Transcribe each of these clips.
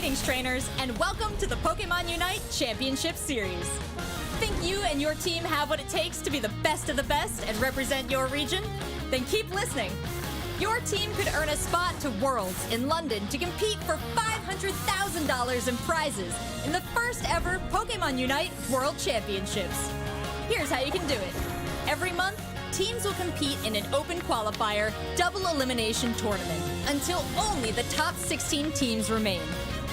Greetings, trainers, and welcome to the Pokémon UNITE Championship Series. Think you and your team have what it takes to be the best of the best and represent your region? Then keep listening. Your team could earn a spot to Worlds in London to compete for $500,000 in prizes in the first ever Pokémon UNITE World Championships. Here's how you can do it. Every month, teams will compete in an open qualifier double elimination tournament until only the top 16 teams remain.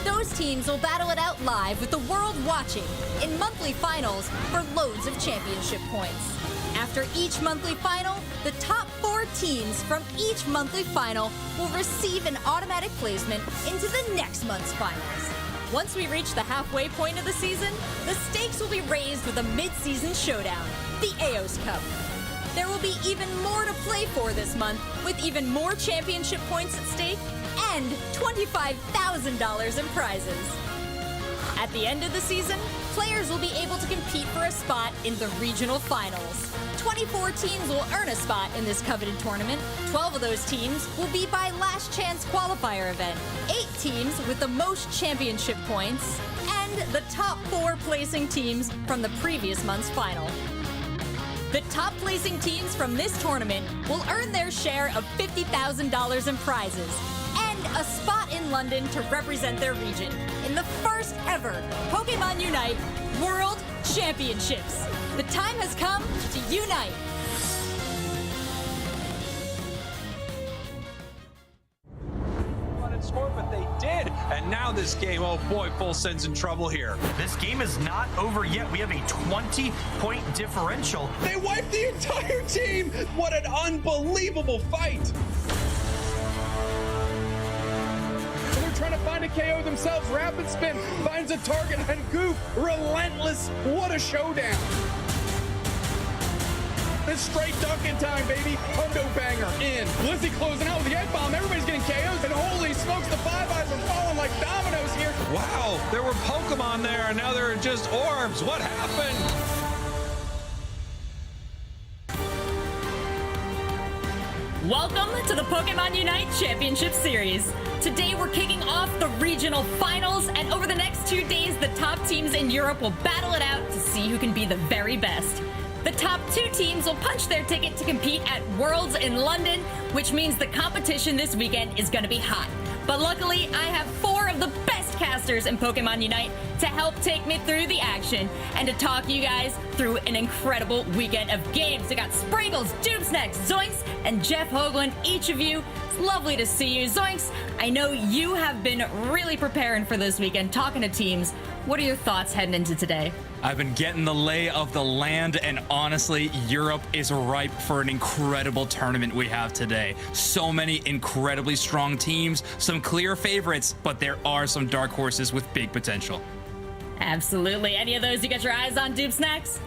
Those teams will battle it out live with the world watching in monthly finals for loads of championship points. After each monthly final, the top 4 teams from each monthly final will receive an automatic placement into the next month's finals. Once we reach the halfway point of the season, the stakes will be raised with a mid-season showdown, the Aos Cup. There will be even more to play for this month, with even more championship points at stake and $25,000 in prizes. At the end of the season, players will be able to compete for a spot in the Regional Finals. 24 teams will earn a spot in this coveted tournament. 12 of those teams will be by last chance qualifier event. 8 teams with the most championship points, and the top 4 placing teams from the previous month's final. The top placing teams from this tournament will earn their share of $50,000 in prizes and a spot in London to represent their region in the first ever Pokémon UNITE World Championships. The time has come to unite. Score, but they did, and now this game, oh boy, Full Send's in trouble here. This game is not over yet. We have a 20-point differential. They wiped the entire team. What an unbelievable fight. They're trying to find a KO themselves. Rapid Spin finds a target, and Goof, relentless. What a showdown. It's straight dunking time, baby. Hundo banger in. Blizzy closing out with the egg bomb. Everybody's getting KOs, and holy smokes, the Five Eyes are falling like dominoes here. Wow, there were Pokemon there, and now there are just orbs. What happened? Welcome to the Pokémon UNITE Championship Series. Today we're kicking off the regional finals, and over the next 2 days, the top teams in Europe will battle it out to see who can be the very best. The top 2 teams will punch their ticket to compete at Worlds in London, which means the competition this weekend is going to be hot. But luckily, I have 4 of the best casters in Pokémon UNITE to help take me through the action and to talk you guys through an incredible weekend of games. I got Spriggles, Doomsnacks, Zoinks, and Jeff Hoagland, each of you. It's lovely to see you. Zoinks, I know you have been really preparing for this weekend, talking to teams. What are your thoughts heading into today? I've been getting the lay of the land, and honestly, Europe is ripe for an incredible tournament we have today. So many incredibly strong teams, some clear favorites, but there are some dark horses with big potential. Absolutely. Any of those you got your eyes on, Doomsnacks?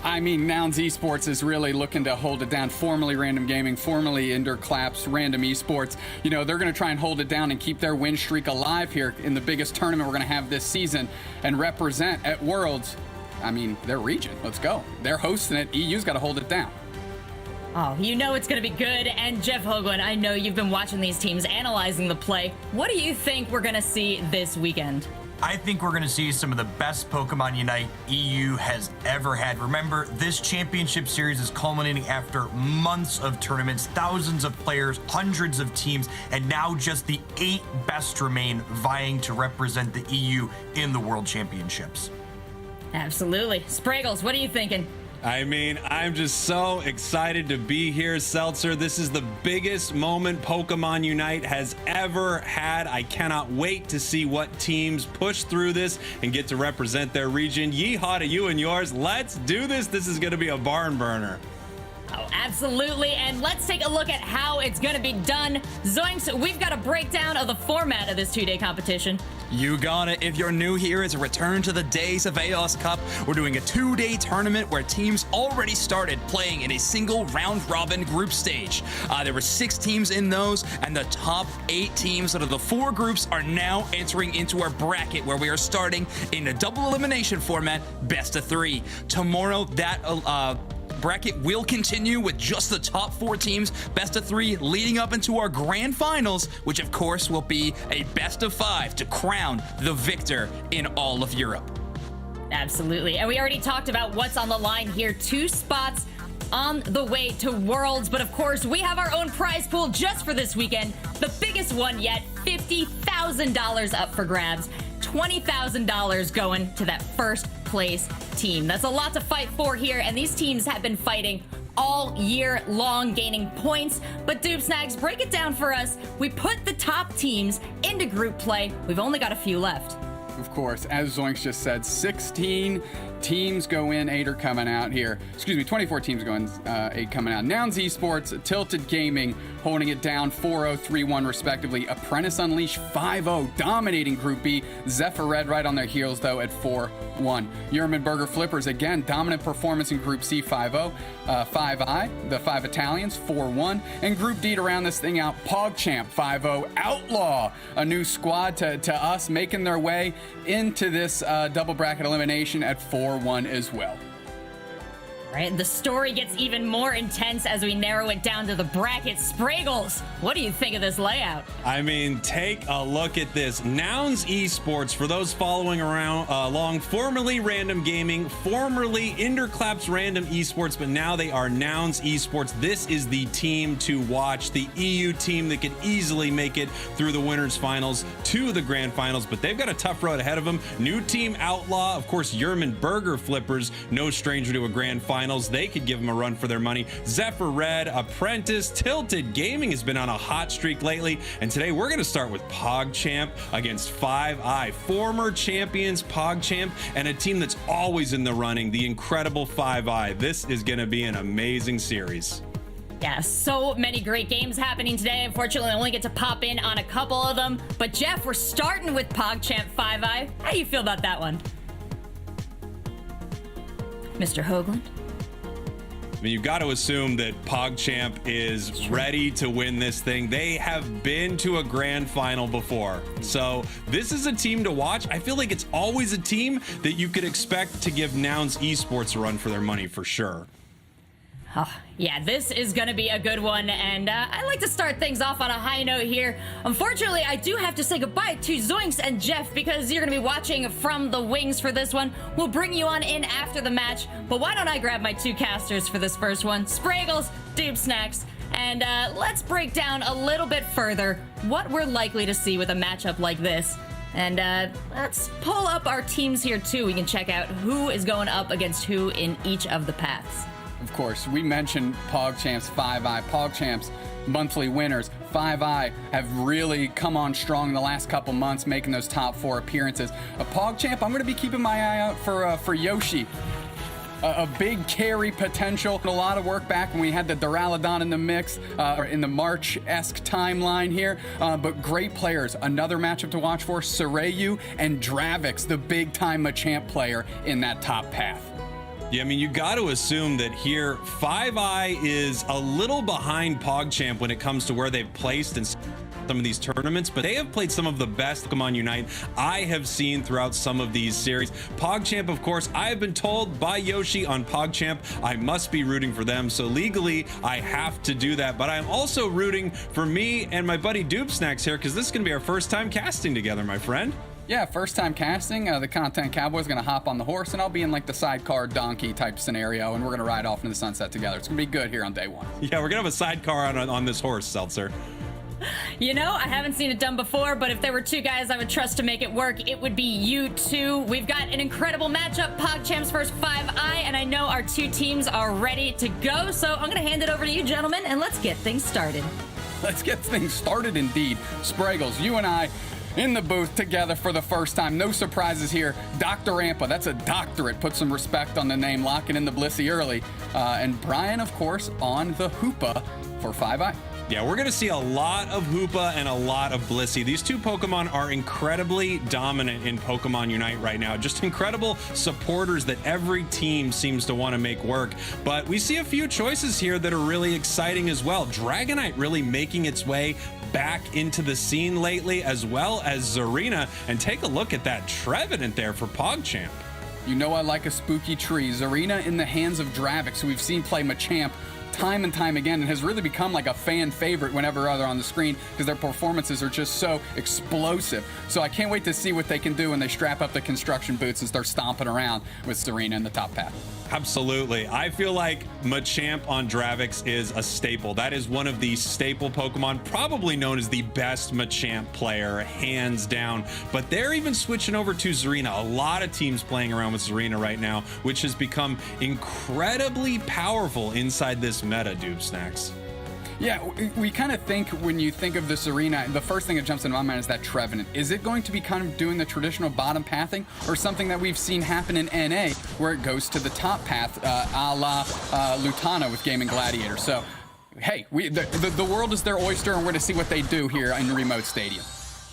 I mean, Nouns Esports is really looking to hold it down. Formerly Random Gaming, formerly Ender Claps, Random Esports. You know, they're going to try and hold it down and keep their win streak alive here in the biggest tournament we're going to have this season and represent at Worlds. I mean, their region. Let's go. They're hosting it. EU's got to hold it down. Oh, you know it's going to be good. And Jeff Hoagland, I know you've been watching these teams, analyzing the play. What do you think we're going to see this weekend? I think we're going to see some of the best Pokemon UNITE EU has ever had. Remember, this championship series is culminating after months of tournaments, thousands of players, hundreds of teams, and now just the 8 best remain vying to represent the EU in the World Championships. Absolutely. Spriggles, what are you thinking? I mean, I'm just so excited to be here, Seltzer. This is the biggest moment Pokemon UNITE has ever had. I cannot wait to see what teams push through this and get to represent their region. Yeehaw to you and yours. Let's do this. This is going to be a barn burner. Oh, absolutely. And let's take a look at how it's going to be done. Zoinks, we've got a breakdown of the format of this 2-day competition. You got it. If you're new here, it's a return to the days of Aos Cup. We're doing a 2-day tournament where teams already started playing in a single round-robin group stage. There were 6 teams in those, and the top 8 teams out of the 4 groups are now entering into our bracket where we are starting in a double elimination format, best of 3. Tomorrow, that bracket will continue with just the top 4 teams, best of 3, leading up into our grand finals, which of course will be a best of 5 to crown the victor in all of Europe. Absolutely. And we already talked about what's on the line here. 2 spots on the way to Worlds. But of course, we have our own prize pool just for this weekend. The biggest one yet, $50,000 up for grabs. $20,000 going to that first place team. That's a lot to fight for here. And these teams have been fighting all year long, gaining points. But Doob Snags, break it down for us. We put the top teams into group play. We've only got a few left. Of course, as Zoinks just said, 16 teams go in, 8 are coming out here. Excuse me, 24 teams go in, 8 coming out. Nouns Esports, Tilted Gaming holding it down 4-0, 3-1 respectively. Apprentice Unleashed 5-0, dominating Group B. Zephyr Red right on their heels though at 4-1. Yerman Burger Flippers again, dominant performance in Group C 5-0. 5I, the 5 Italians 4-1. And Group D to round this thing out, PogChamp 5-0, Outlaw, a new squad to us, making their way into this double bracket elimination at 4-1 as well. Right, the story gets even more intense as we narrow it down to the bracket. Spraggles, what do you think of this layout? I mean, take a look at this. Nouns Esports, for those following along, formerly Random Gaming, formerly Interclaps Random Esports, but now they are Nouns Esports. This is the team to watch, the EU team that could easily make it through the winners finals to the grand finals, but they've got a tough road ahead of them. New team Outlaw, of course, Yerman Burger Flippers, no stranger to a grand final. They could give them a run for their money. Zephyr Red, Apprentice, Tilted Gaming has been on a hot streak lately. And today we're going to start with PogChamp against 5i, former champions PogChamp, and a team that's always in the running, the incredible 5i. This is going to be an amazing series. Yeah, so many great games happening today. Unfortunately, I only get to pop in on a couple of them. But Jeff, we're starting with PogChamp 5i. How do you feel about that one? Mr. Hoagland? I mean, you've got to assume that PogChamp is ready to win this thing. They have been to a grand final before. So this is a team to watch. I feel like it's always a team that you could expect to give Nouns Esports a run for their money for sure. Oh, yeah, this is going to be a good one, and I like to start things off on a high note here. Unfortunately, I do have to say goodbye to Zoinks and Jeff because you're going to be watching from the wings for this one. We'll bring you on in after the match, but why don't I grab my 2 casters for this first one, Spraggles, Doob Snacks, and let's break down a little bit further what we're likely to see with a matchup like this. And let's pull up our teams here, too. We can check out who is going up against who in each of the paths. Of course, we mentioned PogChamp's 5i, PogChamp's monthly winners. 5i have really come on strong in the last couple months, making those top 4 appearances. PogChamp, I'm going to be keeping my eye out for Yoshi. A big carry potential. A lot of work back when we had the Duraludon in the mix, in the March-esque timeline here. But great players. Another matchup to watch for, Sarayu and Dravix, the big-time Machamp player in that top path. Yeah, I mean, you got to assume that here 5i is a little behind PogChamp when it comes to where they've placed in some of these tournaments, but they have played some of the best Pokemon Unite I have seen throughout some of these series. PogChamp, of course, I have been told by Yoshi on PogChamp I must be rooting for them, so legally I have to do that, but I'm also rooting for me and my buddy Doob Snacks here because this is going to be our first time casting together, my friend. Yeah, first time casting. The Content Cowboy's going to hop on the horse, and I'll be in like the sidecar donkey type scenario, and we're going to ride off into the sunset together. It's going to be good here on day 1. Yeah, we're going to have a sidecar on this horse, Seltzer. You know, I haven't seen it done before, but if there were 2 guys I would trust to make it work, it would be you 2. We've got an incredible matchup, PogChamp's first 5i, and I know our 2 teams are ready to go, so I'm going to hand it over to you, gentlemen, and let's get things started. Let's get things started indeed. Spraggles, you and I in the booth together for the first time. No surprises here. Dr. Ampa, that's a doctorate. Put some respect on the name. Locking in the Blissey early. And Brian, of course, on the Hoopa for 5i. Yeah, we're going to see a lot of Hoopa and a lot of Blissey. These 2 Pokemon are incredibly dominant in Pokemon Unite right now. Just incredible supporters that every team seems to want to make work. But we see a few choices here that are really exciting as well. Dragonite really making its way back into the scene lately, as well as Zarina. And take a look at that Trevenant there for PogChamp. You know I like a spooky tree. Zarina in the hands of Dravix, who we've seen play Machamp time and time again and has really become like a fan favorite whenever they're on the screen because their performances are just so explosive. So I can't wait to see what they can do when they strap up the construction boots and start stomping around with Zarina in the top path. Absolutely. I feel like Machamp on Dravix is a staple. That is one of the staple Pokemon, probably known as the best Machamp player, hands down. But they're even switching over to Zarina. A lot of teams playing around with Zarina right now, which has become incredibly powerful inside this meta, Doob Snacks. Yeah, we kind of think when you think of this arena, the first thing that jumps into my mind is that Trevenant. Is it going to be kind of doing the traditional bottom pathing or something that we've seen happen in NA where it goes to the top path a la Lutana with Gaming Gladiator? So, hey, the world is their oyster and we're going to see what they do here in Remote Stadium.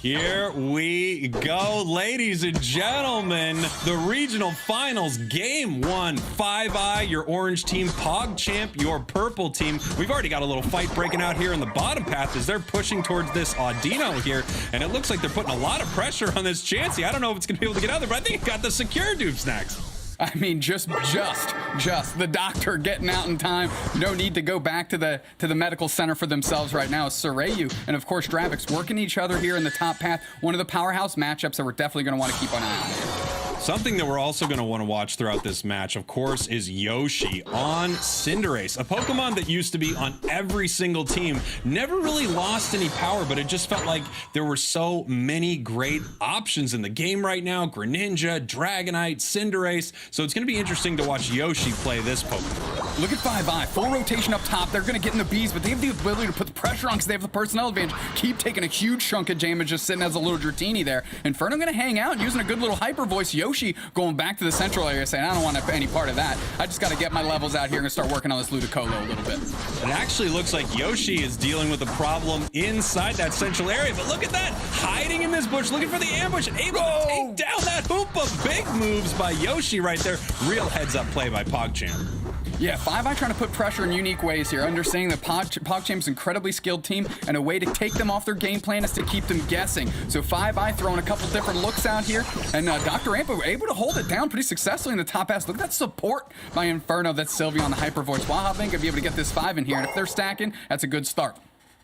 Here we go, ladies and gentlemen. The regional finals, game 1. 5i, your orange team, PogChamp, your purple team. We've already got a little fight breaking out here in the bottom path as they're pushing towards this Audino here. And it looks like they're putting a lot of pressure on this Chansey. I don't know if it's going to be able to get out there, but I think it got the secure, Doob Snacks. I mean, just the doctor getting out in time. No need to go back to the medical center for themselves right now. Soreyu and of course Dravix working each other here in the top path. One of the powerhouse matchups that we're definitely going to want to keep an eye on. Something that we're also going to want to watch throughout this match, of course, is Yoshi on Cinderace, a Pokemon that used to be on every single team. Never really lost any power, but it just felt like there were so many great options in the game right now. Greninja, Dragonite, Cinderace. So it's going to be interesting to watch Yoshi play this Pokemon. Look at 5i, full rotation up top. They're going to get in the bees, but they have the ability to put the pressure on because they have the personnel advantage. Keep taking a huge chunk of damage just sitting as a little Dratini there. Inferno going to hang out using a good little hyper voice. Yoshi going back to the central area saying, I don't want any part of that. I just got to get my levels out here and start working on this Ludicolo a little bit. It actually looks like Yoshi is dealing with a problem inside that central area, but look at that, hiding in this bush, looking for the ambush, and able to take down that Hoopa. Big moves by Yoshi right there. Real heads-up play by PogChamp. Yeah, 5i trying to put pressure in unique ways here, understanding that PogChamp's an incredibly skilled team, and a way to take them off their game plan is to keep them guessing. So 5i throwing a couple different looks out here, and Dr. Ampa were able to hold it down pretty successfully in the top pass. Look at that support by Inferno. That's Sylvia on the hyper voice. Wahab ain't gonna be able to get this 5 in here, and if they're stacking, that's a good start.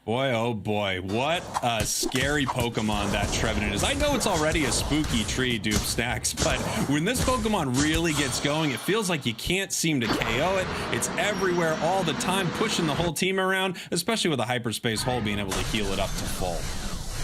Boy, oh boy, what a scary Pokemon that Trevenant is. I know it's already a spooky tree, Dupe Snacks, but when this Pokemon really gets going, it feels like you can't seem to KO it. It's everywhere all the time, pushing the whole team around, especially with a hyperspace hole being able to heal it up to full.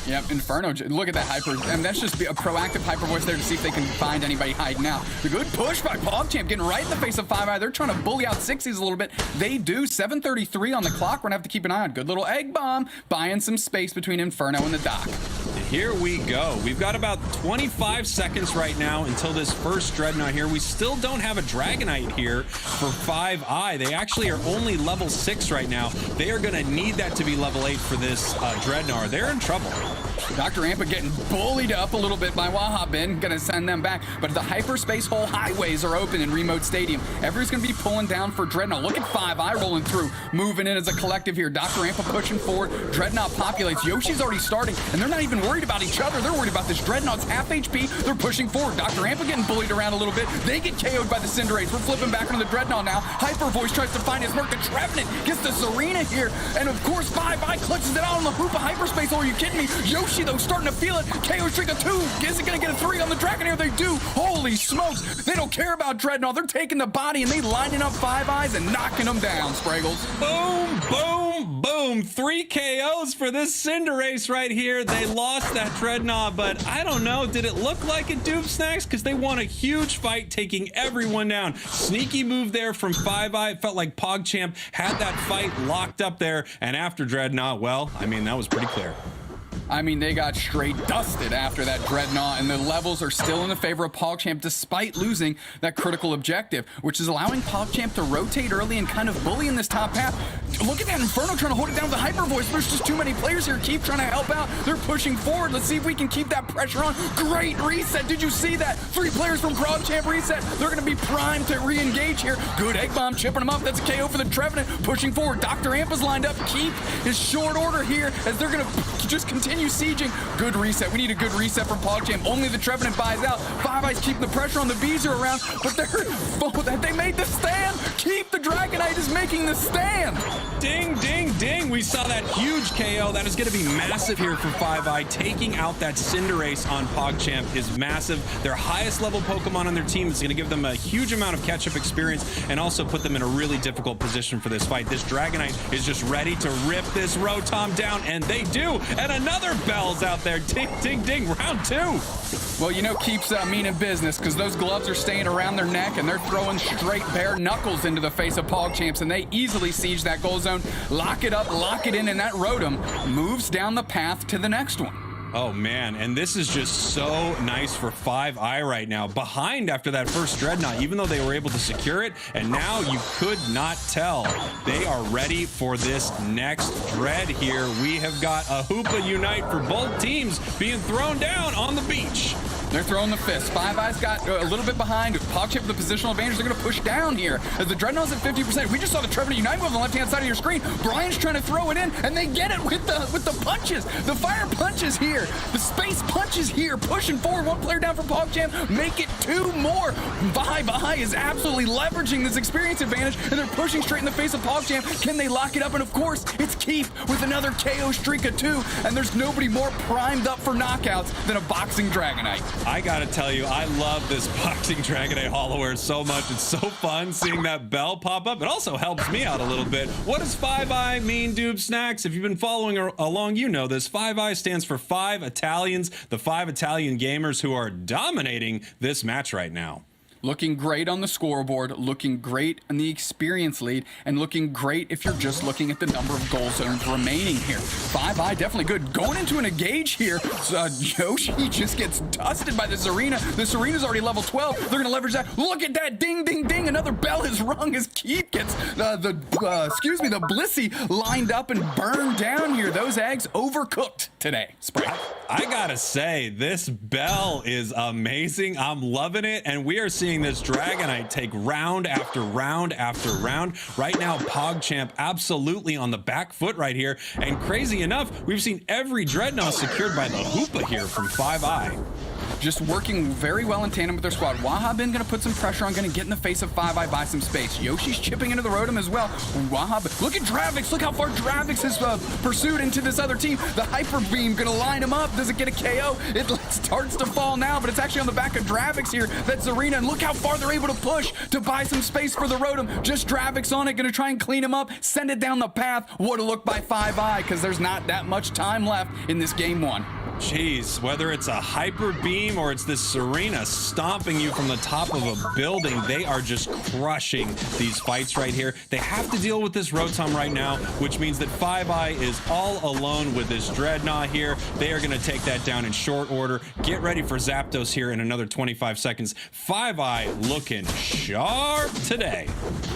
Yep, Inferno, look at that hyper, and that's just a proactive hyper voice there to see if they can find anybody hiding out. The good push by PogChamp, getting right in the face of 5i. They're trying to bully out 60s a little bit. They do. 7:33 on the clock. We're gonna have to keep an eye on. Good little egg bomb, buying some space between Inferno and the dock. Here we go. We've got about 25 seconds right now until this first Dreadnought here. We still don't have a Dragonite here for 5i. They actually are only level 6 right now. They are going to need that to be level 8 for this Dreadnought. They're in trouble. Dr. Ampa getting bullied up a little bit by Wahabin. Gonna send them back. But the hyperspace hole highways are open in Remote Stadium. Everyone's gonna be pulling down for Dreadnought. Look at 5i rolling through, moving in as a collective here. Dr. Ampa pushing forward. Dreadnought populates. Yoshi's already starting, and they're not even worried about each other. They're worried about this. Dreadnought's half HP. They're pushing forward. Dr. Ampa getting bullied around a little bit. They get KO'd by the Cinderace. We're flipping back onto the Dreadnought now. Hyper Voice tries to find his Merc. The Trevenant gets the Serena here. And of course, 5i clutches it out on the Hoopa hyperspace. Oh, are you kidding me? Yoshi, though, starting to feel it. KO streak of 2. Is it going to get a 3 on the Dragon here? They do. Holy smokes. They don't care about Dreadnought. They're taking the body and they lining up 5i's and knocking them down, Spraggles. Boom, boom, boom. 3 KOs for this Cinderace right here. They lost that Dreadnought, but I don't know. Did it look like it, Doob Snacks? Because they won a huge fight, taking everyone down. Sneaky move there from 5i. It felt like PogChamp had that fight locked up there. And after Dreadnought, well, I mean, that was pretty clear. I mean, they got straight dusted after that Dreadnought, and the levels are still in the favor of PogChamp despite losing that critical objective, which is allowing PogChamp to rotate early and kind of bully in this top path. Look at that Inferno trying to hold it down with the Hyper Voice. There's just too many players here. Keep trying to help out. They're pushing forward. Let's see if we can keep that pressure on. Great reset. Did you see that? 3 players from PogChamp reset. They're going to be primed to re-engage here. Good Egg Bomb chipping them up. That's a KO for the Trevenant. Pushing forward. Dr. Ampa's lined up. Keep his short order here as they're going to just continue continue sieging. Good reset. We need a good reset from PogChamp. Only the Trevenant buys out. Five Eyes keeping the pressure on the Bees are around, but they made the stand. Keep the Dragonite is making the stand. Ding, ding, ding. We saw that huge KO. That is going to be massive here for Five Eye. Taking out that Cinderace on PogChamp is massive. Their highest level Pokemon on their team is going to give them a huge amount of catch-up experience and also put them in a really difficult position for this fight. This Dragonite is just ready to rip this Rotom down, and they do. And another Bell's out there. Ding, ding, ding. Round 2. Well, you know, keeps meaning business because those gloves are staying around their neck and they're throwing straight bare knuckles into the face of PogChamps, and they easily siege that goal zone, lock it up, lock it in, and that Rotom moves down the path to the next one. Oh man, and this is just so nice for Five Eye right now. Behind after that first Dreadnought, even though they were able to secure it, and now you could not tell. They are ready for this next Dread here. We have got a Hoopa Unite for both teams being thrown down on the beach. They're throwing the fist. Five Eyes got a little bit behind. PogChamp with the positional advantage. They're going to push down here as the Dreadnought's at 50%. We just saw the Trevenant Unite move on the left-hand side of your screen. Brian's trying to throw it in, and they get it with the punches. The fire punches here. The space punches here. Pushing forward. One player down for PogChamp. Make it 2 more. Five Eye is absolutely leveraging this experience advantage, and they're pushing straight in the face of PogChamp. Can they lock it up? And of course, it's Keith with another KO streak of 2, and there's nobody more primed up for knockouts than a boxing Dragonite. I gotta tell you, I love this boxing Dragonite Hollower so much. It's so fun seeing that bell pop up. It also helps me out a little bit. What does Five Eye mean, Doob Snacks? If you've been following along, you know this. Five Eye stands for 5 Italians, the 5 Italian gamers who are dominating this match right now. Looking great on the scoreboard, looking great in the experience lead, and looking great if you're just looking at the number of goal zones remaining here. Five Eye definitely good. Going into an engage here, Yoshi just gets dusted by the Serena. The Serena's already level 12. They're going to leverage that. Look at that. Ding, ding, ding. Another bell is rung as Keith gets the Blissey lined up and burned down here. Those eggs overcooked today. Spray. I gotta say, this bell is amazing. I'm loving it, and we are seeing this Dragonite take round after round after round. Right now, PogChamp absolutely on the back foot right here, and crazy enough, we've seen every Dreadnought secured by the Hoopa here from Five Eye. Just working very well in tandem with their squad. Wahabin gonna put some pressure on, gonna get in the face of Five Eye, buy some space. Yoshi's chipping into the Rotom as well. Wahabin, look at Dravix. Look how far Dravix has pursued into this other team. The Hyper Beam gonna line him up. Does it get a KO? It starts to fall now, but it's actually on the back of Dravix here. That's Zarina, and look how far they're able to push to buy some space for the Rotom. Just Dravix on it, gonna try and clean him up, send it down the path. What a look by Five Eye, because there's not that much time left in this game 1. Jeez, whether it's a Hyper Beam or it's this Serena stomping you from the top of a building, they are just crushing these fights right here. They have to deal with this Rotom right now, which means that Five Eye is all alone with this Dreadnought here. They are going to take that down in short order. Get ready for Zapdos here in another 25 seconds. Five Eye looking sharp today.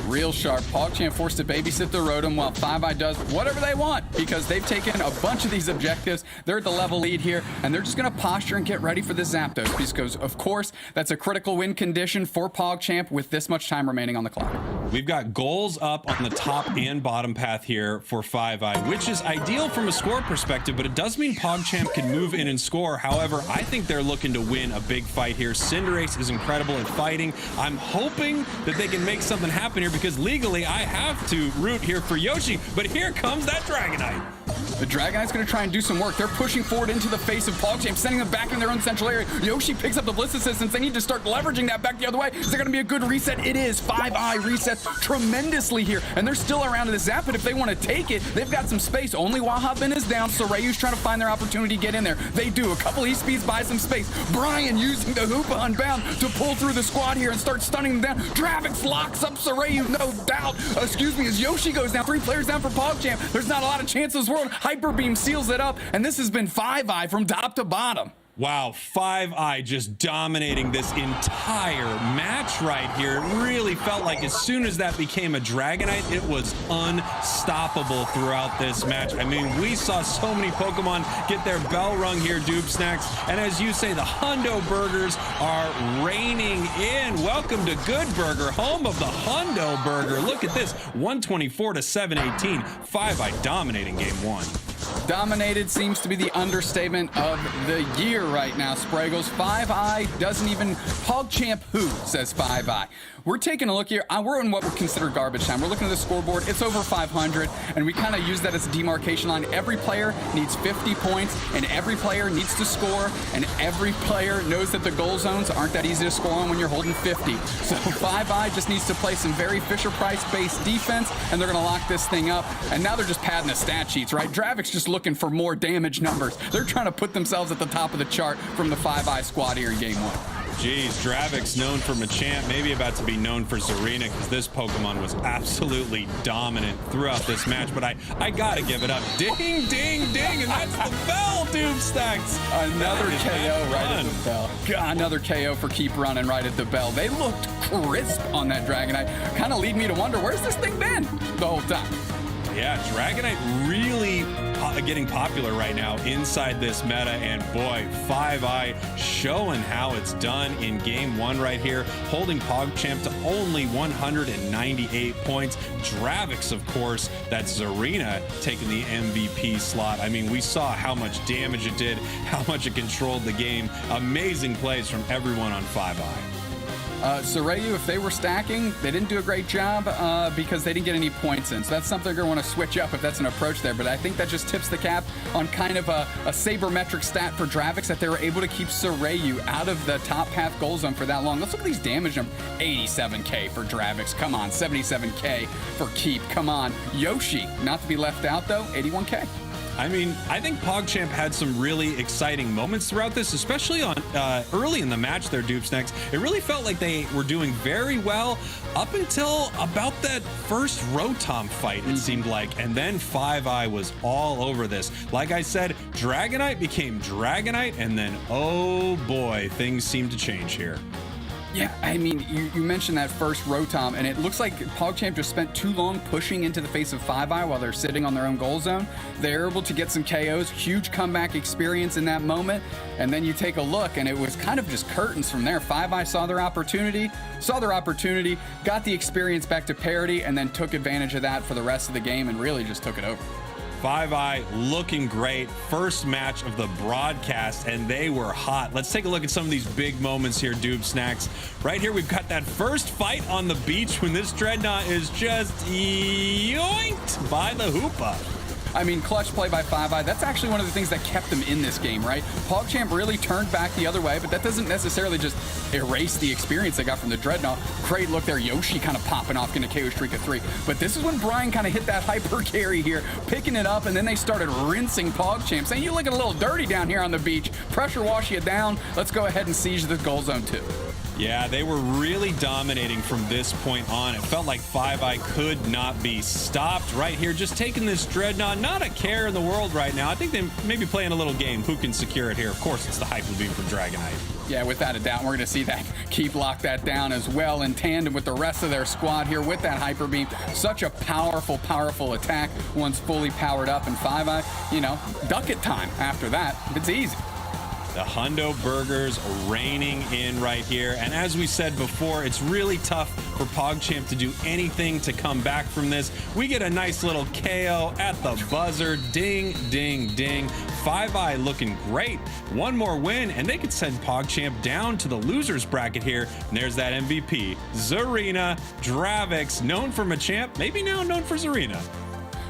Real sharp. PogChamp forced to babysit the Rotom while Five Eye does whatever they want because they've taken a bunch of these objectives. They're at the level lead here, and they're just going to posture and get ready for the Zapdos because, of course, that's a critical win condition for PogChamp with this much time remaining on the clock. We've got goals up on the top and bottom path here for Five Eye, which is ideal from a score perspective, but it does mean PogChamp can move in and score. However, I think they're looking to win a big fight here. Cinderace is incredible at fighting. I'm hoping that they can make something happen here because legally I have to root here for Yoshi, but here comes that Dragonite. The Dragonite's going to try and do some work. They're pushing forward into the face of PogChamp, sending them back in their own central area. Yoshi picks up the Bliss Assistance. They need to start leveraging that back the other way. Is there going to be a good reset? It is. Five Eye resets tremendously here, and they're still around to the Zapid. If they want to take it, they've got some space. Only Wahabin is down, so Ryu's trying to find their opportunity to get in there. They do. A couple E-Speeds buy some space. Brian using the Hoopa Unbound to pull through the squad here and start stunning them down. Dravix locks up Sorayu, no doubt. As Yoshi goes down. 3 players down for PogChamp. There's not a lot of chance in this world. Hyper Beam seals it up, and this has been Five Eye from top to bottom. Wow, Five Eye just dominating this entire match right here. It really felt like as soon as that became a Dragonite, it was unstoppable throughout this match. I mean, we saw so many Pokemon get their bell rung here, Doob Snacks. And as you say, the Hundo Burgers are reigning in. Welcome to Good Burger, home of the Hundo Burger. Look at this, 124 to 718. Five Eye dominating game 1. Dominated seems to be the understatement of the year right now, Spraggles. 5i doesn't even... PogChamp who, says 5i. We're taking a look here. We're in what we consider garbage time. We're looking at the scoreboard. It's over 500, and we kind of use that as a demarcation line. Every player needs 50 points, and every player needs to score, and every player knows that the goal zones aren't that easy to score on when you're holding 50. So 5i just needs to play some very Fisher-Price-based defense, and they're going to lock this thing up. And now they're just padding the stat sheets, right? Dravic's just looking for more damage numbers. They're trying to put themselves at the top of the chart from the 5i squad here in game 1. Geez, Dravic's known for Machamp, maybe about to be known for Zarina, because this Pokemon was absolutely dominant throughout this match, but I gotta give it up. Ding, ding, ding, and that's the bell, Doomstacks. Another KO right at the bell. God, another KO for Keep Running right at the bell. They looked crisp on that Dragonite. Kind of lead me to wonder, where's this thing been the whole time? Yeah, Dragonite really getting popular right now inside this meta, and boy, 5i showing how it's done in game 1 right here, holding PogChamp to only 198 points. Dravix, of course, that's Zarina taking the MVP slot. I mean, we saw how much damage it did, how much it controlled the game. Amazing plays from everyone on 5i. Sorayu, if they were stacking, they didn't do a great job because they didn't get any points in. So that's something they're going to want to switch up if that's an approach there. But I think that just tips the cap on kind of a sabermetric stat for Dravix that they were able to keep Sorayu out of the top path goal zone for that long. Let's look at these damage numbers. 87k for Dravix. Come on. 77k for Keep. Come on. Yoshi, not to be left out though, 81k. I mean, I think PogChamp had some really exciting moments throughout this, especially on early in the match there, Doopsnacks. It really felt like they were doing very well up until about that first Rotom fight, it seemed like. And then 5i was all over this. Like I said, Dragonite became Dragonite, and then, oh boy, things seemed to change here. Yeah, I mean, you mentioned that first Rotom, and it looks like PogChamp just spent too long pushing into the face of 5i while they're sitting on their own goal zone. They're able to get some KOs, huge comeback experience in that moment, and then you take a look, and it was kind of just curtains from there. 5i saw their opportunity, got the experience back to parity, and then took advantage of that for the rest of the game and really just took it over. 5i looking great. First match of the broadcast, and they were hot. Let's take a look at some of these big moments here, Doob Snacks. Right here, we've got that first fight on the beach when this Dreadnought is just yoinked by the Hoopa. I mean, clutch play by 5i. That's actually one of the things that kept them in this game, right? PogChamp really turned back the other way, but that doesn't necessarily just erase the experience they got from the Dreadnought. Great look there. Yoshi kind of popping off, getting a KO streak of 3. But this is when Brian kind of hit that hyper carry here, picking it up, and then they started rinsing PogChamp, saying, "You looking a little dirty down here on the beach. Pressure wash you down. Let's go ahead and siege the goal zone too." Yeah, they were really dominating from this point on. It felt like 5i could not be stopped right here. Just taking this Dreadnought, not a care in the world right now. I think they may be playing a little game. Who can secure it here? Of course, it's the Hyper Beam from Dragonite. Yeah, without a doubt, we're going to see that Keep lock that down as well in tandem with the rest of their squad here with that Hyper Beam. Such a powerful, powerful attack once fully powered up. And 5i, you know, duck it time after that. It's easy. The Hundo Burgers raining in right here. And as we said before, it's really tough for PogChamp to do anything to come back from this. We get a nice little KO at the buzzer. Ding, ding, ding. 5i looking great. One more win, and they could send PogChamp down to the losers bracket here. And there's that MVP. Zarina, Dravix, known for Machamp, maybe now known for Zarina.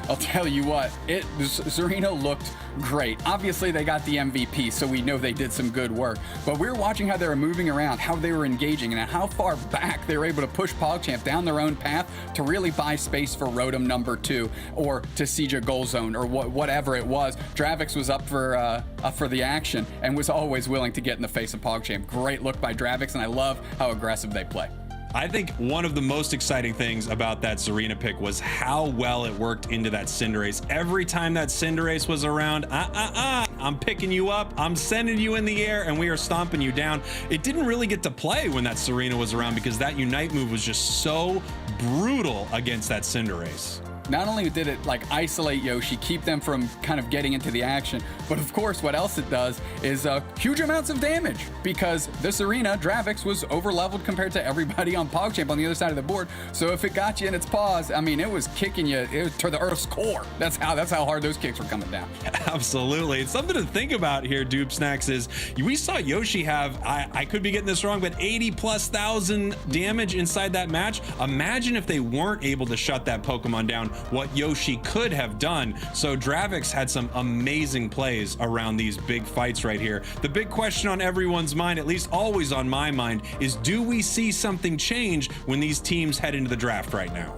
I'll tell you what, Zarina looked great. Obviously, they got the MVP, so we know they did some good work. But we were watching how they were moving around, how they were engaging, and how far back they were able to push PogChamp down their own path to really buy space for Rotom number 2 or to siege a goal zone or whatever it was. Dravix was up for the action and was always willing to get in the face of PogChamp. Great look by Dravix, and I love how aggressive they play. I think one of the most exciting things about that Zarina pick was how well it worked into that Cinderace. Every time that Cinderace was around, I'm picking you up, I'm sending you in the air, and we are stomping you down. It didn't really get to play when that Zarina was around because that Unite move was just so brutal against that Cinderace. not only did it like isolate Yoshi, keep them from kind of getting into the action, but of course what else it does is huge amounts of damage, because this arena, Dravix, was over-leveled compared to everybody on PogChamp on the other side of the board. So if it got you in its paws, I mean, it was kicking you to the Earth's core. That's how hard those kicks were coming down. Absolutely. It's something to think about here, Dupe Snacks, is we saw Yoshi have, I could be getting this wrong, but 80,000+ damage inside that match. Imagine if they weren't able to shut that Pokemon down, what Yoshi could have done. So Dravix had some amazing plays around these big fights right here. The big question on everyone's mind, at least always on my mind, is do we see something change when these teams head into the draft right now?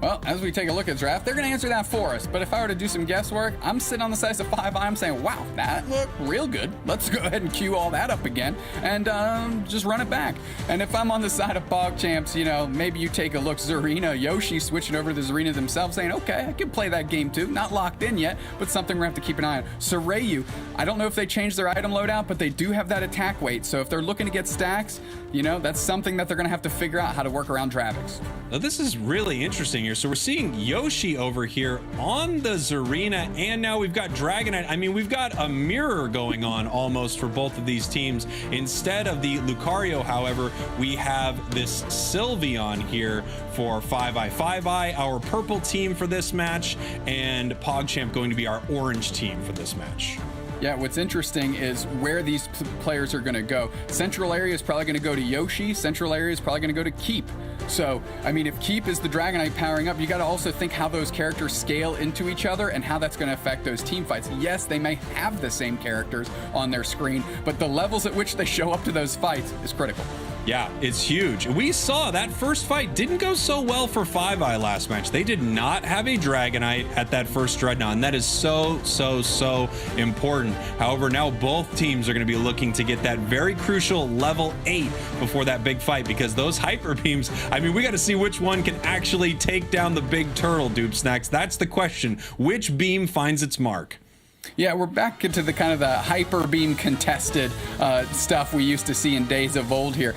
Well, as we take a look at draft, they're going to answer that for us. But if I were to do some guesswork, I'm sitting on the size of 5i. I'm saying, wow, that looked real good. Let's go ahead and cue all that up again and just run it back. And if I'm on the side of PogChamps, you know, maybe you take a look. Zarina, Yoshi switching over to the Zarina themselves, saying, okay, I can play that game too. Not locked in yet, but something we're going to have to keep an eye on. Sorayu, I don't know if they changed their item loadout, but they do have that attack weight. So if they're looking to get stacks, you know, that's something that they're going to have to figure out how to work around Dravix. Now, this is really interesting here. So we're seeing Yoshi over here on the Zarina, and now we've got Dragonite. I mean, we've got a mirror going on almost for both of these teams. Instead of the Lucario, however, we have this Sylveon here for 5i. 5i, our purple team for this match, and PogChamp going to be our orange team for this match. Yeah, what's interesting is where these players are going to go. Central area is probably going to go to Yoshi. Central area is probably going to go to Keep. So, I mean, if Keep is the Dragonite powering up, you got to also think how those characters scale into each other and how that's going to affect those team fights. Yes, they may have the same characters on their screen, but the levels at which they show up to those fights is critical. Yeah, it's huge. We saw that first fight didn't go so well for 5i last match. They did not have a Dragonite at that first Dreadnought, and that is so important. However, now both teams are going to be looking to get that very crucial level 8 before that big fight, because those Hyper Beams, I mean, we got to see which one can actually take down the big turtle, Dupe Snacks. That's the question. Which beam finds its mark? Yeah, we're back into the kind of the Hyper Beam contested stuff we used to see in days of old here.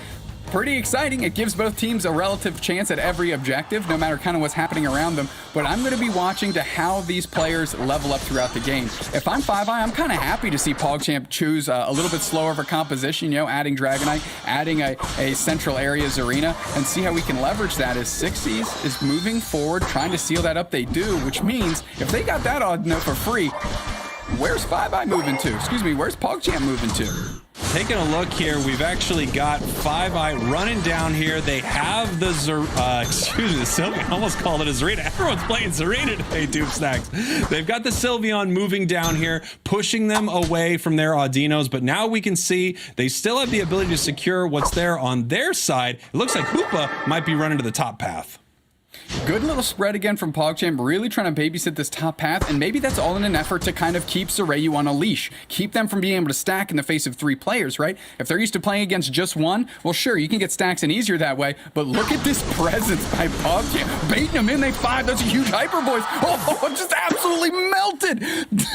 Pretty exciting. It gives both teams a relative chance at every objective, no matter kind of what's happening around them. But I'm going to be watching to how these players level up throughout the game. If I'm 5i, I'm kind of happy to see PogChamp choose a little bit slower of a composition, you know, adding Dragonite, adding a central area Zarina, and see how we can leverage that as 6Cs is moving forward, trying to seal that up. They do, which means if they got that odd note for free, where's 5i moving to? Excuse me, where's PogChamp moving to? Taking a look here, we've actually got 5i running down here. They have the Sylveon. I almost called it a Zarina. Everyone's playing Zarina today, Dupe Snacks. They've got the Sylveon moving down here, pushing them away from their Audinos, but now we can see they still have the ability to secure what's there on their side. It looks like Hoopa might be running to the top path. Good little spread again from PogChamp, really trying to babysit this top path, and maybe that's all in an effort to kind of keep Sorayu on a leash. Keep them from being able to stack in the face of 3 players, right? If they're used to playing against just one, well, sure, you can get stacks in easier that way, but look at this presence by PogChamp. Baiting them in, they 5, that's a huge Hyper Voice. Oh, just absolutely melted.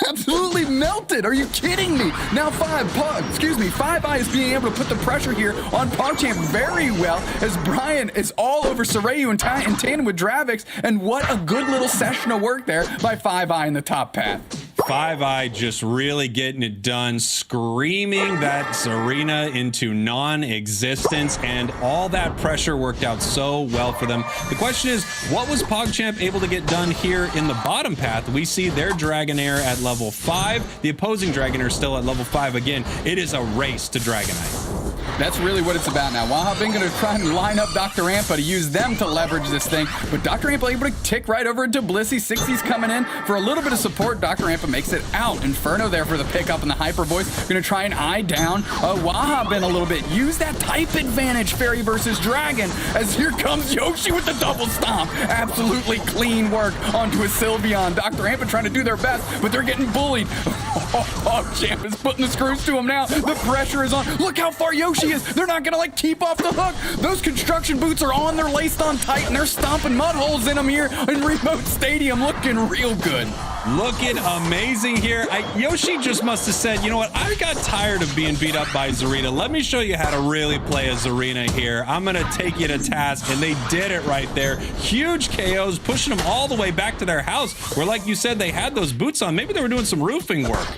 Absolutely melted. Are you kidding me? Now 5i is being able to put the pressure here on PogChamp very well, as Brian is all over Sorayu in tandem with Dravix, and what a good little session of work there by 5i in the top path. 5i just really getting it done, screaming that Zarina into non-existence, and all that pressure worked out so well for them. The question is, what was PogChamp able to get done here in the bottom path? We see their Dragonair at level 5, the opposing Dragonair still at level 5 again. It is a race to Dragonite. That's really what it's about now. Wahab going to try and line up Dr. Ampa to use them to leverage this thing, but Dr. Ampa able to tick right over into Blissey. 60's coming in for a little bit of support. Dr. Ampa makes it out. Inferno there for the pickup and the Hyper Voice. Going to try and eye down Wahab in a little bit. Use that type advantage, Fairy versus Dragon, as here comes Yoshi with the double stomp. Absolutely clean work onto a Sylveon. Dr. Ampa trying to do their best, but they're getting bullied. PogChamp is putting the screws to him now. The pressure is on. Look how far Yoshi Yoshi is. They're not gonna like keep off the hook. Those construction boots are on. They're laced on tight, and they're stomping mud holes in them here in Remote Stadium. Looking real good. Looking amazing here. Yoshi just must have said, you know what? I got tired of being beat up by Zarina. Let me show you how to really play a Zarina here. I'm going to take you to task. And they did it right there. Huge KOs, pushing them all the way back to their house where, like you said, they had those boots on. Maybe they were doing some roofing work.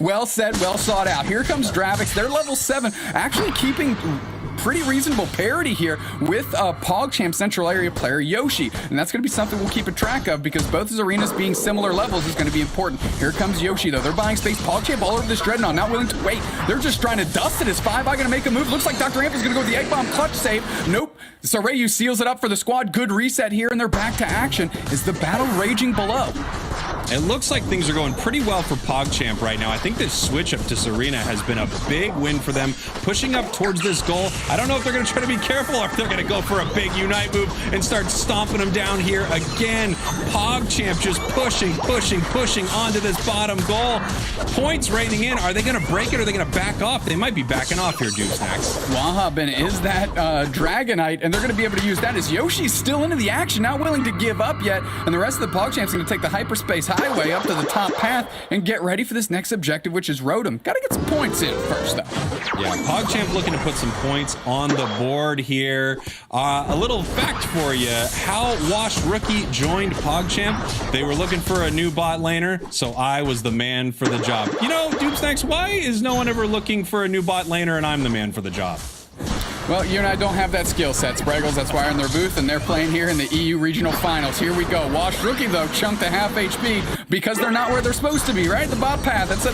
Well said, well sought out. Here comes Dravix. They're level 7, actually keeping pretty reasonable parity here with PogChamp Central Area player Yoshi. And that's going to be something we'll keep a track of because both his arenas being similar levels is going to be important. Here comes Yoshi, though. They're buying space. PogChamp all over this Dreadnought, not willing to wait. They're just trying to dust it. Is 5i going to make a move? Looks like Dr. Amp is going to go with the Egg Bomb clutch save. Nope. Sorayu seals it up for the squad. Good reset here, and they're back to action. Is the battle raging below? It looks like things are going pretty well for PogChamp right now. I think this switch up to Serena has been a big win for them, pushing up towards this goal. I don't know if they're going to try to be careful or if they're going to go for a big Unite move and start stomping them down here again. PogChamp just pushing onto this bottom goal. Points raining in. Are they going to break it or are they going to back off? They might be backing off here, Doomsnacks. Wahabin is that Dragonite, and they're going to be able to use that as Yoshi's still into the action, not willing to give up yet, and the rest of the PogChamp's going to take the hyperspace highway up to the top path and get ready for this next objective, which is Rotom. Got to get some points in first, though. Yeah, PogChamp looking to put some points on the board here. A little fact for you, how Washed Rookie joined PogChamp. They were looking for a new bot laner, so I was the man for the job. You know, Doomsnacks, why is no one ever looking for a new bot laner and I'm the man for the job? Well, you and I don't have that skill set, Spraggles. That's why they're in their booth, and they're playing here in the EU Regional Finals. Here we go. Washed Rookie, though, chunked to half HP because they're not where they're supposed to be, right? The bot path. That's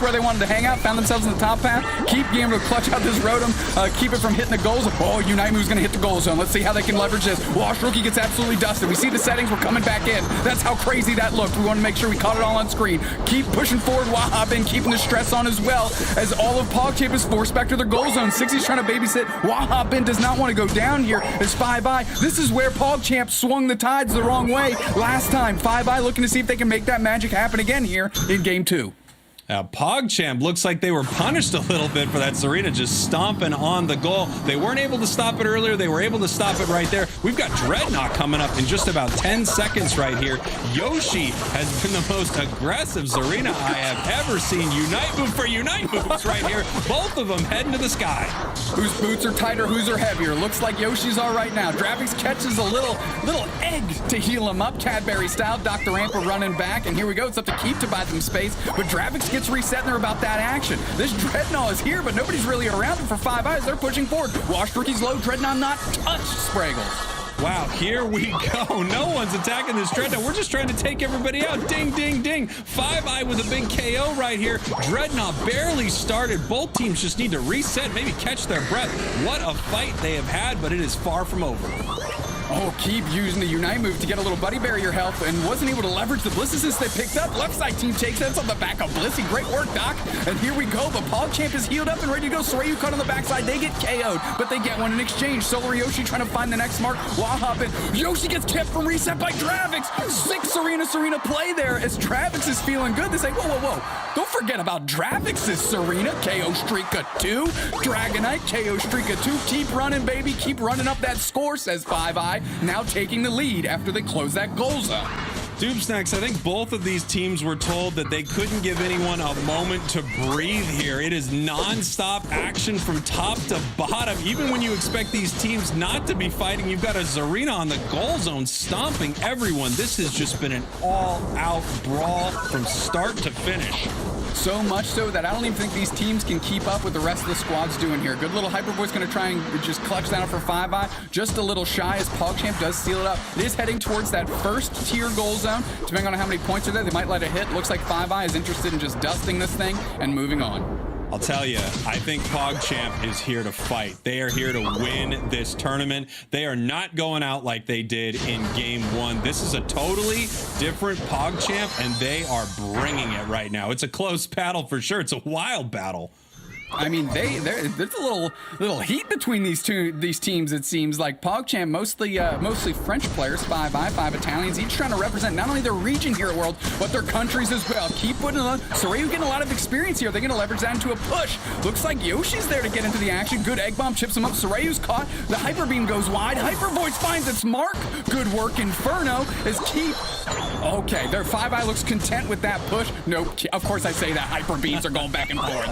where they wanted to hang out, found themselves in the top path. Keep being able to clutch out this Rotom, keep it from hitting the goals. Oh, Unite Move's going to hit the goal zone. Let's see how they can leverage this. Washed Rookie gets absolutely dusted. We see the settings. We're coming back in. That's how crazy that looked. We want to make sure we caught it all on screen. Keep pushing forward. Wahabin keeping the stress on as well as all of PogChamp is forced back to their goal zone. 60's trying to babysit. Wahabin does not want to go down here as 5i. This is where PogChamp swung the tides the wrong way last time. 5i looking to see if they can make that magic happen again here in game 2. PogChamp looks like they were punished a little bit for that Serena just stomping on the goal. They weren't able to stop it earlier. They were able to stop it right there. We've got Dreadnought coming up in just about 10 seconds right here. Yoshi has been the most aggressive Serena I have ever seen. Unite move for Unite moves right here. Both of them heading to the sky. Whose boots are tighter, whose are heavier? Looks like Yoshi's are right now. Dravix catches a little egg to heal him up. Cadbury style. Dr. Amp running back, and here we go. It's up to Keep to buy them space, but Dravix gets reset and they're about that action. This Dreadnought is here, but nobody's really around him for 5i. They're pushing forward. Washed Rookie's low. Dreadnought not touched, Spraggles. Wow, here we go. No one's attacking this Dreadnought. We're just trying to take everybody out. Ding, ding, ding. 5i with a big KO right here. Dreadnought barely started. Both teams just need to reset, maybe catch their breath. What a fight they have had, but it is far from over. Oh, Keep using the Unite move to get a little buddy barrier health and wasn't able to leverage the Bliss assist they picked up. Left side team takes that on the back of Blissey. Great work, Doc. And here we go. The PogChamp is healed up and ready to go. Sorayu cut on the backside. They get KO'd, but they get one in exchange. Solar Yoshi trying to find the next mark. Wahop and Yoshi gets kept from reset by Dravix. 6 Serena play there as Dravix is feeling good. They say, whoa. Don't forget about Dravix's Serena. KO streak of 2. Dragonite, KO streak of 2. Keep running, baby. Keep running up that score, says 5i. Now taking the lead after they close that goal zone. Doomsnacks, I think both of these teams were told that they couldn't give anyone a moment to breathe here. It is non-stop action from top to bottom. Even when you expect these teams not to be fighting, you've got a Zarina on the goal zone stomping everyone. This has just been an all-out brawl from start to finish. So much so that I don't even think these teams can keep up with the rest of the squad's doing here. Good little Hyperboy's going to try and just clutch down for 5i. Just a little shy as PogChamp does seal it up. It is heading towards that first tier goal zone. Depending on how many points are there, they might let it hit. Looks like 5i is interested in just dusting this thing and moving on. I'll tell you, I think PogChamp is here to fight. They are here to win this tournament. They are not going out like they did in game 1. This is a totally different PogChamp, and they are bringing it right now. It's a close battle for sure. It's a wild battle. I mean, there's a little heat between these teams. It seems like PogChamp, mostly French players, 5 Italians, each trying to represent not only their region here at World, but their countries as well. Keep putting it on. Soryu getting a lot of experience here. They're going to leverage that into a push. Looks like Yoshi's there to get into the action. Good egg bomb chips him up. Soryu's caught. The hyper beam goes wide. Hyper Voice finds its mark. Good work, Inferno is Keep. Okay, their 5i looks content with that push. Nope. Of course I say that. Hyper beams are going back and forth.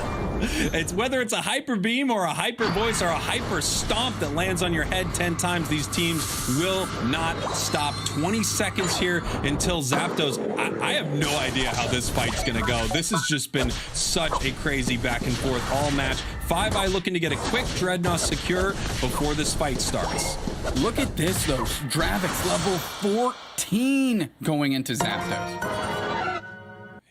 It's whether it's a hyper beam or a hyper voice or a hyper stomp that lands on your head 10 times, these teams will not stop. 20 seconds here until Zapdos. I have no idea how this fight's gonna go. This has just been such a crazy back and forth all match. 5i looking to get a quick Dreadnought secure before this fight starts. Look at this though. Dravix level 14 going into Zapdos.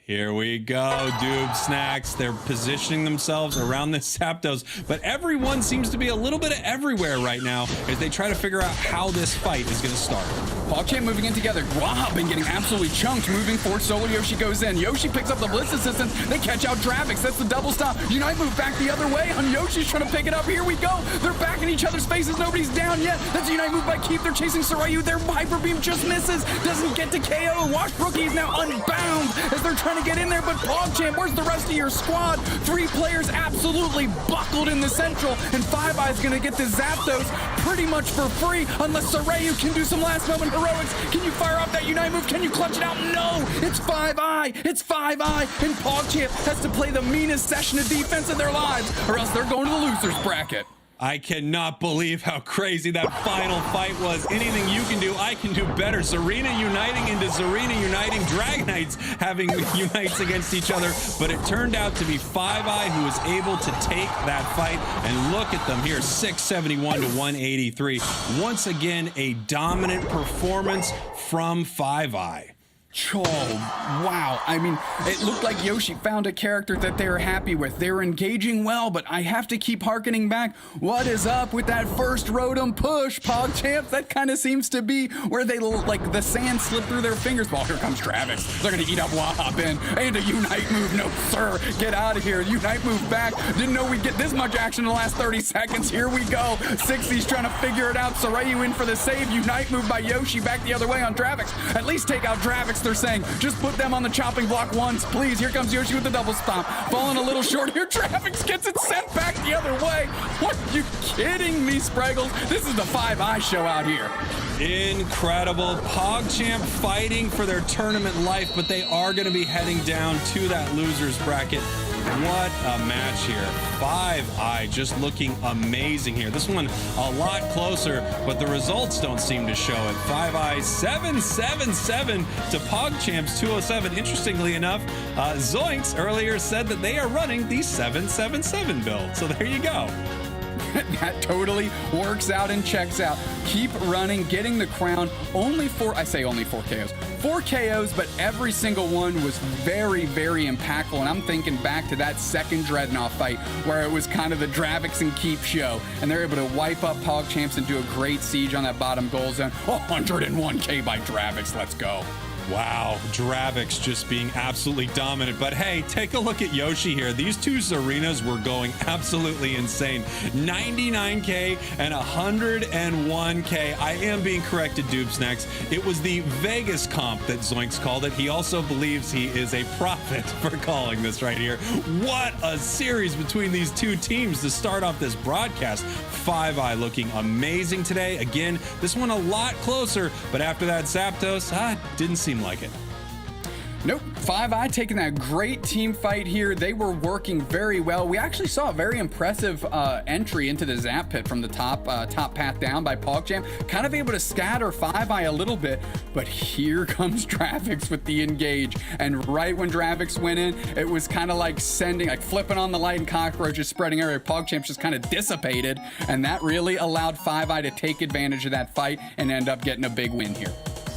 Here we go, Doob Snacks. They're positioning themselves around this Zapdos, but everyone seems to be a little bit of everywhere right now as they try to figure out how this fight is going to start. PogChamp moving in together. Guahop getting absolutely chunked. Moving forward, Solo Yoshi goes in. Yoshi picks up the Blitz Assistant. They catch out Dravix. That's the double stop. Unite move back the other way. On Yoshi's trying to pick it up. Here we go. They're back in each other's faces. Nobody's down yet. That's a Unite move by Keep. They're chasing Soryu. Their Hyper Beam just misses. Doesn't get to KO. Washbrookie is now unbound as they're trying to get in there, but PogChamp, where's the rest of your squad? 3 players absolutely buckled in the central, and 5i is going to get the Zapdos pretty much for free unless Soryu can do some last moment heroics. Can you fire off that Unite move? Can you clutch it out? No! It's 5i! It's 5i! And PogChamp has to play the meanest session of defense of their lives, or else they're going to the loser's bracket. I cannot believe how crazy that final fight was. Anything you can do, I can do better. Zarina uniting into Zarina uniting. Dragonites having unites against each other. But it turned out to be 5i who was able to take that fight. And look at them here, 671 to 183. Once again, a dominant performance from 5i. Oh, wow. I mean, it looked like Yoshi found a character that they were happy with. They were engaging well, but I have to keep harkening back. What is up with that first Rotom push, PogChamp? That kind of seems to be where they, like, the sand slipped through their fingers. Well, here comes Dravix. They're going to eat up Wahop in. And a Unite move. No, sir. Get out of here. Unite move back. Didn't know we'd get this much action in the last 30 seconds. Here we go. 60's trying to figure it out. Soryu in for the save. Unite move by Yoshi back the other way on Dravix. At least take out Dravix. They're saying, just put them on the chopping block once, please. Here comes Yoshi with the double stomp. Falling a little short here. Dravix gets it sent back the other way. What, are you kidding me, Spraggles? This is the 5i show out here. Incredible. PogChamp fighting for their tournament life, but they are going to be heading down to that loser's bracket. What a match here. 5i just looking amazing here. This one a lot closer, but the results don't seem to show it. 5i 777 to PogChamp's 207. Interestingly enough, Zoinks earlier said that they are running the 777 build. So there you go. That totally works out and checks out. Keep running, getting the crown. Only 4 KOs. 4 KOs, but every single one was very, very impactful. And I'm thinking back to that second Dreadnought fight where it was kind of the Dravix and Keep show. And they're able to wipe up PogChamps and do a great siege on that bottom goal zone. 101K by Dravix. Let's go. Wow, Dravix just being absolutely dominant. But hey, take a look at Yoshi here. These two Zarinas were going absolutely insane. 99K and 101K. I am being corrected, Doob Snacks. It was the Vegas comp that Zoinks called it. He also believes he is a prophet for calling this right here. What a series between these two teams to start off this broadcast. 5i looking amazing today. Again, this one a lot closer, but after that Zapdos, didn't seem like it. Nope. 5i taking that great team fight here. They were working very well. We actually saw a very impressive entry into the Zap Pit from the top path down by PogChamp. Kind of able to scatter 5i a little bit, but here comes Dravix with the engage. And right when Dravix went in, it was kind of like flipping on the light and cockroaches spreading area. PogChamp just kind of dissipated, and that really allowed 5i to take advantage of that fight and end up getting a big win here.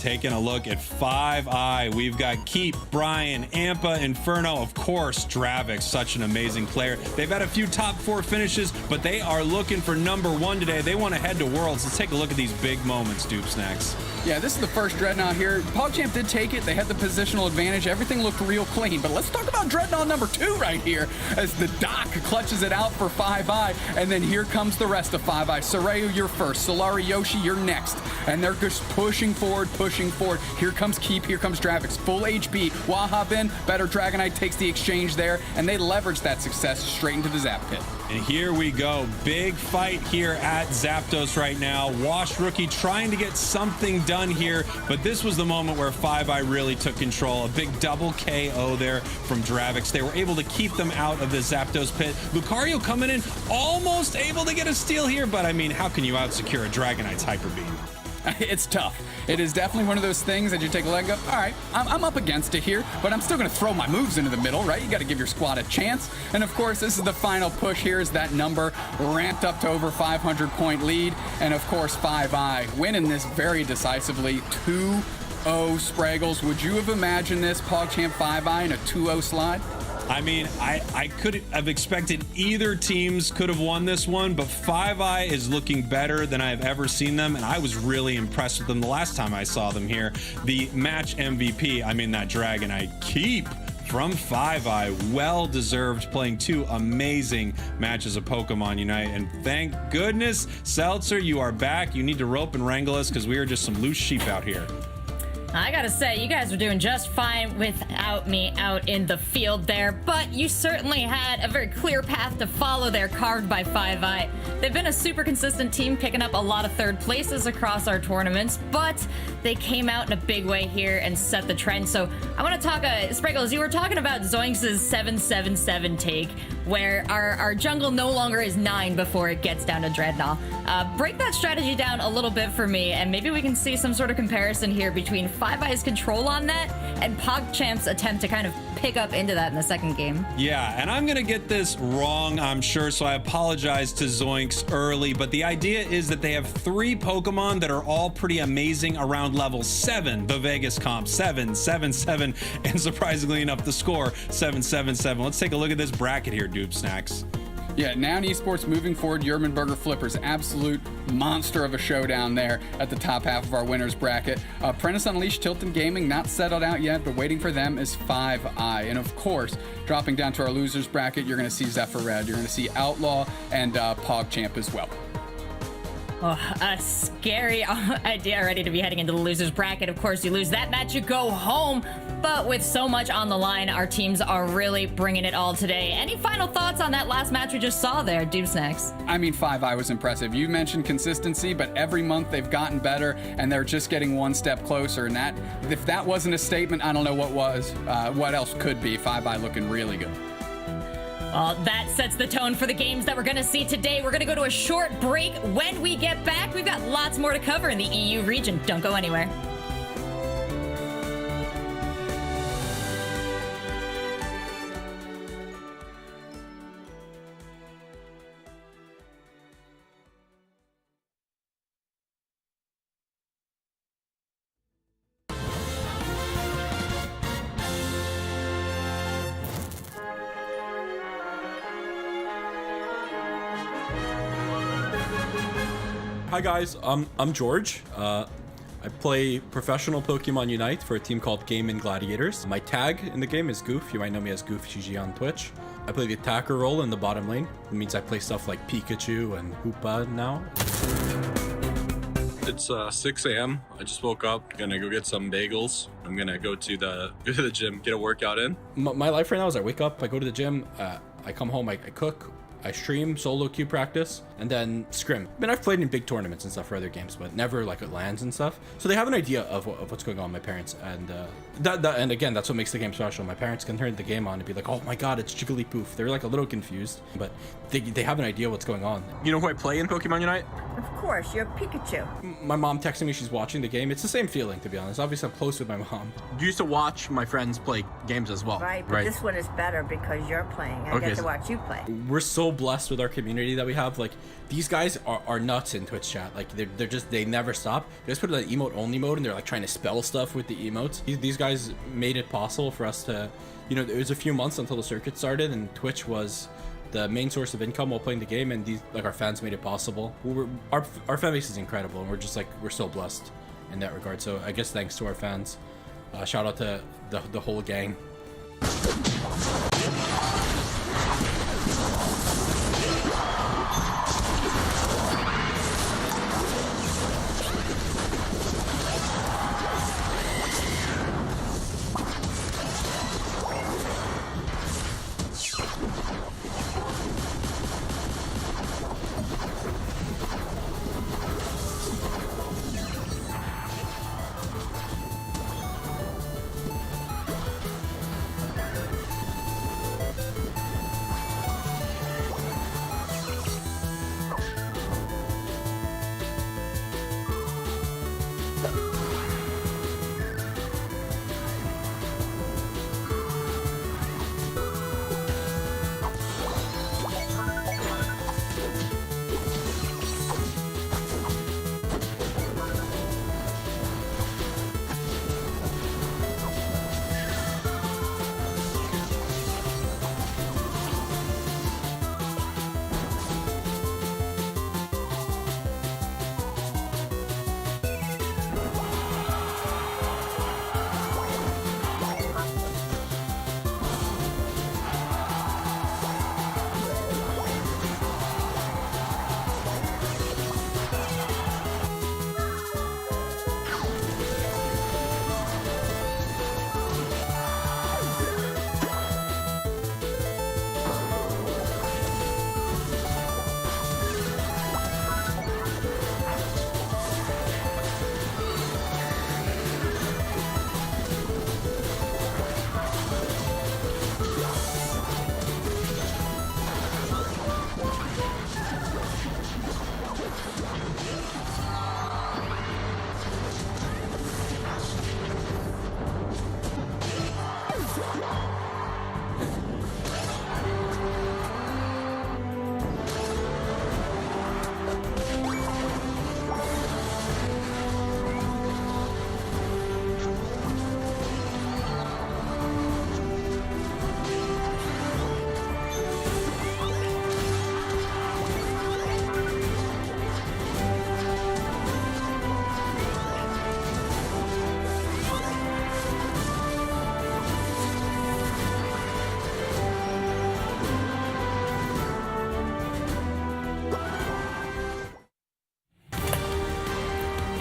taking a look at 5i. We've got Keep, Brian, Ampa, Inferno, of course, Dravik, such an amazing player. They've had a few top 4 finishes, but they are looking for #1 today. They want to head to Worlds. Let's take a look at these big moments, Dupe Snacks. Yeah, this is the first Dreadnought here. PogChamp did take it. They had the positional advantage. Everything looked real clean. But let's talk about Dreadnought #2 right here as the Doc clutches it out for 5i. And then here comes the rest of 5i. Soreo, you're first. Solari Yoshi, you're next. And they're just pushing forward, pushing forward. Here comes Keep. Here comes Dravix. Full HP. Wahab in. Better Dragonite takes the exchange there. And they leverage that success straight into the Zap Pit. And here we go. Big fight here at Zapdos right now. Wash Rookie trying to get something done here, but this was the moment where 5i really took control. A big double KO there from Dravix. They were able to keep them out of the Zapdos pit. Lucario coming in, almost able to get a steal here, but I mean, how can you out-secure a Dragonite's Hyper Beam? It's tough. It is definitely one of those things that you take a leg up. All right, I'm up against it here, but I'm still going to throw my moves into the middle, right? You got to give your squad a chance. And of course, this is the final push here as that number ramped up to over 500-point lead. And of course, 5i winning this very decisively. 2-0 Spraggles. Would you have imagined this PogChamp 5i in a 2-0 slide? I mean, I could have expected either teams could have won this one, but 5i is looking better than I've ever seen them, and I was really impressed with them the last time I saw them here. The match MVP, I mean, that Dragonite Keep from 5i, well deserved, playing 2 amazing matches of Pokemon Unite, and thank goodness, Seltzer, you are back. You need to rope and wrangle us because we are just some loose sheep out here. I gotta say, you guys were doing just fine without me out in the field there, but you certainly had a very clear path to follow there, carved by 5i. They've been a super consistent team, picking up a lot of 3rd places across our tournaments, but they came out in a big way here and set the trend. So I want to talk, Spriggles, you were talking about Zoinks' 777 take, where our jungle no longer is 9 before it gets down to Dreadnought. Break that strategy down a little bit for me, and maybe we can see some sort of comparison here between 5i's control on that and PogChamp's attempt to kind of pick up into that in the second game. Yeah, and I'm gonna get this wrong, I'm sure, so I apologize to Zoinks early, but the idea is that they have 3 Pokemon that are all pretty amazing around level 7, the Vegas comp, 7, 7, 7, and surprisingly enough, the score, 7, 7, 7. Let's take a look at this bracket here, Dupe Snacks. Yeah, now in esports moving forward, Yermanburger Flippers, absolute monster of a showdown there at the top half of our winners bracket. Apprentice Unleashed, Tilton Gaming, not settled out yet, but waiting for them is 5i. And of course, dropping down to our losers bracket, you're going to see Zephyr Red, you're going to see Outlaw, and PogChamp as well. Oh, a scary idea already to be heading into the losers bracket. Of course, you lose that match, you go home. But with so much on the line, our teams are really bringing it all today. Any final thoughts on that last match we just saw there, Dupe Snacks? I mean, 5i was impressive. You mentioned consistency, but every month they've gotten better, and they're just getting one step closer. And that, if that wasn't a statement, I don't know what was. What else could be? 5i looking really good. Well, that sets the tone for the games that we're going to see today. We're going to go to a short break. When we get back, we've got lots more to cover in the EU region. Don't go anywhere. Hi guys, I'm George. I play professional Pokemon Unite for a team called Game & Gladiators. My tag in the game is Goof. You might know me as Goof GG on Twitch. I play the attacker role in the bottom lane. It means I play stuff like Pikachu and Hoopa now. It's 6 a.m. I just woke up, gonna go get some bagels. I'm gonna go to the gym, get a workout in. My life right now is I wake up, I go to the gym, I come home, I cook, I stream, solo queue practice, and then scrim. I mean, I've played in big tournaments and stuff for other games, but never like at LANs and stuff. So they have an idea of what's going on, my parents, and and again, that's what makes the game special. My parents can turn the game on and be like, oh my god, it's Jigglypuff. They're like a little confused, but they have an idea what's going on. You know who I play in Pokemon Unite? Of course, you're Pikachu. My mom texting me she's watching the game. It's the same feeling, to be honest. Obviously, I'm close with my mom. Used to watch my friends play games as well. Right, but this one is better because you're playing. I get to watch you play. We're so blessed with our community that we have. Like, these guys are nuts in Twitch chat. Like, they never stop. They just put it in emote only mode, and they're like trying to spell stuff with the emotes. These guys made it possible for us to, you know, it was a few months until the circuit started, and Twitch was the main source of income while playing the game, and these, like, our fans made it possible. Our fan base is incredible, and we're just like, we're so blessed in that regard. So I guess thanks to our fans. Shout out to the whole gang.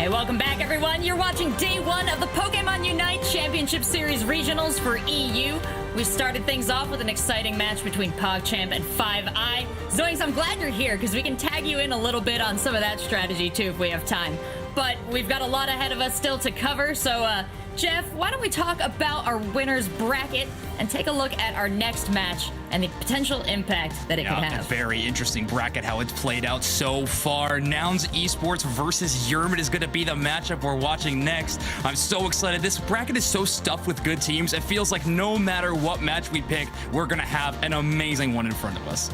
Hey, welcome back, everyone. You're watching day one of the Pokémon UNITE Championship Series Regionals for EU. We started things off with an exciting match between PogChamp and 5i. Zoinks, I'm glad you're here because we can tag you in a little bit on some of that strategy too if we have time. But we've got a lot ahead of us still to cover, so Jeff, why don't we talk about our winner's bracket and take a look at our next match and the potential impact that it could have. A very interesting bracket, how it's played out so far. Nouns Esports versus Yerman is going to be the matchup we're watching next. I'm so excited. This bracket is so stuffed with good teams. It feels like no matter what match we pick, we're going to have an amazing one in front of us.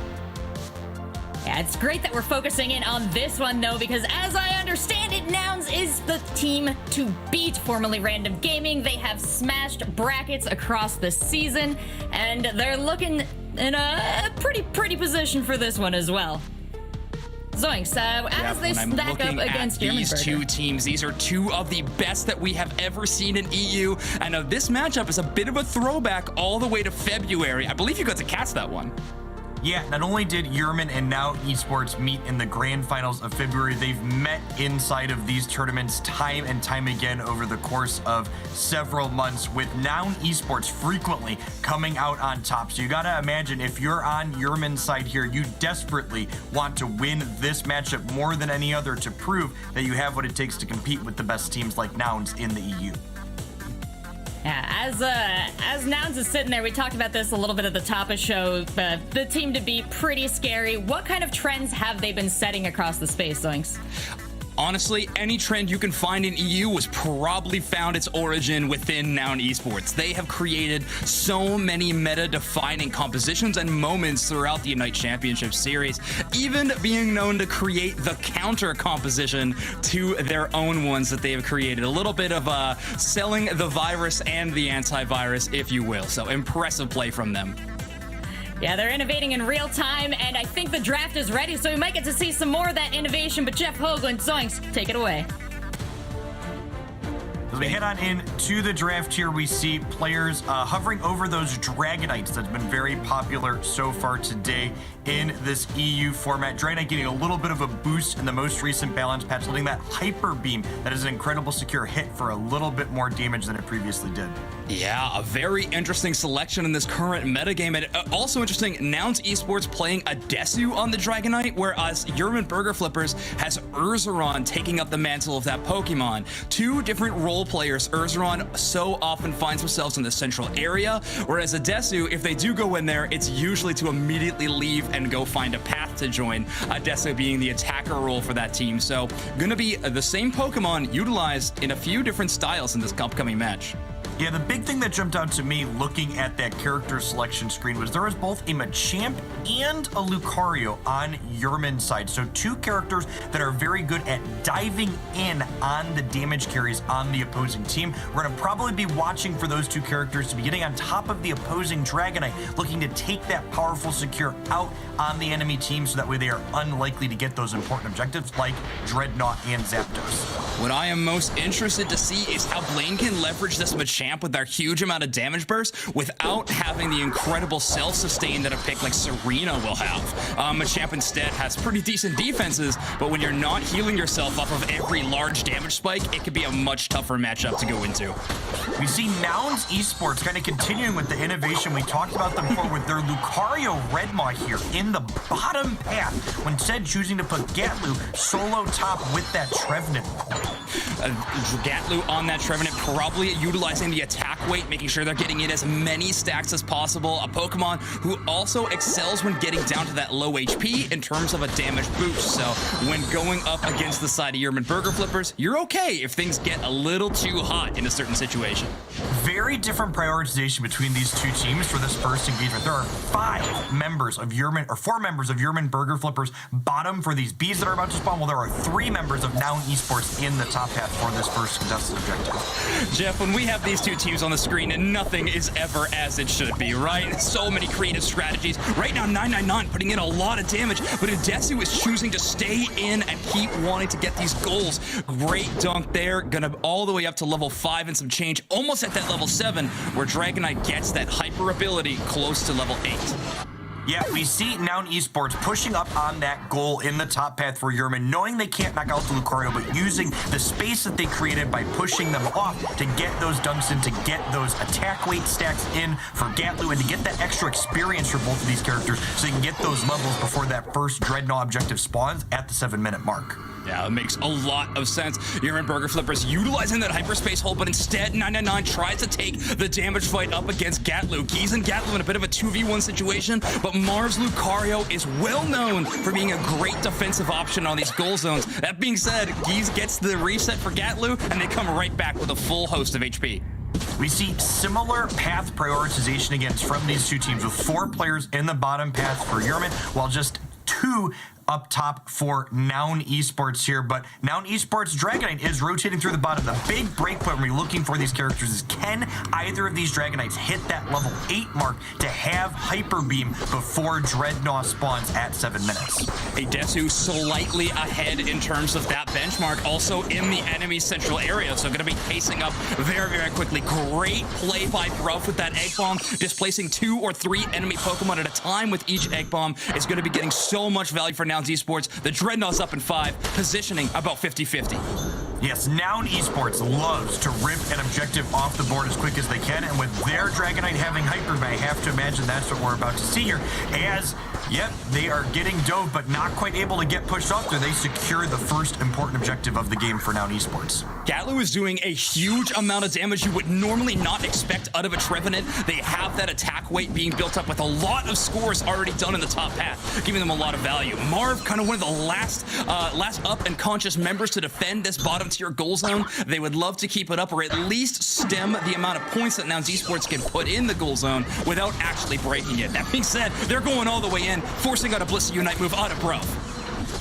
Yeah, it's great that we're focusing in on this one, though, because as I understand it, Nouns is the team to beat, formerly Random Gaming. They have smashed brackets across the season, and they're looking in a pretty position for this one as well. Zoinks, as they stack up against these two teams, these are two of the best that we have ever seen in EU, and this matchup is a bit of a throwback all the way to February. I believe you got to catch that one. Yeah, not only did Yerman and Now Esports meet in the grand finals of February, they've met inside of these tournaments time and time again over the course of several months, with Now Esports frequently coming out on top. So you gotta imagine, if you're on Yerman's side here, you desperately want to win this matchup more than any other to prove that you have what it takes to compete with the best teams like Nouns in the EU. Yeah, as Nouns is sitting there, we talked about this a little bit at the top of the show, the team to beat, pretty scary. What kind of trends have they been setting across the space, Zoinks? Honestly, any trend you can find in EU was probably found its origin within Noun Esports. They have created so many meta-defining compositions and moments throughout the UNITE Championship Series, even being known to create the counter composition to their own ones that they have created. A little bit of selling the virus and the antivirus, if you will. So impressive play from them. Yeah, they're innovating in real time, and I think the draft is ready, so we might get to see some more of that innovation. But Jeff Hoagland, Zoinks, take it away. As we head on in to the draft here, we see players hovering over those Dragonites that's been very popular so far today in this EU format. Dragonite getting a little bit of a boost in the most recent balance patch, letting that Hyper Beam that is an incredible secure hit for a little bit more damage than it previously did. Yeah, a very interesting selection in this current metagame. And also interesting, Nouns Esports playing a Desu on the Dragonite, whereas Yerman Burger Flippers has Urzaron taking up the mantle of that Pokemon. Two different role players. Urzaron so often finds themselves in the central area, whereas a Desu, if they do go in there, it's usually to immediately leave and go find a path to join. Desu being the attacker role for that team. So gonna be the same Pokemon utilized in a few different styles in this upcoming match. Yeah, the big thing that jumped out to me looking at that character selection screen was there was both a Machamp and a Lucario on Yerman's side. So two characters that are very good at diving in on the damage carries on the opposing team. We're going to probably be watching for those two characters to be getting on top of the opposing Dragonite, looking to take that powerful secure out on the enemy team so that way they are unlikely to get those important objectives like Dreadnought and Zapdos. What I am most interested to see is how Blaine can leverage this Machamp with their huge amount of damage burst without having the incredible self-sustain that a pick like Serena will have. Machamp instead has pretty decent defenses, but when you're not healing yourself off of every large damage spike, it could be a much tougher matchup to go into. We see Nouns Esports kind of continuing with the innovation. We talked about them before with their Lucario Redmaw here in the bottom path, when instead choosing to put Gatlu solo top with that Trevenant. Gatlu on that Trevenant, probably utilizing the attack weight, making sure they're getting in as many stacks as possible. A Pokemon who also excels when getting down to that low HP in terms of a damage boost. So when going up against the side of Yerman Burger Flippers, you're okay if things get a little too hot in a certain situation. Very different prioritization between these two teams for this first engagement. There are 4 members of Yerman Burger Flippers bottom for these bees that are about to spawn, while there are 3 members of Noun Esports in the top path for this first contested objective. Jeff, when we have these two teams on the screen, and nothing is ever as it should be, right? So many creative strategies. Right now, 999 putting in a lot of damage, but Udesu is choosing to stay in and keep wanting to get these goals. Great dunk there, gonna all the way up to level 5 and some change, almost at that level 7, where Dragonite gets that hyper ability close to level 8. Yeah, we see Noun Esports pushing up on that goal in the top path for Yerman, knowing they can't knock out the Lucario, but using the space that they created by pushing them off to get those dunks in, to get those attack weight stacks in for Gatlu, and to get that extra experience for both of these characters so they can get those levels before that first Dreadnought objective spawns at the 7-minute mark. Yeah, it makes a lot of sense. Yerman Burger Flippers utilizing that hyperspace hold, but instead 999 tries to take the damage fight up against Gatlu. Geese and Gatlu in a bit of a 2v1 situation, but Mars Lucario is well known for being a great defensive option on these goal zones. That being said, Geese gets the reset for Gatlu, and they come right back with a full host of HP. We see similar path prioritization against from these two teams, with 4 players in the bottom path for Yerman, while just 2 up top for Noun Esports here. But Noun Esports Dragonite is rotating through the bottom. The big breakpoint when we're looking for these characters is, can either of these Dragonites hit that level 8 mark to have Hyper Beam before Dreadnought spawns at 7 minutes? A Desu slightly ahead in terms of that benchmark, also in the enemy central area, so going to be pacing up very, very quickly. Great play by Bruff with that Egg Bomb, displacing 2 or 3 enemy Pokemon at a time with each Egg Bomb. Is going to be getting so much value for Nouns Esports. The Dreadnought's up in 5, positioning about 50-50. Yes, Noun Esports loves to rip an objective off the board as quick as they can, and with their Dragonite having Hyper, I have to imagine that's what we're about to see here, as, yep, they are getting dove, but not quite able to get pushed off there. They secure the first important objective of the game for Noun Esports. Gatlu is doing a huge amount of damage you would normally not expect out of a Trevenant. They have that attack weight being built up with a lot of scores already done in the top path, giving them a lot of value. Marv, kind of one of the last up and conscious members to defend this bottom tier goal zone. They would love to keep it up or at least stem the amount of points that Nouns Esports can put in the goal zone without actually breaking it. That being said, they're going all the way in, forcing out a Blissey Unite move out of Bro.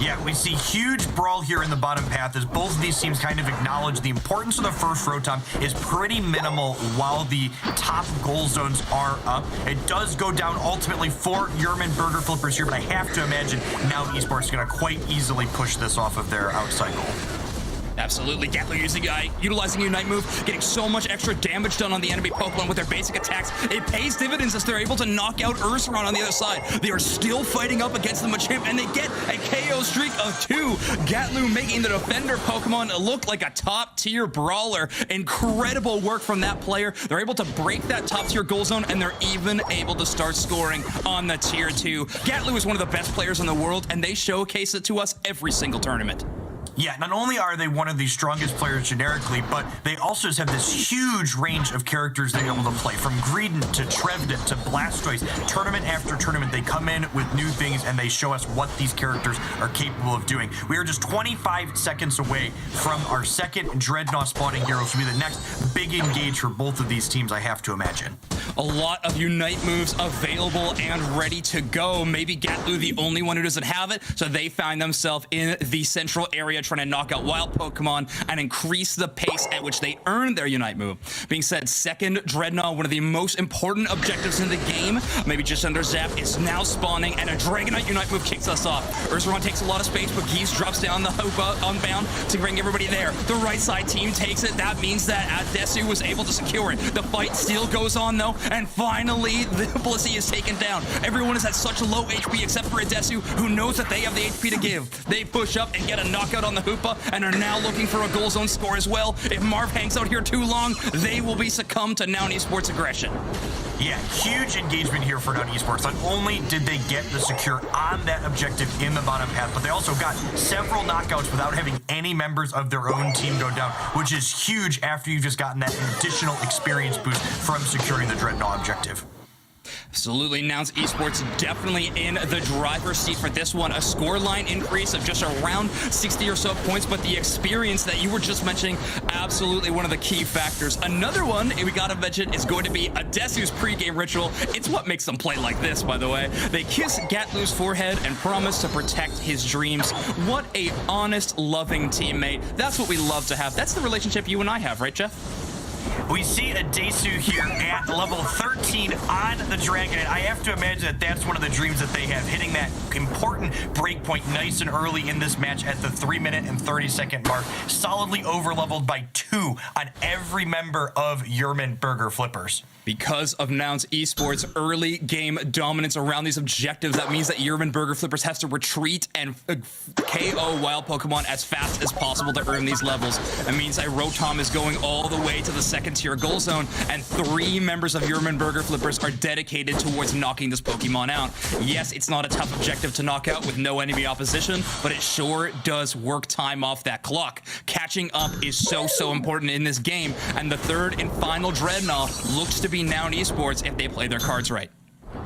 Yeah, we see huge brawl here in the bottom path as both of these teams kind of acknowledge the importance of the first Rotom is pretty minimal while the top goal zones are up. It does go down ultimately for Yerman Burger Flippers here, but I have to imagine now Esports is going to quite easily push this off of their outside goal. Absolutely. Gatlu utilizing Unite move, getting so much extra damage done on the enemy Pokemon with their basic attacks. It pays dividends as they're able to knock out Ursaron on the other side. They are still fighting up against the Machamp, and they get a KO streak of 2. Gatlu making the defender Pokemon look like a top-tier brawler. Incredible work from that player. They're able to break that top-tier goal zone, and they're even able to start scoring on the Tier 2. Gatlu is one of the best players in the world, and they showcase it to us every single tournament. Yeah, not only are they one of the strongest players generically, but they also just have this huge range of characters they're able to play. From Greedent to Trevenant to Blastoise, tournament after tournament, they come in with new things and they show us what these characters are capable of doing. We are just 25 seconds away from our second Dreadnought spawning hero, which will be the next big engage for both of these teams, I have to imagine. A lot of Unite moves available and ready to go. Maybe Gatlu the only one who doesn't have it, so they find themselves in the central area trying to knock out wild Pokemon and increase the pace at which they earn their Unite move. Being said, second Dreadnought, one of the most important objectives in the game, maybe just under Zap, is now spawning, and a Dragonite Unite move kicks us off. Ursaron takes a lot of space, but Geese drops down the hoop unbound to bring everybody there. The right side team takes it. That means that Adesu was able to secure it. The fight still goes on, though, and finally, the Blissey is taken down. Everyone is at such low HP except for Adesu, who knows that they have the HP to give. They push up and get a knockout on the Hoopa, and are now looking for a goal zone score as well. If Marv hangs out here too long, they will be succumbed to Noun Esports aggression. Yeah, huge engagement here for Noun Esports. Not only did they get the secure on that objective in the bottom path, but they also got several knockouts without having any members of their own team go down, which is huge after you've just gotten that additional experience boost from securing the Dreadnought objective. Absolutely, Nouns Esports definitely in the driver's seat for this one. A scoreline increase of just around 60 or so points, but the experience that you were just mentioning, absolutely one of the key factors. Another one we gotta mention is going to be Adesu's pregame ritual. It's what makes them play like this, by the way. They kiss Gatlu's forehead and promise to protect his dreams. What a honest, loving teammate. That's what we love to have. That's the relationship you and I have, right, Jeff? We see Adesu here at level 13 on the Dragonite. I have to imagine that that's one of the dreams that they have, hitting that important breakpoint nice and early in this match at the 3-minute and 30-second mark, solidly over-leveled by 2 on every member of Yerman Burger Flippers. Because of Nouns Esports' early game dominance around these objectives, that means that Yerman Burger Flippers has to retreat and KO wild Pokemon as fast as possible to earn these levels. That means that Rotom is going all the way to the second tier goal zone, and 3 members of Yerman Burger Flippers are dedicated towards knocking this Pokemon out. Yes, it's not a tough objective to knock out with no enemy opposition, but it sure does work time off that clock. Catching up is so important in this game, and the third and final Dreadnought looks to be Noun Esports if they play their cards right.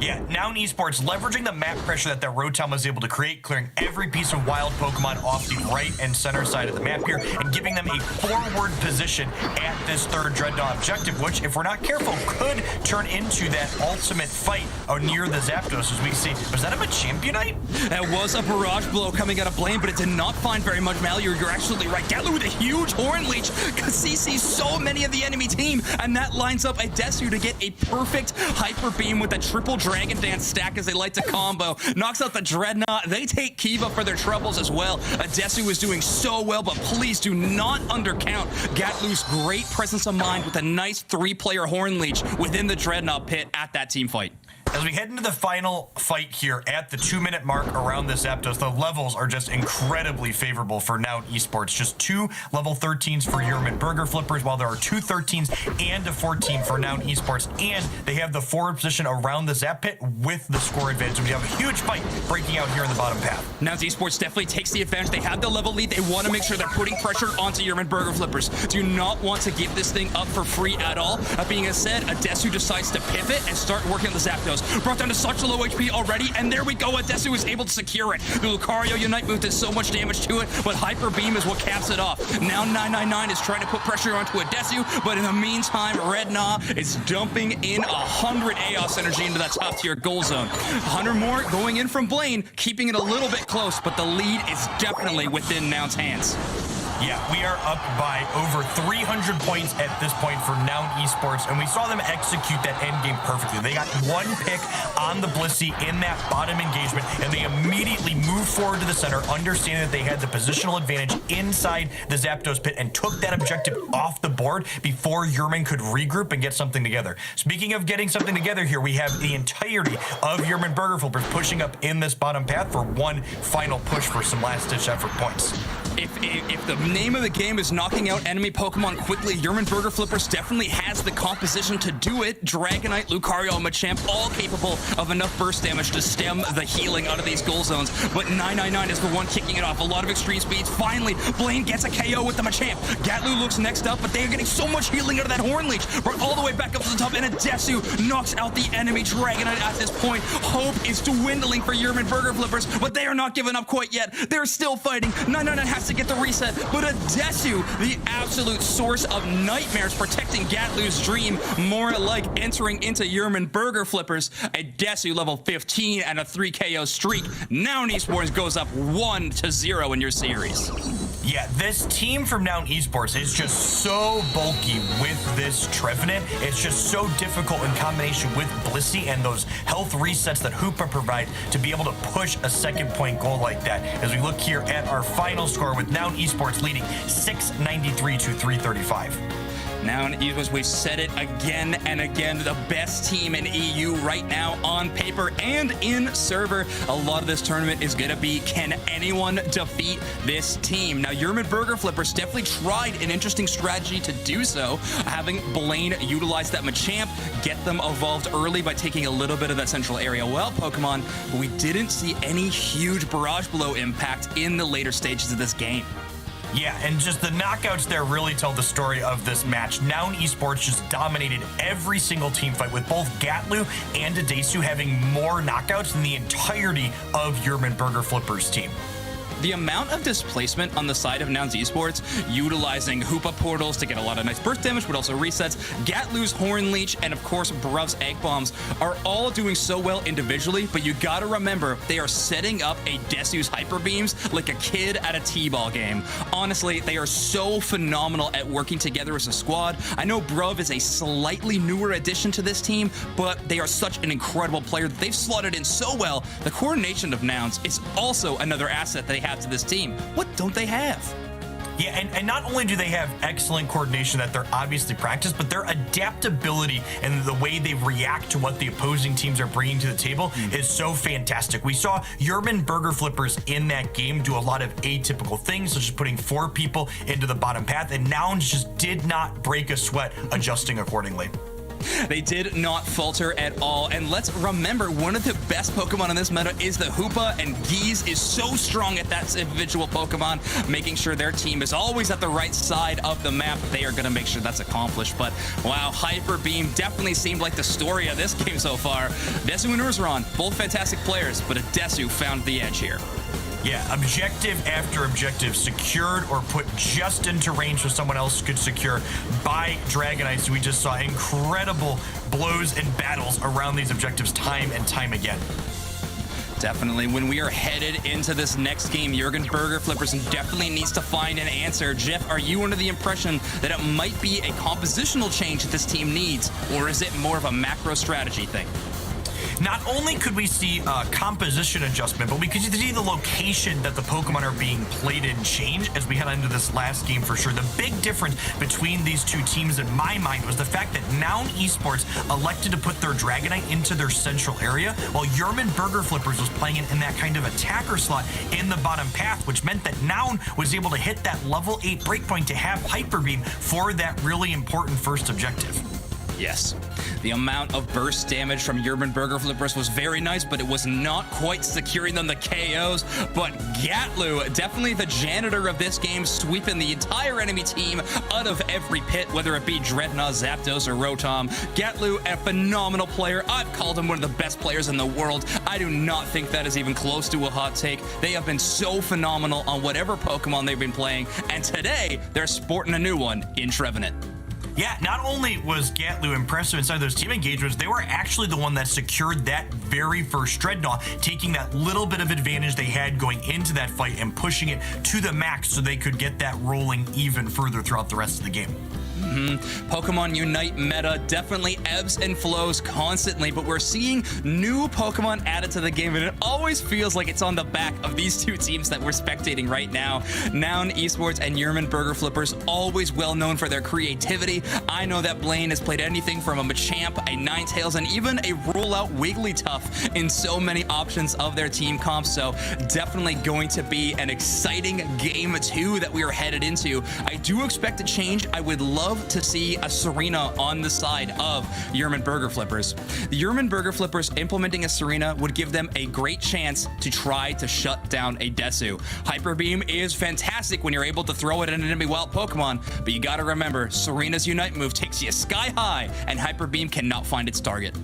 Yeah, Noun Esports leveraging the map pressure that Rotom was able to create, clearing every piece of wild Pokemon off the right and center side of the map here, and giving them a forward position at this third Dreadnought objective, which, if we're not careful, could turn into that ultimate fight near the Zapdos, as we see. Was that a Machamp Unite? That was a barrage blow coming out of Blame, but it did not find very much value. You're absolutely right. Gatlu with a huge Horn Leech, because he sees so many of the enemy team, and that lines up Adesu to get a perfect Hyper Beam with a triple Dragon Dance stack, as they like to combo. Knocks out the Dreadnought. They take Kiva for their troubles as well. Adesu is doing so well, but please do not undercount Gatlu's great presence of mind with a nice 3-player Horn Leech within the Dreadnought pit at that team fight. As we head into the final fight here at the 2-minute mark around this Zapdos, the levels are just incredibly favorable for Noun Esports. Just 2 level 13s for Yerman Burger Flippers, while there are 2 13s and a 14 for Noun Esports. And they have the forward position around the Zap Pit with the score advantage. So we have a huge fight breaking out here in the bottom path. Noun Esports definitely takes the advantage. They have the level lead. They want to make sure they're putting pressure onto Yerman Burger Flippers. Do not want to give this thing up for free at all. That being said, Adesu decides to pivot and start working on the Zapdos. Brought down to such a low HP already, and there we go. Adesu is able to secure it. The Lucario Unite move does so much damage to it, but Hyper Beam is what caps it off. Now 999 is trying to put pressure onto Adesu, but in the meantime, Red Na is dumping in 100 AOS energy into that top tier goal zone. 100 more going in from Blaine, keeping it a little bit close, but the lead is definitely within Noun's hands. Yeah, we are up by over 300 points at this point for Noun Esports, and we saw them execute that end game perfectly. They got 1 pick on the Blissey in that bottom engagement, and they immediately moved forward to the center, understanding that they had the positional advantage inside the Zapdos pit and took that objective off the board before Yerman could regroup and get something together. Speaking of getting something together here, we have the entirety of Yerman Burger Flippers pushing up in this bottom path for one final push for some last-ditch effort points. If the name of the game is knocking out enemy Pokemon quickly, Yerman Burger Flippers definitely has the composition to do it. Dragonite, Lucario, and Machamp all capable of enough burst damage to stem the healing out of these goal zones. But 999 is the one kicking it off. A lot of extreme speeds. Finally, Blaine gets a KO with the Machamp. Gatlu looks next up, but they are getting so much healing out of that Horn Leech. Brought all the way back up to the top, and Adesu knocks out the enemy Dragonite at this point. Hope is dwindling for Yerman Burger Flippers, but they are not giving up quite yet. They're still fighting. 999 has to get the reset, but Adesu, the absolute source of nightmares, protecting Gatlu's dream, more like entering into Yerman Burger Flippers. Adesu level 15 and a 3 KO streak. Now Esports goes up 1-0 in your series. Yeah, this team from Noun Esports is just so bulky with this Trevenant. It's just so difficult in combination with Blissey and those health resets that Hoopa provides to be able to push a second point goal like that. As we look here at our final score with Noun Esports leading 693 to 335. Now in Eagles, we've said it again and again, the best team in EU right now on paper and in server. A lot of this tournament is going to be, can anyone defeat this team? Now, Yerman Burger Flippers definitely tried an interesting strategy to do so, having Blaine utilize that Machamp, get them evolved early by taking a little bit of that central area well Pokemon, but we didn't see any huge Barrage Blow impact in the later stages of this game. Yeah, and just the knockouts there really tell the story of this match. Noun Esports just dominated every single team fight, with both Gatlu and Adesu having more knockouts than the entirety of Yerman Burger Flippers' team. The amount of displacement on the side of Nouns Esports, utilizing Hoopa portals to get a lot of nice burst damage, but also resets, Gatlu's Horn Leech, and of course Bruv's Egg Bombs are all doing so well individually, but you gotta remember, they are setting up Adesu's Hyper Beams like a kid at a T-ball game. Honestly, they are so phenomenal at working together as a squad. I know Bruv is a slightly newer addition to this team, but they are such an incredible player that they've slotted in so well. The coordination of Nouns is also another asset they have to this team. What don't they have? Yeah, and not only do they have excellent coordination that they're obviously practiced, but their adaptability and the way they react to what the opposing teams are bringing to the table is so fantastic. We saw Yerman Burger Flippers in that game do a lot of atypical things, such as putting 4 people into the bottom path, and Nouns just did not break a sweat adjusting accordingly. They did not falter at all. And let's remember, one of the best Pokemon in this meta is the Hoopa, and Geese is so strong at that individual Pokemon, making sure their team is always at the right side of the map. They are going to make sure that's accomplished. But wow, Hyper Beam definitely seemed like the story of this game so far. Adesu and Urzaron, both fantastic players, but Adesu found the edge here. Yeah, objective after objective secured or put just into range so someone else could secure by Dragonites. We just saw incredible blows and battles around these objectives time and time again. Definitely. When we are headed into this next game, Yerman Burger Flippers definitely needs to find an answer. Jeff, are you under the impression that it might be a compositional change that this team needs, or is it more of a macro strategy thing? Not only could we see a composition adjustment, but we could see the location that the Pokemon are being played in change as we head into this last game for sure. The big difference between these two teams in my mind was the fact that Noun Esports elected to put their Dragonite into their central area, while Yerman Burger Flippers was playing it in that kind of attacker slot in the bottom path, which meant that Noun was able to hit that level 8 breakpoint to have Hyper Beam for that really important first objective. Yes. The amount of burst damage from Yerman Burger Flippers was very nice, but it was not quite securing them the KOs. But Gatlu, definitely the janitor of this game, sweeping the entire enemy team out of every pit, whether it be Dreadnought, Zapdos, or Rotom. Gatlu, a phenomenal player. I've called him one of the best players in the world. I do not think that is even close to a hot take. They have been so phenomenal on whatever Pokemon they've been playing, and today they're sporting a new one in Trevenant. Yeah, not only was Gatlu impressive inside those team engagements, they were actually the one that secured that very first Dreadnought, taking that little bit of advantage they had going into that fight and pushing it to the max so they could get that rolling even further throughout the rest of the game. Pokemon Unite meta definitely ebbs and flows constantly, but we're seeing new Pokemon added to the game, and it always feels like it's on the back of these two teams that we're spectating right now. Noun Esports and Yerman Burger Flippers, always well known for their creativity. I know that Blaine has played anything from a Machamp, a Ninetales, and even a rollout Wigglytuff in so many options of their team comps, so definitely going to be an exciting game 2 that we are headed into. I do expect a change. I would love to see a Serena on the side of Yerman Burger Flippers. The Yerman Burger Flippers implementing a Serena would give them a great chance to try to shut down a Desu. Hyper Beam is fantastic when you're able to throw it at an enemy wild Pokemon, but you gotta remember, Serena's Unite move takes you sky high, and Hyper Beam cannot find its target.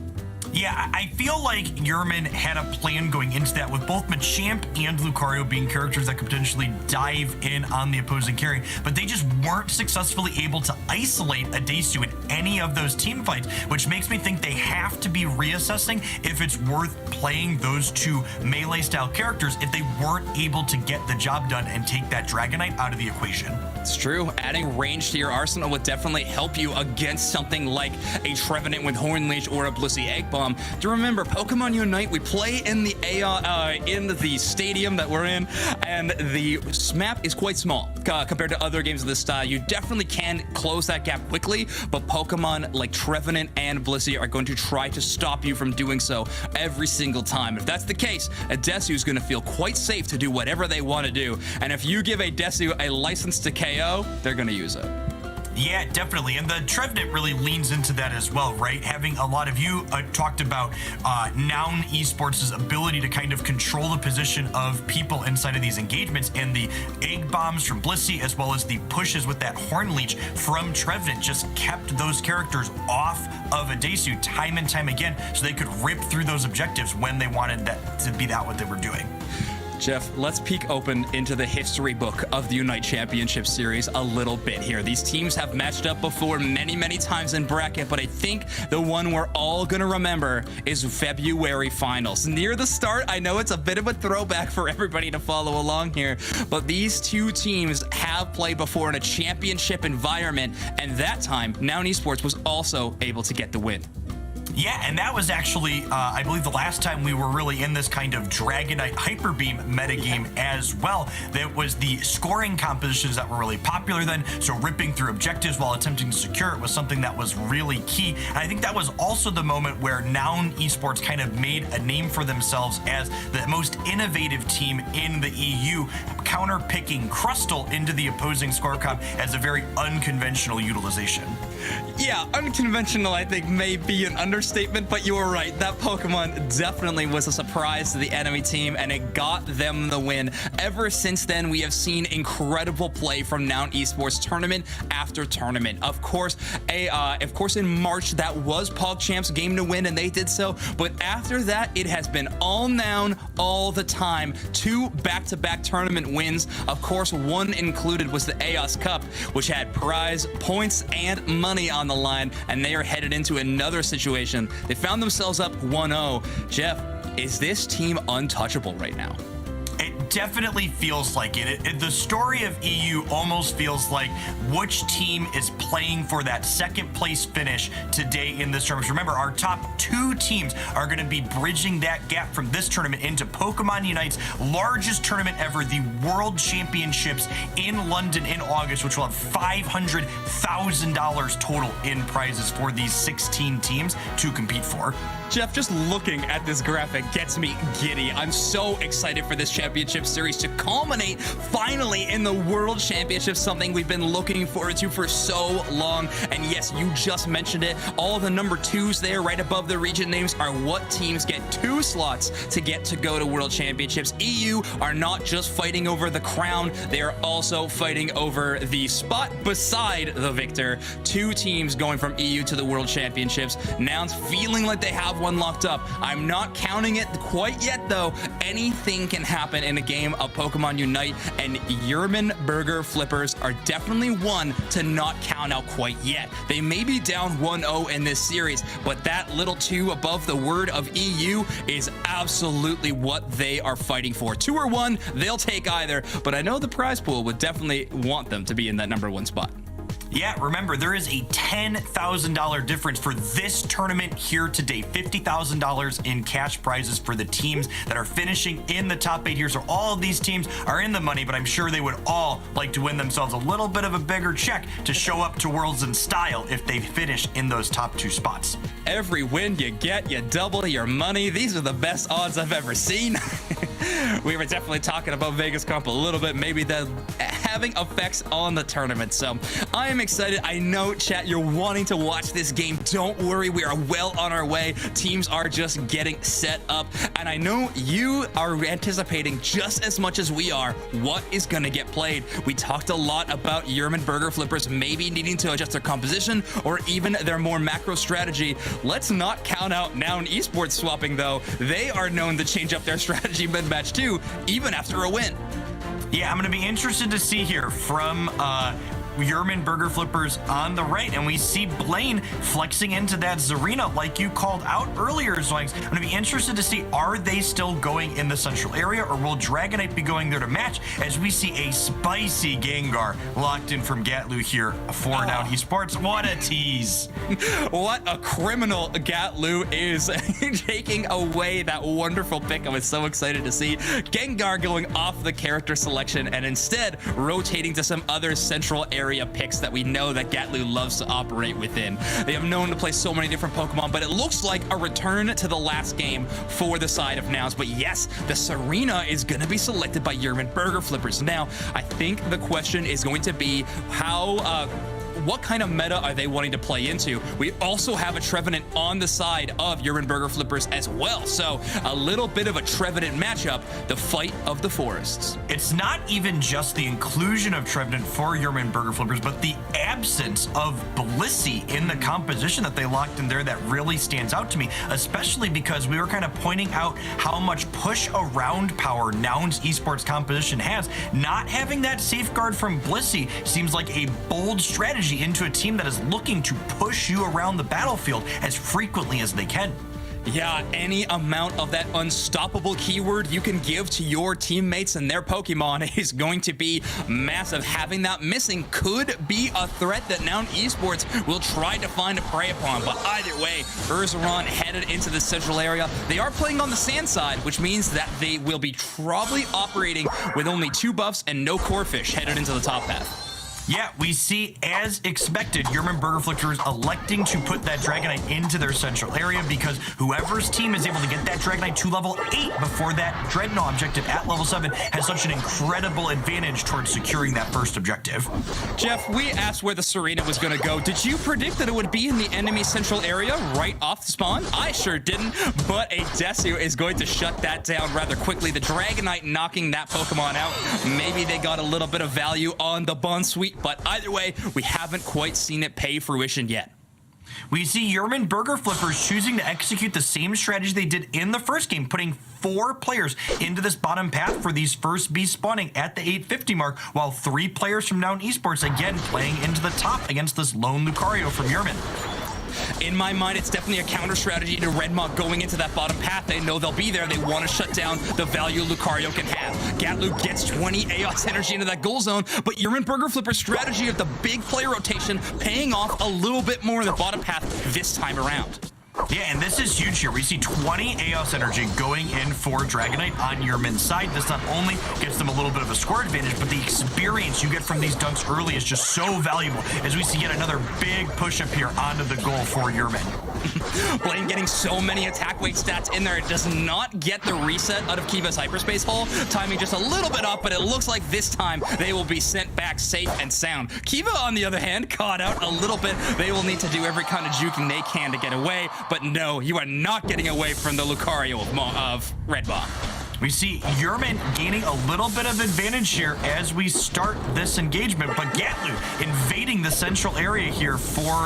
Yeah, I feel like Yerman had a plan going into that, with both Machamp and Lucario being characters that could potentially dive in on the opposing carry, but they just weren't successfully able to isolate a Desu in any of those team fights, which makes me think they have to be reassessing if it's worth playing those two melee-style characters if they weren't able to get the job done and take that Dragonite out of the equation. It's true. Adding range to your arsenal would definitely help you against something like a Trevenant with Horn Leech or a Blissey Egg Bomb. To remember, Pokemon Unite, we play in the in the stadium that we're in, and the map is quite small compared to other games of this style. You definitely can close that gap quickly, but Pokemon like Trevenant and Blissey are going to try to stop you from doing so every single time. If that's the case, a Desu is going to feel quite safe to do whatever they want to do, and if you give a Desu a license to KO, they're going to use it. Yeah, definitely. And the Trevenant really leans into that as well, right? Having a lot of you talked about Noun Esports' ability to kind of control the position of people inside of these engagements, and the egg bombs from Blissey as well as the pushes with that Horn Leech from Trevenant just kept those characters off of a Desu time and time again, so they could rip through those objectives when they wanted that to be that what they were doing. Jeff, let's peek open into the history book of the Unite Championship Series a little bit here. These teams have matched up before many, many times in bracket, but I think the one we're all going to remember is February Finals. Near the start, I know it's a bit of a throwback for everybody to follow along here, but these two teams have played before in a championship environment, and that time, Noun Esports was also able to get the win. Yeah, and that was actually, I believe, the last time we were really in this kind of Dragonite Hyper Beam metagame as well. That was the scoring compositions that were really popular then, so ripping through objectives while attempting to secure it was something that was really key. And I think that was also the moment where Noun Esports kind of made a name for themselves as the most innovative team in the EU, counter-picking Crustle into the opposing score comp as a very unconventional utilization. Yeah, unconventional, I think, may be an understatement, but you were right. That Pokemon definitely was a surprise to the enemy team, and it got them the win. Ever since then, we have seen incredible play from Noun Esports tournament after tournament. Of course, in March, that was PogChamp's game to win, and they did so. But after that, it has been all Noun all the time. 2 back-to-back tournament wins. Of course, one included was the EOS Cup, which had prize, points, and money on the line, and they are headed into another situation. They found themselves up 1-0. Jeff, is this team untouchable right now? It It definitely feels like it. The story of EU almost feels like which team is playing for that second place finish today in this tournament. Remember, our top 2 teams are going to be bridging that gap from this tournament into Pokemon Unite's largest tournament ever, the World Championships in London in August, which will have $500,000 total in prizes for these 16 teams to compete for. Jeff, just looking at this graphic gets me giddy. I'm so excited for this championship series to culminate finally in the World Championships, something we've been looking forward to for so long. And yes, you just mentioned it. All the number 2s there right above the region names are what teams get 2 slots to get to go to World Championships. EU are not just fighting over the crown, they are also fighting over the spot beside the victor. 2 teams going from EU to the World Championships. Nouns feeling like they have one locked up. I'm not counting it quite yet, though. Anything can happen in a game of Pokemon Unite, and Yerman Burger Flippers are definitely one to not count out quite yet. They may be down 1-0 in this series, but that little 2 above the word of EU is absolutely what they are fighting for. 2 or 1, they'll take either, but I know the prize pool would definitely want them to be in that number 1 spot. Yeah, remember, there is a $10,000 difference for this tournament here today. $50,000 in cash prizes for the teams that are finishing in the top 8 here. So all of these teams are in the money, but I'm sure they would all like to win themselves a little bit of a bigger check to show up to Worlds in style if they finish in those top 2 spots. Every win you get, you double your money. These are the best odds I've ever seen. We were definitely talking about Vegas Comp a little bit, maybe that having effects on the tournament. So I am excited. I know, chat, you're wanting to watch this game. Don't worry, we are well on our way. Teams are just getting set up, and I know you are anticipating just as much as we are what is going to get played. We talked a lot about Yerman Burger Flippers maybe needing to adjust their composition or even their more macro strategy. Let's not count out Noun Esports swapping, though. They are known to change up their strategy mid-match too, even after a win. Yeah, I'm going to be interested to see here from Yerman Burger Flippers on the right, and we see Blaine flexing into that Zarina like you called out earlier, Zoinks. I'm going to be interested to see, are they still going in the central area, or will Dragonite be going there to match, as we see a spicy Gengar locked in from Gatlu here for Noun Esports. What a tease. What a criminal Gatlu is taking away that wonderful pick. I was so excited to see Gengar going off the character selection and instead rotating to some other central area picks that we know that Gatlu loves to operate within. They have known to play so many different Pokemon, but it looks like a return to the last game for the side of Nouns. But yes, the Serena is going to be selected by Yerman Burger Flippers. Now, I think the question is going to be how what kind of meta are they wanting to play into? We also have a Trevenant on the side of Yerman Burger Flippers as well. So a little bit of a Trevenant matchup, the fight of the forests. It's not even just the inclusion of Trevenant for Yerman Burger Flippers, but the absence of Blissey in the composition that they locked in there that really stands out to me, especially because we were kind of pointing out how much push around power Nouns Esports composition has. Not having that safeguard from Blissey seems like a bold strategy into a team that is looking to push you around the battlefield as frequently as they can. Yeah, any amount of that unstoppable keyword you can give to your teammates and their Pokemon is going to be massive. Having that missing could be a threat that Noun Esports will try to find a prey upon. But either way, Urzaron headed into the central area. They are playing on the sand side, which means that they will be probably operating with only 2 buffs and no Corphish headed into the top path. Yeah, we see, as expected, Yerman Burger Flippers electing to put that Dragonite into their central area because whoever's team is able to get that Dragonite to level 8 before that Dreadnought objective at level 7 has such an incredible advantage towards securing that first objective. Jeff, we asked where the Serena was going to go. Did you predict that it would be in the enemy central area right off the spawn? I sure didn't, but a Desu is going to shut that down rather quickly. The Dragonite knocking that Pokemon out. Maybe they got a little bit of value on the Bonsweet, but either way, we haven't quite seen it pay fruition yet. We see Yerman Burger Flippers choosing to execute the same strategy they did in the first game, putting 4 players into this bottom path for these first beasts spawning at the 850 mark, while 3 players from Noun Esports again playing into the top against this lone Lucario from Yerman. In my mind, it's definitely a counter strategy to Redmaw going into that bottom path. They know they'll be there. They want to shut down the value Lucario can have. Gatlu gets 20 AOS energy into that goal zone, but Yerman Burger Flipper's strategy of the big player rotation paying off a little bit more in the bottom path this time around. Yeah, and this is huge here. We see 20 AOS energy going in for Dragonite on Yerman's side. This not only gives them a little bit of a score advantage, but the experience you get from these dunks early is just so valuable as we see yet another big push up here onto the goal for Yerman. Blaine getting so many attack weight stats in there. It does not get the reset out of Kiva's hyperspace hole. Timing just a little bit off, but it looks like this time they will be sent back safe and sound. Kiva, on the other hand, caught out a little bit. They will need to do every kind of juking they can to get away, but no, you are not getting away from the Lucario of Redmaw. We see Yerman gaining a little bit of advantage here as we start this engagement, but Gatlu invading the central area here for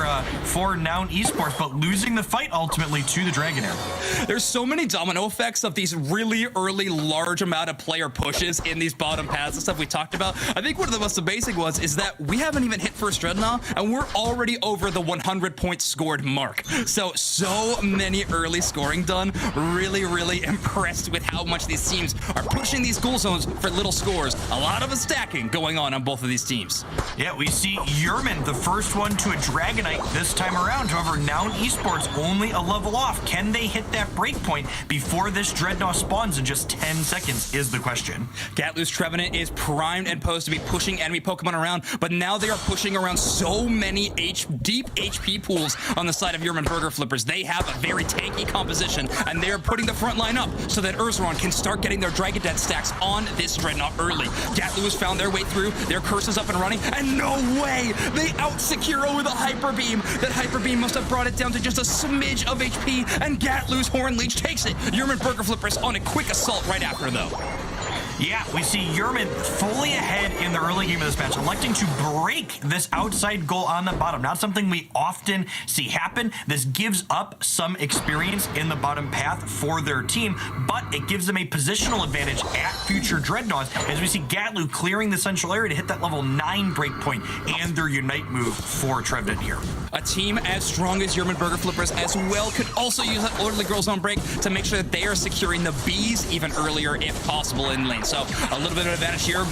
Noun Esports, but losing the fight ultimately to the Dragonair. There's so many domino effects of these really early large amount of player pushes in these bottom paths and stuff we talked about. I think one of the most amazing ones is that we haven't even hit first Dreadnought and we're already over the 100 points scored mark. So many early scoring done. Really impressed with how much these teams are pushing these goal zones for little scores. A lot of a stacking going on both of these teams. Yeah, we see Yerman, the first one to a Dragonite this time around. However, Noun Esports only a level off. Can they hit that breakpoint before this Dreadnought spawns in just 10 seconds is the question. Gatlu's Trevenant is primed and posed to be pushing enemy Pokemon around, but now they are pushing around so many deep HP pools on the side of Yerman Burger Flippers. They have a very tanky composition, and they are putting the front line up so that Urzaron can start getting their Dragon Death stacks on this Dreadnought early. Gatlu has found their way through, their curse is up and running, and no way! They out Sekiro with a Hyper Beam. That Hyper Beam must have brought it down to just a smidge of HP, and Gatlu's Horn Leech takes it. Yerman Burger Flippers on a quick assault right after, though. Yeah, we see Yerman fully ahead in the early game of this match, electing to break this outside goal on the bottom. Not something we often see happen. This gives up some experience in the bottom path for their team, but it gives them a positional advantage at future Dreadnoughts as we see Gatlu clearing the central area to hit that level 9 breakpoint and their Unite move for Trevenant here. A team as strong as Yerman Burger Flippers as well could also use that Orderly Girl Zone break to make sure that they are securing the Bs even earlier if possible in lane. So a little bit of advantage here.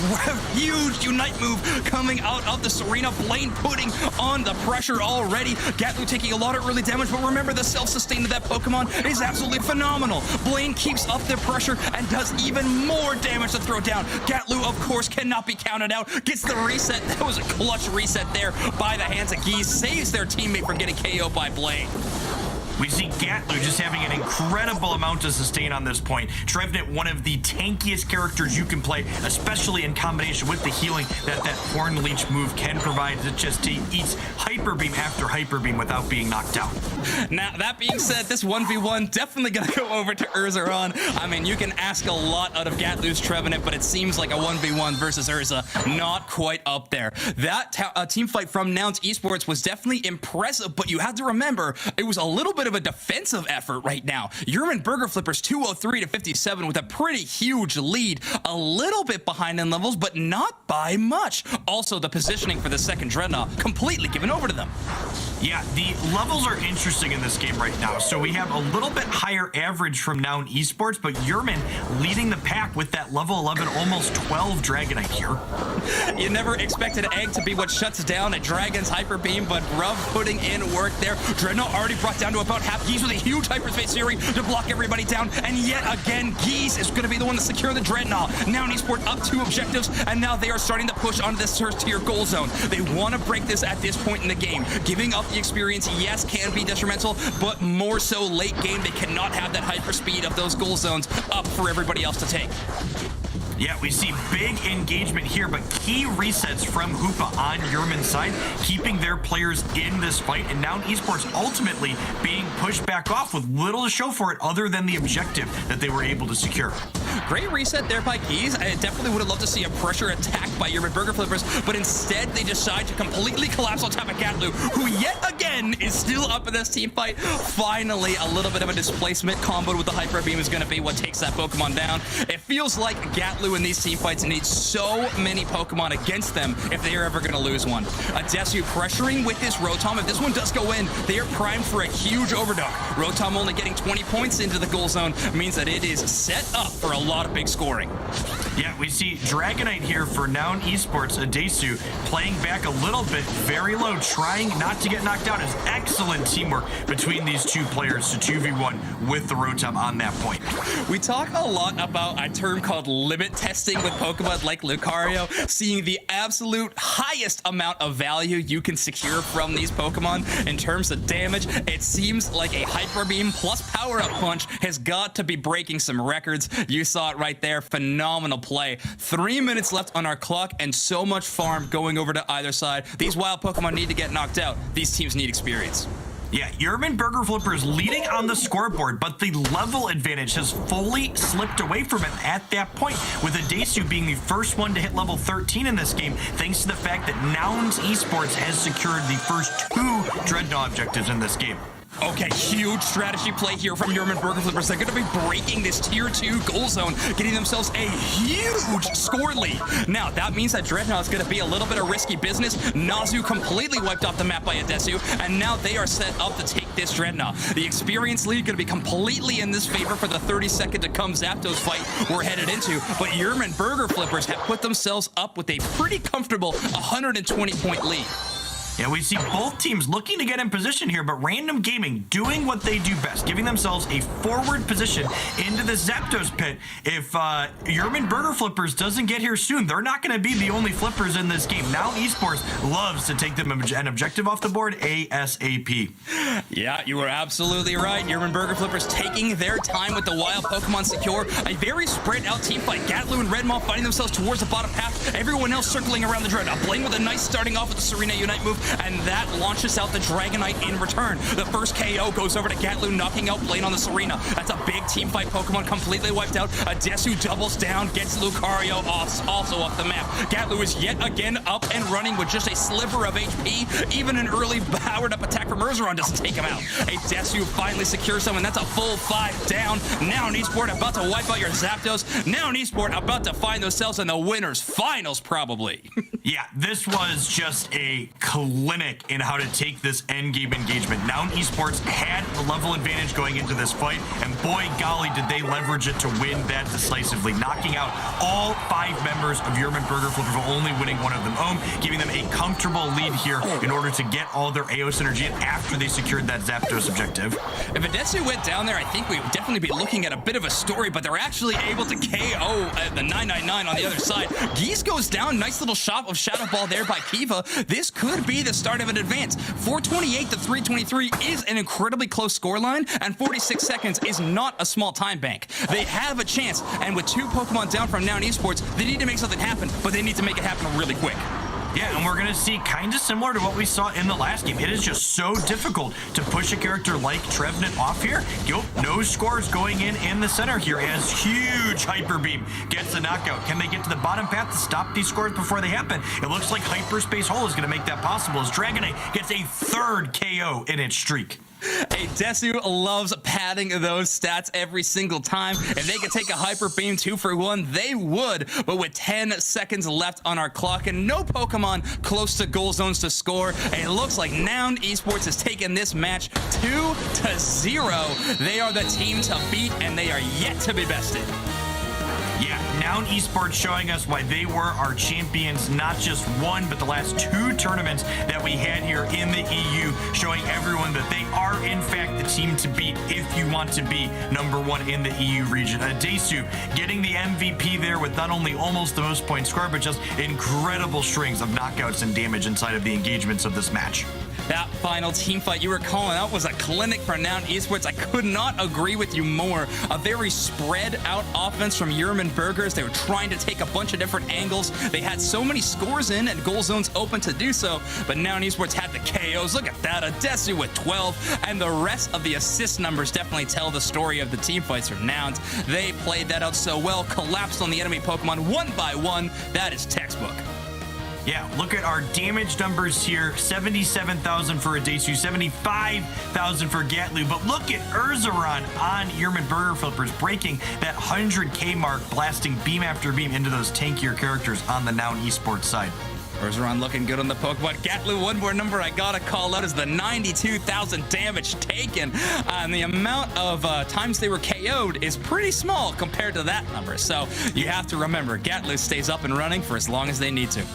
Huge Unite move coming out of the Serena. Blaine putting on the pressure already. Gatlu taking a lot of early damage, but remember the self-sustain of that Pokemon is absolutely phenomenal. Blaine keeps up the pressure and does even more damage to throw down. Gatlu, of course, cannot be counted out. Gets the reset. That was a clutch reset there by the hands of Geese. Saves their teammate from getting KO'd by Blaine. We see Gatlu just having an incredible amount of sustain on this point. Trevenant, one of the tankiest characters you can play, especially in combination with the healing that Horn Leech move can provide. It just eats Hyper Beam after Hyper Beam without being knocked out. Now, that being said, this 1v1 definitely going to go over to Urzaron. I mean, you can ask a lot out of Gatlu's Trevenant, but it seems like a 1v1 versus Urza not quite up there. That team fight from Nouns Esports was definitely impressive, but you have to remember, it was a little bit of a defensive effort right now. Yerman Burger Flippers 203 to 57 with a pretty huge lead. A little bit behind in levels, but not by much. Also, the positioning for the second Dreadnought completely given over to them. Yeah, the levels are interesting in this game right now. So we have a little bit higher average from Noun Esports, but Yerman leading the pack with that level 11, almost 12 Dragonite here. You never expected Egg to be what shuts down a Dragon's Hyper Beam, but Bruv putting in work there. Dreadnought already brought down to about half. Geese with a huge Hyperspace Fury to block everybody down, and yet again, Geese is going to be the one to secure the Dreadnought. Noun Esports up 2 objectives, and now they are starting to push onto this first tier goal zone. They want to break this at this point in the game. Giving up the experience, yes, can be detrimental, but more so late game, they cannot have that hyper speed of those goal zones up for everybody else to take. Yeah, we see big engagement here, but key resets from Hoopa on Yerman's side, keeping their players in this fight, and Noun Esports ultimately being pushed back off with little to show for it other than the objective that they were able to secure. Great reset there by Keys. I definitely would have loved to see a pressure attack by your Burger Flippers, but instead they decide to completely collapse on top of Gatlu, who yet again is still up in this team fight. Finally, a little bit of a displacement comboed with the Hyper Beam is going to be what takes that Pokemon down. It feels like Gatlu in these team fights need so many Pokemon against them if they are ever going to lose one. Desu pressuring with this Rotom. If this one does go in, they are primed for a huge overdog. Rotom only getting 20 points into the goal zone means that it is set up for a lot of big scoring. Yeah, we see Dragonite here for Noun Esports. Desu playing back a little bit, very low, trying not to get knocked out. Is excellent teamwork between these two players to 2v1 with the Rotom on that point. We talk a lot about a term called limit testing with Pokemon like Lucario, seeing the absolute highest amount of value you can secure from these Pokemon in terms of damage. It seems like a Hyper Beam plus Power Up Punch has got to be breaking some records. You saw it right there. Phenomenal play. 3 minutes left on our clock and so much farm going over to either side. These wild Pokemon need to get knocked out. These teams need experience. Yeah, Yerman Burger Flippers leading on the scoreboard, but the level advantage has fully slipped away from him at that point, with Desu being the first one to hit level 13 in this game, thanks to the fact that Nouns Esports has secured the first 2 Dreadnought objectives in this game. Okay, huge strategy play here from Yerman Burger Flippers. They're going to be breaking this tier 2 goal zone, getting themselves a huge score lead. Now, that means that Dreadnought is going to be a little bit of risky business. Nazu completely wiped off the map by Desu, and now they are set up to take this Dreadnought. The experience lead going to be completely in this favor for the 30-second to come Zapdos fight we're headed into, but Yerman Burger Flippers have put themselves up with a pretty comfortable 120-point lead. Yeah, we see both teams looking to get in position here, but Random Gaming doing what they do best, giving themselves a forward position into the Zapdos pit. If Yerman Burger Flippers doesn't get here soon, they're not going to be the only flippers in this game. Now Esports loves to take them an objective off the board ASAP. Yeah, you were absolutely right. Yerman Burger Flippers taking their time with the wild Pokemon secure. A very spread out team fight. Gatlu and Redmaw fighting themselves towards the bottom path. Everyone else circling around the Dreadnought. Blaine with a nice starting off with the Serena Unite move, and that launches out the Dragonite in return. The first KO goes over to Gatlu, knocking out Blaine on the Serena. That's a big team fight. Pokemon completely wiped out. Desu doubles down, gets Lucario also off the map. Gatlu is yet again up and running with just a sliver of HP. Even an early powered up attack from Urzaron doesn't take him out. A Desu finally secures him, and that's a full 5 down. Now Esport about to wipe out your Zapdos. Now Esport about to find themselves in the winners finals, probably. Yeah, this was just a clinic in how to take this endgame engagement. Now Esports had the level advantage going into this fight, and boy golly did they leverage it to win that decisively, knocking out all 5 members of Yerman Burger Flippers, only winning one of them home, giving them a comfortable lead here in order to get all their AO synergy in after they secured that Zapdos objective. If Adesu went down there, I think we would definitely be looking at a bit of a story, but they're actually able to KO the 999 on the other side. Geese goes down, nice little shot of Shadow Ball there by Kiva. This could be the start of an advance. 428 to 323 is an incredibly close scoreline, and 46 seconds is not a small time bank. They have a chance, and with 2 Pokemon down from Noun Esports, they need to make something happen, but they need to make it happen really quick. Yeah, and we're going to see kind of similar to what we saw in the last game. It is just so difficult to push a character like Trevenant off here. No scores going in the center here as huge Hyper Beam gets the knockout. Can they get to the bottom path to stop these scores before they happen? It looks like Hyperspace Hole is going to make that possible as Dragonite gets a 3rd KO in its streak. Hey, Desu loves padding those stats every single time. If they could take a Hyper Beam 2 for 1, they would. But with 10 seconds left on our clock and no Pokemon close to goal zones to score, it looks like Noun Esports has taken this match 2-0. They are the team to beat, and they are yet to be bested. Yeah, Noun Esports showing us why they were our champions, not just one, but the last 2 tournaments that we had here in the EU, showing everyone that they are, in fact, the team to beat if you want to be #1 in the EU region. Desu getting the MVP there with not only almost the most points scored, but just incredible strings of knockouts and damage inside of the engagements of this match. That final team fight you were calling out was a clinic for Noun Esports. I could not agree with you more. A very spread out offense from Yerman Burgers. They were trying to take a bunch of different angles. They had so many scores in and goal zones open to do so, but Noun Esports had the KOs. Look at that, Adesu with 12, and the rest of the assist numbers definitely tell the story of the team fights from Nouns. They played that out so well, collapsed on the enemy Pokemon one by one. That is textbook. Yeah, look at our damage numbers here. 77,000 for Adesu, 75,000 for Gatlu. But look at Urzaron on Yerman Burger Flippers, breaking that 100k mark, blasting beam after beam into those tankier characters on the Noun Esports side. Urzaron looking good on the Pokemon. Gatlu, one more number I gotta call out is the 92,000 damage taken. And the amount of times they were KO'd is pretty small compared to that number. So you have to remember, Gatlu stays up and running for as long as they need to.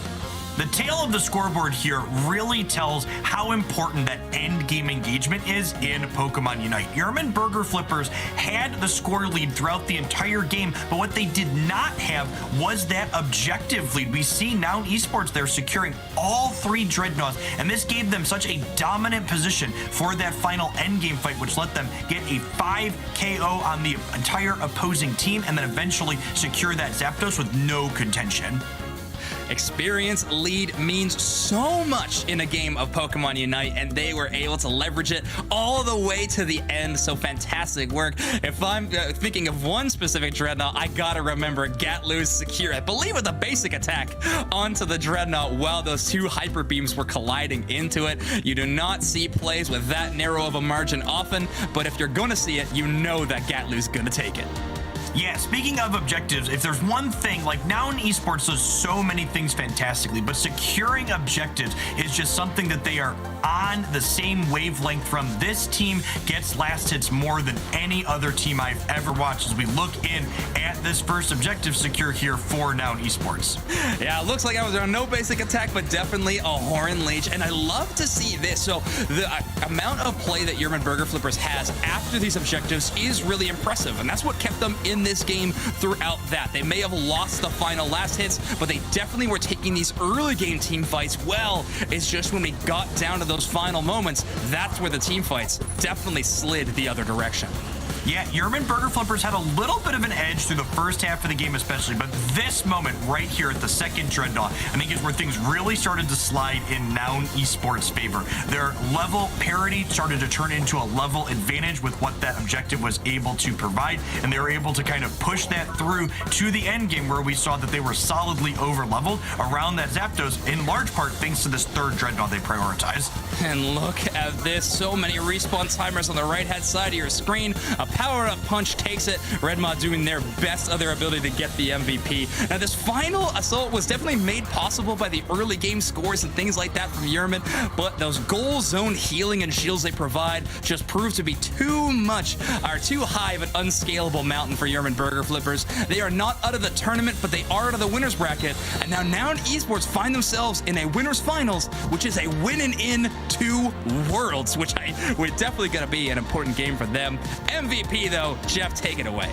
The tail of the scoreboard here really tells how important that end game engagement is in Pokemon Unite. Yerman Burger Flippers had the score lead throughout the entire game, but what they did not have was that objective lead. We see Noun Esports there securing all 3 Dreadnoughts, and this gave them such a dominant position for that final end game fight, which let them get a 5 KO on the entire opposing team, and then eventually secure that Zapdos with no contention. Experience lead means so much in a game of Pokemon Unite, and they were able to leverage it all the way to the end. So fantastic work. If I'm thinking of one specific Dreadnought, I gotta remember Gatlu's secure, I believe, with a basic attack onto the Dreadnought while those 2 Hyper Beams were colliding into it. You do not see plays with that narrow of a margin often, but if you're gonna see it, you know that Gatlu's gonna take it. Yeah, speaking of objectives, if there's one thing, like Noun Esports does so many things fantastically, but securing objectives is just something that they are on the same wavelength from. This team gets last hits more than any other team I've ever watched as we look in at this first objective secure here for Noun Esports. Yeah, it looks like I was on no basic attack, but definitely a Horn Leech, and I love to see this. So the amount of play that Yerman Burger Flippers has after these objectives is really impressive, and that's what kept them in this game throughout that. They may have lost the final last hits, but they definitely were taking these early game team fights well. It's just when we got down to those final moments, that's where the team fights definitely slid the other direction. Yeah, Yerman Burger Flippers had a little bit of an edge through the first half of the game especially, but this moment right here at the second Dreadnought, I think is where things really started to slide in Noun Esports' favor. Their level parity started to turn into a level advantage with what that objective was able to provide, and they were able to kind of push that through to the end game where we saw that they were solidly over-leveled around that Zapdos, in large part thanks to this third Dreadnought they prioritized. And look at this, so many respawn timers on the right-hand side of your screen. A power-up punch takes it. Redmod doing their best of their ability to get the MVP. Now, this final assault was definitely made possible by the early game scores and things like that from Yerman, but those goal zone healing and shields they provide just prove to be too much, or too high of an unscalable mountain for Yerman Burger Flippers. They are not out of the tournament, but they are out of the winner's bracket, and now Noun Esports find themselves in a winner's finals, which is a winning in 2 worlds, which we're definitely going to be an important game for them. MVP though, Jeff, take it away.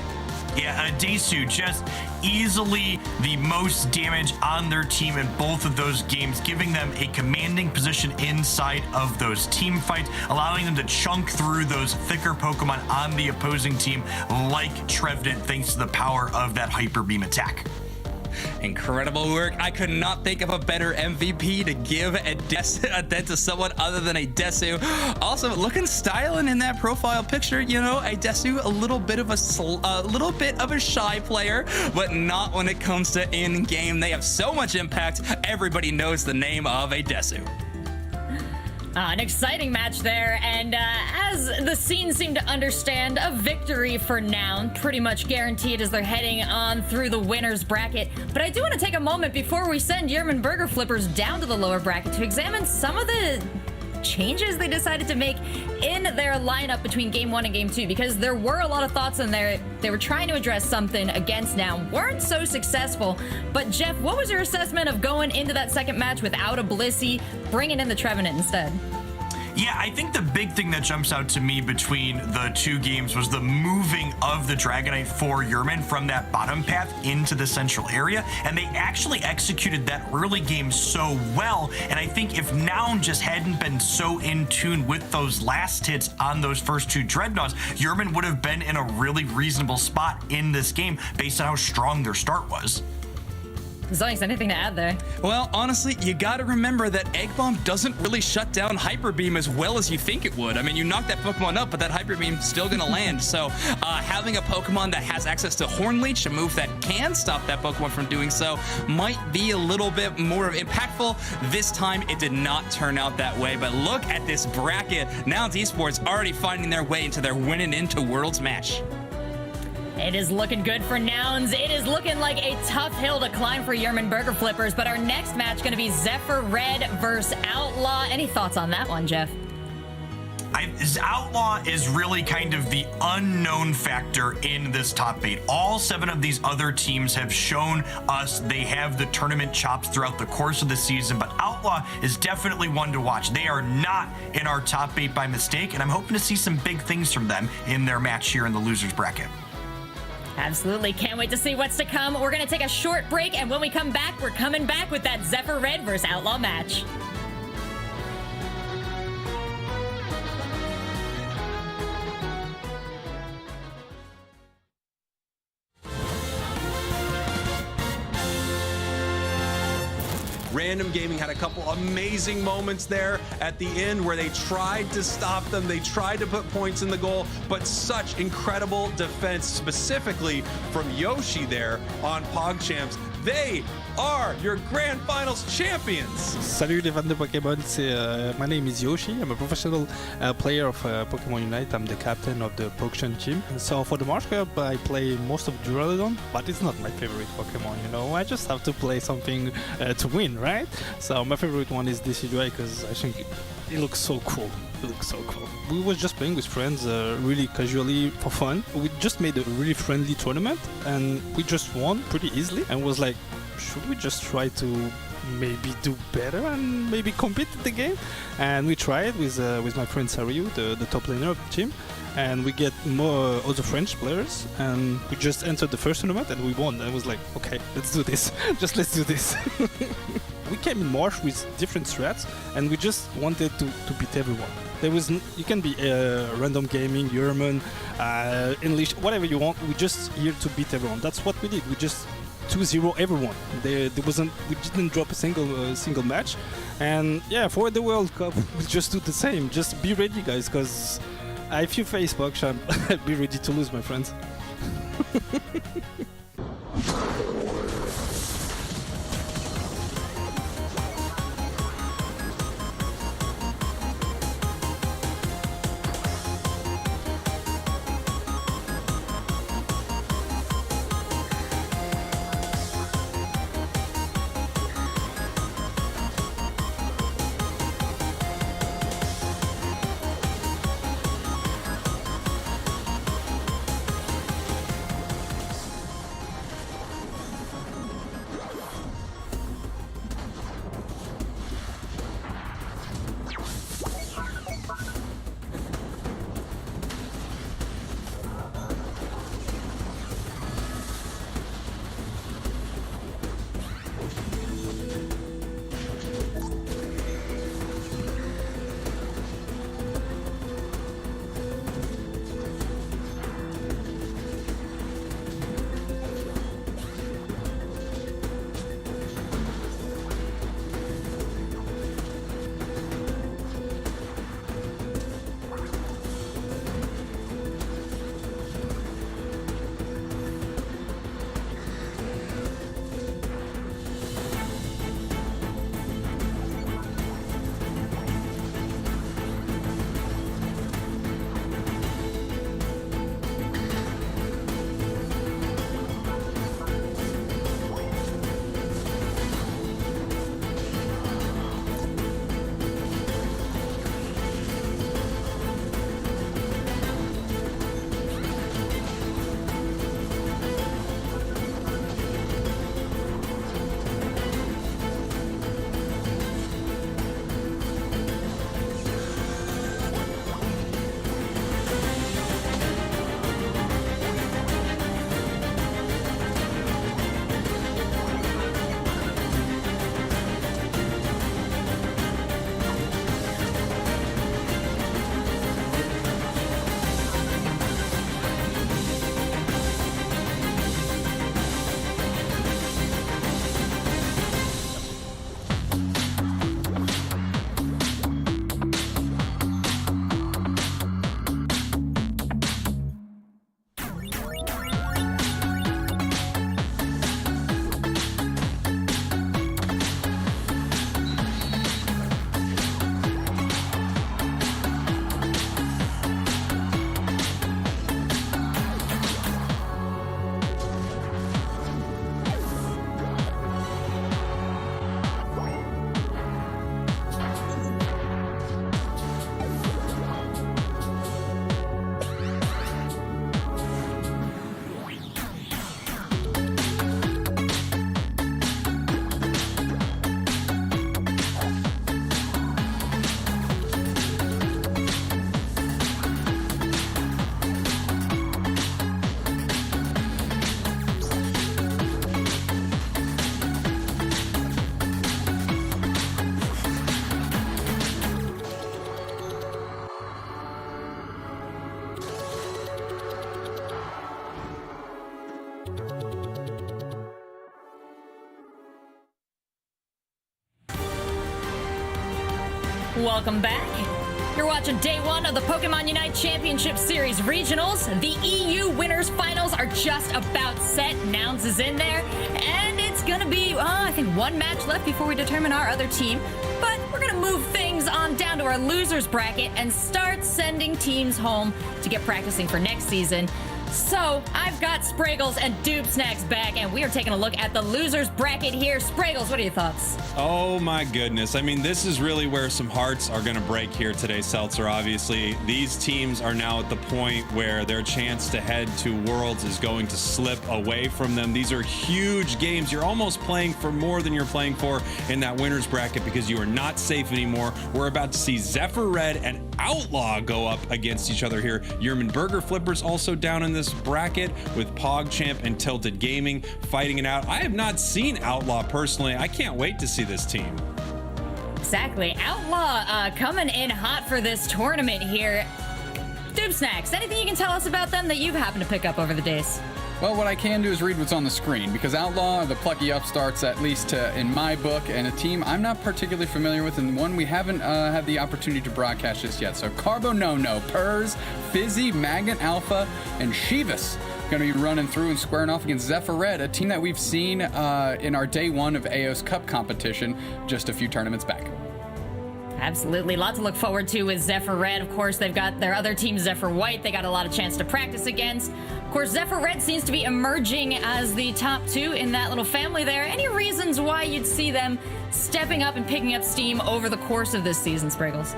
Yeah, Adesu just easily the most damage on their team in both of those games, giving them a commanding position inside of those team fights, allowing them to chunk through those thicker Pokemon on the opposing team like Trevenant, thanks to the power of that Hyper Beam attack. Incredible work. I could not think of a better MVP to give to someone other than Adesu. Also, looking styling in that profile picture, you know, Adesu, a little bit of a shy player, but not when it comes to in-game. They have so much impact. Everybody knows the name of Adesu. An exciting match there, and as the scenes seem to understand, a victory for Noun, pretty much guaranteed as they're heading on through the winner's bracket. But I do want to take a moment before we send Yerman Burger Flippers down to the lower bracket to examine some of the changes they decided to make in their lineup between game 1 and game 2, because there were a lot of thoughts in there. They were trying to address something against Noun, weren't so successful. But Jeff, what was your assessment of going into that second match without a Blissey, bringing in the Trevenant instead? Yeah, I think the big thing that jumps out to me between the two games was the moving of the Dragonite for Yerman from that bottom path into the central area, and they actually executed that early game so well, and I think if Noun just hadn't been so in tune with those last hits on those first two Dreadnoughts, Yerman would have been in a really reasonable spot in this game based on how strong their start was. Zoinks, anything to add there? Well, honestly, you got to remember that Egg Bomb doesn't really shut down Hyper Beam as well as you think it would. I mean, you knock that Pokemon up, but that Hyper Beam's still going to land. So having a Pokemon that has access to Horn Leech, a move that can stop that Pokemon from doing so, might be a little bit more impactful. This time, it did not turn out that way. But look at this bracket. Nouns Esports already finding their way into their winning into Worlds match. It is looking good for Nouns. It is looking like a tough hill to climb for Yerman Burger Flippers, but our next match going to be Zephyr Red versus Outlaw. Any thoughts on that one, Jeff? Outlaw is really kind of the unknown factor in this top 8. All 7 of these other teams have shown us they have the tournament chops throughout the course of the season, but Outlaw is definitely one to watch. They are not in our top 8 by mistake, and I'm hoping to see some big things from them in their match here in the losers bracket. Absolutely. Can't wait to see what's to come. We're going to take a short break, and when we come back, we're coming back with that Zephyr Red versus Outlaw match. Random Gaming had a couple amazing moments there at the end where they tried to stop them. They tried to put points in the goal, but such incredible defense, specifically from Yoshi there on PogChamps. They are your Grand Finals champions. Salut les fans de Pokémon, my name is Yoshi. I'm a professional player of Pokémon UNITE. I'm the captain of the PogChamp team. So for the March Cup, I play most of Duraludon, but it's not my favorite Pokémon, you know. I just have to play something to win, right? So my favorite one is Decidueye because I think it looks so cool. It looks so cool. We were just playing with friends really casually for fun. We just made a really friendly tournament and we just won pretty easily and was like, should we just try to maybe do better and maybe compete in the game? And we tried with my friend Sariu, the top laner of the team, and we get more other French players, and we just entered the first tournament and we won. And I was like, okay, let's do this. Just let's do this. We came in March with different strats, and we just wanted to beat everyone. There was you can be random gaming, Yerman, English, whatever you want. We just here to beat everyone. That's what we did. We just 2-0 everyone. There wasn't. We didn't drop a single match, and yeah, for the World Cup, we just do the same. Just be ready, guys, because if you face PogChamp, be ready to lose, my friends. Welcome back. You're watching day one of the Pokémon UNITE Championship Series Regionals. The EU Winners Finals are just about set. Nouns is in there, and it's gonna be, I think, one match left before we determine our other team. But we're gonna move things on down to our losers bracket and start sending teams home to get practicing for next season. So, I've got Spraggles and Doob Snacks back, and we are taking a look at the losers bracket here. Spraggles, what are your thoughts? Oh my goodness. I mean, this is really where some hearts are going to break here today, Seltzer. Obviously, these teams are now at the point where their chance to head to Worlds is going to slip away from them. These are huge games. You're almost playing for more than you're playing for in that winners bracket because you are not safe anymore. We're about to see Zephyr Red and Outlaw go up against each other here. Yerman Burger Flippers also down in this bracket with PogChamp and Tilted Gaming fighting it out. I have not seen Outlaw personally. I can't wait to see this team. Exactly. Outlaw coming in hot for this tournament here. Doob Snacks, anything you can tell us about them that you've happened to pick up over the days? Well, what I can do is read what's on the screen, because Outlaw are the plucky upstarts, at least in my book, and a team I'm not particularly familiar with, and one we haven't had the opportunity to broadcast just yet. So Carbo No, Purrs, Fizzy, Magnet Alpha, and Shivas going to be running through and squaring off against Zephyr Red, a team that we've seen in our day one of AOS Cup competition just a few tournaments back. Absolutely. Lots to look forward to with Zephyr Red. Of course, they've got their other team, Zephyr White. They got a lot of chance to practice against. Of course, Zephyr Red seems to be emerging as the top two in that little family there. Any reasons why you'd see them stepping up and picking up steam over the course of this season, Spraggles?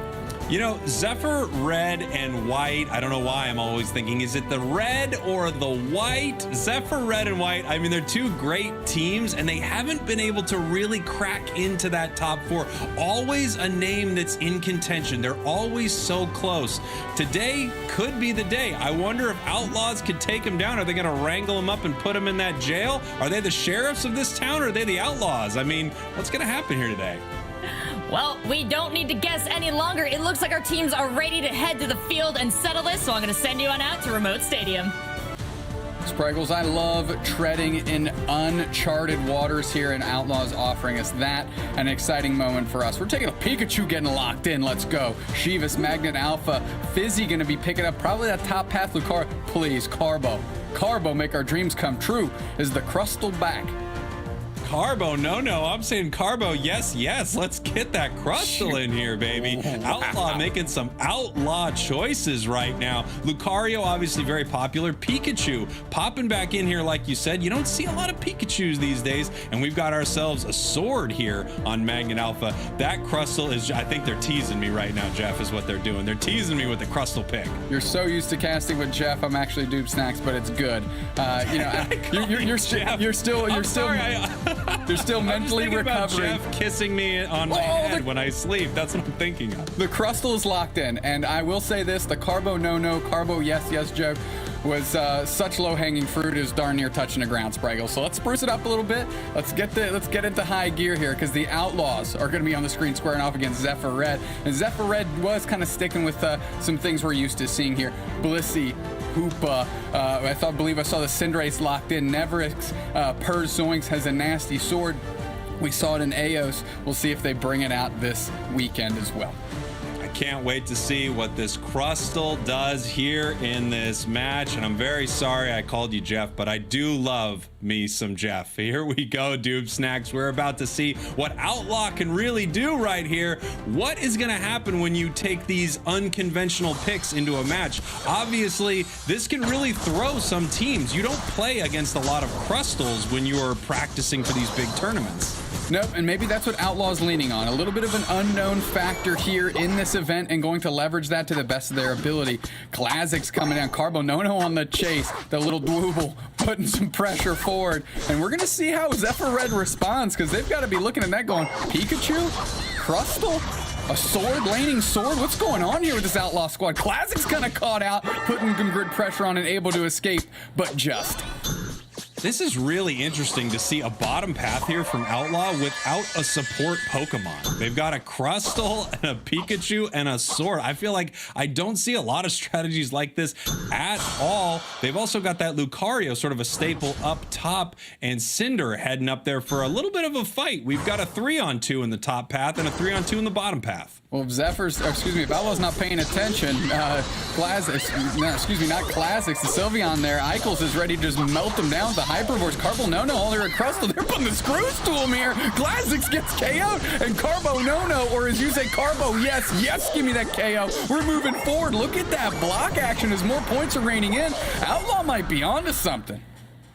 You know, Zephyr Red and White, I don't know why I'm always thinking, is it the red or the white? Zephyr Red and White, I mean, they're two great teams, and they haven't been able to really crack into that top four. Always a name that's in contention. They're always so close. Today could be the day. I wonder if Outlaws could take them down. Are they going to wrangle them up and put them in that jail? Are they the sheriffs of this town, or are they the Outlaws? I mean, what's going to happen here today? Well, we don't need to guess any longer. It looks like our teams are ready to head to the field and settle this, so I'm going to send you on out to Remote Stadium. Spraggles, I love treading in uncharted waters here, and Outlaws offering us that. An exciting moment for us. We're taking a Pikachu getting locked in. Let's go. Shivas, Magnet Alpha, Fizzy going to be picking up probably that top path. Lucar, please, Carbo. Carbo, make our dreams come true. Is the Crustal back? Carbo, no. I'm saying Carbo, yes. Let's get that Crustal in here, baby. Outlaw making some outlaw choices right now. Lucario, obviously very popular. Pikachu popping back in here, like you said. You don't see a lot of Pikachus these days, and we've got ourselves a sword here on Magnet Alpha. That Crustal is, I think they're teasing me right now, Jeff, is what they're doing. They're teasing me with the Crustal pick. You're so used to casting with Jeff. I'm actually Doob Snacks, but it's good. You're still mentally recovering. About Jeff kissing me on my head when I sleep. That's what I'm thinking of. The Crustal is locked in, and I will say this: the Carbo no, Carbo yes joke was such low-hanging fruit, is darn near touching the ground, Spraggles. So let's spruce it up a little bit. Let's get into high gear here, because the Outlaws are going to be on the screen squaring off against Zephyr Red, and Zephyr Red was kind of sticking with some things we're used to seeing here. Blissey, Hoopa, I believe I saw the Cinderace locked in. Neverix, Purrs Zoinks has a nasty sword. We saw it in AOS. We'll see if they bring it out this weekend as well. Can't wait to see what this Crustal does here in this match. And I'm very sorry I called you Jeff, but I do love me some Jeff. Here we go, Doob Snacks. We're about to see what Outlaw can really do right here. What is going to happen when you take these unconventional picks into a match? Obviously, this can really throw some teams. You don't play against a lot of Crustals when you are practicing for these big tournaments. Nope, and maybe that's what Outlaw's leaning on. A little bit of an unknown factor here in this event, and going to leverage that to the best of their ability. Classic's coming down. Carbo no on the chase. The little Dwooble putting some pressure forward. And we're going to see how Zephyr Red responds, because they've got to be looking at that going, Pikachu? Crustal? A sword? Laning sword? What's going on here with this Outlaw squad? Classic's kind of caught out, putting some good pressure on and able to escape, but just. This is really interesting to see a bottom path here from Outlaw without a support Pokemon. They've got a Crustle and a Pikachu and a Sword. I feel like I don't see a lot of strategies like this at all. They've also got that Lucario, sort of a staple up top, and Cinder heading up there for a little bit of a fight. We've got a 3-on-2 in the top path and a 3-on-2 in the bottom path. Well, if Outlaw's not paying attention, not Classics, the Sylveon there, Eichels is ready to just melt them down with the Hyper Voice. Carbonono, all they're at Crustle, they're putting the screws to him here. Classics gets KO'd, and Carbonono, or as you say, Carbo, yes, give me that KO. We're moving forward. Look at that block action as more points are raining in. Outlaw might be onto something.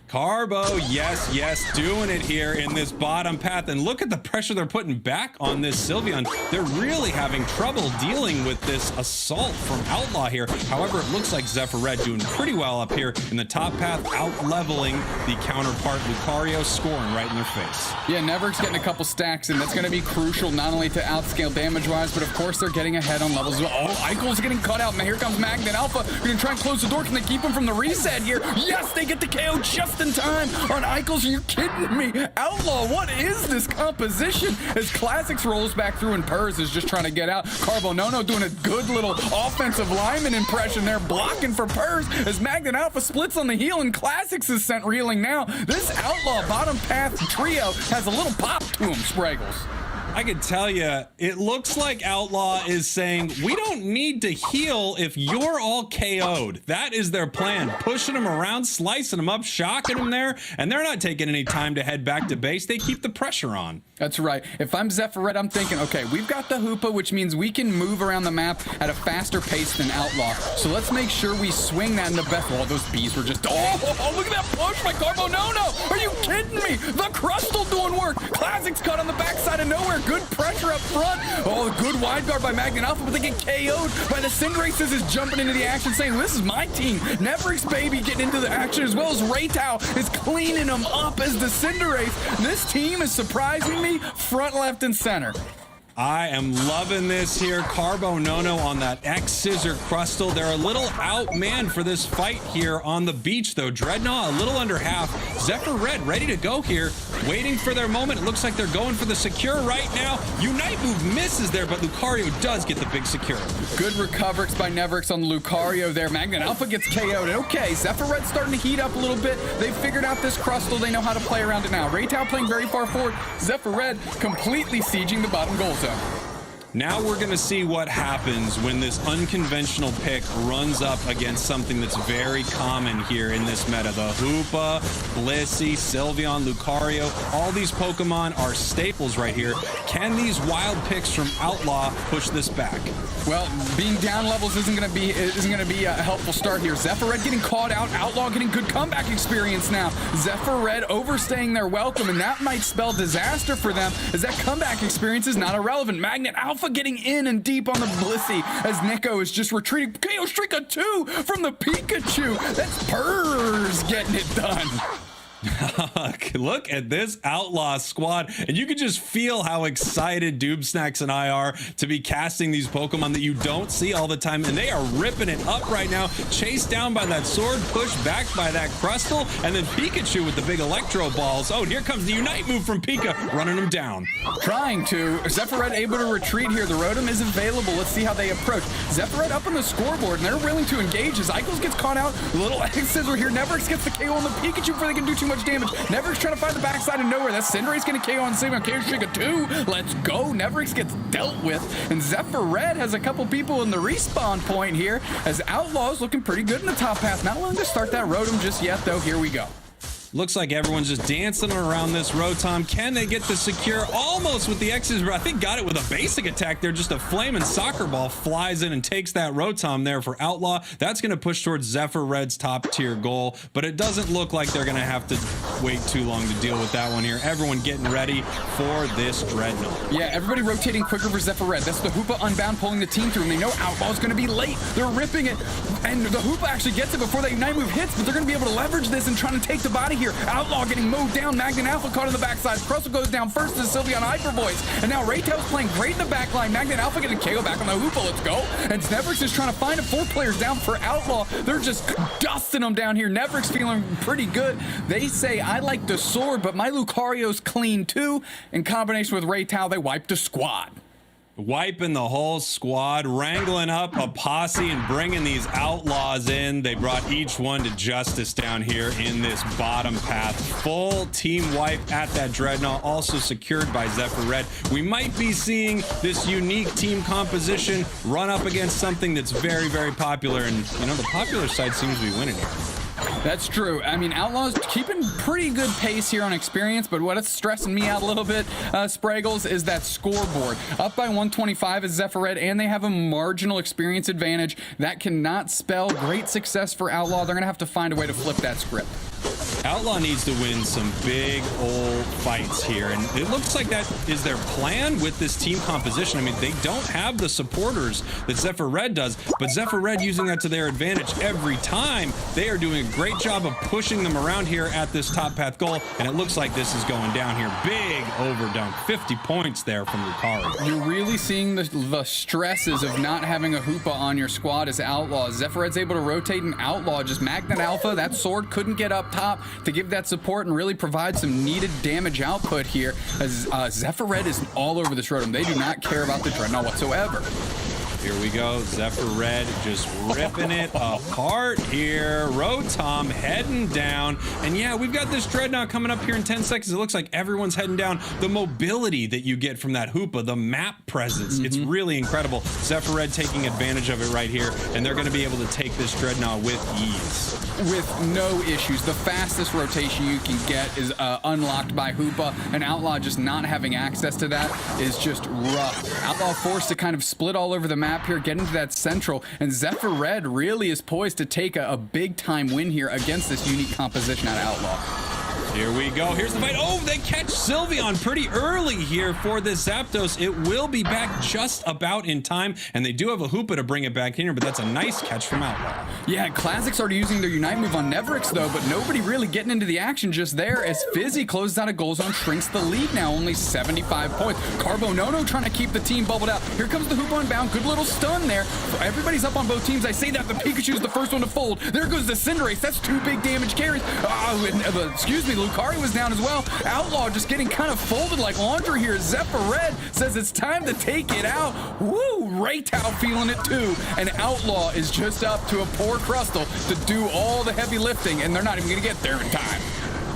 Carbo, yes, doing it here in this bottom path. And look at the pressure they're putting back on this Sylveon. They're really having trouble dealing with this assault from Outlaw here. However, it looks like Zephyr Red doing pretty well up here in the top path, out-leveling the counterpart Lucario, scoring right in their face. Yeah, Neverk's getting a couple stacks, and that's going to be crucial not only to outscale damage-wise, but of course they're getting ahead on levels as well. Oh, Eichel's getting cut out, and here comes Magnet Alpha. They're going to try and close the door. Can they keep him from the reset here? Yes, they get the KO just in time on Eichels. Are you kidding me? Outlaw, what is this composition? As Classics rolls back through and Purrs is just trying to get out. Carbonono doing a good little offensive lineman impression there, blocking for Purrs as Magnet Alpha splits on the heel and Classics is sent reeling now. This Outlaw bottom path trio has a little pop to him, Spraggles. I could tell you, it looks like Outlaw is saying, we don't need to heal if you're all KO'd. That is their plan. Pushing them around, slicing them up, shocking them there, and they're not taking any time to head back to base. They keep the pressure on. That's right. If I'm Zephyr Red, I'm thinking, okay, we've got the Hoopa, which means we can move around the map at a faster pace than Outlaw. So let's make sure we swing that in the best. Oh, those bees were just, oh, look at that push by Carbonono. Are you kidding me? The Crustle doing work. Classics cut on the backside of nowhere. Good pressure up front. Oh, good wide guard by Magnet Alpha, but they get KO'd by the Cinderaces is jumping into the action saying, this is my team. Neverik's baby getting into the action as well as Raytao is cleaning them up as the Cinderace. This team is surprising me front, left, and center. I am loving this here. Carbonono on that X-Scissor Crustle. They're a little outmanned for this fight here on the beach, though. Dreadnought a little under half. Zephyr Red ready to go here, waiting for their moment. It looks like they're going for the secure right now. Unite move misses there, but Lucario does get the big secure. Good recoveries by Neverix on the Lucario there. Magnet Alpha gets KO'd. Okay, Zephyr Red's starting to heat up a little bit. They've figured out this Crustle. They know how to play around it now. Raytao playing very far forward. Zephyr Red completely sieging the bottom goal zone. Now we're going to see what happens when this unconventional pick runs up against something that's very common here in this meta. The Hoopa, Blissey, Sylveon, Lucario, all these Pokemon are staples right here. Can these wild picks from Outlaw push this back? Well, being down levels isn't going to be a helpful start here. Zephyr Red getting caught out, Outlaw getting good comeback experience now. Zephyr Red overstaying their welcome, and that might spell disaster for them as that comeback experience is not irrelevant. Magnet Alpha getting in and deep on the Blissey as Nico is just retreating. KO streak of 2 from the Pikachu. That's Purrs getting it done. Look at this Outlaw squad, and you can just feel how excited Doomsnacks and I are to be casting these Pokemon that you don't see all the time, and they are ripping it up right now. Chased down by that Sword, pushed back by that Crustle, and then Pikachu with the big Electro Balls. Oh, here comes the Unite move from Pika, running him down. Trying to. Zephyr Red able to retreat here. The Rotom is available. Let's see how they approach. Zephyr Red up on the scoreboard, and they're willing to engage as Eichels gets caught out. Little X-Scissor here. Neverix gets the KO on the Pikachu before they can do too much damage. Neverix trying to find the backside of nowhere. That Cinderace going to KO on Sylveon. KO streak of 2. Let's go. Neverix gets dealt with. And Zephyr Red has a couple people in the respawn point here as Outlaw's looking pretty good in the top path. Not willing to start that Rotom just yet, though. Here we go. Looks like everyone's just dancing around this Rotom. Can they get the secure? Almost with the X's, but I think got it with a basic attack there. Just a flaming soccer ball flies in and takes that Rotom there for Outlaw. That's going to push towards Zephyr Red's top tier goal, but it doesn't look like they're going to have to wait too long to deal with that one here. Everyone getting ready for this Dreadnought. Yeah, everybody rotating quicker for Zephyr Red. That's the Hoopa Unbound pulling the team through, and they know Outlaw's going to be late. They're ripping it, and the Hoopa actually gets it before that Unite move hits, but they're going to be able to leverage this and trying to take the body here. Outlaw getting mowed down. Magnet Alpha caught on the backside. Crustle goes down first to Sylveon Hyper Voice. And now Raytail's playing great in the back line. Magnet Alpha getting KO back on the Hoopa. Let's go. And Nevrix is trying to find him. 4 players down for Outlaw. They're just dusting them down here. Nevrix feeling pretty good. They say, I like the sword, but my Lucario's clean too. In combination with Raytail, they wiped the squad. Wiping the whole squad, wrangling up a posse and bringing these outlaws in. They brought each one to justice down here in this bottom path. Full team wipe at that Dreadnought, also secured by Zephyr Red. We might be seeing this unique team composition run up against something that's very, very popular. And, you know, the popular side seems to be winning here. That's true. I mean, Outlaws keeping pretty good pace here on experience, but what is stressing me out a little bit, Spraggles, is that scoreboard. Up by 125 is Zephyr Red, and they have a marginal experience advantage. That cannot spell great success for Outlaw. They're going to have to find a way to flip that script. Outlaw needs to win some big old fights here, and it looks like that is their plan with this team composition. I mean, they don't have the supporters that Zephyr Red does, but Zephyr Red using that to their advantage every time. They are doing a great job of pushing them around here at this top path goal, and it looks like this is going down here. Big overdunk, 50 points there from Lucario. You're really seeing the stresses of not having a Hoopa on your squad as Outlaw. Zephyr Red's able to rotate an Outlaw, just Magnet Alpha. That sword couldn't get up top to give that support and really provide some needed damage output here, as Zephyr Red is all over this road. They do not care about the Dreadnought whatsoever. Here we go. Zephyr Red just ripping it apart here. Rotom heading down. And yeah, we've got this Dreadnought coming up here in 10 seconds. It looks like everyone's heading down. The mobility that you get from that Hoopa, the map presence, it's really incredible. Zephyr Red taking advantage of it right here, and they're going to be able to take this Dreadnought with ease. With no issues. The fastest rotation you can get is unlocked by Hoopa, and Outlaw just not having access to that is just rough. Outlaw forced to kind of split all over the map here, get into that central, and Zephyr Red really is poised to take a big time win here against this unique composition at Outlaw. Here we go. Here's the fight. Oh, they catch Sylveon pretty early here for this Zapdos. It will be back just about in time, and they do have a Hoopa to bring it back in here, but that's a nice catch from Outlaw. Yeah, Classics already using their Unite move on Nevrix, though, but nobody really getting into the action just there as Fizzy closes out a goal zone, shrinks the lead now, only 75 points. Carbonono trying to keep the team bubbled out. Here comes the Hoopa unbound. Good little stun there. Everybody's up on both teams. I say that the Pikachu's the first one to fold. There goes the Cinderace. That's 2 big damage carries. Excuse me, Lucario was down as well. Outlaw just getting kind of folded like laundry here. Zephyr Red says it's time to take it out. Woo! Raytail feeling it too. And Outlaw is just up to a poor Crustle to do all the heavy lifting, and they're not even going to get there in time.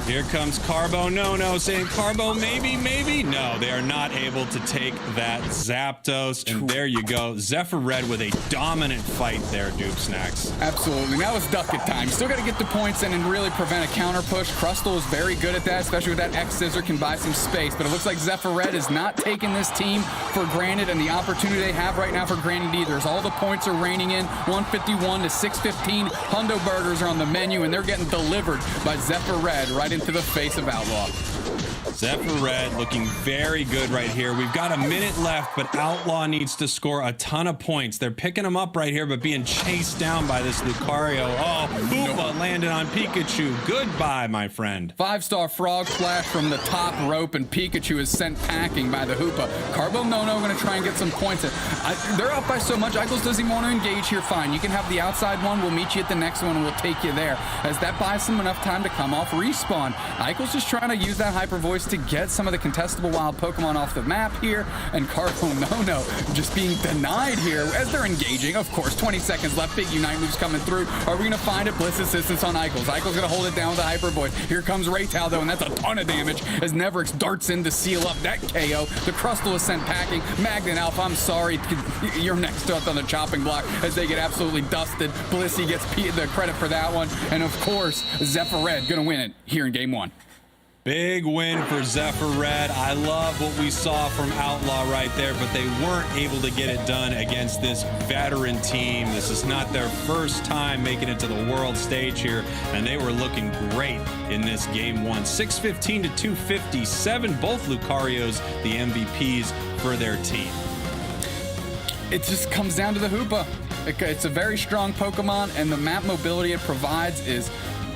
Here comes Carbonono saying, Carbo, maybe, maybe. No, they are not able to take that Zapdos. And there you go. Zephyr Red with a dominant fight there, Dupe Snacks. Absolutely. Now it's duck it time. Still got to get the points in and really prevent a counter push. Crustle is very good at that, especially with that X-Scissor can buy some space. But it looks like Zephyr Red is not taking this team for granted, and the opportunity they have right now for granted either. As all the points are raining in, 151 to 615. Hundo Burgers are on the menu, and they're getting delivered by Zephyr Red right into the face of Outlaw. Zephyr Red looking very good right here. We've got a minute left, but Outlaw needs to score a ton of points. They're picking him up right here, but being chased down by this Lucario. Oh, Hoopa landed on Pikachu. Goodbye, my friend. 5-star frog splash from the top rope, and Pikachu is sent packing by the Hoopa. Carbonono going to try and get some points in. They're up by so much. Eichels doesn't want to engage here. Fine. You can have the outside one. We'll meet you at the next one, and we'll take you there. As that buys them enough time to come off respawn. Eichels just trying to use that Hyper Voice to get some of the contestable wild Pokemon off the map here, and Carbonono just being denied here as they're engaging. Of course, 20 seconds left. Big Unite moves coming through. Are we going to find it? Bliss assistance on Eichels. Eichels going to hold it down with a Hyper Voice. Here comes Raytail, though, and that's a ton of damage as Nevrix darts in to seal up that KO. The Crustle is sent packing. Magnet Alpha, I'm sorry. You're next up on the chopping block as they get absolutely dusted. Blissey gets the credit for that one. And, of course, Zephyr Red going to win it here in Game 1. Big win for Zephyr Red. I love what we saw from Outlaw right there, but they weren't able to get it done against this veteran team. This is not their first time making it to the world stage here, and they were looking great in this game 1. 615 to 257, both Lucarios the MVPs for their team. It just comes down to the Hoopa. It's a very strong Pokemon, and the map mobility it provides is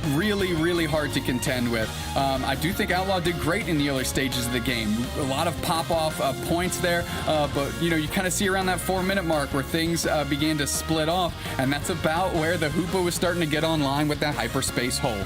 really, really hard to contend with. I do think Outlaw did great in the early stages of the game. A lot of pop-off points there, but you kind of see around that 4-minute mark where things began to split off, and that's about where the Hoopa was starting to get online with that hyperspace hole.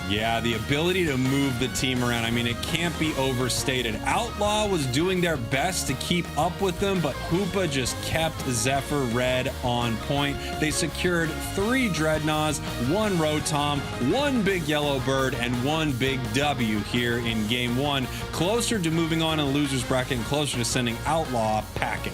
Yeah, the ability to move the team around, I mean, it can't be overstated. Outlaw was doing their best to keep up with them, but Hoopa just kept Zephyr Red on point. They secured 3 Dreadnoughts, 1 Rotom, 1 Big Yellow Bird, and 1 Big W here in Game 1. Closer to moving on in the loser's bracket and closer to sending Outlaw packing.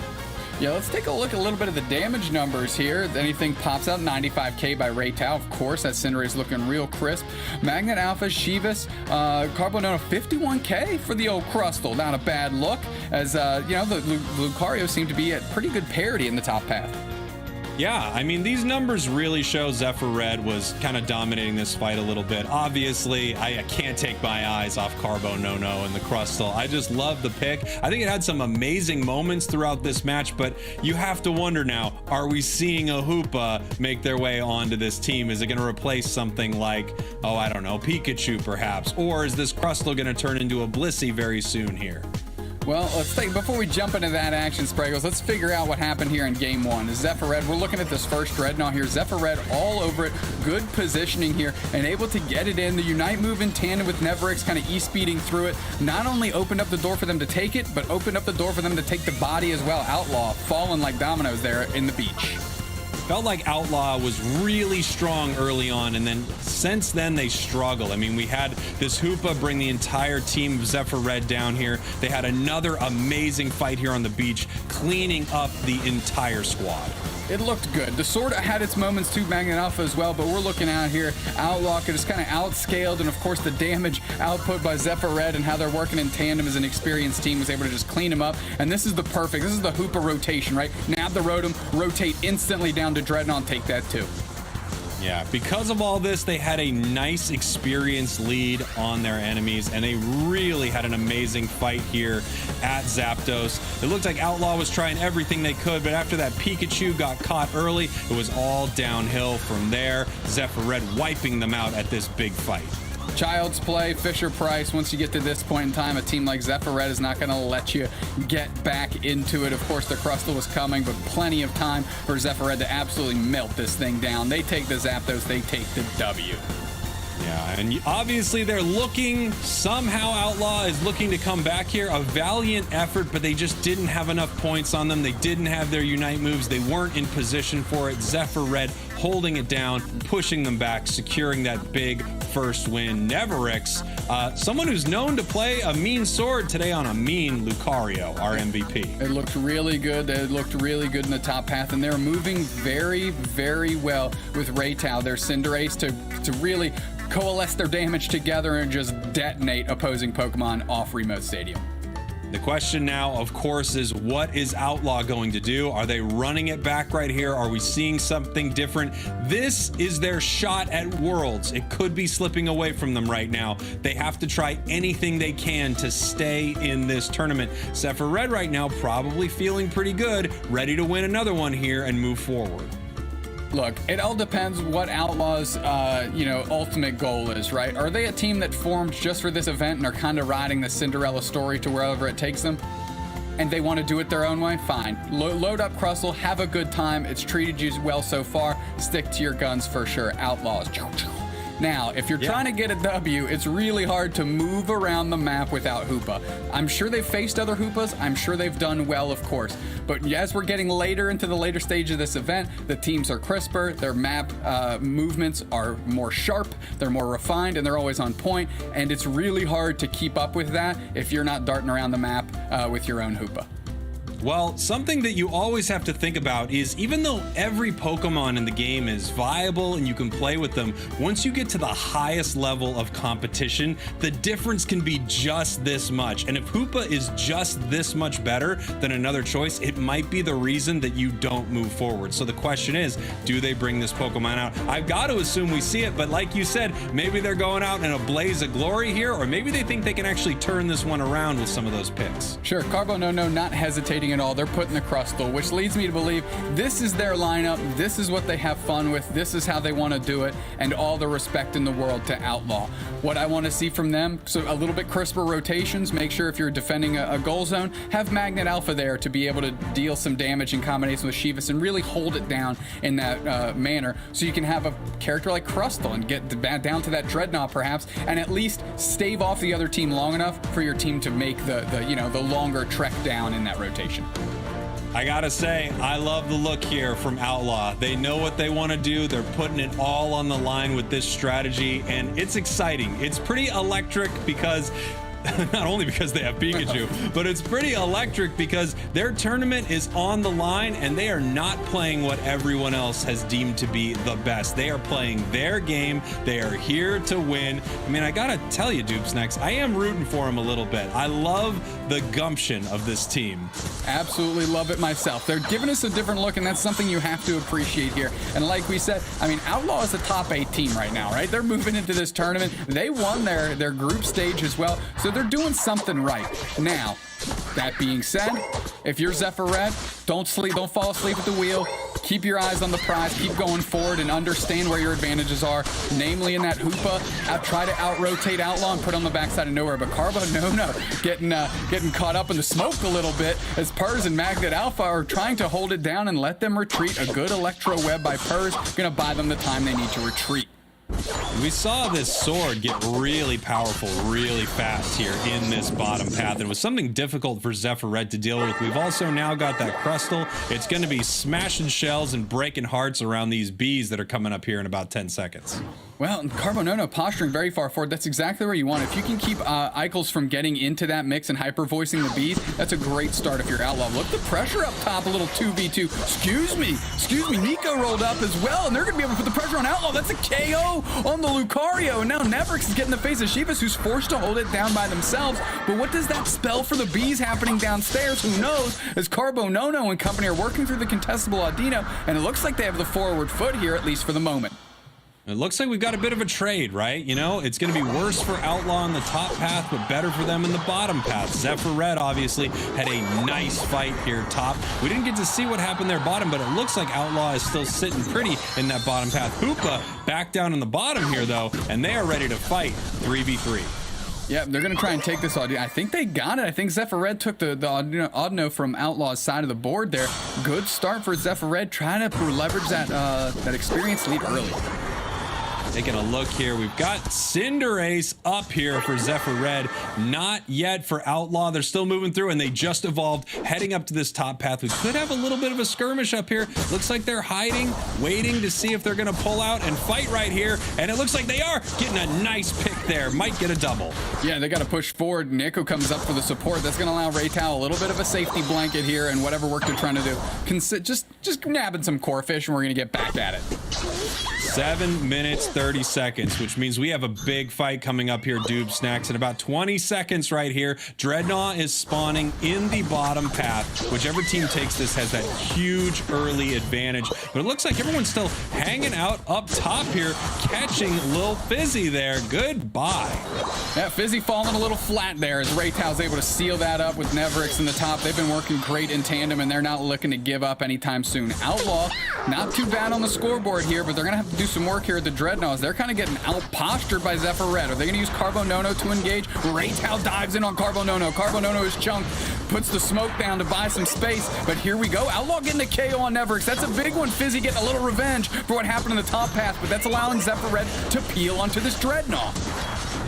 Yeah, let's take a look at a little bit of the damage numbers here. Anything pops out, 95k by Raytao, of course. That Cinderace looking real crisp. Magnet Alpha, Shivas, Carbonono, 51k for the old Crustle. Not a bad look, as the Lucario seemed to be at pretty good parity in the top path. Yeah, I mean, these numbers really show Zephyr Red was kind of dominating this fight a little bit. Obviously, I can't take my eyes off Carbo No-No and the Crustle. I just love the pick. I think it had some amazing moments throughout this match, but you have to wonder now, are we seeing a Hoopa make their way onto this team? Is it going to replace something like, oh, I don't know, Pikachu perhaps? Or is this Crustle going to turn into a Blissey very soon here? Well, before we jump into that action, Spraggles, let's figure out what happened here in Game 1. Zephyr Red, we're looking at this first Dreadnought here. Zephyr Red all over it. Good positioning here and able to get it in. The Unite move in tandem with Neverix kind of E-speeding through it. Not only opened up the door for them to take it, but opened up the door for them to take the body as well. Outlaw falling like dominoes there in the beach. Felt like Outlaw was really strong early on, and then since then they struggled. I mean, we had this Hoopa bring the entire team of Zephyr Red down here. They had another amazing fight here on the beach, cleaning up the entire squad. It looked good. The sword had its moments too, Magnet Alpha as well, but we're looking out here. Outlaw is kind of outscaled, and of course the damage output by Zephyr Red and how they're working in tandem as an experienced team was able to just clean him up. And this is the Hoopa rotation, right? Nab the Rotom, rotate instantly down to Dreadnought, take that too. Yeah, because of all this, they had a nice experienced lead on their enemies, and they really had an amazing fight here at Zapdos. It looked like Outlaw was trying everything they could, but after that Pikachu got caught early, it was all downhill from there. Zephyr Red wiping them out at this big fight. Child's play, Fisher Price. Once you get to this point in time, a team like Zephyr Red is not going to let you get back into it. Of course, the Crustle was coming, but plenty of time for Zephyr Red to absolutely melt this thing down. They take the Zapdos, they take the W. Yeah, and obviously they're looking, somehow Outlaw is looking to come back here. A valiant effort, but they just didn't have enough points on them. They didn't have their Unite moves. They weren't in position for it. Zephyr Red holding it down, pushing them back, securing that big first win. Neverix, someone who's known to play a mean sword today on a mean Lucario, our MVP. It looked really good. It looked really good in the top path, and they're moving very, very well with Raytao, their Cinderace, to really coalesce their damage together and just detonate opposing Pokemon off Remote Stadium. The question now, of course, is what is Outlaw going to do? Are they running it back right here? Are we seeing something different? This is their shot at Worlds. It could be slipping away from them right now. They have to try anything they can to stay in this tournament. Zephyr Red right now probably feeling pretty good, ready to win another one here and move forward. Look, it all depends what Outlaw's, ultimate goal is, right? Are they a team that formed just for this event and are kind of riding the Cinderella story to wherever it takes them? And they want to do it their own way? Fine. Load up Crustle, have a good time. It's treated you well so far. Stick to your guns for sure. Outlaws. Now, if you're trying to get a W, it's really hard to move around the map without Hoopa. I'm sure they've faced other Hoopas. I'm sure they've done well, of course. But as we're getting later into the later stage of this event, the teams are crisper, their map movements are more sharp, they're more refined, and they're always on point. And it's really hard to keep up with that if you're not darting around the map with your own Hoopa. Well, something that you always have to think about is even though every Pokemon in the game is viable and you can play with them, once you get to the highest level of competition, the difference can be just this much. And if Hoopa is just this much better than another choice, it might be the reason that you don't move forward. So the question is, do they bring this Pokemon out? I've got to assume we see it, but like you said, maybe they're going out in a blaze of glory here, or maybe they think they can actually turn this one around with some of those picks. Sure, Carbo No not hesitating it all. They're putting the Crustle, which leads me to believe this is their lineup. This is what they have fun with. This is how they want to do it, and all the respect in the world to Outlaw. What I want to see from them, so a little bit crisper rotations. Make sure if you're defending a goal zone, have Magnet Alpha there to be able to deal some damage in combination with Shivas and really hold it down in that manner, so you can have a character like Crustle and get down to that Dreadnought perhaps, and at least stave off the other team long enough for your team to make the longer trek down in that rotation. I gotta say, I love the look here from Outlaw. They know what they want to do. They're putting it all on the line with this strategy, and it's exciting. It's pretty electric because not only because they have Pikachu, but it's pretty electric because their tournament is on the line and they are not playing what everyone else has deemed to be the best. They are playing their game. They are here to win. I mean, I gotta tell you, Doopsnacks, I am rooting for them a little bit. I love the gumption of this team. Absolutely love it myself. They're giving us a different look, and that's something you have to appreciate here. And like we said, I mean, Outlaw is a top 8 team right now, right? They're moving into this tournament. They won their group stage as well, so they're doing something right. Now, that being said, if you're Zephyr Red, don't fall asleep at the wheel. Keep your eyes on the prize, keep going forward, and understand where your advantages are, namely in that Hoopa. Try to out-rotate Outlaw and put on the backside of nowhere, but Carbo no, getting caught up in the smoke a little bit as Purrs and Magnet Alpha are trying to hold it down and let them retreat. A good Electro Web by Purrs, gonna buy them the time they need to retreat. We saw this sword get really powerful really fast here in this bottom path. It was something difficult for Zephyr Red to deal with. We've also now got that Crustle. It's going to be smashing shells and breaking hearts around these bees that are coming up here in about 10 seconds. Well, Carbonono posturing very far forward. That's exactly where you want it. If you can keep Eichels from getting into that mix and hyper-voicing the bees, that's a great start if you're Outlaw. Look, the pressure up top, a little 2v2. Excuse me, Nico rolled up as well, and they're going to be able to put the pressure on Outlaw. That's a KO on the Lucario, and now Nevrix is getting the face of Shivas, who's forced to hold it down by themselves. But what does that spell for the bees happening downstairs? Who knows? As Carbonono and company are working through the contestable Audino, and it looks like they have the forward foot here, at least for the moment. It looks like we've got a bit of a trade, right? You know, it's going to be worse for Outlaw in the top path, but better for them in the bottom path. Zephyr Red obviously had a nice fight here top. We didn't get to see what happened there bottom, but it looks like Outlaw is still sitting pretty in that bottom path. Hoopa back down in the bottom here, though, and they are ready to fight 3v3. Yeah, they're going to try and take this Audino. I think they got it. I think Zephyr Red took the Audino from Outlaw's side of the board there. Good start for Zephyr Red, trying to leverage that experience lead early. Taking a look here, we've got Cinderace up here for Zephyr Red. Not yet for Outlaw. They're still moving through, and they just evolved, heading up to this top path. We could have a little bit of a skirmish up here. Looks like they're hiding, waiting to see if they're going to pull out and fight right here. And it looks like they are getting a nice pick there. Might get a double. Yeah, they got to push forward. Nico comes up for the support. That's going to allow Raytao a little bit of a safety blanket here, and whatever work they're trying to do. Just nabbing some core fish, and we're going to get back at it. 7 minutes, 30 seconds, which means we have a big fight coming up here, Doob Snacks. In about 20 seconds right here, Dreadnought is spawning in the bottom path. Whichever team takes this has that huge early advantage. But it looks like everyone's still hanging out up top here, catching Lil Fizzy there. Goodbye. Yeah, Fizzy falling a little flat there as Raytao's able to seal that up with Nevrix in the top. They've been working great in tandem, and they're not looking to give up anytime soon. Outlaw, not too bad on the scoreboard here, but they're going to have to do some work here at the Dreadnoughts. They're kind of getting out-postured by Zephyr Red. Are they going to use Carbonono to engage? Raytao dives in on Carbonono. Carbonono is chunked, puts the smoke down to buy some space, but here we go. Outlaw getting a KO on Nevrix. That's a big one. Fizzy getting a little revenge for what happened in the top path, but that's allowing Zephyr Red to peel onto this Dreadnought.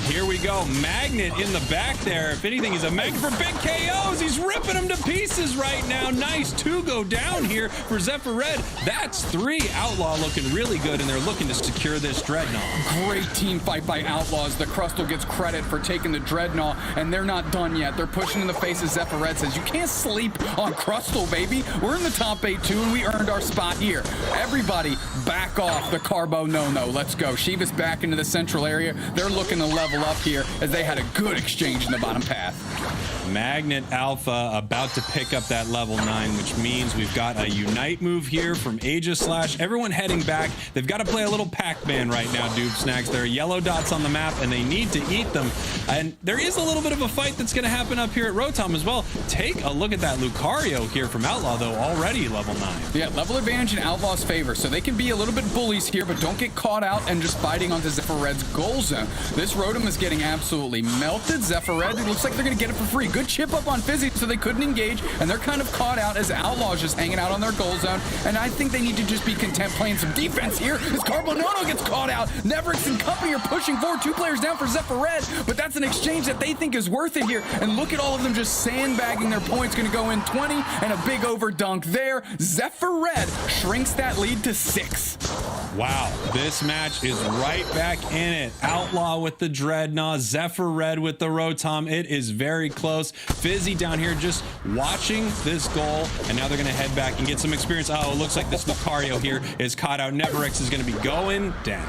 Here we go. Magnet in the back there. If anything, he's a magnet for big KOs. He's ripping them to pieces right now. Nice. 2 go down here for Zephyr Red. That's 3. Outlaw looking really good, and they're looking to secure this Dreadnought. Great team fight by Outlaws. The Crustle gets credit for taking the Dreadnought, and they're not done yet. They're pushing in the face of Zephyr Red. Says, you can't sleep on Crustle, baby. We're in the top 8 too, and we earned our spot here. Everybody back off the Carbo no-no. Let's go. Shivas back into the central area. They're looking to level level up here as they had a good exchange in the bottom path. Magnet Alpha about to pick up that level 9, which means we've got a Unite move here from Aegislash. Everyone heading back. They've got to play a little Pac-Man right now, Dude Snacks. There are yellow dots on the map, and they need to eat them. And there is a little bit of a fight that's going to happen up here at Rotom as well. Take a look at that Lucario here from Outlaw, though, already level 9. Yeah, level advantage in Outlaw's favor, so they can be a little bit bullies here, but don't get caught out and just fighting onto Zephyr Red's goal zone. This Rotom is getting absolutely melted. Zephyr Red, it looks like they're going to get it for free. Good chip up on Fizzy, so they couldn't engage, and they're kind of caught out as Outlaw's just hanging out on their goal zone, and I think they need to just be content playing some defense here as Carbonono gets caught out. Neverix and company are pushing forward, 2 players down for Zephyr Red, but that's an exchange that they think is worth it here, and look at all of them just sandbagging their points. Going to go in 20, and a big overdunk there. Zephyr Red shrinks that lead to 6. Wow, this match is right back in it. Outlaw with the Dreadnought, Zephyr Red with the Rotom. It is very close. Fizzy down here just watching this goal, and now they're going to head back and get some experience. Oh, it looks like this Lucario here is caught out. Neverx is going to be going down.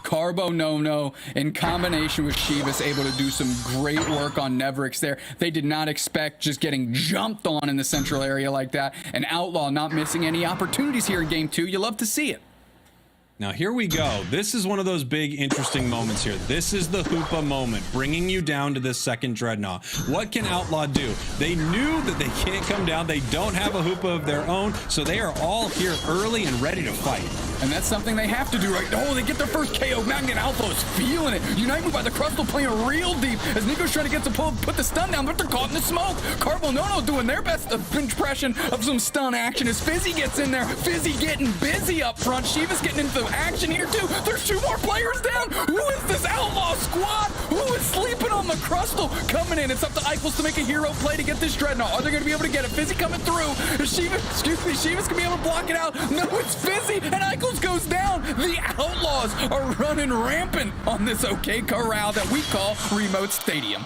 Carbonono in combination with Shivas able to do some great work on Neverix there. They did not expect just getting jumped on in the central area like that, and Outlaw not missing any opportunities here in game 2. You love to see it. Now here we go. This is one of those big interesting moments here. This is the Hoopa moment, bringing you down to this second Dreadnought. What can Outlaw do? They knew that they can't come down. They don't have a Hoopa of their own, so they are all here early and ready to fight. And that's something they have to do right now. Oh, they get their first KO. Magnet Alpha is feeling it. Unite move by the Crustal playing real deep as Nico's trying to get to put the stun down, but they're caught in the smoke. Carbonono doing their best impression of some stun action as Fizzy gets in there. Fizzy getting busy up front. Shiva's getting into the action here too. There's 2 more players down. Who is this Outlaw squad? Who is sleeping on the Crustal? Coming in. It's up to Eichels to make a hero play to get this Dreadnought. Are they going to be able to get it? Fizzy coming through. Shiva's going to be able to block it out. No, it's Fizzy, and Eichels goes down. The Outlaws are running rampant on this OK Corral that we call Remote Stadium.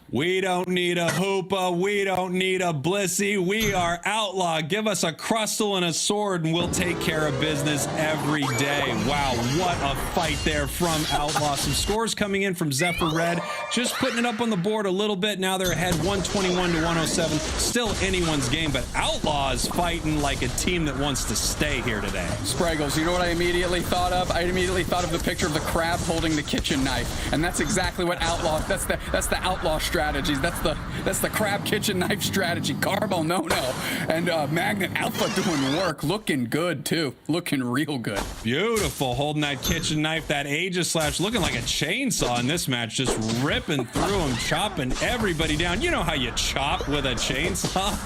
We don't need a Hoopa. We don't need a Blissey. We are Outlaw. Give us a Crustal and a sword, and we'll take care of business every day. Wow, what a fight there from Outlaw. Some scores coming in from Zephyr Red, just putting it up on the board a little bit. Now they're ahead 121 to 107. Still anyone's game, but Outlaw is fighting like a team that wants to stay here today. Spraggles, you know what I immediately thought of? I immediately thought of the picture of the crab holding the kitchen knife, and that's exactly what Outlaw. That's the Outlaw strategies. That's the crab kitchen knife strategy. Carbonono and Magnet Alpha doing work, looking good too, looking real good. Beautiful, holding that kitchen knife, that Aegislash looking like a chainsaw in this match, just ripping through them, chopping everybody down. You know how you chop with a chainsaw.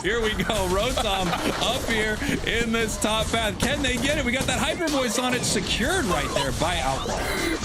Here we go, Rotom up here in this top path. Can they get it? We got that Hyper Voice on it, secured right there by Outlaw.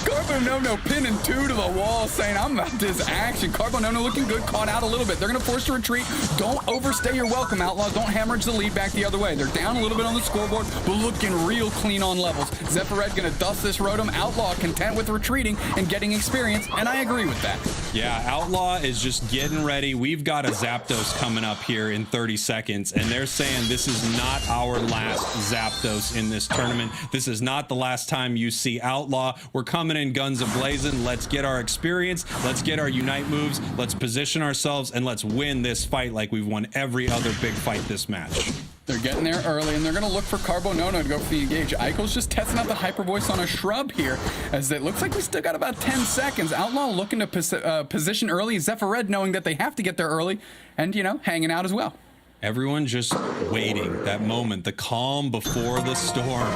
Carbonono pinning 2 to the wall, saying, I'm about this action. Carbonono looking good, caught out a little bit. They're going to force a retreat. Don't overstay your welcome, Outlaws. Don't hemorrhage the lead back the other way. They're down a little bit on the scoreboard, but looking real clean on levels. Zephyr Red going to dust this Rotom. Outlaw content with retreating and getting experience, and I agree with that. Yeah, Outlaw is just getting ready. We've got a Zapdos coming up here in 30 seconds, and they're saying this is not our last Zapdos in this tournament. This is not the last time you see Outlaw. We're coming in guns a-blazing. Let's get our experience. Let's get our Unite moves. Let's position ourselves, and let's win this fight like we've won every other big fight this match. They're getting there early, and they're going to look for Carbonono to go for the engage. Eichel's just testing out the Hyper Voice on a shrub here, as it looks like we still got about 10 seconds. Outlaw looking to position early. Zephyr Red knowing that they have to get there early, and, you know, hanging out as well. Everyone just waiting, that moment, the calm before the storm.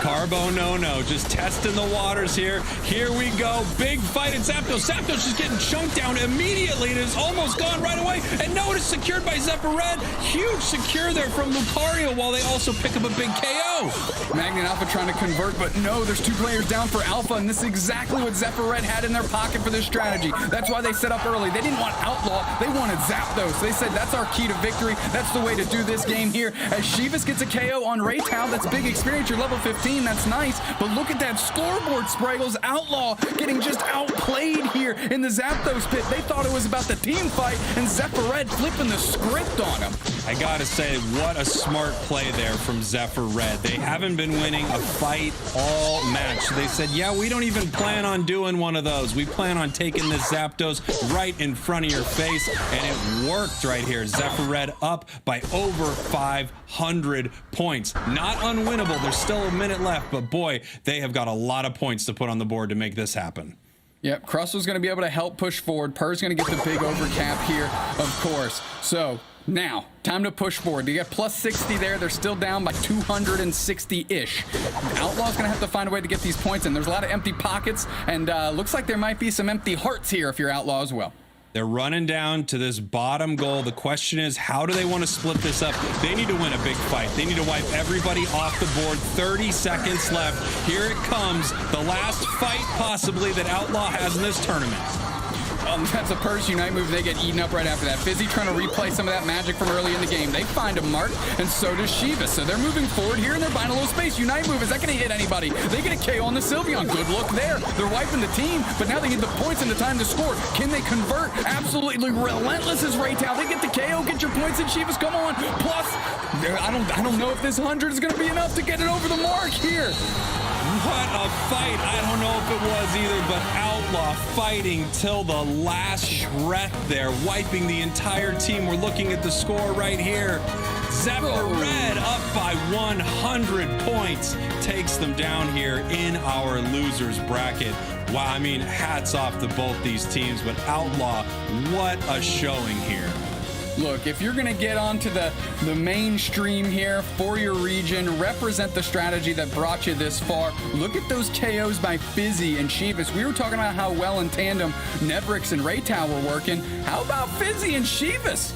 Carbonono just testing the waters here. Here we go, big fight in Zapdos. Zapdos just getting chunked down immediately. It is almost gone right away. And no, it is secured by Zephyr Red. Huge secure there from Lucario while they also pick up a big KO. Magnet Alpha trying to convert, but no, there's 2 players down for Alpha, and this is exactly what Zephyr Red had in their pocket for this strategy. That's why they set up early. They didn't want Outlaw, they wanted Zapdos. They said that's our key to victory. That's the way to do this game here. As Shivas gets a KO on Raytown, that's big experience. You're level 15, that's nice. But look at that scoreboard, Spraggles. Outlaw getting just outplayed here in the Zapdos pit. They thought it was about the team fight, and Zephyr Red flipping the script on him. I gotta say, what a smart play there from Zephyr Red. They haven't been winning a fight all match. So they said, yeah, we don't even plan on doing one of those. We plan on taking this Zapdos right in front of your face, and it worked right here. Zephyr Red up by over 500 points. Not unwinnable. There's still a minute left, but boy, they have got a lot of points to put on the board to make this happen. Yep, Crustal's going to be able to help push forward. Purr's going to get the big overcap here, of course. So now, time to push forward. They get plus 60 there. They're still down by 260-ish. Outlaw's going to have to find a way to get these points in. There's a lot of empty pockets, and looks like there might be some empty hearts here if you're Outlaw as well. They're running down to this bottom goal. The question is, how do they want to split this up? They need to win a big fight. They need to wipe everybody off the board. 30 seconds left. Here it comes. The last fight, possibly, that Outlaw has in this tournament. That's a Purr's Unite move. They get eaten up right after that. Fizzy trying to replay some of that magic from early in the game. They find a mark, and so does Shiva. So they're moving forward here, and they're buying a little space. Unite move, is that going to hit anybody? They get a KO on the Sylveon. Good look there. They're wiping the team, but now they need the points and the time to score. Can they convert? Absolutely relentless is Raytow. They get the KO. Get your points in, Shivas. Come on. Plus, I don't know if this 100 is going to be enough to get it over the mark here. What a fight. I don't know if it was either, but Outlaw fighting till the last breath there, wiping the entire team. We're looking at the score right here. Zephyr Red up by 100 points, takes them down here in our losers bracket. Wow, I mean, hats off to both these teams, but Outlaw, what a showing here. Look, if you're going to get onto the mainstream here for your region, represent the strategy that brought you this far, look at those KOs by Fizzy and Shivas. We were talking about how well in tandem Nebrix and Raytow were working. How about Fizzy and Shivas?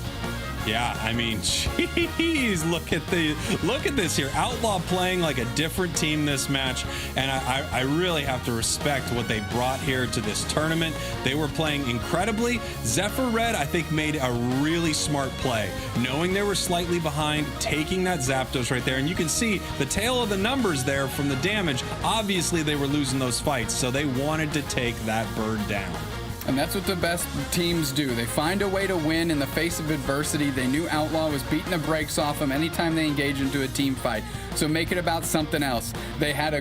Yeah, I mean, jeez, look at this here. Outlaw playing like a different team this match, and I really have to respect what they brought here to this tournament. They were playing incredibly. Zephyr Red, I think, made a really smart play, knowing they were slightly behind, taking that Zapdos right there, and you can see the tail of the numbers there from the damage. Obviously, they were losing those fights, so they wanted to take that bird down. And that's what the best teams do. They find a way to win in the face of adversity. They knew Outlaw was beating the brakes off them anytime they engage into a team fight. So make it about something else. They had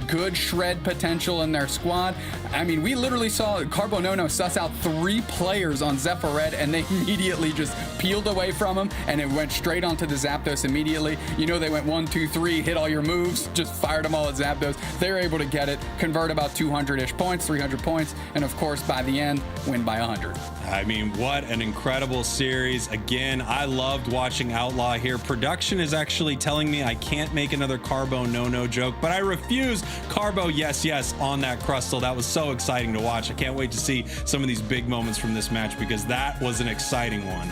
good shred potential in their squad. I mean, we literally saw Carbonono suss out 3 players on Zephyr Red, and they immediately just peeled away from him, and it went straight onto the Zapdos immediately. You know, they went 1, 2, 3, hit all your moves, just fired them all at Zapdos. They're able to get it, convert about 200-ish points, 300 points, and of course, by the end, win by 100. I mean, what an incredible series. Again, I loved watching Outlaw here. Production is actually telling me I can't make another Carbo no joke, but I refuse. Carbo yes on that Crustal. That was so exciting to watch. I can't wait to see some of these big moments from this match because that was an exciting one.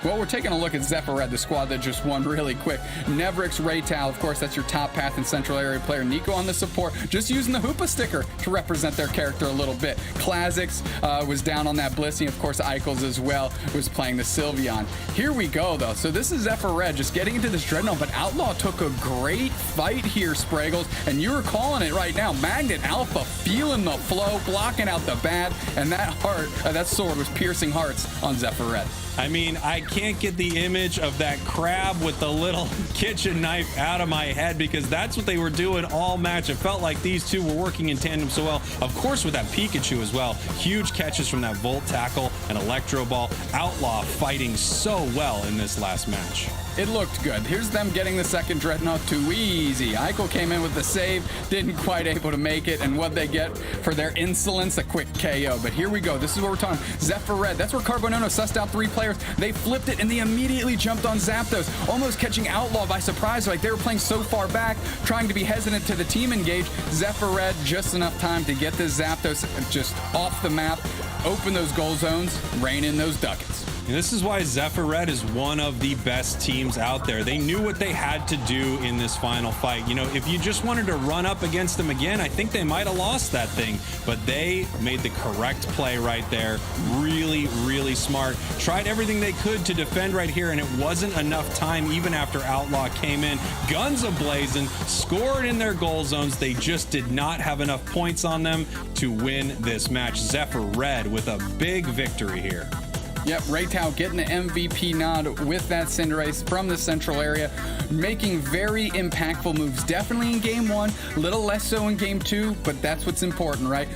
Well, we're taking a look at Zephyr Red, the squad that just won really quick. Nevrix, Raytow, of course, that's your top path and central area player. Nico on the support, just using the Hoopa sticker to represent their character a little bit. Classics was down on that Blissey. Of course, Eichels as well was playing the Sylveon. Here we go, though. So this is Zephyr Red just getting into this Dreadnought, but Outlaw took a great fight here, Spraggles, and you're calling it right now. Magnet Alpha feeling the flow, blocking out the bad, and that sword was piercing hearts on Zephyr Red. I mean, I can't get the image of that crab with the little kitchen knife out of my head because that's what they were doing all match. It felt like these two were working in tandem so well. Of course, with that Pikachu as well. Huge catches from that Volt Tackle and Electro Ball. Outlaw fighting so well in this last match. It looked good. Here's them getting the second Dreadnought too easy. Eichel came in with the save, didn't quite able to make it, and what they get for their insolence, a quick KO. But here we go. This is what we're talking. Zephyr Red, that's where Carbonono sussed out 3 players. They flipped it, and they immediately jumped on Zapdos, almost catching Outlaw by surprise. Like they were playing so far back, trying to be hesitant to the team engage. Zephyr Red, just enough time to get this Zapdos just off the map, open those goal zones, rein in those ducats. And this is why Zephyr Red is one of the best teams out there. They knew what they had to do in this final fight. You know, if you just wanted to run up against them again, I think they might have lost that thing. But they made the correct play right there. Really, really smart. Tried everything they could to defend right here, and it wasn't enough time even after Outlaw came in. Guns a-blazing, scored in their goal zones. They just did not have enough points on them to win this match. Zephyr Red with a big victory here. Yep, Raytao getting the MVP nod with that Cinderace from the central area, making very impactful moves. Definitely in game 1, a little less so in game 2, but that's what's important, right?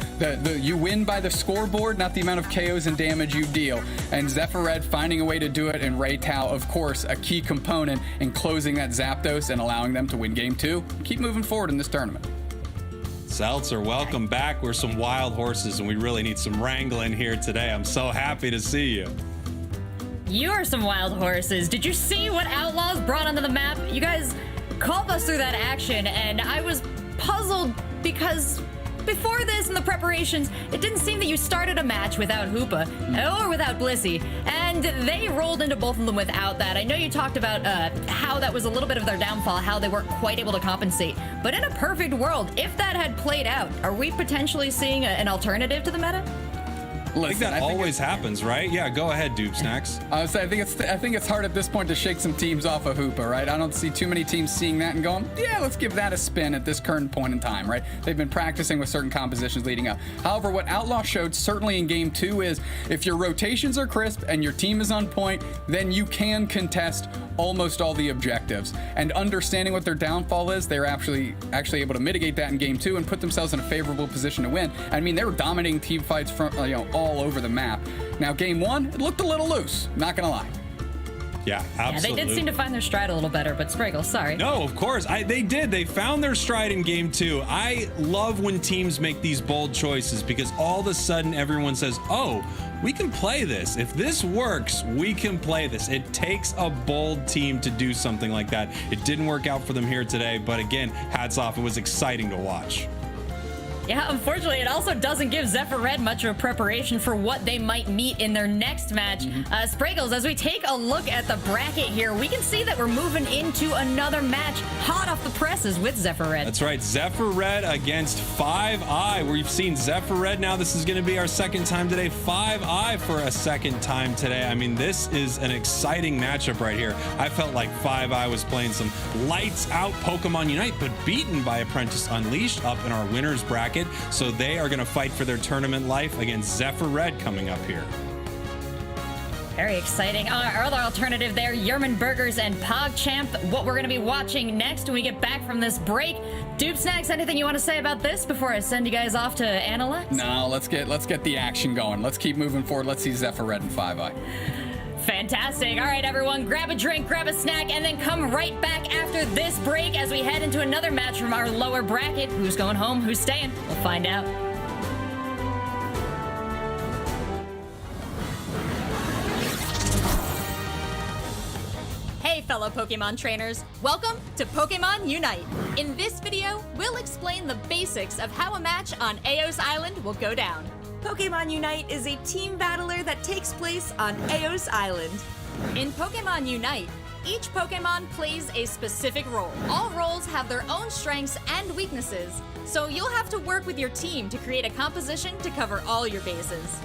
You win by the scoreboard, not the amount of KOs and damage you deal. And Zephyr Red finding a way to do it, and Raytao, of course, a key component in closing that Zapdos and allowing them to win game 2. Keep moving forward in this tournament. Seltzer, welcome back. We're some wild horses, and we really need some wrangling here today. I'm so happy to see you. You are some wild horses. Did you see what Outlaws brought onto the map? You guys called us through that action, and I was puzzled because before this in the preparations, it didn't seem that you started a match without Hoopa or without Blissey, and they rolled into both of them without that. I know you talked about how that was a little bit of their downfall, how they weren't quite able to compensate, but in a perfect world, if that had played out, are we potentially seeing an alternative to the meta? I think that always happens, right? Yeah, go ahead, Dupe Snacks. I think it's hard at this point to shake some teams off of Hoopa, right? I don't see too many teams seeing that and going, yeah, let's give that a spin at this current point in time, right? They've been practicing with certain compositions leading up. However, what Outlaw showed certainly in game 2 is if your rotations are crisp and your team is on point, then you can contest almost all the objectives. And understanding what their downfall is, they're actually able to mitigate that in game 2 and put themselves in a favorable position to win. I mean, they were dominating team fights from all over the map. Now, game 1, it looked a little loose, not gonna lie. Yeah, absolutely. Yeah, they did seem to find their stride a little better, but Spriggle, sorry. No, of course. They did. They found their stride in game 2. I love when teams make these bold choices because all of a sudden everyone says, oh, we can play this. If this works, we can play this. It takes a bold team to do something like that. It didn't work out for them here today, but again, hats off. It was exciting to watch. Yeah, unfortunately, it also doesn't give Zephyr Red much of a preparation for what they might meet in their next match. Spraggles, as we take a look at the bracket here, we can see that we're moving into another match hot off the presses with Zephyr Red. That's right, Zephyr Red against 5i. We've seen Zephyr Red now. This is going to be our second time today. 5i for a second time today. I mean, this is an exciting matchup right here. I felt like 5i was playing some lights out Pokemon Unite, but beaten by Apprentice Unleashed up in our winners bracket. So they are going to fight for their tournament life against Zephyr Red coming up here. Very exciting. Our other alternative there, Yerman Burgers and PogChamp. What we're going to be watching next when we get back from this break. Dupe Snacks, anything you want to say about this before I send you guys off to analyze? No, let's get the action going. Let's keep moving forward. Let's see Zephyr Red and 5i. Fantastic. All right, everyone, grab a drink, grab a snack, and then come right back after this break as we head into another match from our lower bracket. Who's going home? Who's staying? We'll find out. Hey, fellow Pokemon trainers. Welcome to Pokemon Unite. In this video, we'll explain the basics of how a match on Eos Island will go down. Pokemon Unite is a team battler that takes place on Eos Island. In Pokemon Unite, each Pokemon plays a specific role. All roles have their own strengths and weaknesses, so you'll have to work with your team to create a composition to cover all your bases.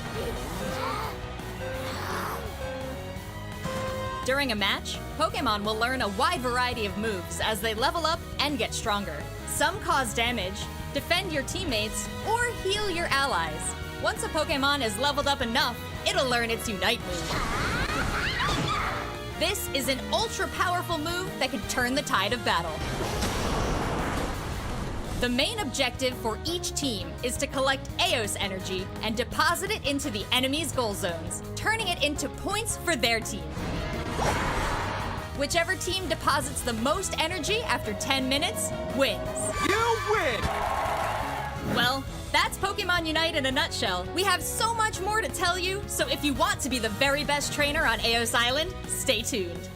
During a match, Pokemon will learn a wide variety of moves as they level up and get stronger. Some cause damage, defend your teammates, or heal your allies. Once a Pokemon is leveled up enough, it'll learn its Unite move. This is an ultra-powerful move that can turn the tide of battle. The main objective for each team is to collect Eos energy and deposit it into the enemy's goal zones, turning it into points for their team. Whichever team deposits the most energy after 10 minutes wins. You win! Well, that's Pokemon Unite in a nutshell. We have so much more to tell you, so if you want to be the very best trainer on Eos Island, stay tuned.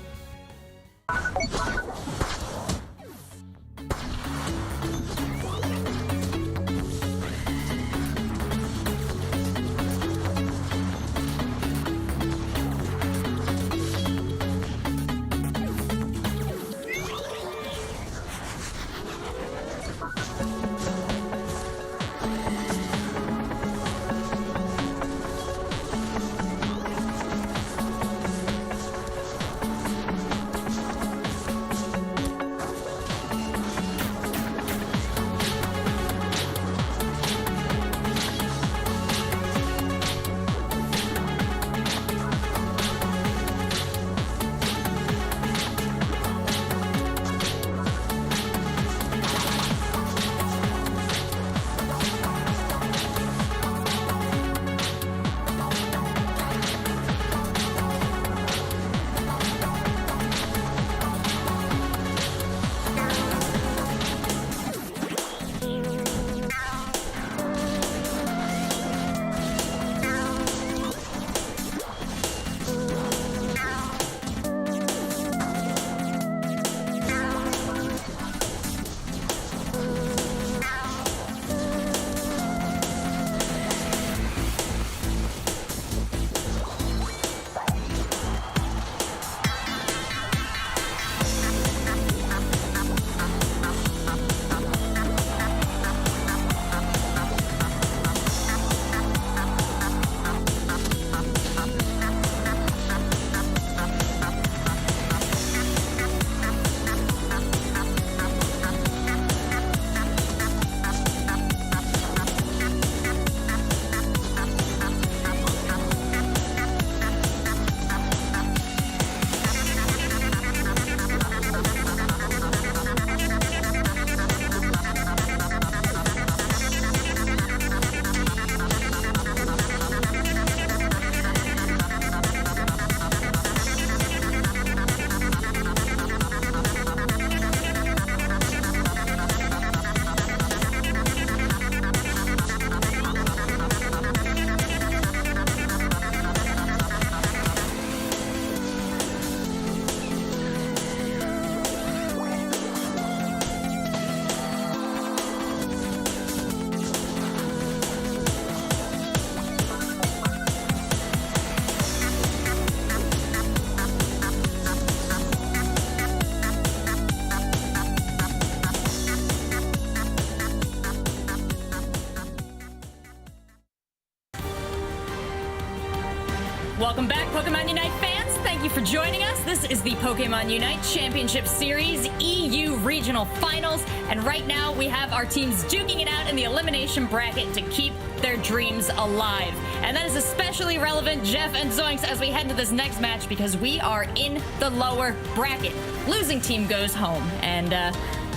Welcome back, Pokemon Unite fans. Thank you for joining us. This is the Pokemon Unite Championship Series EU Regional Finals. And right now, we have our teams duking it out in the elimination bracket to keep their dreams alive. And that is especially relevant, Jeff and Zoinks, as we head into this next match because we are in the lower bracket. Losing team goes home. And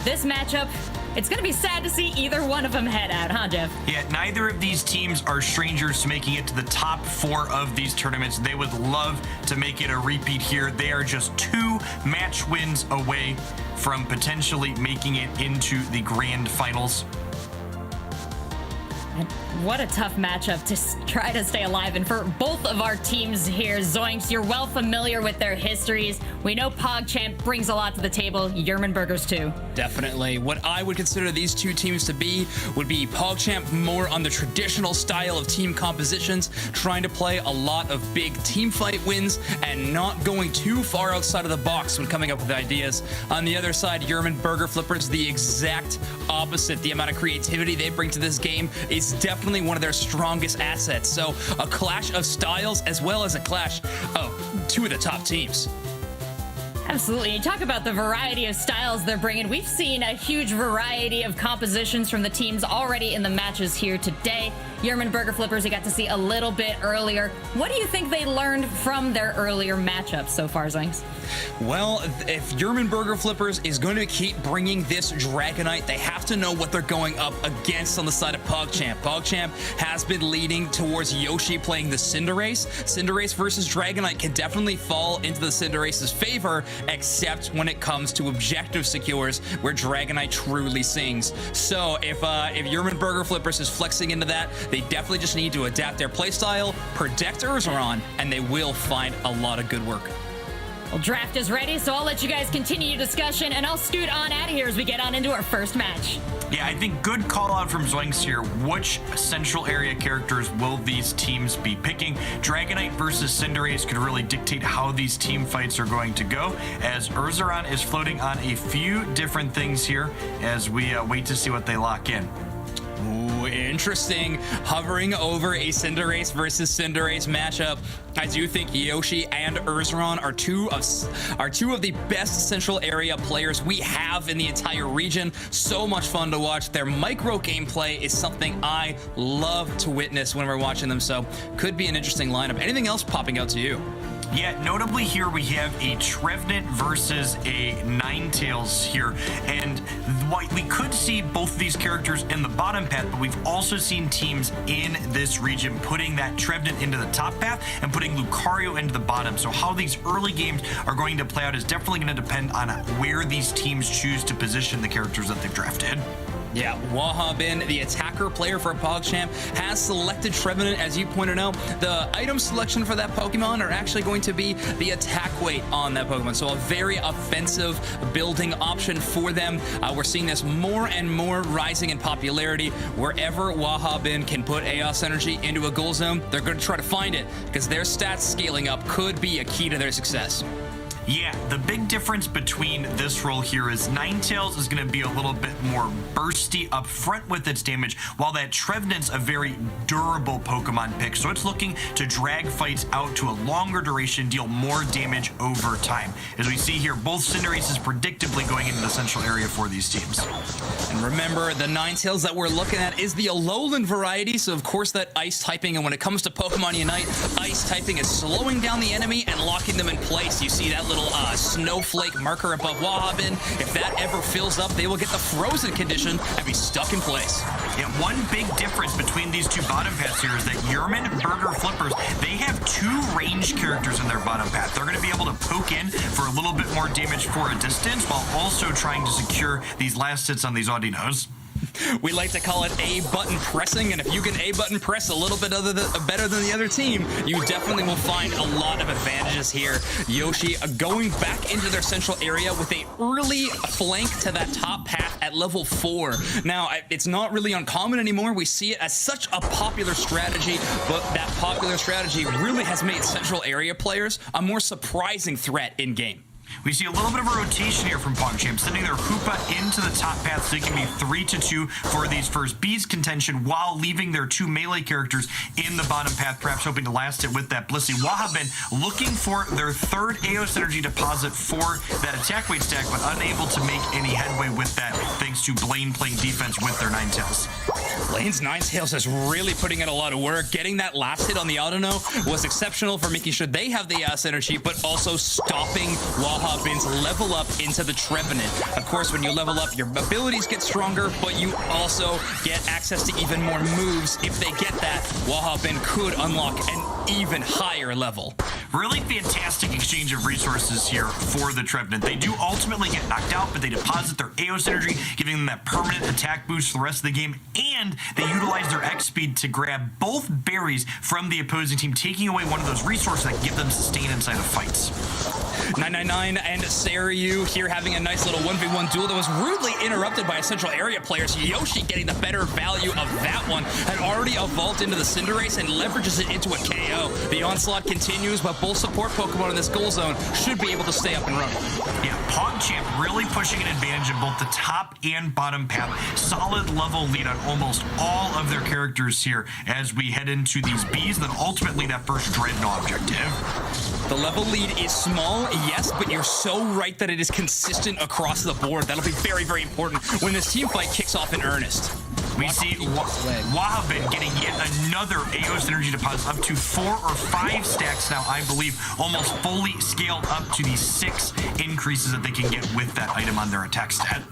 this matchup, it's going to be sad to see either one of them head out, huh, Jeff? Yeah, neither of these teams are strangers to making it to the top 4 of these tournaments. They would love to make it a repeat here. They are just 2 match wins away from potentially making it into the grand finals. What a tough matchup to try to stay alive. And for both of our teams here, Zoinks, you're well familiar with their histories. We know PogChamp brings a lot to the table. Yermanburgers too. Definitely. What I would consider these two teams to be would be PogChamp more on the traditional style of team compositions, trying to play a lot of big team fight wins and not going too far outside of the box when coming up with ideas. On the other side, Yermanburger Flippers, the exact opposite. The amount of creativity they bring to this game is definitely one of their strongest assets. So a clash of styles as well as a clash of 2 of the top teams. Absolutely. You talk about the variety of styles they're bringing. We've seen a huge variety of compositions from the teams already in the matches here today. Yermanburger Flippers, you got to see a little bit earlier. What do you think they learned from their earlier matchups so far, Zoinks? Well, if Yermanburger Flippers is going to keep bringing this Dragonite, they have to know what they're going up against on the side of PogChamp. PogChamp has been leading towards Yoshi playing the Cinderace. Cinderace versus Dragonite can definitely fall into the Cinderace's favor, except when it comes to objective secures where Dragonite truly sings. So if Yermanburger Flippers is flexing into that, they definitely just need to adapt their playstyle, protect Urzaron, and they will find a lot of good work. Well, draft is ready, so I'll let you guys continue your discussion, and I'll scoot on out of here as we get on into our first match. Yeah, I think good call out from Zoinks here. Which central area characters will these teams be picking? Dragonite versus Cinderace could really dictate how these team fights are going to go, as Urzaron is floating on a few different things here as we wait to see what they lock in. Ooh, interesting. Hovering over a Cinderace versus Cinderace matchup. I do think Yoshi and Urzaron are two of the best central area players we have in the entire region. So much fun to watch. Their micro gameplay is something I love to witness when we're watching them. So could be an interesting lineup. Anything else popping out to you? Yeah, notably here we have a Trevenant versus a Ninetales here, and we could see both of these characters in the bottom path, but we've also seen teams in this region putting that Trevenant into the top path and putting Lucario into the bottom. So how these early games are going to play out is definitely going to depend on where these teams choose to position the characters that they've drafted. Yeah, Wahabin, the attacker player for PogChamp, has selected Trevenant, as you pointed out. The item selection for that Pokemon are actually going to be the attack weight on that Pokemon, so a very offensive building option for them. We're seeing this more and more rising in popularity. Wherever Wahabin can put Chaos Energy into a goal zone, they're going to try to find it, because their stats scaling up could be a key to their success. Yeah, the big difference between this role here is Ninetales is going to be a little bit more bursty up front with its damage, while that Trevenant's a very durable Pokemon pick, so it's looking to drag fights out to a longer duration, deal more damage over time. As we see here, both Cinderaces predictably going into the central area for these teams. And remember, the Ninetales that we're looking at is the Alolan variety, so of course that Ice typing, and when it comes to Pokemon Unite, Ice typing is slowing down the enemy and locking them in place. You see that little snowflake marker above Wahabin. If that ever fills up, they will get the frozen condition and be stuck in place. Yeah, one big difference between these two bottom paths here is that Yermanburger Flippers, they have 2 ranged characters in their bottom path. They're going to be able to poke in for a little bit more damage for a distance while also trying to secure these last hits on these Audinos. We like to call it A-button pressing, and if you can A-button press a little bit better than the other team, you definitely will find a lot of advantages here. Yoshi going back into their central area with a early flank to that top path at level 4. Now, it's not really uncommon anymore. We see it as such a popular strategy, but that popular strategy really has made central area players a more surprising threat in-game. We see a little bit of a rotation here from PogChamp, sending their Hoopa into the top path so they can be 3-2 for these first Bees contention while leaving their 2 melee characters in the bottom path, perhaps hoping to last it with that Blissey. Wahabin looking for their 3rd AO Synergy deposit for that attack weight stack, but unable to make any headway with that thanks to Blaine playing defense with their Ninetales. Blaine's Ninetales is really putting in a lot of work. Getting that last hit on the Autono was exceptional for making sure they have the synergy, but also stopping Wahabin's level up into the Trevenant. Of course, when you level up, your abilities get stronger, but you also get access to even more moves. If they get that, Wahabin could unlock an even higher level. Really fantastic exchange of resources here for the Trevenant. They do ultimately get knocked out, but they deposit their AO Synergy, giving them that permanent attack boost for the rest of the game, and they utilize their X speed to grab both berries from the opposing team, taking away one of those resources that give them sustain inside of fights. 999 and Saryu here having a nice little 1v1 duel that was rudely interrupted by a central area player. So Yoshi getting the better value of that one, had already evolved into the Cinderace and leverages it into a KO. The onslaught continues, but both support Pokemon in this goal zone should be able to stay up and running. Yeah, PogChamp really pushing an advantage in both the top and bottom path. Solid level lead on almost all of their characters here as we head into these Bees, and then ultimately that first Dreadnought objective. The level lead is small, yes, but you're so right that it is consistent across the board. That'll be very, very important when this team fight kicks off in earnest. We see Wahabin getting yet another AO Synergy deposit, up to 4 or 5 stacks now, I believe, almost fully scaled up to the 6 increases that they can get with that item on their attack stat.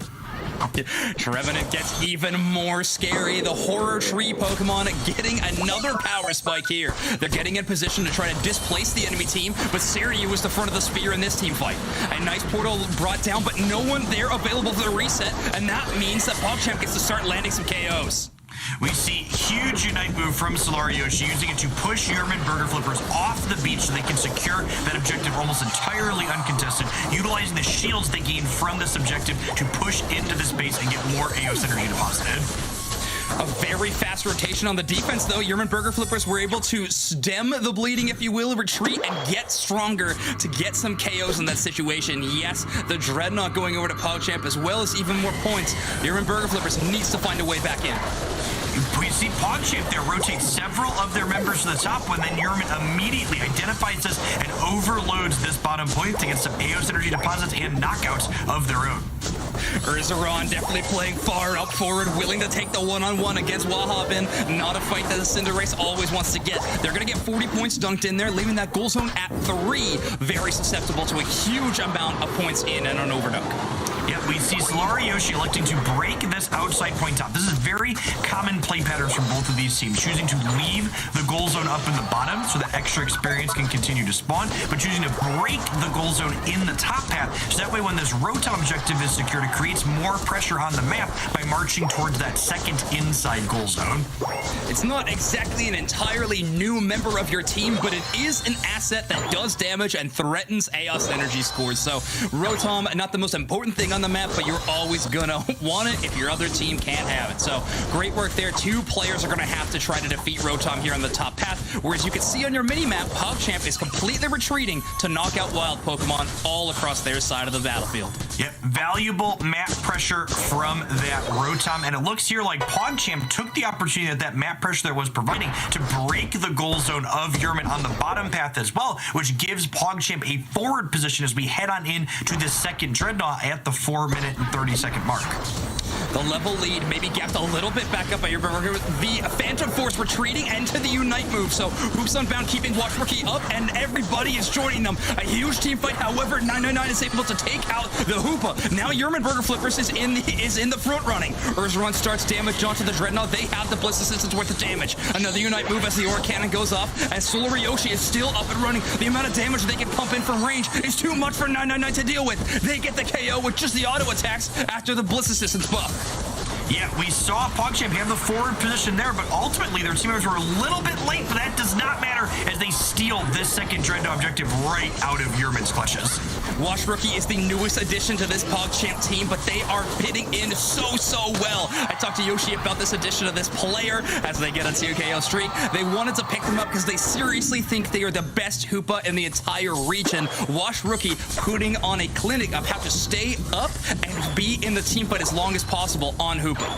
Trevenant gets even more scary. The Horror Tree Pokemon getting another power spike here. They're getting in position to try to displace the enemy team, but Saryu was the front of the spear in this team fight. A nice portal brought down, but no one there available for the reset, and that means that PogChamp gets to start landing some KOs. We see huge Unite move from Solarioshi, using it to push Yerman Burger Flippers off the beach so they can secure that objective almost entirely uncontested, utilizing the shields they gain from this objective to push into the space and get more AO Synergy deposited. A very fast rotation on the defense, though. Yerman Burger Flippers were able to stem the bleeding, if you will, retreat, and get stronger to get some KOs in that situation. Yes, the Dreadnought going over to PogChamp, as well as even more points. Yerman Burger Flippers needs to find a way back in. We see PogChamp there rotate several of their members to the top when then Yerman immediately identifies this and overloads this bottom point to get some AO Synergy deposits and knockouts of their own. Urzaron definitely playing far up forward, willing to take the one-on-one against Wahabin. Not a fight that the Cinderace always wants to get. They're going to get 40 points dunked in there, leaving that goal zone at 3. Very susceptible to a huge amount of points in and an overdunk. Yeah, we see Solarioshi electing to break this outside point top. This is very common play patterns from both of these teams, choosing to leave the goal zone up in the bottom so that extra experience can continue to spawn, but choosing to break the goal zone in the top path, so that way when this Rotom objective is secured, it creates more pressure on the map by marching towards that second inside goal zone. It's not exactly an entirely new member of your team, but it is an asset that does damage and threatens AOS energy scores. So Rotom, not the most important thing on the map, but you're always gonna want it if your other team can't have it. So great work there. 2 players are gonna have to try to defeat Rotom here on the top path, whereas you can see on your mini-map, PogChamp is completely retreating to knock out wild Pokemon all across their side of the battlefield. Yep, valuable map pressure from that Rotom, and it looks here like PogChamp took the opportunity that map pressure that was providing to break the goal zone of Yerman on the bottom path as well, which gives PogChamp a forward position as we head on in to the second Dreadnought at the 4-minute and 30-second mark. The level lead maybe gapped a little bit back up by your burger with the Phantom Force retreating into the Unite move. So Hoops Unbound keeping Watch Rookie up, and everybody is joining them. A huge team fight. However, 999 is able to take out the Hoopa. Now Yerman Burger Flippers is in the front running. Urzaron starts damage onto the Dreadnought. They have the Bliss Assistance worth of damage. Another Unite move as the Aura Cannon goes off, and Solarioshi is still up and running. The amount of damage they can pump in from range is too much for 999 to deal with. They get the KO with just the auto attacks after the Bliss Assistance buff. Yeah, we saw PogChamp have the forward position there, but ultimately their teammates were a little bit late, but that does not matter as they steal this second Dreadnought objective right out of Yerman's clutches. Wash Rookie is the newest addition to this PogChamp team, but they are fitting in so well. I talked to Yoshi about this addition of this player as they get a 2KO streak. They wanted to pick them up because they seriously think they are the best Hoopa in the entire region. Wash Rookie putting on a clinic of how to stay up and be in the team fight as long as possible on Hoopa.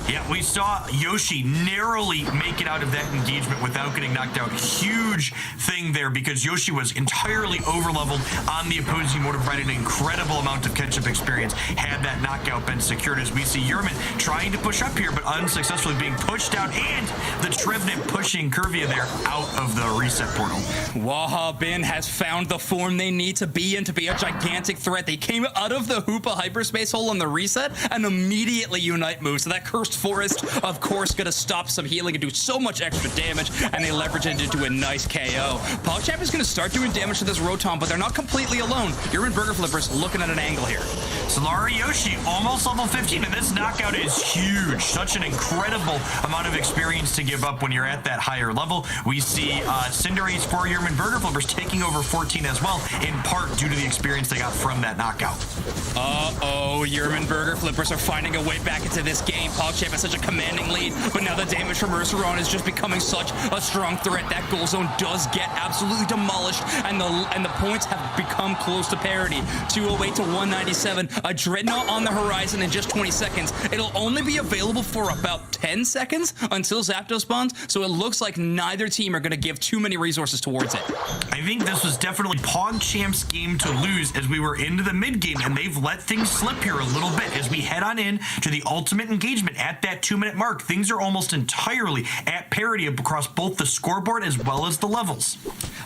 Yeah, we saw Yoshi narrowly make it out of that engagement without getting knocked out. Huge thing there because Yoshi was entirely overleveled on the opposing team, would have provided an incredible amount of catch-up experience had that knockout been secured, as we see Yerman trying to push up here but unsuccessfully being pushed down, and the Trevenant pushing Curvia there out of the reset portal. Waha Bin has found the form they need to be in to be a gigantic threat. They came out of the Hoopa hyperspace hole on the reset and immediately Unite moves. So that cursed forest, of course, gonna stop some healing and do so much extra damage, and they leverage it into a nice KO. PogChamp is gonna start doing damage to this Rotom, but they're not completely alone. Yerman Burger Flippers looking at an angle here. Solari Yoshi, almost level 15, and this knockout is huge. Such an incredible amount of experience to give up when you're at that higher level. We see Cinderace for Yerman Burger Flippers taking over 14 as well, in part due to the experience they got from that knockout. Uh-oh, Yerman Burger Flippers are finding a way back into this game. PogChamp has such a commanding lead, but now the damage from Ursaron is just becoming such a strong threat. That goal zone does get absolutely demolished, and the points have become close to parity. 208 to 197. A Dreadnought on the horizon in just 20 seconds. It'll only be available for about 10 seconds until Zapdos spawns, so it looks like neither team are going to give too many resources towards it. I think this was definitely PogChamp's game to lose as we were into the mid game, and they've let things slip here a little bit as we head on in to the ultimate engagement at that 2-minute mark. Things are almost entirely at parity across both the scoreboard as well as the levels.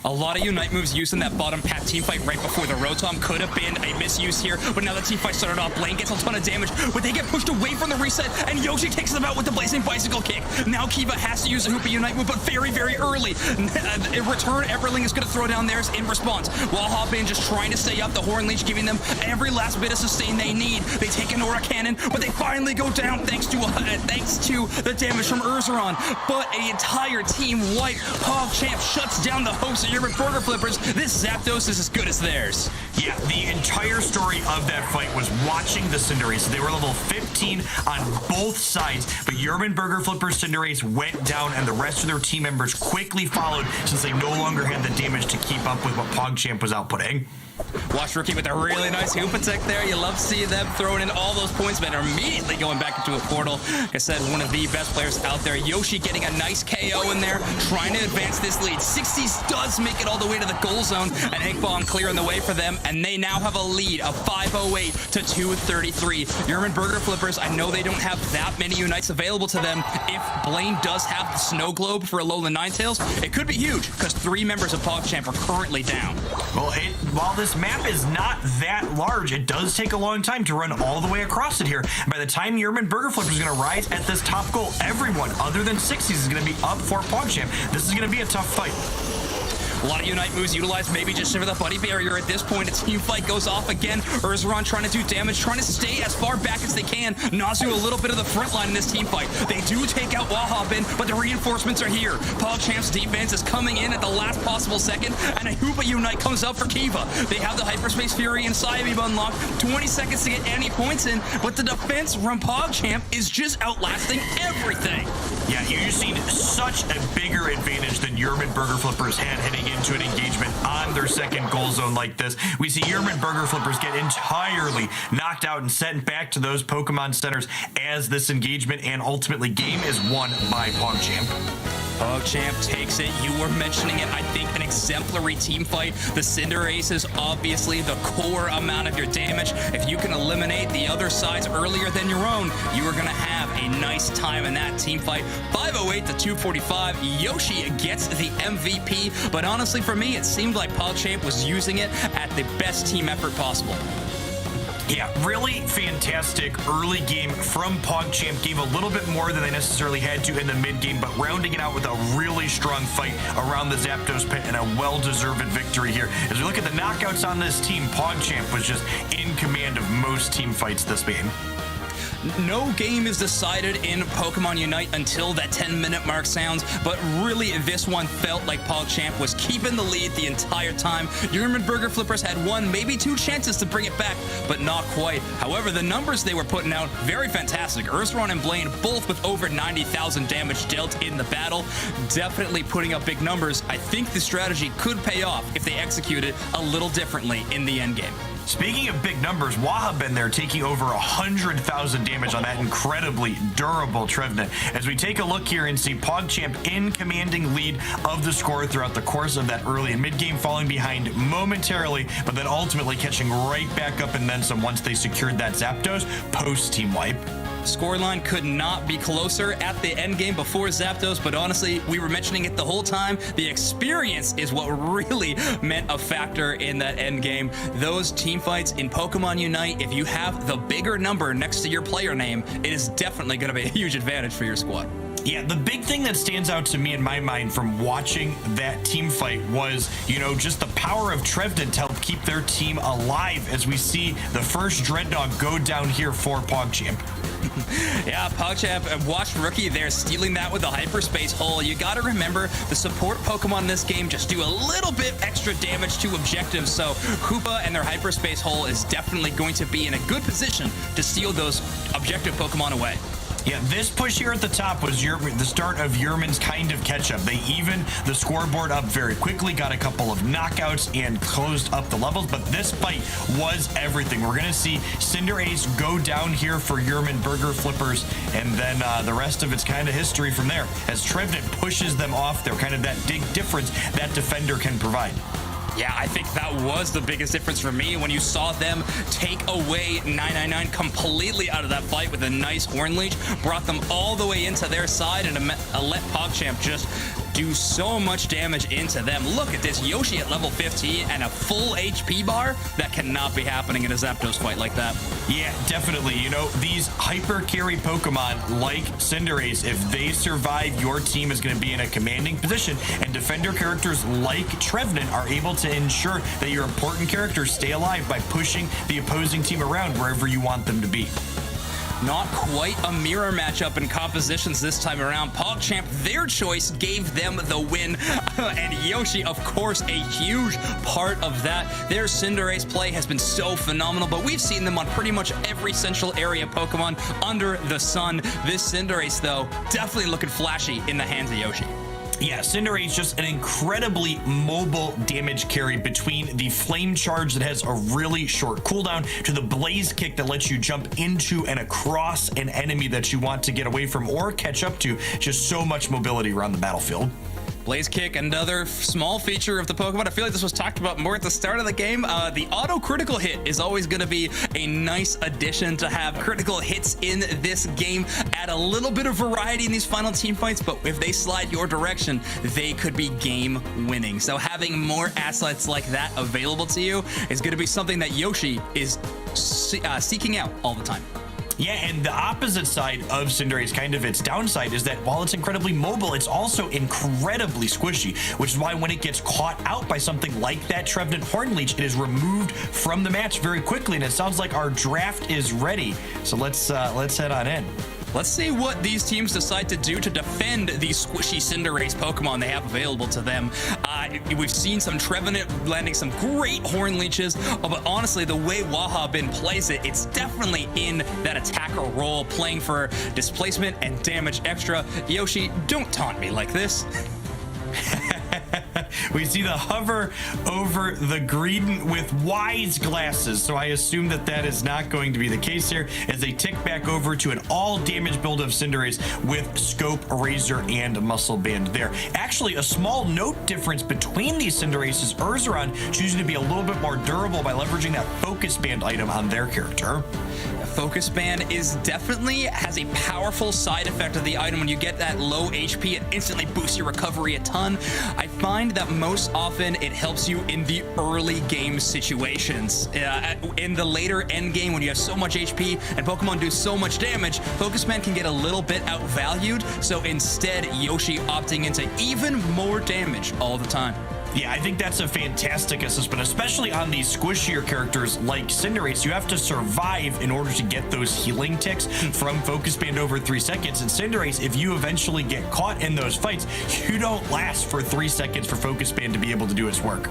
A lot of Unite moves used in that bottom path teamfight right before the Rotom could have been a misuse here, but now the teamfight started off. Blaine gets a ton of damage, but they get pushed away from the reset, and Yoshi takes them out with the Blazing Bicycle Kick. Now Kiva has to use a Hoopa Unite move, but very early. In return, Everling is going to throw down theirs in response. While Hoppin just trying to stay up, the Horn Leech giving them every last bit of sustain they need. They take an Aura Cannon, but they finally go down thanks to the damage from Ursaron. But an entire team wipe. PogChamp shuts down the host of Yerman Burger Flippers. This Zapdos is as good as theirs. Yeah, the entire story of that fight was watching the Cinderace. They were level 15 on both sides, but Yerman Burger Flippers Cinderace went down, and the rest of their team members quickly followed since they no longer had the damage to keep up with what PogChamp was outputting. Wash Rookie with a really nice Hoopa Tech there. You love seeing them throwing in all those points, but immediately going back into a portal. Like I said, one of the best players out there. Yoshi getting a nice KO in there, trying to advance this lead. 60s does make it all the way to the goal zone, and Egg Bomb clearing the way for them, and they now have a lead of 508 to 233. Yerman Burger Flippers, I know they don't have that many Unites available to them. If Blaine does have the Snow Globe for Alolan Ninetales, it could be huge, because 3 members of PogChamp are currently down. Well, while this map is not that large, it does take a long time to run all the way across it here. By the time Yerman Burger Flipper is going to rise at this top goal, everyone other than 60s is going to be up for PogChamp. This is going to be a tough fight. A lot of Unite moves utilized maybe just for the buddy barrier at this point. A team fight goes off again. Ursaron trying to do damage, trying to stay as far back as they can. Nazu a little bit of the front line in this team fight. They do take out Wahhabin, but the reinforcements are here. PogChamp's defense is coming in at the last possible second, and a Hoopa Unite comes out for Kiva. They have the Hyperspace Fury and Psybeam unlocked. 20 seconds to get any points in, but the defense from PogChamp is just outlasting everything. Yeah, you've seen such a bigger advantage than Yerman Burger Flippers had heading into an engagement on their second goal zone like this. We see Yerman Burger Flippers get entirely knocked out and sent back to those Pokemon centers as this engagement and ultimately game is won by PogChamp. PogChamp takes it. You were mentioning it. I think an exemplary team fight. The Cinderace is obviously the core amount of your damage. If you can eliminate the other sides earlier than your own, you are going to have a nice time in that team fight. 508 to 245. Yoshi gets the MVP, but honestly for me, it seemed like PogChamp was using it at the best team effort possible. Yeah, really fantastic early game from PogChamp. Gave a little bit more than they necessarily had to in the mid game, but rounding it out with a really strong fight around the Zapdos pit and a well-deserved victory here. As we look at the knockouts on this team, PogChamp was just in command of most team fights this game. No game is decided in Pokemon Unite until that 10-minute mark sounds, but really this one felt like PogChamp was keeping the lead the entire time. Yerman Burger Flippers had one, maybe two chances to bring it back, but not quite. However, the numbers they were putting out, very fantastic. Ursaron and Blaine both with over 90,000 damage dealt in the battle, definitely putting up big numbers. I think the strategy could pay off if they execute it a little differently in the endgame. Speaking of big numbers, Waha been there taking over 100,000 damage on that incredibly durable Trevenant. As we take a look here and see PogChamp in commanding lead of the score throughout the course of that early and mid-game, falling behind momentarily, but then ultimately catching right back up and then some once they secured that Zapdos post-team wipe. Scoreline could not be closer at the end game before Zapdos, but honestly, we were mentioning it the whole time. The experience is what really meant a factor in that end game. Those team fights in Pokemon Unite, if you have the bigger number next to your player name, it is definitely going to be a huge advantage for your squad. Yeah, the big thing that stands out to me in my mind from watching that team fight was, just the power of Trevenant to help keep their team alive as we see the first Dreadnought go down here for PogChamp. Yeah, PogChamp watched Rookie there stealing that with the Hyperspace Hole. You got to remember the support Pokemon in this game just do a little bit extra damage to objectives, so Hoopa and their Hyperspace Hole is definitely going to be in a good position to steal those objective Pokemon away. Yeah, this push here at the top was the start of Yerman's kind of catch-up. They evened the scoreboard up very quickly, got a couple of knockouts, and closed up the levels, but this fight was everything. We're going to see Cinderace go down here for Yerman Burger Flippers, and then the rest of it's kind of history from there. As Trevenant pushes them off, they're kind of that big difference that defender can provide. Yeah, I think that was the biggest difference for me when you saw them take away 999 completely out of that fight with a nice Horn Leech, brought them all the way into their side, and let PogChamp just do so much damage into them. Look at this, Yoshi at level 15 and a full HP bar. That cannot be happening in a Zapdos fight like that. Yeah, definitely. These hyper carry Pokemon like Cinderace, if they survive, your team is going to be in a commanding position, and defender characters like Trevenant are able to ensure that your important characters stay alive by pushing the opposing team around wherever you want them to be. Not quite a mirror matchup in compositions this time around. PogChamp, their choice, gave them the win. And Yoshi, of course, a huge part of that. Their Cinderace play has been so phenomenal, but we've seen them on pretty much every central area Pokemon under the sun. This Cinderace, though, definitely looking flashy in the hands of Yoshi. Yeah, Cinderace just an incredibly mobile damage carry between the Flame Charge that has a really short cooldown to the Blaze Kick that lets you jump into and across an enemy that you want to get away from or catch up to. Just so much mobility around the battlefield. Blaze Kick, another small feature of the Pokemon. I feel like this was talked about more at the start of the game. The auto critical hit is always going to be a nice addition to have critical hits in this game. Add a little bit of variety in these final team fights, but if they slide your direction, they could be game winning. So having more assets like that available to you is going to be something that Yoshi is seeking out all the time. Yeah, and the opposite side of Cinderace, kind of its downside, is that while it's incredibly mobile, it's also incredibly squishy, which is why when it gets caught out by something like that Trevenant Horn Leech, it is removed from the match very quickly, and it sounds like our draft is ready. So let's head on in. Let's see what these teams decide to do to defend these squishy Cinderace Pokemon they have available to them. We've seen some Trevenant landing some great Horn Leeches, but honestly, the way Wahabin plays it, it's definitely in that attacker role, playing for displacement and damage extra. Yoshi, don't taunt me like this. We see the hover over the Greedent with wise glasses, so I assume that is not going to be the case here as they tick back over to an all damage build of Cinderace with Scope, Razor, and Muscle Band there. Actually, a small note difference between these Cinderaces, Ursaron choosing to be a little bit more durable by leveraging that Focus Band item on their character. Focus Band has a powerful side effect of the item. When you get that low HP, it instantly boosts your recovery a ton. I find that most often it helps you in the early game situations. In the later end game, when you have so much HP and Pokemon do so much damage, Focus Band can get a little bit outvalued. So instead, Yoshi opting into even more damage all the time. Yeah, I think that's a fantastic assessment, especially on these squishier characters like Cinderace. You have to survive in order to get those healing ticks from Focus Band over 3 seconds. And Cinderace, if you eventually get caught in those fights, you don't last for 3 seconds for Focus Band to be able to do its work.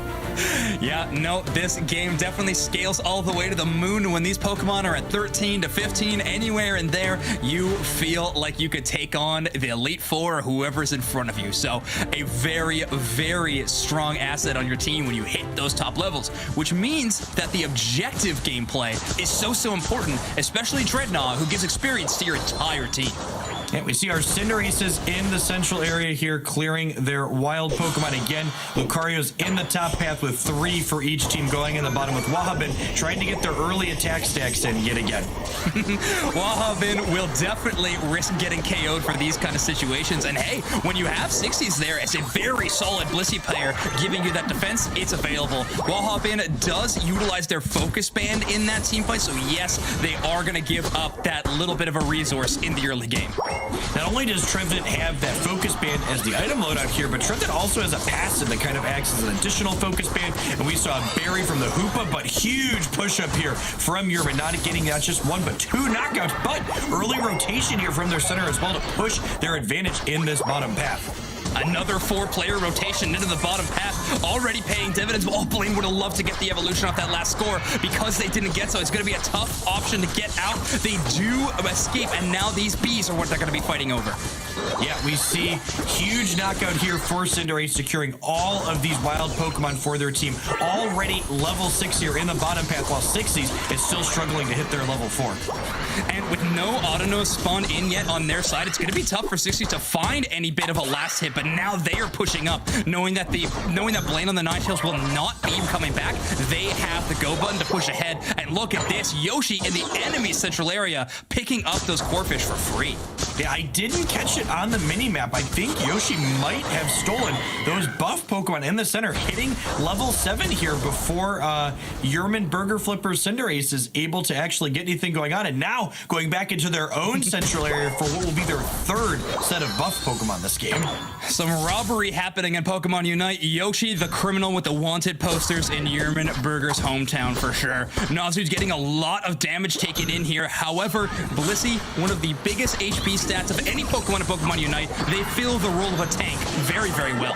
Yeah, no, this game definitely scales all the way to the moon. When these Pokemon are at 13 to 15, anywhere in there, you feel like you could take on the Elite Four or whoever's in front of you. So a very, very strong asset on your team when you hit those top levels, which means that the objective gameplay is so important, especially Dreadnought, who gives experience to your entire team. Yeah, we see our Cinderaces in the central area here, clearing their wild Pokemon again. Lucario's in the top path with 3 for each team, going in the bottom with Wahabin, trying to get their early attack stacks in yet again. Wahabin will definitely risk getting KO'd for these kind of situations. And hey, when you have 60s there as a very solid Blissey player giving you that defense, it's available. Wahabin does utilize their Focus Band in that team fight, so yes, they are going to give up that little bit of a resource in the early game. Not only does Trevenant have that Focus Band as the item loadout here, but Trevenant also has a passive that kind of acts as an additional Focus Band. And we saw a Berry from the Hoopa, but huge push up here from Yerman, not getting not just 1, but 2 knockouts, but early rotation here from their center as well to push their advantage in this bottom path. Another 4-player rotation into the bottom path, already paying dividends. Well, Blaine would have loved to get the evolution off that last score because they didn't get so. It's going to be a tough option to get out. They do escape, and now these bees are what they're going to be fighting over. Yeah, we see huge knockout here for Cinderace, securing all of these wild Pokemon for their team. Already level 6 here in the bottom path, while 60s is still struggling to hit their level 4. And with no Autonos spawned in yet on their side, it's going to be tough for 60s to find any bit of a last hit. But now they are pushing up, knowing that Blaine on the Ninetales will not be coming back. They have the go button to push ahead. And look at this, Yoshi in the enemy central area picking up those Corphish for free. Yeah, I didn't catch it on the mini-map. I think Yoshi might have stolen those buff Pokemon in the center, hitting level 7 here before Yerman Burger Flipper Cinderace is able to actually get anything going on. And now going back into their own central area for what will be their 3rd set of buff Pokemon this game. Some robbery happening in Pokemon Unite. Yoshi, the criminal with the wanted posters in Yerman Burger's hometown for sure. Nazu's getting a lot of damage taken in here. However, Blissey, one of the biggest HP stats of any Pokemon in Pokemon Unite, they fill the role of a tank very, very well.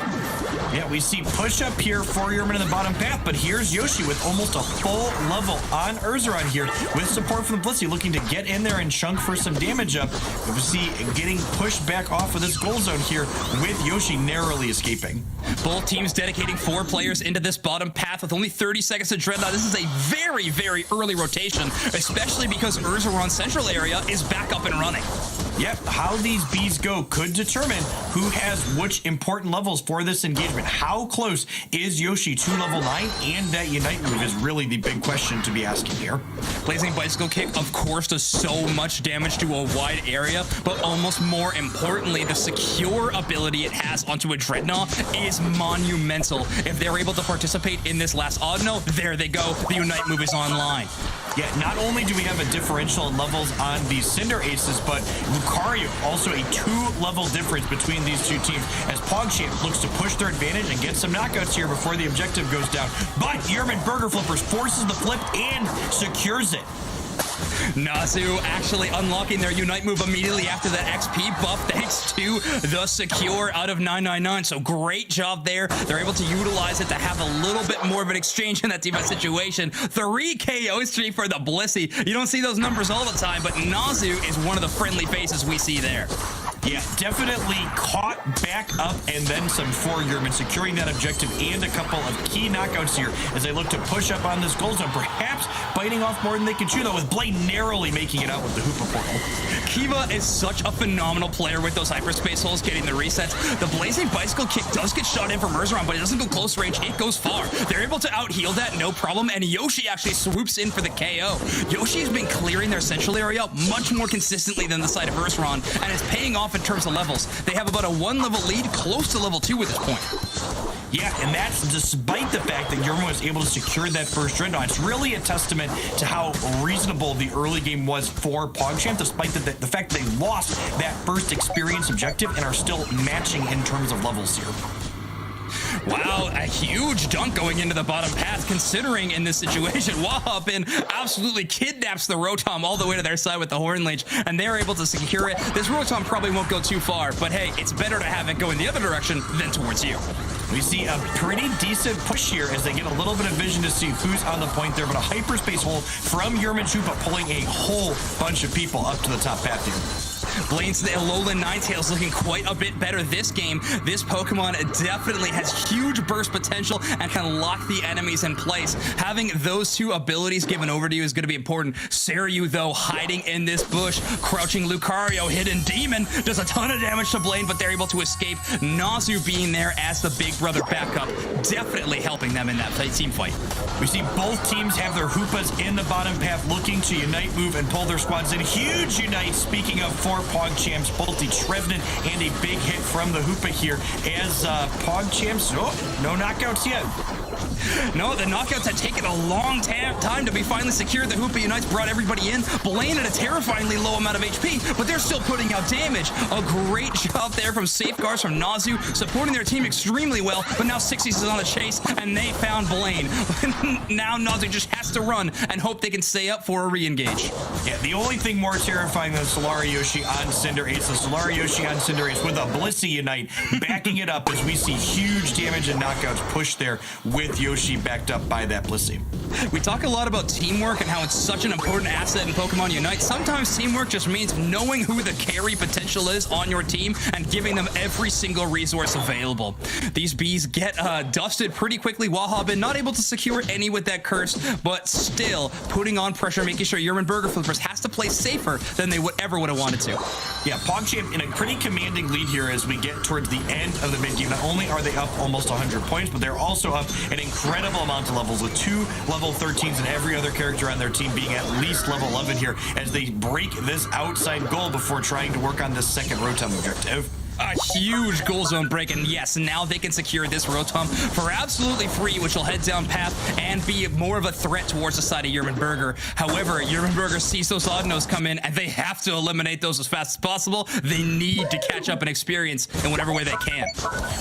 Yeah, we see push up here for Yerman in the bottom path, but here's Yoshi with almost a full level on Urzaron here with support from the Blissey, looking to get in there and chunk for some damage up. We see getting pushed back off of this goal zone here with Yoshi narrowly escaping. Both teams dedicating 4 players into this bottom path with only 30 seconds to Dreadnought. This is a very, very early rotation, especially because Urzaron's central area is back up and running. Yep, how these bees go could determine who has which important levels for this engagement. How close is Yoshi to level 9? And that Unite move is really the big question to be asking here. Blazing Bicycle Kick, of course, does so much damage to a wide area, but almost more importantly, the secure ability it has onto a Dreadnought is monumental. If they're able to participate in this last Audino, there they go. The Unite move is online. Yeah, not only do we have a differential in levels on these Cinderaces, but Lucario also a 2-level difference between these two teams as PogChamp looks to push their advantage and get some knockouts here before the objective goes down. But Yerman Burger Flippers forces the flip and secures it. Nazu actually unlocking their Unite move immediately after that XP buff thanks to the secure out of 999. So great job there. They're able to utilize it to have a little bit more of an exchange in that defense situation. 3 KO streak for the Blissey. You don't see those numbers all the time, but Nazu is one of the friendly faces we see there. Yeah, definitely caught back up and then some for Yerman, securing that objective and a couple of key knockouts here as they look to push up on this goal zone, perhaps biting off more than they can chew, though, with Blade narrowly making it out with the Hoopa portal. Kiva is such a phenomenal player with those hyperspace holes getting the resets. The Blazing Bicycle Kick does get shot in from Urzaron, but it doesn't go close range, it goes far. They're able to out-heal that, no problem, and Yoshi actually swoops in for the KO. Yoshi's been clearing their central area much more consistently than the side of Urzaron, and it's paying off in terms of levels. They have about a 1-level lead, close to level 2 at this point. Yeah, and that's despite the fact that Yerman was able to secure that first Dreadnought. It's really a testament to how reasonable the early game was for PogChamp, despite the fact that they lost that first experience objective and are still matching in terms of levels here. Wow, a huge dunk going into the bottom path, considering in this situation, Wahopin absolutely kidnaps the Rotom all the way to their side with the Horn Leech, and they're able to secure it. This Rotom probably won't go too far, but hey, it's better to have it go in the other direction than towards you. We see a pretty decent push here as they get a little bit of vision to see who's on the point there, but a hyperspace hole from Yerman Chupa pulling a whole bunch of people up to the top path here. Blaine's Alolan Ninetales looking quite a bit better this game. This Pokemon definitely has huge burst potential and can lock the enemies in place. Having those two abilities given over to you is going to be important. Saryu, though, hiding in this bush. Crouching Lucario, Hidden Demon, does a ton of damage to Blaine, but they're able to escape. Nazu being there as the big brother backup, definitely helping them in that team fight. We see both teams have their Hoopas in the bottom path looking to unite, move, and pull their squads in. Huge unite, speaking of four PogChamps, both the Trevenant and a big hit from the Hoopa here as PogChamps, no knockouts yet. No, the knockouts had taken a long time to be finally secured. The Hoopa Unites brought everybody in. Blaine at a terrifyingly low amount of HP, but they're still putting out damage. A great job there from Safeguards from Nazu, supporting their team extremely well, but now 60s is on a chase, and they found Blaine. Now Nazu just has to run and hope they can stay up for a re-engage. Yeah, the only thing more terrifying than Solari Yoshi on Cinderace, the Solari Yoshi on Cinderace with a Blissey Unite, backing it up as we see huge damage and knockouts push there with Yoshi backed up by that Blissey. We talk a lot about teamwork and how it's such an important asset in Pokemon Unite. Sometimes teamwork just means knowing who the carry potential is on your team and giving them every single resource available. These bees get dusted pretty quickly. Wahobin not able to secure any with that curse, but still putting on pressure, making sure Yerman Burger Flippers has to play safer than they would ever have wanted to. Yeah, PogChamp in a pretty commanding lead here as we get towards the end of the mid-game. Not only are they up almost 100 points, but they're also up an incredible amount of levels with 2 level 13s and every other character on their team being at least level 11 here as they break this outside goal before trying to work on this second Rotom objective. A huge goal zone break, and yes, now they can secure this Rotom for absolutely free, which will head down path and be more of a threat towards the side of Yerman Burger. However, Yerman Burger sees those Oddnos come in, and they have to eliminate those as fast as possible. They need to catch up in experience in whatever way they can.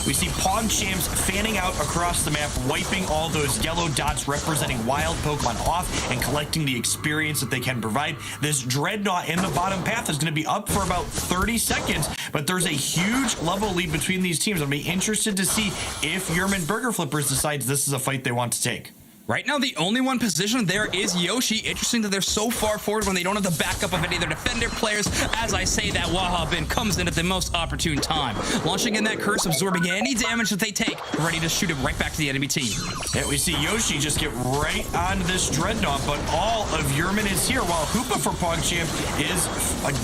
We see PogChamps fanning out across the map, wiping all those yellow dots representing wild Pokemon off and collecting the experience that they can provide. This Dreadnought in the bottom path is going to be up for about 30 seconds, but there's a huge level lead between these teams. I'll be interested to see if Yerman Burger Flippers decides this is a fight they want to take. Right now, the only one positioned there is Yoshi. Interesting that they're so far forward when they don't have the backup of any of their defender players. As I say, that Wahobin comes in at the most opportune time. Launching in that curse, absorbing any damage that they take, ready to shoot it right back to the enemy team. Yeah, we see Yoshi just get right on this Dreadnought, but all of Yerman is here, while Hoopa for PogChamp is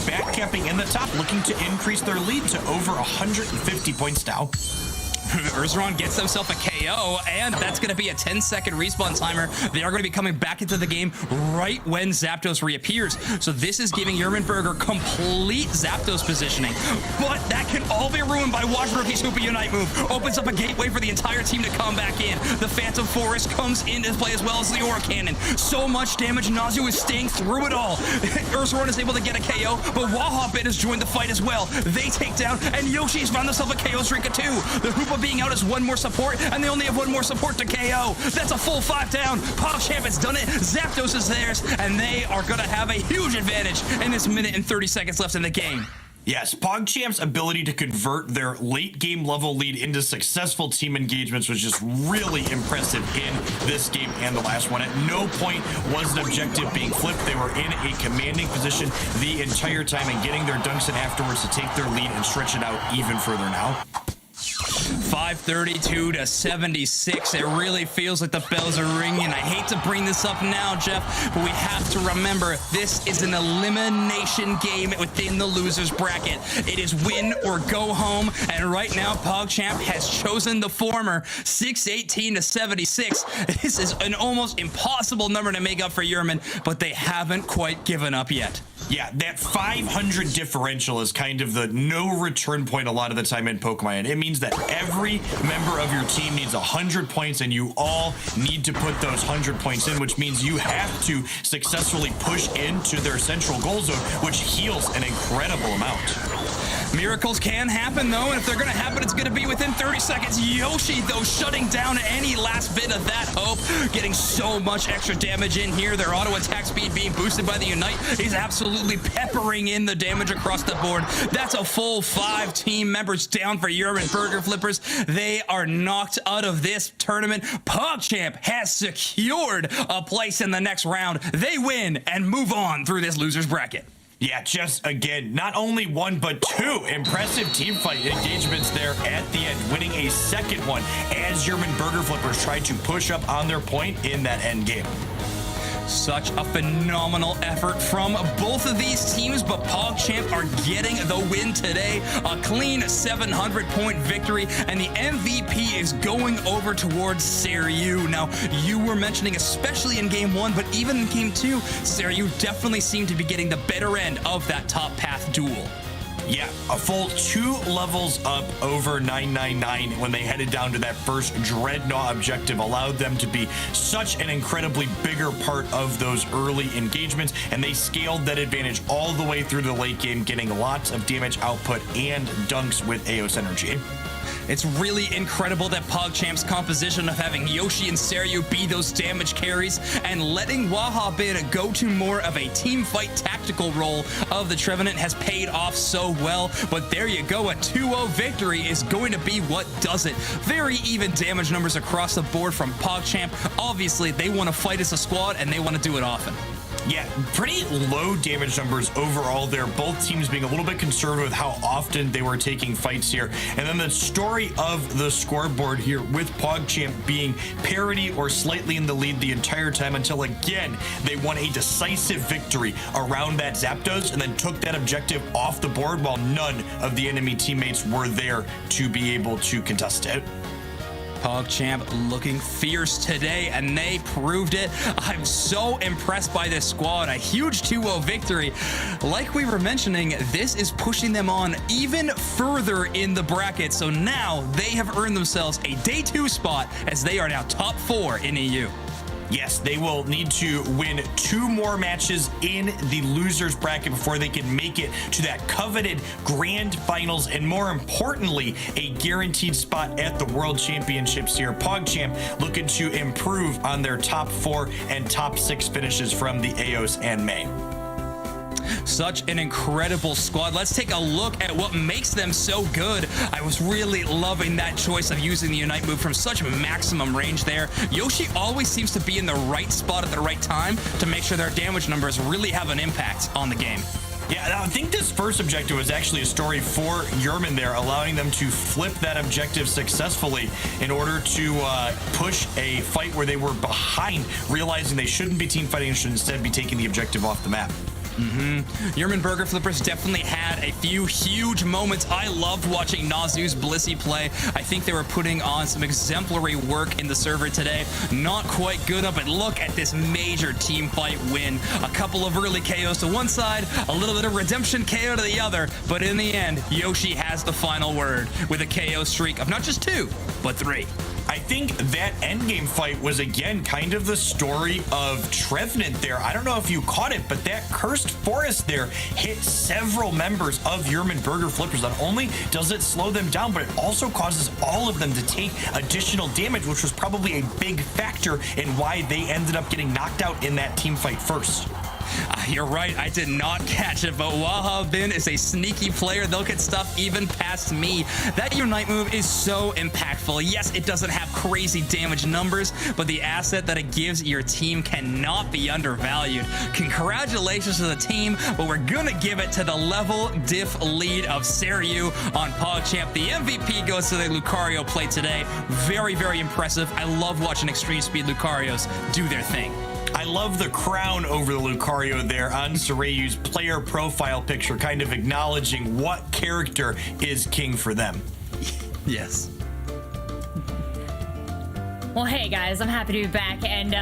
backcapping in the top, looking to increase their lead to over 150 points now. Urzaron gets himself a KO, and that's going to be a 10-second respawn timer. They are going to be coming back into the game right when Zapdos reappears. So this is giving Yerman Burger complete Zapdos positioning. But that can all be ruined by Watch Rookie's Hoopa Unite move. Opens up a gateway for the entire team to come back in. The Phantom Forest comes into play as well as the Aura Cannon. So much damage. Nazu is staying through it all. Urzaron is able to get a KO, but Wahopin has joined the fight as well. They take down, and Yoshi's found himself a KO streak of 2. The Hoopa being out as one more support, and they only have one more support to KO. That's a full 5 down. PogChamp has done it. Zapdos is theirs, and they are going to have a huge advantage in this minute and 30 seconds left in the game. Yes, PogChamp's ability to convert their late game level lead into successful team engagements was just really impressive in this game and the last one. At no point was an objective being flipped. They were in a commanding position the entire time and getting their dunks in afterwards to take their lead and stretch it out even further now. 532 to 76. It really feels like the bells are ringing. I hate to bring this up now, Jeff, but we have to remember this is an elimination game within the loser's bracket. It is win or go home, and right now PogChamp has chosen the former. 618 to 76. This is an almost impossible number to make up for Yerman, but they haven't quite given up yet. Yeah, that 500 differential is kind of the no return point a lot of the time in Pokemon. And it means that every member of your team needs 100 points, and you all need to put those 100 points in, which means you have to successfully push into their central goal zone, which heals an incredible amount. Miracles can happen, though, and if they're going to happen, it's going to be within 30 seconds. Yoshi, though, shutting down any last bit of that hope, getting so much extra damage in here. Their auto attack speed being boosted by the Unite is absolutely peppering in the damage across the board. That's a full 5 team members down for Urban Burger Flippers. They are knocked out of this tournament. PogChamp has secured a place in the next round. They win and move on through this loser's bracket. Yeah, just again, not only 1 but 2 impressive team fight engagements there at the end, winning a second one as German Burger Flippers tried to push up on their point in that end game. Such a phenomenal effort from both of these teams, but PogChamp are getting the win today. A clean 700-point victory, and the MVP is going over towards Seryu. Now, you were mentioning, especially in Game 1, but even in Game 2, Seryu definitely seemed to be getting the better end of that top path duel. Yeah, a full 2 levels up over 999 when they headed down to that first Dreadnought objective allowed them to be such an incredibly bigger part of those early engagements, and they scaled that advantage all the way through the late game, getting lots of damage output and dunks with Eos energy. It's really incredible that PogChamp's composition of having Yoshi and Seryu be those damage carries and letting Wahabin go to more of a team fight tactical role of the Trevenant has paid off so well. But there you go, a 2-0 victory is going to be what does it. Very even damage numbers across the board from PogChamp. Obviously, they want to fight as a squad and they want to do it often. Yeah, pretty low damage numbers overall there. Both teams being a little bit conservative with how often they were taking fights here. And then the story of the scoreboard here with PogChamp being parity or slightly in the lead the entire time until, again, they won a decisive victory around that Zapdos and then took that objective off the board while none of the enemy teammates were there to be able to contest it. PogChamp looking fierce today, and they proved it. I'm so impressed by this squad. A huge 2-0 victory. Like we were mentioning, this is pushing them on even further in the bracket. So now they have earned themselves a day 2 spot as they are now top 4 in EU. Yes, they will need to win 2 more matches in the losers bracket before they can make it to that coveted grand finals, and more importantly, a guaranteed spot at the World Championships here. PogChamp looking to improve on their top 4 and top 6 finishes from the Eos and May. Such an incredible squad. Let's take a look at what makes them so good. I was really loving that choice of using the Unite move from such maximum range there. Yoshi always seems to be in the right spot at the right time to make sure their damage numbers really have an impact on the game. Yeah, I think this first objective was actually a story for Yerman there, allowing them to flip that objective successfully in order to push a fight where they were behind, realizing they shouldn't be team fighting and should instead be taking the objective off the map. Yerman Burger Flippers definitely had a few huge moments. I loved watching Nazu's Blissey play. I think they were putting on some exemplary work in the server today. Not quite good up, but look at this major team fight win. A couple of early KOs to one side, a little bit of redemption KO to the other, but in the end, Yoshi has the final word with a KO streak of not just 2, but 3. I think that endgame fight was, again, kind of the story of Trevenant there. I don't know if you caught it, but that cursed forest there hit several members of Yerman Burger Flippers. Not only does it slow them down, but it also causes all of them to take additional damage, which was probably a big factor in why they ended up getting knocked out in that team fight first. You're right, I did not catch it, but Wahabin is a sneaky player. They'll get stuff even past me. That Unite move is so impactful. Yes, it doesn't have crazy damage numbers, but the asset that it gives your team cannot be undervalued. Congratulations to the team, but we're gonna give it to the level diff lead of Seryu on PogChamp. The MVP goes to the Lucario play today. Very, very impressive. I love watching Extreme Speed Lucarios do their thing. I love the crown over the Lucario there on Soreyu's player profile picture, kind of acknowledging what character is king for them. Yes. Well, hey guys, I'm happy to be back, and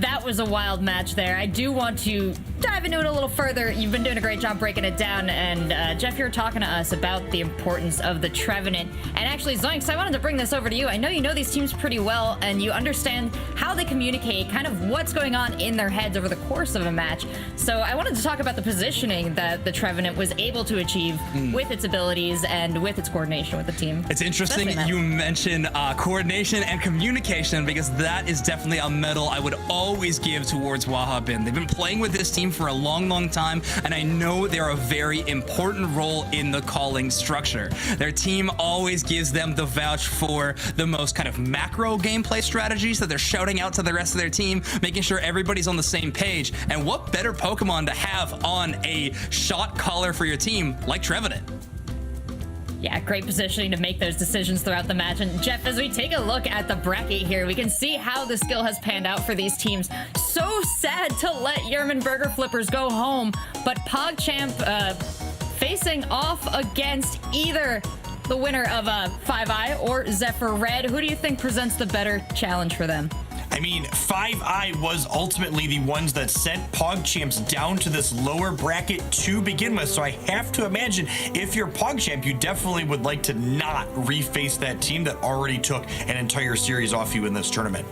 that was a wild match there. I do want to dive into it a little further, you've been doing a great job breaking it down, and Jeff, you're talking to us about the importance of the Trevenant. And actually, Zoinks, I wanted to bring this over to you. I know you know these teams pretty well, and you understand how they communicate, kind of what's going on in their heads over the course of a match. So I wanted to talk about the positioning that the Trevenant was able to achieve with its abilities and with its coordination with the team. It's interesting you mention coordination and communication, because that is definitely a medal I would always give towards Wahhabin. They've been playing with this team for a long, long time, and I know they're a very important role in the calling structure. Their team always gives them the vouch for the most kind of macro gameplay strategies that they're shouting out to the rest of their team, making sure everybody's on the same page. And what better Pokemon to have on a shot caller for your team like Trevenant? Yeah, great positioning to make those decisions throughout the match. And Jeff, as we take a look at the bracket here, we can see how the skill has panned out for these teams. So sad to let Yerman Burger Flippers go home, but PogChamp facing off against either the winner of 5i or Zephyr Red. Who do you think presents the better challenge for them? I mean, 5i was ultimately the ones that sent PogChamps down to this lower bracket to begin with, so I have to imagine if you're PogChamp, you definitely would like to not reface that team that already took an entire series off you in this tournament.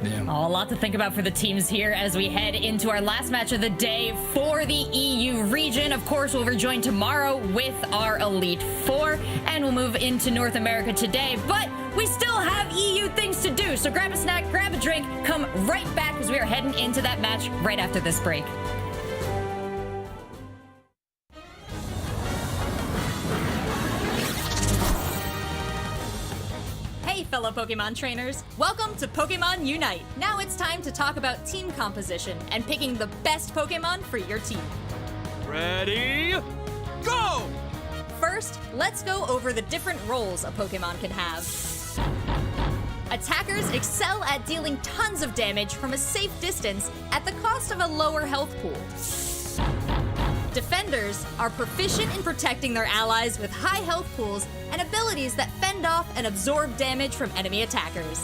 Yeah. A lot to think about for the teams here as we head into our last match of the day for the EU region. Of course, we'll rejoin tomorrow with our Elite Four, and we'll move into North America today, but we still have EU things to do. So grab a snack, grab a drink, come right back as we are heading into that match right after this break. Hey fellow Pokemon trainers, welcome to Pokemon Unite. Now it's time to talk about team composition and picking the best Pokemon for your team. Ready, go! First, let's go over the different roles a Pokemon can have. Attackers excel at dealing tons of damage from a safe distance at the cost of a lower health pool. Defenders are proficient in protecting their allies with high health pools and abilities that fend off and absorb damage from enemy attackers.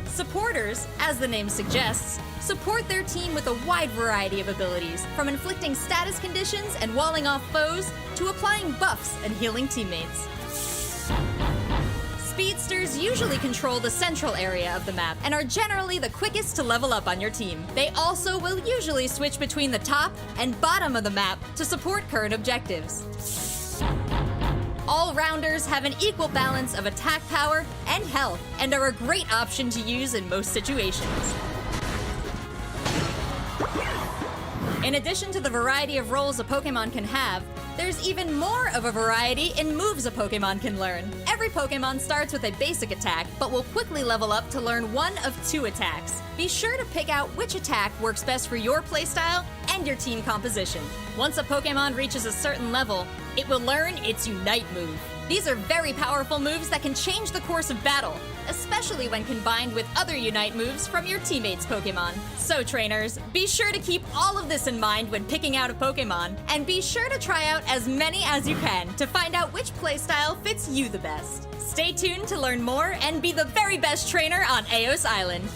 Supporters, as the name suggests, support their team with a wide variety of abilities, from inflicting status conditions and walling off foes to applying buffs and healing teammates. Speedsters usually control the central area of the map and are generally the quickest to level up on your team. They also will usually switch between the top and bottom of the map to support current objectives. All-rounders have an equal balance of attack power and health and are a great option to use in most situations. In addition to the variety of roles a Pokemon can have, there's even more of a variety in moves a Pokemon can learn. Every Pokemon starts with a basic attack, but will quickly level up to learn one of 2 attacks. Be sure to pick out which attack works best for your playstyle and your team composition. Once a Pokemon reaches a certain level, it will learn its Unite move. These are very powerful moves that can change the course of battle, especially when combined with other Unite moves from your teammates' Pokemon. So trainers, be sure to keep all of this in mind when picking out a Pokemon, and be sure to try out as many as you can to find out which playstyle fits you the best. Stay tuned to learn more and be the very best trainer on Eos Island.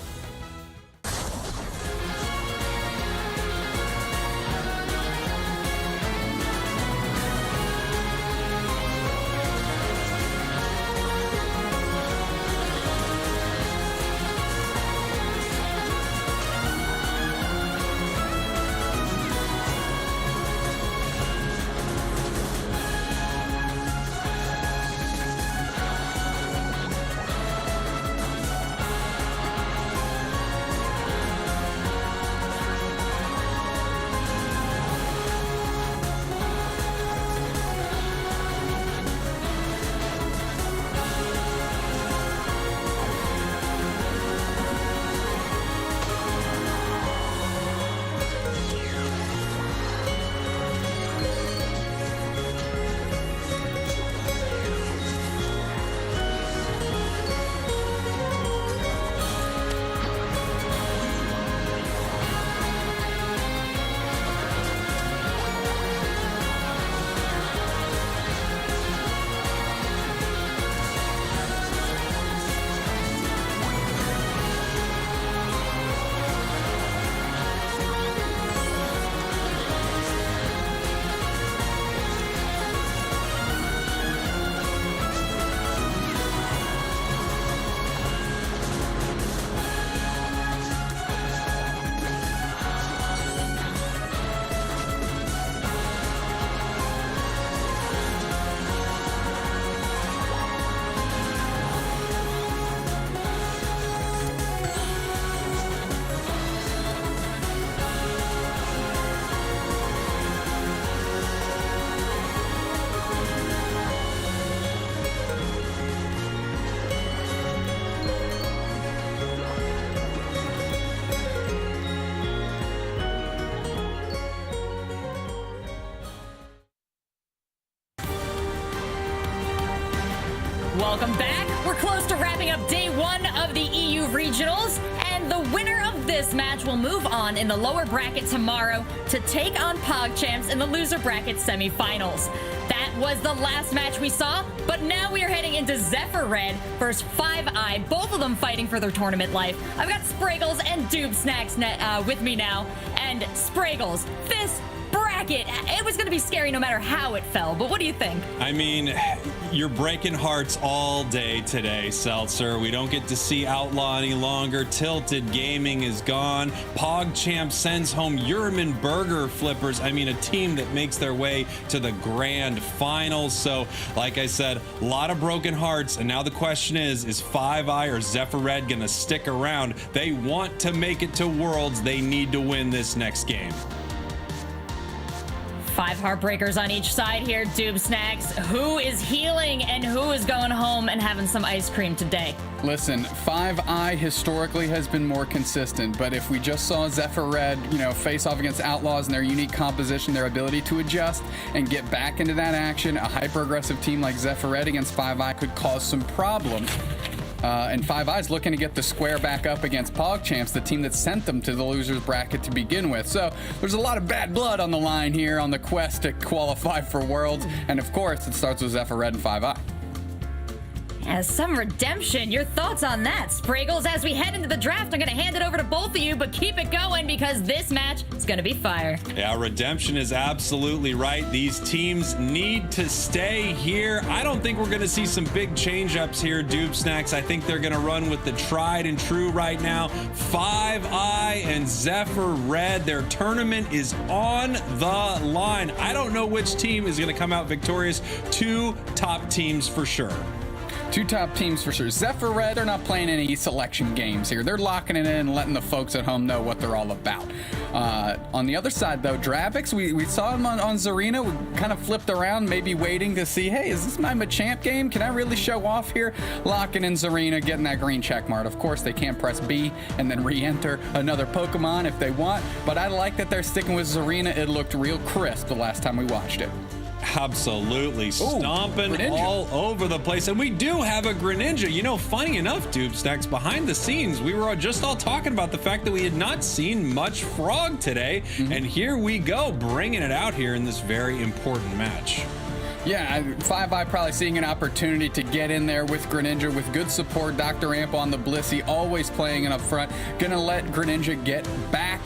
Welcome back. We're close to wrapping up day 1 of the EU Regionals, and the winner of this match will move on in the lower bracket tomorrow to take on PogChamps in the loser bracket semifinals. That was the last match we saw, but now we are heading into Zephyr Red versus 5i, both of them fighting for their tournament life. I've got Spraggles and Doob Snacks with me now, and Spraggles, this bracket, it was going to be scary no matter how it fell, but what do you think? I mean, you're breaking hearts all day today, Seltzer. We don't get to see Outlaw any longer. Tilted Gaming is gone. PogChamp sends home Uriman Burger Flippers. I mean, a team that makes their way to the grand finals. So, like I said, a lot of broken hearts. And now the question is 5i or Zephyr Red going to stick around? They want to make it to Worlds. They need to win this next game. 5 heartbreakers on each side here, Doob Snacks. Who is healing and who is going home and having some ice cream today? Listen, 5i historically has been more consistent, but if we just saw Zephyr Red, face off against Outlaws and their unique composition, their ability to adjust and get back into that action, a hyper-aggressive team like Zephyr Red against 5i could cause some problems. And 5i's looking to get the square back up against PogChamps, the team that sent them to the losers bracket to begin with. So there's a lot of bad blood on the line here on the quest to qualify for Worlds. And of course, it starts with Zephyr Red and 5i. As some redemption, your thoughts on that, Spraggles? As we head into the draft, I'm going to hand it over to both of you, but keep it going because this match is going to be fire. Yeah, redemption is absolutely right. These teams need to stay here. I don't think we're going to see some big change-ups here, Doob Snacks. I think they're going to run with the tried and true right now. 5i and Zephyr Red, their tournament is on the line. I don't know which team is going to come out victorious. 2 top teams for sure. 2 top teams for sure. Zephyr Red are not playing any selection games here. They're locking it in and letting the folks at home know what they're all about. On the other side, though, Dravix, we saw him on Zarina. We kind of flipped around, maybe waiting to see, hey, is this my Machamp game? Can I really show off here? Locking in Zarina, getting that green check mark. Of course, they can't press B and then re-enter another Pokemon if they want, but I like that they're sticking with Zarina. It looked real crisp the last time we watched it. Absolutely. Stomping all over the place. And we do have a Greninja. Funny enough, Doob Snacks, behind the scenes, we were just all talking about the fact that we had not seen much Frog today. And here we go, bringing it out here in this very important match. Yeah, 5i probably seeing an opportunity to get in there with Greninja with good support. Dr. Amp on the Blissey, always playing it up front. Gonna let Greninja get back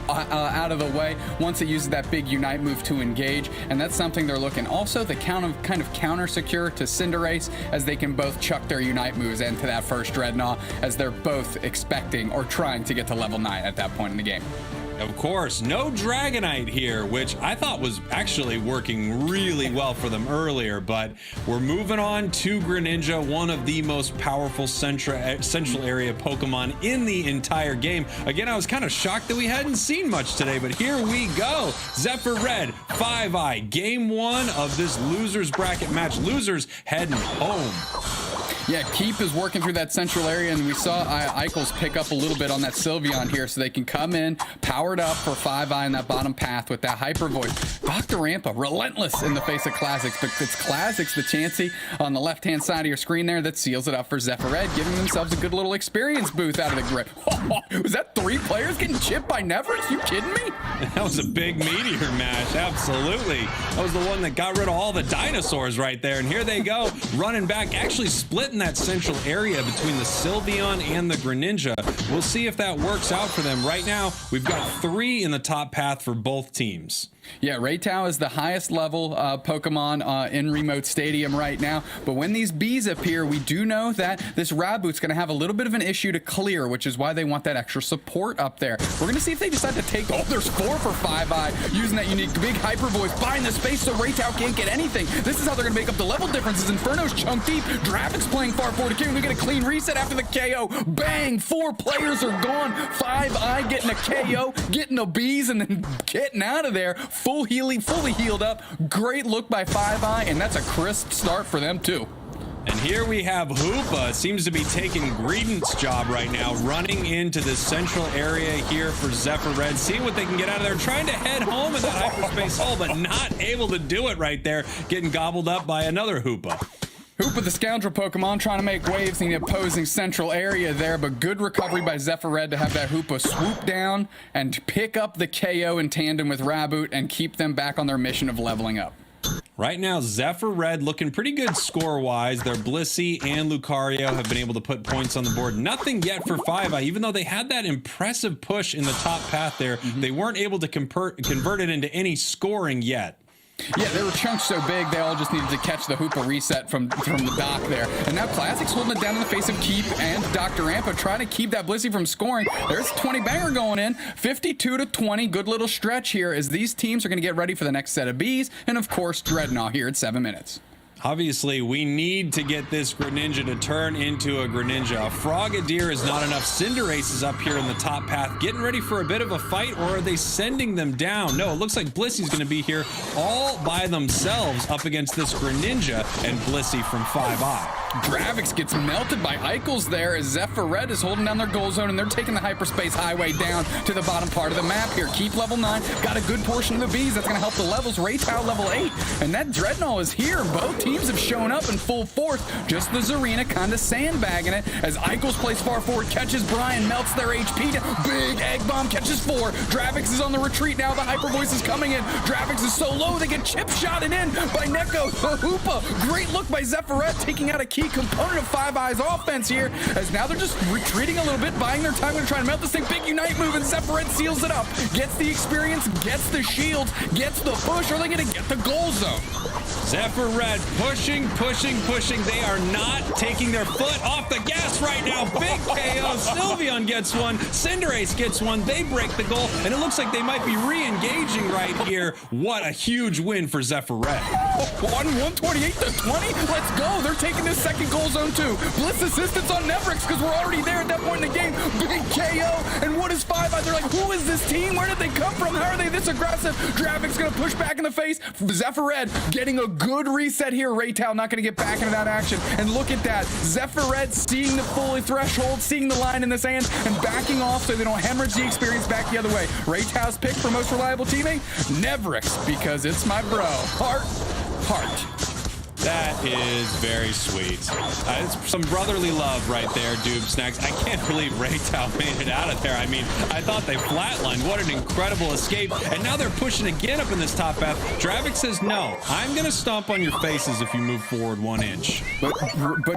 out of the way once it uses that big Unite move to engage, and that's something they're looking. Also, the kind of counter secure to Cinderace as they can both chuck their Unite moves into that first Dreadnought as they're both expecting or trying to get to level 9 at that point in the game. Of course, no Dragonite here, which I thought was actually working really well for them earlier, but we're moving on to Greninja, one of the most powerful central area Pokemon in the entire game. Again, I was kind of shocked that we hadn't seen much today, but here we go. Zephyr Red, 5i, game 1 of this losers bracket match. Losers heading home. Yeah, Keep is working through that central area, and we saw Eichels pick up a little bit on that Sylveon here, so they can come in, powered up for 5i in that bottom path with that Hyper Voice. Dr. Rampa, relentless in the face of Classics, but it's Classics, the Chansey on the left-hand side of your screen there that seals it up for Zephyr Red, giving themselves a good little experience boost out of the grip. Was that 3 players getting chipped by Nevers? You kidding me? That was a big meteor match, absolutely. That was the one that got rid of all the dinosaurs right there, and here they go, running back, actually splitting that central area between the Sylveon and the Greninja. We'll see if that works out for them. Right now, we've got 3 in the top path for both teams. Yeah, Raytao is the highest level Pokemon in Remote Stadium right now. But when these bees appear, we do know that this Raboot's going to have a little bit of an issue to clear, which is why they want that extra support up there. We're going to see if they decide to take... Oh, there's 4 for 5i using that unique big Hyper Voice, buying the space so Raytao can't get anything. This is how they're going to make up the level differences. Inferno's chunk deep. Dravix playing far forward. We get a clean reset after the KO. Bang! 4 players are gone. 5i getting a KO, getting the bees, and then getting out of there. Fully healed up. Great look by 5i, and that's a crisp start for them too. And here we have Hoopa, seems to be taking Greedent's job right now, running into this central area here for Zephyr Red, seeing what they can get out of there, trying to head home in that hyperspace hole, but not able to do it right there, getting gobbled up by another Hoopa. Hoopa the Scoundrel Pokemon trying to make waves in the opposing central area there, but good recovery by Zephyr Red to have that Hoopa swoop down and pick up the KO in tandem with Raboot and keep them back on their mission of leveling up. Right now, Zephyr Red looking pretty good score-wise. Their Blissey and Lucario have been able to put points on the board. Nothing yet for 5i. Even though they had that impressive push in the top path there, they weren't able to convert it into any scoring yet. Yeah, they were chunks so big, they all just needed to catch the Hoopa reset from the dock there. And now Classic's holding it down in the face of Keep and Dr. Ampa trying to keep that Blissey from scoring. There's a 20 banger going in. 52-20, good little stretch here as these teams are going to get ready for the next set of Bs. And of course, Dreadnought here at 7 minutes. Obviously, we need to get this Greninja to turn into a Greninja. A Frogadier is not enough. Cinderace is up here in the top path, getting ready for a bit of a fight, or are they sending them down? No, it looks like Blissey's going to be here all by themselves up against this Greninja and Blissey from 5i. Dravix gets melted by Eichels there as Zephyr Red is holding down their goal zone, and they're taking the hyperspace highway down to the bottom part of the map here. Keep level 9, got a good portion of the Bs. That's going to help the levels. Raytow level 8, and that Dreadnought is here. Both teams have shown up in full force. Just the Zarina kind of sandbagging it as Eichels plays far forward, catches Brian, melts their HP down. Big Egg Bomb catches 4. Dravix is on the retreat now. The Hyper Voice is coming in. Dravix is so low they get chip shotted in by Neko. The Hoopa. Great look by Zephyr Red, taking out a key component of 5i's offense here as now they're just retreating a little bit, buying their time to try and melt this thing. Big Unite move and Zephyr Red seals it up. Gets the experience, gets the shields, gets the push. Are they going to get the goal zone? Zephyr Red pushing. They are not taking their foot off the gas right now. Big KO. Sylveon gets one. Cinderace gets one. They break the goal, and it looks like they might be re-engaging right here. What a huge win for Zephyr Red. 128-20. Let's go. They're taking this second goal zone too. Blitz assistance on Nevrix because we're already there at that point in the game. Big KO. And what is 5i? They're like, who is this team? Where did they come from? How are they this aggressive? Dravix going to push back in the face. Zephyr Red getting a good reset here. Raytow not going to get back into that action. And look at that. Zephyr Red seeing the fully threshold, seeing the line in the sand, and backing off so they don't hemorrhage the experience back the other way. Raytow's pick for most reliable teammate? Nevrix, because it's my bro. Heart. That is very sweet. It's some brotherly love right there, Doob Snacks. I can't believe Raytow made it out of there. I mean, I thought they flatlined. What an incredible escape. And now they're pushing again up in this top path. Dravix says, no, I'm going to stomp on your faces if you move forward 1 inch. But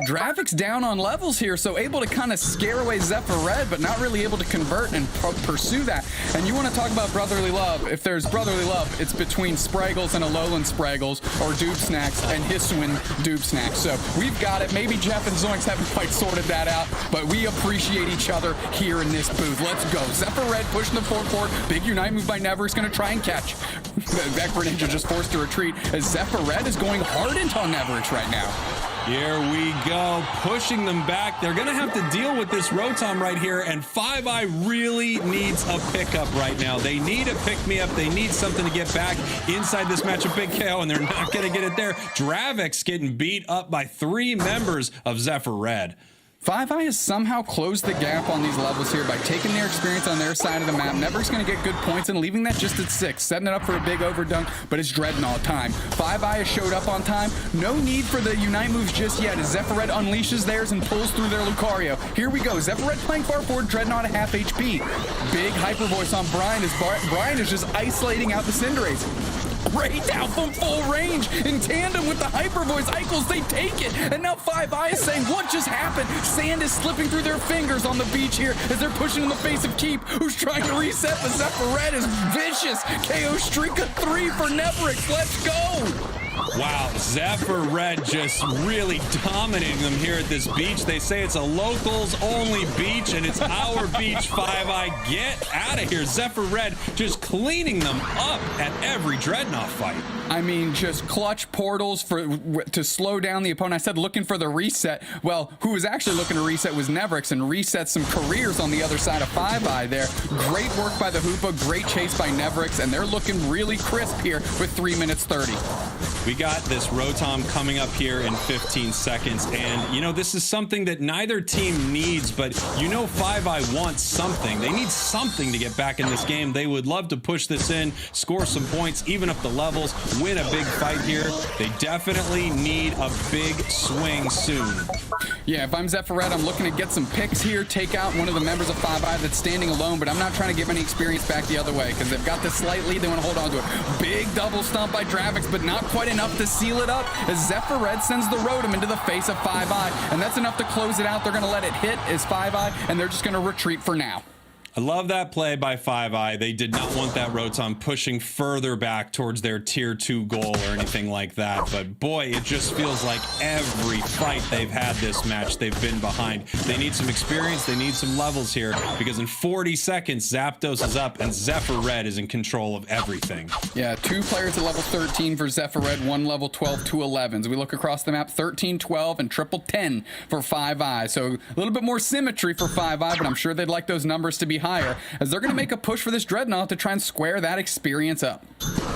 Dravix down on levels here, so able to kind of scare away Zephyr Red, but not really able to convert and pursue that. And you want to talk about brotherly love. If there's brotherly love, it's between Spraggles and Alolan Spraggles, or Doob Snacks and Hiswin Doob Snacks. So we've got it. Maybe Jeff and Zoinks haven't quite sorted that out, but we appreciate each other here in this booth. Let's go. Zephyr Red pushing the forward. Big Unite move by Nevrix going to try and catch. That Greninja just forced to retreat as Zephyr Red is going hard into Nevrix right now. Here we go, pushing them back. They're going to have to deal with this Rotom right here, and 5i really needs a pickup right now. They need a pick-me-up. They need something to get back inside this matchup. Big KO, and they're not going to get it there. Dravix getting beat up by 3 members of Zephyr Red. 5i has somehow closed the gap on these levels here by taking their experience on their side of the map. Nevrix going to get good points and leaving that just at 6, setting it up for a big overdunk, but it's Dreadnought time. 5i has showed up on time. No need for the Unite moves just yet as Zephyr Red unleashes theirs and pulls through their Lucario. Here we go. Zephyr Red playing far forward, Dreadnought at half HP. Big Hyper Voice on Brian as Brian is just isolating out the Cinderace. Raytow from full range in tandem with the Hyper Voice. Eichels, they take it. And now 5i is saying, what just happened? Sand is slipping through their fingers on the beach here as they're pushing in the face of Keep, who's trying to reset, but Zephyr Red is vicious. KO streak of 3 for Nevrix. Let's go. Wow, Zephyr Red just really dominating them here at this beach. They say it's a locals-only beach, and it's our beach, 5i. Get out of here. Zephyr Red just cleaning them up at every Dreadnought fight. I mean, just clutch portals to slow down the opponent. I said looking for the reset. Well, who was actually looking to reset was Nevrix and reset some careers on the other side of 5i there. Great work by the Hoopa, great chase by Nevrix, and they're looking really crisp here with 3 minutes 30. We got this Rotom coming up here in 15 seconds, and you know, this is something that neither team needs, but you know 5i wants something. They need something to get back in this game. They would love to push this in, score some points, even up the levels, win a big fight here. They definitely need a big swing soon. Yeah, if I'm Zephyr Red, I'm looking to get some picks here, take out one of the members of 5i that's standing alone, but I'm not trying to give any experience back the other way because they've got this slight lead. They want to hold on to it. Big double stomp by Dravix, but not quite enough to seal it up as Zephyr Red sends the Rotom into the face of 5i, and that's enough to close it out. They're going to let it hit as 5i, and they're just going to retreat for now. I love that play by 5i. They did not want that Rotom pushing further back towards their tier 2 goal or anything like that. But boy, it just feels like every fight they've had this match, they've been behind. They need some experience. They need some levels here because in 40 seconds, Zapdos is up and Zephyr Red is in control of everything. Yeah, 2 players at level 13 for Zephyr Red, 1 level 12, 2 11s. We look across the map, 13, 12, and triple 10 for 5i. So a little bit more symmetry for 5i, but I'm sure they'd like those numbers to be higher, as they're going to make a push for this Dreadnought to try and square that experience up.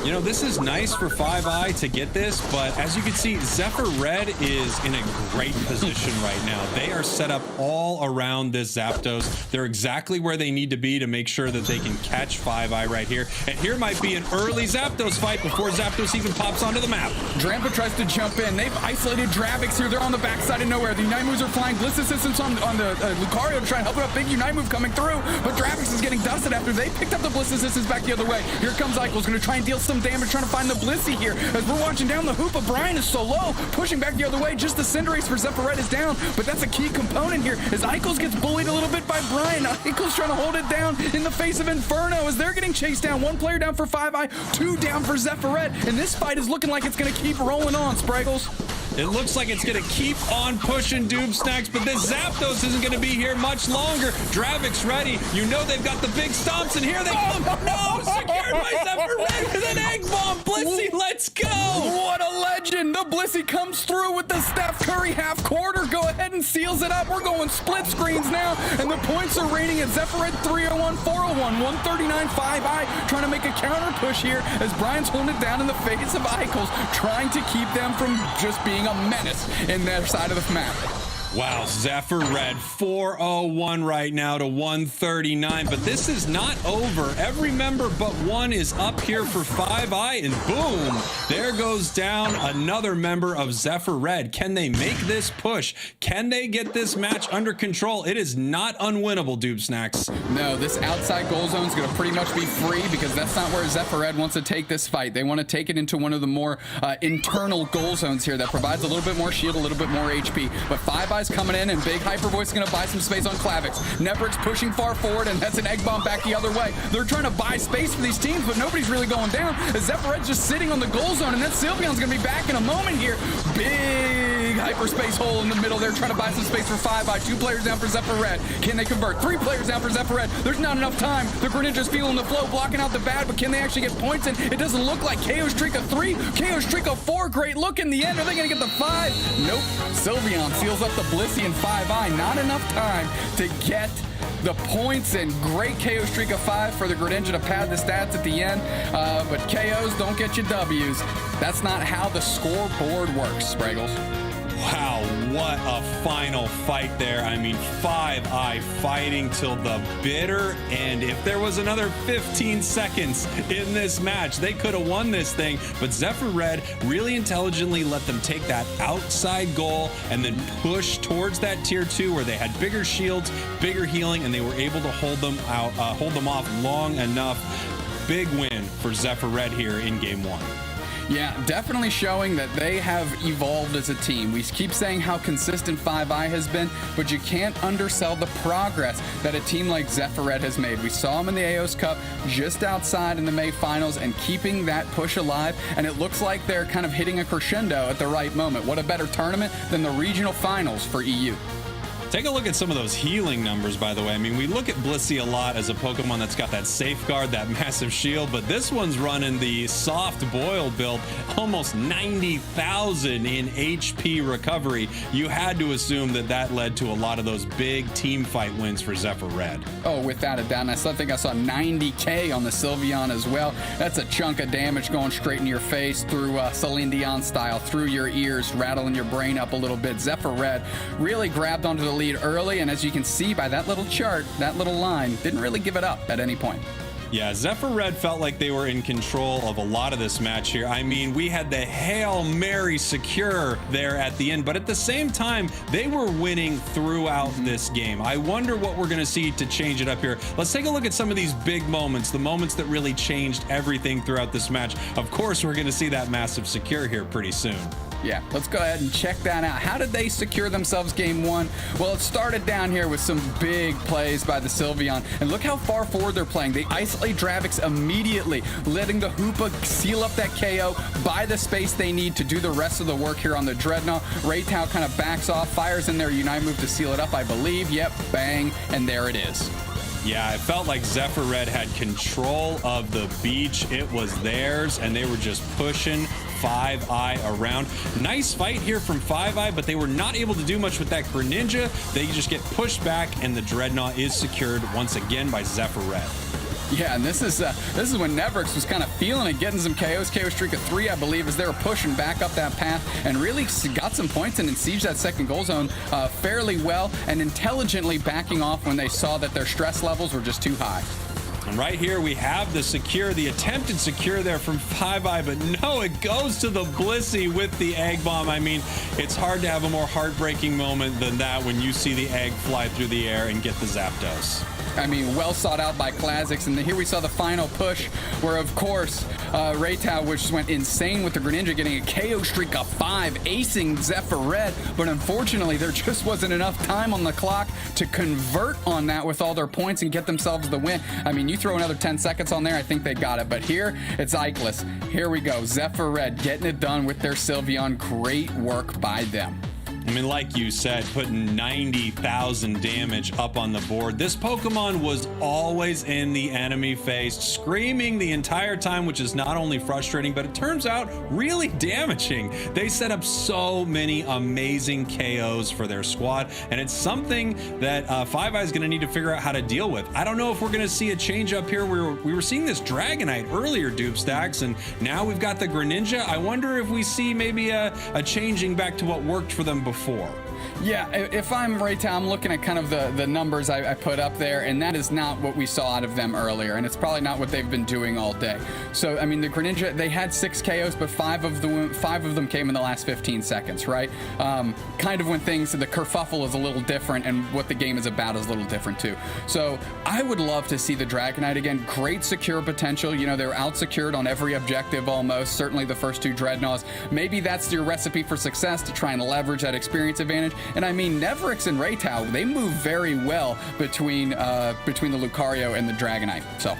You know, this is nice for 5i to get this, but as you can see, Zephyr Red is in a great position right now. They are set up all around this Zapdos. They're exactly where they need to be to make sure that they can catch 5i right here. And here might be an early Zapdos fight before Zapdos even pops onto the map. Drampa tries to jump in. They've isolated Dravix here. They're on the backside of nowhere. The Unite moves are flying. Bliss assistance on the Lucario to try and help out. Big Unite move coming through, but Dravix is getting dusted after they picked up the Bliss assistance back the other way. Here comes Eichel's going to try and deal some damage, trying to find the Blissey here. As we're watching down the hoop, Brian is so low, pushing back the other way. Just the Cinderace for Zephyr Red is down, but that's a key component here as Eichel's gets bullied a little bit by Brian. Eichel's trying to hold it down in the face of Inferno as they're getting chased down. 1 player down for 5i, 2 down for Zephyr Red, and this fight is looking like it's going to keep rolling on, Spraggles. It looks like it's going to keep on pushing Doob Snacks, but this Zapdos isn't going to be here much longer. Dravix ready. You know they've got the big stomps, and here they come. No, secured by Zephyr Red with an Egg Bomb. Blissey, let's go. What a legend. The Blissey comes through with the Steph Curry half quarter. Go ahead and seals it up. We're going split screens now, and the points are raining at Zephyr Red 301, 401, 139, 5i, trying to make a counter push here as Brian's holding it down in the face of Eichel's, trying to keep them from just being a menace in their side of the map. Wow, Zephyr Red 401 right now to 139, but this is not over. Every member but one is up here for 5i, and boom, there goes down another member of Zephyr Red. Can they make this push? Can they get this match under control? It is not unwinnable, Doob Snacks. No, this outside goal zone is going to pretty much be free because that's not where Zephyr Red wants to take this fight. They want to take it into one of the more internal goal zones here that provides a little bit more shield, a little bit more HP, but 5i coming in, and Big Hyper Voice is going to buy some space on Clavix. Nebrik's pushing far forward, and that's an Egg Bomb back the other way. They're trying to buy space for these teams, but nobody's really going down. As Zephyr Red's just sitting on the goal zone, and that Sylveon's going to be back in a moment here. Big hyperspace hole in the middle. They're trying to buy some space for 5i. 2 players down for Zephyr Red. Can they convert? 3 players down for Zephyr Red. There's not enough time. The Greninja's feeling the flow, blocking out the bad, but can they actually get points in? It doesn't look like. KO streak of 3, KO streak of 4. Great look in the end. Are they going to get the 5? Nope. Sylveon seals up the Blissey and 5i. Not enough time to get the points, and great KO streak of 5 for the Greninja to pad the stats at the end, but KOs don't get you W's. That's not how the scoreboard works, Spraggles. Wow, what a final fight there. I mean, 5i fighting till the bitter end. If there was another 15 seconds in this match, they could have won this thing, but Zephyr Red really intelligently let them take that outside goal and then push towards that tier 2 where they had bigger shields, bigger healing, and they were able to hold them off long enough. Big win for Zephyr Red here in game 1. Yeah, definitely showing that they have evolved as a team. We keep saying how consistent 5i has been, but you can't undersell the progress that a team like Zephyr Red has made. We saw them in the AOS Cup just outside in the May Finals and keeping that push alive, and it looks like they're kind of hitting a crescendo at the right moment. What a better tournament than the Regional Finals for EU. Take a look at some of those healing numbers, by the way. I mean, we look at Blissey a lot as a Pokemon that's got that safeguard, that massive shield, but this one's running the soft boil build, almost 90,000 in HP recovery. You had to assume that that led to a lot of those big team fight wins for Zephyr Red. Oh, without a doubt. And I think I saw 90K on the Sylveon as well. That's a chunk of damage going straight into your face through Celine Dion style, through your ears, rattling your brain up a little bit. Zephyr Red really grabbed onto the lead early, and as you can see by that little chart, that little line, didn't really give it up at any point. Yeah, Zephyr Red felt like they were in control of a lot of this match here. I mean, we had the Hail Mary secure there at the end, but at the same time, they were winning throughout this game. I wonder what we're going to see to change it up here. Let's take a look at some of these big moments, the moments that really changed everything throughout this match. Of course, we're going to see that massive secure here pretty soon. Yeah, let's go ahead and check that out. How did they secure themselves game one? Well, it started down here with some big plays by the Sylveon. And look how far forward they're playing. They isolate Dravix immediately, letting the Hoopa seal up that KO, buy the space they need to do the rest of the work here on the Dreadnought. Raytao kind of backs off, fires in their Unite move to seal it up, I believe. Yep, bang, and there it is. Yeah, it felt like Zephyr Red had control of the beach. It was theirs, and they were just pushing 5i around. Nice fight here from 5i, but they were not able to do much with that Greninja. They just get pushed back, and the Dreadnought is secured once again by Zephyr Red. Yeah, and this is when Nevrix was kind of feeling it, getting some KOs. KO streak of 3, I believe, as they were pushing back up that path and really got some points in and sieged that second goal zone fairly well and intelligently backing off when they saw that their stress levels were just too high. And right here we have the secure, the attempted secure there from 5i, but no, it goes to the Blissey with the Egg Bomb. I mean, it's hard to have a more heartbreaking moment than that when you see the egg fly through the air and get the Zapdos. I mean, well sought out by Classics. And here we saw the final push where, of course, Raytao, which just went insane with the Greninja, getting a KO streak of 5, acing Zephyr Red. But unfortunately, there just wasn't enough time on the clock to convert on that with all their points and get themselves the win. I mean, you throw another 10 seconds on there, I think they got it. But here, it's Ikelis. Here we go. Zephyr Red getting it done with their Sylveon. Great work by them. I mean, like you said, putting 90,000 damage up on the board. This Pokemon was always in the enemy face, screaming the entire time, which is not only frustrating, but it turns out really damaging. They set up so many amazing KOs for their squad, and it's something that 5i is going to need to figure out how to deal with. I don't know if we're going to see a change up here. We were seeing this Dragonite earlier, Dupe Stacks, and now we've got the Greninja. I wonder if we see maybe a changing back to what worked for them before. Yeah, if I'm Raytao, I'm looking at kind of the numbers I put up there, and that is not what we saw out of them earlier, and it's probably not what they've been doing all day. So, I mean, the Greninja, they had 6 KOs, but 5 of them came in the last 15 seconds, right? Kind of when the kerfuffle is a little different, and what the game is about is a little different too. So, I would love to see the Dragonite again. Great secure potential. You know, they're out-secured on every objective almost, certainly the first 2 Dreadnoughts. Maybe that's your recipe for success, to try and leverage that experience advantage. And I mean, Nevrix and Raytao, they move very well between the Lucario and the Dragonite. So,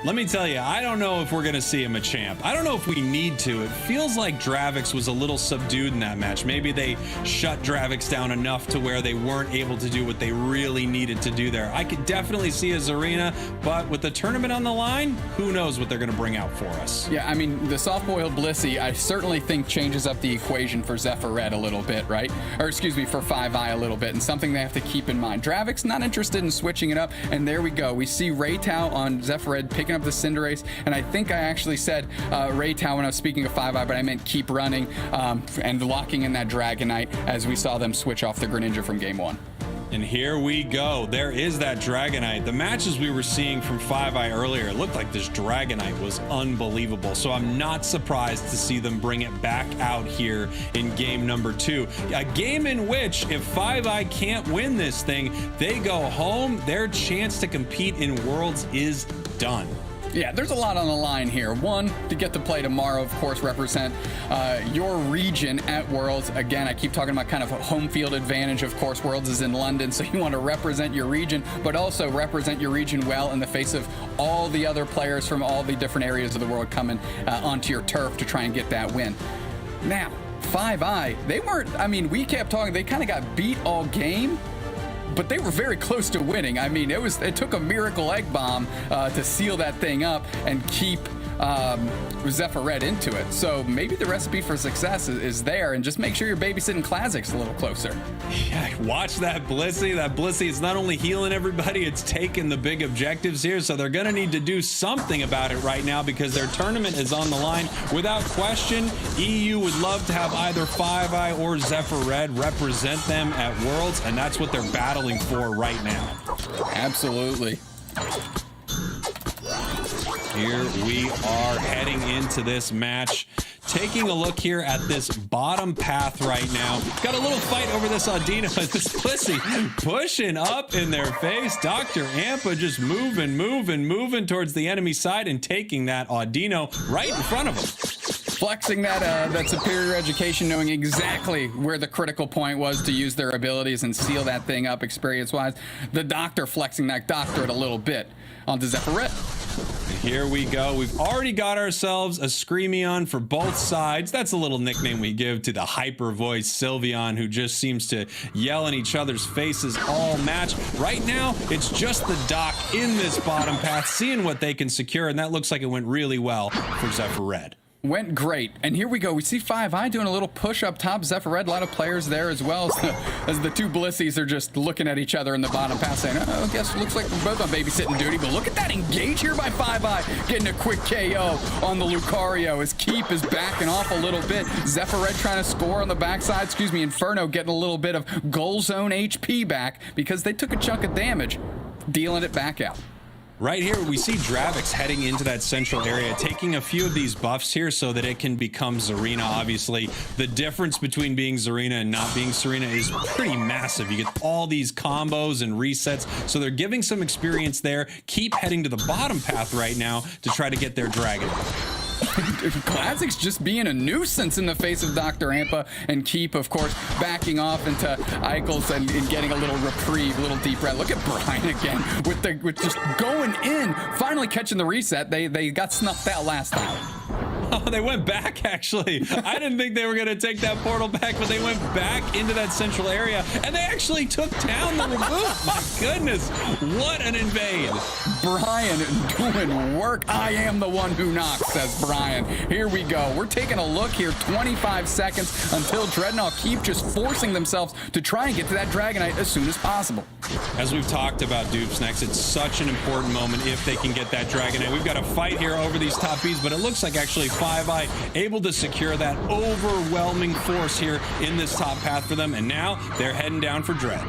let me tell you, I don't know if we're going to see him a champ. I don't know if we need to. It feels like Dravix was a little subdued in that match. Maybe they shut Dravix down enough to where they weren't able to do what they really needed to do there. I could definitely see a Zarina, but with the tournament on the line, who knows what they're going to bring out for us. Yeah, I mean, the soft-boiled Blissey, I certainly think changes up the equation for Zephyr Red a little bit, right? Or excuse me, for 5i a little bit, and something they have to keep in mind. Dravix not interested in switching it up, and there we go. We see Raytao on Zephyr Red picking up the Cinderace, and I think I actually said Raytao when I was speaking of 5i, but I meant keep running and locking in that Dragonite as we saw them switch off the Greninja from game 1. And here we go. There is that Dragonite. The matches we were seeing from 5i earlier, it looked like this Dragonite was unbelievable. So I'm not surprised to see them bring it back out here in game number 2. A game in which, if 5i can't win this thing, they go home. Their chance to compete in Worlds is done. Yeah, there's a lot on the line here. One, to get to play tomorrow, of course, represent your region at Worlds. Again, I keep talking about kind of a home field advantage. Of course, Worlds is in London, so you want to represent your region, but also represent your region well in the face of all the other players from all the different areas of the world coming onto your turf to try and get that win. Now, 5i, they weren't, I mean, we kept talking, they kind of got beat all game, but they were very close to winning. I mean, it took a miracle egg bomb to seal that thing up and keep Zephyr Red into it. So maybe the recipe for success is there, and just make sure you're babysitting Classics a little closer. Yeah, watch that Blissey. That Blissey is not only healing everybody, it's taking the big objectives here. So they're going to need to do something about it right now because their tournament is on the line. Without question, EU would love to have either Five Eye or Zephyr Red represent them at Worlds, and that's what they're battling for right now. Absolutely. Here we are heading into this match. Taking a look here at this bottom path right now. Got a little fight over this Audino. This Blissey pushing up in their face. Dr. Ampa just moving towards the enemy side and taking that Audino right in front of him. Flexing that superior education, knowing exactly where the critical point was to use their abilities and seal that thing up experience-wise. The Doctor flexing that doctorate a little bit onto Zephyr Red. Here we go. We've already got ourselves a Screamion for both sides. That's a little nickname we give to the hyper voice Sylveon, who just seems to yell in each other's faces all match. Right now, it's just the Doc in this bottom path, seeing what they can secure, and that looks like it went really well for Zephyr Red. Went great. And here we go. We see Five Eye doing a little push up top. Zephyr Red, a lot of players there as well as the two Blissies are just looking at each other in the bottom pass saying, oh, I guess looks like we're both on babysitting duty. But look at that engage here by Five Eye, getting a quick KO on the Lucario. His keep is backing off a little bit. Zephyr Red trying to score on the backside. Inferno getting a little bit of goal zone HP back because they took a chunk of damage, dealing it back out. Right here, we see Dravix heading into that central area, taking a few of these buffs here so that it can become Zarina. Obviously, the difference between being Zarina and not being Zarina is pretty massive. You get all these combos and resets, so they're giving some experience there. Keep heading to the bottom path right now to try to get their dragon. Classics just being a nuisance in the face of Dr. Ampa, and Keep, of course, backing off into Eichels and getting a little reprieve, a little deep breath. Look at Brian again with just going in, finally catching the reset. They got snuffed out last time. Oh, they went back, actually. I didn't think they were going to take that portal back, but they went back into that central area, and they actually took down the reboot. My goodness, what an invade. Brian doing work. I am the one who knocks, says Brian. Here we go. We're taking a look here. 25 seconds until Dreadnought keep just forcing themselves to try and get to that Dragonite as soon as possible. As we've talked about Dupes next, it's such an important moment if they can get that Dragonite. We've got a fight here over these top Bs, but it looks like actually Five Eye able to secure that overwhelming force here in this top path for them, and now they're heading down for Dread.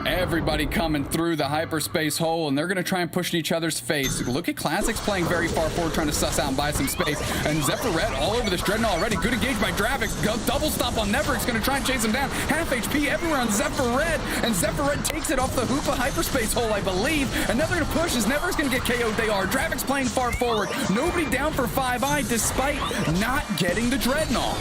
Everybody coming through the hyperspace hole, and they're going to try and push in each other's face. Look at Classics playing very far forward, trying to suss out and buy some space. And Zephyr Red all over this Dreadnought already. Good engage by Dravix. Double stop on Neverix, going to try and chase him down. Half HP everywhere on Zephyr Red, and Zephyr Red takes it off the Hoopa hyperspace hole, I believe. And now they're going to push as Neverix going to get KO'd. They are. Dravix playing far forward. Nobody down for Five Eye, despite not getting the Dreadnought.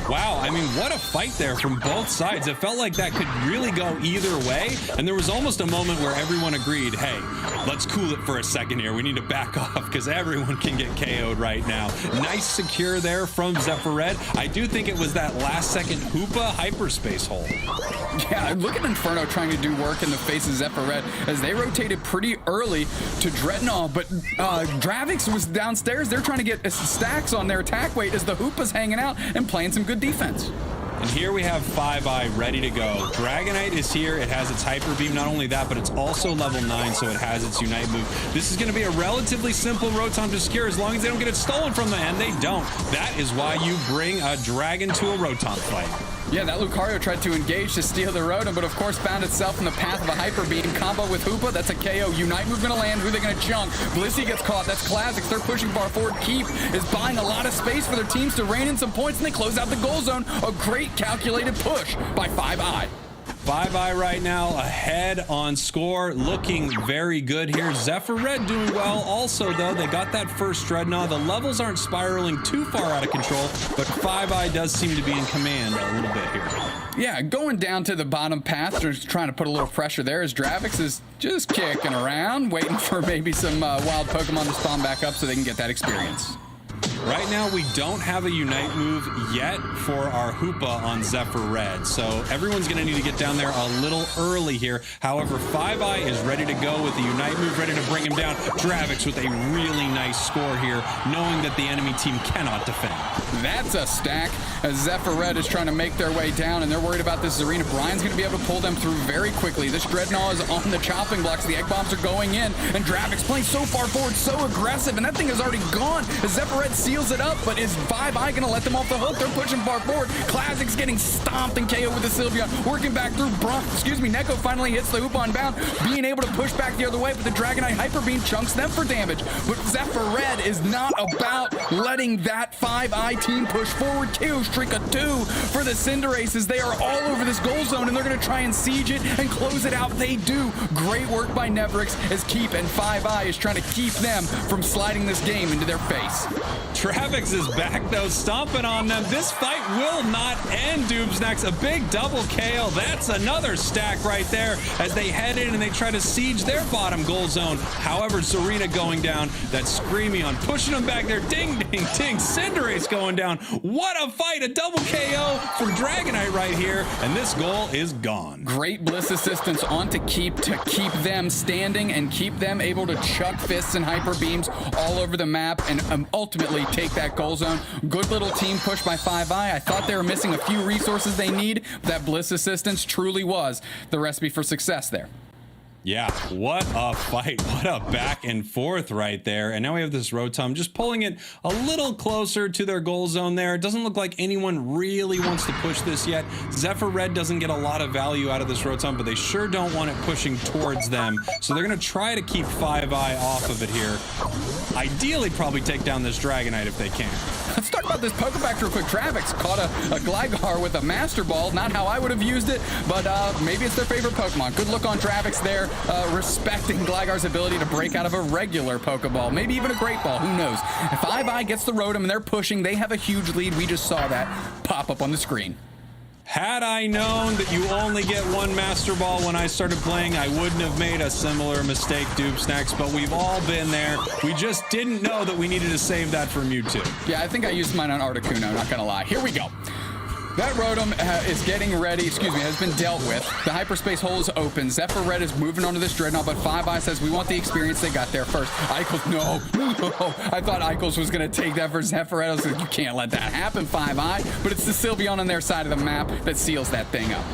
Wow, I mean, what a fight there from both sides. It felt like that could really go either way, and there was almost a moment where everyone agreed, hey, let's cool it for a second here. We need to back off because everyone can get KO'd right now. Nice secure there from Zephyr Red. I do think it was that last-second Hoopa hyperspace hole. Yeah, look at Inferno trying to do work in the face of Zephyr Red as they rotated pretty early to Dreadnought, but Dravix was downstairs. They're trying to get stacks on their attack weight as the Hoopa's hanging out and playing some good defense. And here we have Five Eye ready to go. Dragonite is here. It has its Hyper Beam. Not only that, but it's also level 9, so it has its Unite move. This is going to be a relatively simple Rotom to secure as long as they don't get it stolen from them, and they don't. That is why you bring a Dragon to a Rotom fight. Yeah, that Lucario tried to engage to steal the Rotom, but of course found itself in the path of a Hyper Beam combo with Hoopa. That's a KO. Unite move going to land. Who are they going to chunk? Blissey gets caught. That's Classics. They're pushing far forward. Keep is buying a lot of space for their teams to rein in some points, and they close out the goal zone. A great calculated push by Five Eye. Five Eye right now ahead on score, looking very good here. Zephyr Red doing well also, though. They got that first Dreadnought. The levels aren't spiraling too far out of control, but Five Eye does seem to be in command a little bit here. Yeah, going down to the bottom path, just trying to put a little pressure there as Dravix is just kicking around, waiting for maybe some wild Pokemon to spawn back up so they can get that experience. Right now, we don't have a Unite move yet for our Hoopa on Zephyr Red, so everyone's going to need to get down there a little early here. However, 5i is ready to go with the Unite move, ready to bring him down. Dravix with a really nice score here, knowing that the enemy team cannot defend. That's a stack, as Zephyr Red is trying to make their way down, and they're worried about this Zarina. Brian's going to be able to pull them through very quickly. This Dreadnought is on the chopping blocks. The egg bombs are going in, and Dravix playing so far forward, so aggressive, and that thing is already gone as Zephyr Red seals it up. But is 5i going to let them off the hook? They're pushing far forward. Classic's getting stomped and KO with the Sylveon, working back through. Neko finally hits the hoop on bound, being able to push back the other way, but the Dragonite Hyper Beam chunks them for damage. But Zephyr Red is not about letting that 5i team push forward. KO streak of 2 for the Cinderaces. They are all over this goal zone, and they're going to try and siege it and close it out. They do. Great work by Neverix as Keep and 5i is trying to keep them from sliding this game into their face. Travix is back, though, stomping on them. This fight will not end, Doobsnax. A big double KO. That's another stack right there as they head in and they try to siege their bottom goal zone. However, Zarina going down. That's Screamion pushing them back there. Ding, ding, ding. Cinderace going down. What a fight. A double KO for Dragonite right here. And this goal is gone. Great Bliss assistance onto Keep to keep them standing and keep them able to chuck fists and hyper beams all over the map and ultimately take that goal zone. Good little team push by 5i. I thought they were missing a few resources they need. That Bliss assistance truly was the recipe for success there. Yeah, what a fight. What a back and forth right there. And now we have this Rotom just pulling it a little closer to their goal zone there. It doesn't look like anyone really wants to push this yet. Zephyr Red doesn't get a lot of value out of this Rotom, but they sure don't want it pushing towards them. So they're going to try to keep 5i off of it here. Ideally, probably take down this Dragonite if they can. Let's talk about this Pokeback real quick. Travix caught a Gligar with a Master Ball. Not how I would have used it, but maybe it's their favorite Pokemon. Good look on Travix there, respecting Gligar's ability to break out of a regular Pokeball. Maybe even a Great Ball, who knows. If 5i gets the Rotom and they're pushing, they have a huge lead. We just saw that pop up on the screen. Had I known that you only get one Master Ball when I started playing, I wouldn't have made a similar mistake, Doobsnax, but we've all been there. We just didn't know that we needed to save that for Mewtwo. Yeah, I think I used mine on Articuno, not gonna lie. Here we go. That Rotom is getting ready, has been dealt with. The hyperspace hole is open. Zephyr Red is moving onto this Dreadnought, but 5i says we want the experience. They got there first. Eichels, no. I thought Eichels was going to take that for Zephyr Red. I was like, you can't let that happen, 5i. But it's the Sylveon on their side of the map that seals that thing up.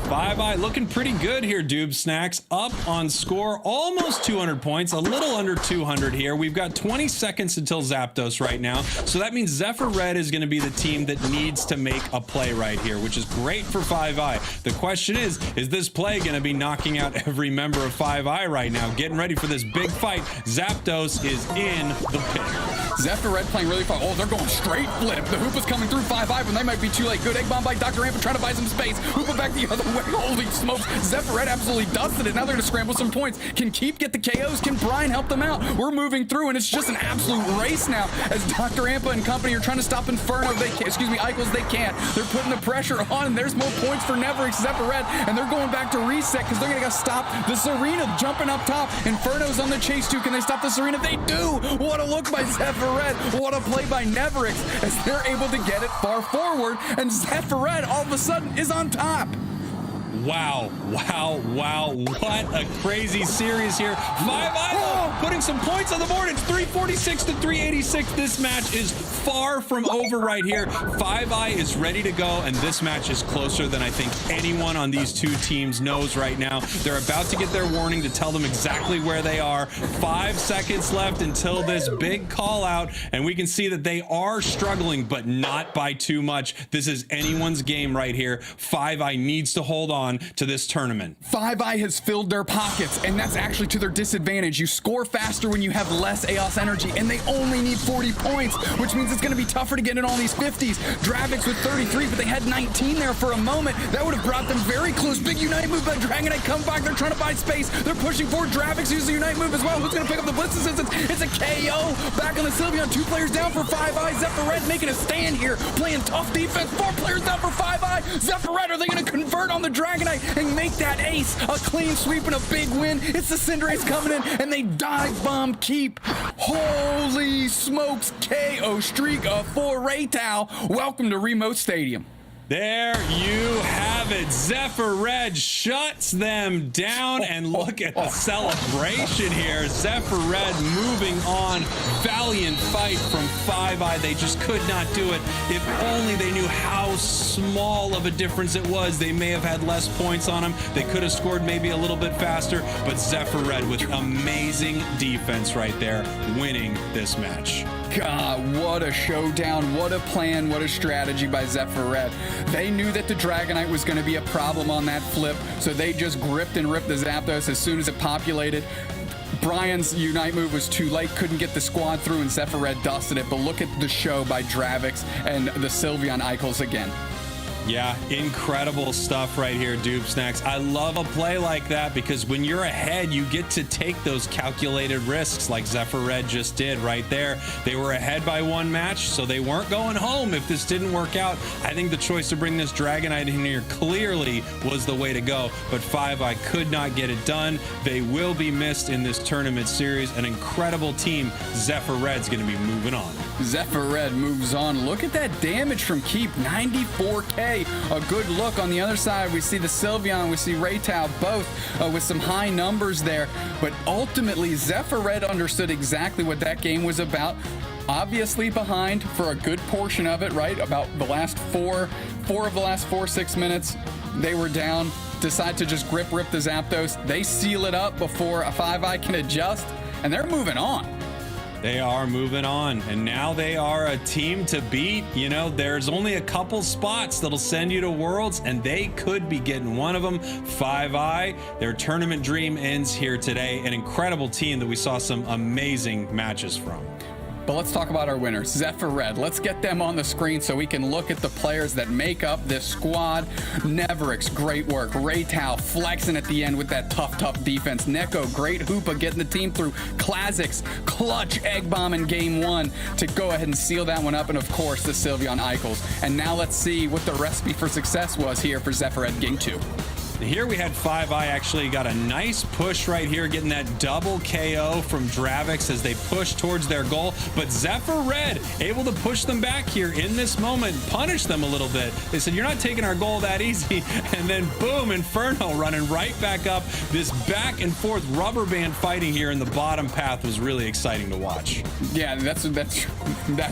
5i looking pretty good here, Doobsnax. Up on score, almost 200 points, a little under 200 here. We've got 20 seconds until Zapdos right now. So that means Zephyr Red is going to be the team that needs to make a play right here, which is great for 5i. The question is this play going to be knocking out every member of 5i right now? Getting ready for this big fight. Zapdos is in the pit. Zephyr Red playing really far. Oh, they're going straight flip. The Hoopa's coming through 5i when they might be too late. Good egg bomb by Dr. Rampa trying to buy some space. Hoopa back the other way. Holy smokes. Zephyr Red absolutely dusted it. Now they're going to scramble some points. Can Keep get the KOs? Can Brian help them out? We're moving through, and it's just an absolute race now as Dr. Rampa and company are trying to stop Inferno. Eichels, they can't. They're putting the pressure on, and there's more points for Neverix, Zephyr Red, and they're going back to reset because they're going to stop the Serena jumping up top. Inferno's on the chase too. Can they stop the Serena? They do. What a look by Zephyr Red. What a play by Neverix as they're able to get it far forward, and Zephyr Red all of a sudden is on top. Wow, wow, wow. What a crazy series here. 5i putting some points on the board. It's 346 to 386. This match is far from over right here. 5i is ready to go, and this match is closer than I think anyone on these two teams knows right now. They're about to get their warning to tell them exactly where they are. 5 seconds left until this big call out, and we can see that they are struggling, but not by too much. This is anyone's game right here. 5i needs to hold on to this tournament. 5i has filled their pockets, and that's actually to their disadvantage. You score faster when you have less EOS energy, and they only need 40 points, which means it's going to be tougher to get in all these 50s. Dravix with 33, but they had 19 there for a moment. That would have brought them very close. Big Unite move by Dragonite. Come back. They're trying to buy space. They're pushing forward. Dravix uses the Unite move as well. Who's going to pick up the Blitz assistance? It's a KO. Back on the Sylveon. 2 players down for 5i. Zephyr Red making a stand here, playing tough defense. 4 players down for 5i. Zephyr Red, are they going to convert on the Dragonite and make that ace a clean sweep and a big win? It's the Cinderace coming in, and they dive Egg Bomb Keep. Holy smokes, KO streak for Raytow. Welcome to Remote Stadium. There you have it. Zephyr Red shuts them down, and look at the celebration here. Zephyr Red moving on. Valiant fight from Five Eye. They just could not do it. If only they knew how small of a difference it was. They may have had less points on them. They could have scored maybe a little bit faster, but Zephyr Red with amazing defense right there, winning this match. God, what a showdown, what a plan, what a strategy by Zephyr Red. They knew that the Dragonite was going to be a problem on that flip, so they just gripped and ripped the Zapdos as soon as it populated. Brian's Unite move was too late, couldn't get the squad through, and Zephyr Red dusted it, but look at the show by Dravix and the Sylveon Eichels again. Yeah, incredible stuff right here, Doob Snacks. I love a play like that because when you're ahead, you get to take those calculated risks like Zephyr Red just did right there. They were ahead by one match, so they weren't going home if this didn't work out. I think the choice to bring this Dragonite in here clearly was the way to go, but Five Eye could not get it done. They will be missed in this tournament series. An incredible team. Zephyr Red's going to be moving on. Zephyr Red moves on. Look at that damage from Keep, 94K. A good look. On the other side, we see the Sylveon, we see Raytow, both with some high numbers there. But ultimately, Zephyr Red understood exactly what that game was about. Obviously behind for a good portion of it, right? About the last four of the last 6 minutes, they were down. Decide to just rip the Zapdos. They seal it up before a Five Eye can adjust, and they're moving on. They are moving on, and now they are a team to beat. You know, there's only a couple spots that'll send you to Worlds, and they could be getting one of them. Five Eye, their tournament dream ends here today. An incredible team that we saw some amazing matches from. But let's talk about our winners. Zephyr Red, let's get them on the screen so we can look at the players that make up this squad. Neverix, great work. Raytow flexing at the end with that tough defense. Neko, great Hoopa getting the team through. Classics, clutch Egg Bomb in game one to go ahead and seal that one up. And of course, the Sylveon Eichels. And now let's see what the recipe for success was here for Zephyr Red game two. Here we had Five Eye actually got a nice push right here, getting that double KO from Dravix as they push towards their goal. But Zephyr Red able to push them back here in this moment, punish them a little bit. They said, you're not taking our goal that easy. And then boom, Inferno running right back up. This back and forth rubber band fighting here in the bottom path was really exciting to watch. Yeah, that's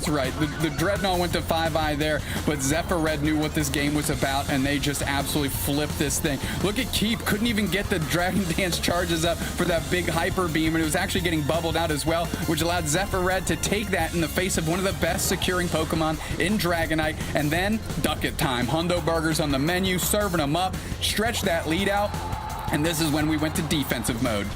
right. The Dreadnought went to Five Eye there, but Zephyr Red knew what this game was about, and they just absolutely flipped this thing. Look at Keep, couldn't even get the Dragon Dance charges up for that big Hyper Beam, and it was actually getting bubbled out as well, which allowed Zephyr Red to take that in the face of one of the best securing Pokemon in Dragonite, and then duck it time. Hundo Burgers on the menu, serving them up, stretch that lead out, and this is when we went to defensive mode.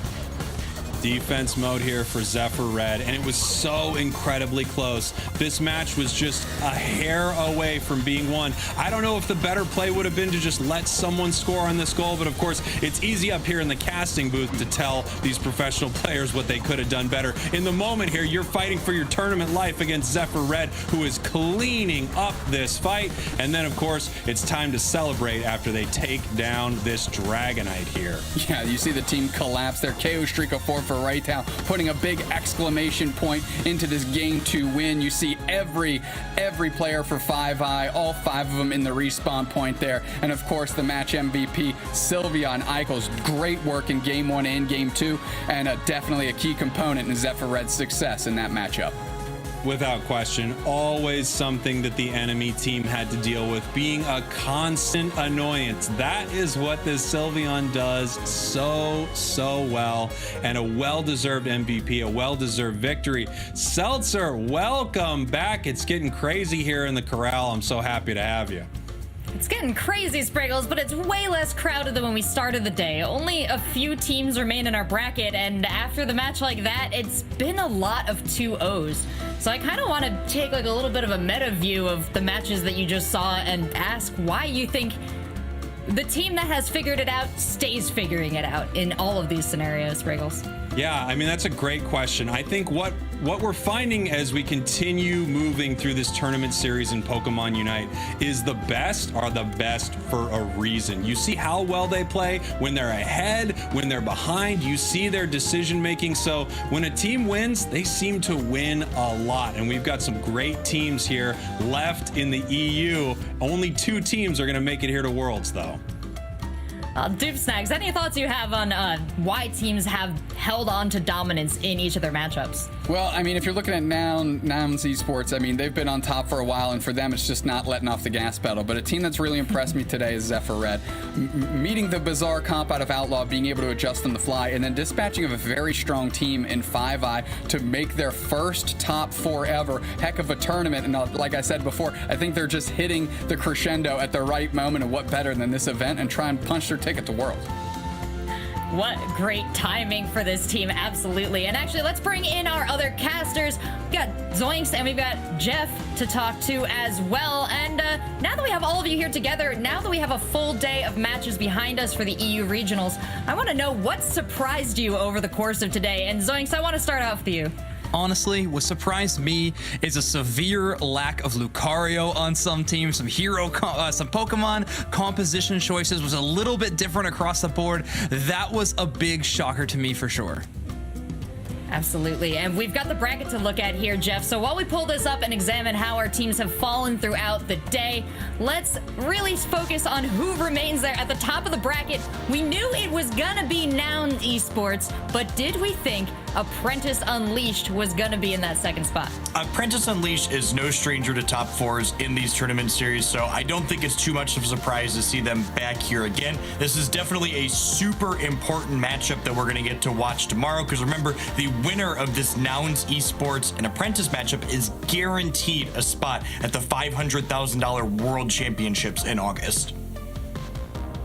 Defense mode here for Zephyr Red, and it was so incredibly close. This match was just a hair away from being won. I don't know if the better play would have been to just let someone score on this goal, but of course it's easy up here in the casting booth to tell these professional players what they could have done better. In the moment here, you're fighting for your tournament life against Zephyr Red, who is cleaning up this fight, and then of course it's time to celebrate after they take down this Dragonite here. Yeah, you see the team collapse. Their KO streak of 4 for Raytow, putting a big exclamation point into this game 2 win. You see every player for Five Eye, all 5 of them in the respawn point there. And of course, the match MVP, Sylveon Eichels. Great work in game 1 and game 2, and definitely a key component in Zephyr Red's success in that matchup. Without question, always something that the enemy team had to deal with, being a constant annoyance. That is what this Sylveon does so well, and a well-deserved MVP, a well-deserved victory. Seltzer, welcome back. It's getting crazy here in the corral. I'm so happy to have you. It's getting crazy, Spriggles, but it's way less crowded than when we started the day. Only a few teams remain in our bracket, and after the match like that, it's been a lot of 2-0s. So I kind of want to take like a little bit of a meta view of the matches that you just saw and ask why you think the team that has figured it out stays figuring it out in all of these scenarios, Spriggles. Yeah, I mean, that's a great question. I think what we're finding as we continue moving through this tournament series in Pokemon Unite is the best are the best for a reason. You see how well they play when they're ahead, when they're behind, you see their decision making. So when a team wins, they seem to win a lot. And we've got some great teams here left in the EU. Only 2 teams are going to make it here to Worlds, though. Dupesnags, any thoughts you have on why teams have held on to dominance in each of their matchups? Well, I mean, if you're looking at Nouns Esports, I mean, they've been on top for a while, and for them, it's just not letting off the gas pedal. But a team that's really impressed me today is Zephyr Red. Meeting the bizarre comp out of Outlaw, being able to adjust on the fly, and then dispatching of a very strong team in 5i to make their first top 4 ever. Heck of a tournament. And like I said before, I think they're just hitting the crescendo at the right moment, and what better than this event, and try and punch their ticket to Worlds. What great timing for this team, absolutely. And actually, let's bring in our other casters. We've got Zoinks and we've got Jeff to talk to as well. And now that we have all of you here together, now that we have a full day of matches behind us for the EU Regionals, I want to know what surprised you over the course of today. And Zoinks, I want to start off with you. Honestly, what surprised me is a severe lack of Lucario on some teams. Some Pokemon composition choices was a little bit different across the board. That was a big shocker to me for sure. Absolutely. And we've got the bracket to look at here, Jeff. So while we pull this up and examine how our teams have fallen throughout the day, let's really focus on who remains there at the top of the bracket. We knew it was gonna be Nouns Esports, but did we think Apprentice Unleashed was gonna be in that second spot? Apprentice Unleashed is no stranger to top 4s in these tournament series, so I don't think it's too much of a surprise to see them back here again. This is definitely a super important matchup that we're going to get to watch tomorrow, because remember, the winner of this Nouns Esports and Apprentice matchup is guaranteed a spot at the $500,000 World Championships in August.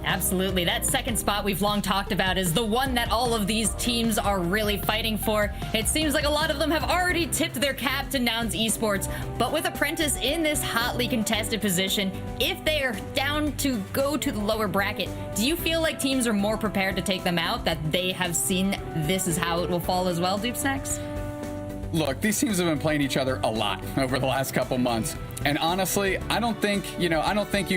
Absolutely. That second spot we've long talked about is the one that all of these teams are really fighting for. It seems like a lot of them have already tipped their cap to Nouns Esports, but with Apprentice in this hotly contested position, if they are down to go to the lower bracket, do you feel like teams are more prepared to take them out, that they have seen this is how it will fall as well, Dupesnax? Look, these teams have been playing each other a lot over the last couple months. And honestly, I don't think you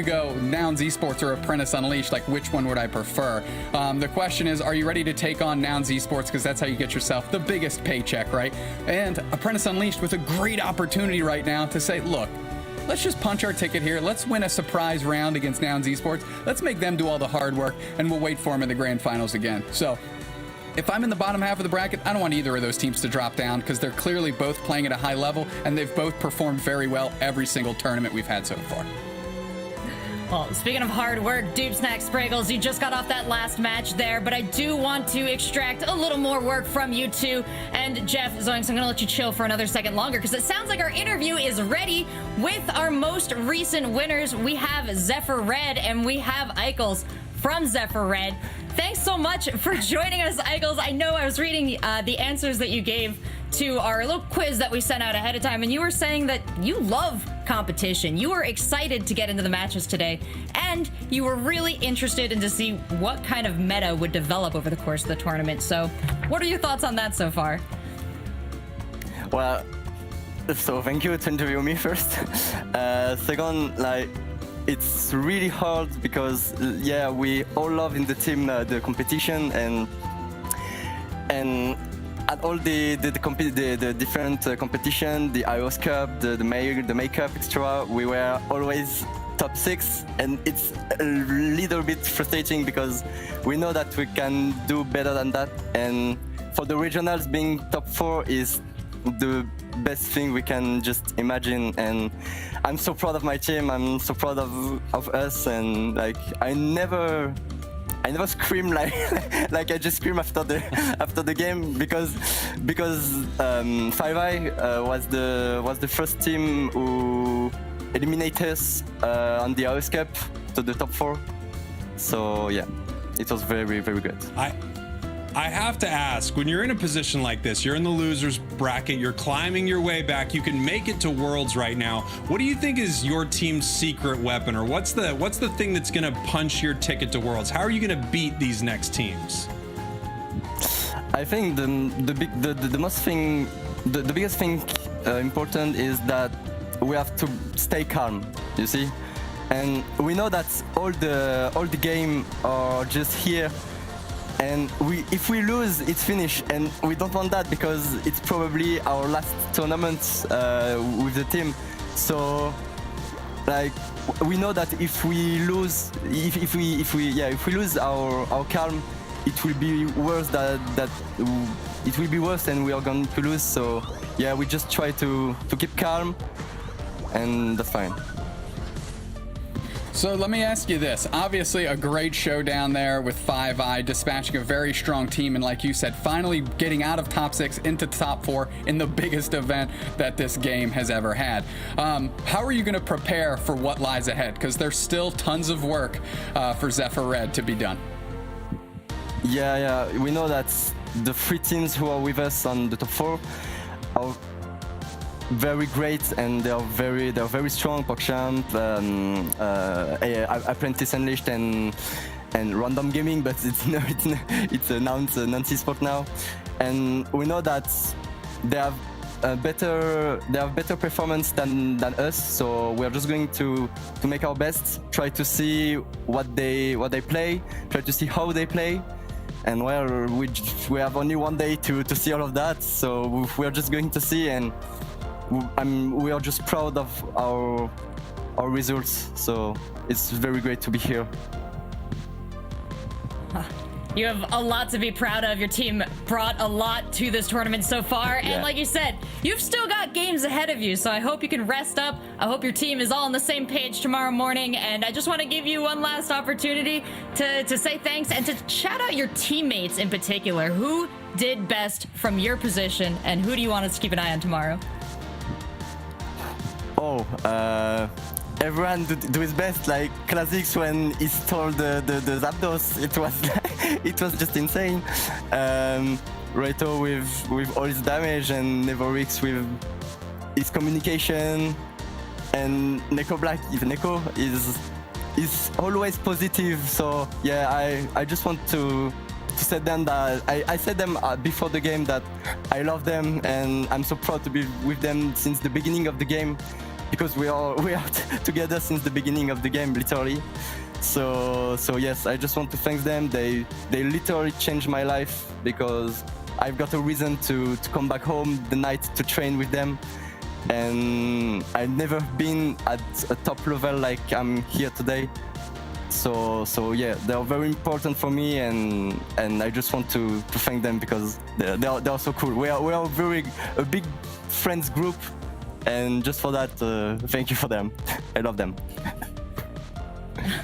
go Nouns Esports or Apprentice Unleashed, like which one would I prefer? The question is, are you ready to take on Nouns Esports? Because that's how you get yourself the biggest paycheck, right? And Apprentice Unleashed with a great opportunity right now to say, look, let's just punch our ticket here. Let's win a surprise round against Nouns Esports. Let's make them do all the hard work, and we'll wait for them in the grand finals again. So if I'm in the bottom half of the bracket, I don't want either of those teams to drop down, because they're clearly both playing at a high level, and they've both performed very well every single tournament we've had so far. Well, speaking of hard work, Dupesnax Spraggles, you just got off that last match there, but I do want to extract a little more work from you two. And Jeff, Zoinks, I'm going to let you chill for another second longer, because it sounds like our interview is ready with our most recent winners. We have Zephyr Red and we have Eichels from Zephyr Red. Thanks so much for joining us, Eichels. I know I was reading the answers that you gave to our little quiz that we sent out ahead of time, and you were saying that you love competition. You were excited to get into the matches today, and you were really interested in to see what kind of meta would develop over the course of the tournament. So what are your thoughts on that so far? Well, so thank you to interview me first. Second, like, it's really hard because, yeah, we all love in the team the competition, and at all the different competition, the iOS Cup, the May Cup, etc., we were always top 6, and it's a little bit frustrating because we know that we can do better than that, and for the regionals, being top 4 is the best thing we can just imagine. And I'm so proud of my team, I'm so proud of us, and like I never scream like like I just scream after the game, because 5i was the first team who eliminated us on the iOS Cup to the top 4. So yeah, it was very, very good. I have to ask, when you're in a position like this, you're in the losers bracket, you're climbing your way back, you can make it to Worlds right now. What do you think is your team's secret weapon, or what's the thing that's going to punch your ticket to Worlds? How are you going to beat these next teams? I think the biggest thing important is that we have to stay calm. You see, and we know that all the game are just here, and if we lose, it's finished, and we don't want that because it's probably our last tournament with the team. So, like, we know that if we lose, if we lose our calm, it will be worse it will be worse and we are going to lose. So yeah, we just try to keep calm, and that's fine. So let me ask you this. Obviously a great show down there with 5i dispatching a very strong team, and like you said, finally getting out of top 6 into top 4 in the biggest event that this game has ever had. How are you going to prepare for what lies ahead? Because there's still tons of work for Zephyr Red to be done. Yeah, we know that the 3 teams who are with us on the top 4 are very great, and they are very strong. PogChamp, Apprentice Unleashed, and Random Gaming, but it's announced non-sport now. And we know that they have better performance than us. So we are just going to make our best, try to see what they play, try to see how they play. And well, we have only one day to see all of that. So we are just going to see, and we are just proud of our results, so it's very great to be here. You have a lot to be proud of. Your team brought a lot to this tournament so far, and like you said, you've still got games ahead of you, so I hope you can rest up. I hope your team is all on the same page tomorrow morning, and I just want to give you one last opportunity to say thanks and to shout out your teammates in particular. Who did best from your position, and who do you want us to keep an eye on tomorrow? Everyone do his best. Like Classics, when he stole the Zapdos, it was just insane. Reto with all his damage, and Nevorix with his communication, and Neko Black. Neko is always positive. So yeah, I just want to say them that I said them before the game that I love them, and I'm so proud to be with them since the beginning of the game, because we are together since the beginning of the game, literally. So yes, I just want to thank them. They literally changed my life, because I've got a reason to come back home the night to train with them, and I've never been at a top level like I'm here today. So yeah, they are very important for me, and I just want to thank them, because they are so cool. We are a big friends group, and just for that, thank you for them. I love them.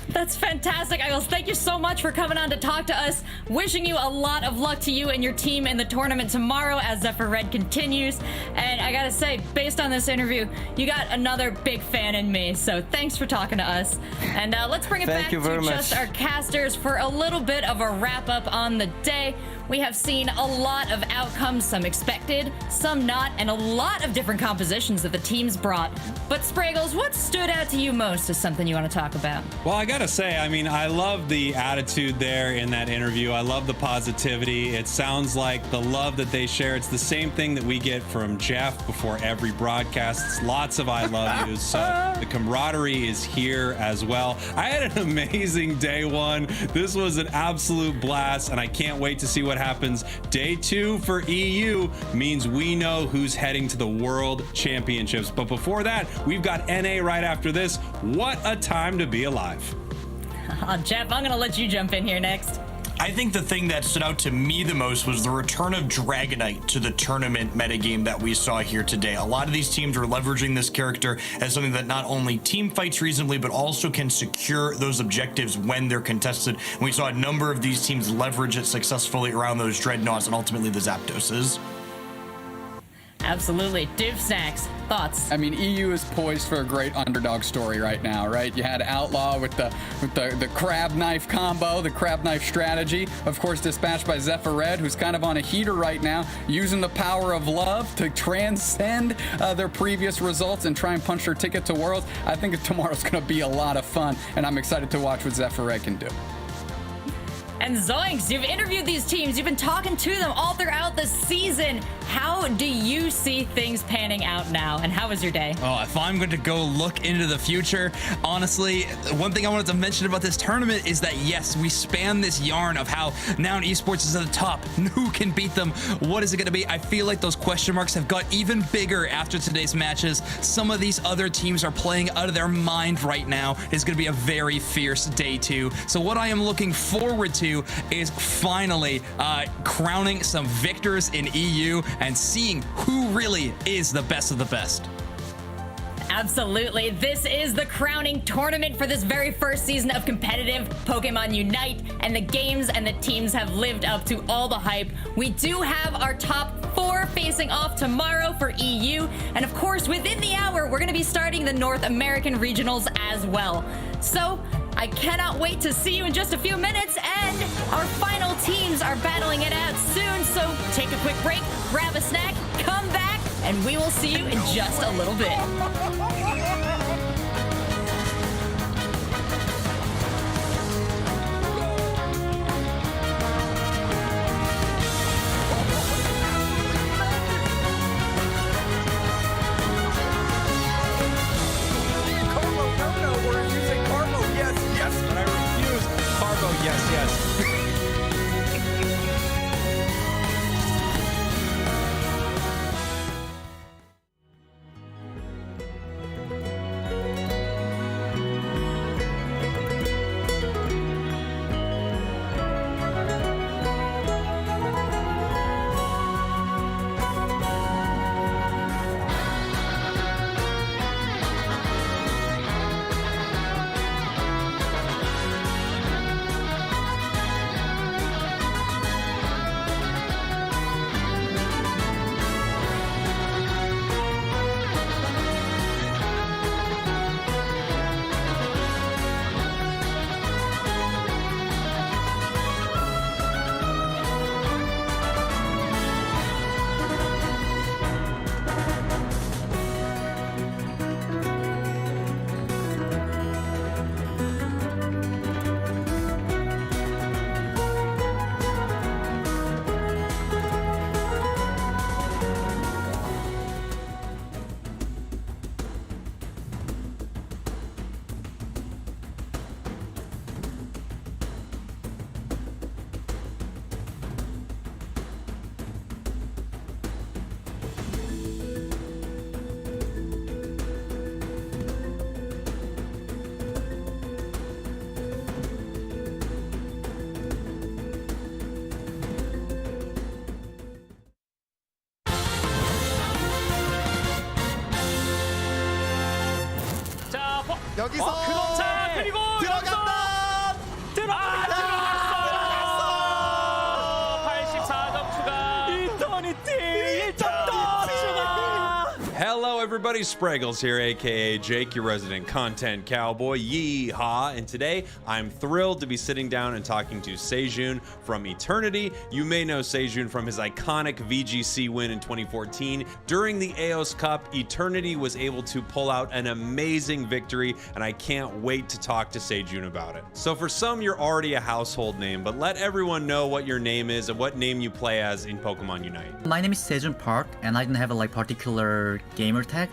That's fantastic, Eagles. Thank you so much for coming on to talk to us. Wishing you a lot of luck to you and your team in the tournament tomorrow as Zephyr Red continues. And I gotta say, based on this interview, you got another big fan in me. So thanks for talking to us. And let's bring it back to just our casters for a little bit of a wrap up on the day. We have seen a lot of outcomes, some expected, some not, and a lot of different compositions that the teams brought. But Spraggles, what stood out to you most as something you want to talk about? Well, I gotta say, I mean, I love the attitude there in that interview. I love the positivity. It sounds like the love that they share. It's the same thing that we get from Jeff before every broadcast. It's lots of I love yous. So the camaraderie is here as well. I had an amazing day one. This was an absolute blast, and I can't wait to see what happens. Day 2 for EU means we know who's heading to the World Championships. But before that, we've got NA right after this. What a time to be alive. Jeff, I'm gonna let you jump in here next. I think the thing that stood out to me the most was the return of Dragonite to the tournament metagame that we saw here today. A lot of these teams are leveraging this character as something that not only team fights reasonably, but also can secure those objectives when they're contested. And we saw a number of these teams leverage it successfully around those Dreadnoughts and ultimately the Zapdoses. Absolutely. Doof Snacks, thoughts? I mean, EU is poised for a great underdog story right now, right? You had Outlaw with the crab knife combo, the crab knife strategy, of course dispatched by Zephyr Red, who's kind of on a heater right now, using the power of love to transcend their previous results and try and punch their ticket to Worlds. I think tomorrow's going to be a lot of fun, and I'm excited to watch what Zephyr Red can do. And Zoinks, you've interviewed these teams, you've been talking to them all throughout the season. How do you see things panning out now, and how was your day? Oh, if I'm going to go look into the future, honestly, one thing I wanted to mention about this tournament is that, yes, we span this yarn of how Noun Esports is at the top. Who can beat them? What is it going to be? I feel like those question marks have got even bigger after today's matches. Some of these other teams are playing out of their mind right now. It's going to be a very fierce day two. So what I am looking forward to is finally crowning some victors in EU and seeing who really is the best of the best. Absolutely. This is the crowning tournament for this very first season of competitive Pokemon Unite, and the games and the teams have lived up to all the hype. We do have our top 4 facing off tomorrow for EU, and of course, within the hour, we're going to be starting the North American regionals as well. So, I cannot wait to see you in just a few minutes, and our final teams are battling it out soon, so take a quick break, grab a snack, come back, and we will see you in just a little bit. 여기서 그렇자 그리고 들어간다. 들어갑니다. 84점 추가. 이터니티 1점 더 추가. Hello everybody, Spraggles here, aka Jake, your resident content cowboy. Yeehaw! And today I'm thrilled to be sitting down and talking to Sejun from Eternity. You may know Sejun from his iconic VGC win in 2014. During the EOS Cup, Eternity was able to pull out an amazing victory, and I can't wait to talk to Sejun about it. So for some, you're already a household name, but let everyone know what your name is and what name you play as in Pokemon Unite. My name is Sejun Park, and I don't have a particular gamer tag.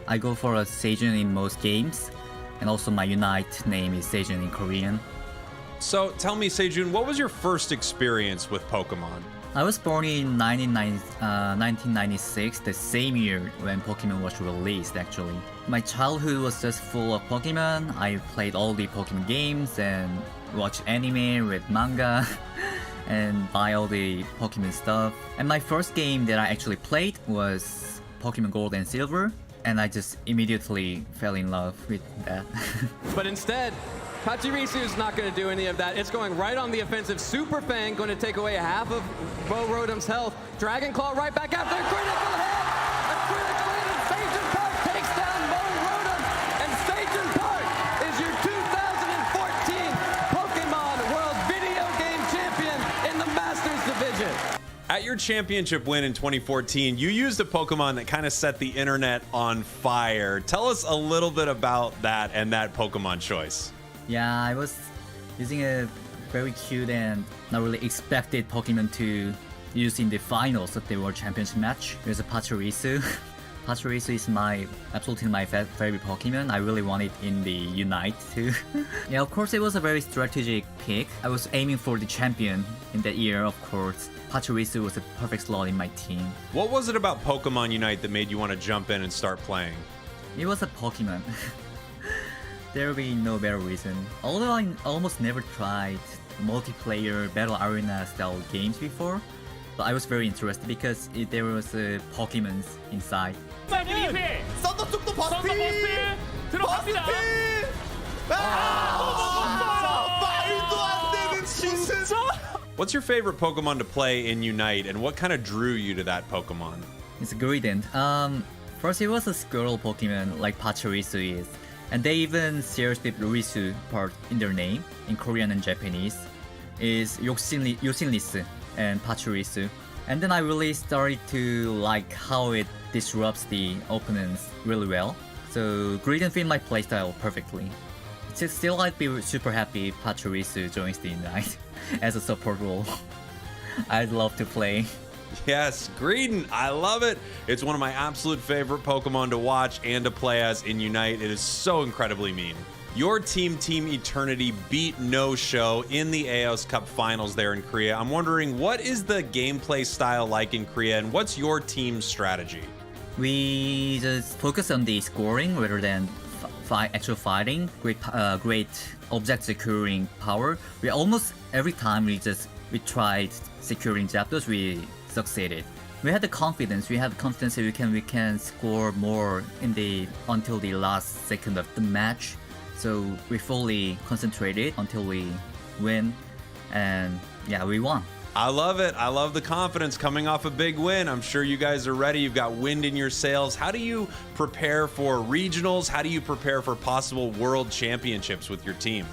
I go for a Sejun in most games, and also my Unite name is Sejun in Korean. So tell me, Sejun, what was your first experience with Pokemon? I was born in 1996, the same year when Pokemon was released actually. My childhood was just full of Pokemon. I played all the Pokemon games and watched anime, read manga, and buy all the Pokemon stuff. And my first game that I actually played was Pokemon Gold and Silver, and I just immediately fell in love with that. But instead, Pachirisu is not going to do any of that. It's going right on the offensive. Super Fang going to take away half of Bo Rotom's health. Dragon Claw right back after a critical hit! A critical hit, and Sejun Park takes down Bo Rotom, and Sejun Park is your 2014 Pokemon World Video Game Champion in the Masters Division. At your championship win in 2014, you used a Pokemon that kind of set the internet on fire. Tell us a little bit about that and that Pokemon choice. Yeah, I was using a very cute and not really expected Pokemon to use in the finals of the World Championship match. There's a Pachirisu. Pachirisu is absolutely my favorite Pokemon. I really want it in the Unite too. Yeah, of course it was a very strategic pick. I was aiming for the champion in that year, of course. Pachirisu was a perfect slot in my team. What was it about Pokemon Unite that made you want to jump in and start playing? It was a Pokemon. There will be no better reason. Although I almost never tried multiplayer battle arena style games before, but I was very interested because there was Pokemons inside. 썬더 쪽도 버스트 들어갑니다. 말도 안 되는 진짜. What's your favorite Pokemon to play in Unite, and what kind of drew you to that Pokemon? It's gradient. First it was a squirrel Pokemon like Pachirisu is, and they even share the Risu part in their name in Korean and Japanese. Is Yosinrisu and Pachirisu. And then I really started to like how it disrupts the opponents really well. So gradient fit my playstyle perfectly. Still I'd be super happy if Pachirisu joins the Unite as a support role. I'd love to play. Yes, Greedent, I love it. It's one of my absolute favorite Pokemon to watch and to play as in Unite. It is so incredibly mean. Your team, Team Eternity, beat No Show in the AOS Cup Finals there in Korea. I'm wondering, what is the gameplay style like in Korea, and what's your team's strategy? We just focus on the scoring rather than actual fighting. Great object securing power. We almost every time we tried securing Zapdos, we succeeded. We had the confidence. That we can score more until the last second of the match. So we fully concentrated until we win, and yeah, we won. I love it. I love the confidence coming off a big win. I'm sure you guys are ready. You've got wind in your sails. How do you prepare for regionals? How do you prepare for possible world championships with your team?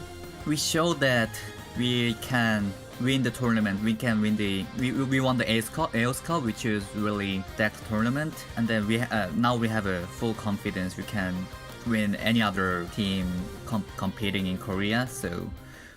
We showed that we can win the tournament. We can win we won the AOS Cup, which is really stacked tournament, and then now we have a full confidence we can win any other team competing in Korea. So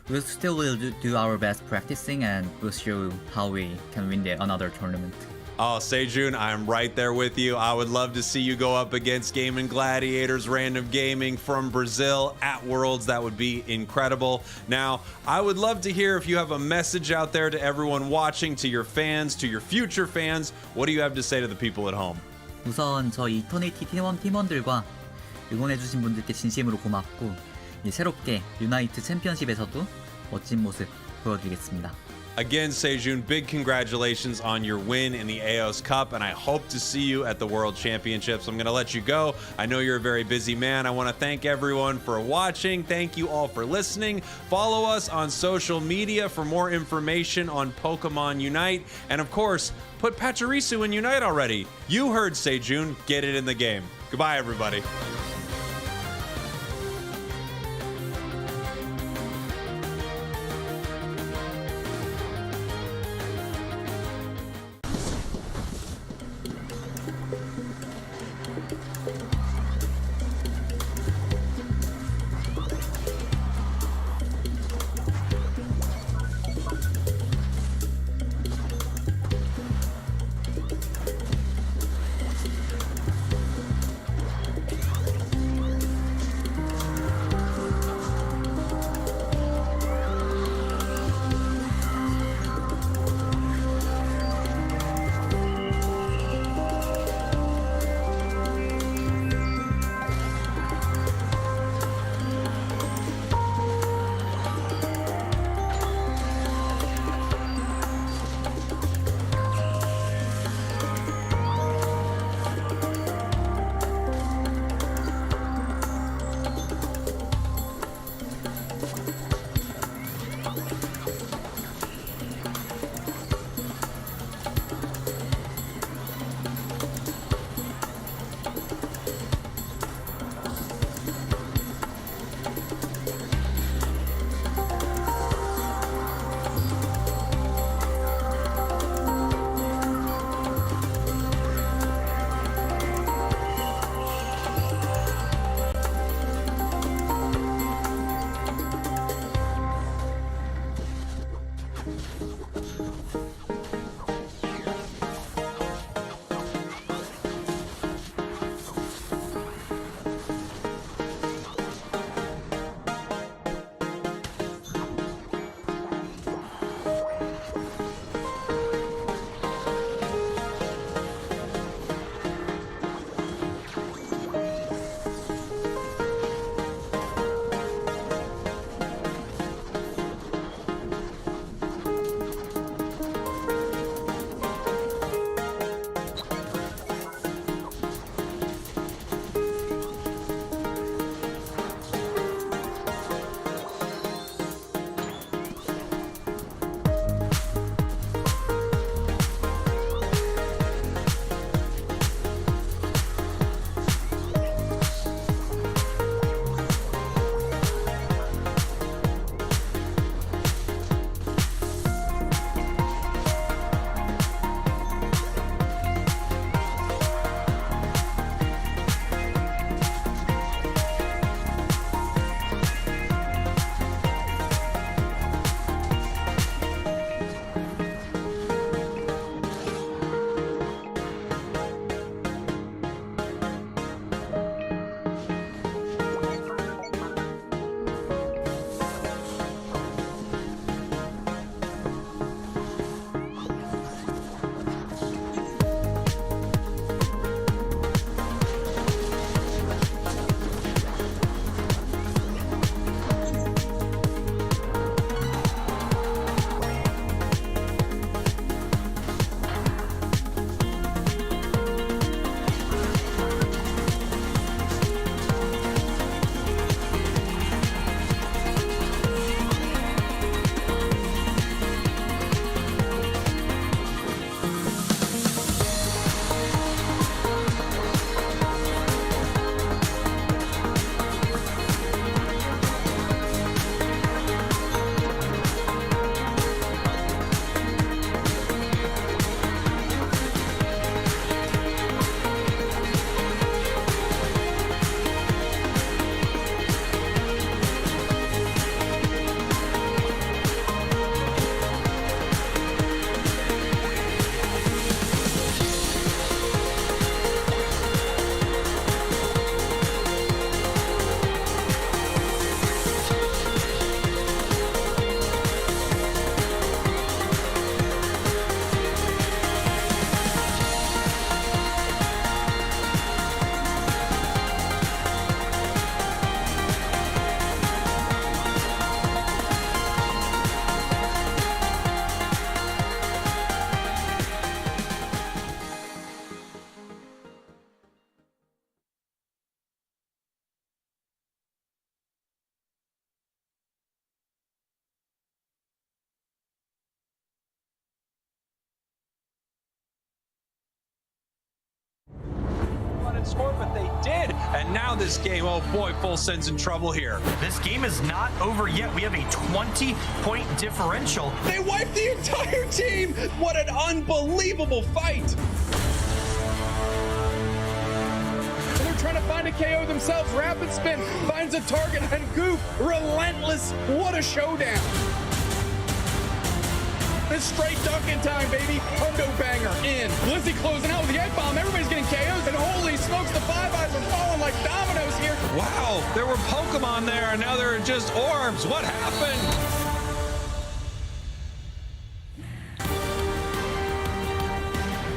we'll still do our best practicing, and we'll show how we can win another tournament. Oh, Sejun, I'm right there with you. I would love to see you go up against Gaming Gladiators, Random Gaming from Brazil at Worlds. That would be incredible. Now, I would love to hear if you have a message out there to everyone watching, to your fans, to your future fans. What do you have to say to the people at home? 우선 저희 이터니티 팀원들과 응원해주신 분들께 진심으로 고맙고, 새롭게 유나이트 챔피언십에서도 멋진 모습 보여드리겠습니다. Again, Sejun, big congratulations on your win in the AOS Cup, and I hope to see you at the World Championships. I'm going to let you go. I know you're a very busy man. I want to thank everyone for watching. Thank you all for listening. Follow us on social media for more information on Pokemon Unite. And of course, put Pachirisu in Unite already. You heard Sejun. Get it in the game. Goodbye, everybody. score, but they did. And now this game, oh boy, Full Send's in trouble here. This game is not over yet. We have a 20-point differential. They wiped the entire team. What an unbelievable fight. They're trying to find a KO themselves. Rapid Spin finds a target, and Goop, relentless. What a showdown. It's straight Duncan time, baby. Hundo banger in. Lizzie closing out with the egg bomb. Everybody's getting KOs, and holy smokes, the Five Eyes are falling like dominoes here. Wow, there were Pokemon there, and now there are just orbs. What happened?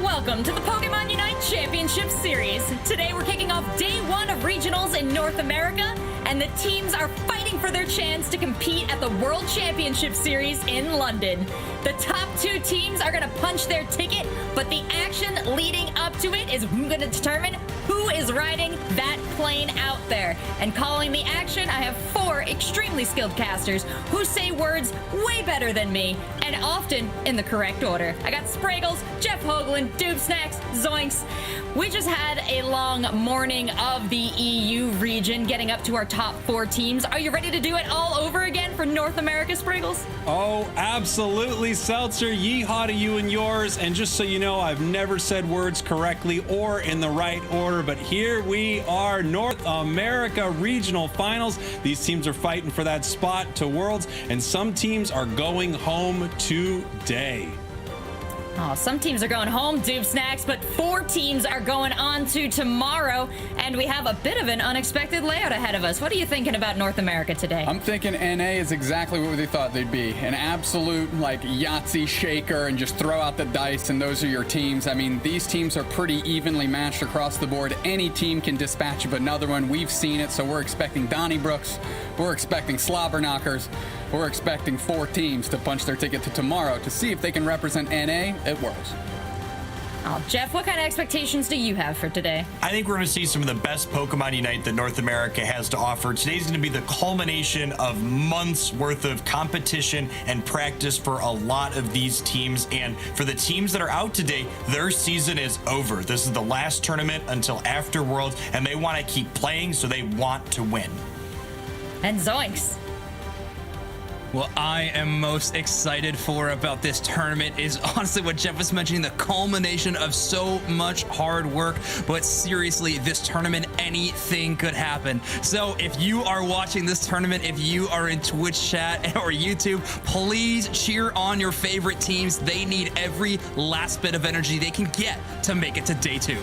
Welcome to the Pokemon UNITE Championship Series. Today we're kicking off day 1 of regionals in North America, and the teams are fighting for their chance to compete at the World Championship Series in London. The top 2 teams are going to punch their ticket, but the action leading up to it is going to determine who is riding that plane out there. And calling the action, I have 4 extremely skilled casters who say words way better than me, and often in the correct order. I got Spraggles, Jeff Hoagland, Doob Snacks, Zoinks. We just had a long morning of the EU region, getting up to our top 4 teams. Are you ready to do it all over again for North America, Spraggles? Oh, absolutely, Seltzer. Yeehaw to you and yours. And just so you know, I've never said words correctly or in the right order, but here we are, North America Regional Finals. These teams are fighting for that spot to Worlds, and some teams are going home today. Oh, some teams are going home, Doob Snacks, but 4 teams are going on to tomorrow, and we have a bit of an unexpected layout ahead of us. What are you thinking about North America today? I'm thinking NA is exactly what they thought they'd be. An absolute, like, Yahtzee shaker, and just throw out the dice, and those are your teams. I mean, these teams are pretty evenly matched across the board. Any team can dispatch of another one. We've seen it, so we're expecting Donnybrooks. We're expecting Slobberknockers. We're expecting 4 teams to punch their ticket to tomorrow to see if they can represent NA at Worlds. Oh, Jeff, what kind of expectations do you have for today? I think we're going to see some of the best Pokemon Unite that North America has to offer. Today's going to be the culmination of months worth of competition and practice for a lot of these teams. And for the teams that are out today, their season is over. This is the last tournament until after Worlds, and they want to keep playing, so they want to win. And Zoinks. What I am most excited for about this tournament is honestly what Jeff was mentioning, the culmination of so much hard work. But seriously, this tournament, anything could happen. So if you are watching this tournament, if you are in Twitch chat or YouTube, please cheer on your favorite teams. They need every last bit of energy they can get to make it to day 2.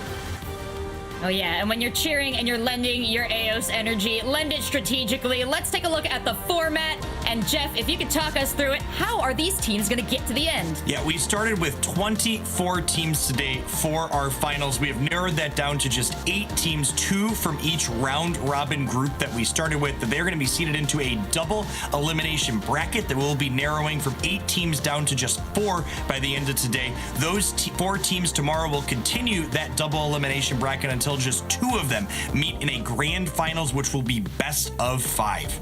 Oh yeah, and when you're cheering and you're lending your Eos energy, lend it strategically. Let's take a look at the format. And Jeff, if you could talk us through it, how are these teams going to get to the end? Yeah, we started with 24 teams today for our finals. We have narrowed that down to just 8 teams, 2 from each round robin group that we started with. They're going to be seeded into a double elimination bracket that will be narrowing from 8 teams down to just 4 by the end of today. Those 4 teams tomorrow will continue that double elimination bracket until just 2 of them meet in a grand finals, which will be best of 5.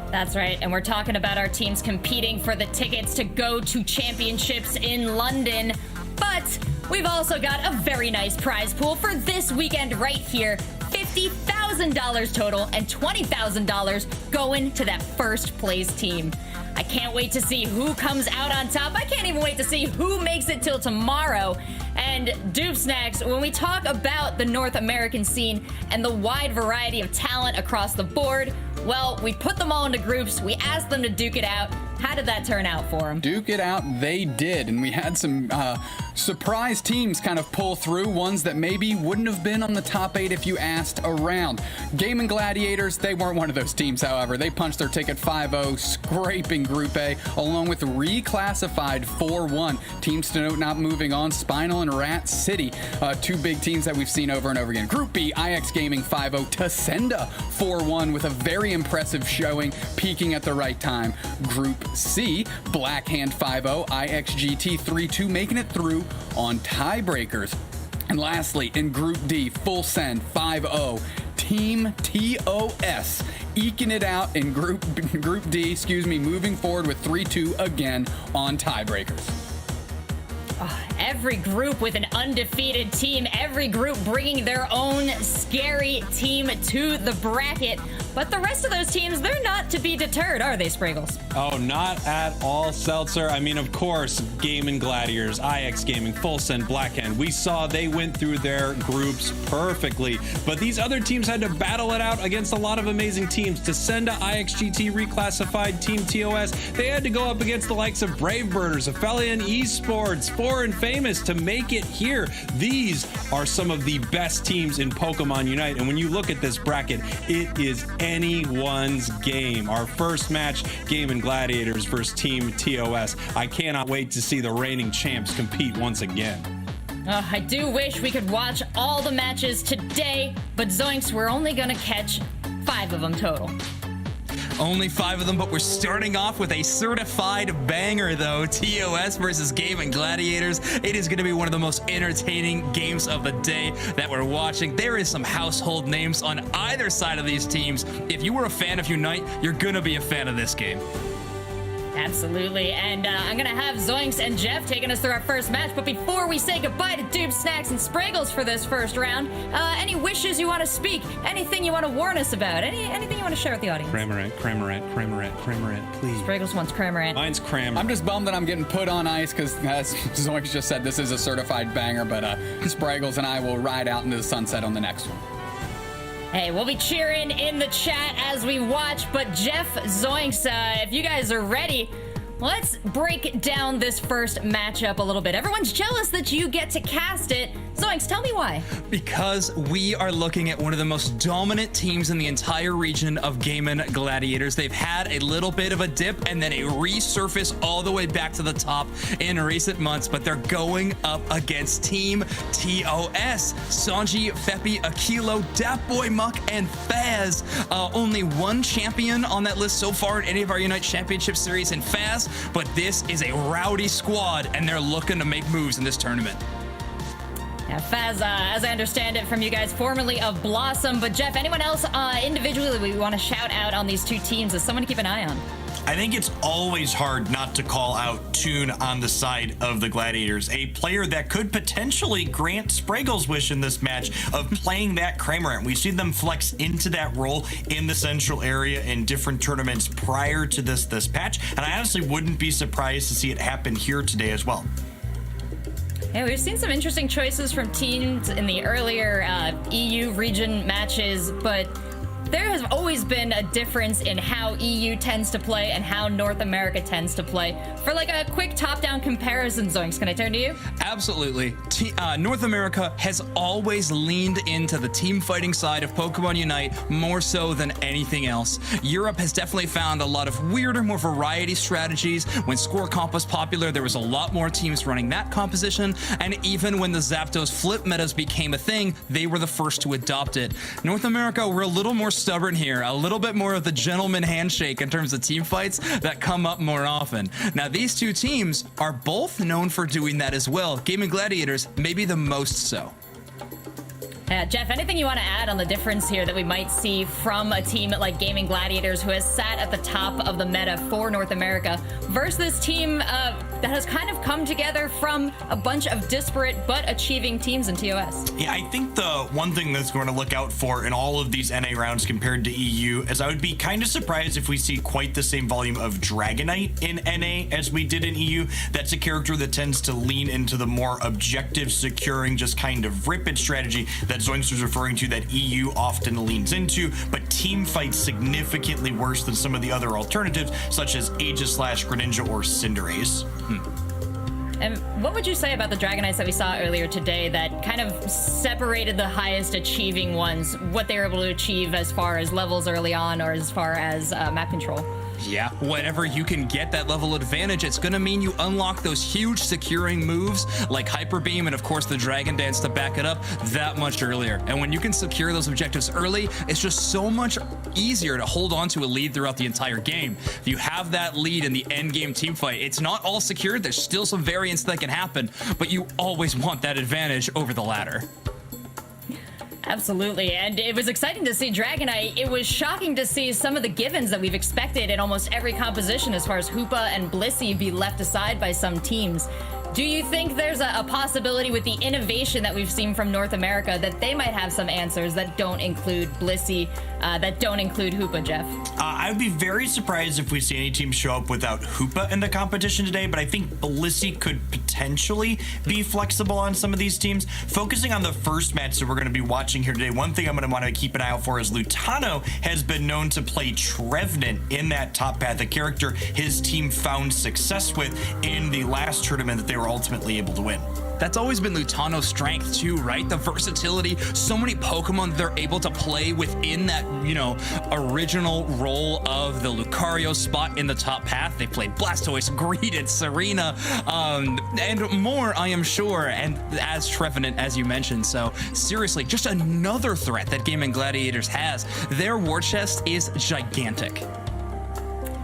That's right, and we're talking about our teams competing for the tickets to go to championships in London. But we've also got a very nice prize pool for this weekend right here. $50,000 total and $20,000 going to that first place team. I can't wait to see who comes out on top. I can't even wait to see who makes it till tomorrow. And Doob Snacks, when we talk about the North American scene and the wide variety of talent across the board, well, we put them all into groups. We asked them to duke it out. How did that turn out for them? Duke it out, they did. And we had some surprise teams kind of pull through, ones that maybe wouldn't have been on the top 8 if you asked around. Gaming Gladiators, they weren't one of those teams, however. They punched their ticket 5-0, scraping Group A, along with reclassified 4-1. Teams to note not moving on, Spinal and Rat City, 2 big teams that we've seen over and over again. Group B, IX Gaming 5-0, Tascenda 4-1 with a very impressive showing, peaking at the right time. Group C, Blackhand 5-0, IXGT 3-2, making it through on tiebreakers. And lastly, in Group D, Full Send 5-0, Team TOS eking it out in Group D, moving forward with 3-2 again on tiebreakers. Oh, Every group with an undefeated team, every group bringing their own scary team to the bracket. But the rest of those teams, they're not to be deterred, are they, Spriggles? Oh, not at all, Seltzer. I mean, of course, Gaming Gladiators, IX Gaming, Full Send, Blackhand. We saw they went through their groups perfectly. But these other teams had to battle it out against a lot of amazing teams. To send to IXGT reclassified Team TOS, they had to go up against the likes of Brave Birders, Aphelion Esports, Foreign Famous to make it here. These are some of the best teams in Pokemon Unite. And when you look at this bracket, it is anyone's game. Our first match, Gaming Gladiators versus Team TOS. I cannot wait to see the reigning champs compete once again. I do wish we could watch all the matches today, but Zoinks, we're only gonna catch 5 of them total. Only 5 of them, but we're starting off with a certified banger, though. TOS versus Gaming Gladiators. It is going to be one of the most entertaining games of the day that we're watching. There is some household names on either side of these teams. If you were a fan of Unite, you're going to be a fan of this game. Absolutely, and I'm gonna have Zoinks and Jeff taking us through our first match, but before we say goodbye to Doob, Snacks, and Spriggles for this first round, any wishes you want to speak, anything you want to warn us about, anything you want to share with the audience? Cramorant, please. Spriggles wants Cramorant. Mine's Cramorant. I'm just bummed that I'm getting put on ice because, as Zoinks just said, this is a certified banger, but Spriggles and I will ride out into the sunset on the next one. Hey, we'll be cheering in the chat as we watch, but Jeff, Zoinks, if you guys are ready, let's break down this first matchup a little bit. Everyone's jealous that you get to cast it. Zoinks, tell me why. Because we are looking at one of the most dominant teams in the entire region of Gaming Gladiators. They've had a little bit of a dip and then a resurface all the way back to the top in recent months, but they're going up against Team TOS. Sanji, Feppi, Akilo, Datboy, Muck, and Faz. Only one champion on that list so far in any of our Unite Championship Series in Faz, but this is a rowdy squad, and they're looking to make moves in this tournament. Yeah, Faz, as I understand it from you guys, formerly of Blossom, but Jeff, anyone else individually we want to shout out on these two teams as someone to keep an eye on? I think it's always hard not to call out Toon on the side of the Gladiators, a player that could potentially grant Spriggles' wish in this match of playing that Cramorant. We've seen them flex into that role in the central area in different tournaments prior to this patch, and I honestly wouldn't be surprised to see it happen here today as well. Yeah, we've seen some interesting choices from teams in the earlier EU region matches, but there has always been a difference in how EU tends to play and how North America tends to play. For like a quick top-down comparison, Zoinks, can I turn to you? Absolutely. North America has always leaned into the team fighting side of Pokemon Unite more so than anything else. Europe has definitely found a lot of weirder, more variety strategies. When Score Comp was popular, there was a lot more teams running that composition, and even when the Zapdos flip metas became a thing, they were the first to adopt it. North America, we're a little more stubborn here, a little bit more of the gentleman handshake in terms of team fights that come up more often. Now, these two teams are both known for doing that as well. Gaming Gladiators, maybe the most so. Jeff, anything you want to add on the difference here that we might see from a team like Gaming Gladiators, who has sat at the top of the meta for North America, versus this team that has kind of come together from a bunch of disparate but achieving teams in TOS? Yeah, I think the one thing that's going to look out for in all of these NA rounds compared to EU is I would be kind of surprised if we see quite the same volume of Dragonite in NA as we did in EU. That's a character that tends to lean into the more objective, securing, just kind of rip it strategy that Zoinks was referring to that EU often leans into, but team fights significantly worse than some of the other alternatives, such as Aegis Slash, Greninja, or Cinderace. And what would you say about the Dragonites that we saw earlier today that kind of separated the highest achieving ones, what they were able to achieve as far as levels early on or as far as map control? Yeah, whenever you can get that level advantage, it's going to mean you unlock those huge securing moves like Hyper Beam and, of course, the Dragon Dance to back it up that much earlier. And when you can secure those objectives early, it's just so much easier to hold on to a lead throughout the entire game. If you have that lead in the end game team fight, it's not all secured. There's still some variance that can happen, but you always want that advantage over the ladder. Absolutely, and it was exciting to see Dragonite. It was shocking to see some of the givens that we've expected in almost every composition as far as Hoopa and Blissey be left aside by some teams. Do you think there's a possibility with the innovation that we've seen from North America that they might have some answers that don't include Blissey, that don't include Hoopa, Jeff? I would be very surprised if we see any team show up without Hoopa in the competition today, but I think Blissey could potentially be flexible on some of these teams. Focusing on the first match that we're going to be watching here today, one thing I'm going to want to keep an eye out for is Lutano has been known to play Trevenant in that top path, a character his team found success with in the last tournament that they were ultimately able to win. That's always been Lutano's strength too, right? The versatility, so many Pokemon they're able to play within that, original role of the Lucario spot in the top path. They played Blastoise, Greedent, Serena, and more, I am sure, and as Trevenant, as you mentioned. So seriously, just another threat that Gaming Gladiators has. Their war chest is gigantic.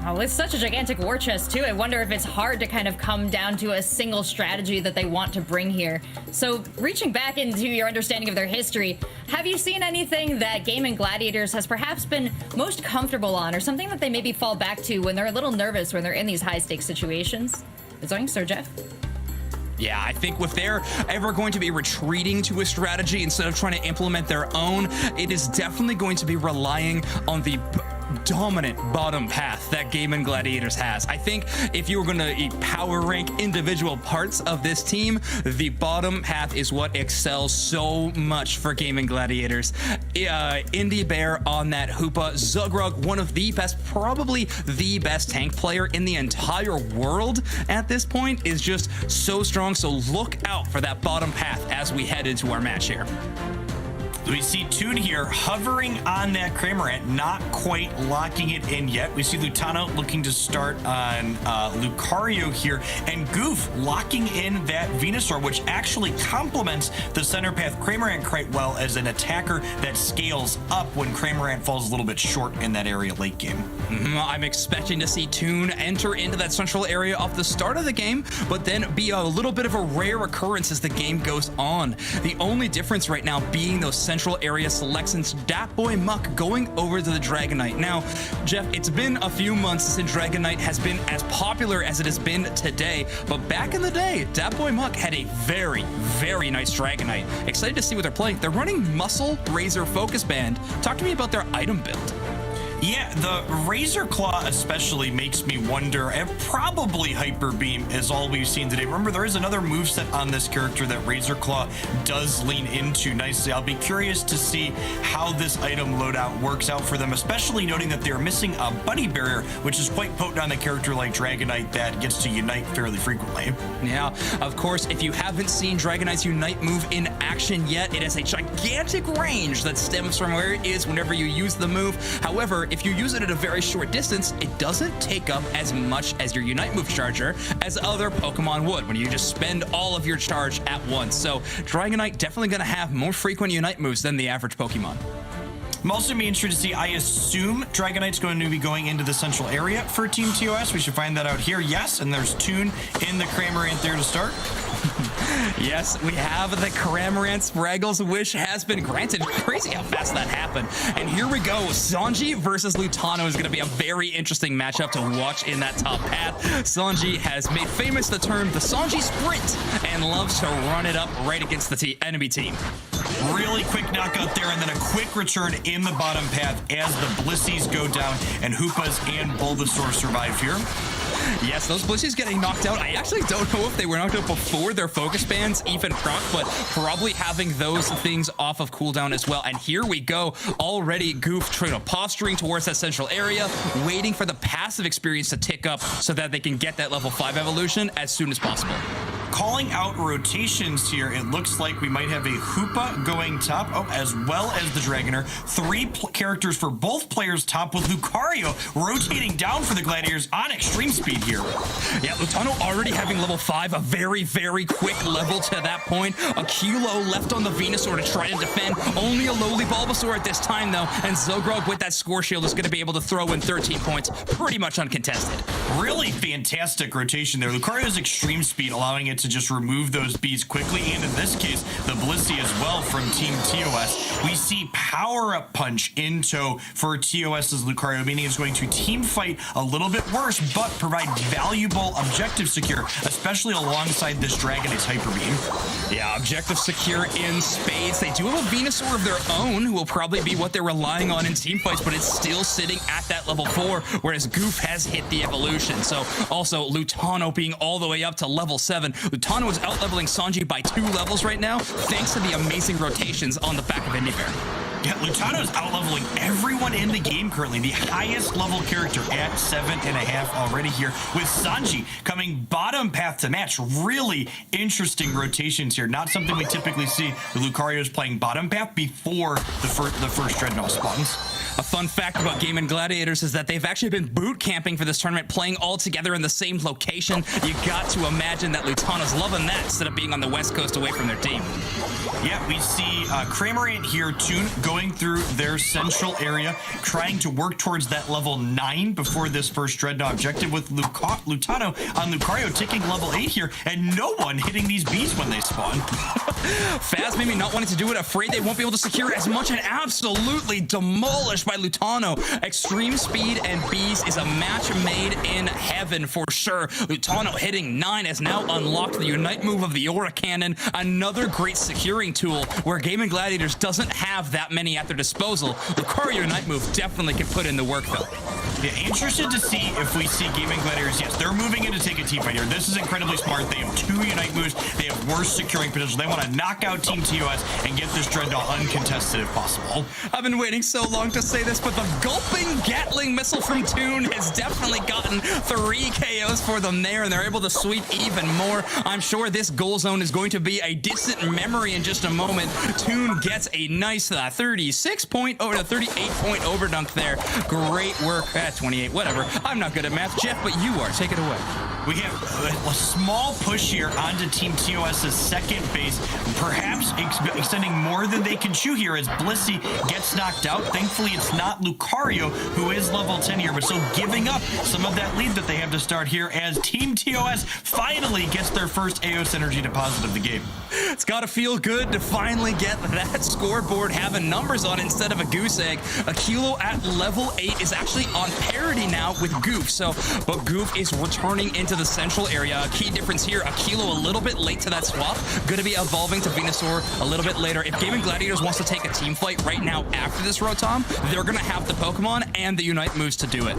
Oh, it's such a gigantic war chest, too. I wonder if it's hard to kind of come down to a single strategy that they want to bring here. So, reaching back into your understanding of their history, have you seen anything that Gaming Gladiators has perhaps been most comfortable on, or something that they maybe fall back to when they're a little nervous when they're in these high-stakes situations? Zoinks or Jeff? Yeah, I think if they're ever going to be retreating to a strategy instead of trying to implement their own, it is definitely going to be relying on the dominant bottom path that Gaming Gladiators has. I think if you were going to power rank individual parts of this team, the bottom path is what excels so much for Gaming Gladiators. Indie Bear on that Hoopa, Zugrug, one of the best, probably the best tank player in the entire world at this point, is just so strong. So look out for that bottom path as we head into our match here. We see Toon here hovering on that Cramorant, not quite locking it in yet. We see Lutano looking to start on Lucario here, and Goof locking in that Venusaur, which actually complements the center path Cramorant quite well as an attacker that scales up when Cramorant falls a little bit short in that area late game. I'm expecting to see Toon enter into that central area off the start of the game, but then be a little bit of a rare occurrence as the game goes on. The only difference right now being those central area selections, Datboy Muck going over to the Dragonite. Now, Jeff, it's been a few months since Dragonite has been as popular as it has been today, but back in the day, Datboy Muck had a very, very nice Dragonite. Excited to see what they're playing. They're running Muscle Razor Focus Band. Talk to me about their item build. Yeah, the Razor Claw especially makes me wonder, and probably Hyper Beam is all we've seen today. Remember, there is another moveset on this character that Razor Claw does lean into nicely. I'll be curious to see how this item loadout works out for them, especially noting that they're missing a Buddy Barrier, which is quite potent on a character like Dragonite that gets to Unite fairly frequently. Yeah, of course, if you haven't seen Dragonite's Unite move in action yet, it has a gigantic range that stems from where it is whenever you use the move. However, if you use it at a very short distance, it doesn't take up as much as your Unite move charger as other Pokemon would when you just spend all of your charge at once. So Dragonite definitely going to have more frequent Unite moves than the average Pokemon. I'm also be interested to see, I assume Dragonite's going to be going into the central area for Team TOS. We should find that out here. Yes, and there's Toon in the Cramorant there to start. Yes, we have the Cramorant. Spraggle's wish has been granted. Crazy how fast that happened. And here we go. Sanji versus Lutano is going to be a very interesting matchup to watch in that top path. Sanji has made famous the term the Sanji Sprint and loves to run it up right against the enemy team. Really quick knockout there, and then a quick return in the bottom path as the Blissies go down, and Hoopas and Bulbasaur survive here. Yes, those Blissies getting knocked out. I actually don't know if they were knocked out before their focus bands even proc, but probably having those things off of cooldown as well. And here we go. Already Goof posturing towards that central area, waiting for the passive experience to tick up so that they can get that level 5 evolution as soon as possible. Calling out rotations here, it looks like we might have a Hoopa going top, as well as the Dragonair. 3 characters for both players top, with Lucario rotating down for the Gladiators on extreme speed here. Yeah, Lutano already having level 5, a very, very quick level to that point. A Kilo left on the Venusaur to try and defend. Only a lowly Bulbasaur at this time, though, and Zogrog with that score shield is going to be able to throw in 13 points pretty much uncontested. Really fantastic rotation there. Lucario's extreme speed allowing it to just remove those bees quickly, and in this case, the Blissey as well from Team TOS. We see power-up punch in tow for TOS's Lucario, meaning it's going to team fight a little bit worse, but provide valuable objective secure, especially alongside this Dragonate's Hyper Beam. Yeah, objective secure in spades. They do have a Venusaur of their own, who will probably be what they're relying on in team fights, but it's still sitting at that level 4, whereas Goof has hit the evolution. So also Lutano being all the way up to level 7. Lutano is out-leveling Sanji by 2 levels right now, thanks to the amazing rotations on the back of Indy Bear. Yeah, Lutano's out-leveling everyone in the game currently. The highest level character at 7.5 already here, with Sanji coming bottom path to match. Really interesting rotations here. Not something we typically see. The Lucario's playing bottom path before the first Dreadnought spawns. A fun fact about Game & Gladiators is that they've actually been boot camping for this tournament, playing all together in the same location. You got to imagine that Lutano's loving that instead of being on the West Coast away from their team. Yeah, we see Cramorant here, Toon, going through their central area, trying to work towards that level 9 before this first Dreadnought objective, with Lutano on Lucario ticking level 8 here, and no one hitting these bees when they spawn. Faz maybe not wanting to do it, afraid they won't be able to secure as much, and absolutely demolished by Lutano. Extreme speed and bees is a match made in heaven for sure. Lutano hitting 9 has now unlocked the Unite move of the Aura Cannon, another great securing tool where Game & Gladiators doesn't have that many at their disposal. Lucario Unite move definitely can put in the work though. Yeah, interested to see if we see Game & Gladiators. Yes, they're moving in to take a team fight here. This is incredibly smart. They have 2 Unite moves. They have worse securing potential. They want to knock out Team TOS and get this Dreadnought uncontested if possible. I've been waiting so long to say this, but the gulping Gatling missile from Toon has definitely gotten 3 KOs for them there, and they're able to sweep even more. I'm sure this goal zone is going to be a distant memory in just a moment. Toon gets a nice 38-point overdunk there. Great work. 28, whatever. I'm not good at math, Jeff, but you are. Take it away. We have a small push here onto Team TOS's second base, perhaps extending more than they can chew here as Blissey gets knocked out. Thankfully, it's not Lucario, who is level 10 here, but still giving up some of that lead that they have to start here as Team TOS finally gets their first AOS energy deposit of the game. It's got to feel good to finally get that scoreboard having numbers on it instead of a goose egg. Aquilo at level 8 is actually on parity now with Goof, but Goof is returning into the central area. A key difference here, Aquilo a little bit late to that swap, going to be evolving to Venusaur a little bit later. If Game & Gladiators wants to take a team fight right now after this Rotom, they're going to have the Pokemon and the Unite moves to do it.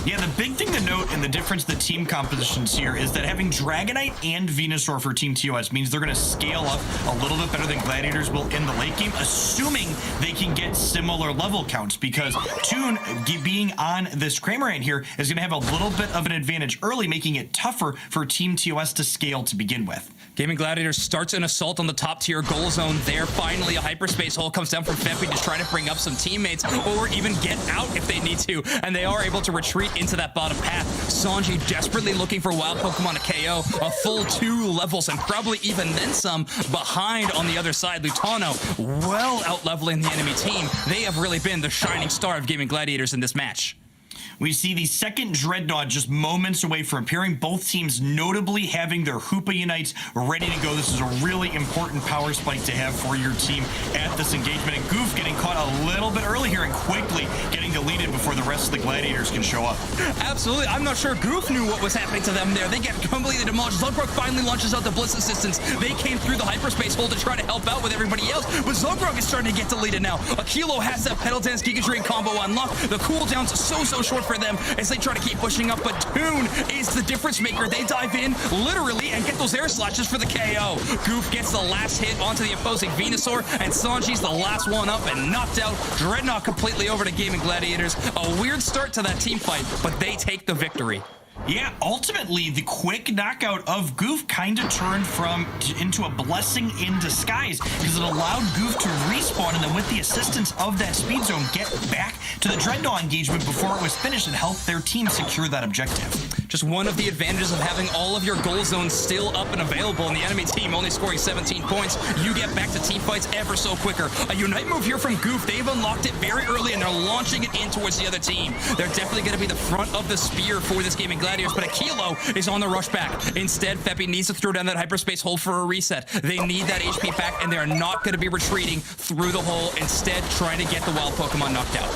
Yeah, the big thing to note in the difference the team compositions here is that having Dragonite and Venusaur for Team TOS means they're going to scale up a little bit better than Gladiators will in the late game, assuming they can get similar level counts, because Toon being on this Cramorant here is going to have a little bit of an advantage early, making it tougher for Team TOS to scale to begin with. Game & Gladiators starts an assault on the top tier goal zone there. Finally, a hyperspace hole comes down from Fempi to try to bring up some teammates or even get out if they need to, and they are able to retreat into that bottom path. Sanji desperately looking for wild Pokemon to KO, a full 2 levels and probably even then some behind on the other side. Lutano well out-leveling the enemy team. They have really been the shining star of Game & Gladiators in this match. We see the second Dreadnought just moments away from appearing, both teams notably having their Hoopa Unites ready to go. This is a really important power spike to have for your team at this engagement. And Goof getting caught a little bit early here and quickly getting deleted before the rest of the Gladiators can show up. Absolutely. I'm not sure Goof knew what was happening to them there. They get completely demolished. Zogrog finally launches out the Blitz Assistance. They came through the hyperspace hole to try to help out with everybody else, but Zogrog is starting to get deleted now. Aquilo has that Petal Dance Giga Drain combo unlocked. The cooldown's so short for them as they try to keep pushing up, but Toon is the difference maker. They dive in literally and get those air slashes for the KO. Goof gets the last hit onto the opposing Venusaur, and Sanji's the last one up and knocked out. Dreadnought completely over to Game & Gladiators. A weird start to that team fight, but they take the victory. Yeah, ultimately, the quick knockout of Goof kind of turned into a blessing in disguise, because it allowed Goof to respawn and then with the assistance of that speed zone get back to the Dreadnought engagement before it was finished and help their team secure that objective. Just one of the advantages of having all of your goal zones still up and available, and the enemy team only scoring 17 points. You get back to team fights ever so quicker. A Unite move here from Goof. They've unlocked it very early, and they're launching it in towards the other team. They're definitely going to be the front of the spear for this Gaming Gladiators, but Akilo is on the rush back. Instead, Feppy needs to throw down that hyperspace hole for a reset. They need that HP back, and they're not going to be retreating through the hole. Instead, trying to get the wild Pokemon knocked out.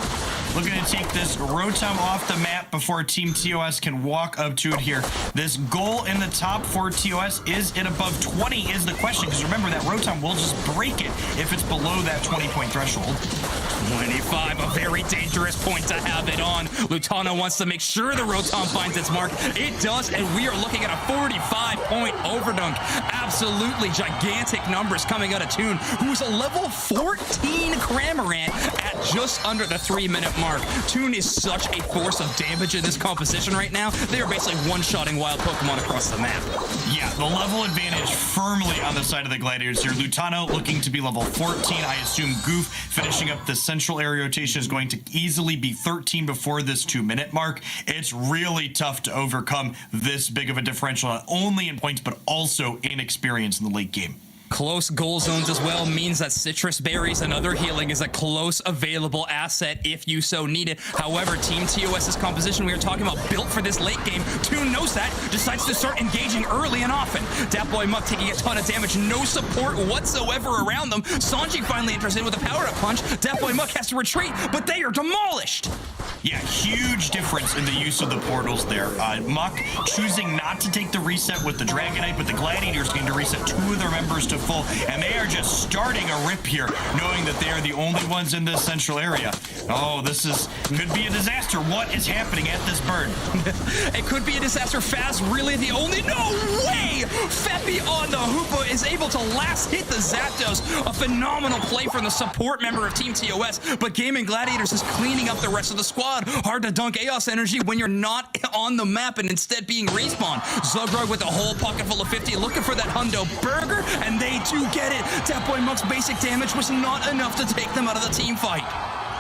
Looking to take this Rotom off the map before Team TOS can walk up to it here. This goal in the top for TOS, is it above 20 is the question, because remember that Rotom will just break it if it's below that 20-point threshold. 25, a very dangerous point to have it on. Lutano wants to make sure the Rotom finds its mark. It does, and we are looking at a 45-point overdunk. Absolutely gigantic numbers coming out of Toon, who's a level 14 Cramorant at just under the 3-minute mark. Toon is such a force of damage in this composition right now. They are basically one-shotting wild Pokemon across the map. Yeah, the level advantage firmly on the side of the Gladiators here. Lutano looking to be level 14. I assume Goof finishing up the central area rotation is going to easily be 13 before this 2-minute mark. It's really tough to overcome this big of a differential, not only in points, but also in experience in the late game. Close goal zones as well means that Citrus Berries and other healing is a close available asset if you so need it. However, Team TOS's composition we are talking about built for this late game. Toon knows that, decides to start engaging early and often. Datboy Muck taking a ton of damage, no support whatsoever around them. Sanji finally enters in with a power-up punch. Datboy Muck has to retreat, but they are demolished. Yeah, huge difference in the use of the portals there. Muck choosing not to take the reset with the Dragonite, but the Gladiators going to reset 2 of their members to full, and they are just starting a rip here, knowing that they are the only ones in this central area. Oh, could be a disaster. What is happening at this burn? It could be a disaster. Faz really the only... No way! Feppy on the Hoopa is able to last hit the Zapdos. A phenomenal play from the support member of Team TOS, but Gaming Gladiators is cleaning up the rest of the squad. Hard to dunk Aeos energy when you're not on the map and instead being respawned. Zugrog with a whole pocket full of 50 looking for that Hundo Burger, and they do get it. Datboy Muck's basic damage was not enough to take them out of the team fight.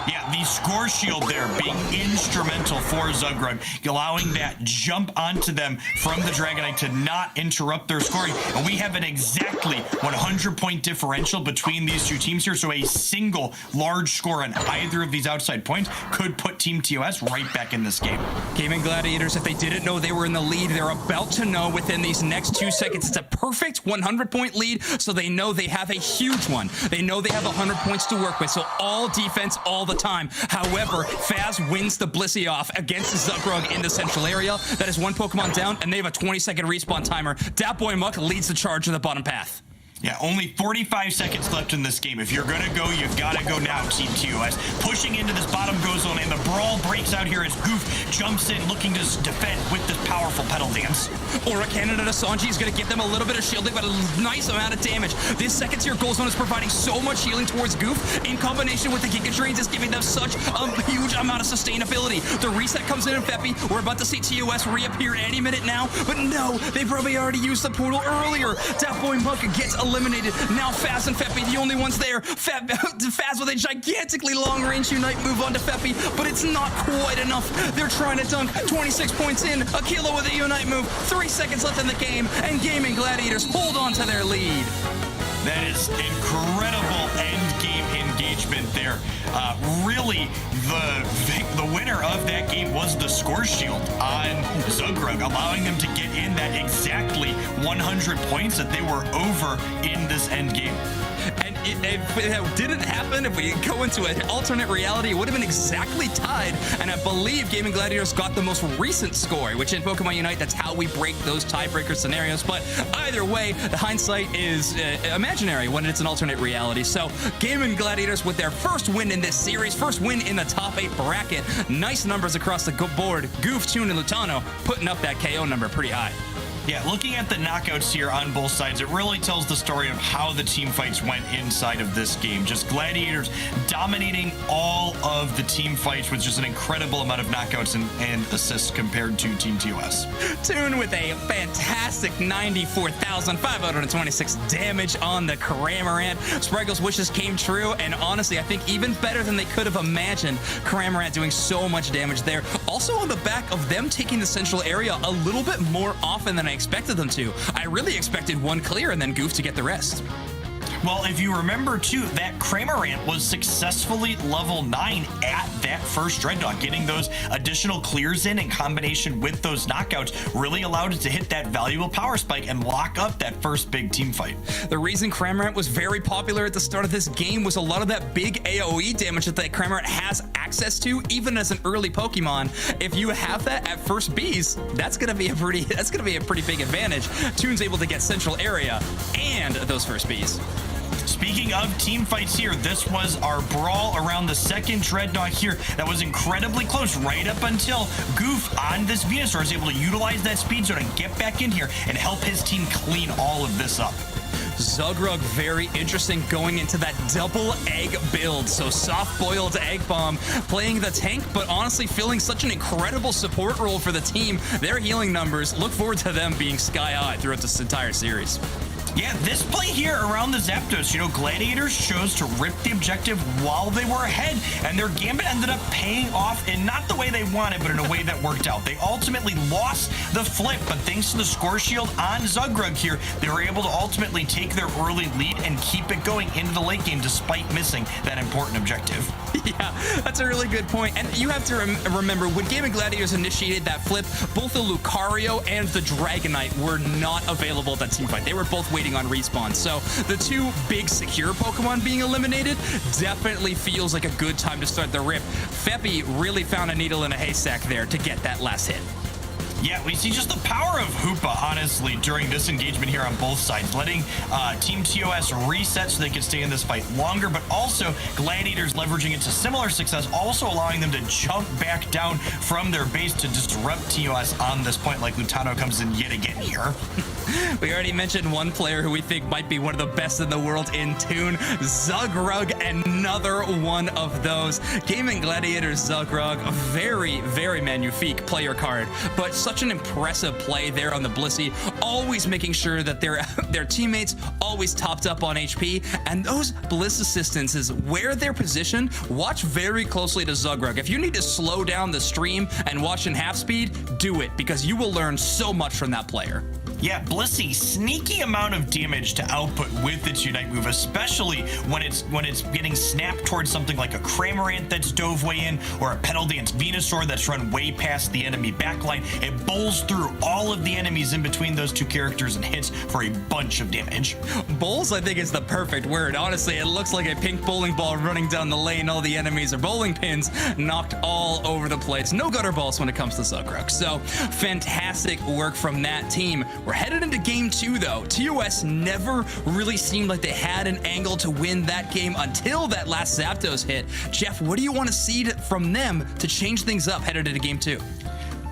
Yeah, the score shield there being instrumental for Zugrug, allowing that jump onto them from the Dragonite to not interrupt their scoring. And we have an exactly 100-point differential between these two teams here, so a single large score on either of these outside points could put Team TOS right back in this game. Gaming Gladiators, if they didn't know they were in the lead, they're about to know within these next 2 seconds. It's a perfect 100-point lead, so they know they have a huge one. They know they have 100 points to work with, so all defense all the time. However, Faz wins the Blissey off against Zugrug in the central area. That is 1 Pokemon down, and they have a 20-second respawn timer. Datboy Muck leads the charge in the bottom path. Yeah, only 45 seconds left in this game. If you're going to go, you've got to go now, Team TOS. Pushing into this bottom go zone, and the brawl breaks out here as Goof jumps in, looking to defend with this powerful pedal dance. Aura Cannon to Sanji is going to give them a little bit of shielding, but a nice amount of damage. This second tier goal zone is providing so much healing towards Goof, in combination with the Giga Drains is giving them such a huge amount of sustainability. The reset comes in Feppy. We're about to see TOS reappear any minute now, but no, they probably already used the portal earlier. Datboy Muck gets eliminated. Now Faz and Feppy, the only ones there. Faz with a gigantically long-range Unite move onto Feppy, but it's not quite enough. They're trying to dunk 26 points in. Akilo with a Unite move. 3 seconds left in the game, and Gaming Gladiators hold on to their lead. That is incredible end game engagement there. Really, the winner of that game was the score shield on Zugrug, allowing them to get in that exactly 100 points that they were over in this end game. And if it didn't happen, if we go into an alternate reality, it would have been exactly tied. And I believe Gaming Gladiators got the most recent score, which in Pokemon Unite, that's how we break those tiebreaker scenarios. But either way, the hindsight is imaginary when it's an alternate reality. So Gaming Gladiators with their first win in this series, first win in the top 8 bracket. Nice numbers across the board. Goof, Toon, and Lutano putting up that KO number pretty high. Yeah, looking at the knockouts here on both sides, it really tells the story of how the team fights went inside of this game. Just Gladiators dominating all of the team fights with just an incredible amount of knockouts and assists compared to Team TOS. Toon with a fantastic 94,526 damage on the Cramorant. Spraggle's wishes came true, and honestly, I think even better than they could have imagined. Cramorant doing so much damage there. Also on the back of them taking the central area a little bit more often than I expected them to. I really expected one clear and then Goof to get the rest. Well, if you remember too, that Cramorant was successfully level 9 at that first Dreadnought. Getting those additional clears in combination with those knockouts really allowed it to hit that valuable power spike and lock up that first big team fight. The reason Cramorant was very popular at the start of this game was a lot of that big AoE damage that Cramorant has access to, even as an early Pokemon. If you have that at first Bs, that's gonna be a pretty big advantage. Toon's able to get central area and those first Bs. Speaking of team fights here, this was our brawl around the second Dreadnought here. That was incredibly close right up until Goof on this Venusaur is able to utilize that speed zone and get back in here and help his team clean all of this up. Zugrug, very interesting going into that double egg build. So soft-boiled Egg Bomb playing the tank, but honestly filling such an incredible support role for the team. Their healing numbers, look forward to them being sky-high throughout this entire series. Yeah, this play here around the Zapdos, Gladiators chose to rip the objective while they were ahead, and their gambit ended up paying off in not the way they wanted, but in a way that worked out. They ultimately lost the flip, but thanks to the score shield on Zugrug here, they were able to ultimately take their early lead and keep it going into the late game despite missing that important objective. Yeah, that's a really good point. And you have to remember, when Gaming Gladiators initiated that flip, both the Lucario and the Dragonite were not available at that team fight. They were both waiting on respawn. So the two big secure Pokemon being eliminated definitely feels like a good time to start the rip. Feppy really found a needle in a haystack there to get that last hit. Yeah, we see just the power of Hoopa, honestly, during this engagement here on both sides, letting Team TOS reset so they can stay in this fight longer, but also Gladiators leveraging it to similar success, also allowing them to jump back down from their base to disrupt TOS on this point, like Lutano comes in yet again here. We already mentioned one player who we think might be one of the best in the world in Toon, Zugrug, another one of those. Gaming Gladiators Zugrug, very, very magnifique player card, but such an impressive play there on the Blissey, always making sure that their teammates always topped up on HP, and those Bliss assistants is where they're positioned. Watch very closely to Zugrug. If you need to slow down the stream and watch in half speed, do it, because you will learn so much from that player. Yeah, Blissey, sneaky amount of damage to output with its Unite move, especially when it's getting snapped towards something like a Cramorant that's dove way in, or a Petal Dance Venusaur that's run way past the enemy backline. It bowls through all of the enemies in between those two characters and hits for a bunch of damage. Bowls, I think, is the perfect word. Honestly, it looks like a pink bowling ball running down the lane. All the enemies are bowling pins knocked all over the place. No gutter balls when it comes to Zugrug. So, fantastic work from that team. We're headed into game 2, though. TOS never really seemed like they had an angle to win that game until that last Zapdos hit. Jeff, what do you want to see from them to change things up headed into game 2?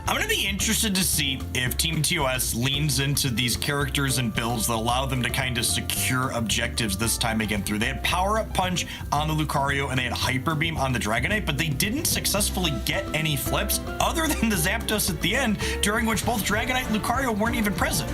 I'm going to be interested to see if Team TOS leans into these characters and builds that allow them to kind of secure objectives this time again through. They had Power Up Punch on the Lucario and they had Hyper Beam on the Dragonite, but they didn't successfully get any flips other than the Zapdos at the end, during which both Dragonite and Lucario weren't even present.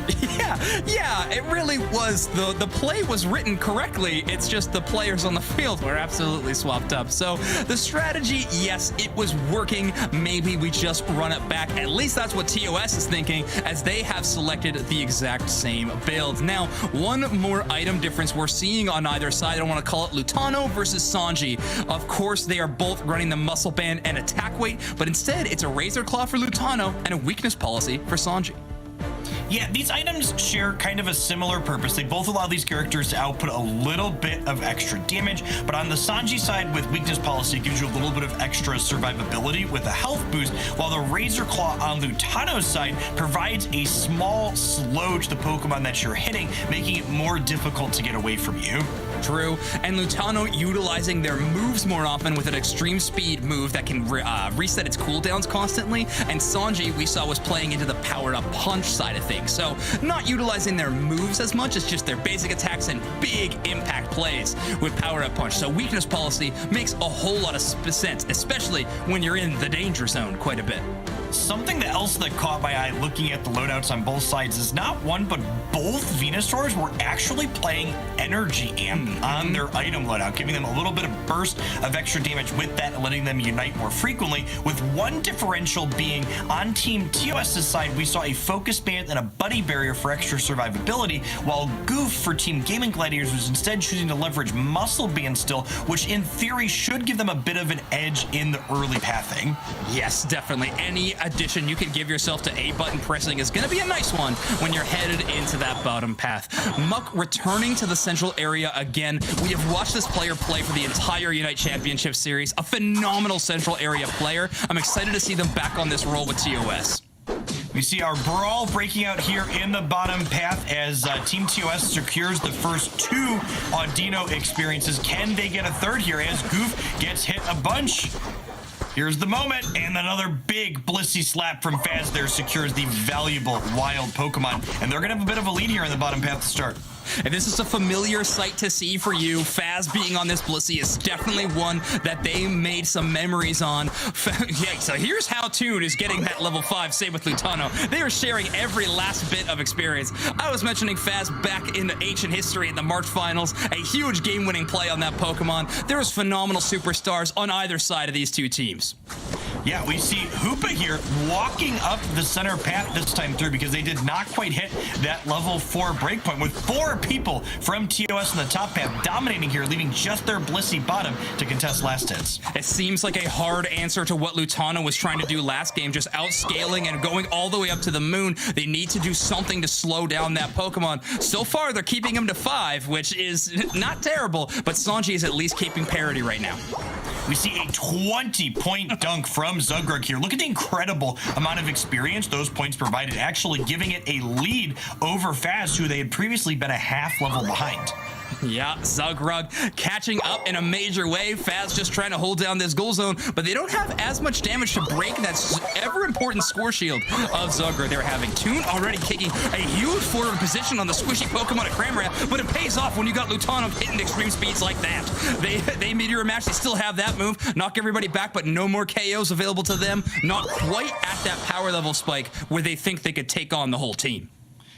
Yeah, it really was. The play was written correctly. It's just the players on the field were absolutely swapped up. So the strategy, yes, it was working. Maybe we just run it back. At least that's what TOS is thinking, as they have selected the exact same build. Now, one more item difference we're seeing on either side. I don't want to call it Lutano versus Sanji. Of course, they are both running the Muscle Band and Attack Weight, but instead it's a Razor Claw for Lutano and a Weakness Policy for Sanji. Yeah, these items share kind of a similar purpose. They both allow these characters to output a little bit of extra damage, but on the Sanji side with Weakness Policy, it gives you a little bit of extra survivability with a health boost, while the Razor Claw on Lutano's side provides a small slow to the Pokemon that you're hitting, making it more difficult to get away from you. True, and Lutano utilizing their moves more often with an extreme speed move that can reset its cooldowns constantly, and Sanji, we saw, was playing into the powered up punch side of things, so not utilizing their moves as much as just their basic attacks and big impact plays with power up punch. So Weakness Policy makes a whole lot of sense, especially when you're in the danger zone quite a bit. something else that caught my eye looking at the loadouts on both sides is not one, but both Venusaurs were actually playing Energy Amp on their item loadout, giving them a little bit of burst of extra damage with that, letting them unite more frequently, with one differential being on Team TOS's side, we saw a Focus Band and a Buddy Barrier for extra survivability, while Goof for Team Gaming Gladiators was instead choosing to leverage Muscle Band still, which in theory should give them a bit of an edge in the early pathing. Yes, definitely. Any addition you can give yourself to A button pressing is going to be a nice one when you're headed into that bottom path. Muck returning to the central area again. We have watched this player play for the entire UNITE Championship Series. A phenomenal central area player. I'm excited to see them back on this role with TOS. We see our brawl breaking out here in the bottom path as Team TOS secures the first 2 Audino experiences. Can they get a third here as Goof gets hit a bunch? Here's the moment, and another big Blissey slap from Faz there secures the valuable wild Pokemon, and they're gonna have a bit of a lead here in the bottom path to start. And this is a familiar sight to see for you. Faz being on this Blissey is definitely one that they made some memories on. Yeah, so here's how Toon is getting that level 5, same with Lutano. They are sharing every last bit of experience. I was mentioning Faz back in ancient history in the March Finals. A huge game-winning play on that Pokemon. There was phenomenal superstars on either side of these two teams. Yeah, we see Hoopa here walking up the center path this time through because they did not quite hit that level 4 breakpoint with 4 people from TOS in the top path dominating here, leaving just their Blissey bottom to contest last hits. It seems like a hard answer to what Lutano was trying to do last game, just outscaling and going all the way up to the moon. They need to do something to slow down that Pokemon. So far, they're keeping him to 5, which is not terrible, but Sanji is at least keeping parity right now. We see a 20-point dunk from Zugrug here. Look at the incredible amount of experience those points provided, actually giving it a lead over Faz, who they had previously been a half level behind. Yeah, Zugrug catching up in a major way. Faz just trying to hold down this goal zone, but they don't have as much damage to break that ever-important score shield of Zugrug they're having. Toon already kicking a huge forward position on the squishy Pokemon at Cramorant, but it pays off when you got Lutano hitting extreme speeds like that. They Meteor Match, they still have that move, knock everybody back, but no more KOs available to them. Not quite at that power level spike where they think they could take on the whole team.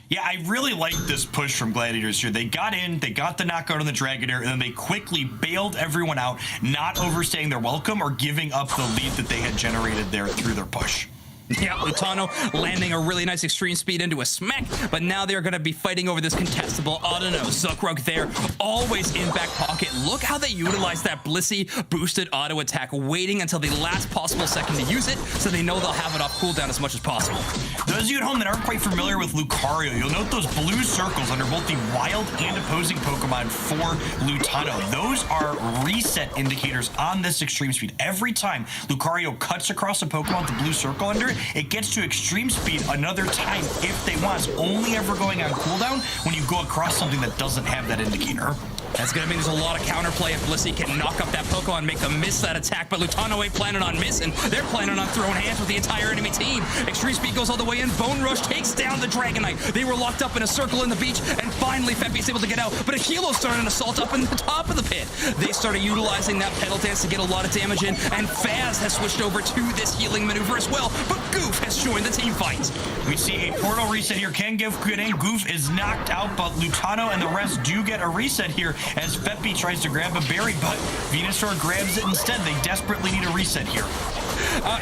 Yeah, I really like this push from Gladiators here. They got in, they got the knockout on the Dragonair, and then they quickly bailed everyone out, not overstaying their welcome or giving up the lead that they had generated there through their push. Yeah, Lutano landing a really nice extreme speed into a smack, but now they're going to be fighting over this contestable Audino. Zugrug there, always in back pocket. Look how they utilize that Blissey boosted auto attack, waiting until the last possible second to use it, so they know they'll have it off cooldown as much as possible. Those of you at home that aren't quite familiar with Lucario, you'll note those blue circles under both the wild and opposing Pokemon for Lutano. Those are reset indicators on this extreme speed. Every time Lucario cuts across a Pokemon with the blue circle under it, it gets to extreme speed another time if they want. It's only ever going on cooldown when you go across something that doesn't have that indicator. That's going to mean there's a lot of counterplay if Blissey can knock up that Pokemon and make them miss that attack, but Lutano ain't planning on missing. They're planning on throwing hands with the entire enemy team. Extreme Speed goes all the way in. Bone Rush takes down the Dragonite. They were locked up in a circle in the beach, and finally Feppy's able to get out, but a Hilo started an assault up in the top of the pit. They started utilizing that pedal dance to get a lot of damage in, and Faz has switched over to this healing maneuver as well, but Goof has joined the team fight. We see a portal reset here. Can Goof get in? Goof is knocked out, but Lutano and the rest do get a reset here as Feppy tries to grab a berry, but Venusaur grabs it instead. They desperately need a reset here.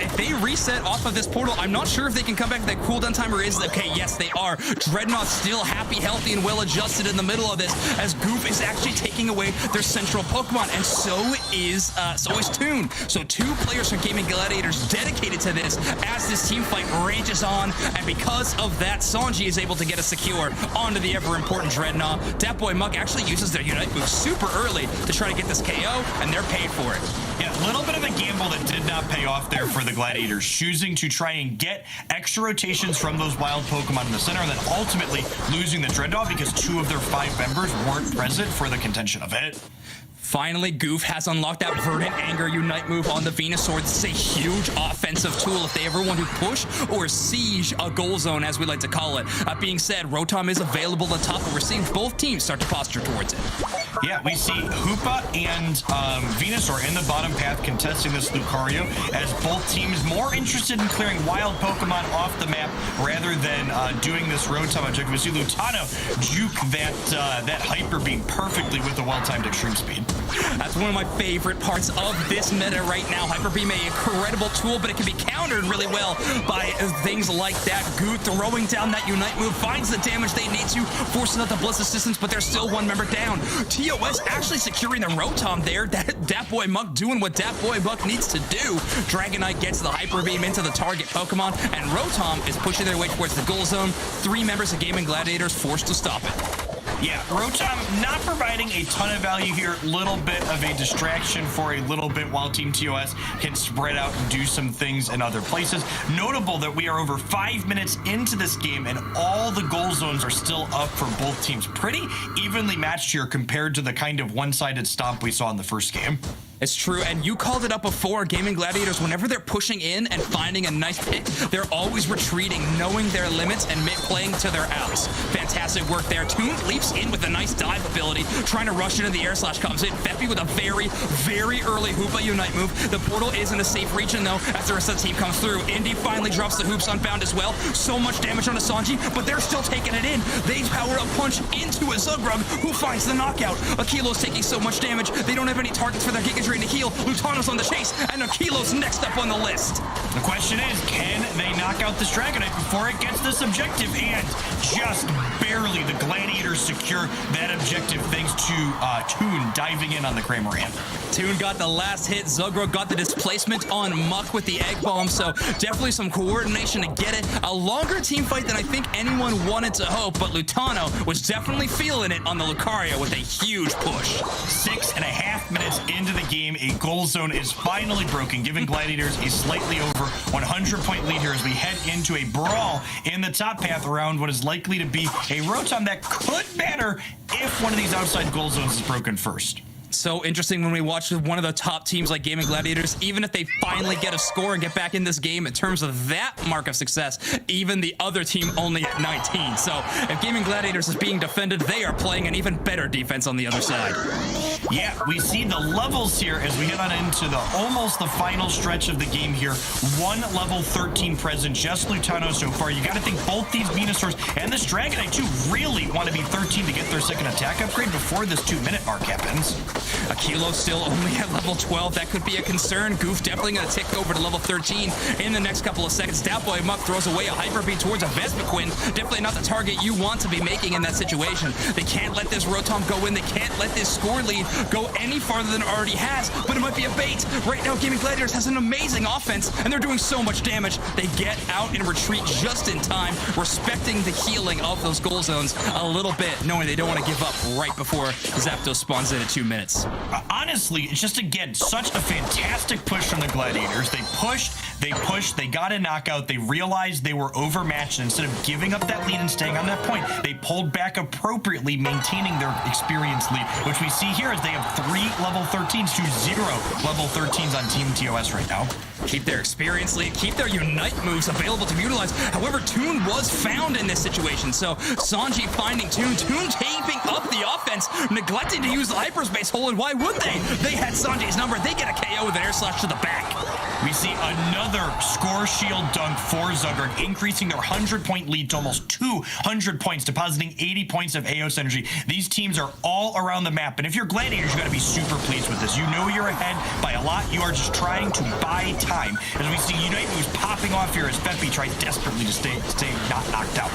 If they reset off of this portal, I'm not sure if they can come back to that cooldown timer is. Okay, yes, they are. Dreadnought's still happy, healthy, and well-adjusted in the middle of this, as Goof is actually taking away their central Pokemon, and so is Toon. So 2 players from Gaming Gladiators dedicated to this as this team fight rages on, and because of that, Sanji is able to get a secure onto the ever-important Dreadnought. Dat Boy Muck actually uses their Unite move super early to try to get this KO, and they're paid for it. Yeah, a little bit of a gamble that did not pay off there for the Gladiators, choosing to try and get extra rotations from those wild Pokemon in the center, and then ultimately losing the Dreadnought because 2 of their 5 members weren't present for the contention of it. Finally, Goof has unlocked that Verdant Anger Unite move on the Venusaur. This is a huge offensive tool if they ever want to push or siege a goal zone, as we like to call it. That being said, Rotom is available at top, and we're seeing both teams start to posture towards it. Yeah, we see Hoopa and Venusaur in the bottom path contesting this Lucario, as both teams more interested in clearing wild Pokemon off the map rather than doing this Rotom objective. We see Lutano juke that Hyper Beam perfectly with a well-timed extreme speed. That's one of my favorite parts of this meta right now. Hyper Beam, an incredible tool, but it can be countered really well by things like that. Goo throwing down that Unite move, finds the damage they need to, forcing out the Blitz assistance, but there's still one member down. TOS actually securing the Rotom there. Dat Boy Muck doing what Dat Boy Muck needs to do. Dragonite gets the Hyper Beam into the target Pokemon, and Rotom is pushing their way towards the goal zone. 3 members of Gaming Gladiators forced to stop it. Yeah, Rotom not providing a ton of value here. Little bit of a distraction for a little bit while Team TOS can spread out and do some things in other places. Notable that we are over 5 minutes into this game and all the goal zones are still up for both teams. Pretty evenly matched here compared to the kind of one-sided stomp we saw in the first game. It's true, and you called it up before. Gaming Gladiators, whenever they're pushing in and finding a nice pick, they're always retreating, knowing their limits and playing to their outs. Fantastic work there. Toon leaps in with a nice dive ability, trying to rush into the air slash, comes in. Feppy with a very, very early Hoopa Unite move. The portal is in a safe region, though, as the rest of the team comes through. Indy finally drops the Hoops Unbound as well. So much damage on a Sanji, but they're still taking it in. They power up punch into a Zugrug, who finds the knockout. Akilo's taking so much damage, they don't have any targets for their Giga Drain to heal. Lutano's on the chase, and Akilo's next up on the list. The question is, can they knock out this Dragonite before it gets this objective? And just barely the Gladiators secure that objective thanks to Toon diving in on the Cramorant. Toon got the last hit. Zugrug got the displacement on Muck with the Egg Bomb, so definitely some coordination to get it. A longer team fight than I think anyone wanted to hope, but Lutano was definitely feeling it on the Lucario with a huge push. 6.5 minutes into the game, a goal zone is finally broken, giving Gladiators a slightly over 100-point lead here as we head into a brawl in the top path around what is likely to be a Rotom that could matter if one of these outside goal zones is broken first. So interesting when we watch one of the top teams like Gaming Gladiators, even if they finally get a score and get back in this game in terms of that mark of success, even the other team only at 19. So if Gaming Gladiators is being defended, they are playing an even better defense on the other side. Yeah, we see the levels here as we get on into almost the final stretch of the game here. One level 13 present, just Lutano so far. You got to think both these Venusaurs and this Dragonite too really want to be 13 to get their second attack upgrade before this 2-minute mark happens. Akilo still only at level 12. That could be a concern. Goof definitely going to tick over to level 13 in the next couple of seconds. Dat Boy Muck throws away a Hyper Beam towards a Vespiquen. Definitely not the target you want to be making in that situation. They can't let this Rotom go in. They can't let this score lead go any farther than it already has, but it might be a bait. Right now, Gaming Gladiators has an amazing offense, and they're doing so much damage. They get out and retreat just in time, respecting the healing of those goal zones a little bit, knowing they don't want to give up right before Zapdos spawns in at 2 minutes. Honestly, it's just, again, such a fantastic push from the Gladiators. They pushed, they got a knockout, they realized they were overmatched, and instead of giving up that lead and staying on that point, they pulled back appropriately, maintaining their experience lead, which we see here as they have 3 level 13s to 0 level 13s on Team TOS right now. Keep their experience lead, keep their Unite moves available to utilize. However, Toon was found in this situation, so Sanji finding Toon taping up the offense, neglecting to use the hyperspace hole, and why would they? They had Sanji's number. They get a KO with an air slash to the back. We see another score shield dunk for Zugrug, increasing their 100-point lead to almost 200 points, depositing 80 points of AOS energy. These teams are all around the map, and if you're Gladiators, you got to be super pleased with this. You know you're ahead by a lot. You are just trying to buy time. As we see Unite moves popping off here as Feppy tries desperately to stay not knocked out.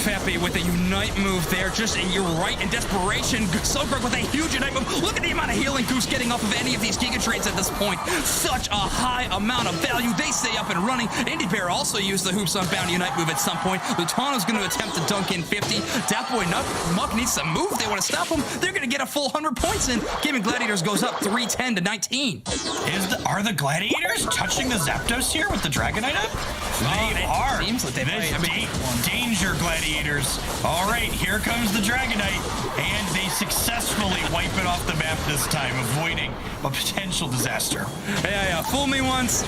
Feppy with a Unite move there, just, and you're right, in desperation. Zugrug with a huge Unite move. Look at the amount of healing Goose getting off of any of these Giga Trades at this point. Such a high amount of value. They stay up and running. Indy Bear also used the Hoops Unbound Unite move at some point. Lutano's going to attempt to dunk in 50. Dat Boy Muck needs to move. They want to stop him. They're going to get a full 100 points in. Gaming Gladiators goes up 310 to 19. Are the Gladiators touching the Zapdos here with the Dragonite up? They are. Seems like they Danger Gladiators. All right, here comes the Dragonite, and they successfully wipe it off the map this time, avoiding a potential disaster. Yeah. Fool me once,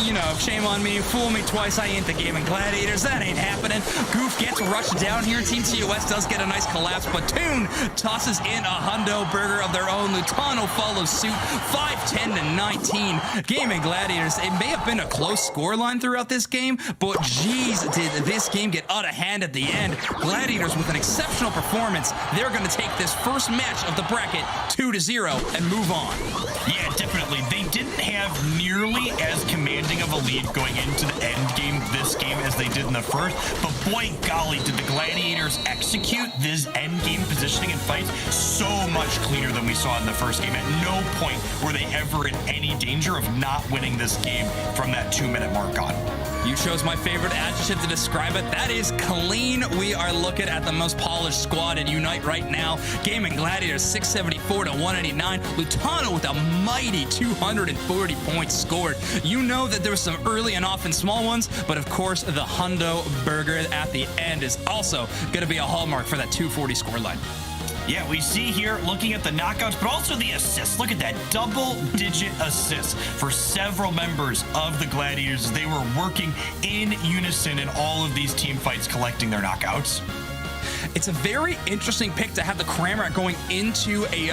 you know, shame on me. Fool me twice, I ain't the Gaming Gladiators. That ain't happening. Goof gets rushed down here. Team TOS does get a nice collapse, but Toon tosses in a hundo burger of their own. Lutano follows suit, 5-10 to 19. Gaming Gladiators, it may have been a close scoreline throughout this game, but geez, did this game get out of hand at the end. Gladiators with an exceptional performance. They're going to take this first match of the bracket 2-0 and move on. Yeah, definitely. They didn't have nearly as commanding of a lead going into the end game this game as they did in the first, but boy golly, did the Gladiators execute this end game positioning and fights so much cleaner than we saw in the first game. At no point were they ever in any danger of not winning this game from that 2-minute mark on. You chose my favorite adjective to describe it. That is clean. We are looking at the most polished squad in Unite right now. Gaming Gladiators 674 to 189. Lutano with a mighty 240 points scored. You know that there was some early and often small ones, but of course the hundo burger at the end is also going to be a hallmark for that 240 scoreline. Yeah, we see here, looking at the knockouts, but also the assists. Look at that, double-digit assists for several members of the Gladiators. They were working in unison in all of these team fights, collecting their knockouts. It's a very interesting pick to have the Cramorant going into a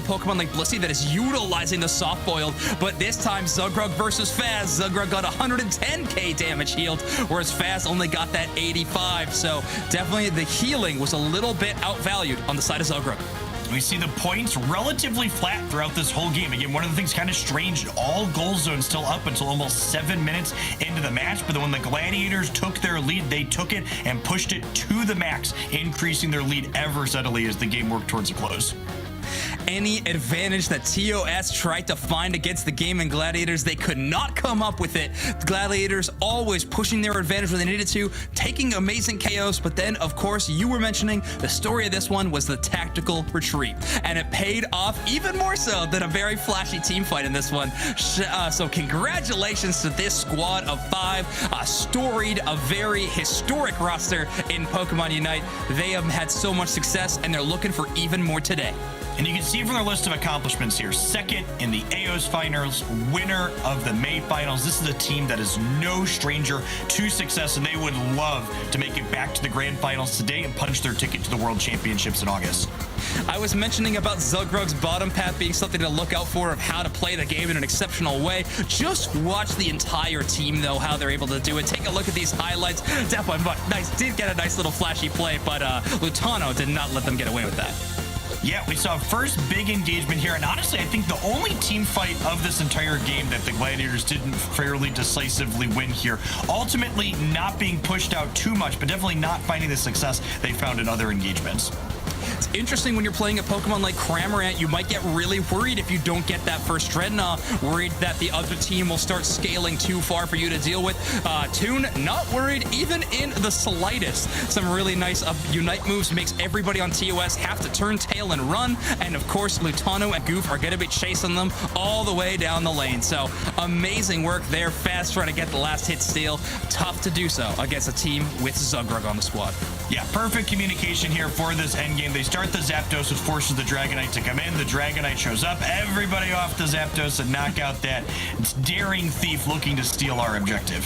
Pokemon like Blissey that is utilizing the soft boiled, but this time Zugrug versus Faz. Zugrug got 110k damage healed, whereas Faz only got that 85. So definitely the healing was a little bit outvalued on the side of Zugrug. We see the points relatively flat throughout this whole game. Again, one of the things kind of strange, all goal zones still up until almost 7 minutes into the match, but then when the Gladiators took their lead, they took it and pushed it to the max, increasing their lead ever steadily as the game worked towards a close. Any advantage that TOS tried to find against the Gaming Gladiators, they could not come up with it. The Gladiators always pushing their advantage where they needed to, taking amazing KOs, but then, of course, you were mentioning the story of this one was the tactical retreat, and it paid off even more so than a very flashy team fight in this one. So congratulations to this squad of 5, a storied, a very historic roster in Pokemon Unite. They have had so much success, and they're looking for even more today. And you can see from their list of accomplishments here, second in the AOS Finals, winner of the May Finals. This is a team that is no stranger to success, and they would love to make it back to the Grand Finals today and punch their ticket to the World Championships in August. I was mentioning about Zugrug's bottom path being something to look out for of how to play the game in an exceptional way. Just watch the entire team, though, how they're able to do it. Take a look at these highlights. Definitely nice, did get a nice little flashy play, but Lutano did not let them get away with that. Yeah, we saw first big engagement here, and honestly, I think the only team fight of this entire game that the Gladiators didn't fairly decisively win here, ultimately not being pushed out too much, but definitely not finding the success they found in other engagements. It's interesting when you're playing a Pokemon like Cramorant, you might get really worried if you don't get that first Dreadnought, worried that the other team will start scaling too far for you to deal with. Toon, not worried even in the slightest. Some really nice Unite moves makes everybody on TOS have to turn tail and run, and of course Lutano and Goof are going to be chasing them all the way down the lane. So amazing work there. Fast trying to get the last hit steal. Tough to do so against a team with Zugrug on the squad. Yeah, perfect communication here for this endgame. They start the Zapdos, which forces the Dragonite to come in. The Dragonite shows up. Everybody off the Zapdos and knock out that daring thief looking to steal our objective.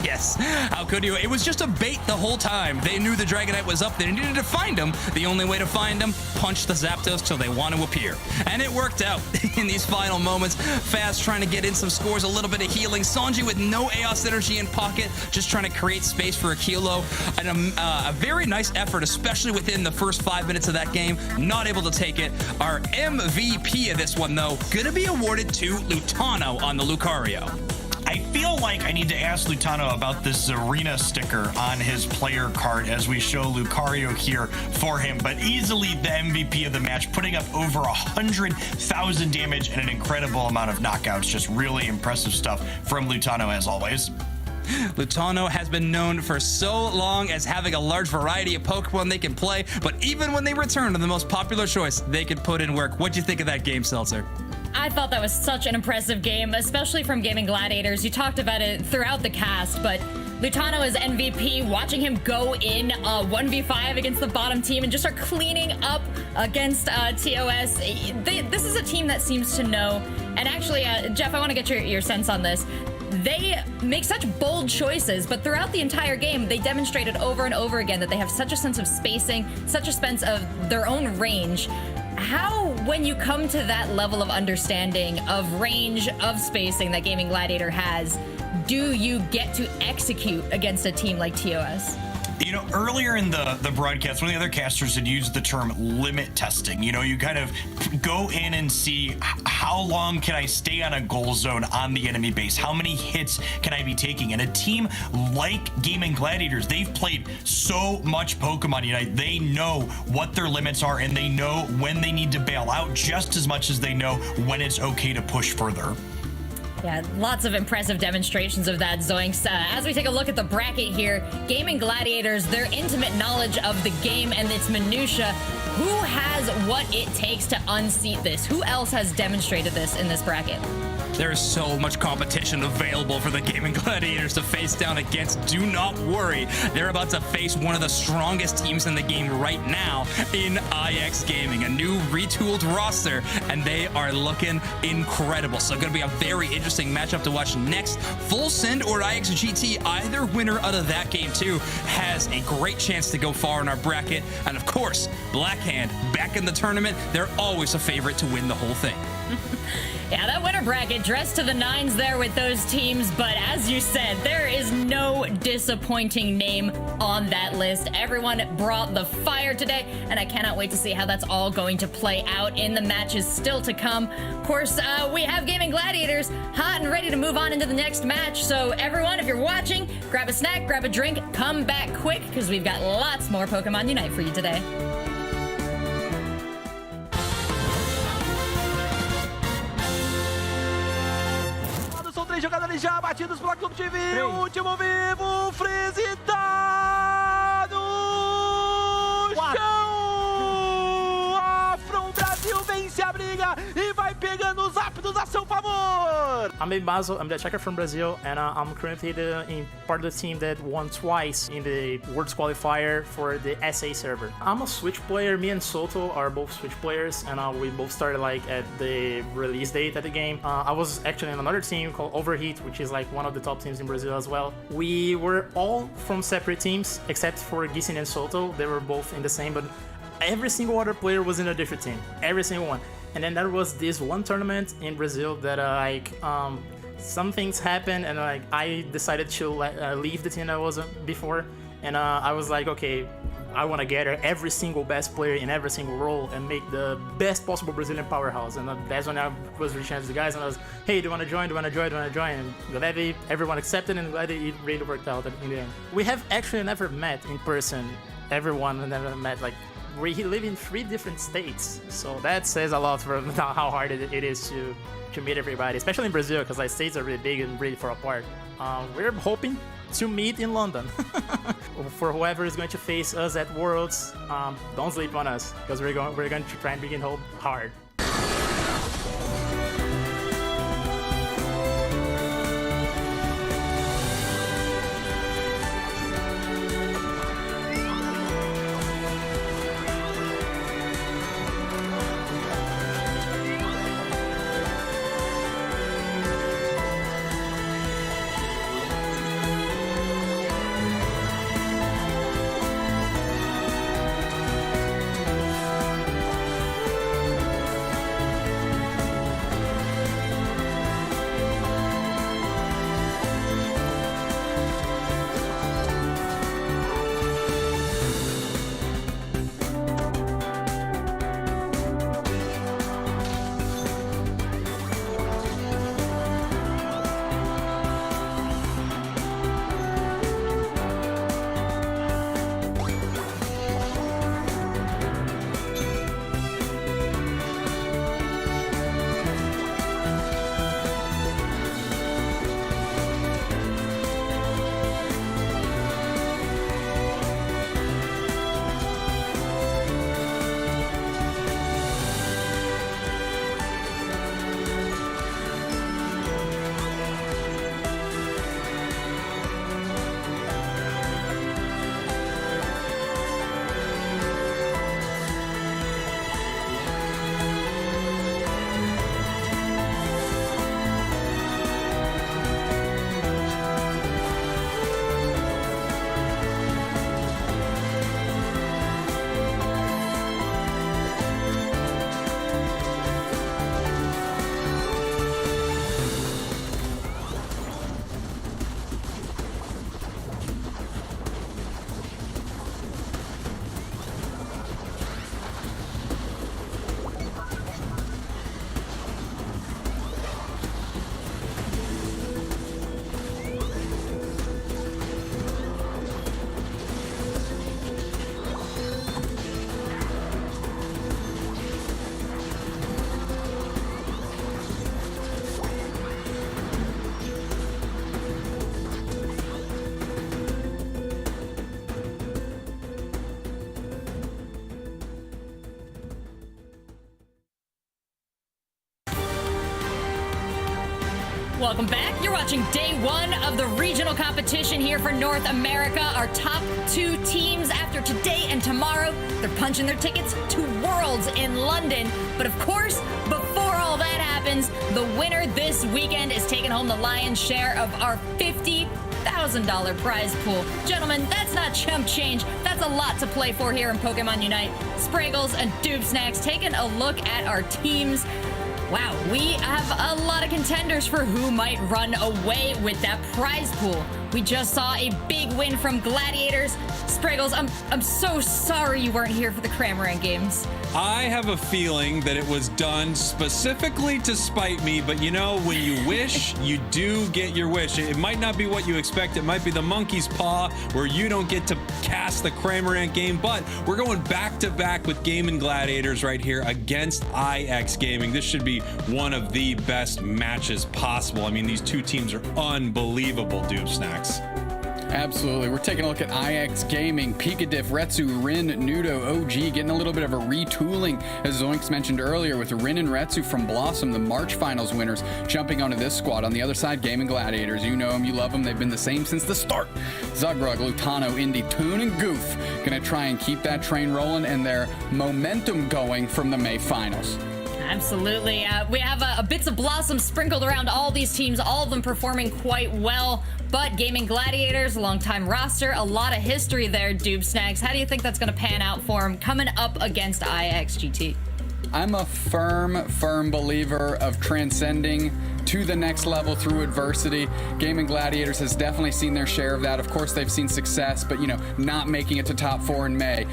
Yes, how could you? It was just a bait the whole time. They knew the Dragonite was up. They needed to find him. The only way to find him, punch the Zapdos till they want to appear. And it worked out in these final moments. Fast trying to get in some scores, a little bit of healing. Sanji with no AOS energy in pocket, just trying to create space for a Kilo. And a very nice effort, especially within the first 5 minutes of that game. Not able to take it. Our MVP of this one, though, gonna be awarded to Lutano on the Lucario. I feel like I need to ask Lutano about this Arena sticker on his player card as we show Lucario here for him, but easily the MVP of the match, putting up over 100,000 damage and an incredible amount of knockouts. Just really impressive stuff from Lutano as always. Lutano has been known for so long as having a large variety of Pokemon they can play, but even when they return to the most popular choice, they can put in work. What'd you think of that game, Seltzer? I thought that was such an impressive game, especially from Gaming Gladiators. You talked about it throughout the cast, but Lutano is MVP. Watching him go in 1v5 against the bottom team and just start cleaning up against TOS. This is a team that seems to know. And actually, Jeff, I want to get your sense on this. They make such bold choices, but throughout the entire game, they demonstrated over and over again that they have such a sense of spacing, such a sense of their own range. How, when you come to that level of understanding of range, of spacing that Gaming Gladiator has, do you get to execute against a team like TOS? You know, earlier in the broadcast, one of the other casters had used the term limit testing. You know, you kind of go in and see how long can I stay on a goal zone on the enemy base? How many hits can I be taking? And a team like Gaming Gladiators, they've played so much Pokemon Unite. They know what their limits are, and they know when they need to bail out just as much as they know when it's okay to push further. Yeah, lots of impressive demonstrations of that, Zoinks. As we take a look at the bracket here, Gaming Gladiators, their intimate knowledge of the game and its minutia, who has what it takes to unseat this? Who else has demonstrated this in this bracket? There is so much competition available for the Gaming Gladiators to face down against. Do not worry. They're about to face one of the strongest teams in the game right now in IX Gaming, a new retooled roster, and they are looking incredible. So going to be a very interesting matchup to watch next. Full Send or IX GT, either winner out of that game too has a great chance to go far in our bracket. And of course, Blackhand back in the tournament. They're always a favorite to win the whole thing. Yeah, that winner bracket dressed to the nines there with those teams, but as you said, there is no disappointing name on that list. Everyone brought the fire today, and I cannot wait to see how that's all going to play out in the matches still to come. Of course, we have Gaming Gladiators hot and ready to move on into the next match, so everyone, if you're watching, grab a snack, grab a drink, come back quick, because we've got lots more Pokemon Unite for you today. São 3 jogadores já batidos pela Clube TV. Último vivo, Freeze tá no chão. Afro Brasil vence a briga e vai pegando os rápidos a seu favor. I'm Baby Basil, I'm the checker from Brazil, and I'm currently in part of the team that won twice in the Worlds Qualifier for the SA server. I'm a Switch player. Me and Soto are both Switch players, and we both started like at the release date of the game. I was actually in another team called Overheat, which is like one of the top teams in Brazil as well. We were all from separate teams, except for Gisin and Soto. They were both in the same, but every single other player was in a different team. Every single one. And then there was this one tournament in Brazil that some things happened, and I decided to leave the team I was before, and I was like, okay, I want to gather every single best player in every single role and make the best possible Brazilian powerhouse. And that's when I was reaching out to the guys, and I was, hey, do you want to join? Do you want to join? Do you want to join? And glad everyone accepted, and glad it really worked out in the end. We have actually never met in person. Everyone never met, we live in 3 different states, so that says a lot for how hard it is to meet everybody, especially in Brazil, because states are really big and really far apart. We're hoping to meet in London. For whoever is going to face us at Worlds, don't sleep on us, because we're going to try and begin hard. Welcome back. You're watching day one of the regional competition here for North America. Our top 2 teams after today and tomorrow, they're punching their tickets to Worlds in London. But of course, before all that happens, the winner this weekend is taking home the lion's share of our $50,000 prize pool. Gentlemen, that's not chump change. That's a lot to play for here in Pokemon Unite. Spraggles and Doob Snacks taking a look at our teams. Wow, we have a lot of contenders for who might run away with that prize pool. We just saw a big win from Gladiators. Spraggles, I'm so sorry you weren't here for the Cramorant games. I have a feeling that it was done specifically to spite me, but you know, when you wish, you do get your wish. It might not be what you expect. It might be the monkey's paw where you don't get to cast the Cramorant game, but we're going back to back with Gaming Gladiators right here against IX Gaming. This should be one of the best matches possible. I mean, these two teams are unbelievable, Doob Snacks. Absolutely. We're taking a look at IX Gaming, Pikadiff, Retsu, Rin, Nudo, OG, getting a little bit of a retooling, as Zoinks mentioned earlier, with Rin and Retsu from Blossom, the March Finals winners, jumping onto this squad. On the other side, Gaming Gladiators. You know them, you love them. They've been the same since the start. Zugrug, Lutano, Indy, Toon, and Goof going to try and keep that train rolling and their momentum going from the May Finals. Absolutely. We have bits of Blossom sprinkled around all these teams, all of them performing quite well. But Gaming Gladiators, a long-time roster, a lot of history there, Doob Snacks. How do you think that's going to pan out for them coming up against IXGT? I'm a firm believer of transcending to the next level through adversity. Gaming Gladiators has definitely seen their share of that. Of course, they've seen success, but, you know, not making it to top 4 in May.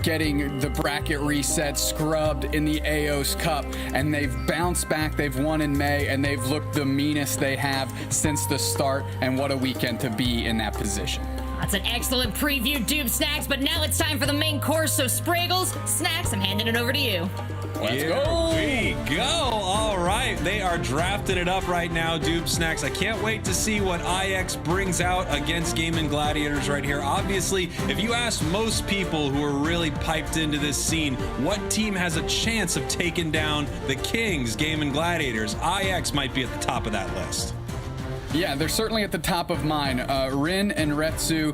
Getting the bracket reset, scrubbed in the AOS Cup, and they've bounced back. They've won in May, and they've looked the meanest they have since the start, and what a weekend to be in that position. That's an excellent preview, Doob Snacks, but now it's time for the main course, so Spraggles, Snacks, I'm handing it over to you. Let's go. Here we go. All right. They are drafting it up right now, Doob Snacks. I can't wait to see what IX brings out against Gaming Gladiators right here. Obviously, if you ask most people who are really piped into this scene, what team has a chance of taking down the Kings, Gaming Gladiators, IX might be at the top of that list. Yeah, they're certainly at the top of mine. Rin and Retsu,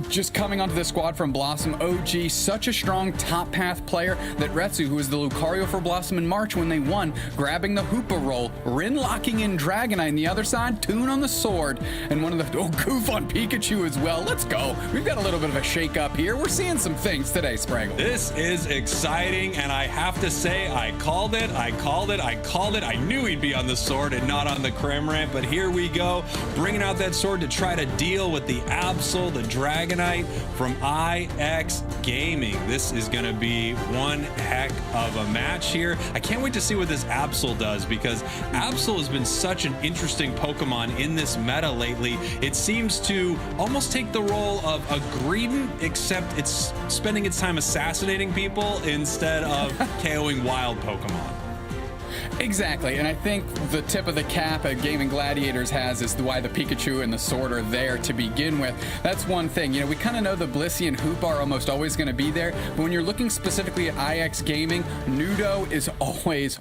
just coming onto the squad from Blossom. OG, such a strong top path player that Retsu, who was the Lucario for Blossom in March when they won, grabbing the Hoopa roll. Rin locking in Dragonite on the other side, Toon on the sword, and one of the Goof on Pikachu as well. Let's go. We've got a little bit of a shake up here. We're seeing some things today, Spraggle. This is exciting, and I have to say, I called it. I knew he'd be on the sword and not on the Cramorant. But here we go, bringing out that sword to try to deal with the Absol, the Dragonite from IX Gaming. This is going to be one heck of a match here. I can't wait to see what this Absol does, because Absol has been such an interesting Pokemon in this meta lately. It seems to almost take the role of a Greedent, except it's spending its time assassinating people instead of KOing wild Pokemon. Exactly, and I think the tip of the cap at Gaming Gladiators has is why the Pikachu and the sword are there to begin with. That's one thing. We kind of know the Blissey and Hoop are almost always going to be there, but when you're looking specifically at IX Gaming, Nudo is always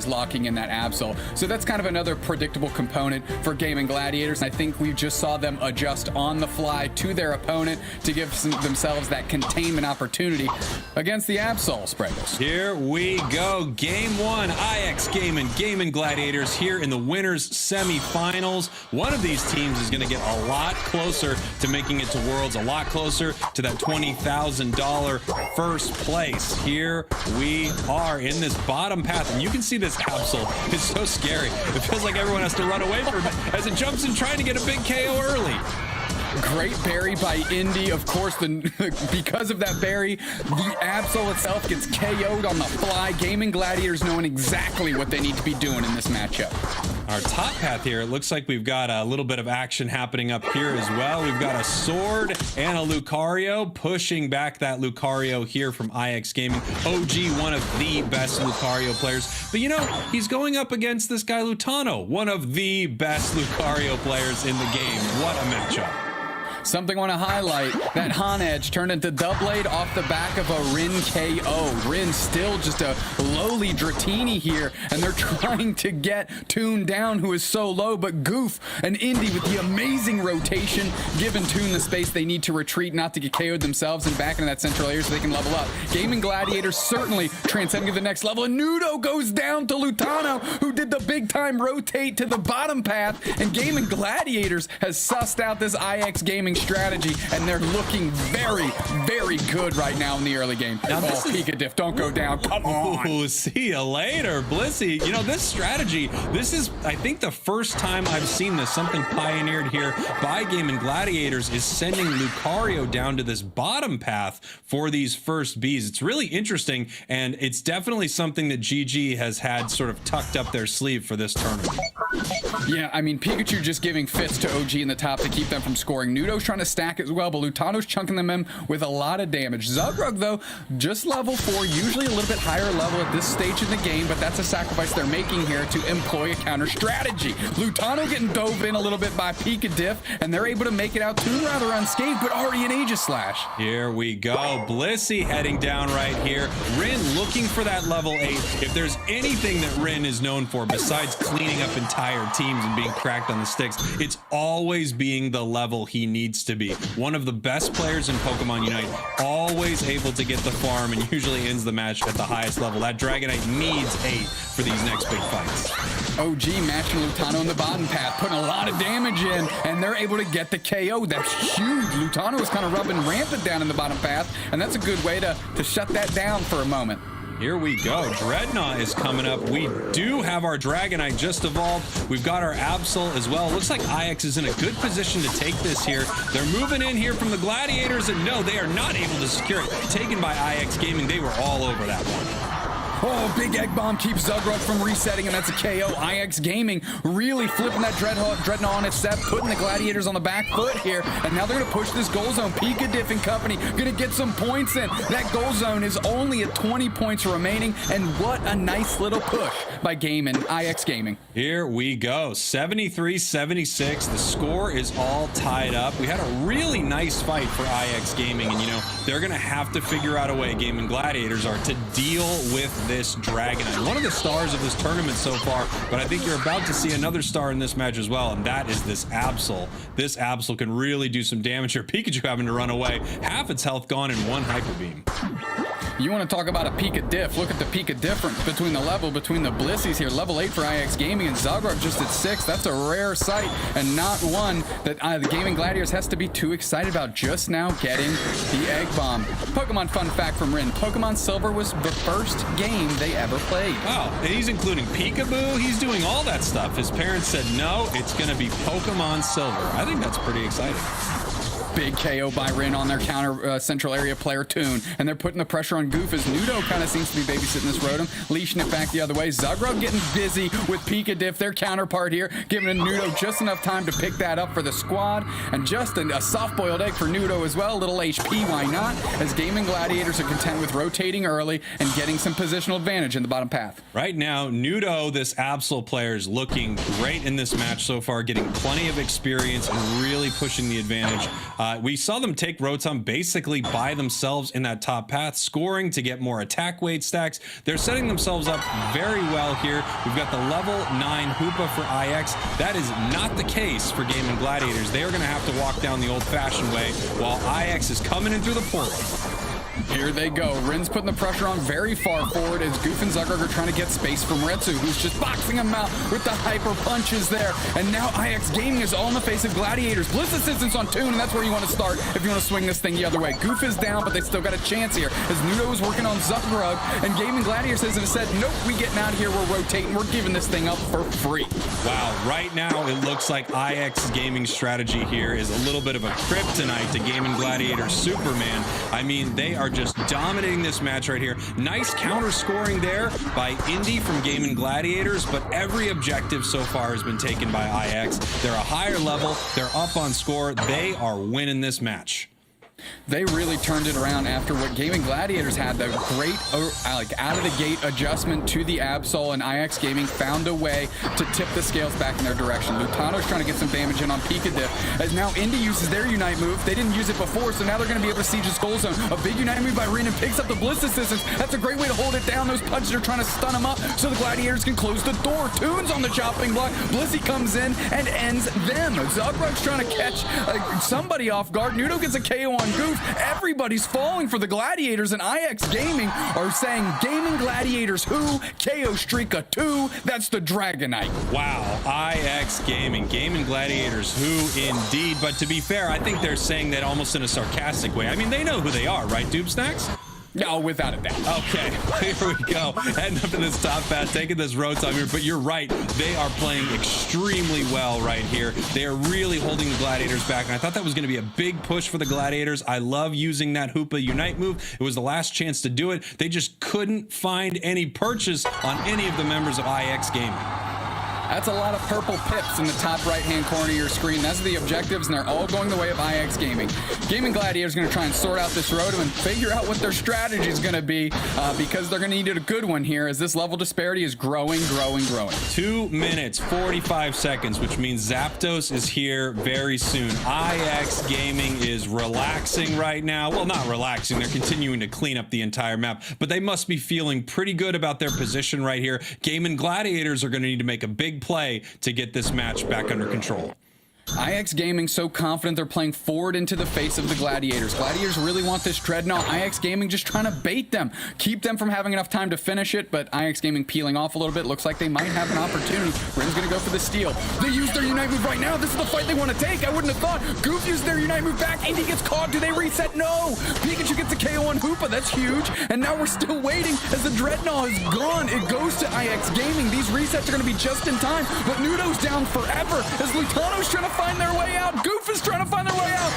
locking in that Absol. So that's kind of another predictable component for Gaming Gladiators. I think we just saw them adjust on the fly to their opponent to give themselves that containment opportunity against the Absol, Spraggles. Here we go. Game 1, IX Gaming Gladiators here in the winners semifinals. One of these teams is going to get a lot closer to making it to Worlds, a lot closer to that $20,000 first place. Here we are in this bottom path, and you can see this Absol is so scary. It feels like everyone has to run away from it as it jumps in trying to get a big KO early. Great berry by Indy. Of course, because of that berry, the Absol itself gets KO'd on the fly. Gaming Gladiators knowing exactly what they need to be doing in this matchup. Our top path here, it looks like we've got a little bit of action happening up here as well. We've got a sword and a Lucario pushing back that Lucario here from IX Gaming. OG, one of the best Lucario players. But he's going up against this guy Lutano, one of the best Lucario players in the game. What a matchup. Something I want to highlight, that Han Edge turned into Doublade off the back of a Rin KO. Rin still just a lowly Dratini here, and they're trying to get Toon down, who is so low, but Goof and Indy with the amazing rotation, giving Toon the space they need to retreat, not to get KO'd themselves, and back into that central area so they can level up. Gaming Gladiators certainly transcending to the next level, and Nudo goes down to Lutano, who did the big time rotate to the bottom path, and Gaming Gladiators has sussed out this IX Gaming strategy, and they're looking very, very good right now in the early game. Now, Pika Diff, don't go down. Come on. Ooh, see you later, Blissey. You know, this strategy, this is, I think, the first time I've seen this, something pioneered here by Gaming Gladiators, is sending Lucario down to this bottom path for these first Bs. It's really interesting, and it's definitely something that GG has had sort of tucked up their sleeve for this tournament. Yeah, I mean, Pikachu just giving fits to OG in the top to keep them from scoring. Nudo's trying to stack as well, but Lutano's chunking them in with a lot of damage. Zugrug, though, just level 4, usually a little bit higher level at this stage in the game, but that's a sacrifice they're making here to employ a counter strategy. Lutano getting dove in a little bit by Pika Diff, and they're able to make it out Toon rather unscathed, but already an Aegis Slash. Here we go. Blissey heading down right here. Rin looking for that level 8. If there's anything that Rin is known for, besides cleaning up entire teams and being cracked on the sticks, it's always being the level he needs to be. One of the best players in Pokemon Unite, always able to get the farm and usually ends the match at the highest level. That Dragonite needs 8 for these next big fights. OG matching Lutano in the bottom path, putting a lot of damage in, and they're able to get the KO. That's huge. Lutano is kind of rubbing rampant down in the bottom path, and that's a good way to shut that down for a moment. Here we go. Dreadnought is coming up. We do have our Dragonite just evolved. We've got our Absol as well. Looks like IX is in a good position to take this here. They're moving in here from the Gladiators, and no, they are not able to secure it. Taken by IX Gaming. They were all over that one. Oh, big Egg Bomb keeps Zugrug from resetting, and that's a KO. IX Gaming really flipping that Dreadnought on its step, putting the Gladiators on the back foot here, and now they're going to push this goal zone. Pika Diff and company going to get some points in. That goal zone is only at 20 points remaining, and what a nice little push by IX Gaming. Here we go. 73-76. The score is all tied up. We had a really nice fight for IX Gaming, and, you know, they're going to have to figure out a way, Gaming Gladiators are, to deal with this Dragonite. One of the stars of this tournament so far, but I think you're about to see another star in this match as well, and that is this Absol. This Absol can really do some damage here. Pikachu having to run away. Half its health gone in one Hyper Beam. You want to talk about a Pika Diff. Look at the Pika difference between the Blissies here. Level 8 for IX Gaming, and Zugrug just at 6. That's a rare sight, and not one that the Gaming Gladiators has to be too excited about, just now getting the Egg Bomb. Pokemon fun fact from Rin. Pokemon Silver was the first game they ever played. Wow, and he's including Peekaboo. He's doing all that stuff. His parents said, no, it's going to be Pokemon Silver. I think that's pretty exciting. Big KO by Rin on their counter central area player Toon, and they're putting the pressure on Goof as Nudo kind of seems to be babysitting this Rotom, leashing it back the other way. Zugrug getting busy with Pika Diff, their counterpart here, giving Nudo just enough time to pick that up for the squad, and just a soft-boiled egg for Nudo as well. A little HP, why not? As Gaming Gladiators are content with rotating early and getting some positional advantage in the bottom path. Right now, Nudo, this Absol player, is looking great in this match so far, getting plenty of experience and really pushing the advantage. We saw them take Rotom basically by themselves in that top path, scoring to get more attack weight stacks. They're setting themselves up very well here. We've got the level 9 Hoopa for IX. That is not the case for Gaming Gladiators. They are going to have to walk down the old-fashioned way while IX is coming in through the portal. Here they go. Rin's putting the pressure on very far forward as Goof and Zugrug are trying to get space from Retsu, who's just boxing him out with the hyper punches there. And now IX Gaming is all in the face of Gladiators. Bliss Assistance on Toon, and that's where you want to start if you want to swing this thing the other way. Goof is down, but they still got a chance here as Nudo is working on Zugrug, and Gaming Gladiators has said, nope, we getting out of here, we're rotating, we're giving this thing up for free. Wow, right now it looks like IX Gaming strategy here is a little bit of a kryptonite to Gaming Gladiator Superman. I mean, they are just dominating this match right here. Nice counter scoring there by Indy from Gaming Gladiators, but every objective so far has been taken by IX. They're a higher level, they're up on score, they are winning this match. They really turned it around after what Gaming Gladiators had, the great out of the gate adjustment to the Absol, and IX Gaming found a way to tip the scales back in their direction. Lutano's trying to get some damage in on Picadiff, as now Indy uses their Unite move. They didn't use it before, so now they're going to be able to siege his Skull Zone. A big Unite move by Renan picks up the Blitz Assistance. That's a great way to hold it down. Those punches are trying to stun him up so the Gladiators can close the door. Toon's on the chopping block. Blissey comes in and ends them. Zugrug's trying to catch somebody off guard. Nudo gets a KO on Goof. Everybody's falling for the Gladiators, and IX Gaming are saying Gaming Gladiators who? KO Streaka 2. That's the Dragonite. Wow, IX Gaming, Gaming Gladiators who indeed. But to be fair, I think they're saying that almost in a sarcastic way. I mean, they know who they are, right, Doob Snacks? No, without a doubt. Okay, here we go. Heading up in this top path, taking this road time here, but you're right. They are playing extremely well right here. They are really holding the Gladiators back, and I thought that was going to be a big push for the Gladiators. I love using that Hoopa Unite move. It was the last chance to do it. They just couldn't find any purchase on any of the members of IX Gaming. That's a lot of purple pips in the top right-hand corner of your screen. That's the objectives, and they're all going the way of IX Gaming. Gaming Gladiators are going to try and sort out this road and figure out what their strategy is going to be because they're going to need a good one here as this level disparity is growing. 2 minutes, 45 seconds, which means Zapdos is here very soon. IX Gaming is relaxing right now. Well, not relaxing. They're continuing to clean up the entire map, but they must be feeling pretty good about their position right here. Gaming Gladiators are going to need to make a big play to get this match back under control. IX Gaming so confident they're playing forward into the face of the Gladiators. Gladiators really want this Dreadnought. IX Gaming just trying to bait them, keep them from having enough time to finish it, but IX Gaming peeling off a little bit. Looks like they might have an opportunity. Ren's gonna go for the steal. They use their Unite move right now. This is the fight they want to take. I wouldn't have thought. Goof used their Unite move back. Indy gets caught. Do they reset? No. Pikachu gets a KO on Hoopa. That's huge. And now we're still waiting as the Dreadnought is gone. It goes to IX Gaming. These resets are gonna be just in time, but Nudo's down forever as Lutano's trying to find their way out. Goof is trying to find their way out.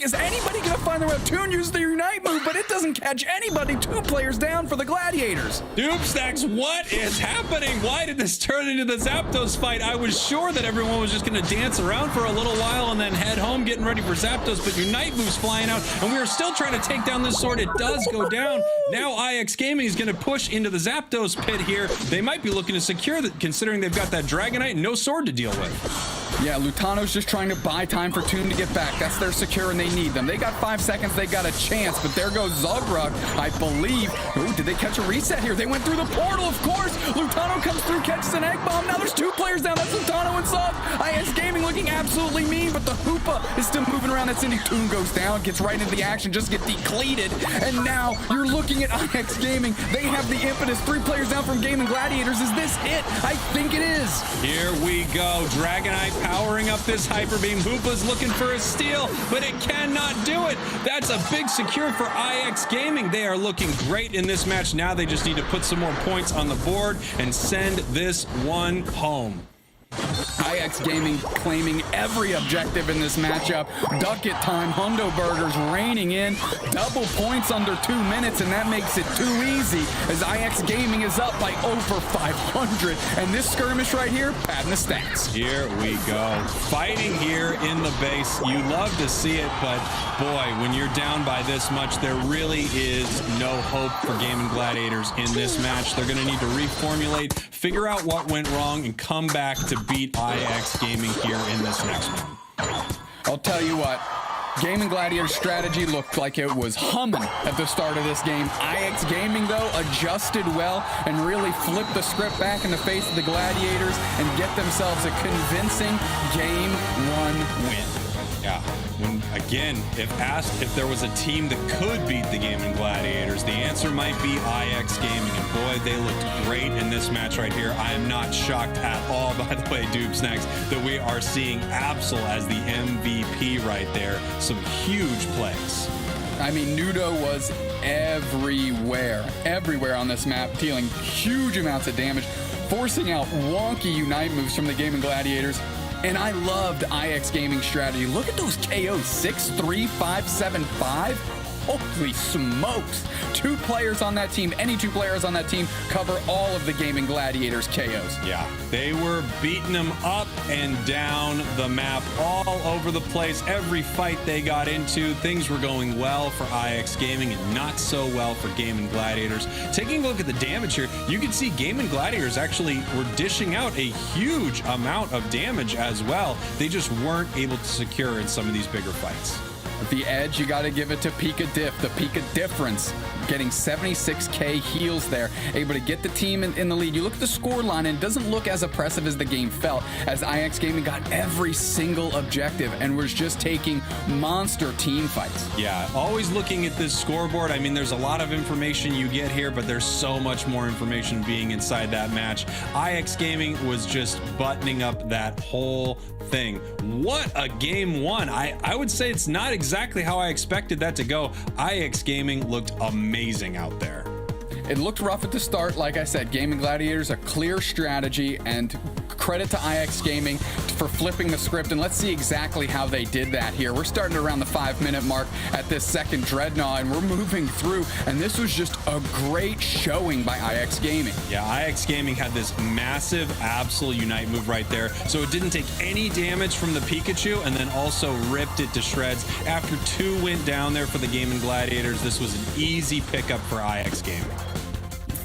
Is anybody going to find their way out? Toon uses the Unite move, but it doesn't catch anybody. 2 players down for the Gladiators. Doob Stacks, what is happening? Why did this turn into the Zapdos fight? I was sure that everyone was just going to dance around for a little while and then head home getting ready for Zapdos, but Unite move's flying out, and we are still trying to take down this sword. It does go down. Now IX Gaming is going to push into the Zapdos pit here. They might be looking to secure that, considering they've got that Dragonite and no sword to deal with. Yeah, Lutano's just trying to buy time for Toon to get back. That's their secure, and they need them. They got 5 seconds. They got a chance, but there goes Zugrug, I believe. Ooh, did they catch a reset here? They went through the portal, of course. Lutano comes through, catches an egg bomb. Now there's 2 players down. That's Lutano and Zug. IX Gaming looking absolutely mean, but the Hoopa is still moving around. That's Indy. Toon goes down, gets right into the action, just get depleted. And now you're looking at IX Gaming. They have the impetus. 3 players down from Gaming Gladiators. Is this it? I think it is. Here we go. Dragonite powering up this Hyper Beam. Hoopa's looking for a steal, but it cannot do it. That's a big secure for IX Gaming. They are looking great in this match. Now they just need to put some more points on the board and send this one home. IX Gaming claiming every objective in this matchup. Duck it time, Hundo Burgers raining in. Double points under 2 minutes, and that makes it too easy as IX Gaming is up by over 500. And this skirmish right here, padding the stats. Here we go. Fighting here in the base. You love to see it, but boy, when you're down by this much, there really is no hope for Gaming Gladiators in this match. They're going to need to reformulate, figure out what went wrong, and come back to beat IX Gaming here in this next one. I'll tell you what, Gaming Gladiators' strategy looked like it was humming at the start of this game. IX Gaming, though, adjusted well and really flipped the script back in the face of the Gladiators and get themselves a convincing Game 1 win. Yeah, when again, if asked if there was a team that could beat the Gaming Gladiators, the answer might be IX Gaming. And boy, they looked great in this match right here. I am not shocked at all, by the way, Doob Snacks, that we are seeing Absol as the MVP right there. Some huge plays. I mean, Nudo was everywhere on this map, dealing huge amounts of damage, forcing out wonky Unite moves from the Gaming Gladiators. And I loved IX Gaming strategy. Look at those KOs, 6, 3, 5, 7, 5. holy smokes. 2 players on that team, any 2 players on that team, cover all of the Gaming Gladiators KOs. Yeah, they were beating them up and down the map, all over the place. Every fight they got into, things were going well for IX Gaming and not so well for Gaming Gladiators. Taking a look at the damage here, you can see Gaming Gladiators actually were dishing out a huge amount of damage as well. They just weren't able to secure in some of these bigger fights. The edge, you got to give it to Pika Diff. The Pika difference, getting 76k heals there, able to get the team in the lead. You look at the score line, and it doesn't look as oppressive as the game felt, as IX Gaming got every single objective and was just taking monster team fights. Yeah, always looking at this scoreboard. I mean, there's a lot of information you get here, but there's so much more information being inside that match. IX Gaming was just buttoning up that whole thing. What a game 1. I would say it's not exactly how I expected that to go. IX Gaming looked amazing out there. It looked rough at the start. Like I said, Gaming Gladiators, a clear strategy, and credit to IX Gaming for flipping the script. And let's see exactly how they did that here. We're starting around the 5-minute mark at this second Dreadnought, and we're moving through. And this was just a great showing by IX Gaming. Yeah, IX Gaming had this massive Absol Unite move right there. So it didn't take any damage from the Pikachu, and then also ripped it to shreds. After 2 went down there for the Gaming Gladiators, this was an easy pickup for IX Gaming.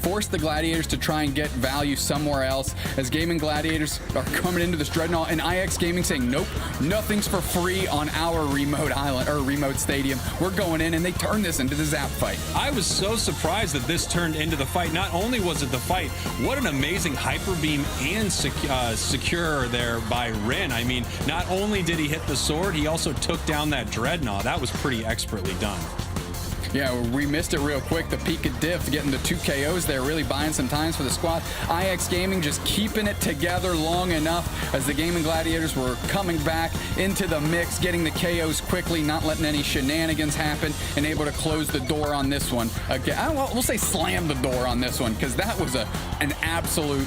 Force the Gladiators to try and get value somewhere else, as Gaming Gladiators are coming into this Dreadnought, and IX Gaming saying, nope, nothing's for free on our remote island or remote stadium. We're going in, and they turn this into the Zap fight. I was so surprised that this turned into the fight. Not only was it the fight, what an amazing hyper beam and secure there by Rin. I mean, not only did he hit the sword, he also took down that Dreadnought. That was pretty expertly done. Yeah, we missed it real quick. The Pika Diff getting the 2 KOs there, really buying some times for the squad. IX Gaming just keeping it together long enough as the Gaming Gladiators were coming back into the mix, getting the KOs quickly, not letting any shenanigans happen, and able to close the door on this one. Again, we'll say slam the door on this one, because that was an absolute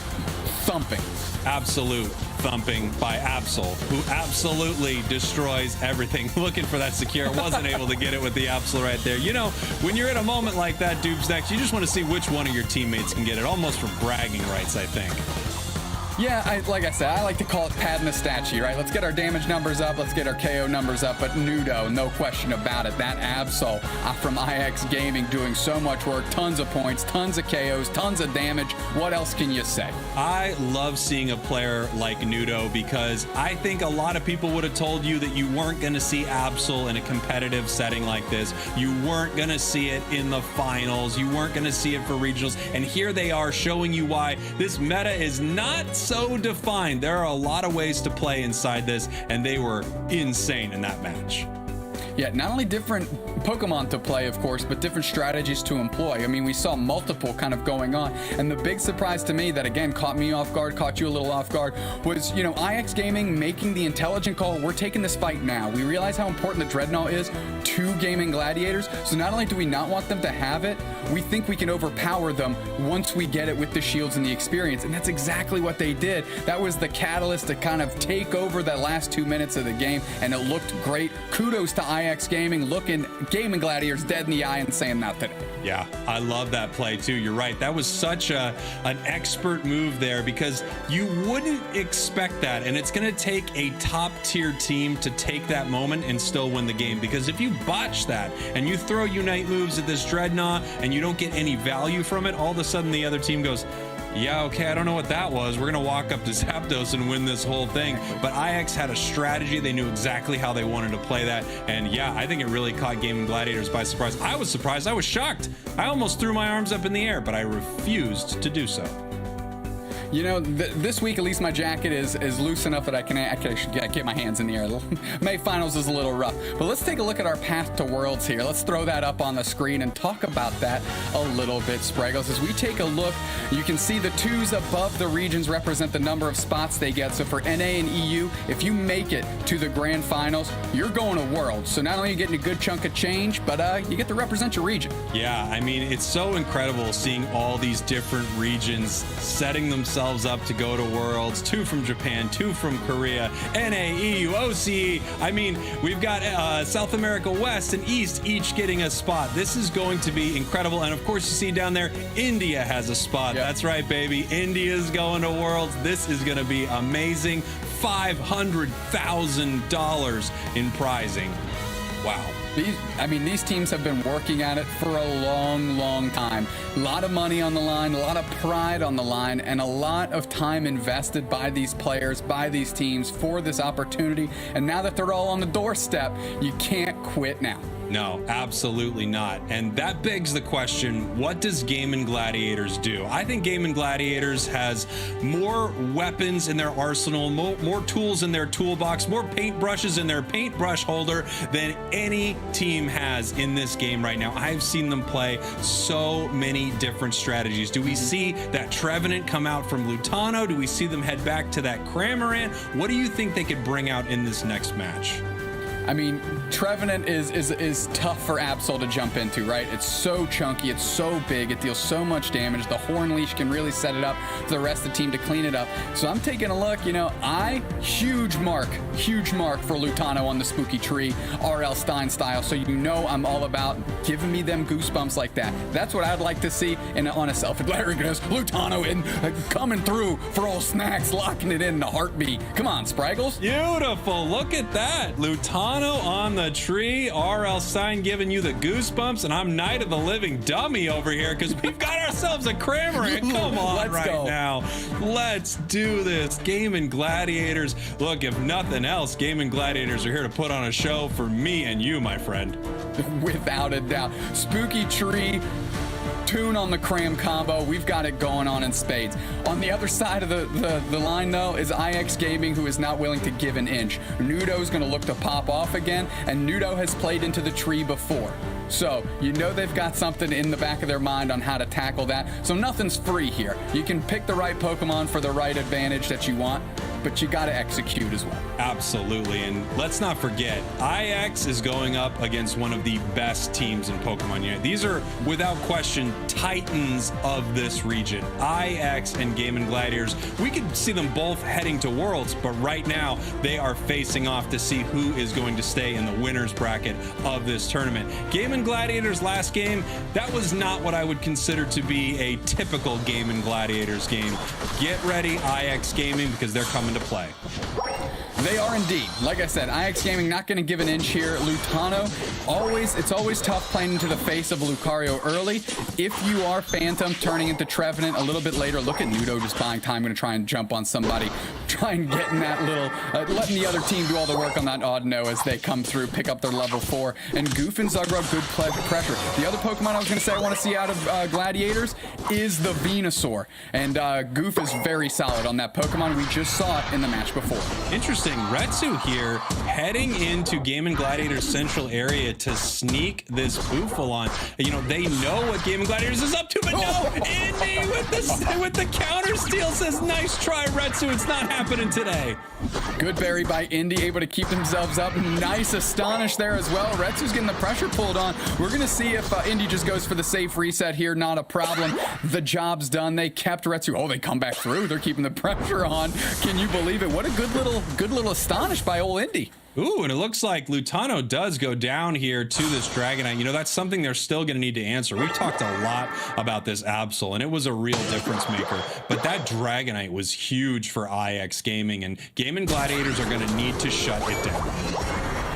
thumping. Absolute thumping by Absol, who absolutely destroys everything. Looking for that secure, wasn't able to get it with the Absol right there. You know, when you're at a moment like that, Dupes Next, you just want to see which one of your teammates can get it, almost for bragging rights, I think. Yeah, like I said, I like to call it padding the stat sheet, right? Let's get our damage numbers up, let's get our KO numbers up, but Nudo, no question about it. That Absol from IX Gaming doing so much work, tons of points, tons of KOs, tons of damage. What else can you say? I love seeing a player like Nudo, because I think a lot of people would have told you that you weren't going to see Absol in a competitive setting like this. You weren't going to see it in the finals. You weren't going to see it for regionals. And here they are showing you why this meta is not so defined. There are a lot of ways to play inside this, and they were insane in that match. Yeah, not only different Pokemon to play, of course, but different strategies to employ. I mean, we saw multiple kind of going on. And the big surprise to me that, again, caught me off guard, caught you a little off guard, was, you know, IX Gaming making the intelligent call, we're taking this fight now. We realize how important the Dreadnought is to Gaming Gladiators. So not only do we not want them to have it, we think we can overpower them once we get it with the shields and the experience. And that's exactly what they did. That was the catalyst to kind of take over that last 2 minutes of the game, and it looked great. Kudos to IX Gaming, looking Gaming Gladiators dead in the eye and saying that today. Yeah, I love that play too. You're right. That was such an expert move there, because you wouldn't expect that. And it's going to take a top tier team to take that moment and still win the game. Because if you botch that and you throw Unite moves at this Dreadnought and you don't get any value from it, all of a sudden the other team goes, yeah, okay, I don't know what that was. We're going to walk up to Zapdos and win this whole thing. But IX had a strategy. They knew exactly how they wanted to play that. And yeah, I think it really caught Gaming Gladiators by surprise. I was surprised. I was shocked. I almost threw my arms up in the air, but I refused to do so. You know, this week, at least my jacket is loose enough that I can get my hands in the air. May Finals is a little rough. But let's take a look at our path to Worlds here. Let's throw that up on the screen and talk about that a little bit, Spraggles. As we take a look, you can see the 2s above the regions represent the number of spots they get. So for NA and EU, if you make it to the Grand Finals, you're going to Worlds. So not only are you getting a good chunk of change, but you get to represent your region. Yeah, I mean, it's so incredible seeing all these different regions setting themselves themselves up to go to Worlds. 2 from Japan, 2 from Korea, NA, EU, OCE. I mean, we've got South America West and East each getting a spot. This is going to be incredible. And of course, you see down there, India has a spot. Yep. That's right, baby. India's going to Worlds. This is going to be amazing. $500,000 in prizing. Wow. These teams have been working at it for a long, long time. A lot of money on the line, a lot of pride on the line, and a lot of time invested by these players, by these teams for this opportunity. And now that they're all on the doorstep, you can't quit now. No, absolutely not. And that begs the question, what does Game & Gladiators do? I think Game & Gladiators has more weapons in their arsenal, more tools in their toolbox, more paintbrushes in their paintbrush holder than any team has in this game right now. I've seen them play so many different strategies. Do we see that Trevenant come out from Lutano? Do we see them head back to that Cramorant? What do you think they could bring out in this next match? I mean, Trevenant is tough for Absol to jump into, right? It's so chunky, it's so big, it deals so much damage. The Horn Leash can really set it up for the rest of the team to clean it up. So I'm taking a look, huge mark for Lutano on the Spooky Tree, RL Stein style. So I'm all about giving me them goosebumps like that. That's what I'd like to see on a self-hilarious Lutano coming through for old Snacks, locking it in the heartbeat. Come on, Spraggles. Beautiful, look at that. Lutano on the tree, RL Stein giving you the goosebumps, and I'm Night of the Living Dummy over here because we've got ourselves a Cramorant. Come on, now. Let's do this. Game & Gladiators. Look, if nothing else, Game & Gladiators are here to put on a show for me and you, my friend. Without a doubt. Spooky Tree, Tune on the Cram combo. We've got it going on in spades. On the other side of the line, though, is IX Gaming, who is not willing to give an inch. Nudo's going to look to pop off again, and Nudo has played into the tree before. So, they've got something in the back of their mind on how to tackle that. So nothing's free here. You can pick the right Pokemon for the right advantage that you want, but you got to execute as well. Absolutely. And let's not forget, IX is going up against one of the best teams in Pokemon Unite. These are, without question, titans of this region. IX and Game & Gladiators, we could see them both heading to Worlds, but right now they are facing off to see who is going to stay in the winner's bracket of this tournament. Game & Gladiators last game, that was not what I would consider to be a typical Game & Gladiators game. Get ready, IX Gaming, because they're coming to play. They are indeed. Like I said, IX Gaming not going to give an inch here. Lutano, it's always tough playing into the face of Lucario early. If you are Phantom turning into Trevenant a little bit later, look at Nudo just buying time, going to try and jump on somebody, try and get in that little, letting the other team do all the work on that odd no as they come through, pick up their level 4. And Goof and Zugrug, good pressure. The other Pokemon I was going to say I want to see out of Gladiators is the Venusaur. And Goof is very solid on that Pokemon. We just saw it in the match before. Interesting. Retsu here heading into Game & Gladiators central area to sneak this Boofalon. They know what Game & Gladiators is up to, but no! Indy with the counter steal says, nice try, Retsu. It's not happening today. Good berry by Indy, able to keep themselves up. Nice Astonish there as well. Retsu's getting the pressure pulled on. We're going to see if Indy just goes for the safe reset here. Not a problem. The job's done. They kept Retsu. Oh, they come back through. They're keeping the pressure on. Can you believe it? What a good little Astonish by old Indy. Ooh, and it looks like Lutano does go down here to this Dragonite. That's something they're still going to need to answer. We've talked a lot about this Absol, and it was a real difference maker. But that Dragonite was huge for IX Gaming, and Game & Gladiators are going to need to shut it down.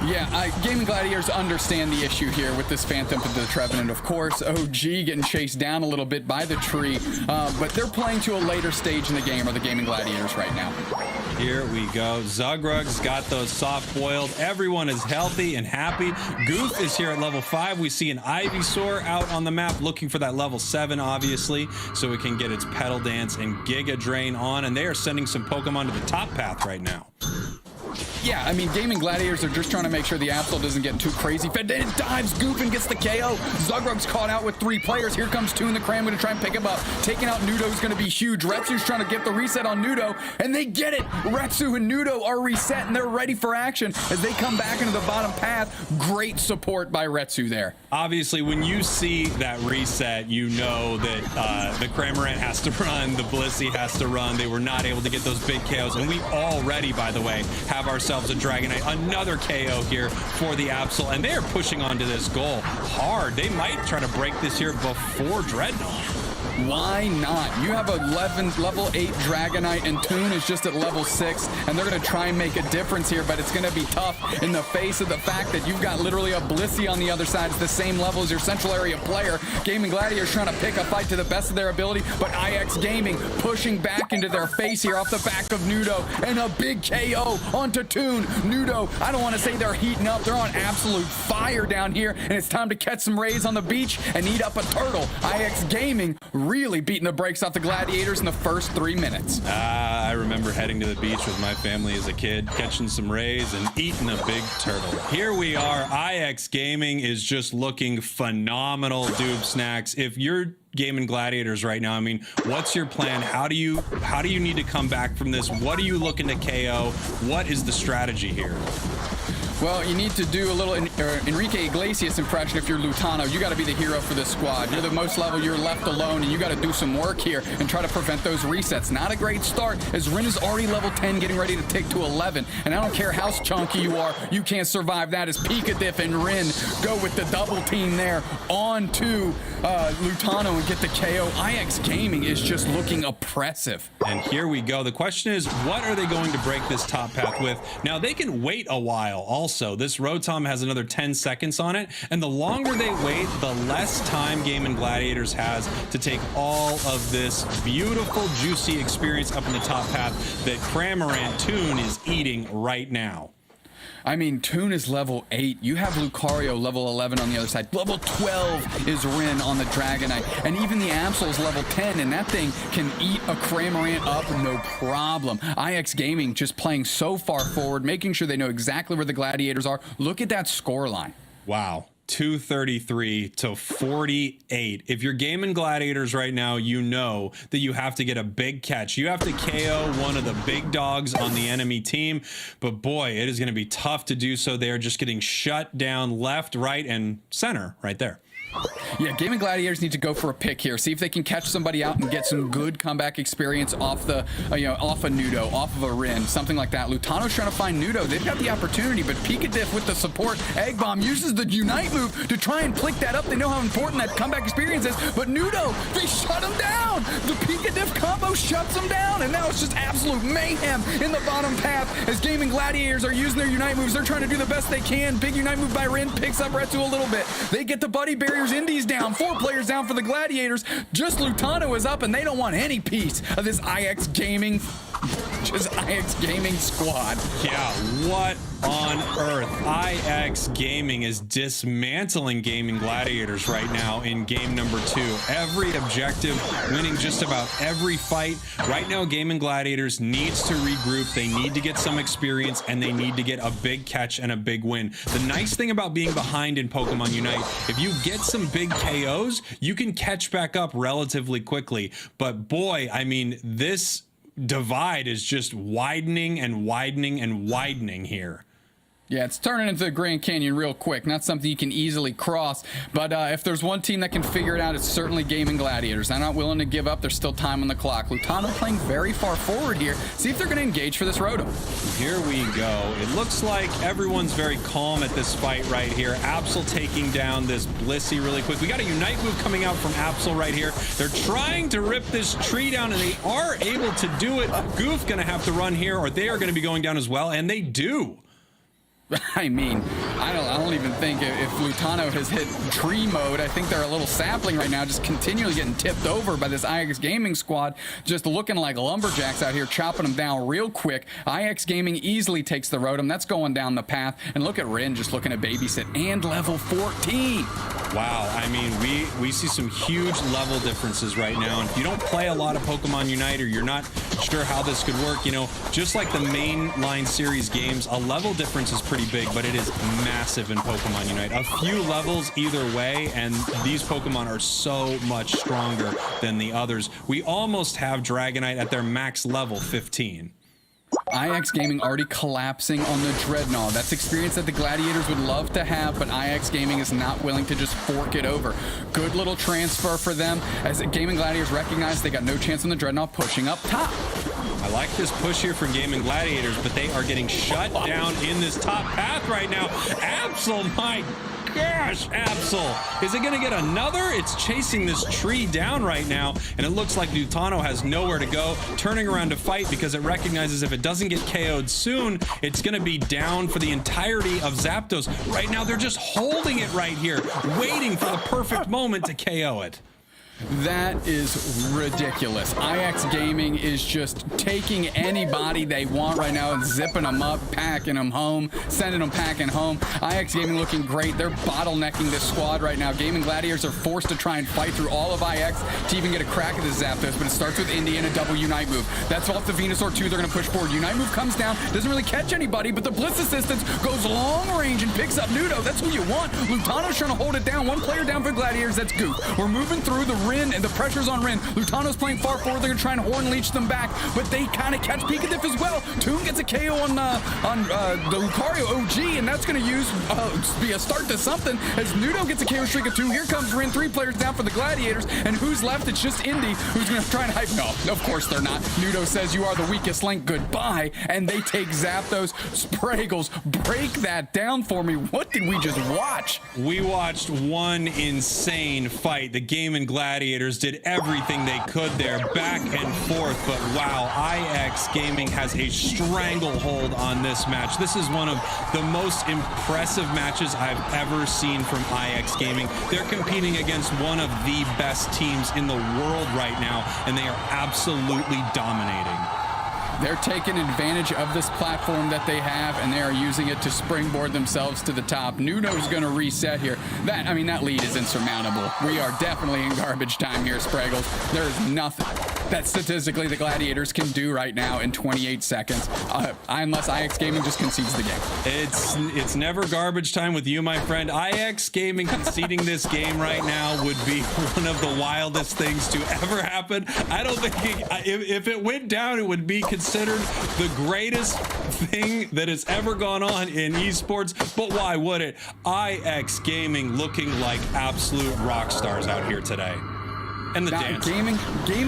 Yeah, Game & Gladiators understand the issue here with this Phantom to the Trevenant. Of course, OG getting chased down a little bit by the tree, but they're playing to a later stage in the game, or the Game & Gladiators right now. Here we go. Zugrug's got those soft-boiled. Everyone is healthy and happy. Goof is here at level 5. We see an Ivysaur out on the map looking for that level 7, obviously, so it can get its Petal Dance and Giga Drain on, and they are sending some Pokemon to the top path right now. Yeah, I mean, Gaming Gladiators are just trying to make sure the Absol doesn't get too crazy. Then it dives, Goof, and gets the KO. Zugrug's caught out with 3 players. Here comes Toon the Cram, going to try and pick him up. Taking out Nudo is going to be huge. Retsu's trying to get the reset on Nudo, and they get it. Retsu and Nudo are reset, and they're ready for action as they come back into the bottom path. Great support by Retsu there. Obviously, when you see that reset, you know that the Cramorant has to run, the Blissey has to run. They were not able to get those big KOs, and we already, by the way, have ourselves a Dragonite, another KO here for the Absol, and they are pushing onto this goal hard. They might try to break this here before Dreadnought. Why not? You have a level 8 Dragonite, and Toon is just at level 6, and they're going to try and make a difference here, but it's going to be tough in the face of the fact that you've got literally a Blissey on the other side. It's the same level as your Central Area player. Gaming Gladiators trying to pick a fight to the best of their ability, but IX Gaming pushing back into their face here off the back of Nudo, and a big KO onto Toon. Nudo, I don't want to say they're heating up. They're on absolute fire down here, and it's time to catch some rays on the beach and eat up a turtle. IX Gaming really beating the brakes off the Gladiators in the first 3 minutes. I remember heading to the beach with my family as a kid, catching some rays and eating a big turtle. Here we are. IX Gaming is just looking phenomenal, Doob Snacks. If you're Gaming Gladiators right now, I mean, what's your plan? How do you need to come back from this? What are you looking to KO? What is the strategy here? Well, you need to do a little Enrique Iglesias impression if you're Lutano. You got to be the hero for this squad. You're the most level, you're left alone, and you got to do some work here and try to prevent those resets. Not a great start, as Rin is already level 10, getting ready to take to 11. And I don't care how chunky you are, you can't survive that as Pikadiff and Rin go with the double team there on to Lutano and get the KO. IX Gaming is just looking oppressive. And here we go. The question is, what are they going to break this top path with? Now, they can wait a while also. This Rotom has another 10 seconds on it, and the longer they wait, the less time Gaming Gladiators has to take all of this beautiful, juicy experience up in the top path that Cramorant Toon is eating right now. I mean, Toon is level 8. You have Lucario level 11 on the other side. Level 12 is Rin on the Dragonite. And even the Absol is level 10, and that thing can eat a Cramorant up no problem. IX Gaming just playing so far forward, making sure they know exactly where the Gladiators are. Look at that scoreline. Wow. 233 to 48. If you're Gaming Gladiators right now, you know that you have to get a big catch. You have to KO one of the big dogs on the enemy team. But boy, it is going to be tough to do so. They are just getting shut down left, right, and center right there. Yeah, Gaming Gladiators need to go for a pick here. See if they can catch somebody out and get some good comeback experience off the, off a Nudo, off of a Rin, something like that. Lutano's trying to find Nudo. They've got the opportunity, but Pikadiff with the support. Egg Bomb uses the Unite move to try and plick that up. They know how important that comeback experience is, but Nudo, they shut him down. The Pikadiff combo shuts him down, and now it's just absolute mayhem in the bottom path as Gaming Gladiators are using their Unite moves. They're trying to do the best they can. Big Unite move by Rin picks up Retsu a little bit. They get the Buddy Barriers Indies down. 4 players down for the Gladiators. Just Lutano is up, and they don't want any piece of this IX Gaming squad. Yeah, what on earth? IX Gaming is dismantling Gaming Gladiators right now in game number 2. Every objective, winning just about every fight. Right now, Gaming Gladiators needs to regroup. They need to get some experience, and they need to get a big catch and a big win. The nice thing about being behind in Pokemon Unite, if you get some big KOs, you can catch back up relatively quickly. But boy, I mean, this divide is just widening and widening and widening here. Yeah, it's turning into the Grand Canyon real quick. Not something you can easily cross. But if there's one team that can figure it out, it's certainly Gaming Gladiators. They're not willing to give up. There's still time on the clock. Lutano playing very far forward here. See if they're going to engage for this Rotom. Here we go. It looks like everyone's very calm at this fight right here. Absol taking down this Blissey really quick. We got a Unite move coming out from Absol right here. They're trying to rip this tree down, and they are able to do it. Goof going to have to run here, or they are going to be going down as well, and they do. I mean, I don't even think if Lutano has hit tree mode. I think they're a little sapling right now, just continually getting tipped over by this IX Gaming squad, just looking like lumberjacks out here, chopping them down real quick. IX Gaming easily takes the Rotom. That's going down the path. And look at Rin just looking to babysit, and level 14. Wow, I mean, we see some huge level differences right now. And if you don't play a lot of Pokemon Unite, or you're not sure how this could work, you know, just like the mainline series games, a level difference is pretty big, but it is massive in Pokemon Unite. A few levels either way, and these Pokemon are so much stronger than the others. We almost have Dragonite at their max level 15. IX Gaming already collapsing on the Dreadnought. That's experience that the Gladiators would love to have, but IX Gaming is not willing to just fork it over. Good little transfer for them, as Gaming Gladiators recognize they got no chance on the Dreadnought pushing up top. I like this push here from Gaming Gladiators, but they are getting shut down in this top path right now. Absol, my gosh, Absol. Is it going to get another? It's chasing this tree down right now, and it looks like Lutano has nowhere to go, turning around to fight because it recognizes if it doesn't get KO'd soon, it's going to be down for the entirety of Zapdos. Right now, they're just holding it right here, waiting for the perfect moment to KO it. That is ridiculous. IX Gaming is just taking anybody they want right now and zipping them up, packing them home, sending them packing home. IX Gaming looking great. They're bottlenecking this squad right now. Gaming Gladiators are forced to try and fight through all of IX to even get a crack at the Zapdos, but it starts with Indy and a double Unite move. That's off the Venusaur 2. They're going to push forward. Unite move comes down, doesn't really catch anybody, but the Blitz Assistance goes long range and picks up Nudo. That's who you want. Lutano's trying to hold it down. One player down for Gladiators. That's Goof. We're moving through the Rin, and the pressure's on Rin. Lutano's playing far forward. They're going to try and Horn Leech them back, but they kind of catch Pikachu as well. Toon gets a KO on the Lucario OG, and that's going to be a start to something as Nudo gets a KO streak of 2. Here comes Rin. 3 players down for the Gladiators, and who's left? It's just Indy, who's going to try and hype. No, of course they're not. Nudo says, you are the weakest link. Goodbye. And they take Zapdos. Spraggles, break that down for me. What did we just watch? We watched one insane fight. The Gaming Gladiators did everything they could there, back and forth, but wow, IX Gaming has a stranglehold on this match. This is one of the most impressive matches I've ever seen from IX Gaming. They're competing against one of the best teams in the world right now, and they are absolutely dominating. They're taking advantage of this platform that they have, and they are using it to springboard themselves to the top. Nuno's going to reset here. That lead is insurmountable. We are definitely in garbage time here, Spraggles. There is nothing that statistically the Gladiators can do right now in 28 seconds, unless IX Gaming just concedes the game. It's never garbage time with you, my friend. IX Gaming conceding this game right now would be one of the wildest things to ever happen. I don't think if it went down, it would be considered the greatest thing that has ever gone on in esports, but why would it? IX Gaming looking like absolute rock stars out here today. And the dance. Gaming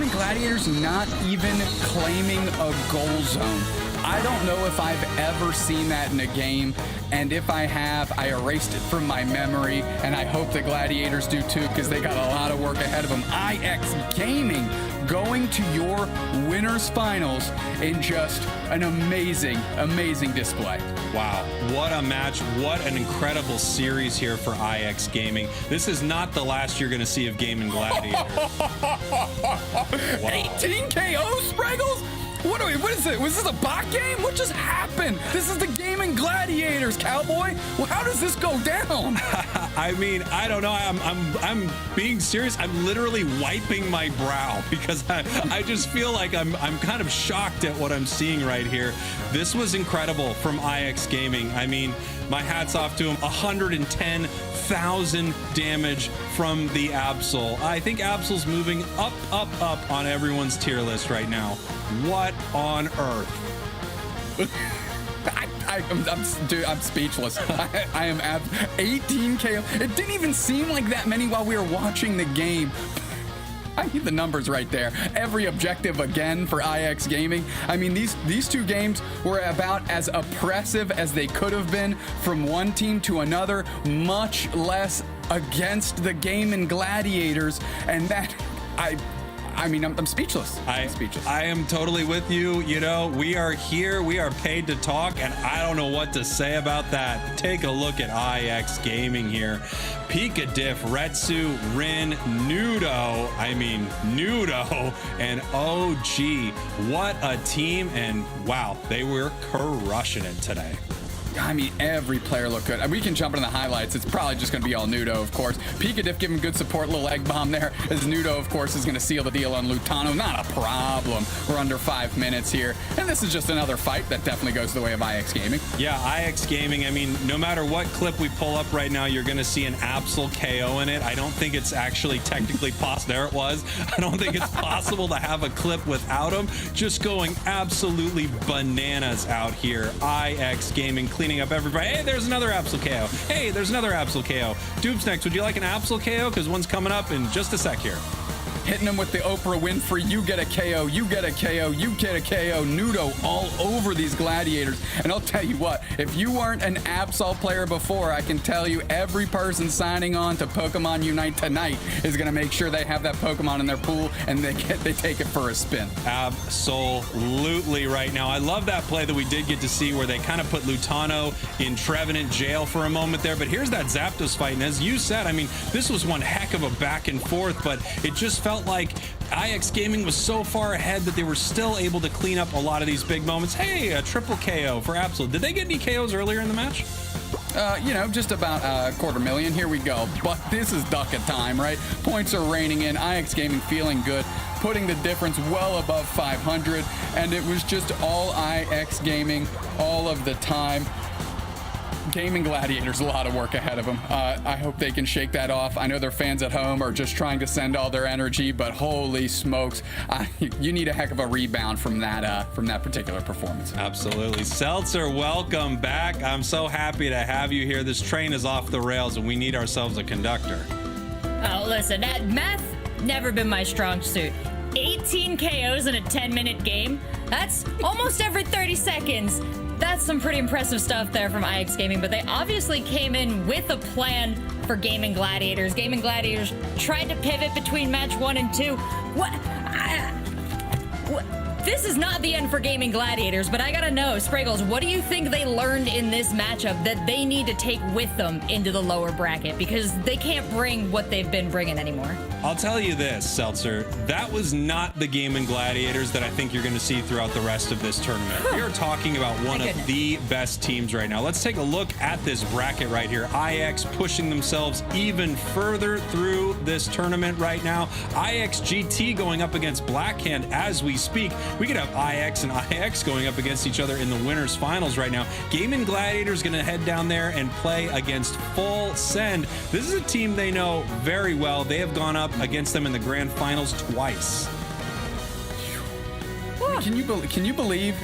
Gladiators not even claiming a goal zone. I don't know if I've ever seen that in a game, and if I have, I erased it from my memory, and I hope the Gladiators do too, because they got a lot of work ahead of them. IX Gaming going to your winners finals in just an amazing, amazing display. Wow, what a match. What an incredible series here for IX Gaming. This is not the last you're going to see of Gaming Gladiators. Wow. 18 KO, Spraggles? What is it? Was this a bot game? What just happened? This is the Gaming Gladiators, cowboy. Well, how does this go down? I mean, I don't know. I'm being serious. I'm literally wiping my brow because I just feel like I'm kind of shocked at what I'm seeing right here. This was incredible from IX Gaming. I mean, my hat's off to him. 110,000 damage from the Absol. I think Absol's moving up on everyone's tier list right now. What on earth? I'm speechless. I am at 18 KO. It didn't even seem like that many while we were watching the game. I need the numbers right there. Every objective again for IX Gaming. I mean, these two games were about as oppressive as they could have been from one team to another, much less against the Gaming Gladiators. And that, I mean, I'm speechless. I'm speechless. I am totally with you. You know, we are here. We are paid to talk, and I don't know what to say about that. Take a look at IX Gaming here. Pika Diff, Retsu, Rin, Nudo, and OG. What a team, and wow, they were crushing it today. I mean, every player looked good. We can jump into the highlights. It's probably just going to be all Nudo, of course. Pika Diff giving good support, little egg bomb there, as Nudo, of course, is going to seal the deal on Lutano. Not a problem. We're under 5 minutes here. And this is just another fight that definitely goes the way of IX Gaming. Yeah, IX Gaming, I mean, no matter what clip we pull up right now, you're going to see an Absol KO in it. I don't think it's actually technically possible. There it was. I don't think it's possible to have a clip without him. Just going absolutely bananas out here. IX Gaming cleaning up everybody. Hey, there's another Absol KO. Hey, there's another Absol KO. Dupes next. Would you like an Absol KO? Because one's coming up in just a sec here. Hitting him with the Oprah Winfrey, you get a KO, you get a KO, you get a KO, Nudo all over these gladiators. And I'll tell you what, if you weren't an Absol player before, I can tell you every person signing on to Pokemon Unite tonight is going to make sure they have that Pokemon in their pool and they take it for a spin. Absolutely right now. I love that play that we did get to see where they kind of put Lutano in Trevenant jail for a moment there. But here's that Zapdos fight. And as you said, I mean, this was one heck of a back and forth, but it just felt like IX Gaming was so far ahead that they were still able to clean up a lot of these big moments. Hey, a triple KO for Absol. Did they get any KOs earlier in the match? You know, just about a 250,000. Here we go. But this is Ducka time, right? Points are raining in. IX Gaming feeling good, putting the difference well above 500. And it was just all IX Gaming all of the time. Gaming Gladiators, a lot of work ahead of them. I hope they can shake that off. I know their fans at home are just trying to send all their energy, but holy smokes, you need a heck of a rebound from that particular performance. Absolutely. Seltzer, welcome back. I'm so happy to have you here. This train is off the rails, and we need ourselves a conductor. Oh, listen, math never been my strong suit. 18 KOs in a 10-minute game? That's almost every 30 seconds. That's some pretty impressive stuff there from IX Gaming, but they obviously came in with a plan for Gaming Gladiators. Gaming Gladiators tried to pivot between match 1 and 2. What? This is not the end for Gaming Gladiators, but I gotta know, Spraggles, what do you think they learned in this matchup that they need to take with them into the lower bracket? Because they can't bring what they've been bringing anymore. I'll tell you this, Seltzer, that was not the Gaming Gladiators that I think you're going to see throughout the rest of this tournament. We are talking about one of the best teams right now. Let's take a look at this bracket right here. IX pushing themselves even further through this tournament right now. IX GT going up against Blackhand as we speak. We could have IX and IX going up against each other in the winners finals right now. Gaming Gladiators going to head down there and play against Full Send. This is a team they know very well. They have gone up against them in the grand finals twice. Can you believe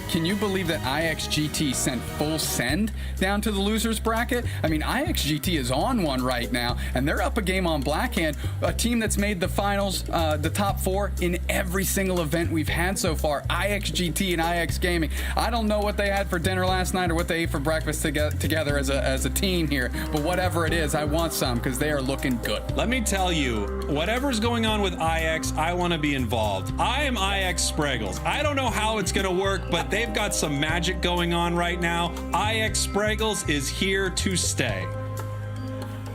that IX GT sent Full Send down to the losers bracket? I mean, IX GT is on one right now, and they're up a game on Blackhand, a team that's made the finals, the top 4 in every single event we've had so far. IX GT and IX Gaming. I don't know what they had for dinner last night or what they ate for breakfast together as a team here, but whatever it is, I want some because they are looking good. Let me tell you, whatever's going on with IX, I want to be involved. I am IX Spraggles. I don't know how it's going to work, but they've got some magic going on right now. IX Spraggles is here to stay.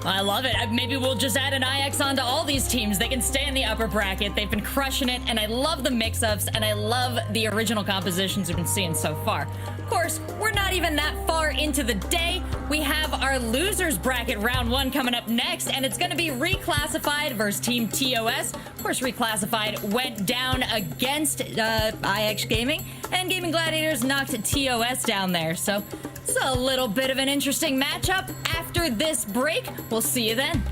I love it. Maybe we'll just add an IX onto all these teams. They can stay in the upper bracket. They've been crushing it, and I love the mix-ups, and I love the original compositions we've been seeing so far. Of course, we're not even that far into the day. We have our losers bracket round 1 coming up next, and it's going to be Reclassified versus Team TOS. Of course, Reclassified went down against IX Gaming, and Gaming Gladiators knocked TOS down there. So it's a little bit of an interesting matchup. After this break, we'll see you then.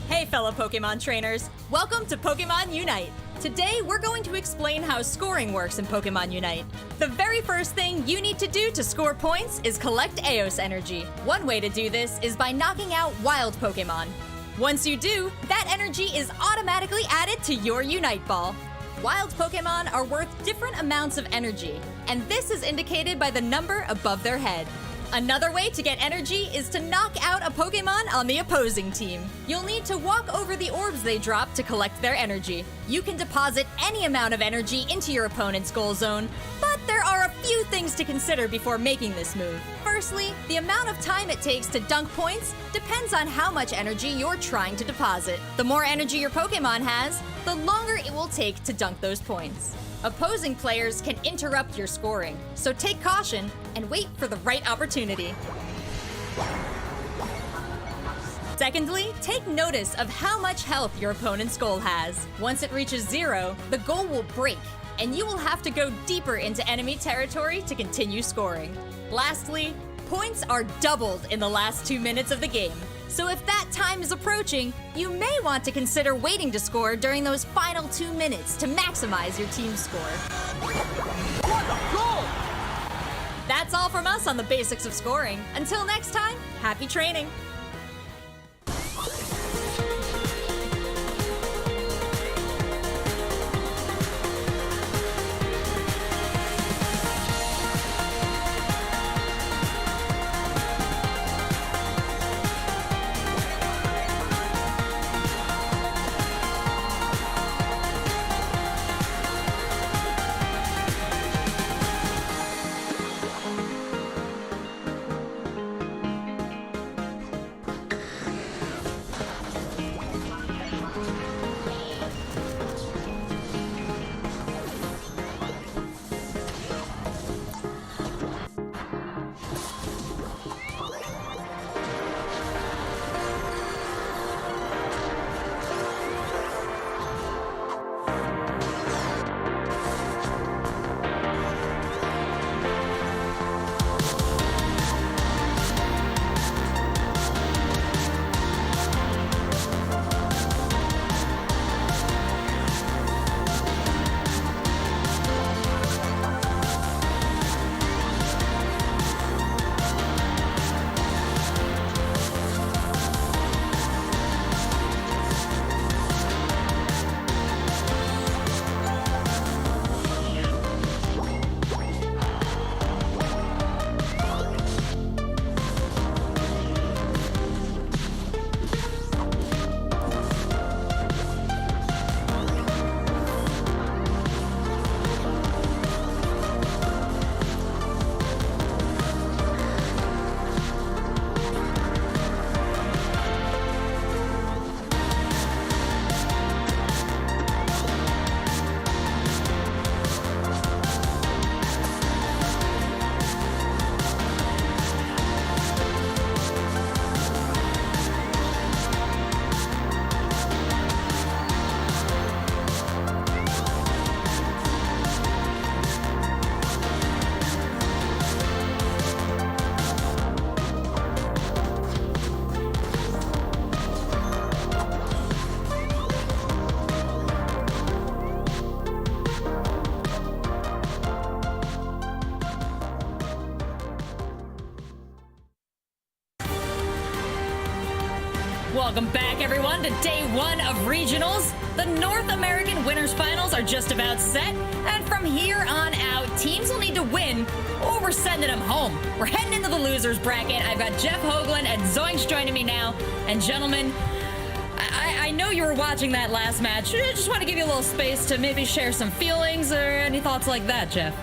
Hey fellow Pokemon trainers, welcome to Pokemon Unite. Today we're going to explain how scoring works in Pokemon Unite. The very first thing you need to do to score points is collect Eos energy. One way to do this is by knocking out wild Pokemon. Once you do, that energy is automatically added to your Unite Ball. Wild Pokemon are worth different amounts of energy, and this is indicated by the number above their head. Another way to get energy is to knock out a Pokemon on the opposing team. You'll need to walk over the orbs they drop to collect their energy. You can deposit any amount of energy into your opponent's goal zone, but there are a few things to consider before making this move. Firstly, the amount of time it takes to dunk points depends on how much energy you're trying to deposit. The more energy your Pokemon has, the longer it will take to dunk those points. Opposing players can interrupt your scoring, so take caution and wait for the right opportunity. Secondly, take notice of how much health your opponent's goal has. Once it reaches 0, the goal will break, and you will have to go deeper into enemy territory to continue scoring. Lastly, points are doubled in the last 2 minutes of the game. So if that time is approaching, you may want to consider waiting to score during those final 2 minutes to maximize your team's score. What a goal! That's all from us on the basics of scoring. Until next time, happy training! Welcome back, everyone, to day 1 of regionals. The North American Winners Finals are just about set, and from here on out, teams will need to win or we're sending them home. We're heading into the losers bracket. I've got Jeff Hoagland and Zoinks joining me now. And gentlemen, I know you were watching that last match. I just want to give you a little space to maybe share some feelings or any thoughts like that, Jeff.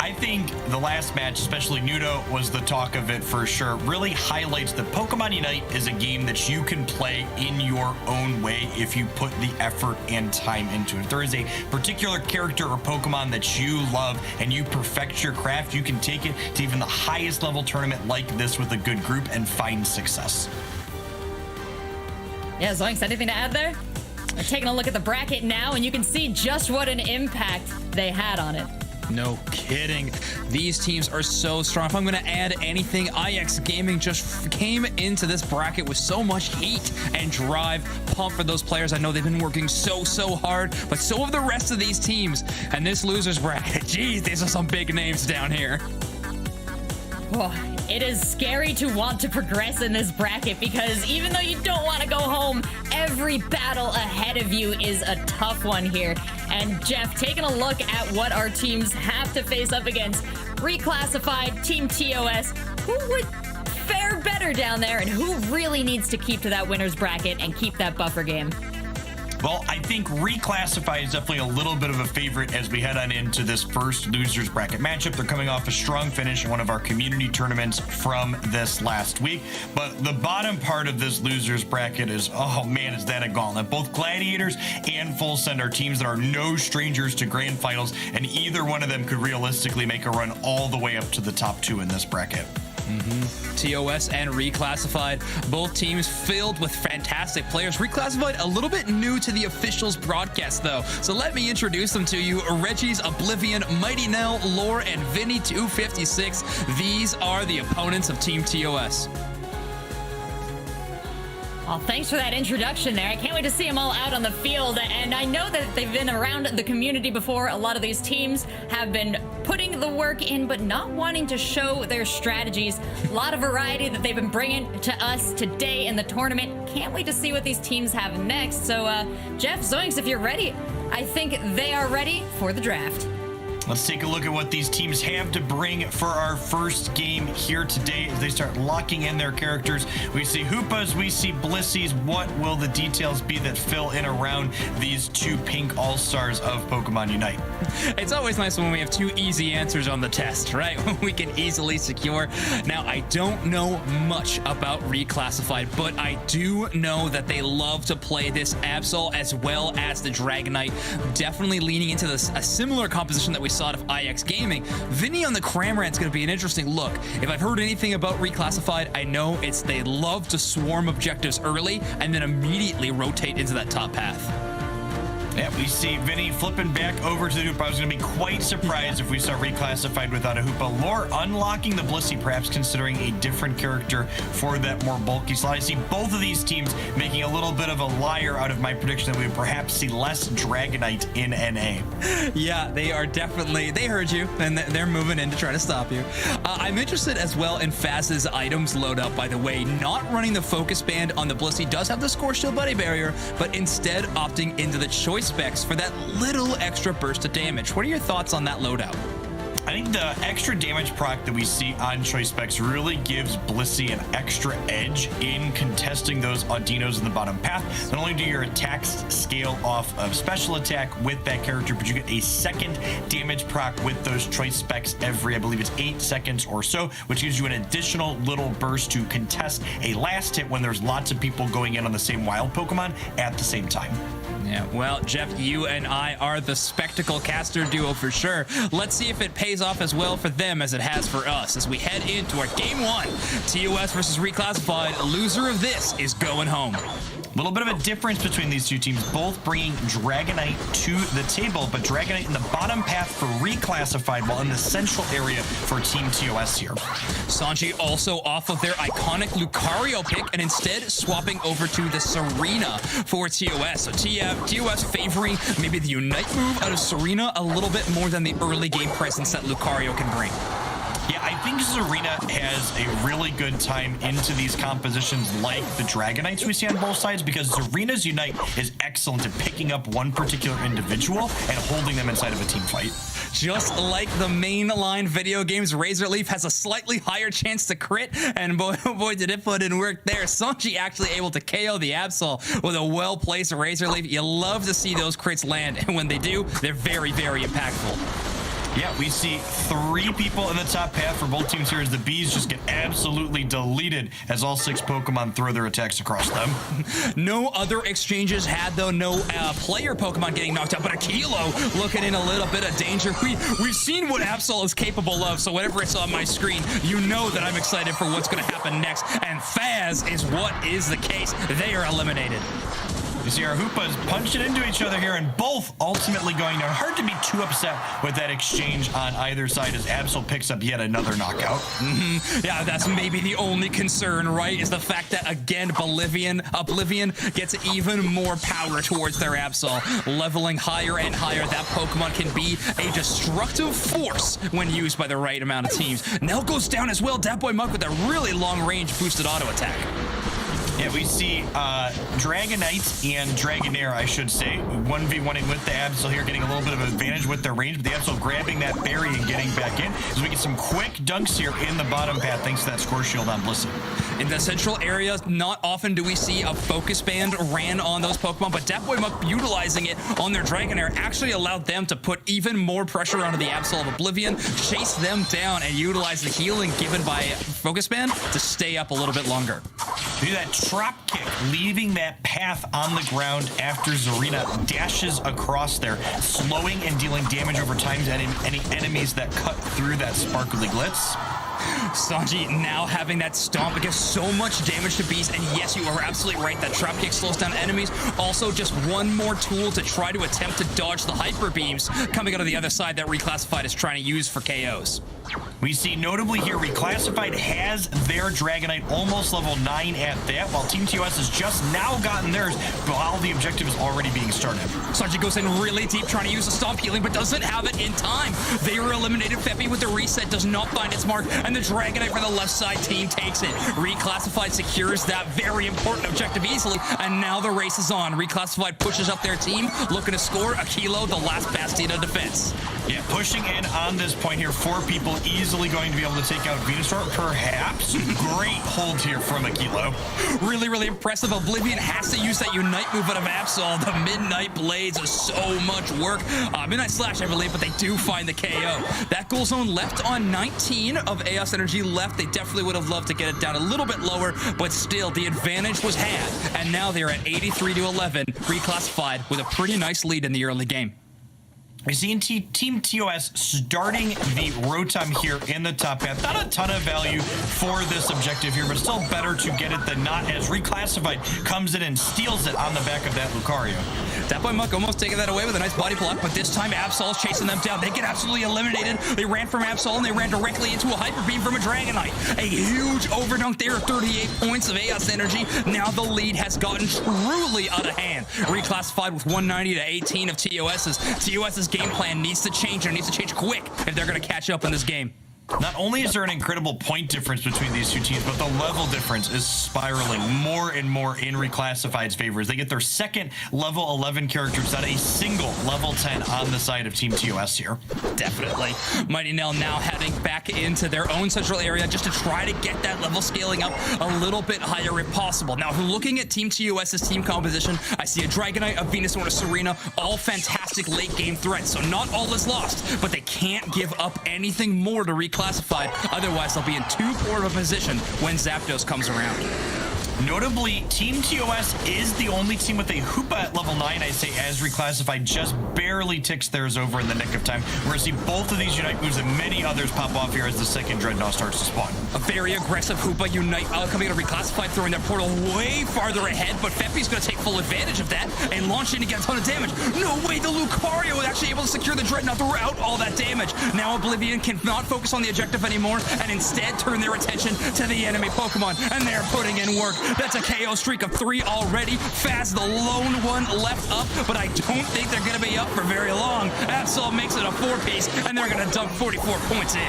I think the last match, especially Nudo, was the talk of it for sure. Really highlights that Pokemon Unite is a game that you can play in your own way if you put the effort and time into it. If there is a particular character or Pokemon that you love and you perfect your craft, you can take it to even the highest level tournament like this with a good group and find success. Yeah, Zoinks, anything to add there? We're taking a look at the bracket now, and you can see just what an impact they had on it. No kidding. These teams are so strong. If I'm going to add anything, IX Gaming just came into this bracket with so much heat and drive. Pump for those players. I know they've been working so hard, but so have the rest of these teams. And this losers bracket, geez, these are some big names down here. Oh, it is scary to want to progress in this bracket because even though you don't want to go home, every battle ahead of you is a tough one here. And Jeff, taking a look at what our teams have to face up against, reclassified Team TOS, who would fare better down there and who really needs to keep to that winner's bracket and keep that buffer game? Well, I think Reclassified is definitely a little bit of a favorite as we head on into this first losers bracket matchup. They're coming off a strong finish in one of our community tournaments from this last week. But the bottom part of this losers bracket is, oh man, is that a gauntlet. Both Gladiators and Full Send are teams that are no strangers to grand finals, and either one of them could realistically make a run all the way up to the top 2 in this bracket. TOS and Reclassified, both teams filled with fantastic players. Reclassified a little bit new to the officials broadcast though, so let me introduce them to you. Reggie's Oblivion, Mighty Nell, Lore, and Vinny 256. These are the opponents of Team TOS. Well, thanks for that introduction there. I can't wait to see them all out on the field. And I know that they've been around the community before. A lot of these teams have been putting the work in, but not wanting to show their strategies. A lot of variety that they've been bringing to us today in the tournament. Can't wait to see what these teams have next. So, Jeff, Zoinks, if you're ready, I think they are ready for the draft. Let's take a look at what these teams have to bring for our first game here today as they start locking in their characters. We see Hoopas, we see Blissies. What will the details be that fill in around these 2 pink all-stars of Pokemon Unite? It's always nice when we have 2 easy answers on the test, right? We can easily secure. Now, I don't know much about Reclassified, but I do know that they love to play this Absol as well as the Dragonite. Definitely leaning into this, a similar composition that we saw out of IX Gaming. Vinny on the Cramorant's going to be an interesting look. If I've heard anything about Reclassified, I know it's they love to swarm objectives early and then immediately rotate into that top path. Yeah, we see Vinny flipping back over to the Hoopa. I was going to be quite surprised if we saw Reclassified without a Hoopa. Lore unlocking the Blissey, perhaps considering a different character for that more bulky slot. I see both of these teams making a little bit of a liar out of my prediction that we would perhaps see less Dragonite in NA. Yeah, they are definitely, they heard you, and they're moving in to try to stop you. I'm interested as well in Faz's items loadout, by the way. Not running the focus band on the Blissey does have the Score Shield Buddy Barrier, but instead opting into the choice specs for that little extra burst of damage. What are your thoughts on that loadout? I think the extra damage proc that we see on choice specs really gives Blissey an extra edge in contesting those Audinos in the bottom path. Not only do your attacks scale off of special attack with that character, but you get a second damage proc with those choice specs every, I believe it's 8 seconds or so, which gives you an additional little burst to contest a last hit when there's lots of people going in on the same wild Pokemon at the same time. Yeah, well, Jeff, you and I are the spectacle caster duo for sure. Let's see if it pays off as well for them as it has for us as we head into our game 1. TOS versus Reclassified. Loser of this is going home. A little bit of a difference between these two teams, both bringing Dragonite to the table, but Dragonite in the bottom path for Reclassified, while in the central area for Team TOS here. Sanji also off of their iconic Lucario pick and instead swapping over to the Serena for TOS. So TOS favoring maybe the Unite move out of Serena a little bit more than the early game presence that Lucario can bring. Yeah, I think Serena has a really good time into these compositions like the Dragonites we see on both sides, because Serena's Unite is excellent at picking up one particular individual and holding them inside of a team fight. Just like the mainline video games, Razor Leaf has a slightly higher chance to crit, and boy, oh boy, did it put in work there. Sanji actually able to KO the Absol with a well-placed Razor Leaf. You love to see those crits land, and when they do, they're very, very impactful. Yeah, we see 3 people in the top path for both teams here as the Bees just get absolutely deleted as all 6 Pokemon throw their attacks across them. No other exchanges had, though. No player Pokemon getting knocked out, but Aquilo looking in a little bit of danger. We've seen what Absol is capable of, so whatever it's on my screen, you know that I'm excited for what's going to happen next. And Faz is what is the case. They are eliminated. You see our Hoopas punching into each other here, and both ultimately going down. Hard to be too upset with that exchange on either side as Absol picks up yet another knockout. Yeah, that's maybe the only concern, right? Is the fact that, again, Oblivion gets even more power towards their Absol. Leveling higher and higher, that Pokemon can be a destructive force when used by the right amount of teams. Nell goes down as well. Dat Boy Muck with a really long-range boosted auto attack. Yeah, we see Dragonite and Dragonair, I should say, 1v1ing with the Absol here, getting a little bit of advantage with their range, but the Absol grabbing that berry and getting back in. As we get some quick dunks here in the bottom path, thanks to that score shield on Blissey. In the central area, not often do we see a focus band ran on those Pokemon, but Deathboy Muck utilizing it on their Dragonair actually allowed them to put even more pressure onto the Absol of Oblivion, chase them down, and utilize the healing given by focus band to stay up a little bit longer. Do that drop kick, leaving that path on the ground after Zarina dashes across there, slowing and dealing damage over time to any enemies that cut through that sparkly glitz. Sanji now having that stomp against so much damage to Beast, and yes, you are absolutely right, that trap kick slows down enemies. Also, just one more tool to try to attempt to dodge the hyper beams coming out of the other side that Reclassified is trying to use for KOs. We see notably here, Reclassified has their Dragonite almost level 9 at that, while Team TOS has just now gotten theirs while the objective is already being started. Sanji goes in really deep trying to use the stomp healing, but doesn't have it in time. They were eliminated. Feppy with the reset does not find its mark, and the Dragonite for the left side team takes it. Reclassified secures that very important objective easily, and now the race is on. Reclassified pushes up their team, looking to score a kilo, the last bastion of defense. Yeah, pushing in on this point here, 4 people easily going to be able to take out Venusaur, perhaps. Great hold here from Akilo. Really, really impressive. Oblivion has to use that Unite move out of Absol. The Midnight Blades is so much work. Midnight Slash, I believe, but they do find the KO. That goal zone left on 19 of Eos Energy left. They definitely would have loved to get it down a little bit lower, but still, the advantage was had. And now they're at 83-11, Reclassified with a pretty nice lead in the early game. We see Team TOS starting the Rotom here in the top path. Not a ton of value for this objective here, but still better to get it than not, as Reclassified comes in and steals it on the back of that Lucario. Deathboy Muck almost taking that away with a nice body block, but this time Absol's chasing them down. They get absolutely eliminated. They ran from Absol and they ran directly into a Hyper Beam from a Dragonite. A huge overdunk there, 38 points of Eos Energy. Now the lead has gotten truly out of hand. Reclassified with 190-18 of TOS's game plan needs to change, and it needs to change quick if they're going to catch up in this game. Not only is there an incredible point difference between these two teams, but the level difference is spiraling more and more in Reclassified's favor as they get their second level 11 character, without a single level 10 on the side of Team TOS here. Definitely. Mighty Nell now heading back into their own central area just to try to get that level scaling up a little bit higher if possible. Now, looking at Team TOS's team composition, I see a Dragonite, a Venusaur, and a Serena, all fantastic late game threats. So not all is lost, but they can't give up anything more to Reclassified. Otherwise, they'll be in too poor of a position when Zapdos comes around. Notably, Team TOS is the only team with a Hoopa at level 9, I say, as Reclassified just barely ticks theirs over in the nick of time. We're going to see both of these Unite moves and many others pop off here as the second Dreadnought starts to spawn. A very aggressive Hoopa Unite coming out of Reclassified, throwing their portal way farther ahead, but Feppy's going to take full advantage of that and launch in to get a ton of damage. No way, the Lucario was actually able to secure the Dreadnought throughout all that damage. Now Oblivion cannot focus on the objective anymore and instead turn their attention to the enemy Pokemon, and they're putting in work. That's a KO streak of 3 already. Faz the lone one left up, but I don't think they're going to be up for very long. Absol makes it a 4-piece, and they're going to dump 44 points in.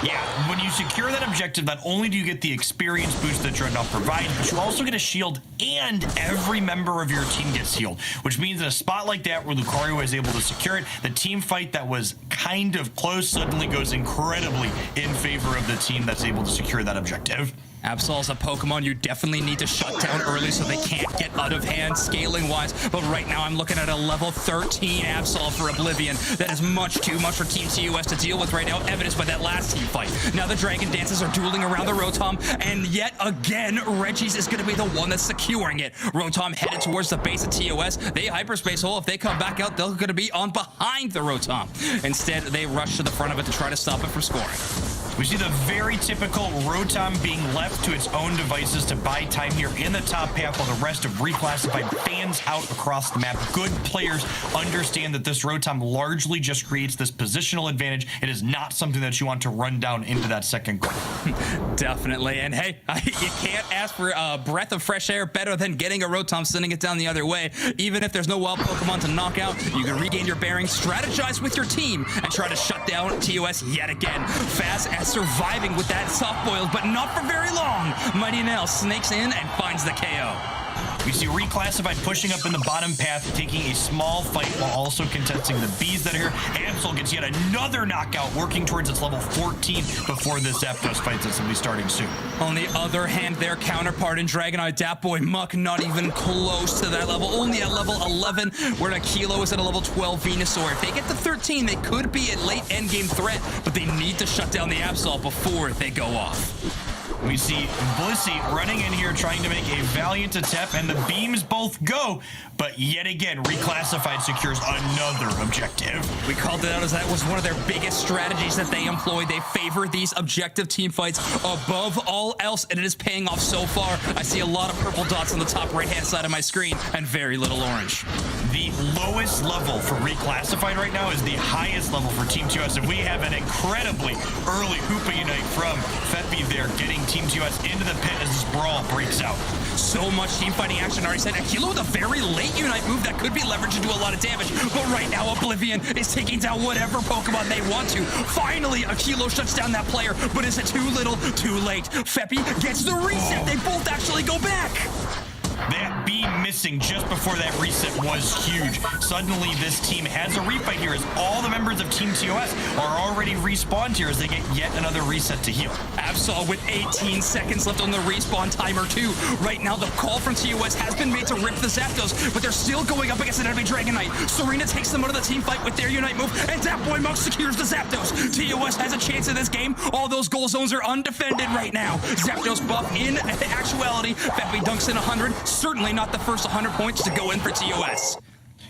Yeah, when you secure that objective, not only do you get the experience boost that Dreadnought provides, but you also get a shield, and every member of your team gets healed, which means in a spot like that where Lucario is able to secure it, the team fight that was kind of close suddenly goes incredibly in favor of the team that's able to secure that objective. Absol's a Pokemon you definitely need to shut down early so they can't get out of hand scaling-wise. But right now I'm looking at a level 13 Absol for Oblivion. That is much too much for Team TOS to deal with right now, evidenced by that last team fight. Now the Dragon Dances are dueling around the Rotom, and yet again, Reggie's is going to be the one that's securing it. Rotom headed towards the base of TOS. They hyperspace hole. If they come back out, they're going to be on behind the Rotom. Instead, they rush to the front of it to try to stop it from scoring. We see the very typical Rotom being left to its own devices to buy time here in the top half while the rest of Reclassified fans out across the map. Good players understand that this Rotom largely just creates this positional advantage. It is not something that you want to run down into that second goal. Definitely. And hey, you can't ask for a breath of fresh air better than getting a Rotom, sending it down the other way. Even if there's no wild Pokemon to knock out, you can regain your bearings, strategize with your team, and try to shut down TOS yet again. Faz has surviving with that soft boiled, but not for very long. Mighty Nail snakes in and finds the KO. We see Reclassified pushing up in the bottom path, taking a small fight while also contesting the Bees that are here. Absol gets yet another knockout, working towards its level 14 before this Zapdos fight that's going to be starting soon. On the other hand, their counterpart in Dragonite, Datboy Muck, not even close to that level. Only at level 11, where Aquilo is at a level 12 Venusaur. If they get to 13, they could be a late endgame threat, but they need to shut down the Absol before they go off. We see Blissey running in here trying to make a valiant attempt, and the beams both go, but yet again, Reclassified secures another objective. We called it out as that was one of their biggest strategies that they employed. They favor these objective team fights above all else, and it is paying off so far. I see a lot of purple dots on the top right-hand side of my screen, and very little orange. The lowest level for Reclassified right now is the highest level for Team TOS, and we have an incredibly early Hoopa Unite from Feppy there, getting Team TOS into the pit as this brawl breaks out. So much team fighting action. Already said Aquilo with a very late Unite move that could be leveraged to do a lot of damage, but right now Oblivion is taking down whatever Pokemon they want to. Finally, Aquilo shuts down that player, but is it too little, too late? Feppy gets the reset. They both actually go back. That beam missing just before that reset was huge. Suddenly, this team has a refight here as all the members of Team TOS are already respawned here as they get yet another reset to heal. Absol with 18 seconds left on the respawn timer too. Right now, the call from TOS has been made to rip the Zapdos, but they're still going up against an enemy Dragonite. Serena takes them out of the team fight with their Unite move, and Datboy Monk secures the Zapdos. TOS has a chance in this game. All those goal zones are undefended right now. Zapdos buff in actuality. Feppy dunks in 100. Certainly not the first 100 points to go in for TOS.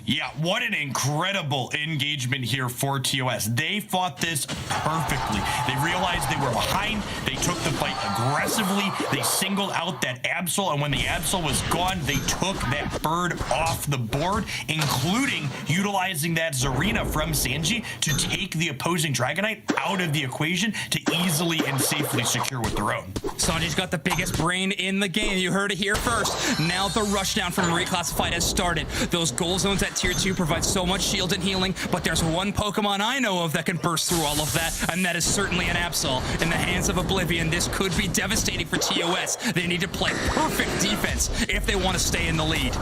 Yeah, what an incredible engagement here for TOS. They fought this perfectly. They realized they were behind. They took the fight aggressively. They singled out that Absol, and when the Absol was gone, they took that bird off the board, including utilizing that Zarina from Sanji to take the opposing Dragonite out of the equation to easily and safely secure with their own. Sanji's got the biggest brain in the game. You heard it here first. Now the rushdown from Reclassified has started. Those goal zones at Tier 2 provide so much shield and healing, but there's one Pokemon I know of that can burst through all of that, and that is certainly an Absol. In the hands of Oblivion, this could be devastating for TOS. They need to play perfect defense if they want to stay in the lead.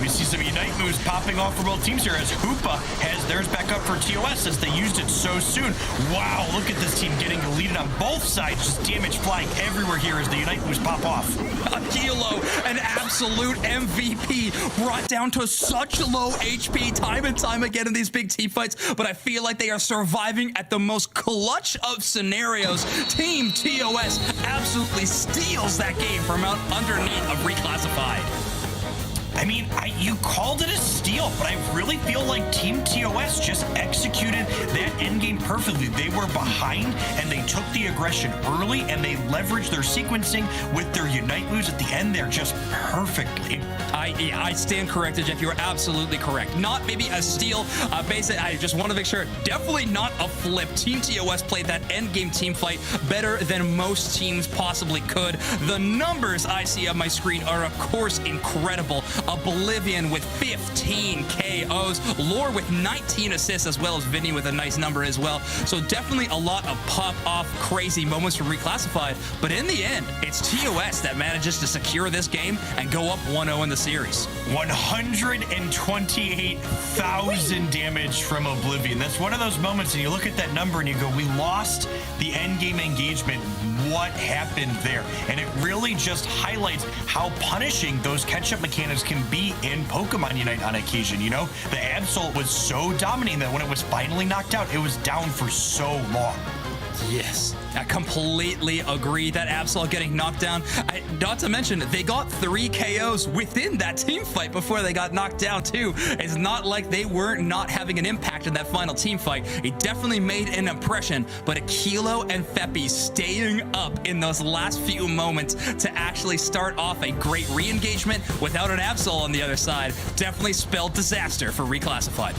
We see some Unite moves popping off for both teams here as Hoopa has theirs back up for TOS as they used it so soon. Wow, look at this team getting the lead on both sides. Just damage flying everywhere here as the Unite moves pop off. Aquilo, an absolute MVP, brought down to such low HP time and time again in these big team fights, but I feel like they are surviving at the most clutch of scenarios. Team TOS absolutely steals that game from out underneath of Reclassified. I mean, you called it a steal, but I really feel like Team TOS just executed that endgame perfectly. They were behind, and they took the aggression early, and they leveraged their sequencing with their Unite moves at the end there just perfectly. I stand corrected, Jeff. You are absolutely correct. Not maybe a steal. Basically, I just want to make sure, definitely not a flip. Team TOS played that endgame team fight better than most teams possibly could. The numbers I see on my screen are, of course, incredible. Oblivion with 15 KOs, Lore with 19 assists, as well as Vinny with a nice number as well. So definitely a lot of pop-off crazy moments from Reclassified, but in the end, it's TOS that manages to secure this game and go up 1-0 in the series. 128,000 damage from Oblivion. That's one of those moments, and you look at that number and you go, we lost the endgame engagement. What happened there? And it really just highlights how punishing those catch-up mechanics can be in Pokemon Unite on occasion. You know, the Absol was so dominating that when it was finally knocked out, it was down for so long. Yes, I completely agree. That Absol getting knocked down. Not to mention, they got 3 KOs within that team fight before they got knocked down too. It's not like they were not having an impact in that final team fight. It definitely made an impression, but Aquilo and Feppy staying up in those last few moments to actually start off a great re-engagement without an Absol on the other side definitely spelled disaster for Reclassified.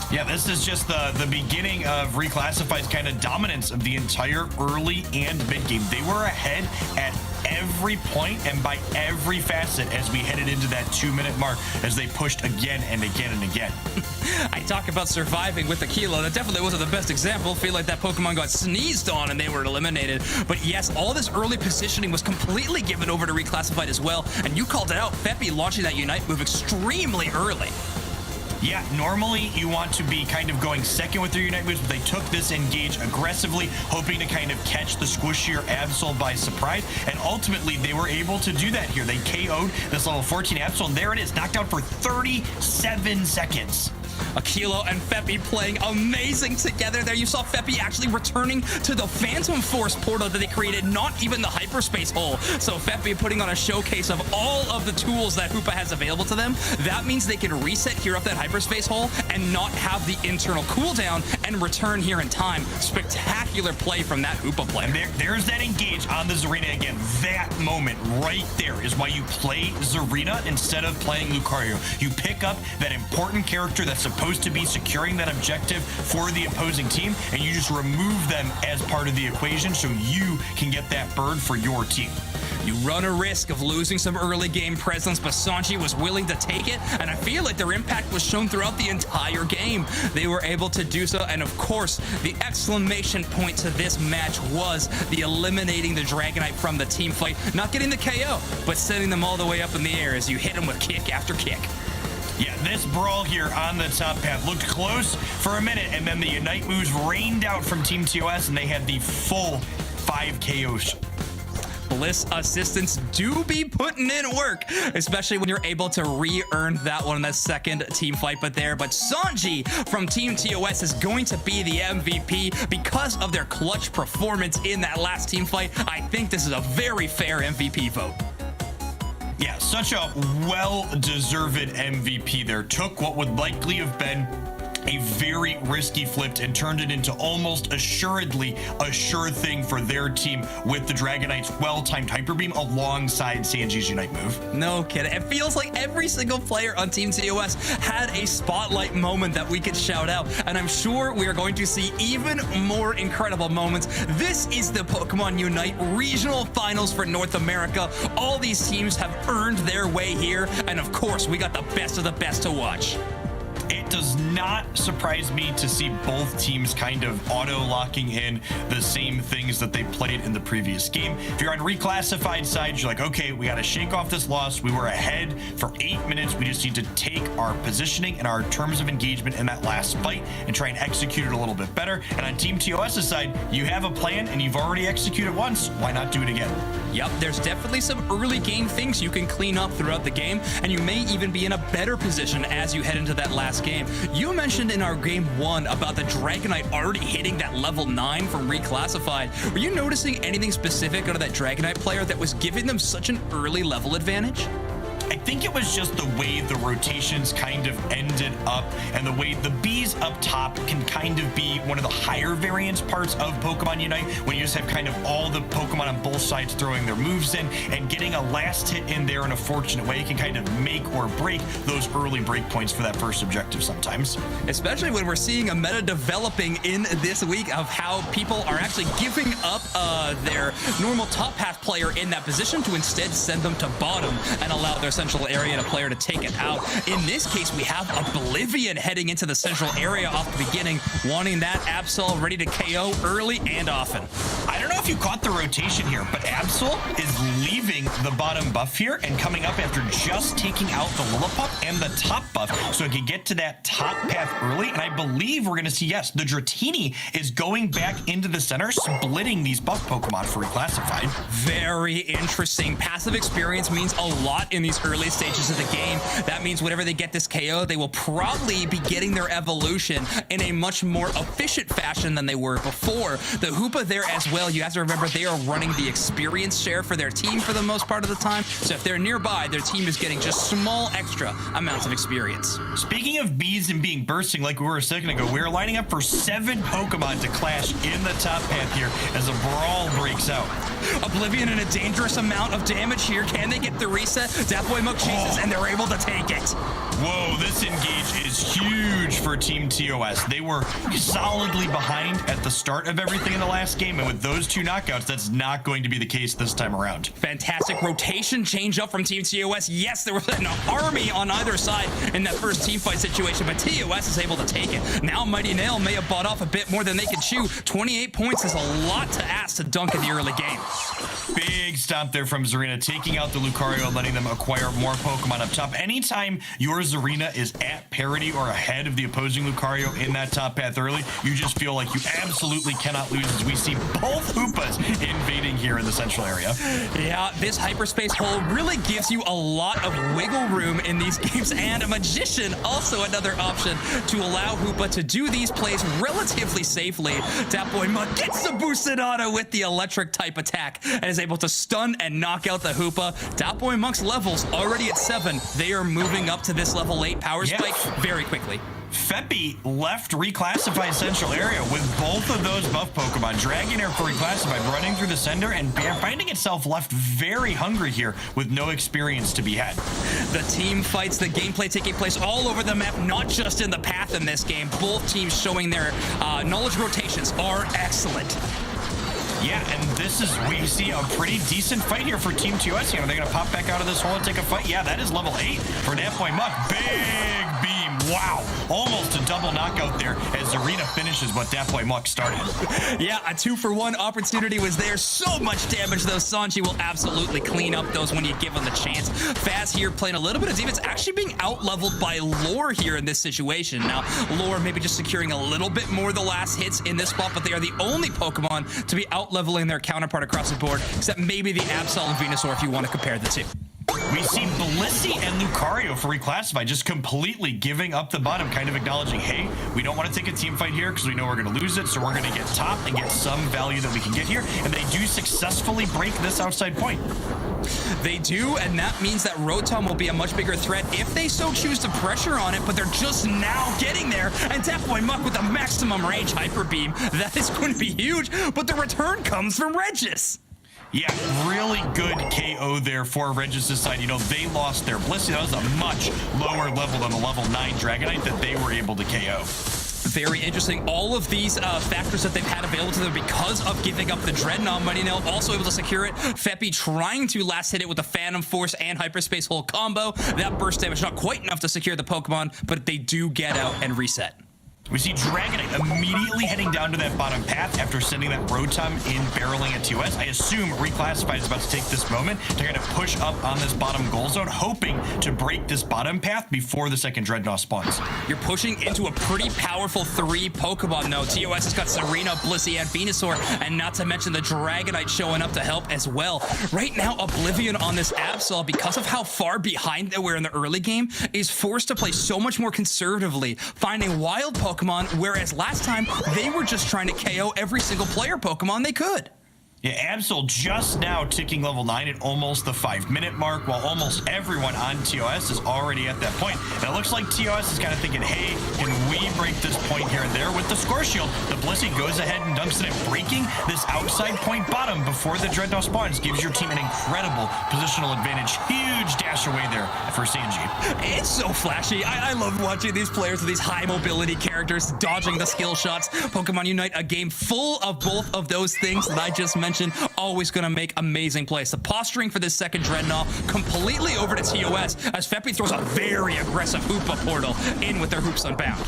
Yeah, this is just the beginning of Reclassified's kind of dominance of the entire early and mid game. They were ahead at every point and by every facet as we headed into that 2-minute mark as they pushed again and again and again. I talk about surviving with a Kilo. That definitely wasn't the best example. Feel like that Pokemon got sneezed on and they were eliminated. But yes, all this early positioning was completely given over to Reclassified as well. And you called it out, Feppy launching that Unite move extremely early. Yeah, normally you want to be kind of going second with their Unite moves, but they took this Engage aggressively, hoping to kind of catch the squishier Absol by surprise, and ultimately they were able to do that here. They KO'd this level 14 Absol, and there it is, knocked out for 37 seconds. Akilo and Feppy playing amazing together there. You saw Feppy actually returning to the Phantom Force portal that they created, not even the hyperspace hole. So Feppy putting on a showcase of all of the tools that Hoopa has available to them. That means they can reset here up that hyperspace hole and not have the internal cooldown and return here in time. Spectacular play from that Hoopa player. And there's that Engage on the Zarina again. That moment right there is why you play Zarina instead of playing Lucario. You pick up that important character that's supposed to be securing that objective for the opposing team, and you just remove them as part of the equation so you can get that bird for your team. You run a risk of losing some early game presence, but Sanji was willing to take it, and I feel like their impact was shown throughout the entire game. They were able to do so, and of course, the exclamation point to this match was the eliminating the Dragonite from the team fight, not getting the KO, but sending them all the way up in the air as you hit them with kick after kick. Yeah, this brawl here on the top path looked close for a minute, and then the Unite moves rained out from Team TOS, and they had the full 5 KOs. Bliss assistants do be putting in work, especially when you're able to re-earn that one in that second team fight. But Sanji from Team TOS is going to be the MVP because of their clutch performance in that last team fight. I think this is a very fair MVP vote. Yeah, such a well-deserved MVP there. Took what would likely have been a very risky flip and turned it into almost assuredly a sure thing for their team with the Dragonite's well-timed Hyper Beam alongside Sanji's Unite move. No kidding. It feels like every single player on Team TOS had a spotlight moment that we could shout out, and I'm sure we are going to see even more incredible moments. This is the Pokemon Unite Regional Finals for North America. All these teams have earned their way here, and of course, we got the best of the best to watch. It does not surprise me to see both teams kind of auto-locking in the same things that they played in the previous game. If you're on reclassified side, you're like, okay, we got to shake off this loss. We were ahead for 8 minutes. We just need to take our positioning and our terms of engagement in that last fight and try and execute it a little bit better. And on Team TOS's side, you have a plan and you've already executed once. Why not do it again? Yep, there's definitely some early game things you can clean up throughout the game, and you may even be in a better position as you head into that last game. You mentioned in our game 1 about the Dragonite already hitting that level 9 from Reclassified. Were you noticing anything specific out of that Dragonite player that was giving them such an early level advantage? I think it was just the way the rotations kind of ended up, and the way the bees up top can kind of be one of the higher variance parts of Pokemon Unite, when you just have kind of all the Pokemon on both sides throwing their moves in, and getting a last hit in there in a fortunate way can kind of make or break those early breakpoints for that first objective sometimes. Especially when we're seeing a meta developing in this week of how people are actually giving up their normal top path player in that position to instead send them to bottom and allow their central area and a player to take it out. In this case, we have Oblivion heading into the central area off the beginning, wanting that Absol ready to KO early and often. I don't know if you caught the rotation here, but Absol is leaving the bottom buff here and coming up after just taking out the Lillipup and the top buff, so it can get to that top path early. And I believe we're going to see, yes, the Dratini is going back into the center, splitting these buff Pokemon for Reclassified. Very interesting. Passive experience means a lot in these early stages of the game. That means whenever they get this KO, they will probably be getting their evolution in a much more efficient fashion than they were before. The Hoopa there as well, you have to remember they are running the experience share for their team for the most part of the time. So if they're nearby, their team is getting just small extra amounts of experience. Speaking of bees and being bursting like we were a second ago, we're lining up for 7 Pokemon to clash in the top path here as a brawl breaks out. Oblivion in a dangerous amount of damage here. Can they get the reset? Deathboy Muck chases and they're able to take it. Whoa, this engage is huge for Team TOS. They were solidly behind at the start of everything in the last game, and with those 2 knockouts, that's not going to be the case this time around. Fantastic rotation change up from Team TOS. Yes, there was an army on either side in that first team fight situation, but TOS is able to take it. Now Mighty Nail may have bought off a bit more than they could chew. 28 points is a lot to ask to dunk in the early game. Big stomp there from Zarina, taking out the Lucario and letting them acquire more Pokemon up top. Anytime your Zarina is at parity or ahead of the opposing Lucario in that top path early, you just feel like you absolutely cannot lose, as we see both Hoopas invading here in the central area. Yeah, this hyperspace hole really gives you a lot of wiggle room in these games, and a Magician also another option to allow Hoopa to do these plays relatively safely. Tapboy Muck gets the boosted auto with the electric type attack and is able to stun and knock out the Hoopa. Tapboy Muck's levels already at 7. They are moving up to this level 8 power spike very quickly. Feppy left reclassified central area with both of those buff Pokemon. Dragonair for reclassified running through the center and finding itself left very hungry here with no experience to be had. The team fights, the gameplay taking place all over the map, not just in the path in this game. Both teams showing their knowledge rotations are excellent. Yeah, and this is, we see a pretty decent fight here for Team TOS. You know, they're going to pop back out of this hole and take a fight. Yeah, that is level 8 for Tapboy Muck. Big beam. Wow. Almost a double knockout there as Zarina finishes what Tapboy Muck started. Yeah, a 2-for-1 opportunity was there. So much damage, though. Sanji will absolutely clean up those when you give him the chance. Faz here playing a little bit of defense, actually being out-leveled by Lore here in this situation. Now, Lore maybe just securing a little bit more the last hits in this spot, but they are the only Pokemon to be out-leveling their counterpart across the board, except maybe the Absol and Venusaur if you want to compare the two. We see Blissey and Lucario for reclassify just completely giving up the bottom, kind of acknowledging, hey, we don't want to take a team fight here because we know we're going to lose it, so we're going to get top and get some value that we can get here. And they do successfully break this outside point. They do, and that means that Rotom will be a much bigger threat if they so choose to pressure on it, but they're just now getting there. And Tapboy Muck with the maximum range Hyper Beam. That is going to be huge, but the return comes from Regis. Yeah, really good KO there for Regis' side. You know, they lost their Blissey. That was a much lower level than the level 9 Dragonite that they were able to KO. Very interesting. All of these factors that they've had available to them because of giving up the Dreadnought. Mighty Nail also able to secure it. Feppy trying to last hit it with the Phantom Force and Hyperspace Hole combo. That burst damage not quite enough to secure the Pokemon, but they do get out and reset. We see Dragonite immediately heading down to that bottom path after sending that Rotom in barreling at TOS. I assume Reclassified is about to take this moment to kind of push up on this bottom goal zone, hoping to break this bottom path before the second Dreadnought spawns. You're pushing into a pretty powerful 3 Pokemon, though. TOS has got Serena, Blissey, and Venusaur, and not to mention the Dragonite showing up to help as well. Right now, Oblivion on this Absol, because of how far behind they were in the early game, is forced to play so much more conservatively, finding wild Pokemon, whereas last time they were just trying to KO every single player Pokemon they could. Yeah, Absol just now ticking level 9 at almost the 5-minute mark, while almost everyone on TOS is already at that point. And it looks like TOS is kind of thinking, hey, can we break this point here and there? With the Score Shield, the Blissey goes ahead and dumps it, and breaking this outside point bottom before the Dreadnought spawns gives your team an incredible positional advantage. Huge dash away there for Sanji. It's so flashy. I love watching these players with these high mobility characters dodging the skill shots. Pokemon Unite, a game full of both of those things that I just mentioned. Always going to make amazing plays. The posturing for this second Dreadnought completely over to TOS as Feppy throws a very aggressive Hoopa portal in with their Hoops Unbound.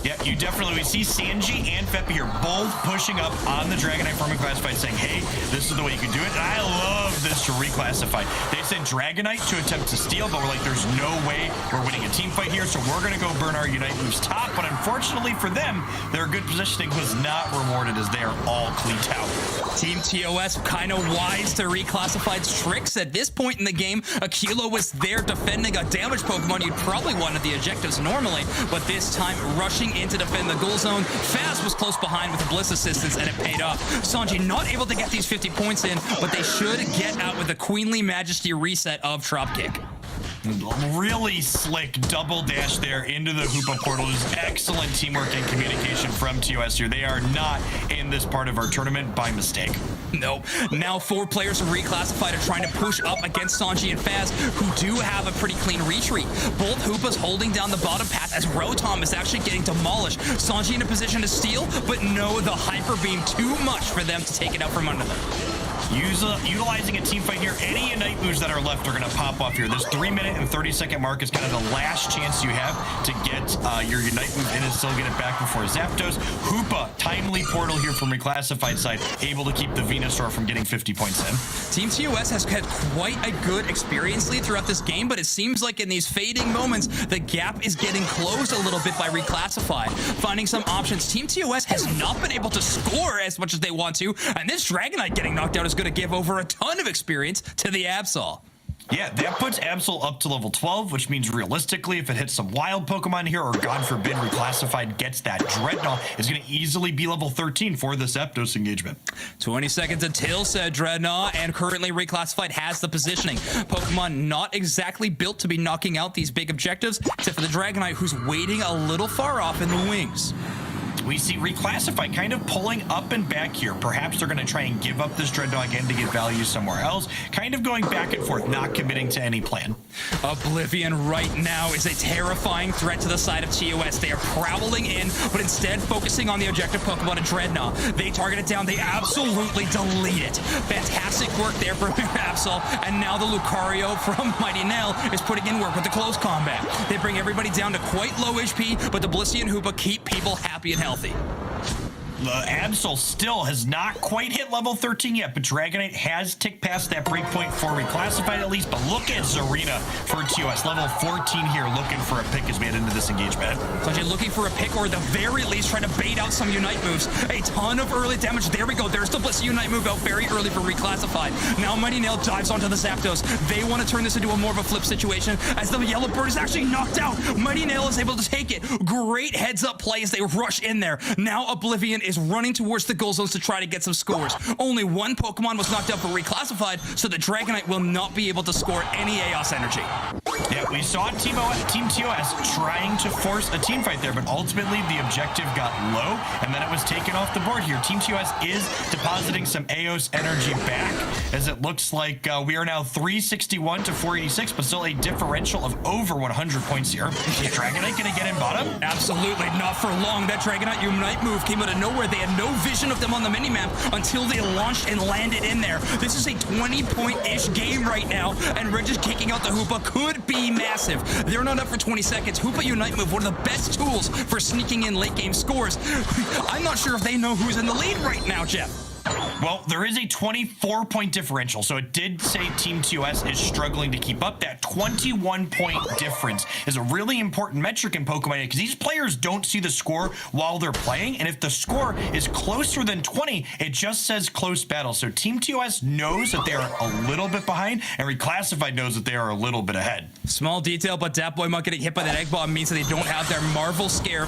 Yeah, you definitely, we see Sanji and Feppy are both pushing up on the Dragonite from Reclassified saying, hey, this is the way you can do it. And I love this to Reclassified. They said Dragonite to attempt to steal, but we're like, there's no way we're winning a team fight here, so we're going to go burn our Unite moves top. But unfortunately for them, their good positioning was not rewarded as they are all cleaned out. Team TOS kind of wise to Reclassified's tricks. At this point in the game, Aquilo was there defending a damaged Pokemon. You'd probably wanted the objectives normally, but this time rushing in to defend the goal zone. Faz was close behind with the Bliss assistance, and it paid off. Sanji not able to get these 50 points in, but they should get out with a Queenly Majesty reset of Dropkick. Really slick double dash there into the Hoopa portal. Is excellent teamwork and communication from TOS here. They are not in this part of our tournament by mistake. Nope. Now 4 players from Reclassified are trying to push up against Sanji and Faz, who do have a pretty clean retreat. Both Hoopas holding down the bottom path as Rotom is actually getting demolished. Sanji in a position to steal, but no, the Hyper Beam too much for them to take it out from under them. Utilizing a team fight here, any Unite moves that are left are going to pop off here. This 3-minute and 30-second mark is kind of the last chance you have to get your Unite move in and still get it back before Zapdos. Hoopa, timely portal here from Reclassified side, able to keep the Venusaur from getting 50 points in. Team TOS has had quite a good experience lead throughout this game, but it seems like in these fading moments, the gap is getting closed a little bit by Reclassified. Finding some options, Team TOS has not been able to score as much as they want to, and this Dragonite getting knocked out is going to give over a ton of experience to the Absol. Yeah, that puts Absol up to level 12, which means realistically, if it hits some wild Pokemon here, or God forbid, Reclassified gets that Dreadnought, it's going to easily be level 13 for this Zapdos engagement. 20 seconds until said Dreadnought, and currently Reclassified has the positioning. Pokemon not exactly built to be knocking out these big objectives, except for the Dragonite, who's waiting a little far off in the wings. We see Reclassified kind of pulling up and back here. Perhaps they're going to try and give up this Dreadnought again to get value somewhere else. Kind of going back and forth, not committing to any plan. Oblivion right now is a terrifying threat to the side of TOS. They are prowling in, but instead focusing on the objective Pokemon and Dreadnought. They target it down. They absolutely delete it. Fantastic work there from Absol. And now the Lucario from Mighty Nell is putting in work with the close combat. They bring everybody down to quite low HP, but the Blissey and Hoopa keep people happy and healthy. The Absol still has not quite hit level 13 yet, but Dragonite has ticked past that breakpoint for Reclassified at least. But look at Zarina for TOS, level 14 here, looking for a pick as we head into this engagement. Sanjay looking for a pick, or at the very least trying to bait out some Unite moves. A ton of early damage. There we go. There's the Blissey Unite move out very early for Reclassified. Now Mighty Nail dives onto the Zapdos. They want to turn this into a more of a flip situation as the Yellow Bird is actually knocked out. Mighty Nail is able to take it. Great heads-up play as they rush in there. Now Oblivion is running towards the goal zones to try to get some scores. Only one Pokemon was knocked out for Reclassified, so the Dragonite will not be able to score any Aeos energy. Yeah, we saw Team TOS trying to force a team fight there, but ultimately the objective got low, and then it was taken off the board here. Team TOS is depositing some Aeos energy back, as it looks like we are now 361 to 486, but still a differential of over 100 points here. Is Dragonite going to get in bottom? Absolutely not for long. That Dragonite Unite move came out of nowhere. They had no vision of them on the minimap until they launched and landed in there. This is a 20-point-ish game right now, and Reg is kicking out the Hoopa could be massive. They're not up for 20 seconds. Hoopa Unite move, one of the best tools for sneaking in late-game scores. I'm not sure if they know who's in the lead right now, Jeff. Well, there is a 24-point differential, so it did say Team TOS is struggling to keep up. That 21-point difference is a really important metric in Pokemon because these players don't see the score while they're playing, and if the score is closer than 20, it just says close battle. So Team TOS knows that they are a little bit behind, and Reclassified knows that they are a little bit ahead. Small detail, but Datboy not getting hit by that Egg Bomb means that they don't have their Marvel Scale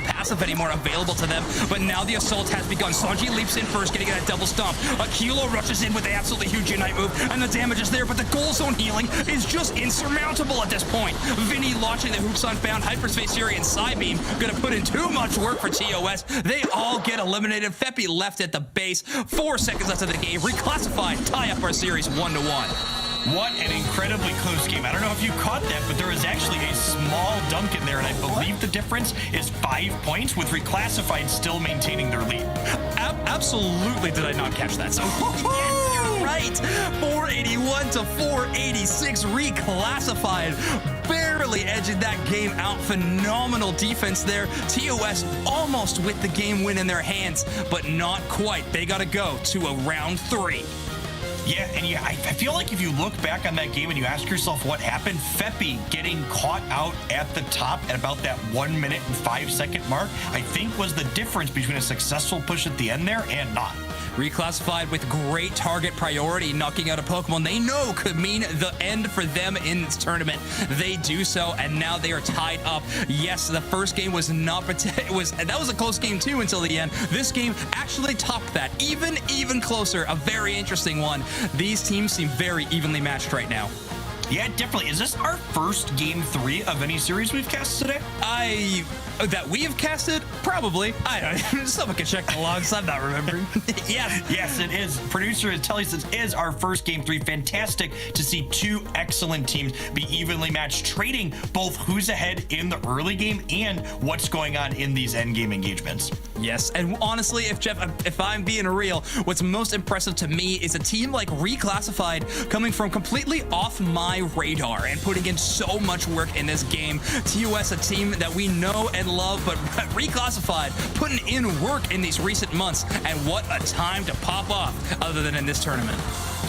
passive anymore available to them, but now the assault has begun. Sanji leaps in first, getting that double stomp. Kilo rushes in with an absolutely huge Unite move, and the damage is there, but the goal zone healing is just insurmountable at this point. Vinny launching the Hoops Unbound, Hyperspace Fury, and Psybeam gonna put in too much work for TOS. They all get eliminated. Feppi left at the base. 4 seconds left of the game. Reclassified, tie up our series 1-1. What an incredibly close game. I don't know if you caught that, but there is actually a small dunk in there, and I believe the difference is 5 points, with Reclassified still maintaining their lead. Absolutely did I not catch that. So, yes, you're right. 481 to 486, Reclassified. Barely edging that game out. Phenomenal defense there. TOS almost with the game win in their hands, but not quite. They got to go to a round 3. Yeah, and I feel like if you look back on that game and you ask yourself what happened, Feppi getting caught out at the top at about that 1 minute and 5 second mark, I think was the difference between a successful push at the end there and not. Reclassified with great target priority, knocking out a Pokemon they know could mean the end for them in this tournament. They do so, and now they are tied up. Yes, the first game was not, that was a close game too until the end. This game actually topped that, even closer. A very interesting one. These teams seem very evenly matched right now. Yeah, definitely. Is this our first game 3 of any series we've cast today? That we have casted? Probably. I don't know. Someone can check the logs. I'm not remembering. Yes, it is. Producer Telly says, is our first Game 3. Fantastic to see two excellent teams be evenly matched, trading both who's ahead in the early game and what's going on in these end game engagements. Yes, and honestly, if I'm being real, what's most impressive to me is a team like Reclassified coming from completely off my radar and putting in so much work in this game. TOS, a team that we know and love, but Reclassified putting in work in these recent months, and what a time to pop off other than in this tournament.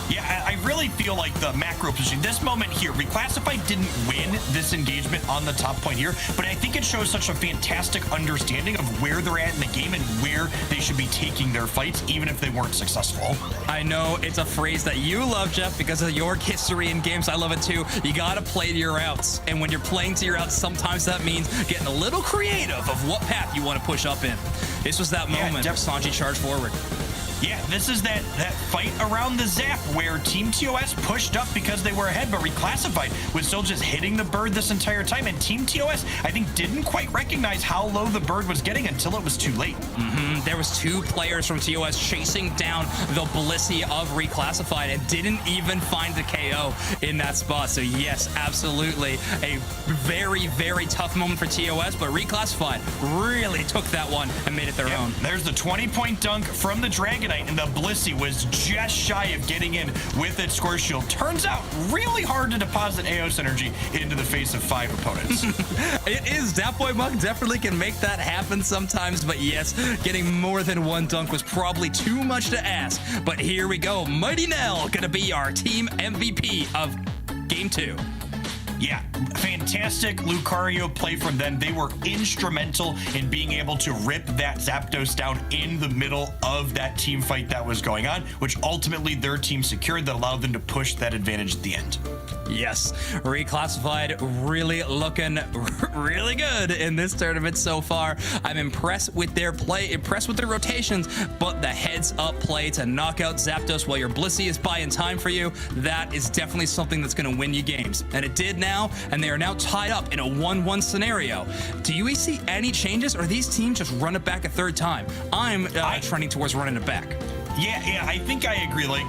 Yeah, I really feel like the macro position, this moment here, Reclassified didn't win this engagement on the top point here, but I think it shows such a fantastic understanding of where they're at in the game and where they should be taking their fights, even if they weren't successful. I know it's a phrase that you love, Jeff, because of your history in games. I love it too. You gotta play to your outs, and when you're playing to your outs, sometimes that means getting a little creative of what path you want to push up in. This was that moment. Sanji charged forward. Yeah, this is that fight around the zap where Team TOS pushed up because they were ahead, but Reclassified was still just hitting the bird this entire time. And Team TOS, I think, didn't quite recognize how low the bird was getting until it was too late. There was two players from TOS chasing down the Blissey of Reclassified and didn't even find the KO in that spot. So yes, absolutely a very, very tough moment for TOS, but Reclassified really took that one and made it their own. There's the 20-point dunk from the Dragonite, and the Blissey was just shy of getting in with its score shield. Turns out really hard to deposit AOS energy into the face of 5 opponents. It is. Dat Boy Monk definitely can make that happen sometimes, but yes, getting more than one dunk was probably too much to ask. But here we go. Mighty Nell gonna be our team MVP of Game 2. Yeah, fantastic Lucario play from them. They were instrumental in being able to rip that Zapdos down in the middle of that team fight that was going on, which ultimately their team secured that allowed them to push that advantage at the end. Yes, Reclassified really looking really good in this tournament so far. I'm impressed with their play, impressed with their rotations, but the heads-up play to knock out Zapdos while your Blissey is buying time for you, that is definitely something that's going to win you games. And it did now, and they are now tied up in a 1-1 scenario. Do you see any changes, or are these teams just run it back a third time? I'm trending towards running it back. Yeah, I think I agree. Like,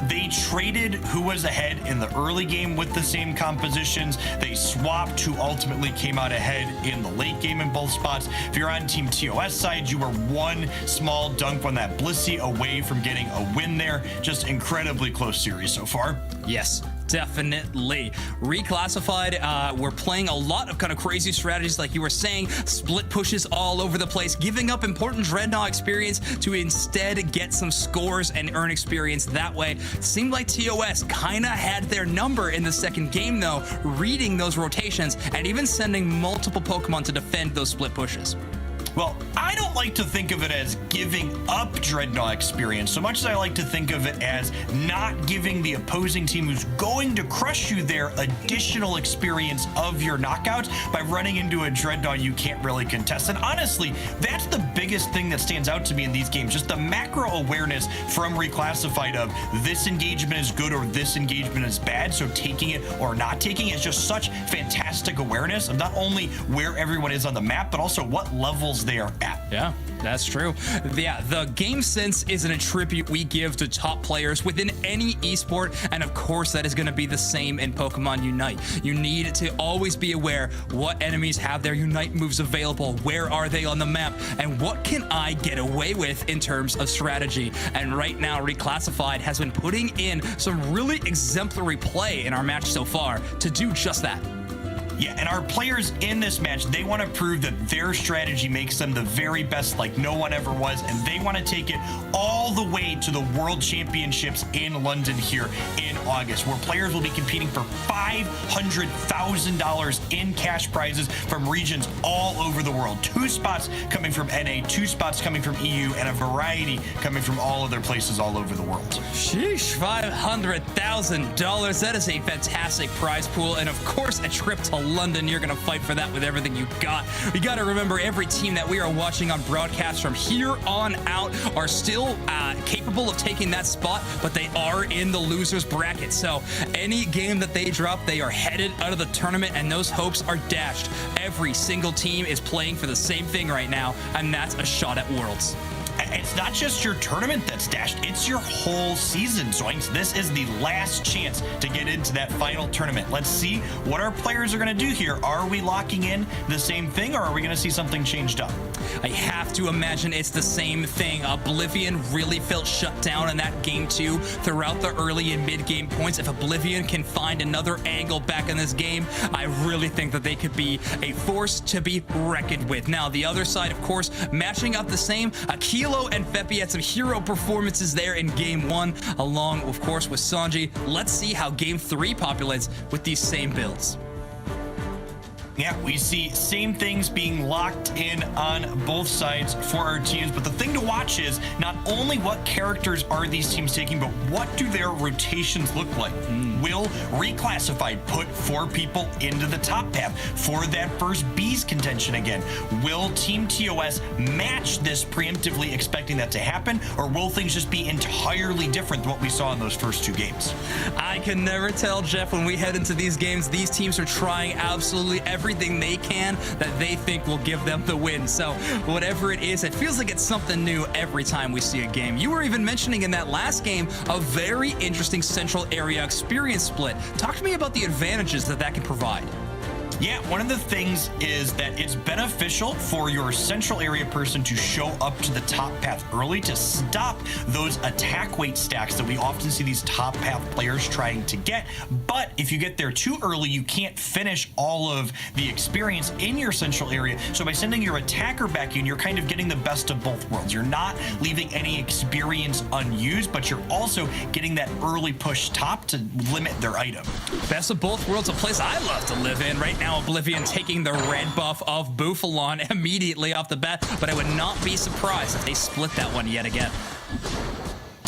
they traded who was ahead in the early game with the same compositions. They swapped who ultimately came out ahead in the late game in both spots. If you're on Team TOS side, you were one small dunk on that Blissey away from getting a win there. Just incredibly close series so far. Yes. Definitely. Reclassified, we're playing a lot of kind of crazy strategies like you were saying, split pushes all over the place, giving up important Dreadnought experience to instead get some scores and earn experience that way. Seemed like TOS kind of had their number in the second game though, reading those rotations and even sending multiple Pokemon to defend those split pushes. Well, I don't like to think of it as giving up Dreadnought experience so much as I like to think of it as not giving the opposing team who's going to crush you their additional experience of your knockouts by running into a Dreadnought you can't really contest. And honestly, that's the biggest thing that stands out to me in these games, just the macro awareness from Reclassified of this engagement is good or this engagement is bad, so taking it or not taking it is just such fantastic awareness of not only where everyone is on the map, but also what levels they are at. Yeah, that's true. Yeah, the game sense is an attribute we give to top players within any esport, and of course that is going to be the same in Pokemon Unite. You need to always be aware what enemies have their Unite moves available, where are they on the map, and what can I get away with in terms of strategy. And right now, Reclassified has been putting in some really exemplary play in our match so far to do just that. Yeah, and our players in this match, they want to prove that their strategy makes them the very best like no one ever was, and they want to take it all the way to the World Championships in London here in August, where players will be competing for $500,000 in cash prizes from regions all over the world. 2 spots coming from NA, 2 spots coming from EU, and a variety coming from all other places all over the world. Sheesh, $500,000. That is a fantastic prize pool, and of course a trip to London, you're going to fight for that with everything you got. You got to remember, every team that we are watching on broadcast from here on out are still capable of taking that spot, but they are in the loser's bracket. So any game that they drop, they are headed out of the tournament, and those hopes are dashed. Every single team is playing for the same thing right now, and that's a shot at Worlds. It's not just your tournament that's dashed, it's your whole season, Zoinks. This is the last chance to get into that final tournament. Let's see what our players are going to do here. Are we locking in the same thing, or are we going to see something changed up? I have to imagine it's the same thing. Oblivion really felt shut down in that game 2 throughout the early and mid-game points. If Oblivion can find another angle back in this game, I really think that they could be a force to be reckoned with. Now, the other side, of course, matching up the same. Kilo and Feppy had some hero performances there in game 1, along, of course, with Sanji. Let's see how game 3 populates with these same builds. Yeah, we see same things being locked in on both sides for our teams, but the thing to watch is not only what characters are these teams taking, but what do their rotations look like? Will Reclassified put 4 people into the top path for that first B's contention again? Will Team TOS match this preemptively expecting that to happen, or will things just be entirely different than what we saw in those first 2 games? I can never tell, Jeff. When we head into these games, these teams are trying absolutely everything they can that they think will give them the win. So whatever it is, it feels like it's something new every time we see a game. You were even mentioning in that last game a very interesting central area experience split. Talk to me about the advantages that that can provide. Yeah, one of the things is that it's beneficial for your central area person to show up to the top path early to stop those attack weight stacks that we often see these top path players trying to get. But if you get there too early, you can't finish all of the experience in your central area. So by sending your attacker back in, you're kind of getting the best of both worlds. You're not leaving any experience unused, but you're also getting that early push top to limit their item. Best of both worlds, a place I love to live in. Right now, Oblivion taking the red buff of Bouffalon immediately off the bat, but I would not be surprised if they split that one yet again.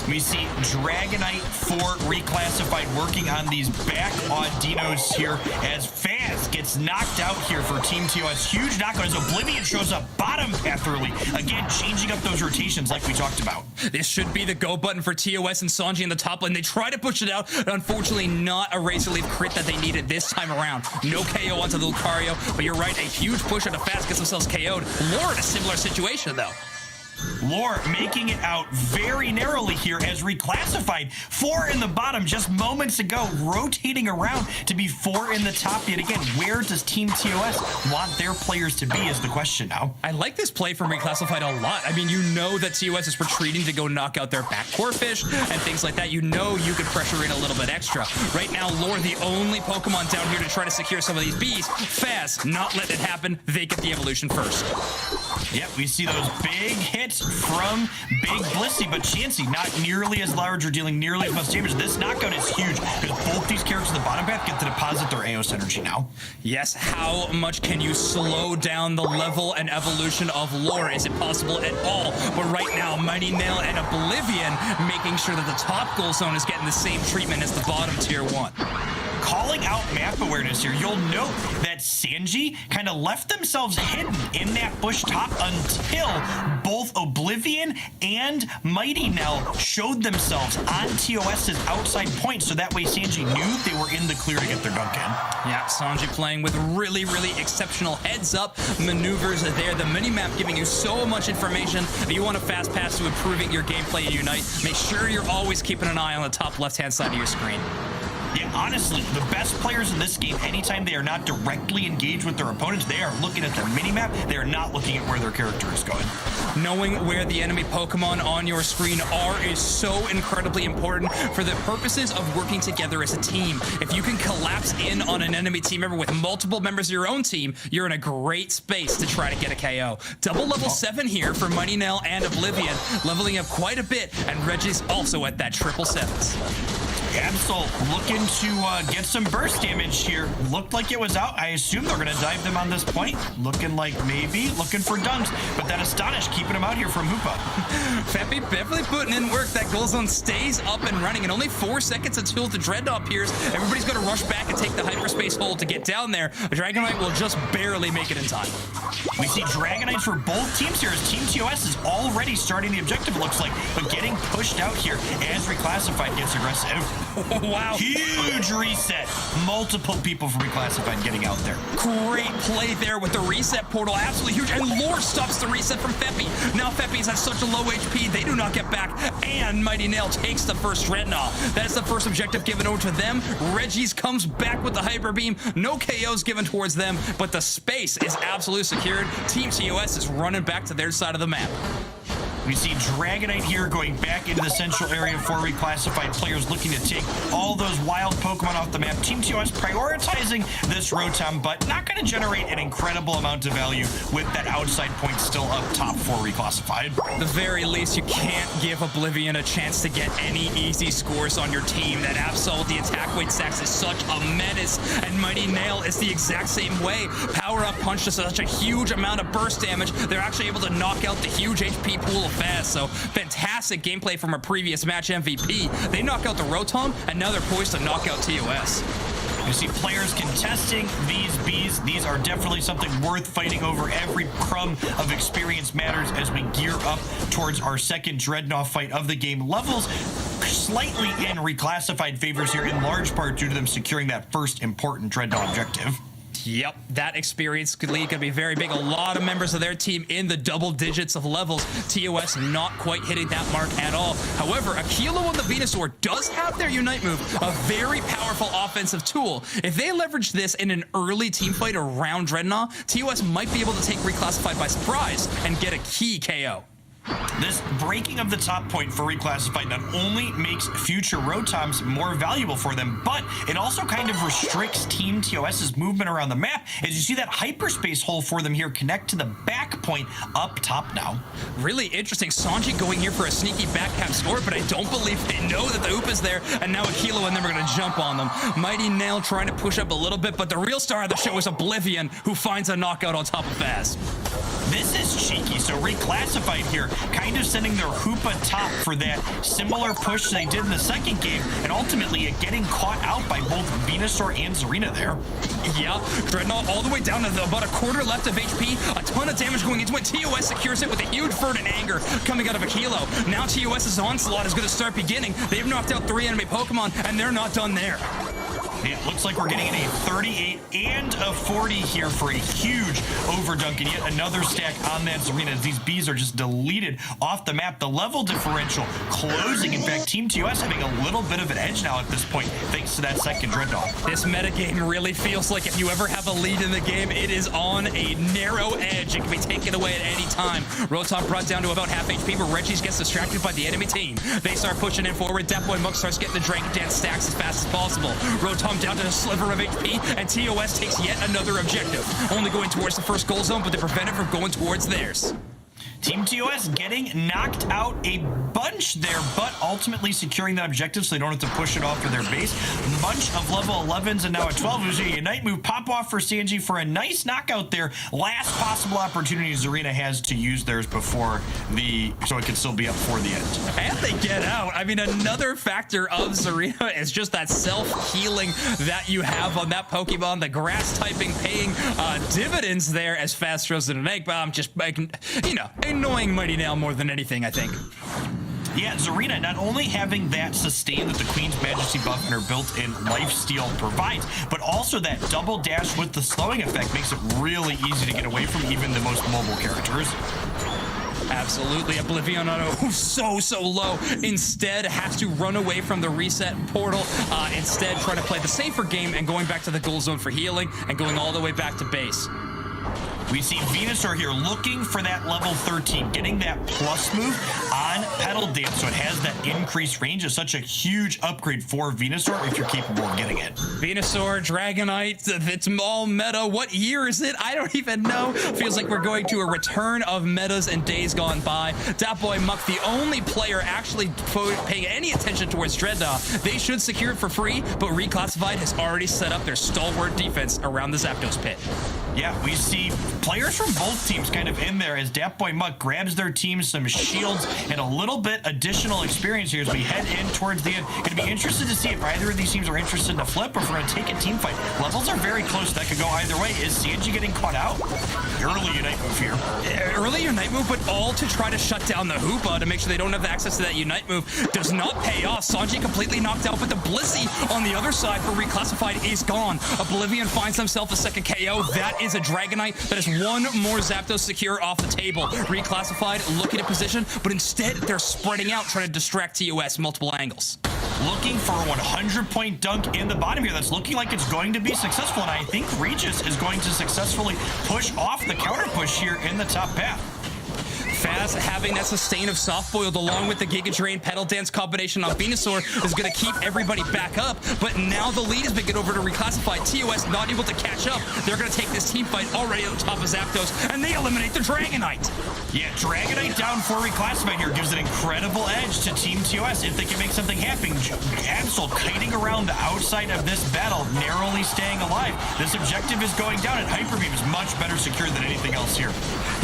We see Dragonite for Reclassified working on these back Audinos here as Faz gets knocked out here for Team TOS. Huge knockout as Oblivion shows up bottom path early. Again, changing up those rotations like we talked about. This should be the go button for TOS and Sanji in the top lane. They try to push it out, but unfortunately not a Razor Leaf crit that they needed this time around. No KO onto the Lucario, but you're right, a huge push on the Faz gets themselves KO'd. Lore in a similar situation though. Lore making it out very narrowly here as Reclassified. 4 in the bottom just moments ago, rotating around to be 4 in the top yet again. Where does Team TOS want their players to be is the question now. I like this play from Reclassified a lot. I mean, you know that TOS is retreating to go knock out their back Corphish and things like that. You know you could pressure in a little bit extra. Right now, Lore, the only Pokemon down here to try to secure some of these Bs. Faz, not letting it happen. They get the evolution first. Yep, we see those big hits from Big Blissey, but Chansey not nearly as large or dealing nearly as much damage. This knockout is huge because both these characters in the bottom path get to deposit their Aeos energy now. Yes, how much can you slow down the level and evolution of Lore? Is it possible at all? But right now, Mighty Nail and Oblivion making sure that the top goal zone is getting the same treatment as the bottom tier 1. Calling out map awareness here, you'll note that Sanji kind of left themselves hidden in that bush top until both Oblivion and Mighty Nell showed themselves on TOS's outside point, so that way Sanji knew they were in the clear to get their dunk in. Yeah, Sanji playing with really, really exceptional heads-up maneuvers there. The minimap giving you so much information. If you want a fast pass to improving your gameplay in Unite, make sure you're always keeping an eye on the top left-hand side of your screen. Yeah, honestly, the best players in this game, anytime they are not directly engaged with their opponents, they are looking at their minimap. They are not looking at where their character is going. Knowing where the enemy Pokemon on your screen are is so incredibly important for the purposes of working together as a team. If you can collapse in on an enemy team member with multiple members of your own team, you're in a great space to try to get a KO. Double level 7 here for Mighty Nail and Oblivion, leveling up quite a bit, and Reggie's also at that triple 7s. Venusaur looking to get some burst damage here. Looked like it was out. I assume they're going to dive them on this point. Looking like maybe. Looking for dunks. But that Astonish keeping him out here from Hoopa. Feppy definitely putting in work. That goal zone stays up and running. And only 4 seconds until the Dreadnought appears. Everybody's going to rush back and take the hyperspace hole to get down there. Dragonite will just barely make it in time. We see Dragonites for both teams here as Team TOS is already starting the objective, it looks like, but getting pushed out here as Reclassified gets aggressive. Wow. Huge reset. Multiple people from Reclassified getting out there. Great play there with the reset portal. Absolutely huge. And Lord stops the reset from Feppy. Now Feppy's at such a low HP, they do not get back. And Mighty Nail takes the first Dreadnought. That is the first objective given over to them. Reggie's comes back with the Hyper Beam. No KOs given towards them, but the space is absolutely secured. Team TOS is running back to their side of the map. We see Dragonite here going back into the central area for Reclassified players looking to take all those wild Pokemon off the map. Team TOS prioritizing this Rotom, but not going to generate an incredible amount of value with that outside point still up top for Reclassified. At the very least, you can't give Oblivion a chance to get any easy scores on your team. That Absol, the attack weight stacks, is such a menace, and Mighty Nail is the exact same way. Power Up Punch does such a huge amount of burst damage. They're actually able to knock out the huge HP pool of fast. So fantastic gameplay from a previous match MVP. They knock out the Rotom, and now they're poised to knock out TOS. You see players contesting these bees. These are definitely something worth fighting over. Every crumb of experience matters as we gear up towards our second Dreadnought fight of the game. Levels slightly in Reclassified favors here, in large part due to them securing that first important Dreadnought objective. Yep, that experience lead could be very big. A lot of members of their team in the double digits of levels. TOS not quite hitting that mark at all. However, Aquilo and the Venusaur does have their Unite move, a very powerful offensive tool. If they leverage this in an early team fight around Dreadnought, TOS might be able to take Reclassified by surprise and get a key KO. This breaking of the top point for Reclassified not only makes future Rotoms more valuable for them, but it also kind of restricts Team TOS's movement around the map as you see that hyperspace hole for them here connect to the back point up top now. Really interesting. Sanji going here for a sneaky backpack score, but I don't believe they know that the Oop is there, and now Aquilo and them are going to jump on them. Mighty Nail trying to push up a little bit, but the real star of the show is Oblivion, who finds a knockout on top of Faz. This is cheeky, so Reclassified here kind of sending their Hoopa top for that similar push they did in the second game, and ultimately getting caught out by both Venusaur and Zarina there. Yeah, Dreadnought all the way down to about a quarter left of HP, a ton of damage going into it. TOS secures it with a huge Verdant Anger coming out of Aquilo. Now TOS's onslaught is going to start beginning. They've knocked out 3 enemy Pokemon, and they're not done there. Yeah, it looks like we're getting a 38 and a 40 here for a huge overdunk, and yet another stack on that Zarina as these bees are just deleted off the map. The level differential closing. In fact, Team TOS having a little bit of an edge now at this point thanks to that second Dreadnought. This metagame really feels like if you ever have a lead in the game, it is on a narrow edge. It can be taken away at any time. Rotom brought down to about half HP, but Reggie gets distracted by the enemy team. They start pushing in forward. Death Boy Muk starts getting the Dragon Dance stacks as fast as possible. Rotom down to a sliver of HP, and TOS takes yet another objective. Only going towards the first goal zone, but they prevent it from going towards theirs. Team TOS getting knocked out a bunch there, but ultimately securing that objective so they don't have to push it off for their base. Bunch of level 11s and now a 12. There's a Unite move pop off for Sanji for a nice knockout there. Last possible opportunity Zarina has to use theirs before so it can still be up for the end. And they get out. I mean, another factor of Zarina is just that self-healing that you have on that Pokemon. The grass typing paying dividends there as Fast throws in an egg bomb. Just, you know, annoying Mighty Nail more than anything, I think. Yeah, Zarina not only having that sustain that the Queen's Majesty buff and her built-in lifesteal provides, but also that double dash with the slowing effect makes it really easy to get away from even the most mobile characters. Absolutely. Oblivion Auto, who's so low, instead has to run away from the reset portal, instead trying to play the safer game and going back to the goal zone for healing and going all the way back to base. We see Venusaur here looking for that level 13, getting that plus move on Petal Dance, so it has that increased range. Is such a huge upgrade for Venusaur if you're capable of getting it. Venusaur, Dragonite, it's all meta. What year is it? I don't even know. Feels like we're going to a return of metas and days gone by. Dat Boy Muck, the only player actually paying any attention towards Dreadnought. They should secure it for free, but Reclassified has already set up their stalwart defense around the Zapdos pit. Yeah, we see players from both teams kind of in there as Dat Boy Muck grabs their team some shields and a little bit additional experience here as we head in towards the end. Going to be interested to see if either of these teams are interested in a flip or if we're going to take a team fight. Levels are very close. That could go either way. Is Sanji getting caught out? Early Unite move here. Early Unite move, but all to try to shut down the Hoopa to make sure they don't have access to that Unite move. Does not pay off. Sanji completely knocked out, but the Blissey on the other side for Reclassified is gone. Oblivion finds himself a second KO. That is a Dragonite. That is one more Zapdos secure off the table. Reclassified looking at position, but instead they're spreading out, trying to distract TOS multiple angles. Looking for a 100-point dunk in the bottom here. That's looking like it's going to be successful, and I think Regis is going to successfully push off the counter push here in the top path. Faz having that sustain of soft boiled along with the Giga Drain Petal Dance combination on Venusaur is going to keep everybody back up, but now the lead has been given over to Reclassified. TOS not able to catch up. They're going to take this team fight already at the top of Zapdos, and they eliminate the Dragonite. Yeah, Dragonite down for Reclassified here gives an incredible edge to Team TOS if they can make something happen. Absol kiting around the outside of this battle, narrowly staying alive. This objective is going down, and Hyper Beam is much better secured than anything else here.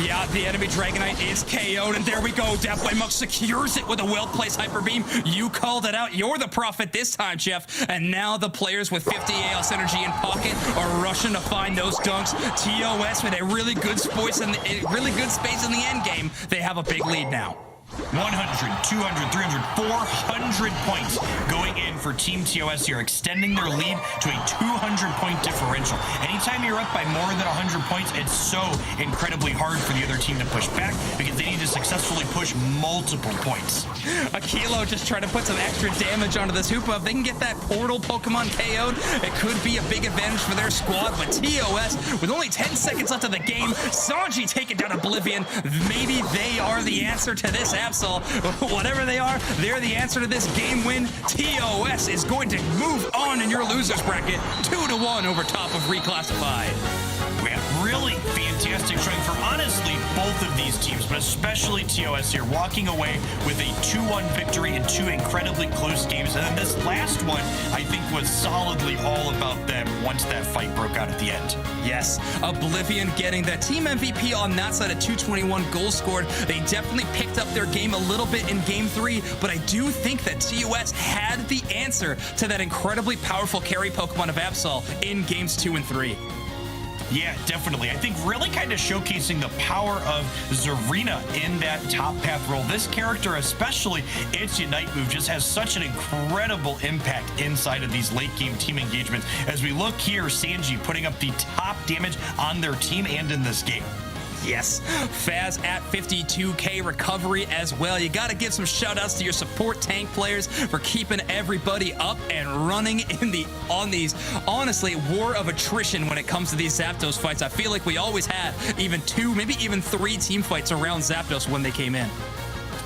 Yeah, the enemy Dragonite is KO'd, and there we go. Dat Boy Muck secures it with a well-placed Hyper Beam. You called it out. You're the prophet this time, Jeff. And now the players with 50 AOS energy in pocket are rushing to find those dunks. TOS with a really good space in the end game. They have a big lead now. 100, 200, 300, 400 points going in for Team TOS here, extending their lead to a 200-point differential. Anytime you're up by more than 100 points, it's so incredibly hard for the other team to push back because they need to successfully push multiple points. Akilo just trying to put some extra damage onto this Hoopa. If they can get that portal Pokemon KO'd, it could be a big advantage for their squad, but TOS, with only 10 seconds left of the game, Sanji taking down Oblivion. Maybe they are the answer to this Absol. Whatever they are, they're the answer to this game win. TOS is going to move on in your losers bracket 2-1 over top of Reclassified. We have really fantastic showing for honestly both of these teams, but especially TOS here, walking away with a 2-1 victory in two incredibly close games. And then this last one, I think, was solidly all about them once that fight broke out at the end. Yes, Oblivion getting the team MVP on that side at 221 goals scored. They definitely picked up their game a little bit in Game 3, but I do think that TOS had the answer to that incredibly powerful carry Pokemon of Absol in Games 2 and 3. Yeah, definitely. I think really kind of showcasing the power of Zarina in that top path role. This character, especially its Unite move, just has such an incredible impact inside of these late game team engagements. As we look here, Sanji putting up the top damage on their team and in this game. Yes, Faz at 52k recovery as well. You got to give some shout outs to your support tank players for keeping everybody up and running on these, honestly, war of attrition when it comes to these Zapdos fights. I feel like we always had even 2, maybe even 3 team fights around Zapdos when they came in.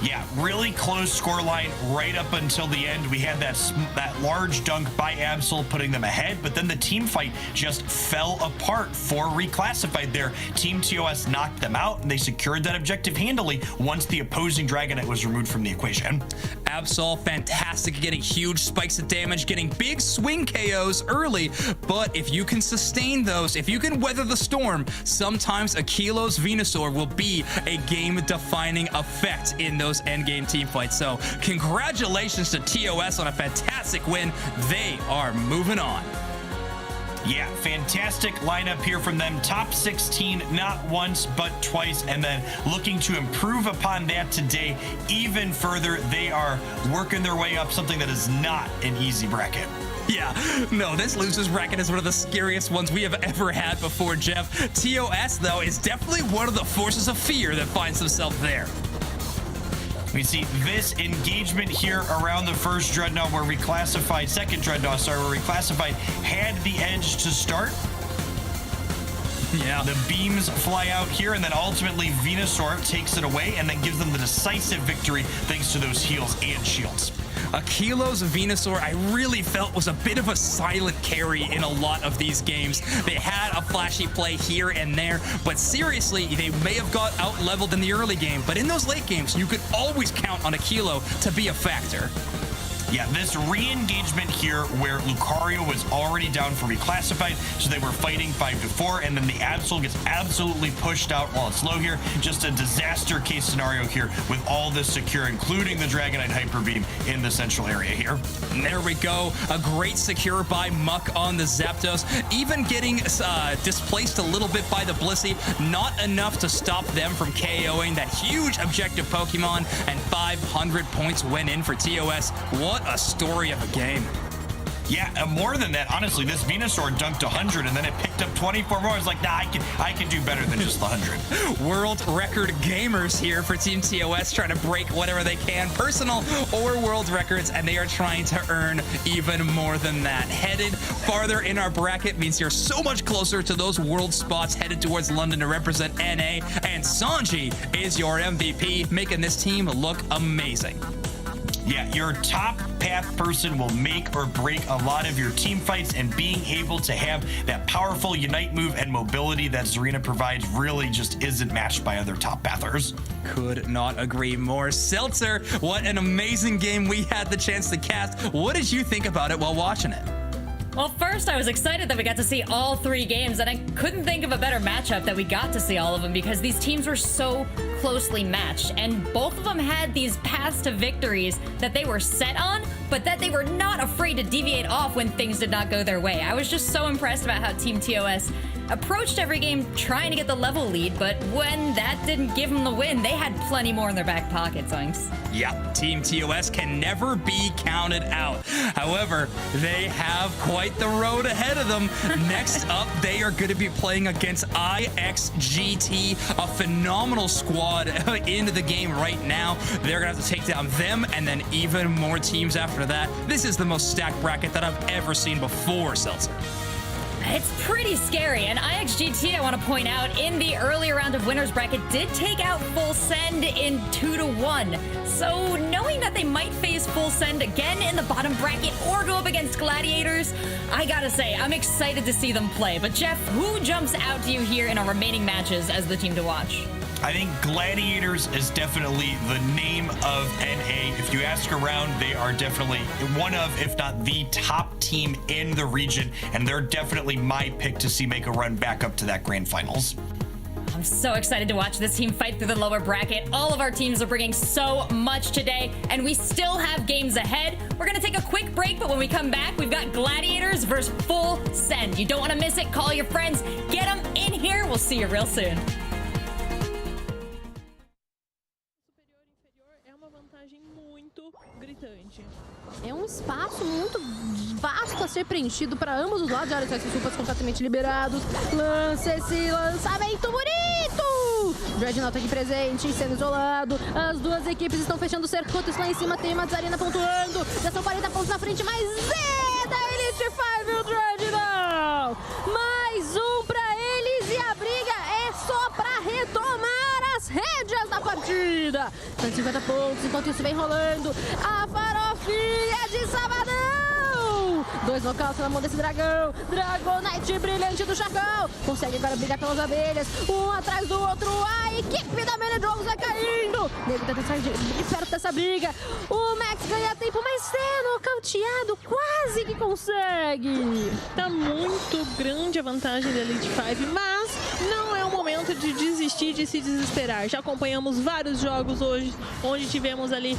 Yeah, really close scoreline right up until the end. We had that large dunk by Absol putting them ahead, but then the team fight just fell apart for Reclassified there. Team TOS knocked them out, and they secured that objective handily once the opposing Dragonite was removed from the equation. Absol, fantastic at getting huge spikes of damage, getting big swing KOs early, but if you can sustain those, if you can weather the storm, sometimes Akilo's Venusaur will be a game-defining effect in those endgame team fights. So congratulations to TOS on a fantastic win. They are moving on. Yeah, fantastic lineup here from them. Top 16, not once, but twice. And then looking to improve upon that today even further. They are working their way up something that is not an easy bracket. Yeah, no, this losers bracket is one of the scariest ones we have ever had before, Jeff. TOS, though, is definitely one of the forces of fear that finds themselves there. We see this engagement here around the first Dreadnought where second Dreadnought, where Reclassified had the edge to start. Yeah. The beams fly out here, and then ultimately Venusaur takes it away and then gives them the decisive victory thanks to those heals and shields. Kilo's Venusaur, I really felt was a bit of a silent carry in a lot of these games. They had a flashy play here and there, but seriously, they may have got out-leveled in the early game, but in those late games, you could always count on a Kilo to be a factor. Yeah, this re-engagement here where Lucario was already down for reclassified, so they were fighting 5-4, and then the Absol gets absolutely pushed out while it's low here. Just a disaster case scenario here with all this secure, including the Dragonite Hyper Beam in the central area here. And there we go. A great secure by Muck on the Zapdos. Even getting displaced a little bit by the Blissey, not enough to stop them from KOing that huge objective Pokemon, and 500 points went in for TOS. What a story of a game. Yeah, more than that, honestly, this Venusaur dunked 100 and then it picked up 24 more. I was like, nah, I can do better than just the 100. World record gamers here for Team TOS trying to break whatever they can, personal or world records, and they are trying to earn even more than that. Headed farther in our bracket means you're so much closer to those world spots headed towards London to represent NA, and Sanji is your MVP, making this team look amazing. Yeah, your top path person will make or break a lot of your team fights, and being able to have that powerful Unite move and mobility that Zarina provides really just isn't matched by other top pathers. Could not agree more. Seltzer, what an amazing game we had the chance to cast. What did you think about it while watching it? Well, first, I was excited that we got to see all 3 games, and I couldn't think of a better matchup that we got to see all of them because these teams were so closely matched, and both of them had these paths to victories that they were set on, but that they were not afraid to deviate off when things did not go their way. I was just so impressed about how Team TOS approached every game trying to get the level lead, but when that didn't give them the win, they had plenty more in their back pocket, Zoinks. Yeah, Team TOS can never be counted out. However, they have quite the road ahead of them. Next up, they are going to be playing against IXGT, a phenomenal squad into the game right now. They're going to have to take down them and then even more teams after that. This is the most stacked bracket that I've ever seen before, Seltzer. It's pretty scary, and IXGT, I want to point out, in the earlier round of winners bracket, did take out Full Send in 2-1. So knowing that they might face Full Send again in the bottom bracket or go up against Gladiators, I gotta say, I'm excited to see them play. But Jeff, who jumps out to you here in our remaining matches as the team to watch? I think Gladiators is definitely the name of NA. If you ask around, they are definitely one of, if not the top team in the region, and they're definitely my pick to see make a run back up to that grand finals. I'm so excited to watch this team fight through the lower bracket. All of our teams are bringing so much today, and we still have games ahead. We're going to take a quick break, but when we come back, we've got Gladiators versus Full Send. You don't want to miss it. Call your friends. Get them in here. We'll see you real soon. É um espaço muito vasto a ser preenchido para ambos os lados. Olha só esses supas completamente liberados. Lança esse lançamento bonito! Dreadnought aqui presente, sendo isolado. As duas equipes estão fechando o circuito lá em cima. Tem uma Zarina pontuando. Já são 40 pontos na frente, mas é da Elite 5 o Dreadnought! Mais um para eles e a briga é só para retomar as rédeas da partida. 150 pontos, enquanto isso vem rolando. A farofinha de sabadão! 2 nocautes na mão desse dragão. Dragonite brilhante do Chacão. Consegue agora brigar pelas abelhas. Um atrás do outro. A equipe da Mena Jogos vai caindo. Nego tenta sair de perto dessa briga. O Max ganha tempo, mas é nocauteado. Quase que consegue. Tá muito grande a vantagem da Elite 5, mas não é o momento de desistir, de se desesperar. Já acompanhamos vários jogos hoje, onde tivemos ali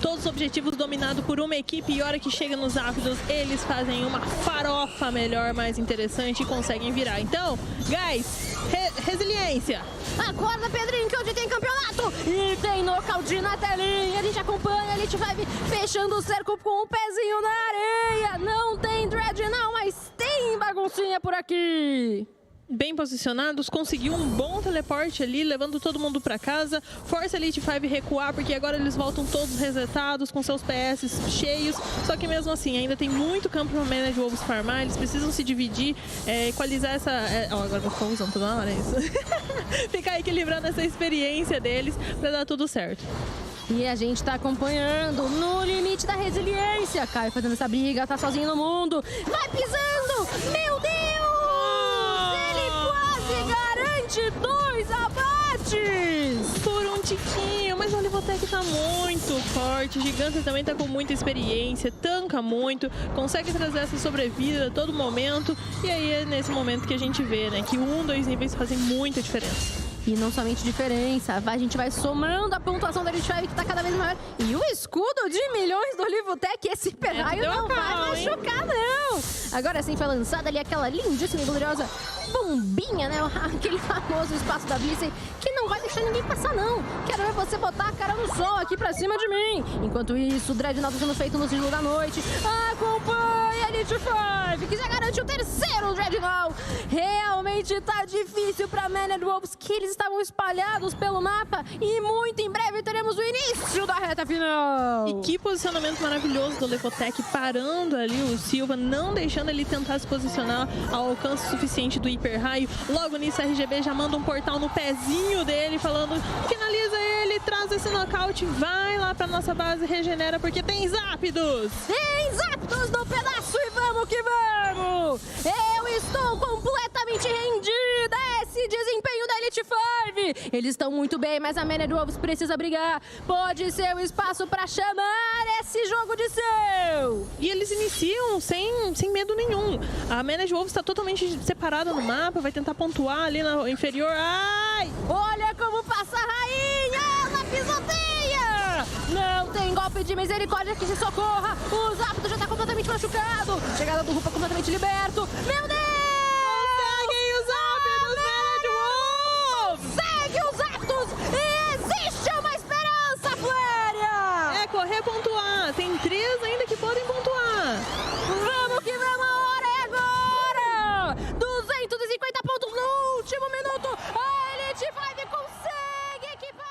todos os objetivos dominados por uma equipe, e a hora que chega nos ácidos, eles fazem uma farofa melhor, mais interessante, e conseguem virar. Então, guys, resiliência. Acorda, Pedrinho, que hoje tem campeonato. E tem nocaute na telinha. A gente acompanha a Elite 5 fechando o cerco com o pezinho na areia. Não tem Dread não, mas tem baguncinha por aqui. bem posicionados, conseguiu um bom teleporte ali, levando todo mundo para casa, força a Elite 5 recuar, porque agora eles voltam todos resetados, com seus PS cheios, só que mesmo assim, ainda tem muito campo para o Manage Wolves farmar, eles precisam se dividir, equalizar essa... agora vou ficar usando toda hora isso. Ficar equilibrando essa experiência deles para dar tudo certo. E a gente tá acompanhando no limite da resiliência. Caio fazendo essa briga, tá sozinho no mundo. Vai pisando! Meu Deus! Ele quase garante 2 abates! Por um tiquinho, mas o Olivotec tá muito forte. O Gigante também tá com muita experiência, tanca muito, consegue trazer essa sobrevida a todo momento. E aí é nesse momento que a gente vê, né, que 2 níveis fazem muita diferença. E não somente diferença, a gente vai somando a pontuação da Elite 5, que tá cada vez maior. E o escudo de milhões do Olivotec, esse perraio não vai machucar, não. Agora sim foi lançada ali aquela lindíssima e gloriosa bombinha, né? Aquele famoso espaço da Blissey, que não vai deixar ninguém passar, não. Quero ver você botar a cara no sol aqui pra cima de mim. Enquanto isso, o Dreadnought sendo feito no sigilo da noite. Acompanhe a Elite 5, que já garante o 3º Dreadnought. Realmente tá difícil pra Maned Wolves, que eles estavam espalhados pelo mapa. E muito em breve teremos o início da reta final. E que posicionamento maravilhoso do Olivotec, parando ali o Silva, não deixando ele tentar se posicionar ao alcance suficiente do hiperraio. Logo nisso, a RGB já manda um portal no pezinho dele, falando: finaliza ele, traz esse nocaute, vai lá pra nossa base, regenera, porque tem Zapdos! Tem Zapdos no pedaço e vamos que vamos! Eu estou completamente rendida a esse desempenho da Elite 5! Eles estão muito bem, mas a Maned Wolves precisa brigar. Pode ser o espaço pra chamar esse jogo de seu! E eles iniciam sem medo nenhum. A Maned Wolves está totalmente separada no mapa, vai tentar pontuar ali no inferior. Ai! Olha como passa a rainha! Ela pisoteia! Não tem golpe de misericórdia que se socorra! O Zapdos já tá completamente machucado! Chegada do Rupa completamente liberto! Meu Deus! Conseguem os Zapdos, Maned Wolves! Segue os Zapdos! Existe uma esperança, Fléria! É correr, pontuar. Tem 3 ainda que podem pontuar. Vamos que vamos! A hora é agora! 250 pontos no último minuto! A Elite 5 consegue equiparar!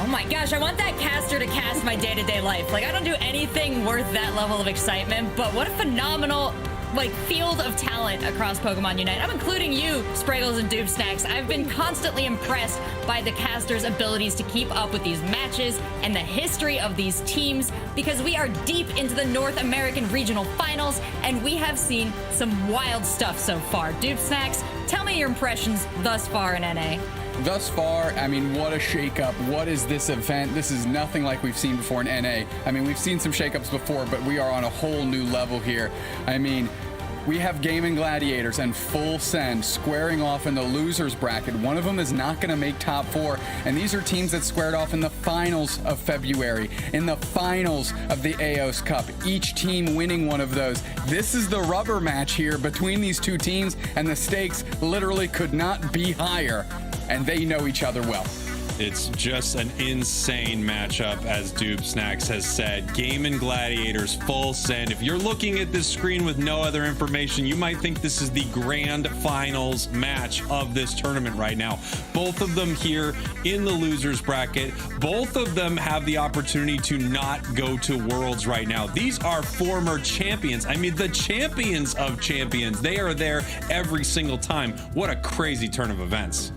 Oh my gosh, I want that caster to cast my day-to-day life. Like, I don't do anything worth that level of excitement, but what a phenomenal, like, field of talent across Pokemon Unite. I'm including you, Spraggles and Doob Snacks. I've been constantly impressed by the casters' abilities to keep up with these matches and the history of these teams, because we are deep into the North American Regional Finals, and we have seen some wild stuff so far. Doob Snacks, tell me your impressions thus far in NA. Thus far, I mean, what a shakeup. What is this event? This is nothing like we've seen before in NA. I mean, we've seen some shakeups before, but we are on a whole new level here. I mean, we have Gaming Gladiators and Full Send squaring off in the losers bracket. One of them is not going to make top 4, and these are teams that squared off in the finals of February, in the finals of the AOS Cup, each team winning one of those. This is the rubber match here between these two teams, and the stakes literally could not be higher, and they know each other well. It's just an insane matchup, as Doob Snacks has said. Gaming Gladiators, Full Send. If you're looking at this screen with no other information, you might think this is the grand finals match of this tournament right now. Both of them here in the losers bracket. Both of them have the opportunity to not go to Worlds right now. These are former champions. I mean, the champions of champions. They are there every single time. What a crazy turn of events.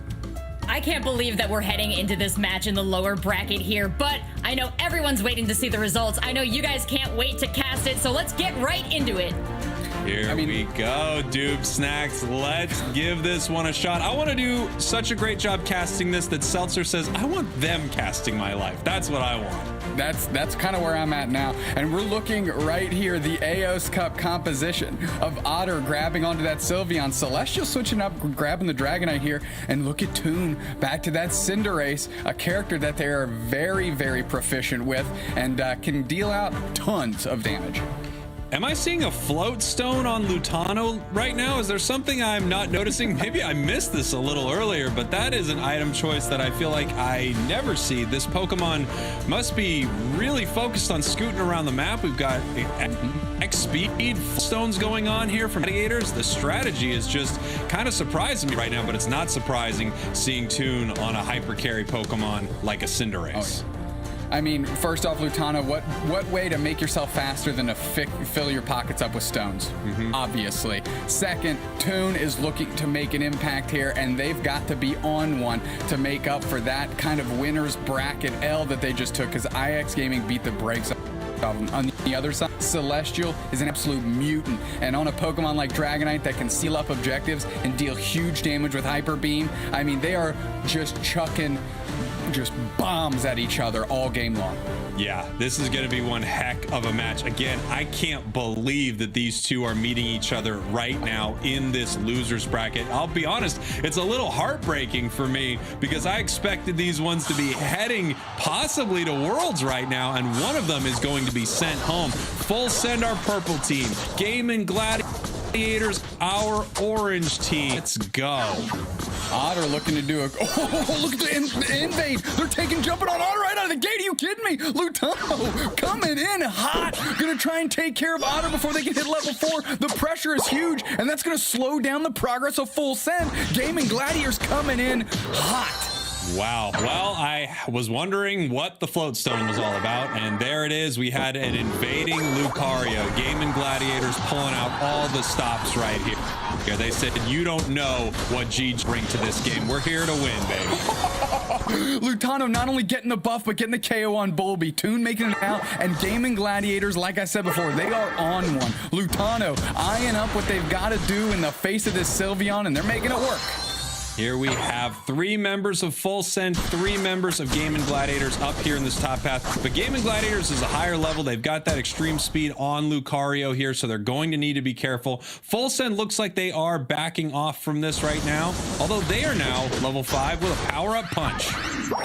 I can't believe that we're heading into this match in the lower bracket here, but I know everyone's waiting to see the results. I know you guys can't wait to cast it, so let's get right into it. Here we go, Doob Snacks. Let's give this one a shot. I want to do such a great job casting this that Seltzer says, I want them casting my life. That's what I want. That's kind of where I'm at now. And we're looking right here, the AOS Cup composition of Otter grabbing onto that Sylveon, Celestial switching up, grabbing the Dragonite here, and look at Toon back to that Cinderace, a character that they are very, very proficient with and can deal out tons of damage. Am I seeing a float stone on Lutano right now? Is there something I'm not noticing? Maybe I missed this a little earlier, but that is an item choice that I feel like I never see. This Pokemon must be really focused on scooting around the map. We've got X-Speed stones going on here from Gladiators. The strategy is just kind of surprising me right now, but it's not surprising seeing Toon on a hyper carry Pokemon like a Cinderace. Oh, yeah. I mean, first off, Lutano, what way to make yourself faster than to fill your pockets up with stones? Obviously. Second, Toon is looking to make an impact here, and they've got to be on one to make up for that kind of winner's bracket L that they just took, because IX Gaming beat the brakes off them. On the other side, Celestial is an absolute mutant, and on a Pokemon like Dragonite that can seal up objectives and deal huge damage with Hyper Beam, I mean, they are just chucking just bombs at each other all game long. Yeah, this is going to be one heck of a match. Again, I can't believe that these two are meeting each other right now in this losers bracket. I'll be honest, it's a little heartbreaking for me because I expected these ones to be heading possibly to Worlds right now, and one of them is going to be sent home. Full send our purple team. Game Gladiators, our orange team. Let's go. Otter looking to do a... Oh, look at the invade. They're jumping on Otter right out of the gate. Are you kidding me? Lutano coming in hot. Gonna try and take care of Otter before they can hit level 4. The pressure is huge, and that's gonna slow down the progress of Full Send. Gaming Gladiators coming in hot. Wow. Well, I was wondering what the float stone was all about, and there it is. We had an invading Lucario. Game Gladiators pulling out all the stops right here. They said, you don't know what G's bring to this game. We're here to win, baby. Lutano not only getting the buff, but getting the KO on Bulby. Toon making it out, and Gaming Gladiators, like I said before, they are on one. Lutano eyeing up what they've got to do in the face of this Sylveon, and they're making it work. Here we have 3 members of Full Send, 3 members of Game Gladiators up here in this top path. But Game Gladiators is a higher level. They've got that extreme speed on Lucario here, so they're going to need to be careful. Full Send looks like they are backing off from this right now, although they are now level 5 with a power-up punch.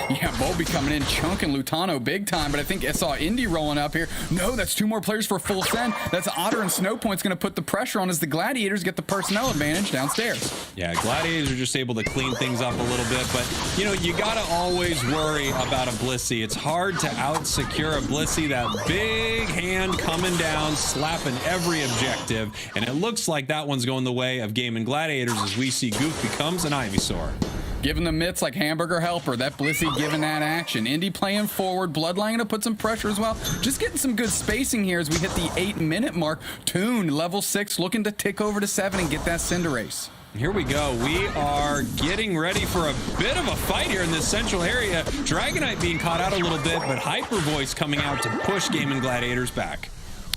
Yeah, Bulby coming in, chunking Lutano big time, but I think I saw Indy rolling up here. No, that's 2 more players for Full Send. That's Otter and Snowpoint's going to put the pressure on as the Gladiators get the personnel advantage downstairs. Yeah, Gladiators are just able to clean things up a little bit, but you know, you gotta always worry about a Blissey. It's hard to out-secure a Blissey. That big hand coming down, slapping every objective, and it looks like that one's going the way of Game Gladiators as we see Goof becomes an Ivysaur. Giving the mitts like Hamburger Helper. That Blissey giving that action. Indy playing forward. Bloodline gonna put some pressure as well. Just getting some good spacing here as we hit the 8-minute mark. Toon, level 6, looking to tick over to 7 and get that Cinderace. Here we go. We are getting ready for a bit of a fight here in this central area. Dragonite being caught out a little bit, but Hyper Voice coming out to push Game Gladiators back.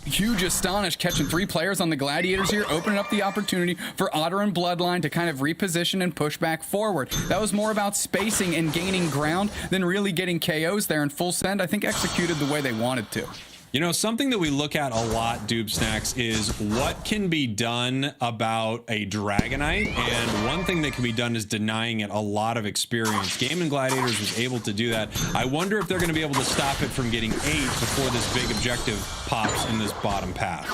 Huge Astonish catching 3 players on the Gladiators here, opening up the opportunity for Otter and Bloodline to kind of reposition and push back forward. That was more about spacing and gaining ground than really getting KOs there, and Full Send, I think, executed the way they wanted to. You know, something that we look at a lot, Doob Snacks, is what can be done about a Dragonite, and one thing that can be done is denying it a lot of experience. Game Gladiators was able to do that. I wonder if they're going to be able to stop it from getting 8 before this big objective pops in this bottom path.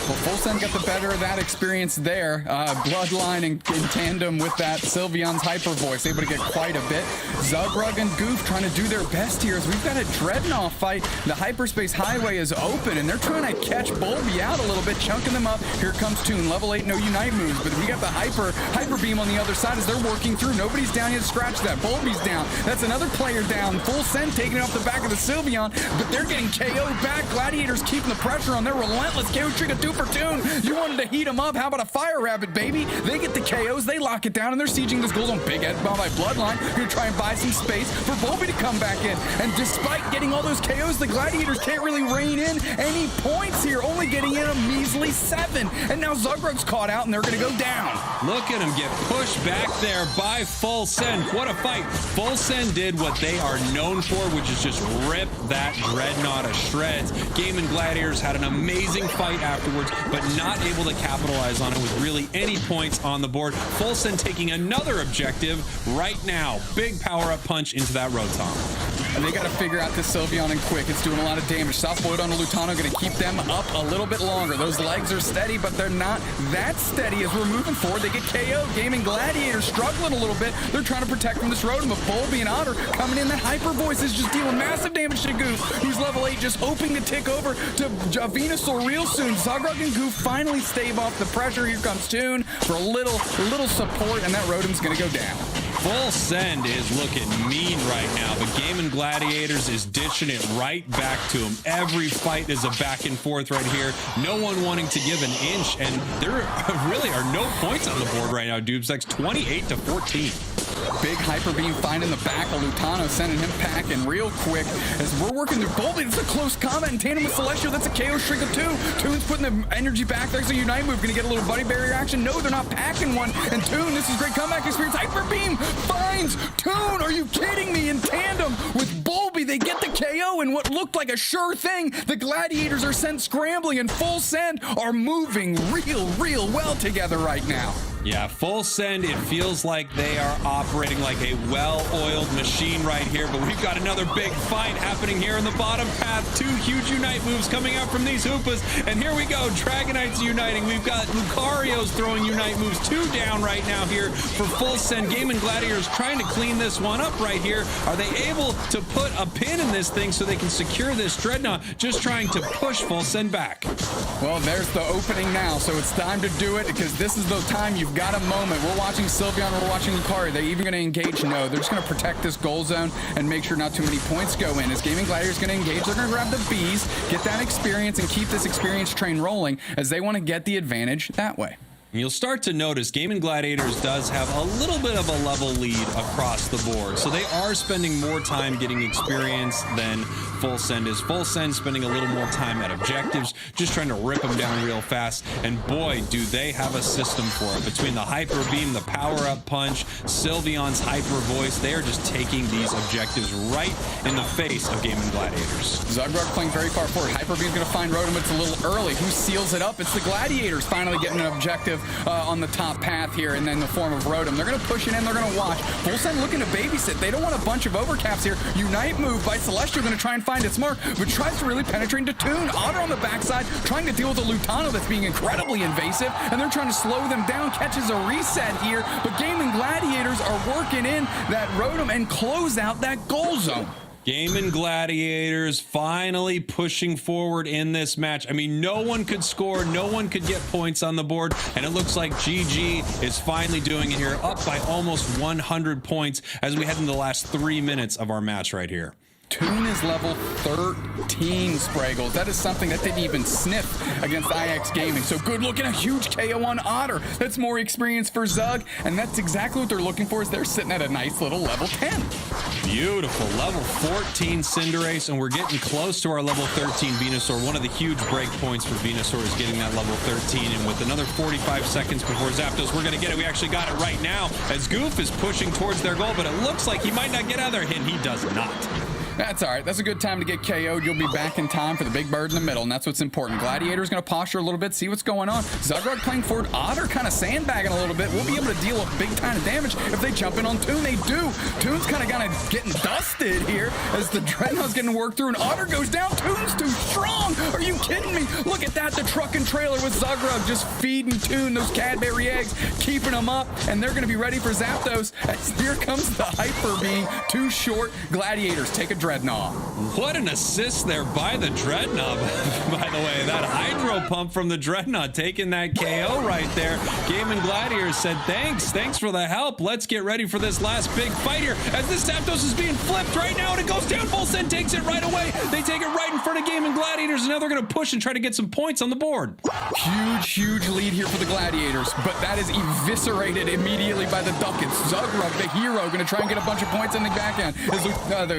Well, Full Send got the better of that experience there. Bloodline in tandem with that Sylveon's Hyper Voice, able to get quite a bit. Zugrug and Goof trying to do their best here as we've got a Dreadnought fight. The Hyperspace Highway is open, and they're trying to catch Bulby out a little bit, chunking them up. Here comes Toon, level 8, no Unite moves, but we got the Hyper Beam on the other side as they're working through. Nobody's down yet. Scratch that. Bulby's down. That's another player down. Full Send taking it off the back of the Sylveon, but they're getting KO'd back. Gladiators keeping the pressure on. They're relentless. KO Trick a 2 for Toon. You wanted to heat them up. How about a Fire Rabbit, baby? They get the KOs. They lock it down, and they're sieging this gold on Big Ed by Bloodline. Gonna try and buy some space for Bulby to come back in, and despite getting all those KOs, the Gladiators can't really rein in any points here, only getting in a measly 7. And now Zugrug's caught out, and they're going to go down. Look at him get pushed back there by Full Send. What a fight. Full Send did what they are known for, which is just rip that Dreadnought to shreds. Game Gladiators had an amazing fight afterwards, but not able to capitalize on it with really any points on the board. Full Send taking another objective right now. Big power-up punch into that Rotom. And they got to figure out this Sylveon and quick. It's doing a lot of damage. South Boyd onto Lutano, going to keep them up a little bit longer. Those legs are steady, but they're not that steady as we're moving forward. They get KO. Gaming Gladiators struggling a little bit. They're trying to protect from this Rotom, but Bulby and Otter coming in. That Hyper Voice is just dealing massive damage to Goof, who's level 8, just hoping to tick over to Venusaur real soon. Zagrug and Goof finally stave off the pressure. Here comes Toon for a little support, and that Rotom's going to go down. Full Send is looking mean right now, but Game & Gladiators is dishing it right back to him. Every fight is a back and forth right here. No one wanting to give an inch, and there really are no points on the board right now. Dubesex's 28-14. Big Hyper Beam finding the back of Lutano, sending him packing real quick as we're working through Bulby. It's a close combat in tandem with Celestial. That's a KO streak of 2. Toon's putting the energy back. There's a Unite move. Going to get a little buddy barrier action. No, they're not packing one. And Toon, this is great comeback experience. Hyper Beam finds Toon. Are you kidding me? In tandem with Bulby, they get the KO in what looked like a sure thing. The Gladiators are sent scrambling, and Full Send are moving real well together right now. Yeah, Full Send, it feels like they are operating like a well-oiled machine right here, but we've got another big fight happening here in the bottom path. 2 huge Unite moves coming out from these Hoopas, and here we go, Dragonites uniting. We've got Lucario's throwing Unite moves, 2 down right now here for Full Send. Game & Gladiators trying to clean this one up right here. Are they able to put a pin in this thing so they can secure this Dreadnought? Just trying to push Full Send back. Well, there's the opening now, so it's time to do it, because this is the time you've got a moment. We're watching Sylveon, we're watching Lucario. They're even going to engage? No, they're just going to protect this goal zone and make sure not too many points go in. As Gaming Gladiators going to engage, they're going to grab the Bs, get that experience, and keep this experience train rolling as they want to get the advantage that way. And you'll start to notice Game & Gladiators does have a little bit of a level lead across the board. So they are spending more time getting experience than Full Send is. Full Send spending a little more time at objectives, just trying to rip them down real fast. And boy, do they have a system for it. Between the Hyper Beam, the Power-Up Punch, Sylveon's Hyper Voice, they are just taking these objectives right in the face of Game & Gladiators. Zagrug playing very far forward. Hyper Beam's going to find Rotom. It's a little early. Who seals it up? It's the Gladiators finally getting an objective on the top path here, and then the form of Rotom. They're going to push it in. They're going to watch. Full Send looking to babysit. They don't want a bunch of overcaps here. Unite move by Celestial, going to try and find its mark, but tries to really penetrate into Toon. Otter on the backside, trying to deal with a Lutano that's being incredibly invasive, and they're trying to slow them down. Catches a reset here, but Game & Gladiators are working in that Rotom and close out that goal zone. Game & Gladiators finally pushing forward in this match. I mean, no one could score, no one could get points on the board, and it looks like GG is finally doing it here, up by almost 100 points as we head into the last 3 minutes of our match right here. Toon is level 13, Spraggles. That is something that didn't even sniff against IX Gaming. So good looking, a huge KO on Otter. That's more experience for Zug, and that's exactly what they're looking for, is they're sitting at a nice little level 10. Beautiful. Level 14 Cinderace, and we're getting close to our level 13 Venusaur. One of the huge break points for Venusaur is getting that level 13, and with another 45 seconds before Zapdos, we're going to get it. We actually got it right now as Goof is pushing towards their goal, but it looks like he might not get out of there, and he does not. That's all right. That's a good time to get KO'd. You'll be back in time for the big bird in the middle, and that's what's important. Gladiator's going to posture a little bit, see what's going on. Zagrug playing forward. Otter kind of sandbagging a little bit. We'll be able to deal a big time of damage if they jump in on Toon. They do. Toon's kind of getting dusted here as the Dreadnought's getting worked through, and Otter goes down. Toon's too strong. Are you kidding me? Look at that. The truck and trailer with Zagrug just feeding Toon those Cadbury eggs, keeping them up, and they're going to be ready for Zapdos as here comes the Hyper Beam. Too short. Gladiators take a Dreadnought. What an assist there by the Dreadnought, by the way. That Hydro Pump from the Dreadnought taking that KO right there. Game & Gladiators said, thanks for the help. Let's get ready for this last big fight here as this Zapdos is being flipped right now, and it goes down. Full Send takes it right away. They take it right in front of Game & Gladiators, and now they're going to push and try to get some points on the board. Huge lead here for the Gladiators, but that is eviscerated immediately by the Duckets. Zagrug, the hero, going to try and get a bunch of points in the back end. Is the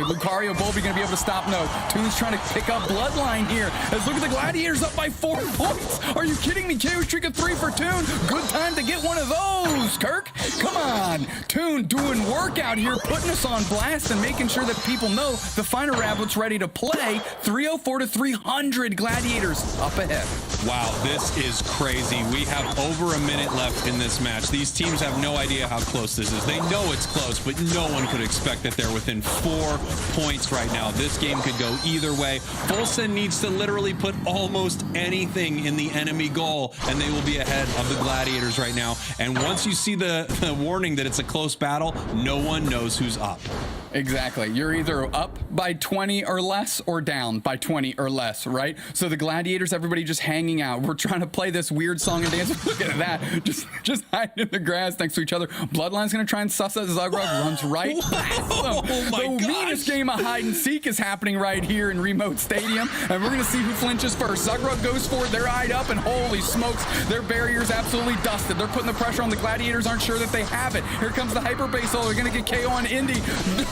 Lucario Bulby going to be able to stop? No. Toon's trying to pick up Bloodline here. As look at the Gladiators up by 4 points. Are you kidding me? KO streak of 3 for Toon. Good time to get one of those, Kirk. Come on. Toon doing work out here, putting us on blast and making sure that people know the final Rablet's ready to play. 304 to 300 Gladiators up ahead. Wow, this is crazy. We have over a minute left in this match. These teams have no idea how close this is. They know it's close, but no one could expect that they're within 4 points right now. This game could go either way. Fulson needs to literally put almost anything in the enemy goal, and they will be ahead of the Gladiators right now. And once you see the warning that it's a close battle, no one knows who's up. Exactly. You're either up by 20 or less or down by 20 or less, right? So the Gladiators, everybody just hanging out. We're trying to play this weird song and dance. Look at that. Just hiding in the grass next to each other. Bloodline's going to try and suss that. Zagreb runs right past them. The meanest game of hide and seek is happening right here in Remote Stadium. And we're going to see who flinches first. Zagreb goes for it. They're eyed up, and holy smokes, their barrier's absolutely dusted. They're putting the pressure on. The Gladiators aren't sure that they have it. Here comes the hyper base. Oh, they're going to get KO on Indy.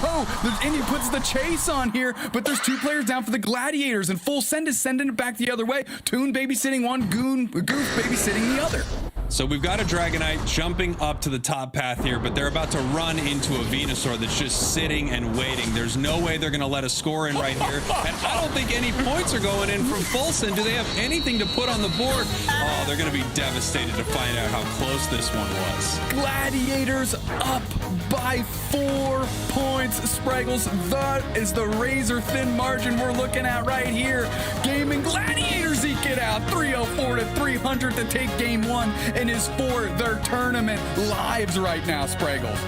No, the Indy puts the chase on here, but there's 2 players down for the Gladiators, and Full Send is sending it back the other way. Toon babysitting one, Goof babysitting the other. So we've got a Dragonite jumping up to the top path here, but they're about to run into a Venusaur that's just sitting and waiting. There's no way they're going to let a score in right here. And I don't think any points are going in from Fulson. Do they have anything to put on the board? Oh, they're going to be devastated to find out how close this one was. Gladiators up by 4 points. Spraggles, that is the razor-thin margin we're looking at right here. Gaming Gladiators eke it out. 304 to 300 to take game 1. And is for their tournament lives right now, Spraggles.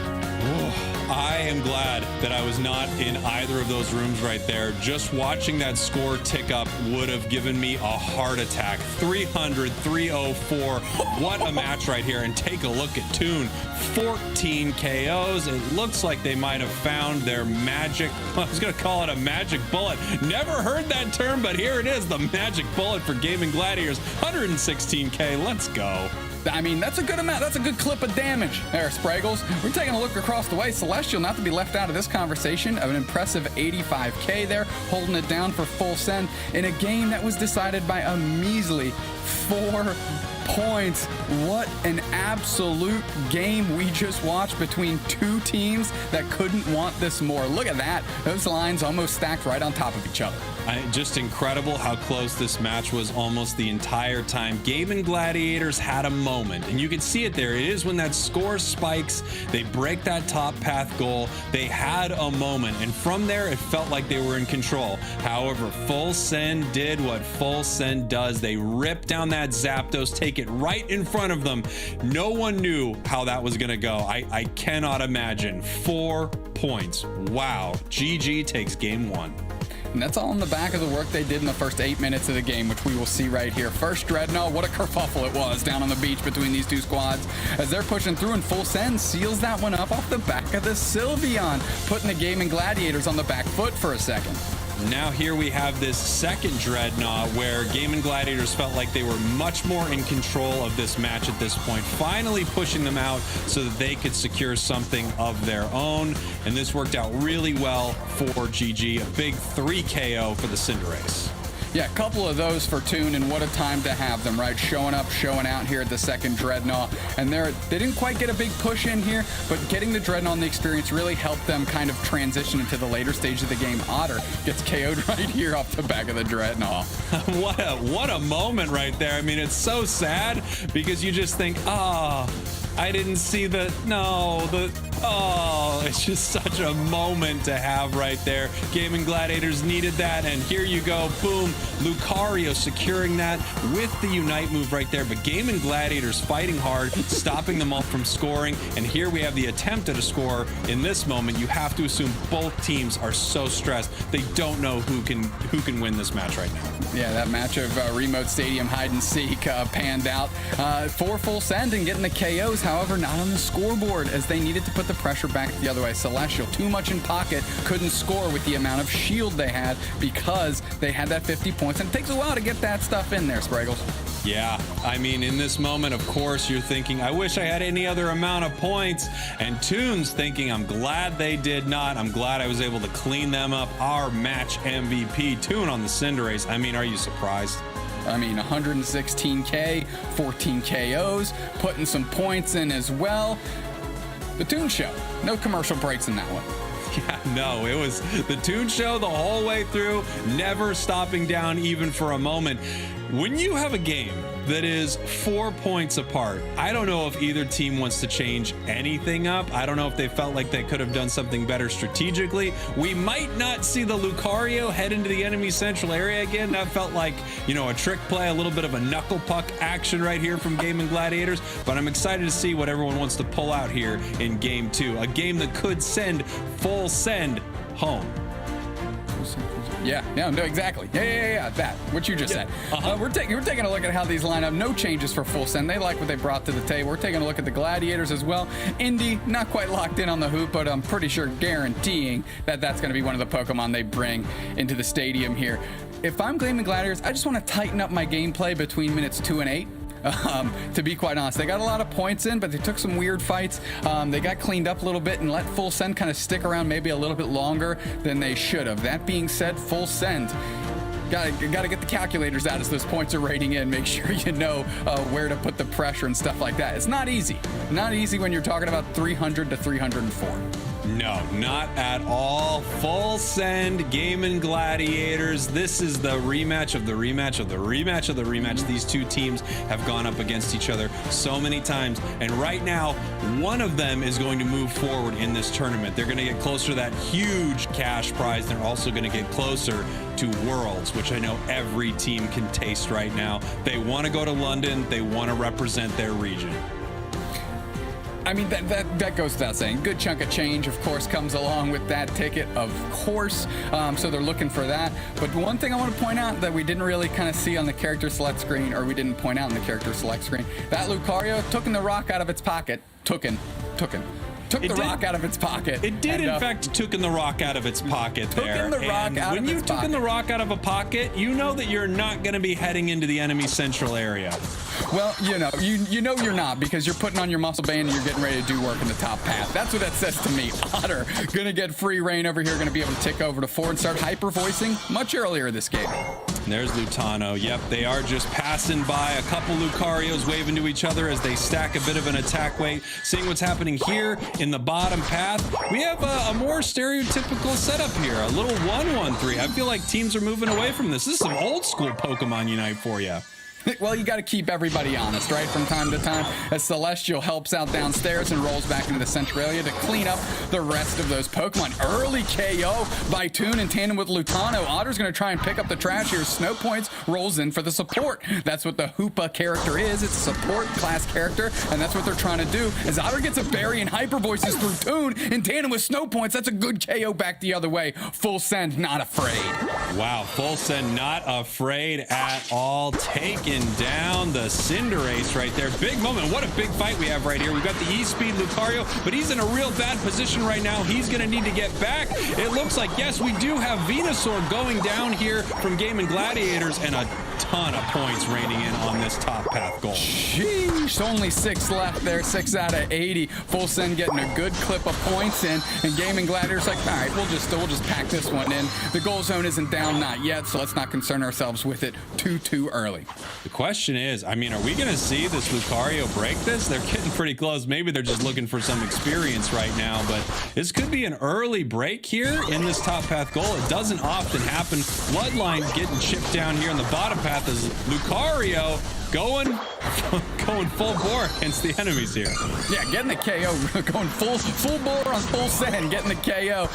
I am glad that I was not in either of those rooms right there. Just watching that score tick up would have given me a heart attack. 300, 304. What a match right here. And take a look at Toon. 14 KOs. It looks like they might have found their magic. I was going to call it a magic bullet. Never heard that term, but here it is. The magic bullet for Gaming Gladiators. 116K. Let's go. I mean, that's a good amount. That's a good clip of damage there, Spraggles. We're taking a look across the way. Celestial, not to be left out of this conversation, of an impressive 85K there, holding it down for Full Send in a game that was decided by a measly 4 points. What an absolute game we just watched between 2 teams that couldn't want this more. Look at that. Those lines almost stacked right on top of each other. Just incredible how close this match was almost the entire time. Gaming Gladiators had a moment, and you can see it there. It is when that score spikes, they break that top path goal. They had a moment, and from there, it felt like they were in control. However, Full Send did what Full Send does. They ripped down that Zapdos, take it right in front of them. No one knew how that was going to go. I cannot imagine. 4 points. Wow. GG takes game 1. And that's all in the back of the work they did in the first 8 minutes of the game, which we will see right here. First Dreadnought, what a kerfuffle it was down on the beach between these 2 squads as they're pushing through, and Full Send seals that one up off the back of the Sylveon, putting the Gaming Gladiators on the back foot for a second. Now here we have this second Dreadnought where Gaming Gladiators felt like they were much more in control of this match at this point, finally pushing them out so that they could secure something of their own. And this worked out really well for GG. A big 3 KO for the Cinderace. Yeah, a couple of those for Toon, and what a time to have them, right? Showing up, showing out here at the second Dreadnought. And they didn't quite get a big push in here, but getting the Dreadnought on the experience really helped them kind of transition into the later stage of the game. Otter gets KO'd right here off the back of the Dreadnought. What a moment right there. I mean, it's so sad because you just think, I didn't see it's just such a moment to have right there. Gaming Gladiators needed that, and here you go, boom, Lucario securing that with the Unite move right there, but Gaming Gladiators fighting hard, stopping them all from scoring, and here we have the attempt at a score. In this moment, you have to assume both teams are so stressed, they don't know who can win this match right now. Yeah, that match of Remote Stadium hide and seek panned out for Full Send and getting the KOs, however, not on the scoreboard as they needed to put the pressure back the other way. Celestial, too much in pocket, couldn't score with the amount of shield they had because they had that 50 points, and it takes a while to get that stuff in there, Spraggles. Yeah, I mean, in this moment, of course, you're thinking, I wish I had any other amount of points. And Toon's thinking, I'm glad they did not. I'm glad I was able to clean them up. Our match MVP, Toon on the Cinderace. I mean, are you surprised? I mean, 116K, 14 KOs, putting some points in as well. The Toon Show. No commercial breaks in that one. Yeah, no, it was the Toon Show the whole way through, never stopping down even for a moment. When you have a game that is 4 points apart, I don't know if either team wants to change anything up. I don't know if they felt like they could have done something better strategically. We might not see the Lucario head into the enemy central area again. That felt like, you know, a trick play, a little bit of a knuckle puck action right here from Gaming Gladiators. But I'm excited to see what everyone wants to pull out here in game 2. A game that could send Full Send home. Yeah, no, exactly. Yeah, that, what you just said. We're taking a look at how these line up. No changes for Full Send. They like what they brought to the table. We're taking a look at the Gladiators as well. Indy, not quite locked in on the hoop, but I'm pretty sure guaranteeing that that's going to be one of the Pokemon they bring into the stadium here. If I'm Gaming Gladiators, I just want to tighten up my gameplay between minutes 2 and 8. To be quite honest, they got a lot of points in, but they took some weird fights. They got cleaned up a little bit and let Full Send kind of stick around maybe a little bit longer than they should have. That being said, Full Send, got to get the calculators out as those points are rating in. Make sure you know where to put the pressure and stuff like that. It's not easy. Not easy when you're talking about 300 to 304. No, not at all. Full Send, Gaming Gladiators. This is the rematch of the rematch of the rematch of the rematch. These two teams have gone up against each other so many times. And right now, one of them is going to move forward in this tournament. They're going to get closer to that huge cash prize. They're also going to get closer to Worlds, which I know every team can taste right now. They want to go to London. They want to represent their region. I mean, that goes without saying. Good chunk of change, of course, comes along with that ticket, of course. So they're looking for that. But one thing I want to point out that we didn't really kind of see on the character select screen, or we didn't point out in the character select screen, that Lucario took the rock out of its pocket. Took the rock out of its pocket. It did, in fact, took the rock out of its pocket there. When you took the rock out of a pocket, you know that you're not going to be heading into the enemy central area. Well, you know you're not, because you're putting on your muscle band and you're getting ready to do work in the top path. That's what that says to me. Otter gonna get free reign over here, gonna be able to tick over to 4 and start hyper voicing much earlier this game. There's Lutano. Yep, they are just passing by. A couple Lucarios waving to each other as they stack a bit of an attack weight. Seeing what's happening here in the bottom path, we have a more stereotypical setup here. A little 1-1-3. I feel like teams are moving away from this. This is some old school Pokemon Unite for you. Well, you got to keep everybody honest, right? From time to time, as Celestial helps out downstairs and rolls back into the central area to clean up the rest of those Pokemon. Early KO by Toon in tandem with Lutano. Otter's going to try and pick up the trash here. Snow Points rolls in for the support. That's what the Hoopa character is. It's a support class character, and that's what they're trying to do. As Otter gets a berry and hyper voices through Toon in tandem with Snow Points, that's a good KO back the other way. Full Send, not afraid. Wow, Full Send, not afraid at all. Taking down the Cinderace right there. Big moment. What a big fight we have right here. We've got the E-Speed Lucario, but he's in a real bad position right now. He's going to need to get back. It looks like, yes, we do have Venusaur going down here from Gaming Gladiators, and a ton of points raining in on this top path goal. Sheesh, only 6 left there, 6 out of 80. Full Send getting a good clip of points in, and Gaming Gladiators like, all right, we'll just pack this one in. The goal zone isn't down, not yet, so let's not concern ourselves with it too early. The question is, I mean, are we going to see this Lucario break this? They're getting pretty close. Maybe they're just looking for some experience right now, but this could be an early break here in this top path goal. It doesn't often happen. Bloodline getting chipped down here in the bottom path as Lucario going full bore against the enemies here. Yeah, getting the KO, going full bore on Full Send, getting the KO.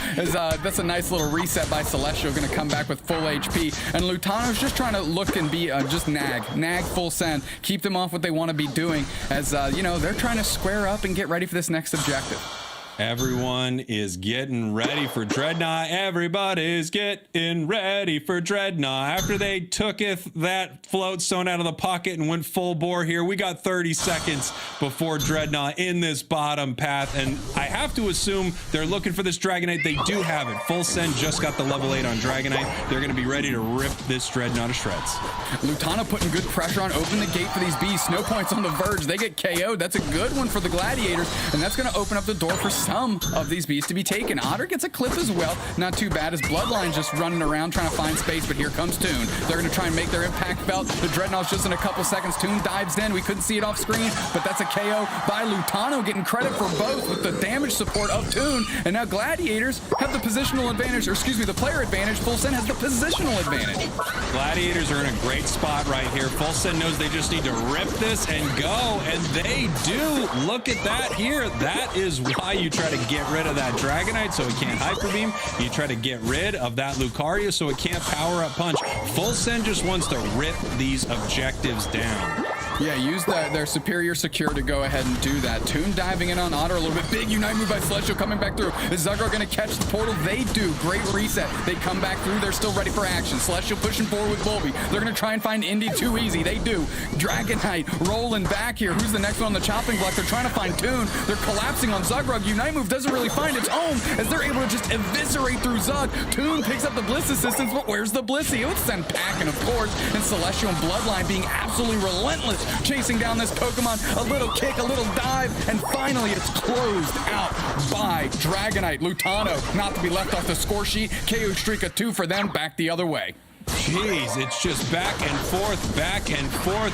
That's a nice little reset by Celestial, going to come back with full HP. And Lutano's just trying to look and be just nag Full Send, keep them off what they want to be doing, as you know, they're trying to square up and get ready for this next objective. Everyone is getting ready for Dreadnought. Everybody's getting ready for Dreadnought. After they tooketh that float stone out of the pocket and went full bore here, we got 30 seconds before Dreadnought in this bottom path. And I have to assume they're looking for this Dragonite. They do have it. Full Send just got the level 8 on Dragonite. They're going to be ready to rip this Dreadnought to shreds. Lutano putting good pressure on, open the gate for these bees. Snow Points on the verge. They get KO'd. That's a good one for the Gladiators, and that's going to open up the door for some of these bees to be taken. Otter gets a clip as well. Not too bad as Bloodline's just running around trying to find space, but here comes Toon. They're going to try and make their impact felt. The Dreadnought's just in a couple seconds. Toon dives in. We couldn't see it off screen, but that's a KO by Lutano, getting credit for both with the damage support of Toon. And now Gladiators have the positional advantage, or excuse me, the player advantage. Full Send has the positional advantage. Gladiators are in a great spot right here. Full Send knows they just need to rip this and go, and they do. Look at that here. That is why you try to get rid of that Dragonite so it can't Hyper Beam. You try to get rid of that Lucario so it can't Power Up Punch. Full Send just wants to rip these objectives down. Yeah, use their superior secure to go ahead and do that. Toon diving in on Otter a little bit. Big Unite move by Celestial coming back through. Is Zugro going to catch the portal? They do. Great reset. They come back through. They're still ready for action. Celestial pushing forward with Volby. They're going to try and find Indy too easy. They do. Dragonite rolling back here. Who's the next one on the chopping block? They're trying to find Toon. They're collapsing on Zugrug. Unite move doesn't really find its home as they're able to just eviscerate through Zug. Toon picks up the Bliss assistance, but where's the Blissey? It would send packing, of course. And Celestial and Bloodline being absolutely relentless, chasing down this Pokemon. A little kick, a little dive, and finally it's closed out by Dragonite. Lutano, not to be left off the score sheet. KO streak of 2 for them, back the other way. Jeez, it's just back and forth,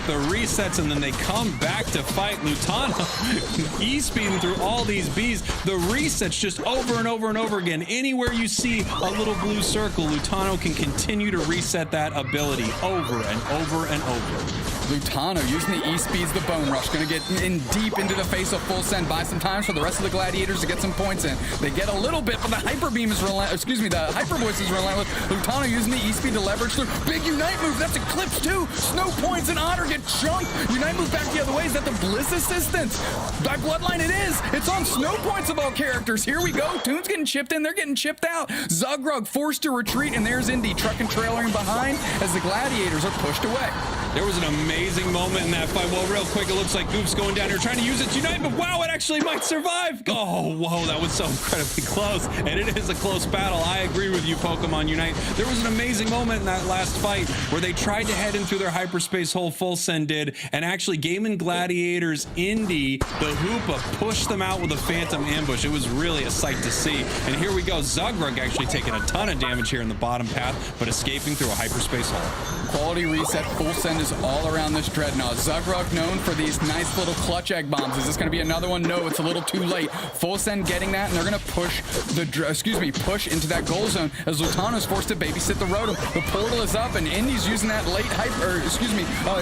the resets, and then they come back to fight Lutano. E-speeding through all these bees. The resets just over and over and over again. Anywhere you see a little blue circle, Lutano can continue to reset that ability over and over and over. Lutano using the E-speeds, the Bone Rush, going to get in deep into the face of Full Send. Buy some time for the rest of the Gladiators to get some points in. They get a little bit, but the Hyper Beam is relentless. Excuse me, the Hyper Voice is relentless. Lutano using the E-speed to leverage through. Big Unite move, that's Eclipse too. Snow points and Otter get chunked. Unite move back the other way. Is that the Bliss assistance? By Bloodline it is. It's on Snow points of all characters. Here we go. Toon's getting chipped in. They're getting chipped out. Zugrug forced to retreat, and there's Indy trucking trailering behind as the Gladiators are pushed away. There was an amazing moment in that fight. Well, real quick, it looks like Goof's going down here trying to use its Unite, but wow, it actually might survive. Oh, whoa, that was so incredibly close. And it is a close battle. I agree with you, Pokemon Unite. There was an amazing moment in that last fight where they tried to head in through their hyperspace hole, Full Send did, and actually Game & Gladiators Indy, the Hoopa, pushed them out with a Phantom Ambush. It was really a sight to see. And here we go. Zugrug actually taking a ton of damage here in the bottom path, but escaping through a hyperspace hole. Quality reset. Full Send is all around this Dreadnought. Zugrug known for these nice little clutch egg bombs. Is this going to be another one? No, it's a little too late. Full Send getting that, and they're going to push push into that goal zone as Lutano's forced to babysit the Rotom. The portal is up, and Indy's using that late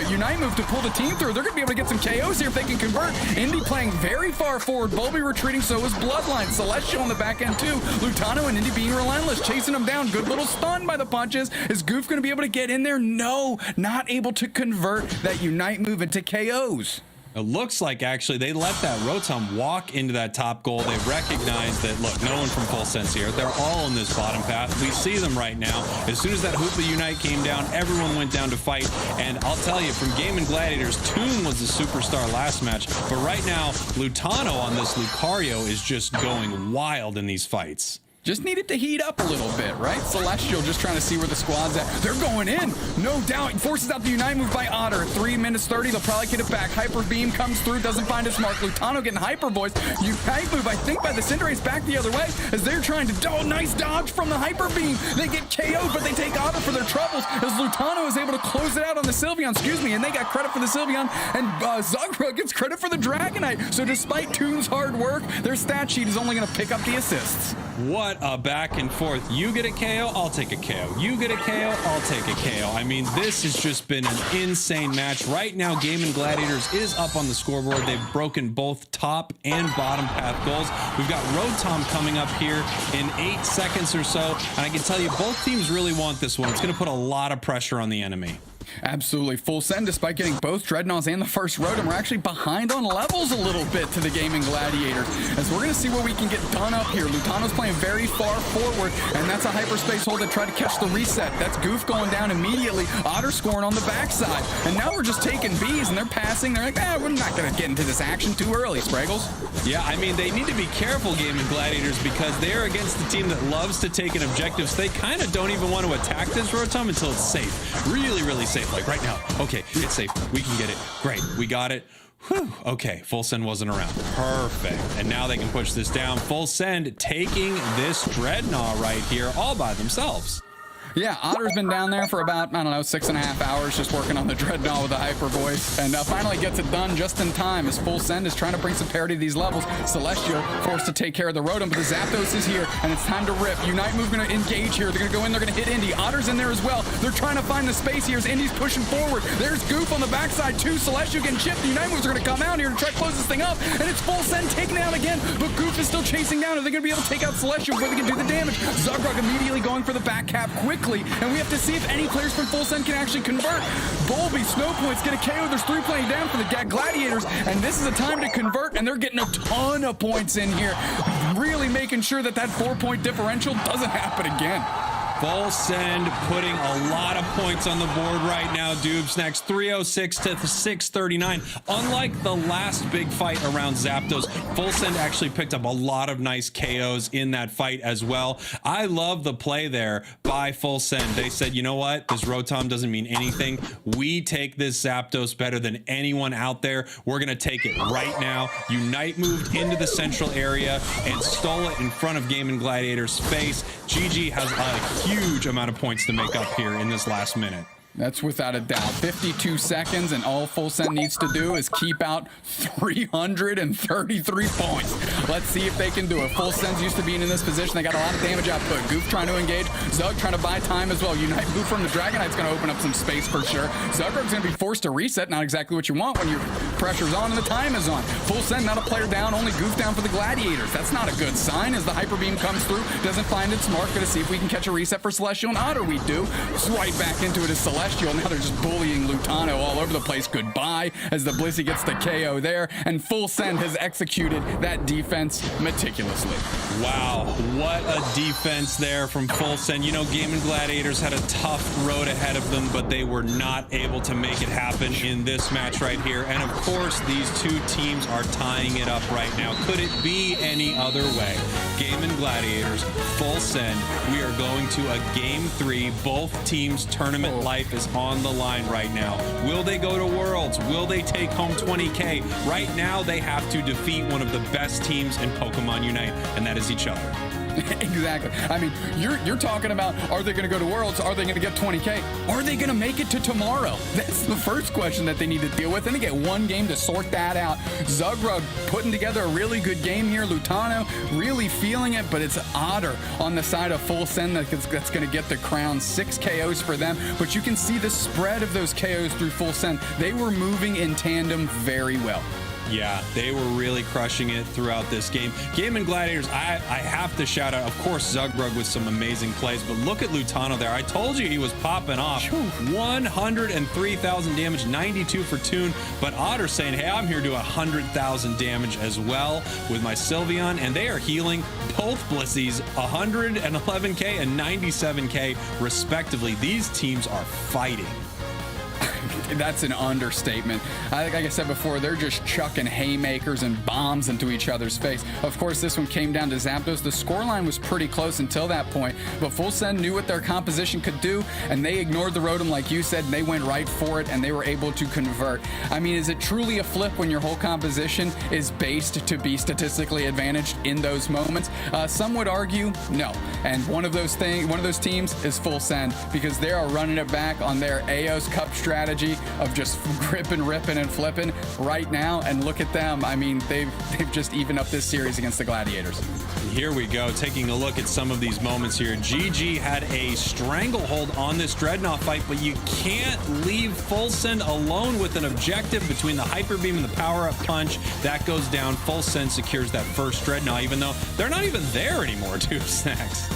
Unite move to pull the team through. They're going to be able to get some KOs here if they can convert. Indy playing very far forward. Volby retreating, so is Bloodline. Celestial on the back end too. Lutano and Indy being relentless, chasing them down. Good little stun by the punches. Is Goof going to be able to get in there? No, not able to convert that Unite move into KOs. It looks like actually they let that Rotom walk into that top goal. They recognize that, look, no one from Full Sense here. They're all in this bottom path. We see them right now. As soon as that Hoopa Unite came down, everyone went down to fight. And I'll tell you, from Game & Gladiators, Toon was the superstar last match. But right now, Lutano on this Lucario is just going wild in these fights. Just needed to heat up a little bit, right? Celestial just trying to see where the squad's at. They're going in, no doubt. Forces out the Unite move by Otter. 3 minutes 30, they'll probably get it back. Hyper Beam comes through, doesn't find its mark. Lutano getting Hyper Voice. Unite move, I think, by the Cinderace back the other way as they're trying to, nice dodge from the Hyper Beam. They get KO'd, but they take Otter for their troubles as Lutano is able to close it out on the Sylveon, and they got credit for the Sylveon, and Zugrug gets credit for the Dragonite. So despite Toon's hard work, their stat sheet is only going to pick up the assists. What a back and forth. You get a KO, I'll take a KO. You get a KO, I'll take a KO. I mean, this has just been an insane match. Right now, Game & Gladiators is up on the scoreboard. They've broken both top and bottom path goals. We've got Rotom coming up here in 8 seconds or so. And I can tell you, both teams really want this one. It's going to put a lot of pressure on the enemy. Absolutely. Full Send, despite getting both Dreadnoughts and the first Rotom, we're actually behind on levels a little bit to the Game & Gladiators, as we're going to see what we can get done up here. Lutano's playing very far forward, and that's a hyperspace hold to try to catch the reset. That's Goof going down immediately. Otter scoring on the backside. And now we're just taking Bs, and they're passing. They're like, we're not going to get into this action too early, Spraggles. Yeah, I mean, they need to be careful, Game & Gladiators, because they're against the team that loves to take an objective. So they kind of don't even want to attack this Rotom until it's safe. Really, really safe. safe, like right now. Okay, it's safe. We can get it. Great, we got it. Whew. Okay, full send wasn't around. Perfect. And now they can push this down. Full send taking this Dreadnought right here all by themselves. Yeah, Otter's been down there for about, I don't know, 6.5 hours just working on the Dreadnought with a hyper voice, and finally gets it done just in time as Full Send is trying to bring some parity to these levels. Celestial forced to take care of the Rotom, but the Zapdos is here, and it's time to rip. Unite Move going to engage here. They're going to go in, they're going to hit Indy. Otter's in there as well. They're trying to find the space here as Indy's pushing forward. There's Goof on the backside too. Celestial getting chipped. The Unite Moves are going to come out here to try to close this thing up, and it's Full Send taken out again, but Goof is still chasing down. Are they going to be able to take out Celestial before they can do the damage? Zugrug immediately going for the back cap quickly, and we have to see if any players from Full Send can actually convert. Bolby, Snow Points get a KO. There's 3 playing down for the Gladiators, and this is a time to convert, and they're getting a ton of points in here, really making sure that that 4-point differential doesn't happen again. Full Send putting a lot of points on the board right now. Dubes next, 306 to 639. Unlike the last big fight around Zapdos, Full Send actually picked up a lot of nice KOs in that fight as well. I love the play there by Full Send. They said, you know what? This Rotom doesn't mean anything. We take this Zapdos better than anyone out there. We're going to take it right now. Unite moved into the central area and stole it in front of Game & Gladiator's face. GG has a huge amount of points to make up here in this last minute. That's without a doubt. 52 seconds, and all Full Send needs to do is keep out 333 points. Let's see if they can do it. Full Send's used to being in this position. They got a lot of damage output. Goof trying to engage. Zug trying to buy time as well. Unite Goof from the Dragonite's going to open up some space for sure. Zugrug's going to be forced to reset. Not exactly what you want when your pressure's on and the time is on. Full Send, not a player down, only Goof down for the Gladiators. That's not a good sign as the Hyper Beam comes through. Doesn't find its mark. Going to see if we can catch a reset for Celestial and Otter. We do. It's right back into it as Celestial. Now they're just bullying Lutano all over the place. Goodbye as the Blissey gets the KO there, and Full Send has executed that defense meticulously. Wow, what a defense there from Full Send. You know, Game & Gladiators had a tough road ahead of them, but they were not able to make it happen in this match right here. And of course, these two teams are tying it up right now. Could it be any other way? Game & Gladiators, Full Send, we are going to a Game 3. Both teams' tournament life is on the line right now. Will they go to Worlds? Will they take home 20K? Right now, they have to defeat one of the best teams in Pokemon Unite, and that is each other. Exactly. I mean, you're talking about, are they going to go to Worlds? Are they going to get 20K? Are they going to make it to tomorrow? That's the first question that they need to deal with. And they get one game to sort that out. Zugrug putting together a really good game here. Lutano really feeling it, but it's Otter on the side of Full Send that's going to get the crown. 6 KOs for them, but you can see the spread of those KOs through Full Send. They were moving in tandem very well. Yeah, they were really crushing it throughout this game. Game & Gladiators, I have to shout out, of course, Zugrug with some amazing plays, but look at Lutano there. I told you he was popping off. 103,000 damage, 92 for Toon, but Otter saying, hey, I'm here to do 100,000 damage as well with my Sylveon, and they are healing both Blissies, 111K and 97K respectively. These teams are fighting. That's an understatement. Like I said before, they're just chucking haymakers and bombs into each other's face. Of course, this one came down to Zapdos. The scoreline was pretty close until that point, but Full Send knew what their composition could do, and they ignored the Rotom, like you said, and they went right for it, and they were able to convert. I mean, is it truly a flip when your whole composition is based to be statistically advantaged in those moments? Some would argue no. And one of those teams is Full Send, because they are running it back on their AOS Cup strategy of just ripping and flipping right now, and look at them. I mean, they've just evened up this series against the Gladiators. Here we go, taking a look at some of these moments here. GG had a stranglehold on this Dreadnought fight, but you can't leave Full Send alone with an objective between the Hyper Beam and the Power Up Punch. That goes down. Full Send secures that first Dreadnought, even though they're not even there anymore, Two Snacks.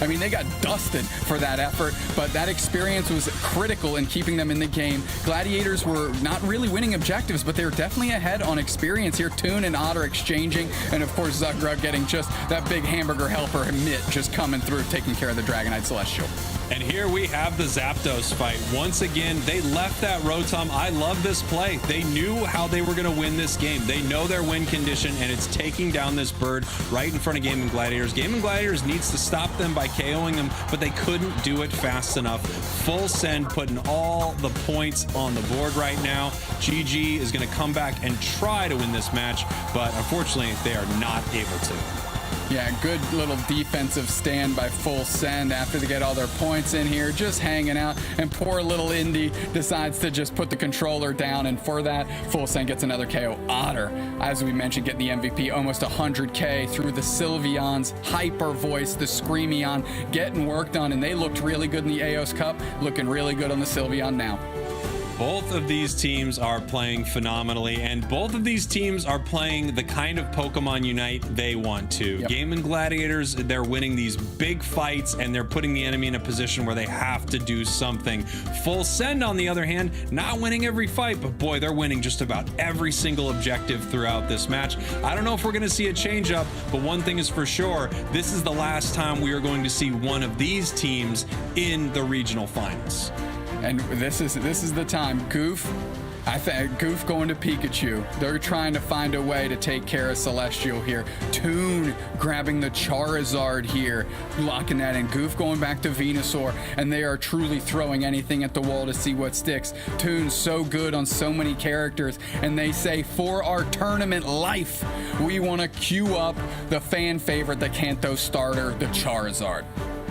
I mean, they got dusted for that effort, but that experience was critical in keeping them in the game. Gladiators were not really winning objectives, but they were definitely ahead on experience here. Toon and Otter exchanging, and of course Zugrug getting just that big hamburger helper mitt just coming through, taking care of the Dragonite Celestial. And here we have the Zapdos fight. Once again, they left that Rotom. I love this play. They knew how they were going to win this game. They know their win condition, and it's taking down this bird right in front of Game & Gladiators. Game & Gladiators needs to stop them by KOing them, but they couldn't do it fast enough. Full send, putting all the points on the board right now. GG is going to come back and try to win this match, but unfortunately, they are not able to. Yeah, good little defensive stand by Full Send after they get all their points in here, just hanging out, and poor little Indy decides to just put the controller down, and for that, Full Send gets another KO. Otter, as we mentioned, getting the MVP, almost 100K through the Sylveon's hyper voice, the Screamion, getting work done, and they looked really good in the AOS Cup, looking really good on the Sylveon now. Both of these teams are playing phenomenally, and both of these teams are playing the kind of Pokemon Unite they want to. Yep. Game & Gladiators, they're winning these big fights, and they're putting the enemy in a position where they have to do something. Full Send, on the other hand, not winning every fight, but boy, they're winning just about every single objective throughout this match. I don't know if we're going to see a change up, but one thing is for sure, this is the last time we are going to see one of these teams in the regional finals. And this is the time. Goof, I think Goof going to Pikachu. They're trying to find a way to take care of Celestial here. Toon grabbing the Charizard here, locking that in. Goof going back to Venusaur, and they are truly throwing anything at the wall to see what sticks. Toon's so good on so many characters, and they say, for our tournament life, we want to queue up the fan favorite, the Kanto starter, the Charizard.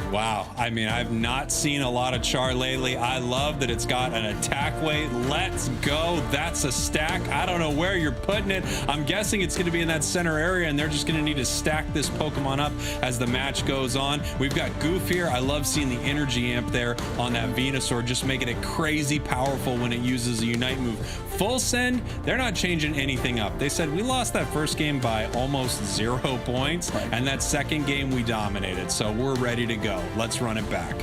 Wow, I mean, I've not seen a lot of Char lately. I love that it's got an attack weight. Let's go. That's a stack. I don't know where you're putting it. I'm guessing it's going to be in that center area, and they're just going to need to stack this Pokemon up as the match goes on. We've got Goof here. I love seeing the energy amp there on that Venusaur, just making it crazy powerful when it uses a Unite move. Full Send, they're not changing anything up. They said we lost that first game by almost 0 points, and that second game we dominated, so we're ready to go. Let's run it back.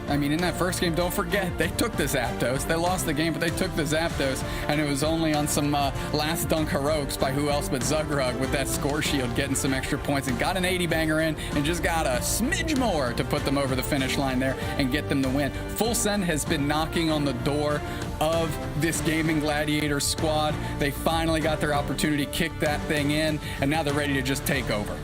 I mean, in that first game, don't forget, they took the Zapdos. They lost the game, but they took the Zapdos, and it was only on some last dunk heroics by who else but Zugrug with that score shield, getting some extra points, and got an 80 banger in, and just got a smidge more to put them over the finish line there and get them the win. Full Send has been knocking on the door of this Game & Gladiator squad. They finally got their opportunity to kick that thing in, and now they're ready to just take over.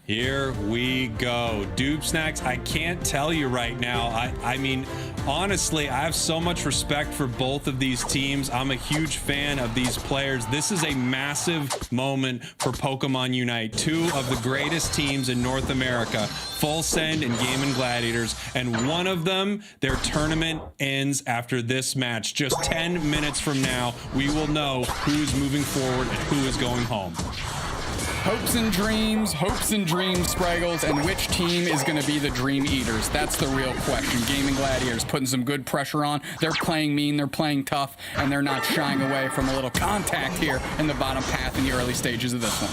Here we go. Dupe Snacks, I can't tell you right now. I mean, honestly, I have so much respect for both of these teams. I'm a huge fan of these players. This is a massive moment for Pokemon Unite. Two of the greatest teams in North America, Full Send and Game & Gladiators. And one of them, their tournament ends after this match. Just 10 minutes from now, we will know who's moving forward and who is going home. Hopes and dreams, Spraggles, and which team is going to be the Dream Eaters? That's the real question. Game & Gladiators putting some good pressure on. They're playing mean, they're playing tough, and they're not shying away from a little contact here in the bottom path in the early stages of this one.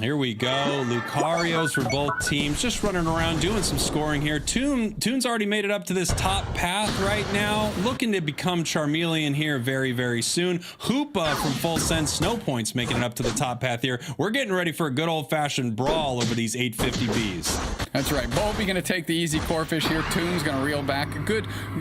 Here we go. Lucarios for both teams, just running around doing some scoring here. Toon's already made it up to this top path right now, looking to become Charmeleon here very, very soon. Hoopa from Full Send, Snow Points making it up to the top path here. We're getting ready for a good old-fashioned brawl over these 850Bs. That's right. Volpe going to take the easy Corphish here. Toon's going to reel back.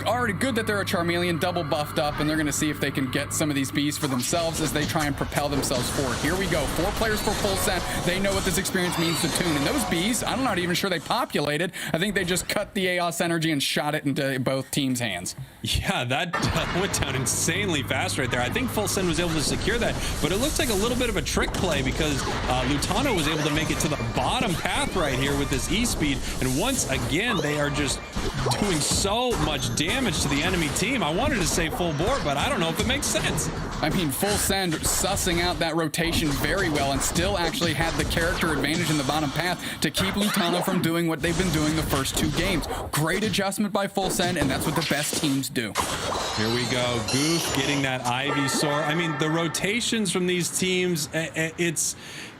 Already good that they're a Charmeleon, double buffed up, and they're going to see if they can get some of these Bs for themselves as they try and propel themselves forward. Here we go. 4 players for Full Send. They know what this experience means to Toon. And those Bs, I'm not even sure they populated. I think they just cut the AOS energy and shot it into both teams' hands. Yeah, that went down insanely fast right there. I think Full Send was able to secure that, but it looks like a little bit of a trick play because Lutano was able to make it to the bottom path right here with this E-Speed. And once again, they are just doing so much damage to the enemy team. I wanted to say full board, but I don't know if it makes sense. I mean, Full Send sussing out that rotation very well and still actually had the character advantage in the bottom path to keep Lutano from doing what they've been doing the first 2 games. Great adjustment by Full Send, and that's what the best teams do. Here we go. Goof getting that Ivysaur. I mean, the rotations from these teams,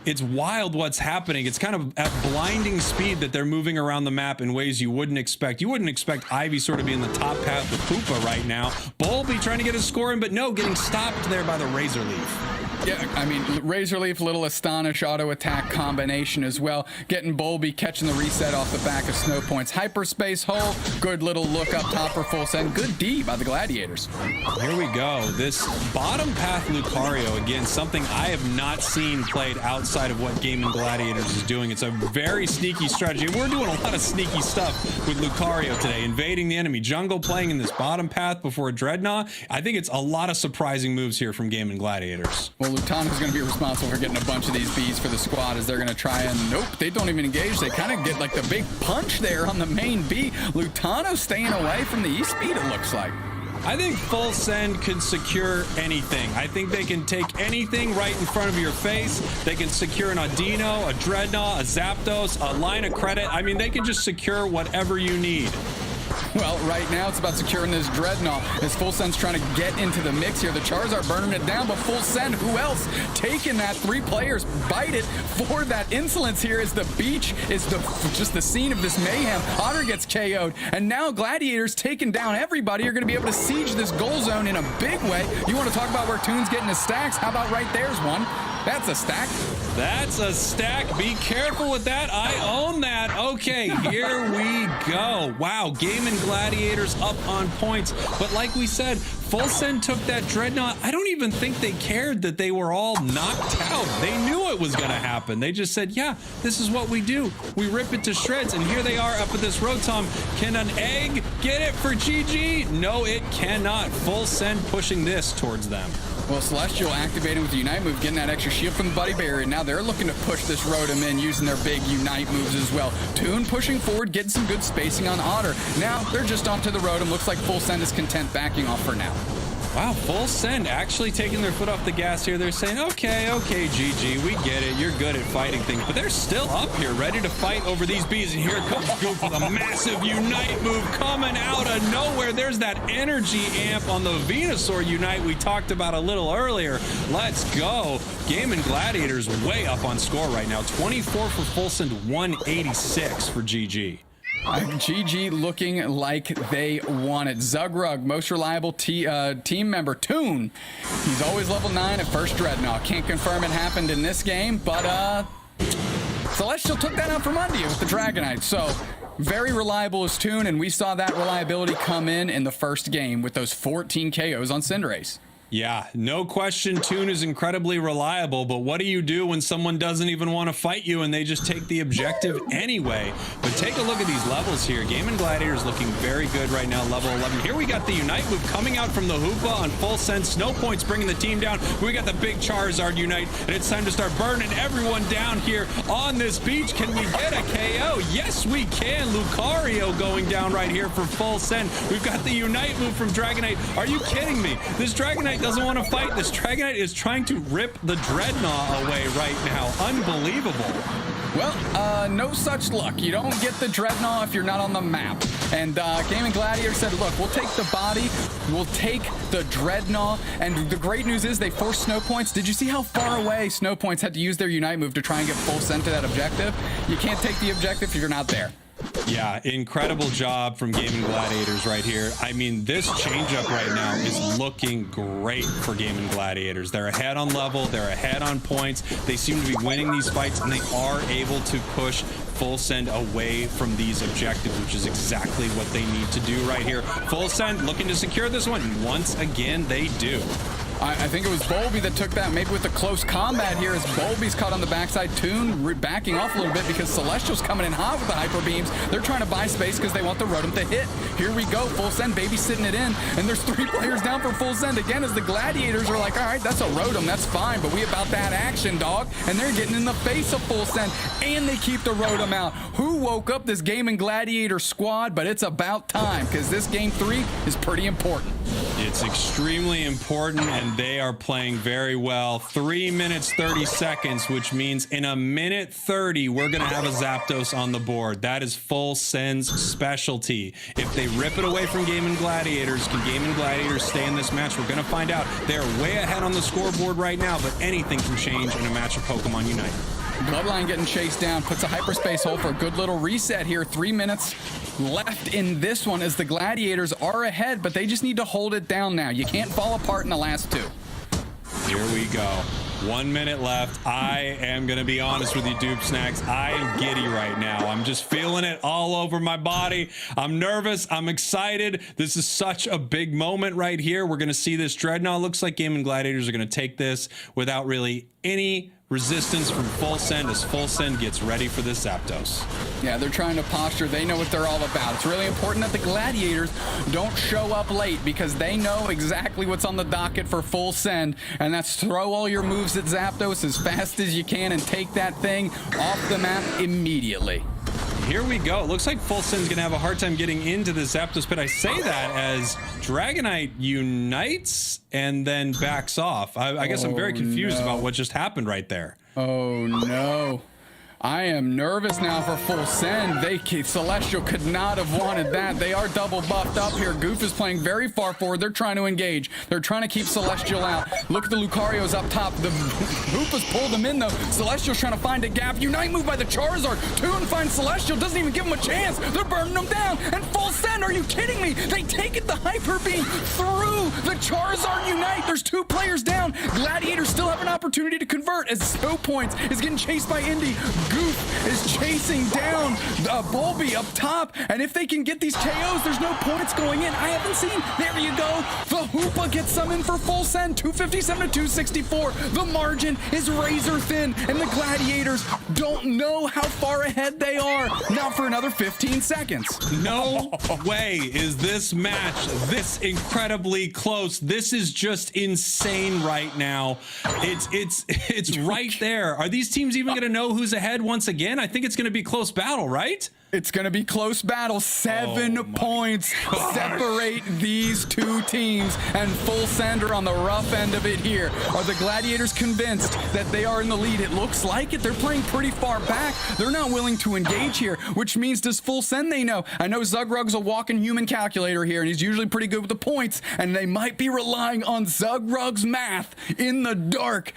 It's wild what's happening. It's kind of at blinding speed that they're moving around the map in ways you wouldn't expect. You wouldn't expect Ivy sort of be in the top path with Poopa right now. Bolby trying to get a score in, but no, getting stopped there by the Razor Leaf. Yeah, I mean, Razor Leaf, little Astonish, auto attack combination as well. Getting Bolby, catching the reset off the back of Snow Points. Hyperspace hole, good little look up top for full send. Good D by the Gladiators. Here we go. This bottom path Lucario, again, something I have not seen played outside of what Gaming Gladiators is doing. It's a very sneaky strategy. We're doing a lot of sneaky stuff with Lucario today, invading the enemy jungle, playing in this bottom path before Dreadnought. I think it's a lot of surprising moves here from Gaming Gladiators. Well, Lutano's going to be responsible for getting a bunch of these Bs for the squad as they're going to try and, nope, they don't even engage. They kind of get like the big punch there on the main B. Lutano staying away from the E-Speed, it looks like. I think Full Send can secure anything. I think they can take anything right in front of your face. They can secure an Audino, a Dreadnought, a Zapdos, a line of credit. I mean, they can just secure whatever you need. Well, right now it's about securing this Dreadnought as Full Send's trying to get into the mix here. The Charizard burning it down, but Full Send, who else? Taking that, 3 players bite it for that insolence here as the beach is just the scene of this mayhem. Otter gets KO'd, and now Gladiators taking down everybody are going to be able to siege this goal zone in a big way. You want to talk about where Toon's getting his stacks? How about right there's one? That's a stack. That's a stack. Be careful with that. I own that. Okay, here we go. Wow, Gaming Gladiators up on points. But like we said, Full Send took that Dreadnought. I don't even think they cared that they were all knocked out. They knew it was going to happen. They just said, yeah, this is what we do. We rip it to shreds. And here they are up at this Rotom. Can an egg get it for GG? No, it cannot. Full Send pushing this towards them. Well, Celestial activating with the Unite move, getting that extra shield from the Buddy Barrier. And now they're looking to push this Rotom in using their big Unite moves as well. Toon pushing forward, getting some good spacing on Otter. Now they're just onto the Rotom. Looks like Full Send is content backing off for now. Wow, Full Send actually taking their foot off the gas here. They're saying, okay, GG, we get it. You're good at fighting things. But they're still up here, ready to fight over these bees. And here comes Goof with a massive Unite move coming out of nowhere. There's that energy amp on the Venusaur Unite we talked about a little earlier. Let's go. Gaming Gladiators way up on score right now. 24 for Full Send, 186 for GG. GG looking like they want it. Zugrug, most reliable team member. Toon, he's always level 9 at first Dreadnought. Can't confirm it happened in this game, but Celestial took that out from under you with the Dragonite. So very reliable as Toon, and we saw that reliability come in the first game with those 14 KOs on Cinderace. Yeah, no question, Toon is incredibly reliable, but what do you do when someone doesn't even want to fight you and they just take the objective anyway? But take a look at these levels here. Gaming Gladiators looking very good right now, level 11. Here we got the Unite move coming out from the Hoopa on Full Send. Snow Point's bringing the team down. We got the big Charizard Unite, and it's time to start burning everyone down here on this beach. Can we get a KO? Yes, we can. Lucario going down right here for Full Send. We've got the Unite move from Dragonite. Are you kidding me? This Dragonite doesn't want to fight. This Dragonite is trying to rip the Dreadnought away right now. Unbelievable. Well, no such luck. You don't get the Dreadnought if you're not on the map. And Gaming Gladiator said, look, we'll take the body, we'll take the Dreadnought, and the great news is they forced Snow Points. Did you see how far away Snow Points had to use their Unite move to try and get Full Send to that objective? You can't take the objective if you're not there. Yeah, incredible job from Gaming Gladiators right here. I mean, this changeup right now is looking great for Gaming Gladiators. They're ahead on level, they're ahead on points. They seem to be winning these fights, and they are able to push Full Send away from these objectives, which is exactly what they need to do right here. Full Send looking to secure this one. Once again, they do. I think it was Bolby that took that, maybe with the close combat here as Bolby's caught on the backside. Toon backing off a little bit because Celestial's coming in hot with the Hyper Beams. They're trying to buy space because they want the Rotom to hit. Here we go, Full Send, babysitting it in, and there's 3 players down for Full Send again as the Gladiators are like, all right, that's a Rotom, that's fine, but we about that action, dog. And they're getting in the face of Full Send, and they keep the Rotom out. Who woke up this Gaming Gladiator squad? But it's about time because this game 3 is pretty important. It's extremely important, and they are playing very well. 3 minutes, 30 seconds, which means in a minute 30, we're going to have a Zapdos on the board. That is Full Send's specialty. If they rip it away from Game & Gladiators, can Game & Gladiators stay in this match? We're going to find out. They're way ahead on the scoreboard right now, but anything can change in a match of Pokemon Unite. Bloodline getting chased down, puts a hyperspace hole for a good little reset here. 3 minutes left in this one as the Gladiators are ahead, but they just need to hold it down now. You can't fall apart in the last two. Here we go. 1 minute left. I am going to be honest with you, Dupe Snacks. I am giddy right now. I'm just feeling it all over my body. I'm nervous. I'm excited. This is such a big moment right here. We're going to see this Dreadnought. Looks like Game & Gladiators are going to take this without really any resistance from Full Send as Full Send gets ready for this Zapdos. Yeah, they're trying to posture. They know what they're all about. It's really important that the Gladiators don't show up late because they know exactly what's on the docket for Full Send, and that's throw all your moves at Zapdos as fast as you can and take that thing off the map immediately. Here we go. It looks like Full Send's going to have a hard time getting into the Zapdos pit. I say that as Dragonite unites and then backs off. I guess I'm very confused about what just happened right there. Oh, no. I am nervous now for Full Send. Celestial could not have wanted that. They are double buffed up here. Goof is playing very far forward. They're trying to engage. They're trying to keep Celestial out. Look at the Lucario's up top. The Hoopa's pulled them in, though. Celestial's trying to find a gap. Unite move by the Charizard. Toon finds Celestial. Doesn't even give him a chance. They're burning them down. And Full Send, are you kidding me? They take it the Hyper Beam through the Charizard Unite. There's 2 players down. Gladiators still have an opportunity to convert as So Points is getting chased by Indy. Goof is chasing down Bulby up top, and if they can get these KOs, there's no points going in. I haven't seen. There you go. The Hoopa gets some in for Full Send. 257 to 264. The margin is razor thin, and the Gladiators don't know how far ahead they are. Not for another 15 seconds. No way is this match this incredibly close. This is just insane right now. It's right there. Are these teams even going to know who's ahead once again? I think it's going to be close battle, right? It's going to be close battle. 7 points separate these 2 teams, and Full Send are on the rough end of it here. Are the Gladiators convinced that they are in the lead? It looks like it. They're playing pretty far back. They're not willing to engage here, which means does Full Send they know? I know Zugrug's a walking human calculator here, and he's usually pretty good with the points, and they might be relying on Zugrug's math in the dark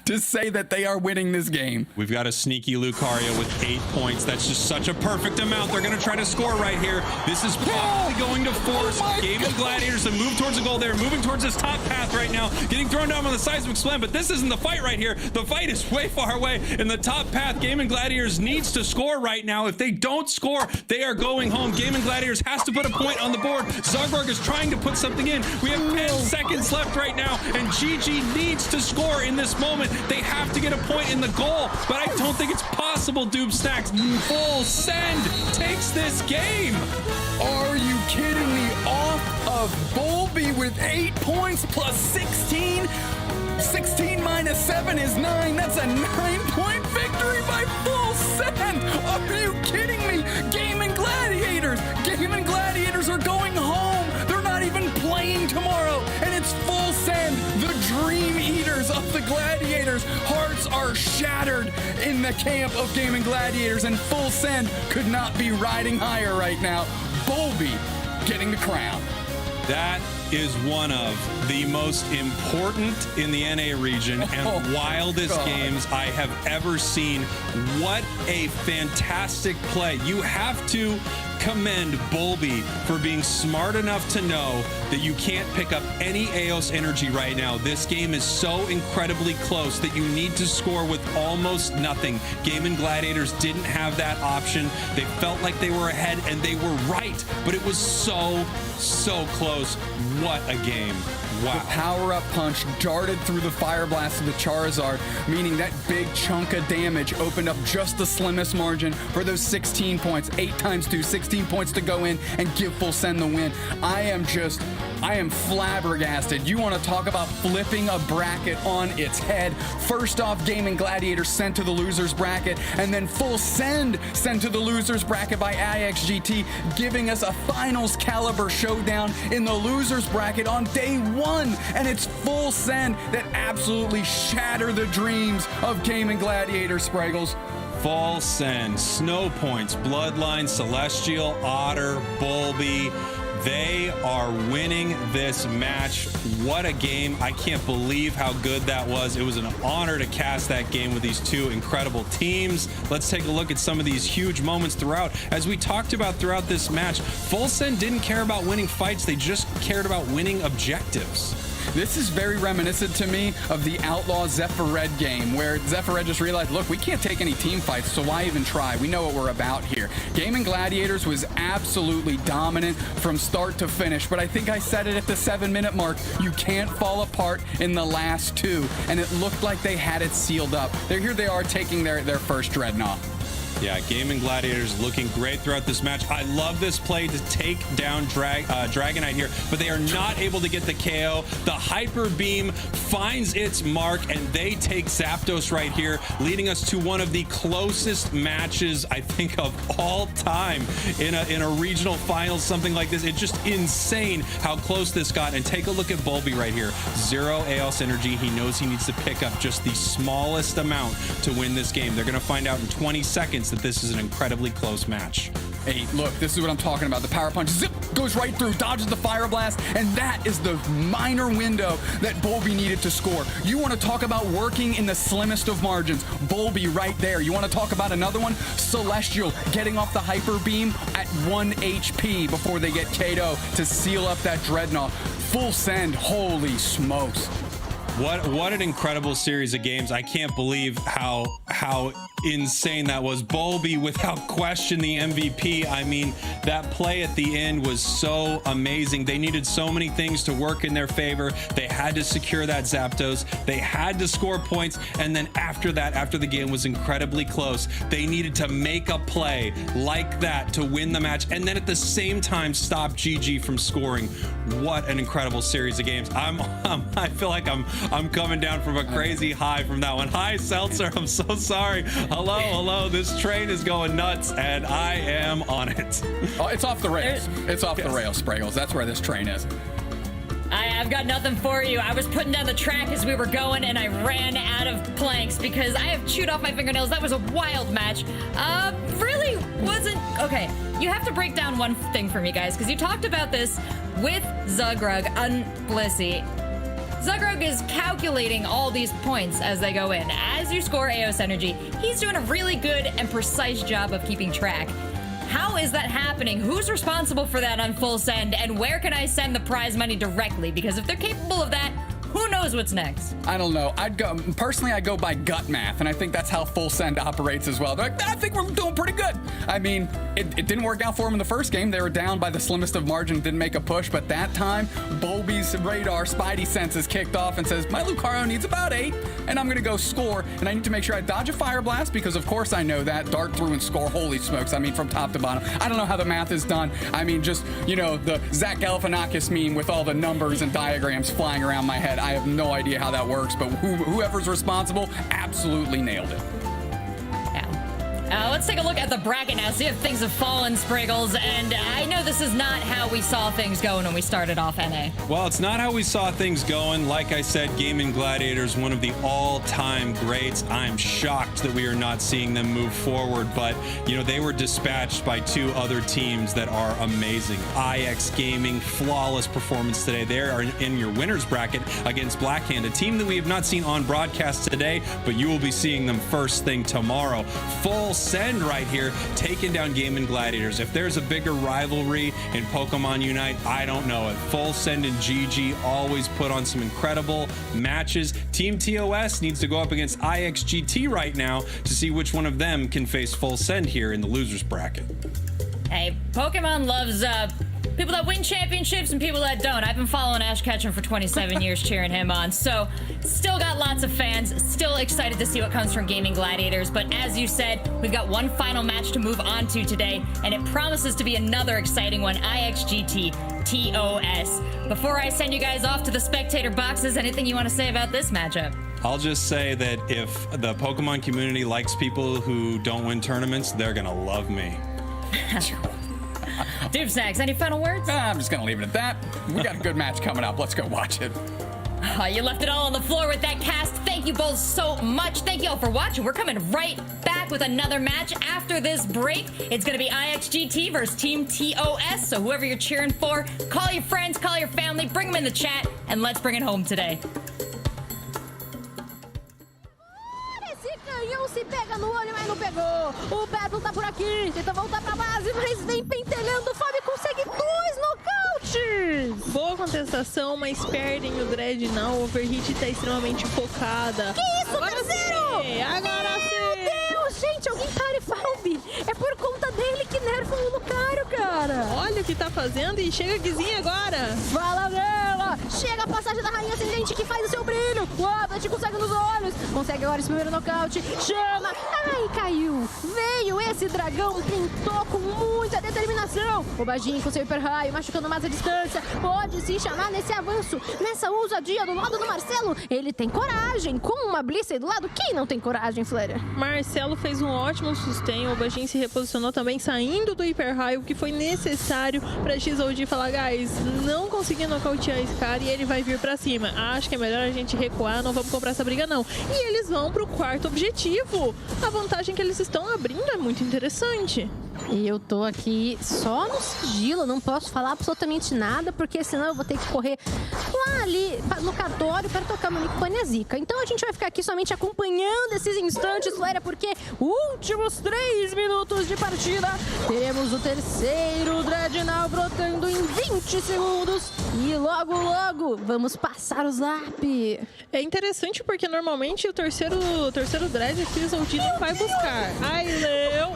to say that they are winning this game. We've got a sneaky Lucario with 8 points. That's just such a perfect amount. They're going to try to score right here. This is probably going to force Game & Gladiators to move towards the goal. They're moving towards this top path right now, getting thrown down on the seismic slam, but this isn't the fight right here. The fight is way far away in the top path. Game & Gladiators needs to score right now. If they don't score, they are going home. Game & Gladiators has to put a point on the board. Zugrug is trying to put something in. We have 10 seconds left right now, and GG needs to score in this moment. They have to get a point in the goal, but I don't think it's possible, Dupe Stacks. Full Send takes this game. Are you kidding me? Off of Bulby with 8 points plus 16. 16 minus 7 is 9. That's a 9-point victory by Full Send. Are you kidding me? Game & Gladiators. Game & Gladiators are going home. They're not even playing tomorrow, and it's Full Send, the Dream Eaters of the Gladiators. Hearts are shattered in the camp of Game & Gladiators, and Full Send could not be riding higher right now. Bulby getting the crown. That is one of the most important in the NA region and wildest games I have ever seen. What a fantastic play. You have to commend Bulby for being smart enough to know that you can't pick up any Eos energy right now. This game is so incredibly close that you need to score with almost nothing. Game & Gladiators didn't have that option. They felt like they were ahead, and they were right, but it was so close. What a game. Wow. The power-up punch darted through the Fire Blast of the Charizard, meaning that big chunk of damage opened up just the slimmest margin for those 16 points. 8 times 2, 16 points to go in and give Full Send the win. I am just I am flabbergasted. You want to talk about flipping a bracket on its head. First off, Gaming Gladiators sent to the losers bracket, and then Full Send sent to the losers bracket by IXGT, giving us a finals caliber showdown in the losers bracket on day 1. And it's Full Send that absolutely shatter the dreams of Gaming Gladiators, Spraggles. Full Send, Snow Points, Bloodline, Celestial, Otter, Bulby. They are winning this match. What a game. I can't believe how good that was. It was an honor to cast that game with these two incredible teams. Let's take a look at some of these huge moments throughout. As we talked about throughout this match, Full Send didn't care about winning fights. They just cared about winning objectives. This is very reminiscent to me of the Outlaw Zephyr Red game, where Zephyr Red just realized, look, we can't take any team fights, so why even try? We know what we're about here. Gaming Gladiators was absolutely dominant from start to finish, but I think I said it at the 7-minute mark. You can't fall apart in the last 2, and it looked like they had it sealed up. Here they are taking their first Dreadnought. Yeah, Gaming Gladiators looking great throughout this match. I love this play to take down Dragonite here, but they are not able to get the KO. The Hyper Beam finds its mark, and they take Zapdos right here, leading us to one of the closest matches, I think, of all time in a regional finals, something like this. It's just insane how close this got. And take a look at Bulby right here. 0 AOS energy. He knows he needs to pick up just the smallest amount to win this game. They're going to find out in 20 seconds that this is an incredibly close match. Hey, look, this is what I'm talking about. The power punch, zip, goes right through, dodges the fire blast, and that is the minor window that Bulby needed to score. You want to talk about working in the slimmest of margins. Bulby right there. You want to talk about another one? Celestial getting off the Hyper Beam at 1 HP before they get KO to seal up that Dreadnought. Full Send, holy smokes. What an incredible series of games. I can't believe how insane that was. Bulby, without question, the MVP. I mean, that play at the end was so amazing. They needed so many things to work in their favor. They had to secure that Zapdos. They had to score points. And then after that, after the game was incredibly close, they needed to make a play like that to win the match. And then at the same time, stop GG from scoring. What an incredible series of games. I feel like I'm coming down from a crazy high from that one. Hi, Seltzer. I'm so sorry. Hello. This train is going nuts, and I am on it. Oh, it's off the rails. It's off the rails, Spraggles. That's where this train is. I've got nothing for you. I was putting down the track as we were going, and I ran out of planks because I have chewed off my fingernails. That was a wild match. Really wasn't... Okay, you have to break down one thing for me, guys, because you talked about this with Zugrug and Blissey. Zugrug is calculating all these points as they go in. As you score AOS energy, he's doing a really good and precise job of keeping track. How is that happening? Who's responsible for that on Full Send? And where can I send the prize money directly? Because if they're capable of that, who knows what's next? I don't know. I'd go by gut math, and I think that's how Full Send operates as well. They're like, I think we're doing pretty good. I mean, it didn't work out for them in the first game. They were down by the slimmest of margins, didn't make a push, but that time, Bulby's radar, Spidey senses kicked off and says, my Lucario needs about 8, and I'm gonna go score, and I need to make sure I dodge a Fire Blast, because of course I know that. Dart through and score, holy smokes. I mean, from top to bottom. I don't know how the math is done. I mean, just, you know, the Zach Galifianakis meme with all the numbers and diagrams flying around my head. I have no idea how that works, but whoever's responsible absolutely nailed it. Let's take a look at the bracket now, see if things have fallen, Spraggles. And I know this is not how we saw things going when we started off NA. Well, it's not how we saw things going. Like I said, Gaming Gladiators, one of the all-time greats. I'm shocked that we are not seeing them move forward, but, you know, they were dispatched by 2 other teams that are amazing. IX Gaming, flawless performance today. They are in your winners bracket against Blackhand, a team that we have not seen on broadcast today, but you will be seeing them first thing tomorrow. Full Send right here, taking down Gaming Gladiators. If there's a bigger rivalry in Pokemon Unite, I don't know it. Full Send and GG always put on some incredible matches. Team TOS needs to go up against IXGT right now to see which one of them can face Full Send here in the losers bracket. Hey, Pokemon loves people that win championships and people that don't. I've been following Ash Ketchum for 27 years, cheering him on. So, still got lots of fans. Still excited to see what comes from Gaming Gladiators. But as you said, we've got one final match to move on to today, and it promises to be another exciting one. IXGT TOS. Before I send you guys off to the spectator boxes, anything you want to say about this matchup? I'll just say that if the Pokemon community likes people who don't win tournaments, they're gonna love me. Dude Snacks, any final words? I'm just gonna leave it at that. We got a good match coming up. Let's go watch it. Oh, you left it all on the floor with that cast. Thank you both so much. Thank you all for watching. We're coming right back with another match after this break. It's going to be IXGT versus Team TOS. So whoever you're cheering for, call your friends, call your family, bring them in the chat, and let's bring it home today. Esse canhão se pega no olho, mas não pegou. O Pebble tá por aqui, tenta voltar pra base, mas vem pentelhando. O Fábio consegue 2 nocautes. Boa contestação, mas perdem o Dreadnought. O Overhit tá extremamente focada. Que isso, agora terceiro? Sim, agora sim! Meu Deus, gente, alguém pare Falbi. É por conta dele que nerfam o Lucario, cara. Olha o que tá fazendo e chega a Guizinha agora. Fala dela. Chega a passagem da Rainha Ascendente que faz o seu brilho. O Ablet consegue nos olhos. Consegue agora esse primeiro nocaute. Chama. Ai, caiu. Veio esse dragão. Tentou com muita determinação. O Bajin com seu hiper raio, machucando mais a distância. Pode se chamar nesse avanço. Nessa ousadia do lado do Marcelo. Ele tem coragem. Com uma Blissey do lado, quem não tem coragem, Flare? Marcelo fez um ótimo sustain. O Bajin se reposicionou também, saindo do hiper raio, que foi necessário pra XOD falar, guys, não consegui nocautear esse cara e ele vai vir pra cima. Acho que é melhor a gente recuar, não vamos comprar essa briga não. E eles vão pro quarto objetivo. A vantagem que eles estão abrindo é muito interessante. E eu tô aqui só no sigilo, não posso falar absolutamente nada, porque senão eu vou ter que correr lá ali no cartório para tocar meu Nick Zica. Então a gente vai ficar aqui somente acompanhando esses instantes, Flare, porque últimos 3 minutos de partida, teremos o terceiro Dreadnought brotando em 20 segundos e logo, logo, vamos passar o zap. É interessante porque normalmente o terceiro Dread aqui o não vai buscar. Ai, Leo!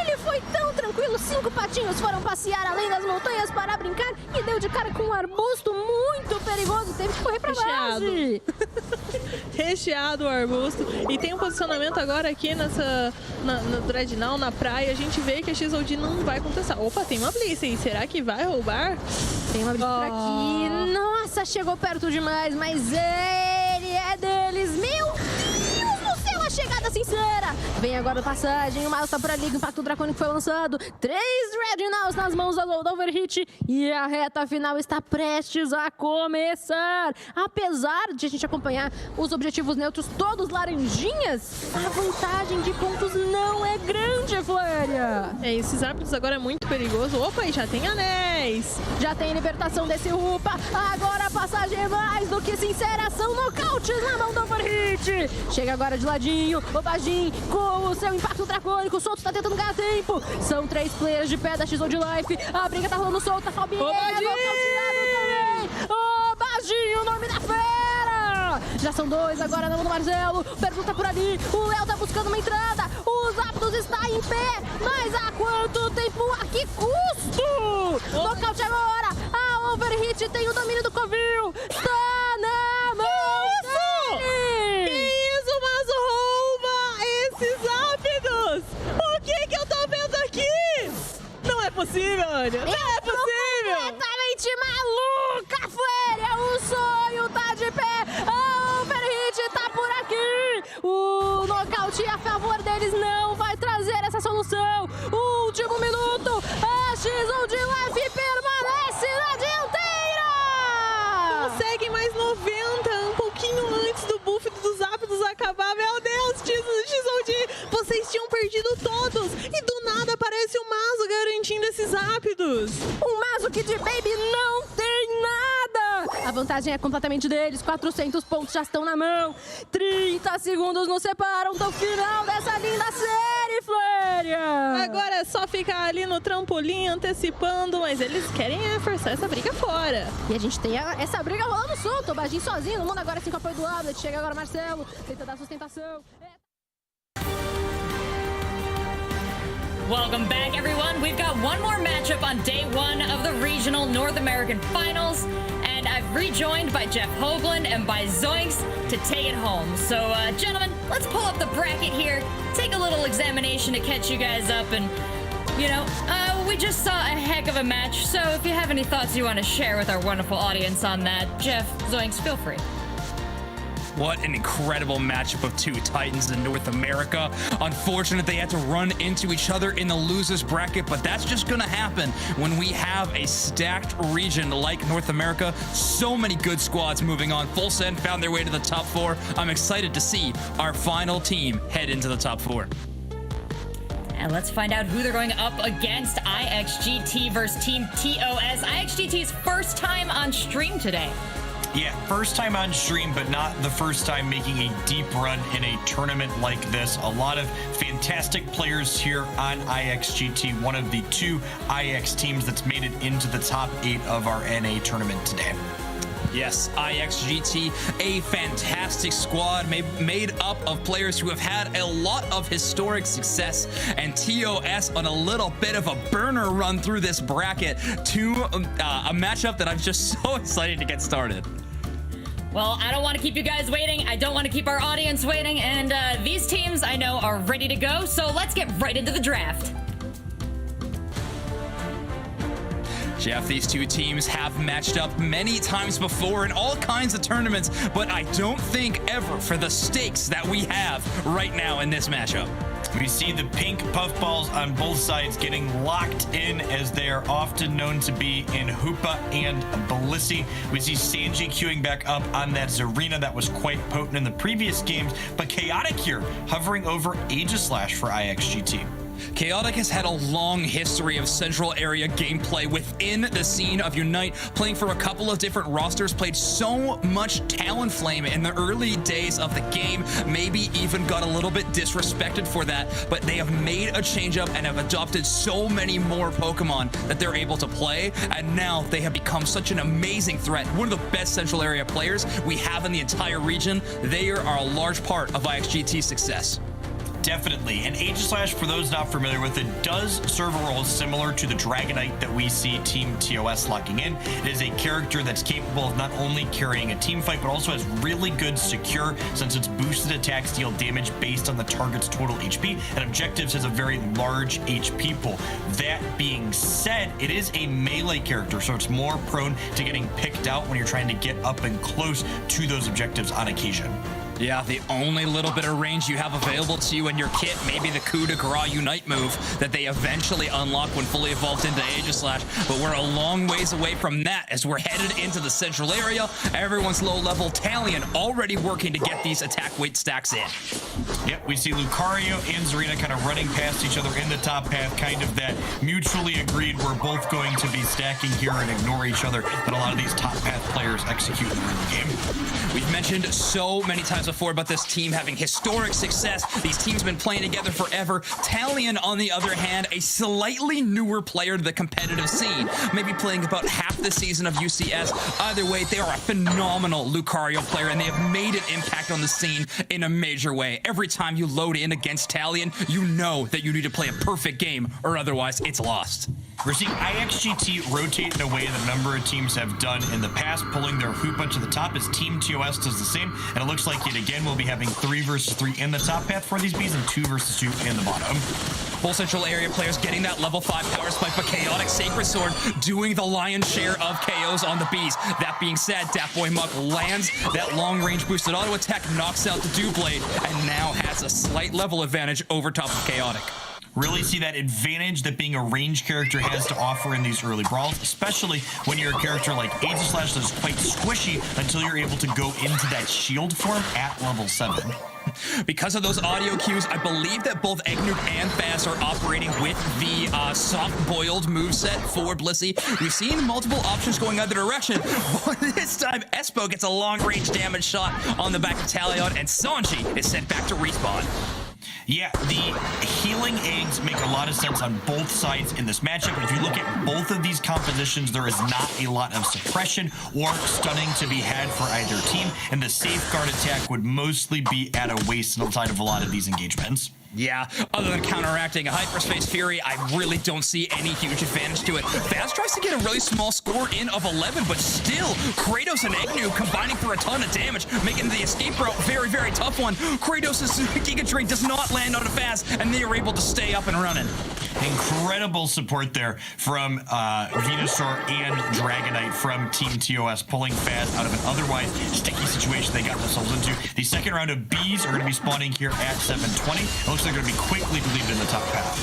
Ele foi tão tranquilo, 5 patinhos foram passear além das montanhas para brincar e deu de cara com um arbusto muito perigoso, teve que correr pra base. Recheado o arbusto. E tem um posicionamento agora aqui no Dreadnought, na praia. A gente vê que a XOD não vai contestar. Opa, tem uma Blissey. Será que vai roubar? Tem uma Blissey por aqui. Nossa, chegou perto demais, mas ele é deles. Meu Deus do céu, a chegada sincera. Vem agora a passagem, o Miles tá por ali, o impacto dracônico foi lançado. 3 Dreadnoughts nas mãos do Overhit e a reta final está prestes a começar. Apesar de a gente acompanhar os objetivos neutros todos laranjinhas, a vantagem de pontos não é grande, Flória. Esses árbitros agora é muito perigoso. Opa, e já tem anéis. Já tem libertação desse Rupa. Agora a passagem é mais do que sincera. São nocautes na mão do Overhit. Chega agora de ladinho, o Bajin com o seu impacto dracônico. O Solto está tentando ganhar tempo. São 3 players de pé da XOD Life. A briga tá rolando solta. Fabi é nocauteado também. O Bajin, o nome da fera. Já são 2 agora na mão do Marcelo. O Pergunta por ali. O Léo tá buscando uma entrada. Os Aptos está em pé. Mas há quanto tempo? A que custo? Nocaute agora. A Overhit tem o domínio do Covil. Está na mão. Não é possível, Anya! Não é possível! Completamente maluca, Féria! O sonho tá de pé! A Overhit tá por aqui! O nocaute a favor deles não vai trazer essa solução! Último minuto! A XOD Life permanece na dianteira! Consegue mais 90, um pouquinho antes do buff dos ápidos acabar. Meu Deus, XOD, vocês tinham perdido todos! E do nada aparece o Mazo garantindo esses ápidos. Um Mazo que de Baby não tem nada! A vantagem é completamente deles, 400 pontos já estão na mão. 30 segundos nos separam do final dessa linda série, Flória! Agora é só ficar ali no trampolim antecipando, mas eles querem forçar essa briga fora. E a gente tem essa briga rolando solto, o Bajin sozinho, no mundo agora sem o apoio do Ablet. Chega agora o Marcelo, tenta dar sustentação. Welcome back, everyone. We've got one more matchup on day 1 of the Regional North American Finals, and I've rejoined by Jeff Hoagland and by Zoinks to take it home. So, gentlemen, let's pull up the bracket here, take a little examination to catch you guys up, and We just saw a heck of a match, so if you have any thoughts you want to share with our wonderful audience on that, Jeff, Zoinks, feel free. What an incredible matchup of two titans in North America. Unfortunate they had to run into each other in the losers bracket, but that's just gonna happen when we have a stacked region like North America. So many good squads moving on. Full Send found their way to the top 4. I'm excited to see our final team head into the top 4. And let's find out who they're going up against. IXGT versus Team TOS. IXGT's first time on stream today. Yeah, first time on stream, but not the first time making a deep run in a tournament like this. A lot of fantastic players here on IXGT, one of the 2 IX teams that's made it into the top 8 of our NA tournament today. Yes, IXGT, a fantastic squad made up of players who have had a lot of historic success, and TOS on a little bit of a burner run through this bracket to a matchup that I'm just so excited to get started. Well, I don't want to keep you guys waiting. I don't want to keep our audience waiting, and these teams I know are ready to go, so let's get right into the draft. Jeff, these 2 teams have matched up many times before in all kinds of tournaments, but I don't think ever for the stakes that we have right now in this matchup. We see the pink puffballs on both sides getting locked in, as they are often known to be in Hoopa and Blissi. We see Sanji queuing back up on that Zarina that was quite potent in the previous games, but Chaotic here hovering over Aegislash for IXGT. Chaotic has had a long history of central area gameplay within the scene of Unite, playing for a couple of different rosters, played so much Talonflame in the early days of the game, maybe even got a little bit disrespected for that, but they have made a change up and have adopted so many more Pokemon that they're able to play, and now they have become such an amazing threat. One of the best central area players we have in the entire region. They are a large part of IXGT's success. Definitely. And Aegislash, for those not familiar with it, does serve a role similar to the Dragonite that we see Team TOS locking in. It is a character that's capable of not only carrying a team fight, but also has really good secure, since its boosted attacks deal damage based on the target's total HP, and objectives has a very large HP pool. That being said, it is a melee character, so it's more prone to getting picked out when you're trying to get up and close to those objectives on occasion. Yeah, the only little bit of range you have available to you in your kit may be the coup de grace Unite move that they eventually unlock when fully evolved into Aegislash, but we're a long ways away from that as we're headed into the central area. Everyone's low level. Talion already working to get these attack weight stacks in. Yep, we see Lucario and Zarina kind of running past each other in the top path, kind of that mutually agreed we're both going to be stacking here and ignore each other that a lot of these top path players execute in the early game. We've mentioned so many times before about this team having historic success. These teams have been playing together forever. Talion, on the other hand, a slightly newer player to the competitive scene, maybe playing about half the season of UCS. Either way, they are a phenomenal Lucario player, and they have made an impact on the scene in a major way. Every time you load in against Talion, you know that you need to play a perfect game, or otherwise it's lost. We're seeing IXGT rotate in a way that a number of teams have done in the past, pulling their Hoopa to the top as Team TOS does the same, and it looks like yet again we'll be having 3 versus 3 in the top path for these Bs and 2 versus 2 in the bottom. Full central area players getting that level 5 power spike, but Chaotic Sacred Sword doing the lion's share of KOs on the Bs. That being said, Daft Boy Muck lands that long range boosted auto attack, knocks out the Dewblade, and now has a slight level advantage over top of Chaotic. Really see that advantage that being a range character has to offer in these early brawls, especially when you're a character like Aegislash that's quite squishy until you're able to go into that shield form at level 7. Because of those audio cues, I believe that both Eggnuk and Faz are operating with the soft-boiled moveset for Blissi. We've seen multiple options going either direction, but this time Espo gets a long-range damage shot on the back of Talion, and Sanji is sent back to respawn. Yeah, the healing eggs make a lot of sense on both sides in this matchup. If you look at both of these compositions, there is not a lot of suppression or stunning to be had for either team, and the safeguard attack would mostly be at a waste outside of a lot of these engagements. Yeah, other than counteracting a Hyperspace Fury, I really don't see any huge advantage to it. Faz tries to get a really small score in of 11, but still, Kratos and Egnu combining for a ton of damage, making the escape route very, very tough one. Kratos' Giga Drain does not land on a Faz, and they are able to stay up and running. Incredible support there from Venusaur and Dragonite from Team TOS, pulling Faz out of an otherwise sticky situation they got themselves into. The second round of Bees are going to be spawning here at 7:20. It looks like they're going to be quickly relieved in the top path.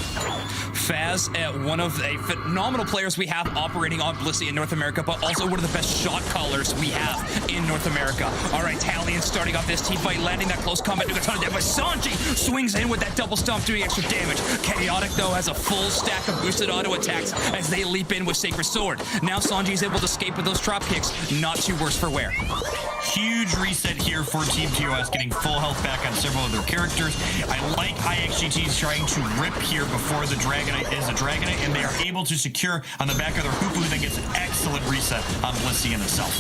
Faz, one of the phenomenal players we have operating on Blissey in North America, but also one of the best shot callers we have in North America. All right, Talion starting off this team fight, landing that close combat, doing a ton of damage. Sanji swings in with that double stomp, doing extra damage. Chaotic, though, has a full stack of boosted auto attacks as they leap in with Sacred Sword. Now Sanji is able to escape with those drop kicks. Not too worse for wear. Huge reset here for Team TOS, getting full health back on several of their characters. I like IXGT trying to rip here before the Dragonite is a Dragonite, and they are able to secure on the back of their Hoopu that gets an excellent reset on Blissey in itself.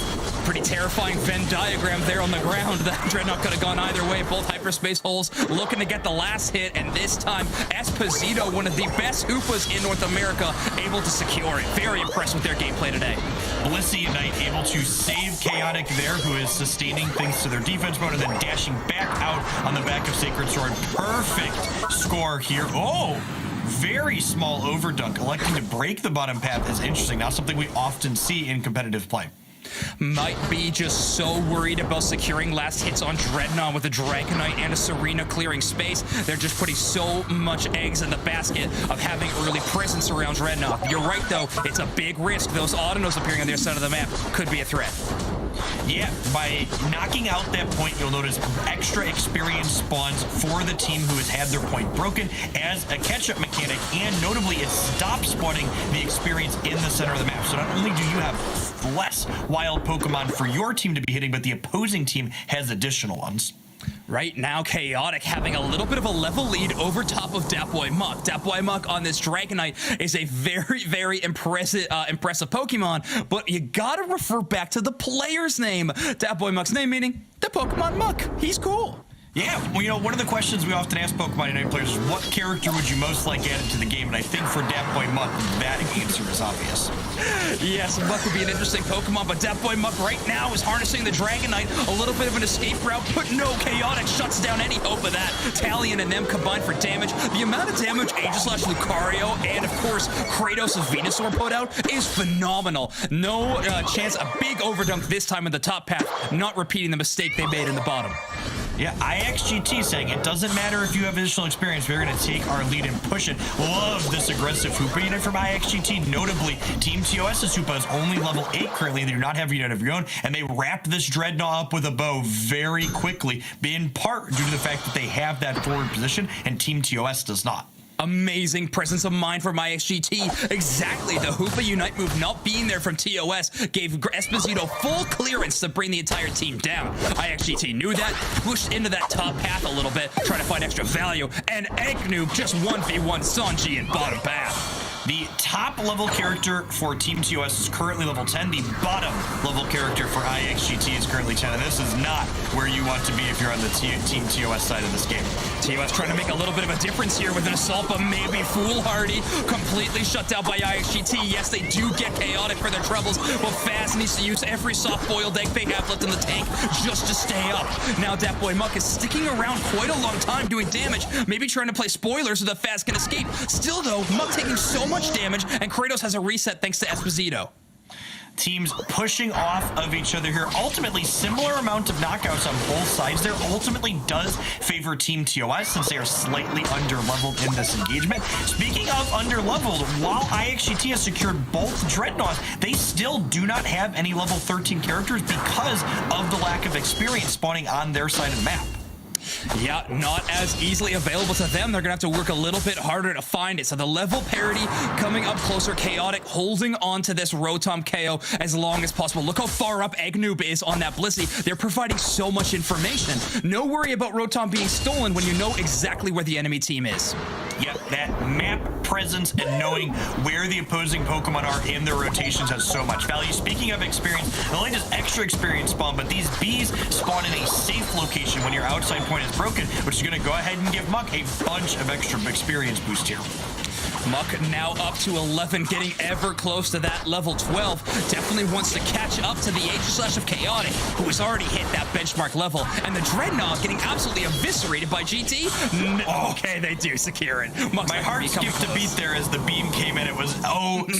Pretty terrifying Venn diagram there on the ground. That Dreadnought could have gone either way. Both hyperspace holes looking to get the last hit, and this time Esposito, one of the best Hoopas in North America, able to secure it. Very impressed with their gameplay today. Blissey Knight able to save Chaotic there, who is sustaining things to their defense mode, and then dashing back out on the back of Sacred Sword. Perfect score here. Oh! Very small overdunk. Electing to break the bottom path is interesting. Not something we often see in competitive play. Might be just so worried about securing last hits on Dreadnought with a Dragonite and a Serena clearing space. They're just putting so much eggs in the basket of having early presence around Dreadnought. You're right, though. It's a big risk. Those Autonos appearing on their side of the map could be a threat. Yeah, by knocking out that point, you'll notice extra experience spawns for the team who has had their point broken as a catch-up mechanic, and notably it stops spawning the experience in the center of the map. So not only do you have less wild Pokemon for your team to be hitting, but the opposing team has additional ones. Right now, Chaotic having a little bit of a level lead over top of Datboy Muck. Datboy Muck on this Dragonite is a very, very impressive Pokemon, but you gotta refer back to the player's name. Datboy Muck's name meaning the Pokemon Muck. He's cool. Yeah, well, you know, one of the questions we often ask Pokemon Unite players is what character would you most like added to the game? And I think for Datboy Muck, that answer is obvious. Yes, Muck would be an interesting Pokemon, but Datboy Muck right now is harnessing the Dragonite, a little bit of an escape route, but no, Chaotic shuts down any hope of that. Talion and them combined for damage. The amount of damage Aegislash Lucario and, of course, Kratos of Venusaur put out is phenomenal. No chance, a big overdunk this time in the top path, not repeating the mistake they made in the bottom. Yeah, IXGT saying it doesn't matter if you have additional experience, we're going to take our lead and push it. Love this aggressive Hoopa unit from IXGT. Notably, Team TOS's Hoopa is only level 8 currently. They do not have a unit of your own, and they wrap this Dreadnought up with a bow very quickly, in part due to the fact that they have that forward position, and Team TOS does not. Amazing presence of mind from IXGT. Exactly, the Hoopa Unite move not being there from TOS gave Esposito full clearance to bring the entire team down. IXGT knew that, pushed into that top path a little bit, trying to find extra value, and Eggnoob just 1v1 Sanji in bottom path. The top level character for Team TOS is currently level 10. The bottom level character for IXGT is currently 10. And this is not where you want to be if you're on the Team TOS side of this game. TOS trying to make a little bit of a difference here with an assault, but maybe foolhardy. Completely shut down by IXGT. Yes, they do get Chaotic for their troubles, but Faz needs to use every soft-boiled egg they have left in the tank just to stay up. Now Datboy Muck is sticking around quite a long time doing damage, maybe trying to play spoilers so that Faz can escape. Still though, Muck taking so much damage, and Kratos has a reset thanks to Esposito. Teams pushing off of each other here. Ultimately, similar amount of knockouts on both sides there ultimately does favor Team TOS since they are slightly under-leveled in this engagement. Speaking of under-leveled, while IXGT has secured both Dreadnoughts, they still do not have any level 13 characters because of the lack of experience spawning on their side of the map. Yeah, not as easily available to them. They're gonna have to work a little bit harder to find it. So the level parity coming up closer. Chaotic holding on to this Rotom KO as long as possible. Look how far up Eggnoob is on that Blissey. They're providing so much information. No worry about Rotom being stolen when you know exactly where the enemy team is. Yep, that map presence and knowing where the opposing Pokemon are in their rotations has so much value. Speaking of experience, not only does extra experience spawn, but these bees spawn in a safe location when your outside point is broken, which is going to go ahead and give Muck a bunch of extra experience boost here. Muck now up to 11, getting ever close to that level 12. Definitely wants to catch up to the Aegislash of Chaotic, who has already hit that benchmark level. And the Dreadnought getting absolutely eviscerated by GT. Okay, they do secure it. Muck's My heart skipped a beat there as the beam came in. It was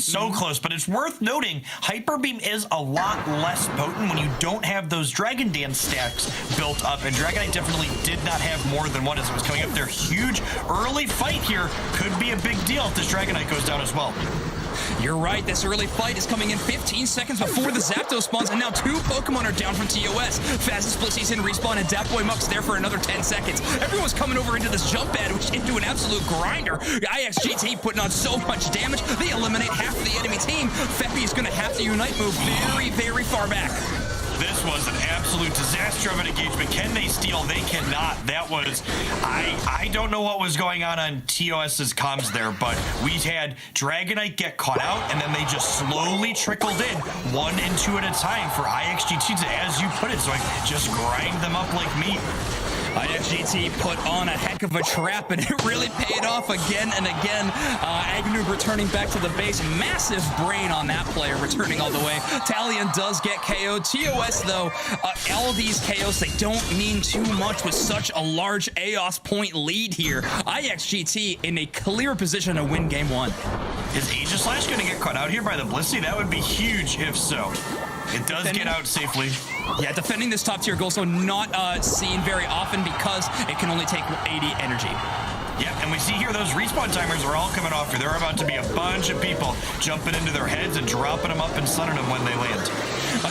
so close, but it's worth noting Hyper Beam is a lot less potent when you don't have those Dragon Dance stacks built up, and Dragonite definitely did not have more than one as it was coming up. Their huge early fight here could be a big deal if this Dragonite goes down as well. You're right, this early fight is coming in 15 seconds before the Zapdos spawns, and now 2 Pokemon are down from TOS. Fastest Blissey's in respawn, and Datboy Muck's there for another 10 seconds. Everyone's coming over into this jump pad, which into an absolute grinder. IXGT putting on so much damage, they eliminate half of the enemy team. Feppy is going to have to Unite move very, very far back. This was an absolute disaster of an engagement. Can they steal? They cannot. That was, I don't know what was going on TOS's comms there, but we had Dragonite get caught out, and then they just slowly trickled in 1 and 2 at a time for IXGT to, as you put it, so I just grind them up like meat. IXGT put on a heck of a trap, and it really paid off again and again. Agnew returning back to the base. Massive brain on that player, returning all the way. Talion does get KO'd. TOS, though, all these KOs, they don't mean too much with such a large AOS point lead here. IXGT in a clear position to win game 1. Is Aegislash going to get caught out here by the Blissey? That would be huge if so. It does get out safely. Yeah, defending this top tier goal, so not seen very often because it can only take 80 energy. Yep, and we see here those respawn timers are all coming off here. There are about to be a bunch of people jumping into their heads and dropping them up and sunning them when they land.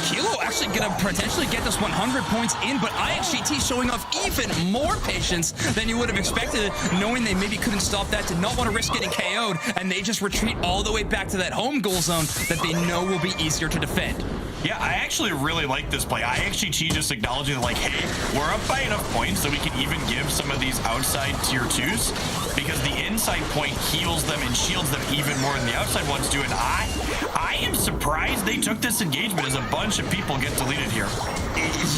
Kilo actually going to potentially get this 100 points in, but IXGT showing off even more patience than you would have expected, knowing they maybe couldn't stop that, did not want to risk getting KO'd, and they just retreat all the way back to that home goal zone that they know will be easier to defend. Yeah, I actually really like this play. IXGT just acknowledging that, like, hey, we're up by enough points that we can even give some of these outside tier 2s, because the inside point heals them and shields them even more than the outside ones do. And I am surprised they took this engagement as a bunch of people get deleted here.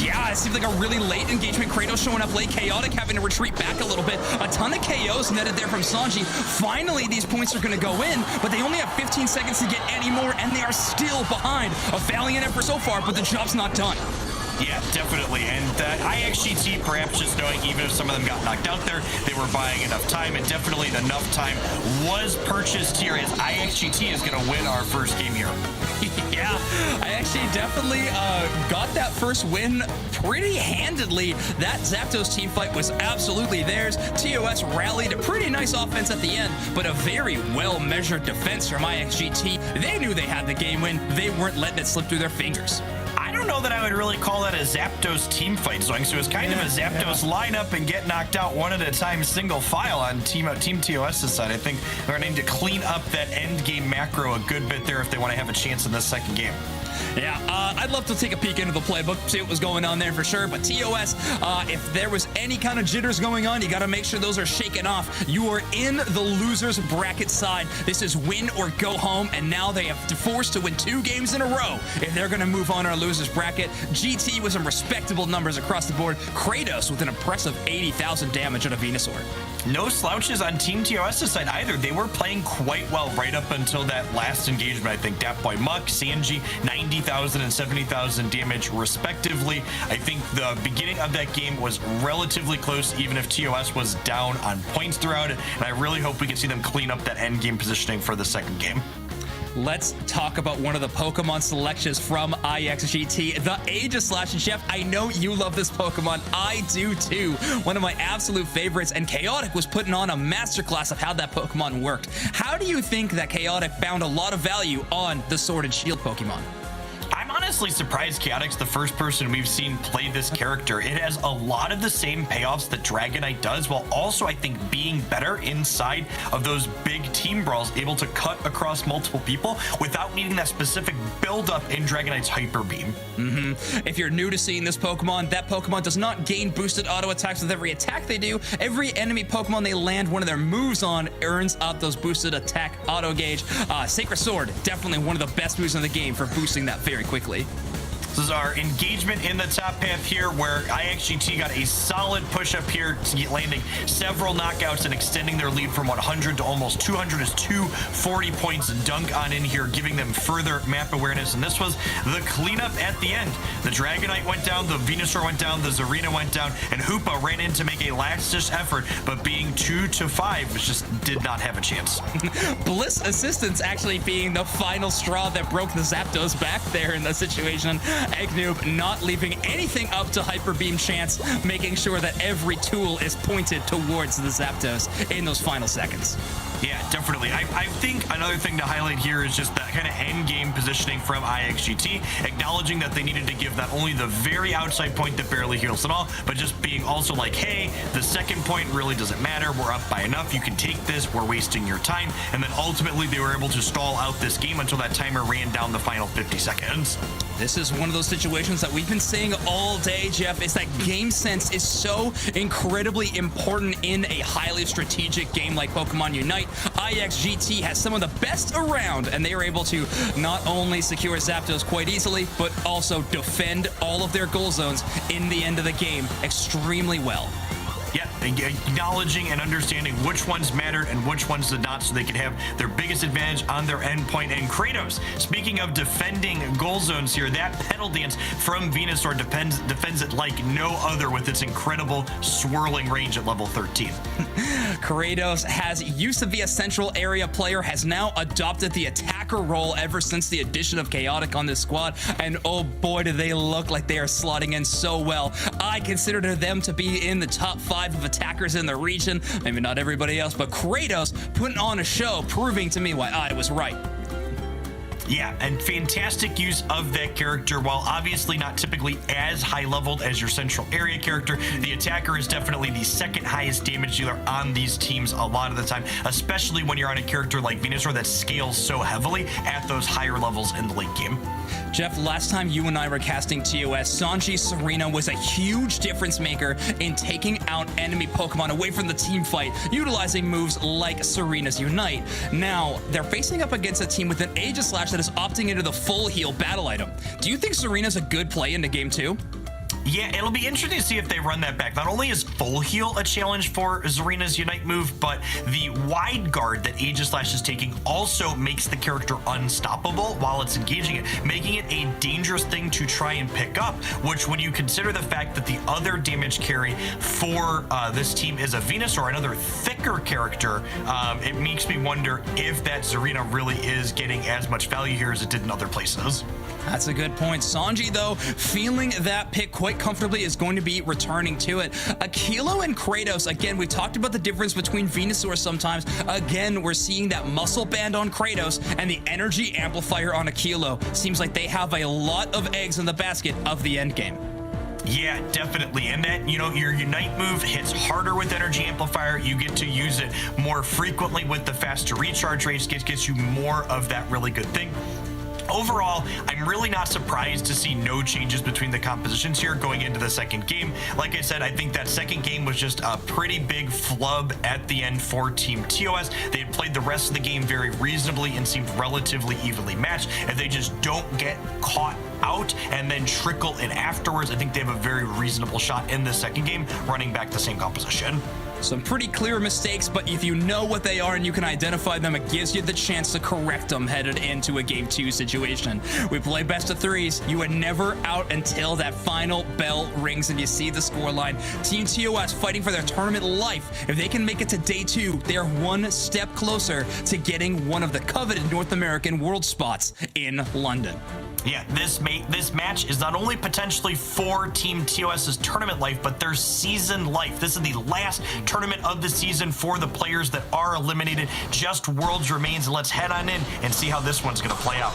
Yeah, it seems like a really late engagement. Kratos showing up late, Chaotic having to retreat back a little bit. A ton of KOs netted there from Sanji. Finally, these points are going to go in, but they only have 15 seconds to get any more, and they are still behind. A valiant effort so far, but the job's not done. Yeah, definitely. And IXGT, perhaps just knowing even if some of them got knocked out there, they were buying enough time, and definitely enough time was purchased here as IXGT is going to win our first game here. Yeah, I actually definitely got that first win pretty handedly. That Zapdos team fight was absolutely theirs. TOS rallied a pretty nice offense at the end, but a very well-measured defense from IXGT. They knew they had the game win. They weren't letting it slip through their fingers. I don't know that I would really call that a Zapdos team fight, Zoink. So it was kind of a Zapdos lineup and get knocked out one at a time, single file on Team TOS's side. I think they're going to need to clean up that end game macro a good bit there if they want to have a chance in this second game. Yeah, I'd love to take a peek into the playbook, see what was going on there for sure. But TOS, if there was any kind of jitters going on, you got to make sure those are shaken off. You are in the loser's bracket side. This is win or go home, and now they have forced to win 2 games in a row if they're going to move on our loser's bracket. GT with some respectable numbers across the board. Kratos with an impressive 80,000 damage on a Venusaur. No slouches on Team TOS's side either. They were playing quite well right up until that last engagement. I think Datboy Muck, Sanji, 90,000 and 70,000 damage respectively. I think the beginning of that game was relatively close, even if TOS was down on points throughout it. And I really hope we can see them clean up that end game positioning for the second game. Let's talk about one of the Pokemon selections from IXGT, the Aegislash. Jeff, I know you love this Pokemon. I do too. One of my absolute favorites, and Chaotic was putting on a masterclass of how that Pokemon worked. How do you think that Chaotic found a lot of value on the Sword and Shield Pokemon? I'm honestly honestly surprised Chaotix's the first person we've seen play this character. It has a lot of the same payoffs that Dragonite does, while also, I think, being better inside of those big team brawls, able to cut across multiple people without needing that specific build-up in Dragonite's Hyper Beam. If you're new to seeing this Pokemon, that Pokemon does not gain boosted auto attacks with every attack they do. Every enemy Pokemon they land one of their moves on earns up those boosted attack auto gauge. Sacred Sword, definitely one of the best moves in the game for boosting that very quickly. This is our engagement in the top path here, where IXGT got a solid push up here, landing several knockouts and extending their lead from 100 to almost 200 as 240 points dunk on in here, giving them further map awareness. And this was the cleanup at the end. The Dragonite went down, the Venusaur went down, the Zarina went down, and Hoopa ran in to make a last-ditch effort, but being 2-5, which just did not have a chance. Bliss Assistance actually being the final straw that broke the Zapdos back there in the situation. Eggnoob not leaving anything up to Hyper Beam chance, making sure that every tool is pointed towards the Zapdos in those final seconds. Yeah, definitely. I think another thing to highlight here is just that kind of end game positioning from IXGT, acknowledging that they needed to give not only the very outside point that barely heals at all, but just being also like, hey, the second point really doesn't matter. We're up by enough. You can take this. We're wasting your time. And then ultimately they were able to stall out this game until that timer ran down the final 50 seconds. This is one of those situations that we've been saying all day, Jeff, is that game sense is so incredibly important in a highly strategic game like Pokemon Unite. IXGT has some of the best around, and they are able to not only secure Zapdos quite easily, but also defend all of their goal zones in the end of the game extremely well. Yeah, acknowledging and understanding which ones mattered and which ones did not, so they could have their biggest advantage on their endpoint. And Kratos, speaking of defending goal zones here, that pedal dance from Venusaur defends it like no other with its incredible swirling range at level 13. Kratos used to be a central area player, has now adopted the attacker role ever since the addition of Chaotic on this squad, and oh boy do they look like they are slotting in so well. I consider them to be in the top 5 of attackers in the region. Maybe not everybody else, but Kratos putting on a show, proving to me why I was right. Yeah, and fantastic use of that character. While obviously not typically as high leveled as your central area character, the attacker is definitely the second highest damage dealer on these teams a lot of the time, especially when you're on a character like Venusaur that scales so heavily at those higher levels in the late game. Jeff, last time you and I were casting TOS, Sanji Serena was a huge difference maker in taking out enemy Pokemon away from the team fight, utilizing moves like Serena's Unite. Now, they're facing up against a team with an Aegislash that is opting into the full heal battle item. Do you think Serena's a good play into game 2? Yeah, it'll be interesting to see if they run that back. Not only is full heal a challenge for Zarina's Unite move, but the wide guard that Aegislash is taking also makes the character unstoppable while it's engaging it, making it a dangerous thing to try and pick up, which when you consider the fact that the other damage carry for this team is a Venusaur, another thicker character, it makes me wonder if that Zarina really is getting as much value here as it did in other places. That's a good point. Sanji, though, feeling that pick quite comfortably, is going to be returning to it. Akilo and Kratos, again, we talked about the difference between Venusaur sometimes. Again, we're seeing that muscle band on Kratos and the energy amplifier on Akilo. Seems like they have a lot of eggs in the basket of the end game. Yeah, definitely. And that, your Unite move hits harder with Energy Amplifier. You get to use it more frequently with the faster recharge rates, gets you more of that really good thing. Overall, I'm really not surprised to see no changes between the compositions here going into the second game. Like I said, I think that second game was just a pretty big flub at the end for Team TOS. They had played the rest of the game very reasonably and seemed relatively evenly matched. If they just don't get caught out and then trickle in afterwards, I think they have a very reasonable shot in the second game running back the same composition. Some pretty clear mistakes, but if you know what they are and you can identify them, it gives you the chance to correct them headed into a Game 2 situation. We play best of threes. You are never out until that final bell rings and you see the scoreline. Team TOS fighting for their tournament life. If they can make it to day 2, they are one step closer to getting one of the coveted North American world spots in London. Yeah, this match is not only potentially for Team TOS's tournament life, but their season life. This is the last tournament of the season for the players that are eliminated. Just Worlds remains. Let's head on in and see how this one's going to play out.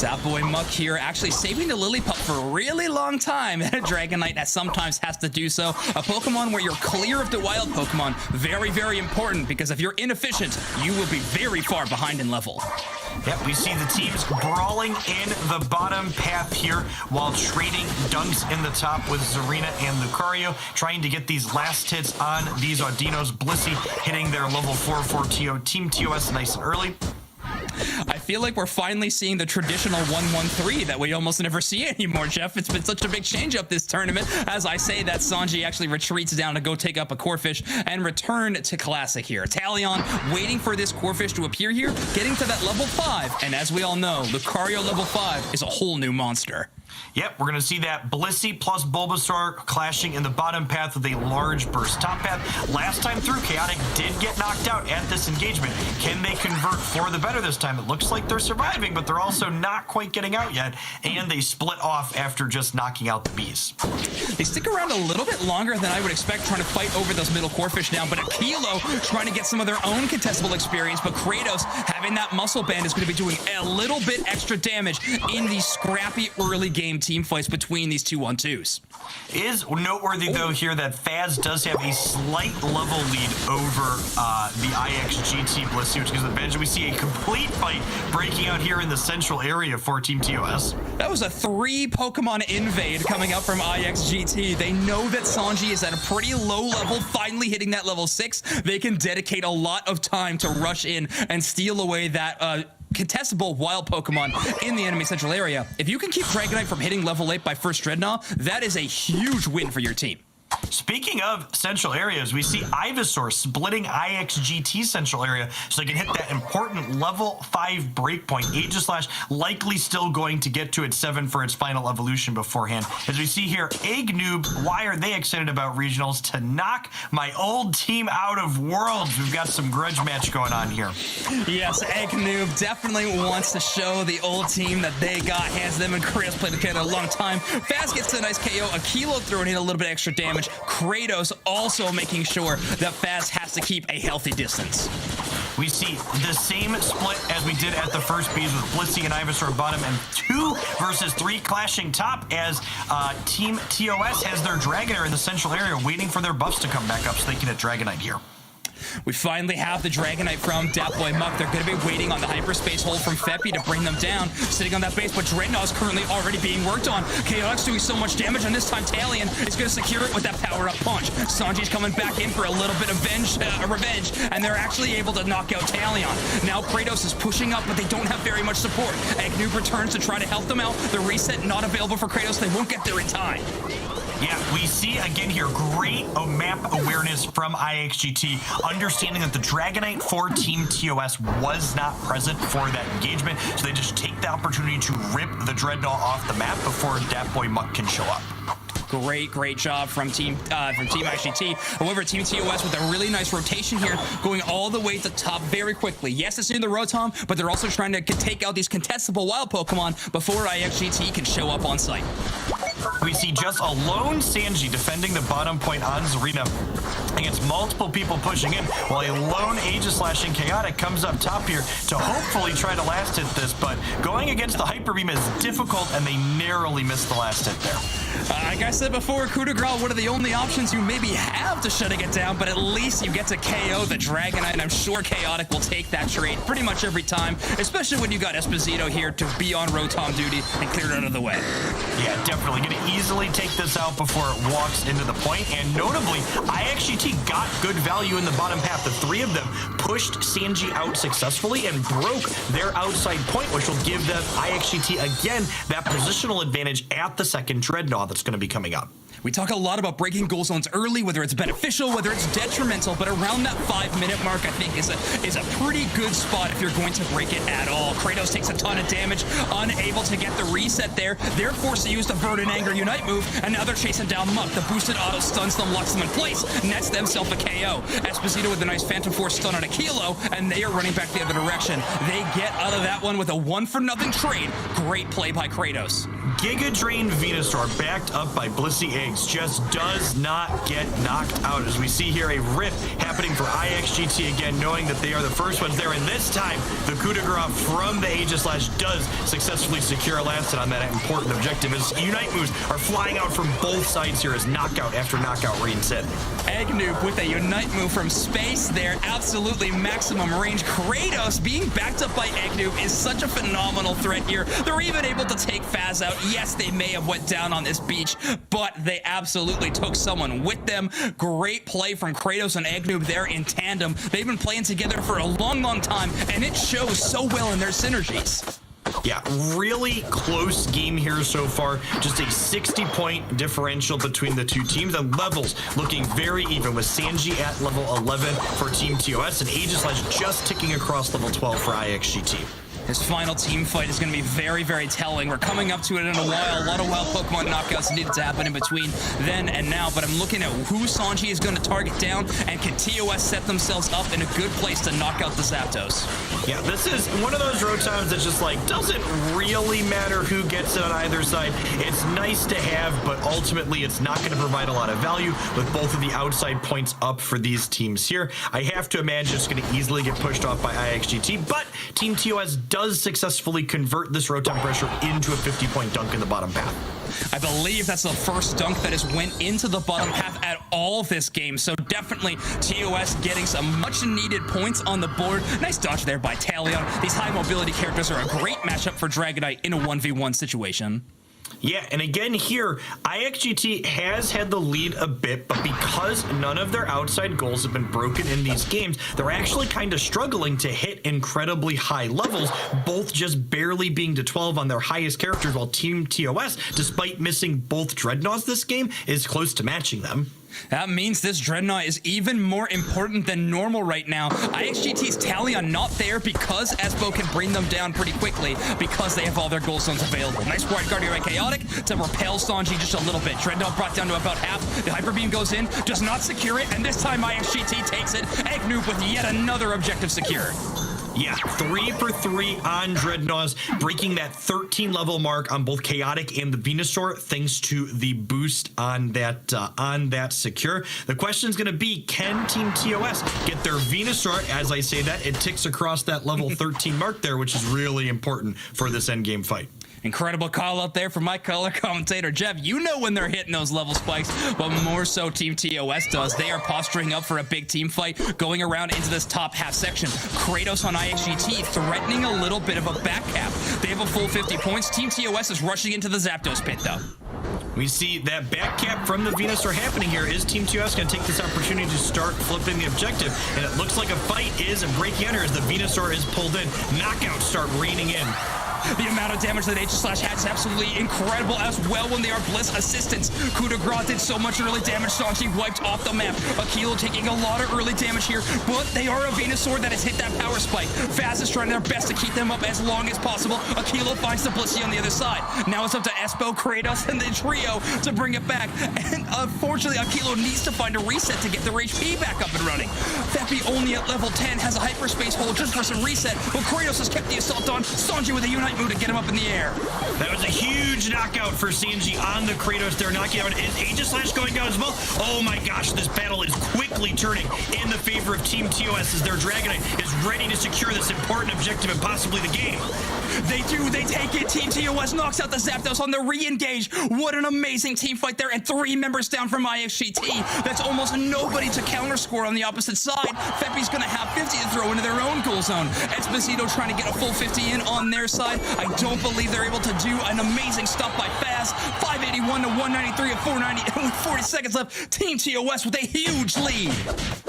That boy Muck here actually saving the Lillipup for a really long time. Dragonite sometimes has to do so. A Pokemon where you're clear of the wild Pokemon. Very, very important, because if you're inefficient, you will be very far behind in level. Yep, we see the teams brawling in the bottom path here while trading dunks in the top with Zarina and Lucario, trying to get these last hits on these Audinos. Blissey hitting their level 4 Team TOS nice and early. I feel like we're finally seeing the traditional 1-1-3 that we almost never see anymore, Jeff. It's been such a big change up this tournament. As I say that, Sanji actually retreats down to go take up a Corphish and return to Classic here. Talion waiting for this Corphish to appear here, getting to that level 5. And as we all know, Lucario level 5 is a whole new monster. Yep, we're going to see that Blissey plus Bulbasaur clashing in the bottom path with a large burst top path. Last time through, Chaotic did get knocked out at this engagement. Can they convert for the better this time? It looks like they're surviving, but they're also not quite getting out yet, and they split off after just knocking out the bees. They stick around a little bit longer than I would expect, trying to fight over those middle Corphish now, but Aquilo trying to get some of their own contestable experience, but Kratos having that muscle band is going to be doing a little bit extra damage in these scrappy early game team fights between these 2-on-2s. Is noteworthy though here that Faz does have a slight level lead over the IXGT Blissey, which gives an advantage. We see a complete fight breaking out here in the central area for Team TOS. That was a 3 Pokemon invade coming out from IXGT. They know that Sanji is at a pretty low level, finally hitting that level 6. They can dedicate a lot of time to rush in and steal away that contestable wild Pokemon in the enemy central area. If you can keep Dragonite from hitting level 8 by first Dreadnought, that is a huge win for your team. Speaking of central areas, we see Ivysaur splitting IXGT central area so they can hit that important level 5 breakpoint. Aegislash likely still going to get to its 7 for its final evolution beforehand. As we see here, Egg Noob, why are they excited about regionals? To knock my old team out of Worlds. We've got some grudge match going on here. Yes, Egg Noob definitely wants to show the old team that they got hands. Them and Kratos played together a long time. Faz gets to a nice KO. Aquilo throwing in a little bit extra damage. Kratos also making sure that Faz has to keep a healthy distance. We see the same split as we did at the first bees with Blissey and Ivysaur bottom and 2 versus 3 clashing top as Team TOS has their Dragonair in the central area waiting for their buffs to come back up so they can hit Dragonite here. We finally have the Dragonite from Datboy Muck. They're going to be waiting on the hyperspace hold from Feppy to bring them down, sitting on that base, but Dreadnought is currently already being worked on. Chaotix doing so much damage, and this time Talion is going to secure it with that power-up punch. Sanji's coming back in for a little bit of revenge, and they're actually able to knock out Talion. Now Kratos is pushing up, but they don't have very much support. Eggnoob returns to try to help them out. The reset not available for Kratos. They won't get there in time. Yeah, we see again here great map awareness from IXGT, understanding that the Dragonite for Team TOS was not present for that engagement, so they just take the opportunity to rip the Dreadnought off the map before Datboy Muck can show up. Great job from Team IXGT. However, Team TOS with a really nice rotation here, going all the way to top very quickly. Yes, it's in the Rotom, but they're also trying to take out these contestable wild Pokemon before IXGT can show up on site. We see just a lone Sanji defending the bottom point on Zarina against multiple people pushing in, while a lone Aegislash and Chaotic comes up top here to hopefully try to last hit this, but going against the Hyper Beam is difficult, and they narrowly missed the last hit there. Like I said before, Coup de Grace, one of the only options you maybe have to shutting it down, but at least you get to KO the Dragonite, and I'm sure Chaotic will take that trade pretty much every time, especially when you got Esposito here to be on Rotom duty and clear it out of the way. Yeah, definitely going to easily take this out before it walks into the point, and notably, IXGT got good value in the bottom half. The 3 of them pushed Sanji out successfully and broke their outside point, which will give them IXGT again that positional advantage at the second Dreadnought that's going to be coming up. We talk a lot about breaking goal zones early, whether it's beneficial, whether it's detrimental, but around that 5-minute mark, I think, is a pretty good spot if you're going to break it at all. Kratos takes a ton of damage, unable to get the reset there. They're forced to use the Verdant Anger Unite move, and now they're chasing down Muck. The boosted auto stuns them, locks them in place, nets themselves a KO. Esposito with a nice Phantom Force stun on Aquilo, and they are running back the other direction. They get out of that one with a 1-for-0 trade. Great play by Kratos. Giga Drain Venusaur, backed up by Blissey Eggs, just does not get knocked out. As we see here, a rip happening for IXGT again, knowing that they are the first ones there. And this time, the coup de grace from the Aegislash does successfully secure a last hit on that important objective, as Unite moves are flying out from both sides here as knockout after knockout reigns in. Eggnoob with a Unite move from space there, absolutely maximum range. Kratos being backed up by Eggnoob is such a phenomenal threat here. They're even able to take Faz out. Yes, they may have went down on this beach, but they absolutely took someone with them. Great play from Kratos and Eggnoob there in tandem. They've been playing together for a long, long time, and it shows so well in their synergies. Yeah, really close game here so far. Just a 60-point differential between the two teams, and levels looking very even, with Sanji at level 11 for Team TOS and Aegislash just ticking across level 12 for IXGT. This final team fight is going to be very, very telling. We're coming up to it in a while. A lot of wild Pokemon knockouts needed to happen in between then and now, but I'm looking at who Sanji is going to target down, and can TOS set themselves up in a good place to knock out the Zapdos. Yeah, this is one of those road times that's just like, doesn't really matter who gets it on either side. It's nice to have, but ultimately it's not going to provide a lot of value with both of the outside points up for these teams here. I have to imagine it's going to easily get pushed off by IXGT, but Team TOS does successfully convert this road time pressure into a 50-point dunk in the bottom path. I believe that's the first dunk that has went into the bottom path at all this game, so definitely TOS getting some much needed points on the board. Nice dodge there by Talion. These high mobility characters are a great matchup for Dragonite in a 1v1 situation. Yeah, and again here, IXGT has had the lead a bit, but because none of their outside goals have been broken in these games, they're actually kind of struggling to hit incredibly high levels, both just barely being to 12 on their highest characters, while Team TOS, despite missing both Dreadnoughts this game, is close to matching them. That means this Dreadnought is even more important than normal right now. IXGT's Talion not there because Espo can bring them down pretty quickly because they have all their gold zones available. Nice wide guard here by Chaotic to repel Sanji just a little bit. Dreadnought brought down to about half. The Hyper Beam goes in, does not secure it, and this time IXGT takes it. Eggnoob with yet another objective secured. Yeah, 3 for 3 on Dreadnoughts, breaking that 13 level mark on both Chaotic and the Venusaur, thanks to the boost on that secure. The question is going to be, can Team TOS get their Venusaur? As I say that, it ticks across that level 13 mark there, which is really important for this endgame fight. Incredible call out there from my color commentator, Jeff. You know when they're hitting those level spikes, but more so Team TOS does. They are posturing up for a big team fight, going around into this top half section. Kratos on IXGT threatening a little bit of a back cap. They have a full 50 points. Team TOS is rushing into the Zapdos pit, though. We see that back cap from the Venusaur happening here. Is Team TOS going to take this opportunity to start flipping the objective? And it looks like a fight is breaking under as the Venusaur is pulled in. Knockouts start raining in. The amount of damage that Aegislash has is absolutely incredible as well when they are Bliss assistants. Coup de grace did so much early damage. Sanji wiped off the map. Akilo taking a lot of early damage here, but they are a Venusaur that has hit that power spike. Faz is trying their best to keep them up as long as possible. Akilo finds the Blissey on the other side. Now it's up to Espo, Kratos, and the trio to bring it back. And unfortunately, Akilo needs to find a reset to get their HP back up and running. Feppy only at level 10 has a hyperspace hole just for some reset, but Kratos has kept the assault on. Sanji with a Unite move to get him up in the air. That was a huge knockout for Sanji on the Kratos there, knocking out. Is Aegislash going down as well? Oh my gosh, this battle is quickly turning in the favor of Team TOS as their Dragonite is ready to secure this important objective and possibly the game. They do, they take it. Team TOS knocks out the Zapdos on the re-engage. What an amazing team fight there, and 3 members down from IXGT. That's almost nobody to counter score on the opposite side. Feppy's gonna have 50 to throw into their own goal zone. Esposito trying to get a full 50 in on their side. I don't believe they're able to do an amazing stop by Faz. 581 to 193 at 490 with 40 seconds left. Team TOS with a huge lead.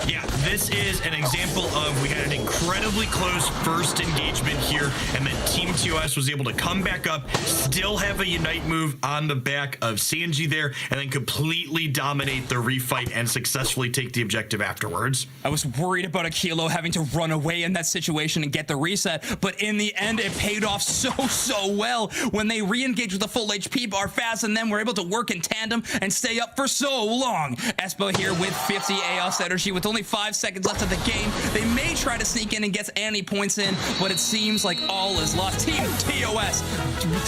Yeah, this is an example of we had an incredibly close first engagement here, and then Team TOS was able to come back up, still have a Unite move on the back of Sanji there, and then completely dominate the refight and successfully take the objective afterwards. I was worried about Akilo having to run away in that situation and get the reset, but in the end, it paid off so well when they re-engage with a full HP bar. Faz and them them were able to work in tandem and stay up for so long. Espo here with 50 AOS energy with only 5 seconds left of the game. They may try to sneak in and get any points in, but it seems like all is lost. Team TOS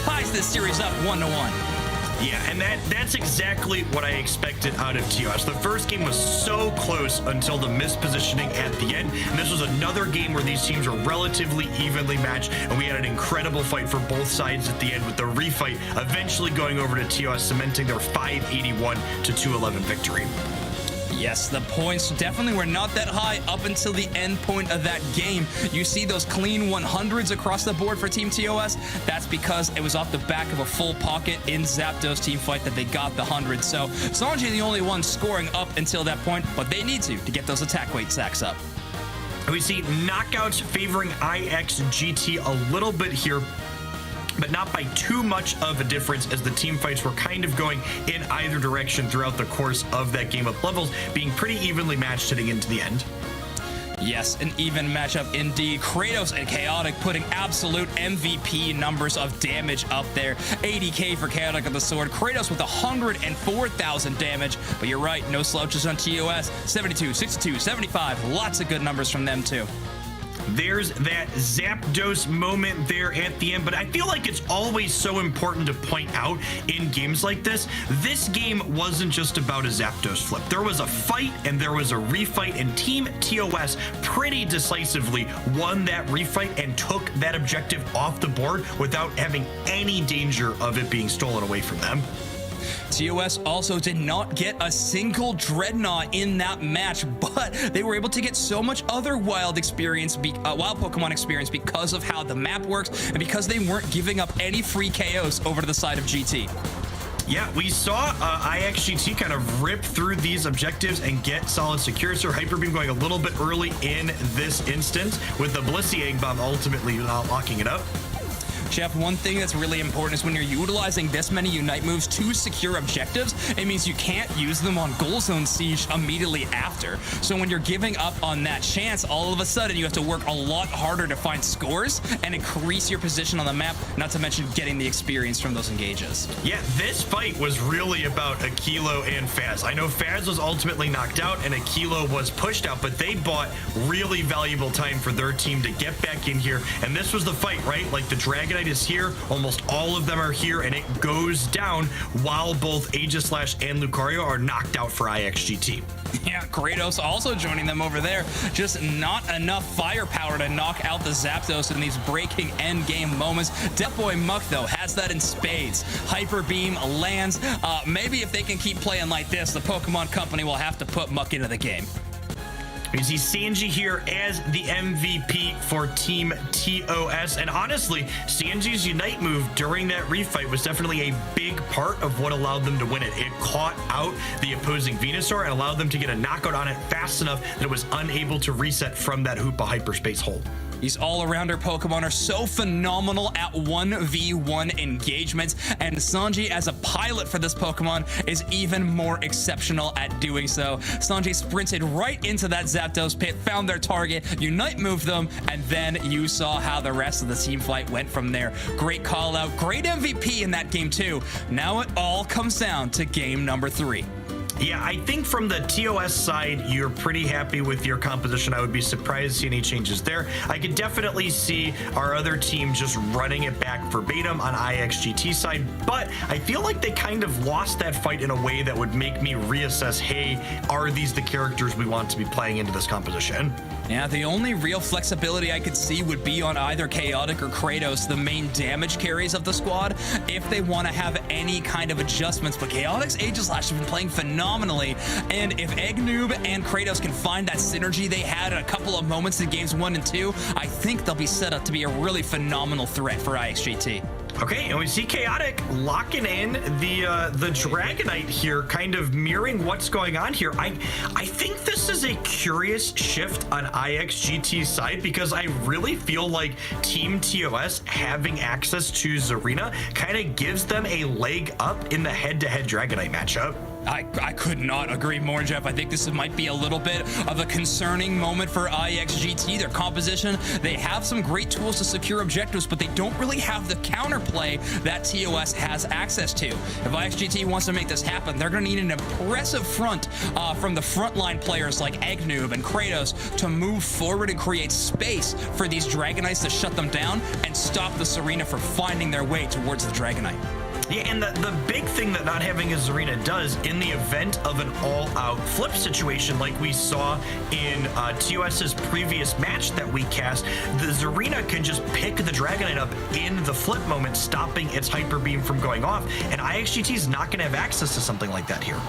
ties this series up 1-1. Yeah, and that's exactly what I expected out of TOS. The first game was so close until the mispositioning at the end, and this was another game where these teams were relatively evenly matched, and we had an incredible fight for both sides at the end, with the refight eventually going over to TOS, cementing their 581-211 victory. Yes, the points definitely were not that high up until the end point of that game. You see those clean 100s across the board for Team TOS. That's because it was off the back of a full pocket in Zapdos team fight that they got the 100. So Sanji the only one scoring up until that point, but they need to get those attack weight stacks up. We see knockouts favoring IXGT a little bit here, but not by too much of a difference, as the team fights were kind of going in either direction throughout the course of that game, with levels being pretty evenly matched heading into the end. Yes, an even matchup indeed. Kratos and Chaotic putting absolute MVP numbers of damage up there. 80k for Chaotic on the sword. Kratos with 104,000 damage. But you're right, no slouches on TOS. 72, 62, 75. Lots of good numbers from them too. There's that Zapdos moment there at the end, but I feel like it's always so important to point out in games like this, this game wasn't just about a Zapdos flip. There was a fight and there was a refight, and Team TOS pretty decisively won that refight and took that objective off the board without having any danger of it being stolen away from them. TOS also did not get a single Dreadnought in that match, but they were able to get so much other wild Pokemon experience because of how the map works and because they weren't giving up any free KOs over to the side of GT. Yeah, we saw IXGT kind of rip through these objectives and get solid secure. So Hyper Beam going a little bit early in this instance, with the Blissey Egg Bomb ultimately locking it up. Chef, one thing that's really important is when you're utilizing this many Unite moves to secure objectives, it means you can't use them on Goal Zone Siege immediately after. So when you're giving up on that chance, all of a sudden you have to work a lot harder to find scores and increase your position on the map, not to mention getting the experience from those engages. Yeah, this fight was really about Aquilo and Faz. I know Faz was ultimately knocked out and Aquilo was pushed out, but they bought really valuable time for their team to get back in here. And this was the fight, right? Like, the Dragonite is here, almost all of them are here, and it goes down while both Aegislash and Lucario are knocked out for IXGT. Yeah, Kratos also joining them over there. Just not enough firepower to knock out the Zapdos in these breaking end game moments. Death Boy Muck, though, has that in spades. Hyper Beam lands. Maybe if they can keep playing like this, the Pokemon Company will have to put Muck into the game. You see Sanji here as the MVP for Team TOS, and honestly, Sanji's Unite move during that refight was definitely a big part of what allowed them to win it. It caught out the opposing Venusaur and allowed them to get a knockout on it fast enough that it was unable to reset from that Hoopa hyperspace hold. These all-arounder Pokemon are so phenomenal at 1v1 engagements, and Sanji as a pilot for this Pokemon is even more exceptional at doing so. Sanji sprinted right into that Zapdos pit, found their target, Unite moved them, and then you saw how the rest of the team fight went from there. Great call out, great MVP in that game too. Now it all comes down to game number 3. Yeah, I think from the TOS side, you're pretty happy with your composition. I would be surprised to see any changes there. I could definitely see our other team just running it back verbatim on IXGT side, but I feel like they kind of lost that fight in a way that would make me reassess, hey, are these the characters we want to be playing into this composition? Yeah, the only real flexibility I could see would be on either Chaotic or Kratos, the main damage carries of the squad, if they want to have any kind of adjustments. But Chaotic's Aegislash have been playing phenomenally, and if Eggnoob and Kratos can find that synergy they had in a couple of moments in games 1 and 2, I think they'll be set up to be a really phenomenal threat for IXGT. Okay, and we see Chaotic locking in the Dragonite here, kind of mirroring what's going on here. I think this is a curious shift on IXGT's side, because I really feel like Team TOS having access to Zarina kind of gives them a leg up in the head-to-head Dragonite matchup. I could not agree more, Jeff. I think this might be a little bit of a concerning moment for IXGT. Their composition, they have some great tools to secure objectives, but they don't really have the counterplay that TOS has access to. If IXGT wants to make this happen, they're going to need an impressive front from the frontline players like Egnoob and Kratos to move forward and create space for these Dragonites to shut them down and stop the Serena from finding their way towards the Dragonite. Yeah, and the big thing that not having a Zarina does in the event of an all-out flip situation like we saw in TOS's previous match that we cast, the Zarina can just pick the Dragonite up in the flip moment, stopping its Hyper Beam from going off, and IXGT is not going to have access to something like that here.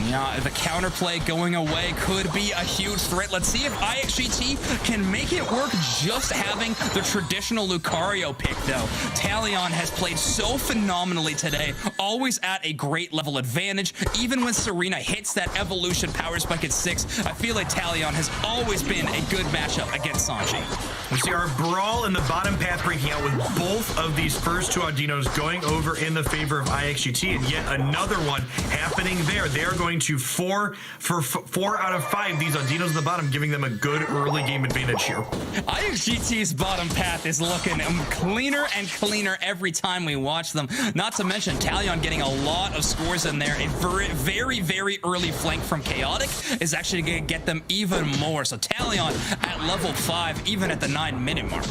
Yeah, the counterplay going away could be a huge threat. Let's see if IXGT can make it work just having the traditional Lucario pick, though. Talion has played so phenomenally today, always at a great level advantage. Even when Serena hits that evolution power spike at 6, I feel like Talion has always been a good matchup against Sanji. We see our brawl in the bottom path breaking out with both of these first two Audinos going over in the favor of IXGT, and yet another one happening there. They are going to 4 out of 5 these Audinos at the bottom, giving them a good early game advantage here. IXGT's bottom path is looking cleaner and cleaner every time we watch them. Not to mention Talion getting a lot of scores in there. A very, very early flank from Chaotic is actually going to get them even more. So Talion at level 5, even at the 9-minute mark.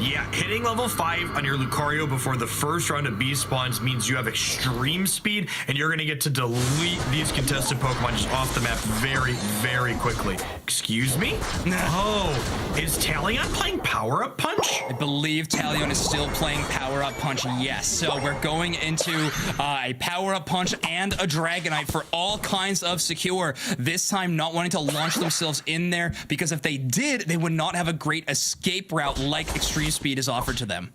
Yeah, hitting level 5 on your Lucario before the first round of B spawns means you have extreme speed, and you're going to get to delete these contested Pokemon just off the map very, very quickly. Excuse me? Oh, is Talion playing Power Up Punch? I believe Talion is still playing Power Up Punch, yes. So we're going into a Power Up Punch and a Dragonite for all kinds of secure. This time not wanting to launch themselves in there, because if they did, they would not have a great escape route like Extreme Speed is offered to them.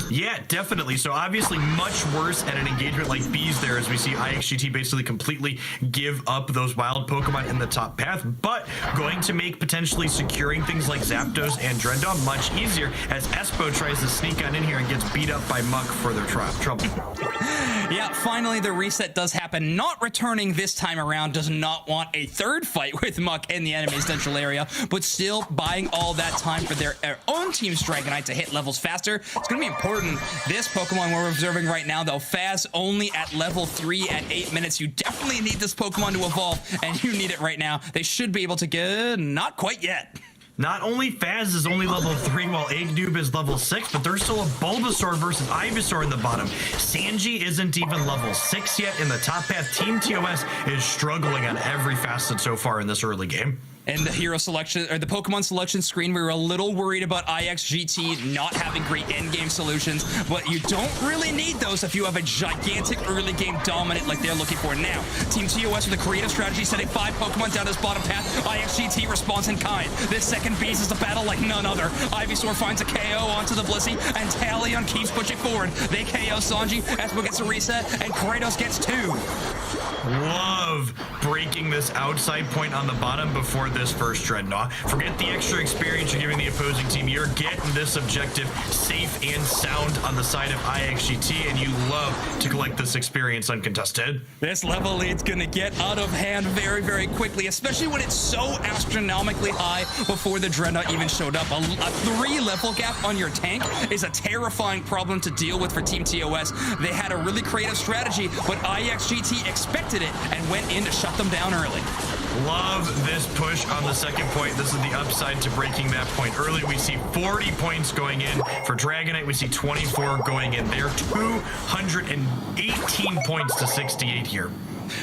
Yeah, definitely. So obviously much worse at an engagement like Bees there, as we see IXGT basically completely give up those wild Pokemon in the top path, but going to make potentially securing things like Zapdos and Drednaw much easier as Espo tries to sneak on in here and gets beat up by Muck for their trouble. Yeah, finally the reset does happen. Not returning this time around, does not want a third fight with Muck in the enemy's central area, but still buying all that time for their own team's Dragonite to hit levels faster. It's going to be important. This Pokemon we're observing right now, though, Faz only at level 3 at 8 minutes. You definitely need this Pokemon to evolve, and you need it right now. They should be able to get... not quite yet. Not only Faz is only level 3 while Egnoob is level 6, but there's still a Bulbasaur versus Ivysaur in the bottom. Sanji isn't even level 6 yet in the top path. Team TOS is struggling on every facet so far in this early game. And the hero selection, or the Pokemon selection screen, we were a little worried about IXGT not having great endgame solutions, but you don't really need those if you have a gigantic early game dominant like they're looking for now. Team TOS with a creative strategy, setting 5 Pokemon down this bottom path. IXGT responds in kind. This second Beast is a battle like none other. Ivysaur finds a KO onto the Blissey, and Talion keeps pushing forward. They KO Sanji, Espo gets a reset, and Kratos gets 2. Love breaking this outside point on the bottom before this first Drednaw. Forget the extra experience you're giving the opposing team. You're getting this objective safe and sound on the side of IXGT, and you love to collect this experience uncontested. This level lead's gonna get out of hand very, very quickly, especially when it's so astronomically high before the Drednaw even showed up. A 3-level gap on your tank is a terrifying problem to deal with for Team TOS. They had a really creative strategy, but IXGT expected it and went in to shut them down early. Love this push on the second point. This is the upside to breaking that point early. We see 40 points going in. For Dragonite, we see 24 going in there. 218 points to 68 here.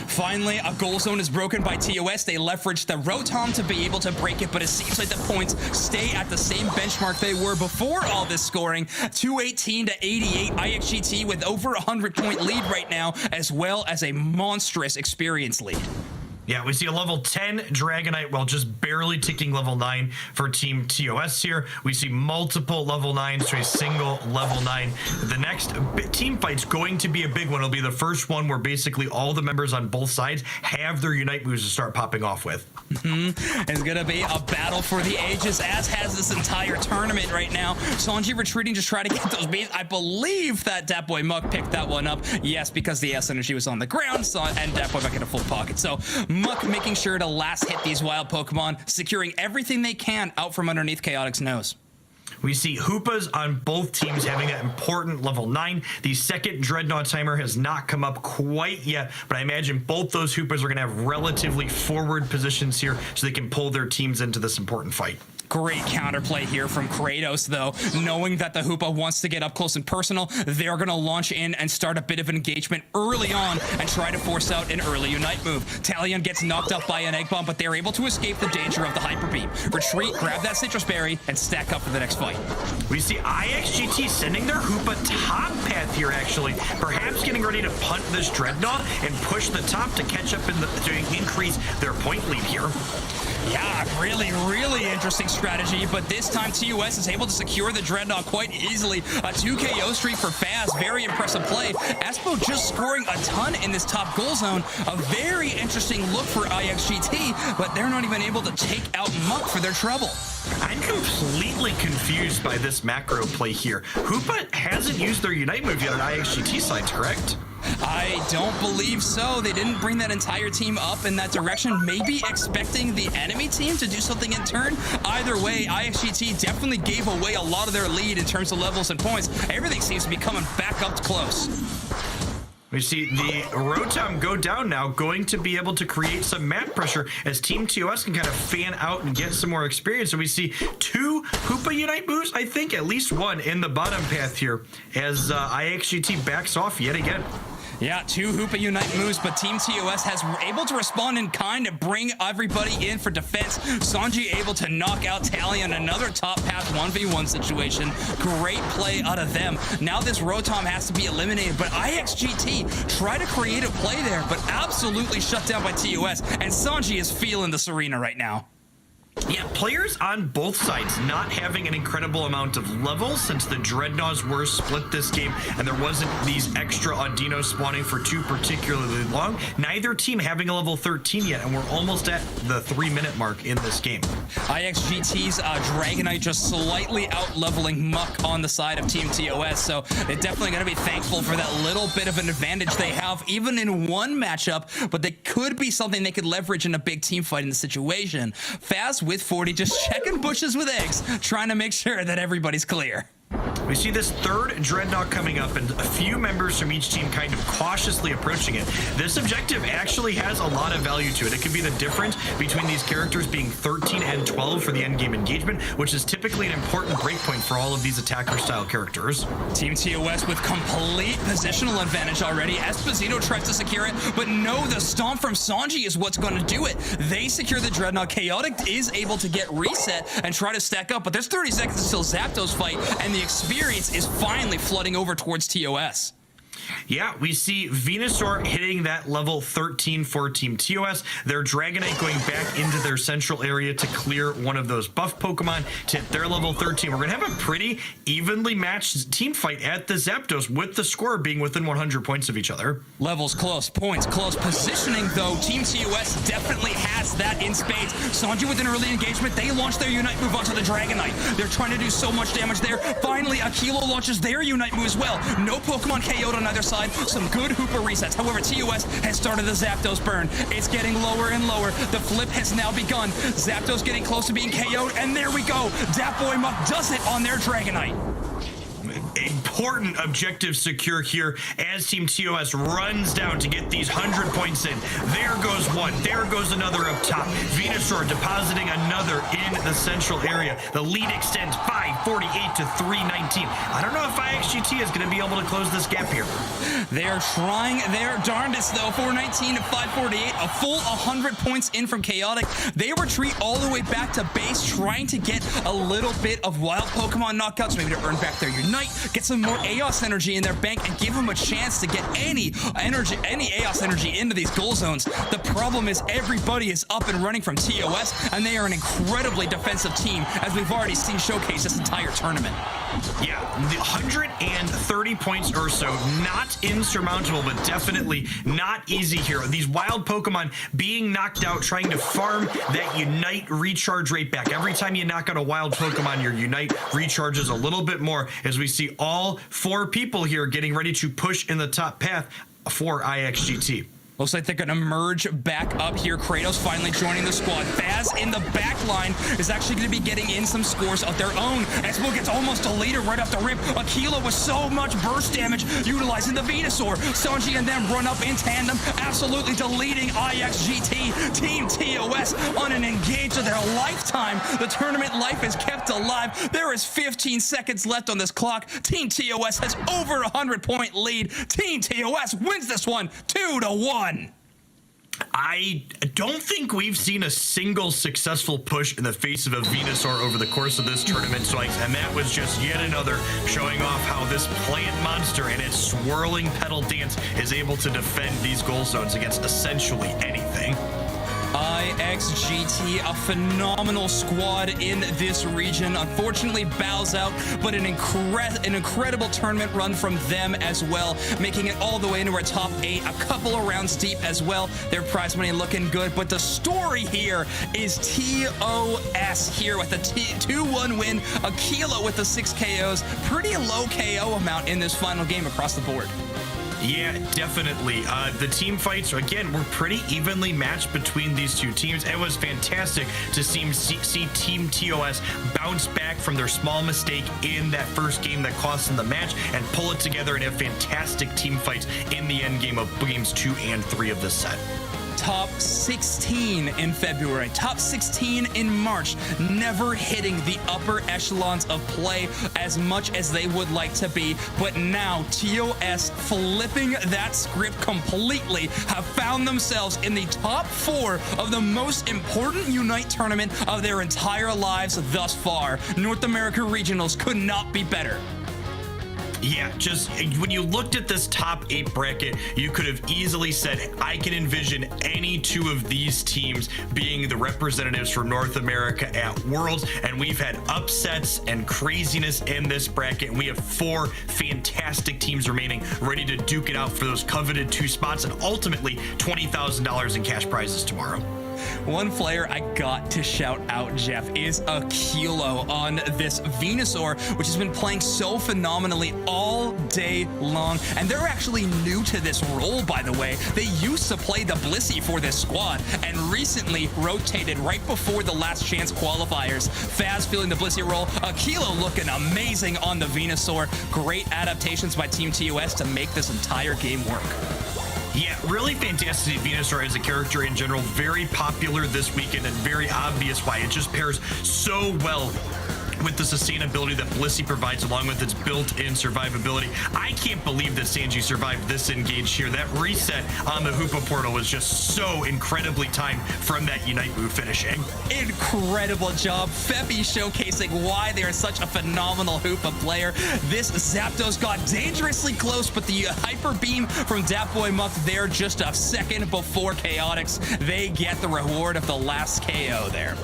Finally, a goal zone is broken by TOS. They leveraged the Rotom to be able to break it, but it seems like the points stay at the same benchmark they were before all this scoring. 218 to 88. IXGT with over 100-point lead right now, as well as a monstrous experience lead. Yeah, we see a level 10 Dragonite while just barely ticking level 9 for Team TOS here. We see multiple level 9s to a single level 9. The next team fight's going to be a big one. It'll be the first one where basically all the members on both sides have their Unite moves to start popping off with. It's going to be a battle for the ages, as has this entire tournament right now. Sanji retreating to try to get those beats. I believe that Dat Boy Muck picked that one up. Yes, because the S energy was on the ground, and Dat Boy Muck in a full pocket. So Muck making sure to last hit these wild Pokemon, securing everything they can out from underneath Chaotic's nose. We see Hoopas on both teams having that important level 9. The second Dreadnought timer has not come up quite yet, but I imagine both those Hoopas are going to have relatively forward positions here so they can pull their teams into this important fight. Great counterplay here from Kratos, though. Knowing that the Hoopa wants to get up close and personal, they're going to launch in and start a bit of engagement early on and try to force out an early Unite move. Talion gets knocked up by an Egg Bomb, but they're able to escape the danger of the Hyper Beam. Retreat, grab that Citrus Berry, and stack up for the next fight. We see IXGT sending their Hoopa top path here, actually. Perhaps getting ready to punt this Dreadnought and push the top to catch up to increase their point lead here. Yeah, really interesting strategy, but this time TOS is able to secure the Dreadnought quite easily. A 2 KO streak for Faz, very impressive play. Espo just scoring a ton in this top goal zone. A very interesting look for IXGT, but they're not even able to take out Muck for their trouble. I'm completely confused by this macro play here. Hoopa hasn't used their Unite move yet on IXGT sides, correct? I don't believe so. They didn't bring that entire team up in that direction, maybe expecting the enemy team to do something in turn. Either way, IXGT definitely gave away a lot of their lead in terms of levels and points. Everything seems to be coming back up close. We see the Rotom go down now, going to be able to create some map pressure as Team TOS can kind of fan out and get some more experience. So we see 2 Hoopa Unite moves, I think at least one in the bottom path here as IXGT backs off yet again. Yeah, 2 Hoopa Unite moves, but Team TOS has able to respond in kind to bring everybody in for defense. Sanji able to knock out Talion, another top path 1v1 situation. Great play out of them. Now this Rotom has to be eliminated, but IXGT try to create a play there, but absolutely shut down by TOS, and Sanji is feeling this arena right now. Yeah, players on both sides not having an incredible amount of levels since the Dreadnoughts were split this game and there wasn't these extra Audinos spawning for too particularly long. Neither team having a level 13 yet, and we're almost at the 3-minute mark in this game. IXGT's Dragonite just slightly out-leveling Muck on the side of Team TOS, so they're definitely going to be thankful for that little bit of an advantage they have, even in one matchup, but they could be something they could leverage in a big team fight in the situation. Faz with 40 just checking bushes with eggs, trying to make sure that everybody's clear. We see this third Dreadnought coming up and a few members from each team kind of cautiously approaching it. This objective actually has a lot of value to it. It could be the difference between these characters being 13 and 12 for the endgame engagement, which is typically an important breakpoint for all of these attacker-style characters. Team TOS with complete positional advantage already. Esposito tries to secure it, but no, the stomp from Sanji is what's going to do it. They secure the Dreadnought. Chaotic is able to get reset and try to stack up, but there's 30 seconds until Zapdos fight, and the experience is finally flooding over towards TOS. Yeah, we see Venusaur hitting that level 13 for Team TOS. Their Dragonite going back into their central area to clear one of those buff Pokemon to hit their level 13. We're going to have a pretty evenly matched team fight at the Zapdos, with the score being within 100 points of each other. Levels close, points close. Positioning, though, Team TOS definitely has that in spades. Sanji with an early engagement. They launch their Unite move onto the Dragonite. They're trying to do so much damage there. Finally, Aquilo launches their Unite move as well. No Pokemon KO'd on either side. Some good Hoopa resets. However, TOS has started the Zapdos burn. It's getting lower and lower. The flip has now begun. Zapdos getting close to being KO'd, and there we go. Dat Boy Muck does it on their Dragonite. Important objective secure here as Team TOS runs down to get these 100 points in. There goes one. There goes another up top. Venusaur depositing another in the central area. The lead extends 5, 548 to 319. I don't know if IXGT is going to be able to close this gap here. They're trying their darndest, though. 419 to 548, a full 100 points in from Chaotic. They retreat all the way back to base, trying to get a little bit of wild Pokemon knockouts, maybe to earn back their Unite, get some more Aeos energy in their bank, and give them a chance to get any Aeos energy into these goal zones. The problem is everybody is up and running from TOS, and they are an incredibly defensive team, as we've already seen showcase this entire tournament. Yeah, the 130 points or so, not insurmountable, but definitely not easy here. These wild Pokemon being knocked out, trying to farm that Unite recharge rate back. Every time you knock out a wild Pokemon, your Unite recharges a little bit more, as we see all 4 people here getting ready to push in the top path for IXGT. Looks like they're going to merge back up here. Kratos finally joining the squad. Baz in the back line is actually going to be getting in some scores of their own. As-Will gets almost a leader right off the rip. Aquila with so much burst damage, utilizing the Venusaur. Sanji and them run up in tandem, absolutely deleting IXGT. Team TOS on an engage of their lifetime. The tournament life is kept alive. There is 15 seconds left on this clock. Team TOS has over 100-point lead. Team TOS wins this one 2-1. I don't think we've seen a single successful push in the face of a Venusaur over the course of this tournament, and that was just yet another showing off how this plant monster and its swirling petal dance is able to defend these goal zones against essentially anything. IXGT, a phenomenal squad in this region. Unfortunately, bows out, but an incredible tournament run from them as well, making it all the way into our top 8, a couple of rounds deep as well. Their prize money looking good, but the story here is TOS here with a 2-1 win. Aquila with the 6 KOs. Pretty low KO amount in this final game across the board. Yeah, definitely. The team fights, again, were pretty evenly matched between these two teams. It was fantastic to see Team TOS bounce back from their small mistake in that first game that cost them the match and pull it together and have fantastic team fights in the end game of games 2 and 3 of this set. Top 16 in February, top 16 in March, never hitting the upper echelons of play as much as they would like to be. But now TOS, flipping that script completely, have found themselves in the top 4 of the most important Unite tournament of their entire lives thus far. North America Regionals could not be better. Yeah, just when you looked at this top 8 bracket, you could have easily said, I can envision any 2 of these teams being the representatives for North America at Worlds, and we've had upsets and craziness in this bracket, and we have 4 fantastic teams remaining ready to duke it out for those coveted 2 spots and ultimately $20,000 in cash prizes tomorrow. One player I got to shout out, Jeff, is Aquila on this Venusaur, which has been playing so phenomenally all day long. And they're actually new to this role, by the way. They used to play the Blissey for this squad and recently rotated right before the last chance qualifiers. Faz feeling the Blissey role. Aquila looking amazing on the Venusaur. Great adaptations by Team TOS to make this entire game work. Yeah, really fantastic. Venusaur as a character in general, very popular this weekend and very obvious why. It just pairs so well with the sustainability that Blissey provides along with its built-in survivability. I can't believe that Sanji survived this engage here. That reset on the Hoopa portal was just so incredibly timed from that Unite move finishing. Incredible job. Feppy showcasing why they are such a phenomenal Hoopa player. This Zapdos got dangerously close, but the Hyper Beam from Datboy Muck there just a second before Chaotix. They get the reward of the last KO there.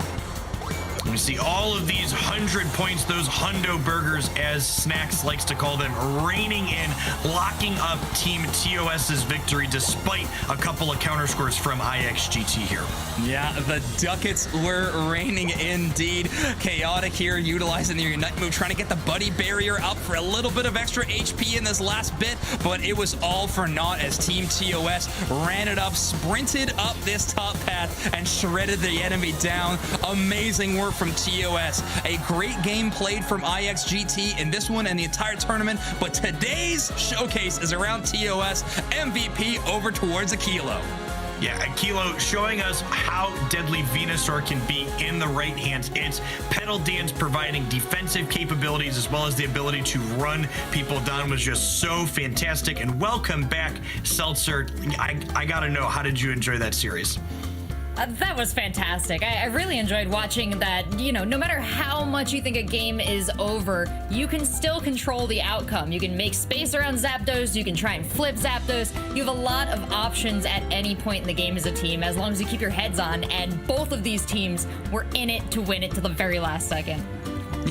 We see all of these 100 points, those hundo burgers, as Snacks likes to call them, raining in, locking up Team TOS's victory despite a couple of counter scores from IXGT here. Yeah, the ducats were raining indeed. Chaotic here utilizing the Unite move, trying to get the Buddy Barrier up for a little bit of extra HP in this last bit, but it was all for naught as Team TOS ran it up, sprinted up this top path, and shredded the enemy down. Amazing work from TOS. A great game played from IXGT in this one and the entire tournament, but today's showcase is around TOS. MVP over towards Aquila. Yeah, Kilo showing us how deadly Venusaur can be in the right hands. It's Petal Dance providing defensive capabilities as well as the ability to run people down was just so fantastic. And welcome back, Seltzer. I gotta know, how did you enjoy that series? That was fantastic. I really enjoyed watching that. You know, no matter how much you think a game is over, you can still control the outcome. You can make space around Zapdos, you can try and flip Zapdos. You have a lot of options at any point in the game as a team, as long as you keep your heads on, and both of these teams were in it to win it to the very last second.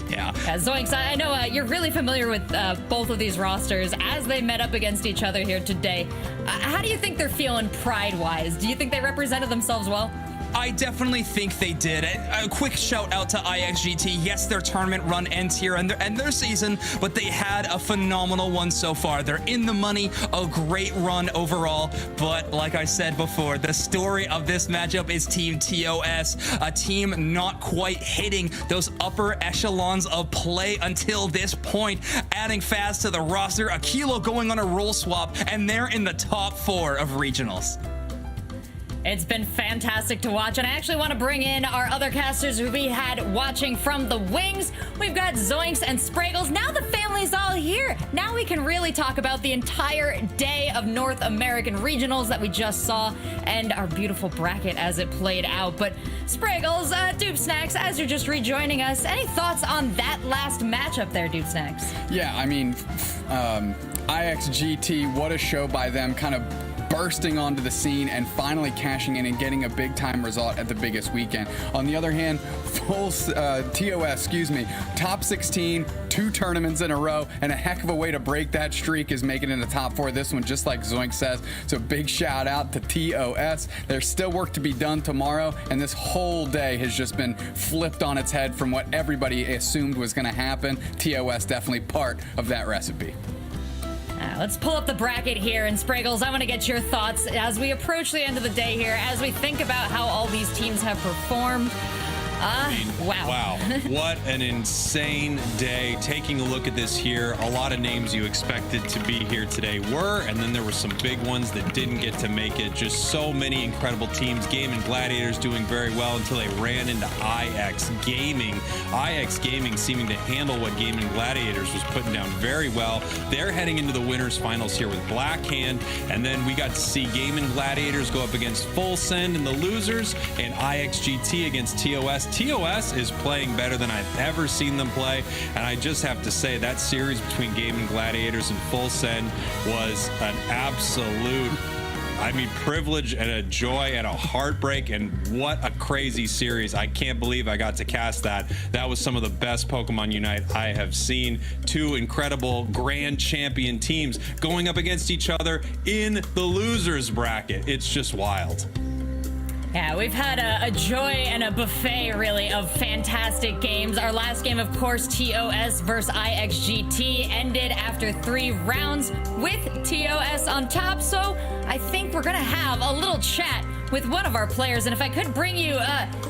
Yeah. Zoinks, I know you're really familiar with both of these rosters as they met up against each other here today. How do you think they're feeling pride-wise? Do you think they represented themselves well? I definitely think they did. A quick shout out to IXGT. Yes, their tournament run ends here and their season, but they had a phenomenal one so far. They're in the money, a great run overall. But like I said before, the story of this matchup is Team TOS, a team not quite hitting those upper echelons of play until this point. Adding fast to the roster, a Kilo going on a role swap, and they're in the top 4 of regionals. It's been fantastic to watch, and I actually want to bring in our other casters who we had watching from the wings. We've got Zoinks and Spraggles. Now the family's all here. Now we can really talk about the entire day of North American regionals that we just saw and our beautiful bracket as it played out. But Spraggles, Dupe Snacks, as you're just rejoining us, any thoughts on that last matchup there, Dupe Snacks? Yeah, I mean, IXGT, what a show by them, kind of bursting onto the scene and finally cashing in and getting a big time result at the biggest weekend. On the other hand, TOS, top 16, 2 tournaments in a row, and a heck of a way to break that streak is making it in the top 4 this one, just like Zoink says. So big shout out to TOS. There's still work to be done tomorrow, and this whole day has just been flipped on its head from what everybody assumed was going to happen. TOS definitely part of that recipe. Let's pull up the bracket here, and Spraggles, I want to get your thoughts as we approach the end of the day here, as we think about how all these teams have performed. Wow. What an insane day. Taking a look at this here, a lot of names you expected to be here today were, and then there were some big ones that didn't get to make it. Just so many incredible teams. Game and Gladiators doing very well until they ran into IX Gaming. IX Gaming seeming to handle what Game and Gladiators was putting down very well. They're heading into the winners finals here with Blackhand, and then we got to see Game and Gladiators go up against Full Send in the losers, and IXGT against TOS. TOS is playing better than I've ever seen them play, and I just have to say that series between Game and Gladiators and Full Send was an absolute, privilege and a joy and a heartbreak, and what a crazy series. I can't believe I got to cast that. That was some of the best Pokemon Unite I have seen. 2 incredible grand champion teams going up against each other in the losers bracket. It's just wild. Yeah, we've had a joy and a buffet, really, of fantastic games. Our last game, of course, TOS versus IXGT, ended after 3 rounds with TOS on top. So I think we're going to have a little chat with one of our players. And if I could bring you,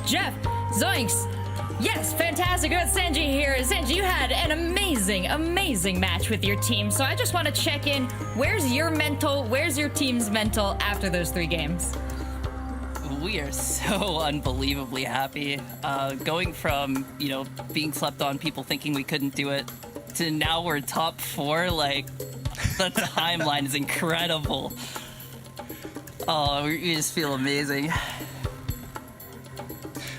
Jeff, Zoinks. Yes, fantastic. We got Sanji here. Sanji, you had an amazing match with your team. So I just want to check in. Where's your team's mental after those 3 games? We are so unbelievably happy. Going from, being slept on, people thinking we couldn't do it, to now we're top 4, the timeline is incredible. Oh, we just feel amazing.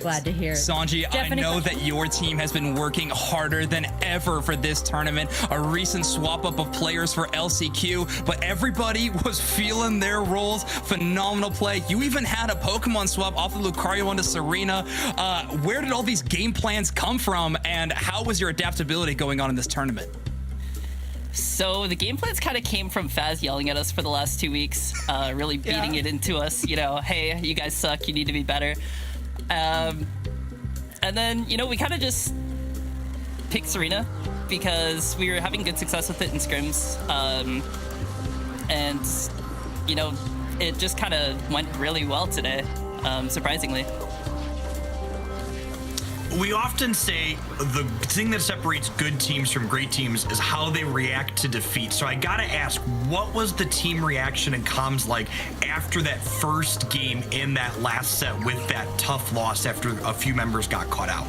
Glad to hear it. Sanji, I know that your team has been working harder than ever for this tournament. A recent swap up of players for LCQ, but everybody was feeling their roles. Phenomenal play. You even had a Pokemon swap off of Lucario onto Serena. Where did all these game plans come from, and how was your adaptability going on in this tournament? So the game plans kind of came from Faz yelling at us for the last 2 weeks, really beating it into us, hey, you guys suck, you need to be better. And then, we kind of just picked Serena because we were having good success with it in scrims. And, it just kind of went really well today, surprisingly. We often say the thing that separates good teams from great teams is how they react to defeat. So I gotta ask, what was the team reaction and comms like after that first game in that last set with that tough loss after a few members got caught out?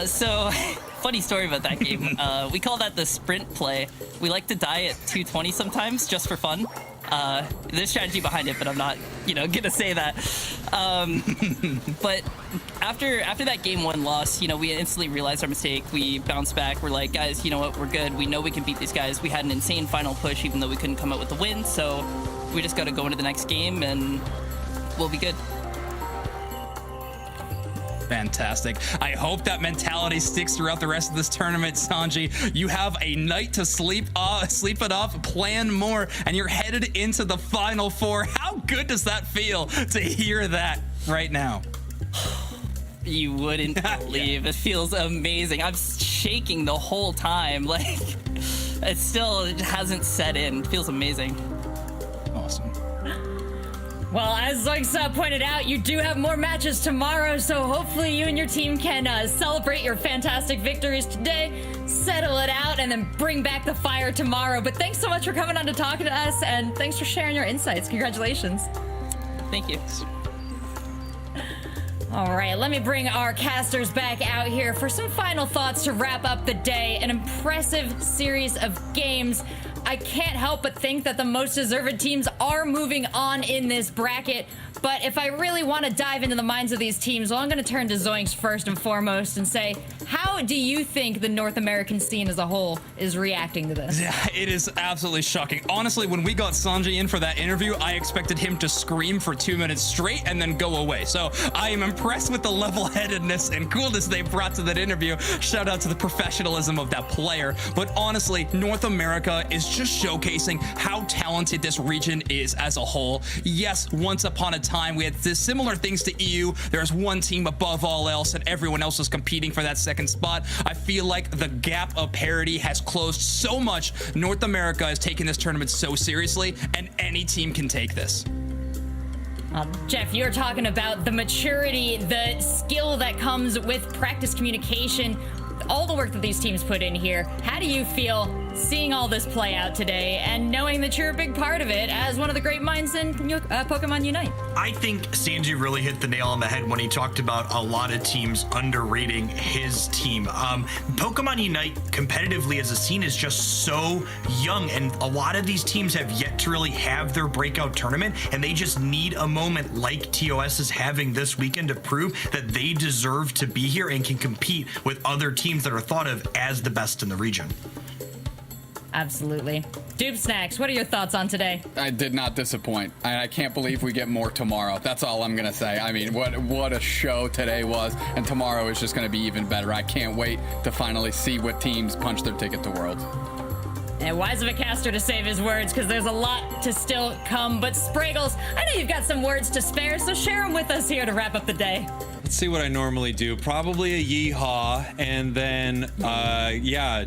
So, funny story about that game. We call that the sprint play. We like to die at 220 sometimes, just for fun. There's strategy behind it, but I'm not, gonna say that. But after that game 1 loss, we instantly realized our mistake. We bounced back. We're like, guys, you know what? We're good. We know we can beat these guys. We had an insane final push, even though we couldn't come out with the win. So we just got to go into the next game, and we'll be good. Fantastic. I hope that mentality sticks throughout the rest of this tournament, Sanji. You have a night to sleep it off, plan more, and you're headed into the Final Four. How good does that feel to hear that right now? You wouldn't believe. It feels amazing. I'm shaking the whole time. Like, it still hasn't set in. It feels amazing. Awesome. Well, as Zoinks pointed out, you do have more matches tomorrow, so hopefully you and your team can celebrate your fantastic victories today, settle it out, and then bring back the fire tomorrow. But thanks so much for coming on to talk to us, and thanks for sharing your insights. Congratulations. Thank you. All right, let me bring our casters back out here for some final thoughts to wrap up the day. An impressive series of games. I can't help but think that the most deserved teams are moving on in this bracket. But if I really want to dive into the minds of these teams, well, I'm going to turn to Zoinks first and foremost and say, how do you think the North American scene as a whole is reacting to this? Yeah, it is absolutely shocking. Honestly, when we got Sanji in for that interview, I expected him to scream for 2 minutes straight and then go away. So I am impressed with the level-headedness and coolness they brought to that interview. Shout out to the professionalism of that player. But honestly, North America is just showcasing how talented this region is as a whole. Yes, once upon a time, we had similar things to EU. There's one team above all else, and everyone else was competing for that second spot. I feel like the gap of parity has closed so much. North America is taking this tournament so seriously, and any team can take this. Jeff, you're talking about the maturity, the skill that comes with practice communication, all the work that these teams put in here. How do you feel seeing all this play out today and knowing that you're a big part of it as one of the great minds in Pokemon Unite? I think Sanji really hit the nail on the head when he talked about a lot of teams underrating his team. Pokemon Unite competitively as a scene is just so young, and a lot of these teams have yet to really have their breakout tournament, and they just need a moment like TOS is having this weekend to prove that they deserve to be here and can compete with other teams that are thought of as the best in the region. Absolutely. Doob Snacks, what are your thoughts on today? I did not disappoint. I can't believe we get more tomorrow. That's all I'm going to say. I mean, what a show today was, and tomorrow is just going to be even better. I can't wait to finally see what teams punch their ticket to Worlds. And wise of a caster to save his words, because there's a lot to still come. But Spraggles, I know you've got some words to spare, so share them with us here to wrap up the day. Let's see what I normally do. Probably a yeehaw, and then,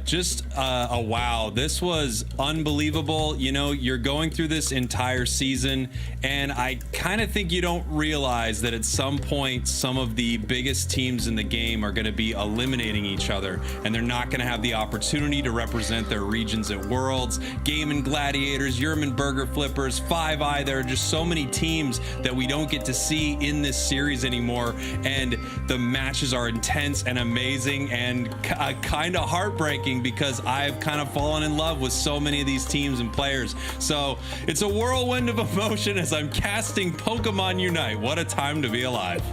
just a wow. This was unbelievable. You know, you're going through this entire season, and I kind of think you don't realize that at some point, some of the biggest teams in the game are going to be eliminating each other, and they're not going to have the opportunity to represent their regions at Worlds. Game and Gladiators, Yerman Burger Flippers, 5i, there are just so many teams that we don't get to see in this series anymore. And the matches are intense and amazing and kind of heartbreaking because I've kind of fallen in love with so many of these teams and players. So it's a whirlwind of emotion as I'm casting Pokemon Unite. What a time to be alive.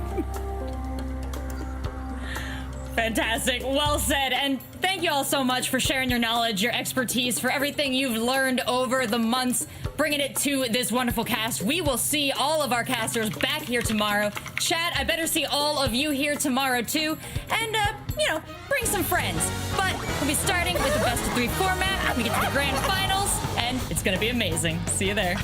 Fantastic. Well said. And thank you all so much for sharing your knowledge, your expertise, for everything you've learned over the months, bringing it to this wonderful cast. We will see all of our casters back here tomorrow. Chat, I better see all of you here tomorrow too. And, bring some friends. But we'll be starting with the best of 3 format. We get to the grand finals, and it's going to be amazing. See you there.